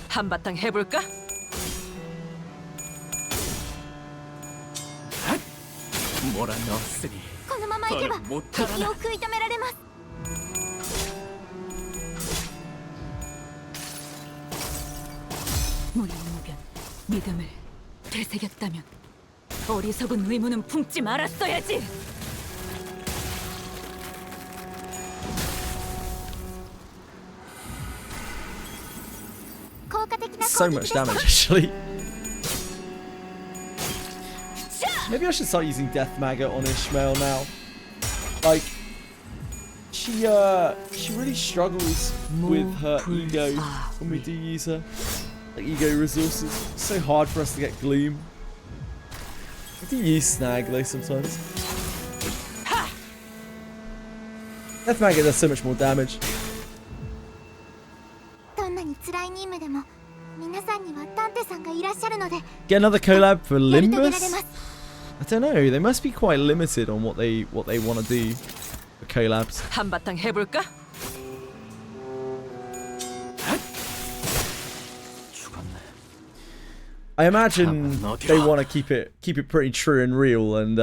한바탕 해볼까? 몰아넣었으니 このままいけば敵を食い止められます。 무념무변 믿음을 되새겼다면 어리석은 의무는 품지 말았어야지. So much damage, actually. Maybe I should start using Death Maggot on Ishmael now. Like, she really struggles with her ego when we do use her. Like, ego resources. It's so hard for us to get Gloom. I do use Snag though sometimes. Death Maggot does so much more damage. Get another collab for Limbus? I don't know. They must be quite limited on what they want to do for collabs. 한바탕 해볼까? I imagine they want to keep it pretty true and real, and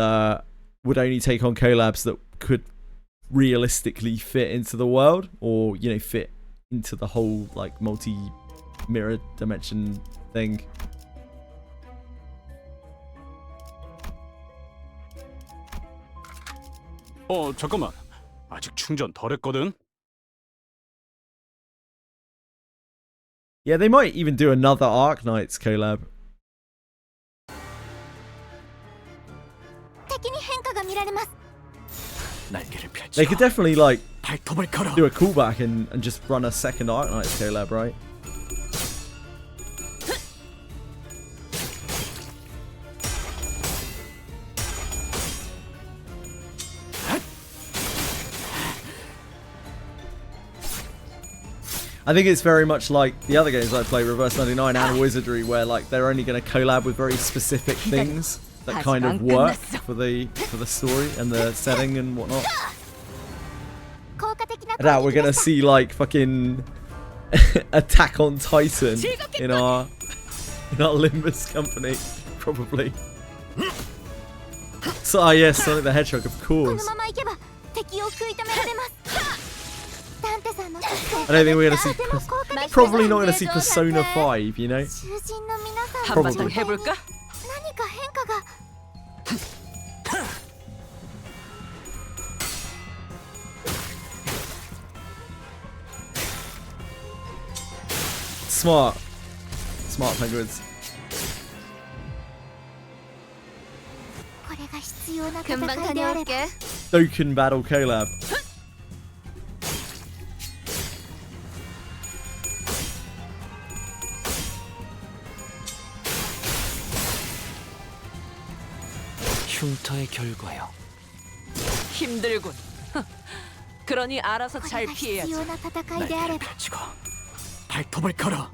would only take on collabs that could realistically fit into the world, or fit into the whole like multi-mirror dimension thing. 잠깐만. 아직 충전 덜 했거든. Yeah, they might even do another Arknights collab. They could definitely like do a callback and just run a second Arknights collab, right? I think it's very much like the other games I play, Reverse 99 and Wizardry, where like they're only going to collab with very specific things that kind of work for the story and the setting and whatnot. I doubt we're going to see like fucking Attack on Titan in our Limbus Company, probably. So yes, Sonic the Hedgehog, of course. I don't think we're going to see... Probably not going to see Persona 5, you know? Probably. Smart. Smart penguins. Dokkan Battle collab. 흉터의 결과요. 힘들군. 그러니 알아서 잘 피해야지. 날개를 펼치고 발톱을 걸어.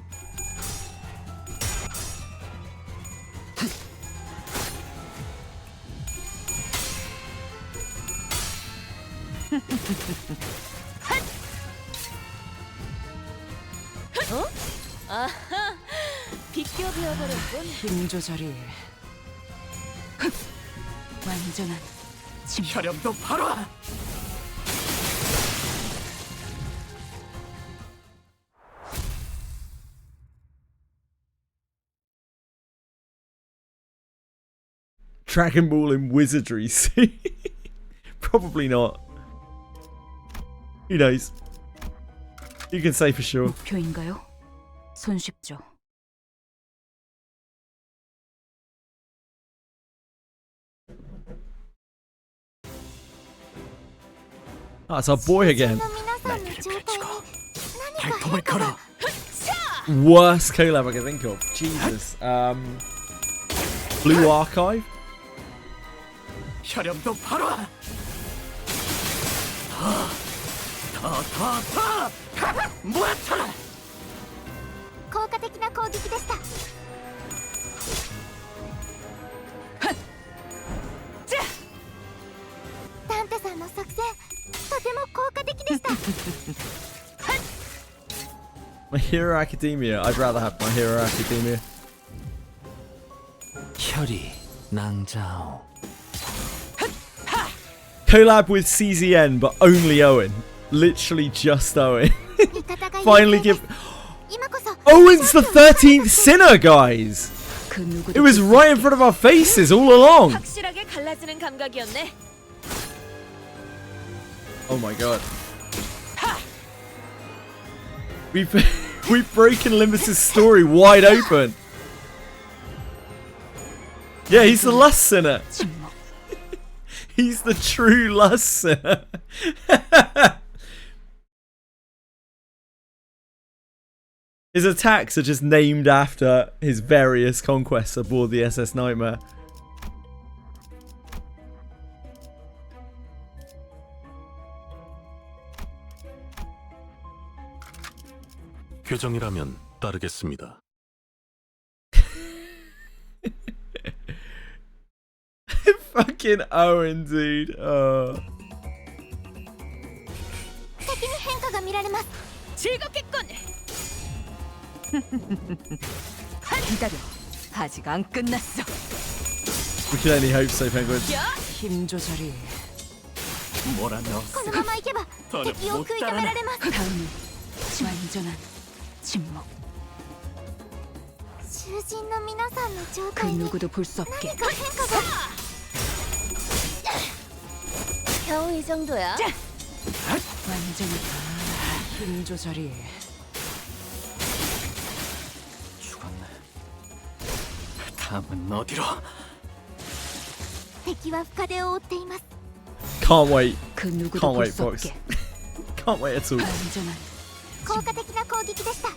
아하, 비껴비어버렸군. 힘 조절이 완전한 혈염도 바로. Dragon Ball in Wizardry. Probably not. Who knows? You can say for sure. 목표인가요? 손쉽죠. Oh, it's our boy again. Worst collab I can think of. Jesus. Blue Archive? 혈염도 바로. 모아쳐라. 効果的な攻撃でした。ダンテさんの作戦、とても効果的でした。My Hero Academia. I'd rather have My Hero Academia. 혈이 낭자오. Collab with CZN, but only Owen. Literally just Owen. Finally give... Owen's the 13th sinner, guys! It was right in front of our faces all along. 확실하게 갈라지는 감각이었네. Oh my god. We've broken Limbus's story wide open. Yeah, he's the lust sinner. He's the true lust sinner. His attacks are just named after his various conquests aboard the SS Nightmare. 규정이라면 따르겠습니다. Fucking Owen, dude. 즐겁겠군. 기다려. 아직 안 끝났어. We can only hope so, Penguins. 힘 조절이. 몰아넣었어. このままいけば敵を食い止められます 다음은 완전한 침묵. 囚人の皆さんの状 그 態に 누구도 볼 수 없게 何か変化が 겨우 이 정도야. 완전히 힘 조절이. 죽었네. 다음은 어디로? 敵は深手を負っています Can't wait. 그 누구도 Can't 볼 wait, 수 Fox. 없게 Can't wait at all. 완전한 効果的な攻撃でした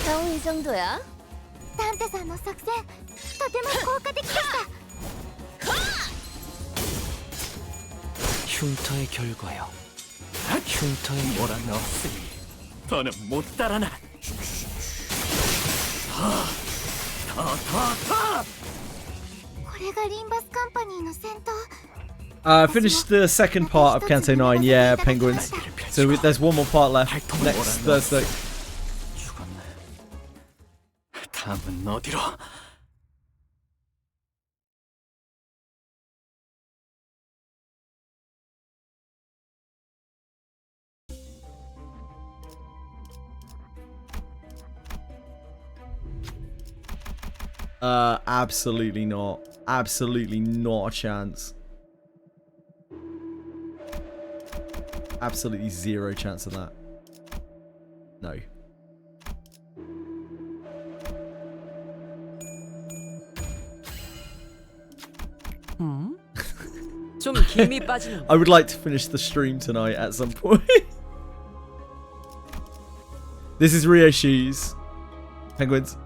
겨우 이 정도야. ダンテさんの作戦とても効果的でした 흉터의 결과요. 흉터의 몰아넣었으니 더는 못 따라나. 더. これがリンバスカンパニーの戦闘 Finished the second part of Canto 9, yeah, Penguins. So there's one more part left next Thursday. 죽었네. 다음은 어디로? Absolutely not. Absolutely not a chance. Absolutely zero chance of that. No. 좀 김이 빠지는. I would like to finish the stream tonight at some point. This is Rio Shoes. Penguins.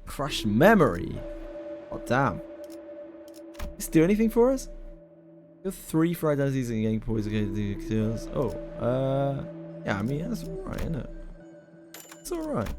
Crushed memory. Oh damn. Does this do anything for us? You're 3 for identities and getting points against the kills. Oh, yeah, I mean that's alright, isn't it? It's alright.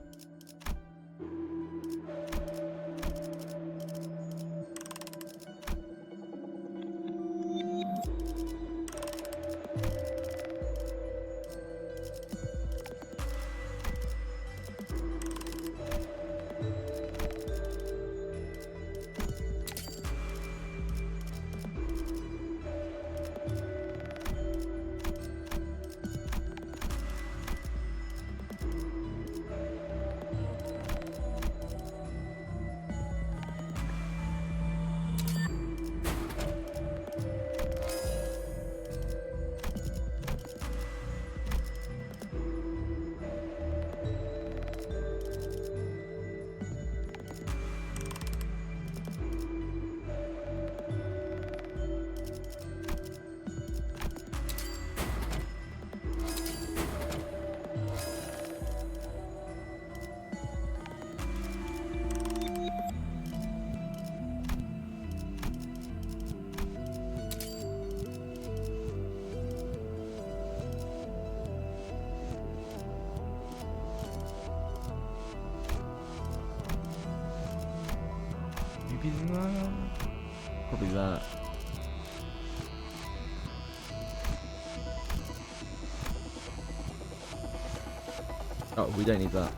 Probably that. Oh, we don't need that.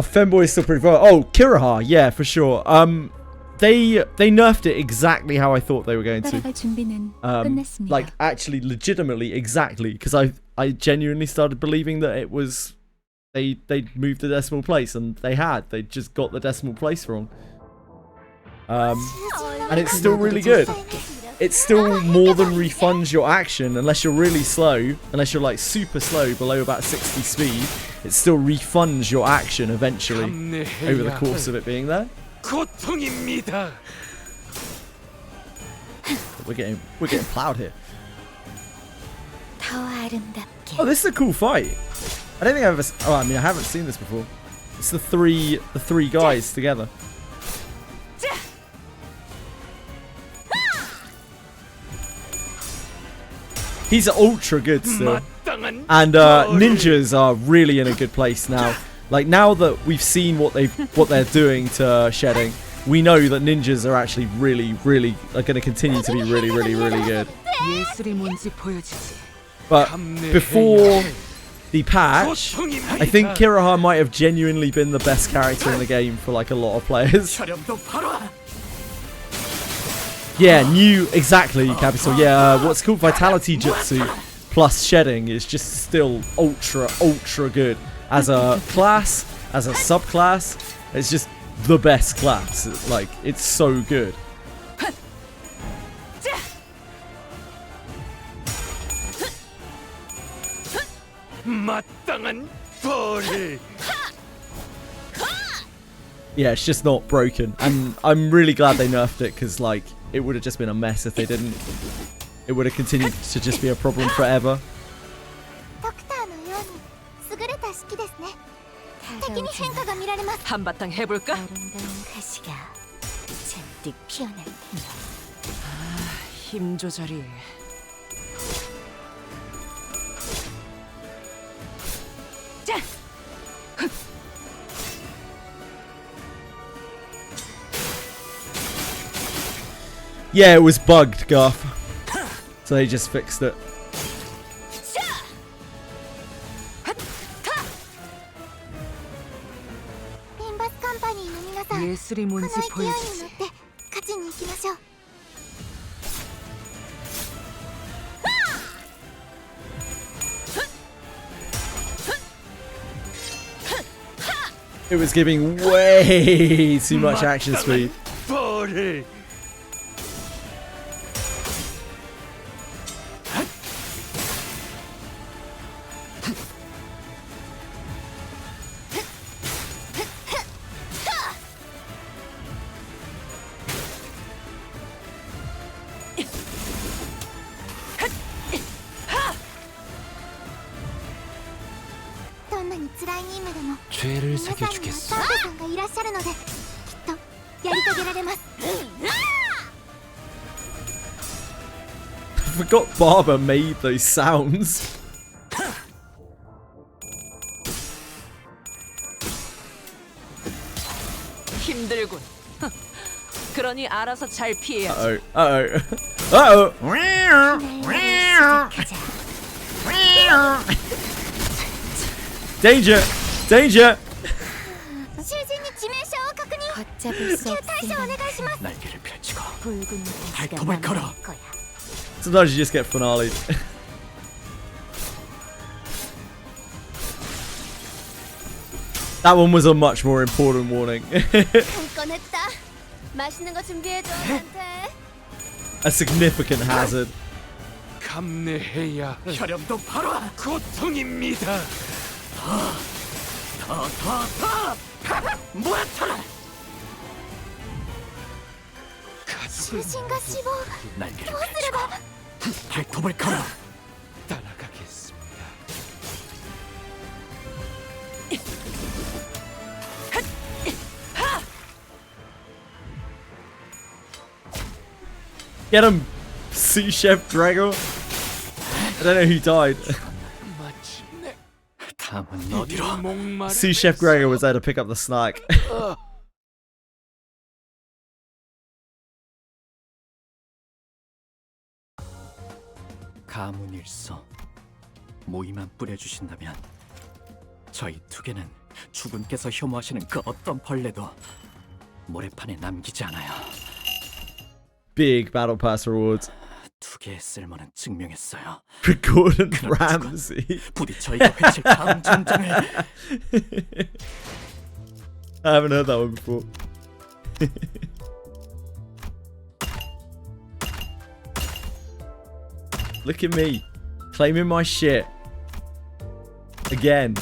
Femboy is still pretty far. Oh, Kiraha, yeah, for sure. They nerfed it exactly how I thought they were going to. 따라갈 준비는 끝났습니다. Like actually, legitimately, exactly, because I genuinely started believing that it was they moved the decimal place, and they just got the decimal place wrong. And it's still really good. It still more than refunds your action unless you're really slow, unless you're like super slow below about 60 speed. It still refunds your action eventually over the course of it being there. We're getting plowed here. Oh, this is a cool fight. I don't think I've ever. Oh, I mean, I haven't seen this before. It's the three guys together. He's ultra good still. And ninjas are really in a good place now. Like now that we've seen what they're doing to shedding, we know that ninjas are actually really are going to continue to be really good. But before the patch, I think Kiraha might have genuinely been the best character in the game for like a lot of players. Yeah, exactly, Capital. Yeah, what's called Vitality Jutsu plus shedding is just still ultra good. As a class, as a subclass, it's just the best class. Like, it's so good. Yeah, it's just not broken. And I'm really glad they nerfed it, because, like, it would have just been a mess if they didn't. It would have continued to just be a problem forever. 한바탕 해볼까? 힘 조절이. Yeah, it was bugged, Garth. So they just fixed it. 예술이 뭔지 보여주지. It was giving way too much action speed. 죄를 새겨주겠어. I forgot Barber made those sounds. 힘들군. 그러니 알아서 잘 피해야지. Danger! Danger! 날개를 펼치고 발톱을 걸어. Sometimes you just get finale'd. That one was a much more important warning. A significant hazard. 감내해야 혈염도 바로 고통입니다. 모아쳐라. 날개를 펼치고 발톱을 걸어. 따라가겠습니다. Get him, Sous Chef Gregor. I don't know who died. 다음은 어디로? Sous Chef Gregor was there to pick up the snack. 가문일서 모이만 뿌려주신다면 저희 두 개는 주군께서 혐오하시는 그 어떤 벌레도 모래판에 남기지 않아요. Big battle pass rewards. 두 개의 쓸모는 증명했어요. For Gordon Ramsay. 부디 저희가 외칠 다음 전장을. I haven't heard that one before. Look at me, claiming my shit. Again.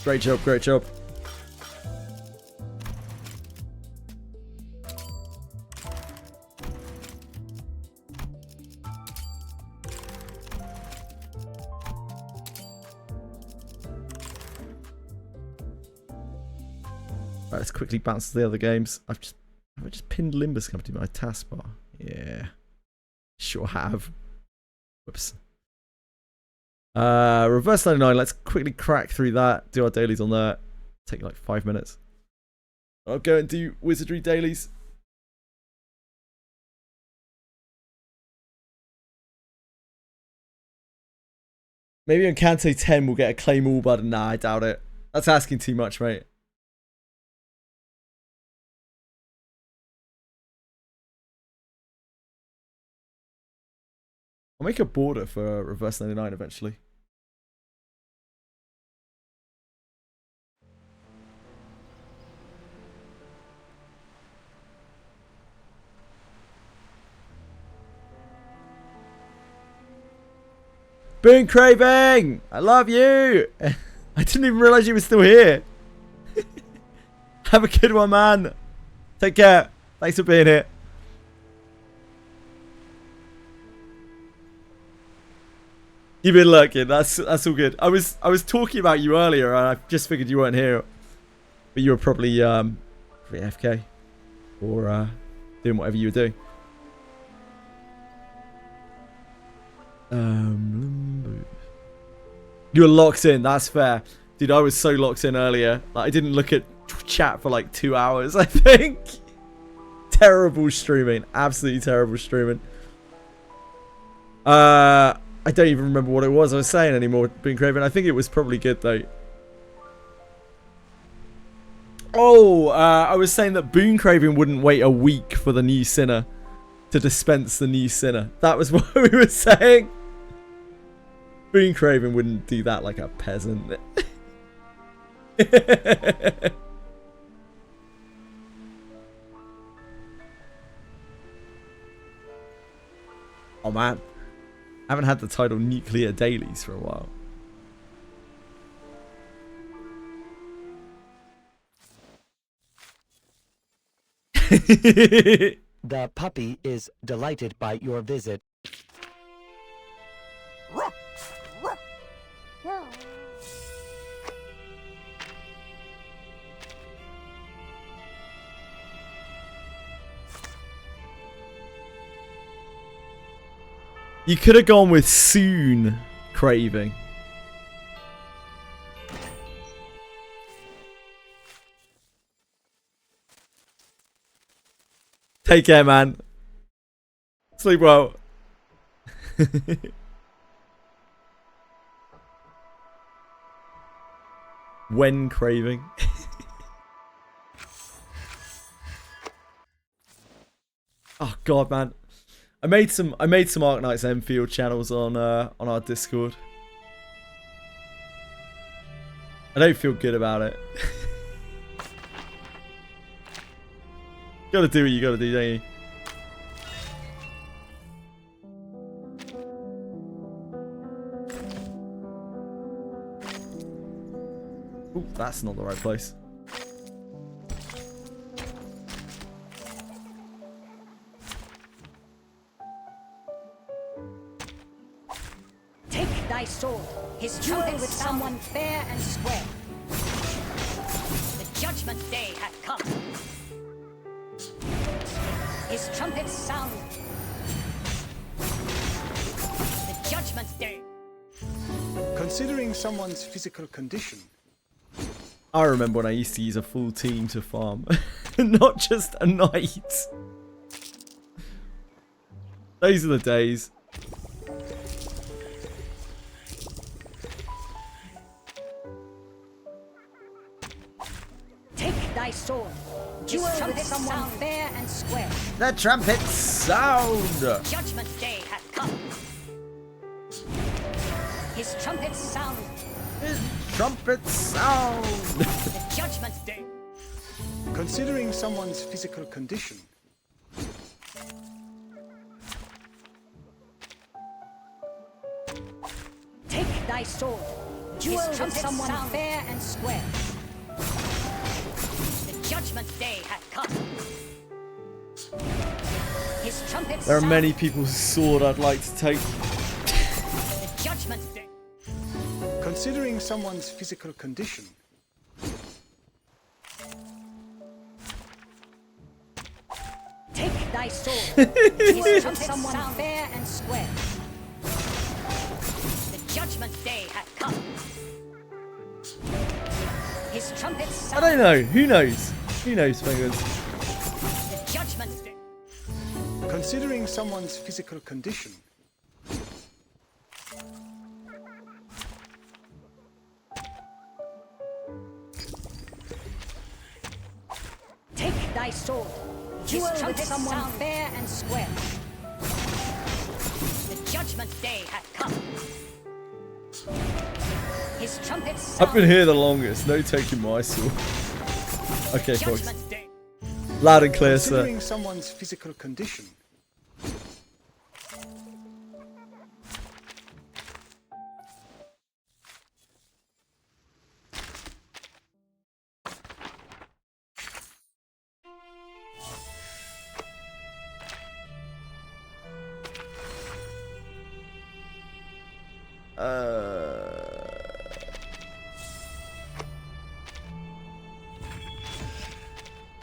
Great job, great job. Right, let's quickly bounce to the other games. Have I just pinned Limbus Company to my taskbar? Yeah. Sure have. Whoops. Reverse 99, let's quickly crack through that, do our dailies on that. Take like 5 minutes. I'll go and do Wizardry dailies. Maybe on Canto 10 we'll get a claim all button. Nah, I doubt it. That's asking too much, mate. I'll make a border for Reverse 99 eventually. Boon Craving! I love you! I didn't even realise you were still here. Have a good one, man. Take care. Thanks for being here. You've been lurking. That's all good. I was talking about you earlier, and I just figured you weren't here, but you were probably AFK or doing whatever you were doing. You were locked in. That's fair, dude. I was so locked in earlier. Like, I didn't look at chat for like 2 hours. I think. Terrible streaming. Absolutely terrible streaming. I don't even remember what it was I was saying anymore, Boon Craven. I think it was probably good, though. Oh, I was saying that Boon Craven wouldn't wait a week for the new sinner to dispense the new sinner. That was what we were saying. Boon Craven wouldn't do that like a peasant. Oh, man. I haven't had the title Nuclear Dailies for a while. The puppy is delighted by your visit. You could have gone with soon craving. Take care, man. Sleep well. When craving. Oh god, man. I made some Arknights Enfield channels on our Discord. I don't feel good about it. Gotta do what you gotta do, don't you? Ooh, that's not the right place. Take thy sword, his trumpet with someone fair and square. The judgment day hath come. His trumpet sound. The judgment day. Considering someone's physical condition, I remember when I used to use a full team to farm, not just a knight. Those are the days. Take thy sword. Duel with someone fair and square. The trumpets sound. Judgment day hath come. His trumpets sound. His trumpets sound. The judgment day. Considering someone's physical condition, take thy sword. Duel with someone fair and square. The judgment day hath come. His trumpets There are sound. many people's sword I'd like to take. The judgment day. considering someone's physical condition, take thy sword. His trumpets someone fair and square. The judgment day hath come. His trumpets I don't know. Who knows? Who knows, fingers? The judgment day. considering someone's physical condition, Take thy sword. Duel with someone fair and square. The judgment day hath come. His trumpets sound. I've been here the longest. No taking my sword. Okay, folks. Judgment day. Loud and clear, sir. considering someone's physical condition,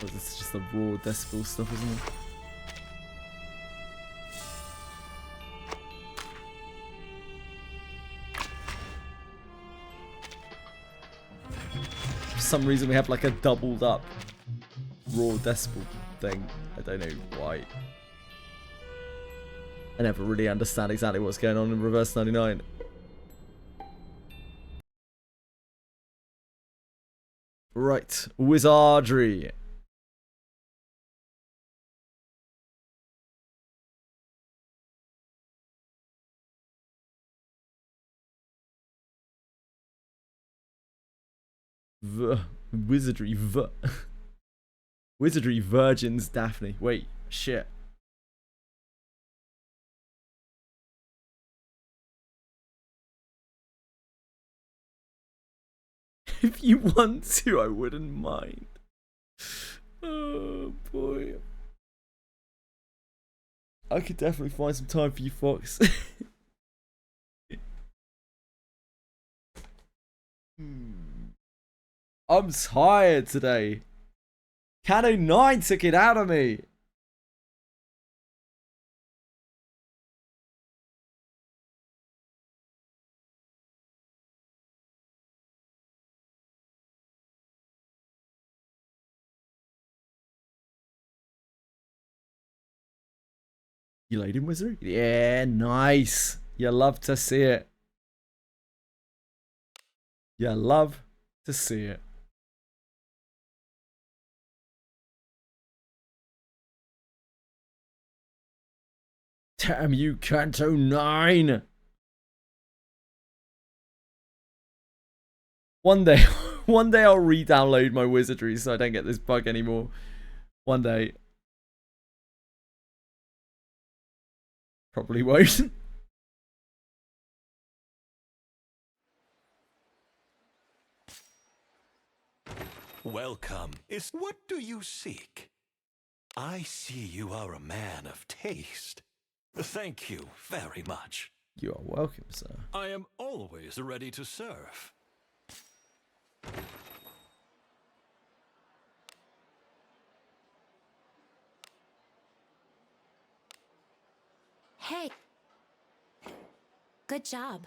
Well, this is just the raw decibel stuff, isn't it? For some reason we have like a doubled up raw decibel thing. I don't know why. I never really understand exactly what's going on in Reverse 99. Right, Wizardry. Wizardry Wizardry Virgins Daphne. Wait, shit. If you want to, I wouldn't mind. Oh boy. I could definitely find some time for you, Fox. I'm tired today. Canto 9 took it out of me. You laid in Wizardry? Yeah, nice. You love to see it. You love to see it. Damn you, Canto 9! One day I'll re-download my Wizardry so I don't get this bug anymore. One day. Probably won't. Welcome. What do you seek? I see you are a man of taste. Thank you very much. You are welcome, sir. I am always ready to serve. Hey. Good job.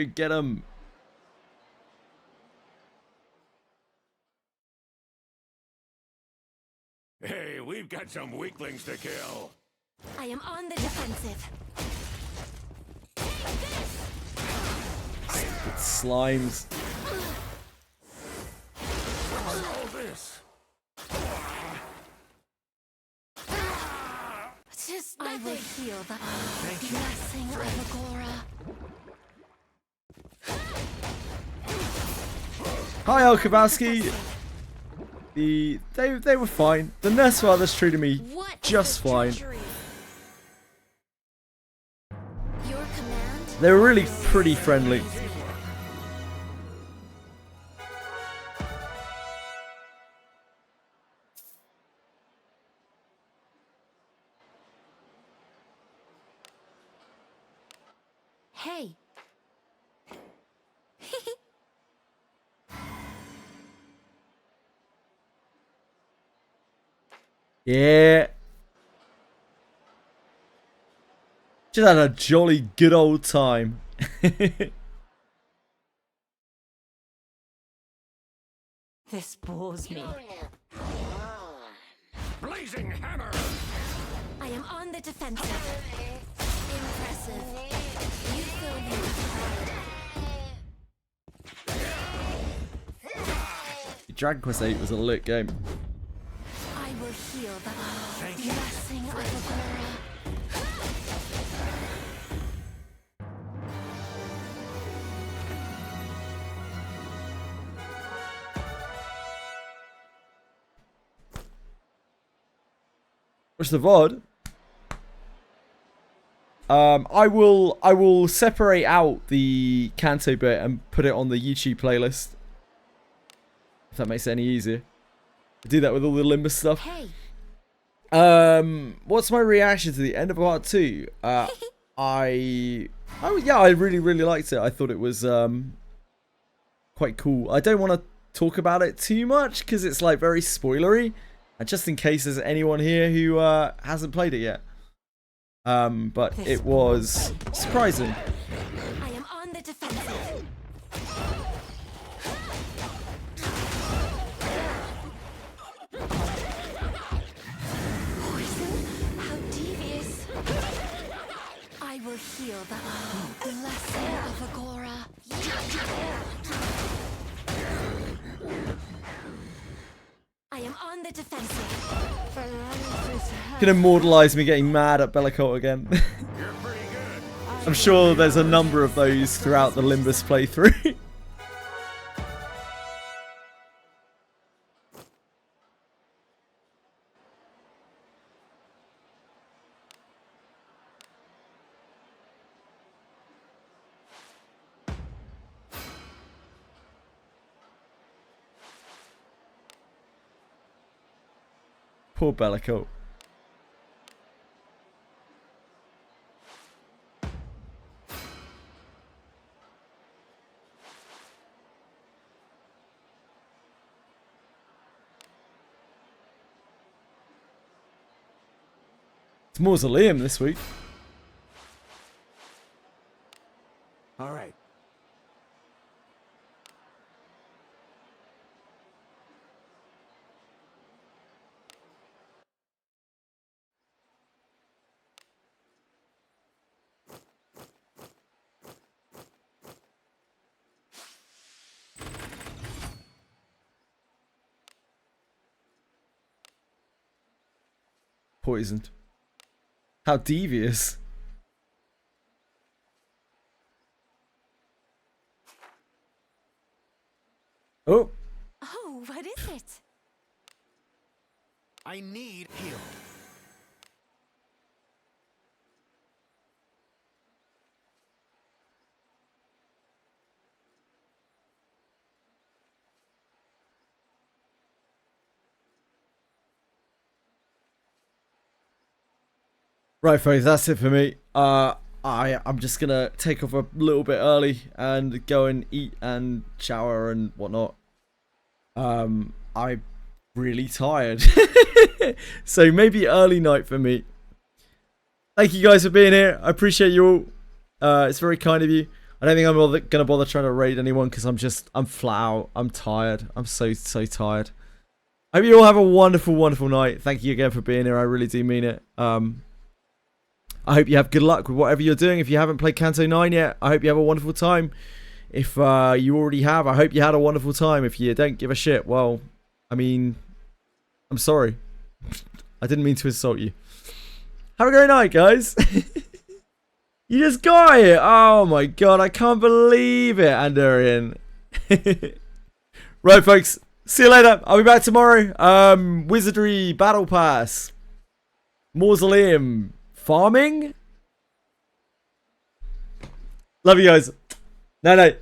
Get him. Hey, we've got some weaklings to kill. I am on the defensive. It's slimes. All this. I will heal the blessing of Agora. Hi, El Kabowski. They were fine. The nurse fathers treated me just fine. Your command? They were really pretty friendly. Hey. Yeah. Just had a jolly good old time. This bores me. Blazing hammer. I am on the defensive. Impressive. You fill me with pride. Dragon Quest VIII was a lit game. I will heal the blessing of Agora. What's the VOD? I will separate out the Canto bit and put it on the YouTube playlist. If that makes it any easier. I do that with all the Limbus stuff. Hey. What's my reaction to the end of part 2? I really liked it. I thought it was quite cool. I don't want to talk about it too much because it's like very spoilery. Just in case there's anyone here who hasn't played it yet. But it was surprising. I am on the defensive. Poison? How devious. I will heal the blessing of Agora. I am on the defensive. Can immortalize me getting mad at Bellicult again. I'm sure there's a number of those throughout the Limbus playthrough. Poor Bellicult. It's Mausoleum this week. All right. Poisoned. How devious. Oh. Oh, what is it? I need heal. Right, folks, that's it for me. I'm just gonna take off a little bit early and go and eat and shower and whatnot. I'm really tired. So maybe early night for me. Thank you guys for being here. I appreciate you all. It's very kind of you. I don't think I'm gonna bother trying to raid anyone because I'm flat out. I'm tired. I'm so tired. I hope you all have a wonderful, wonderful night. Thank you again for being here. I really do mean it. I hope you have good luck with whatever you're doing. If you haven't played Canto 9 yet, I hope you have a wonderful time. If you already have, I hope you had a wonderful time. If you don't give a shit, well, I mean, I'm sorry. I didn't mean to insult you. Have a great night, guys. You just got it. Oh my god, I can't believe it, Andarian. Right, folks. See you later. I'll be back tomorrow. Wizardry Battle Pass. Mausoleum. Farming? Love you guys. Night night.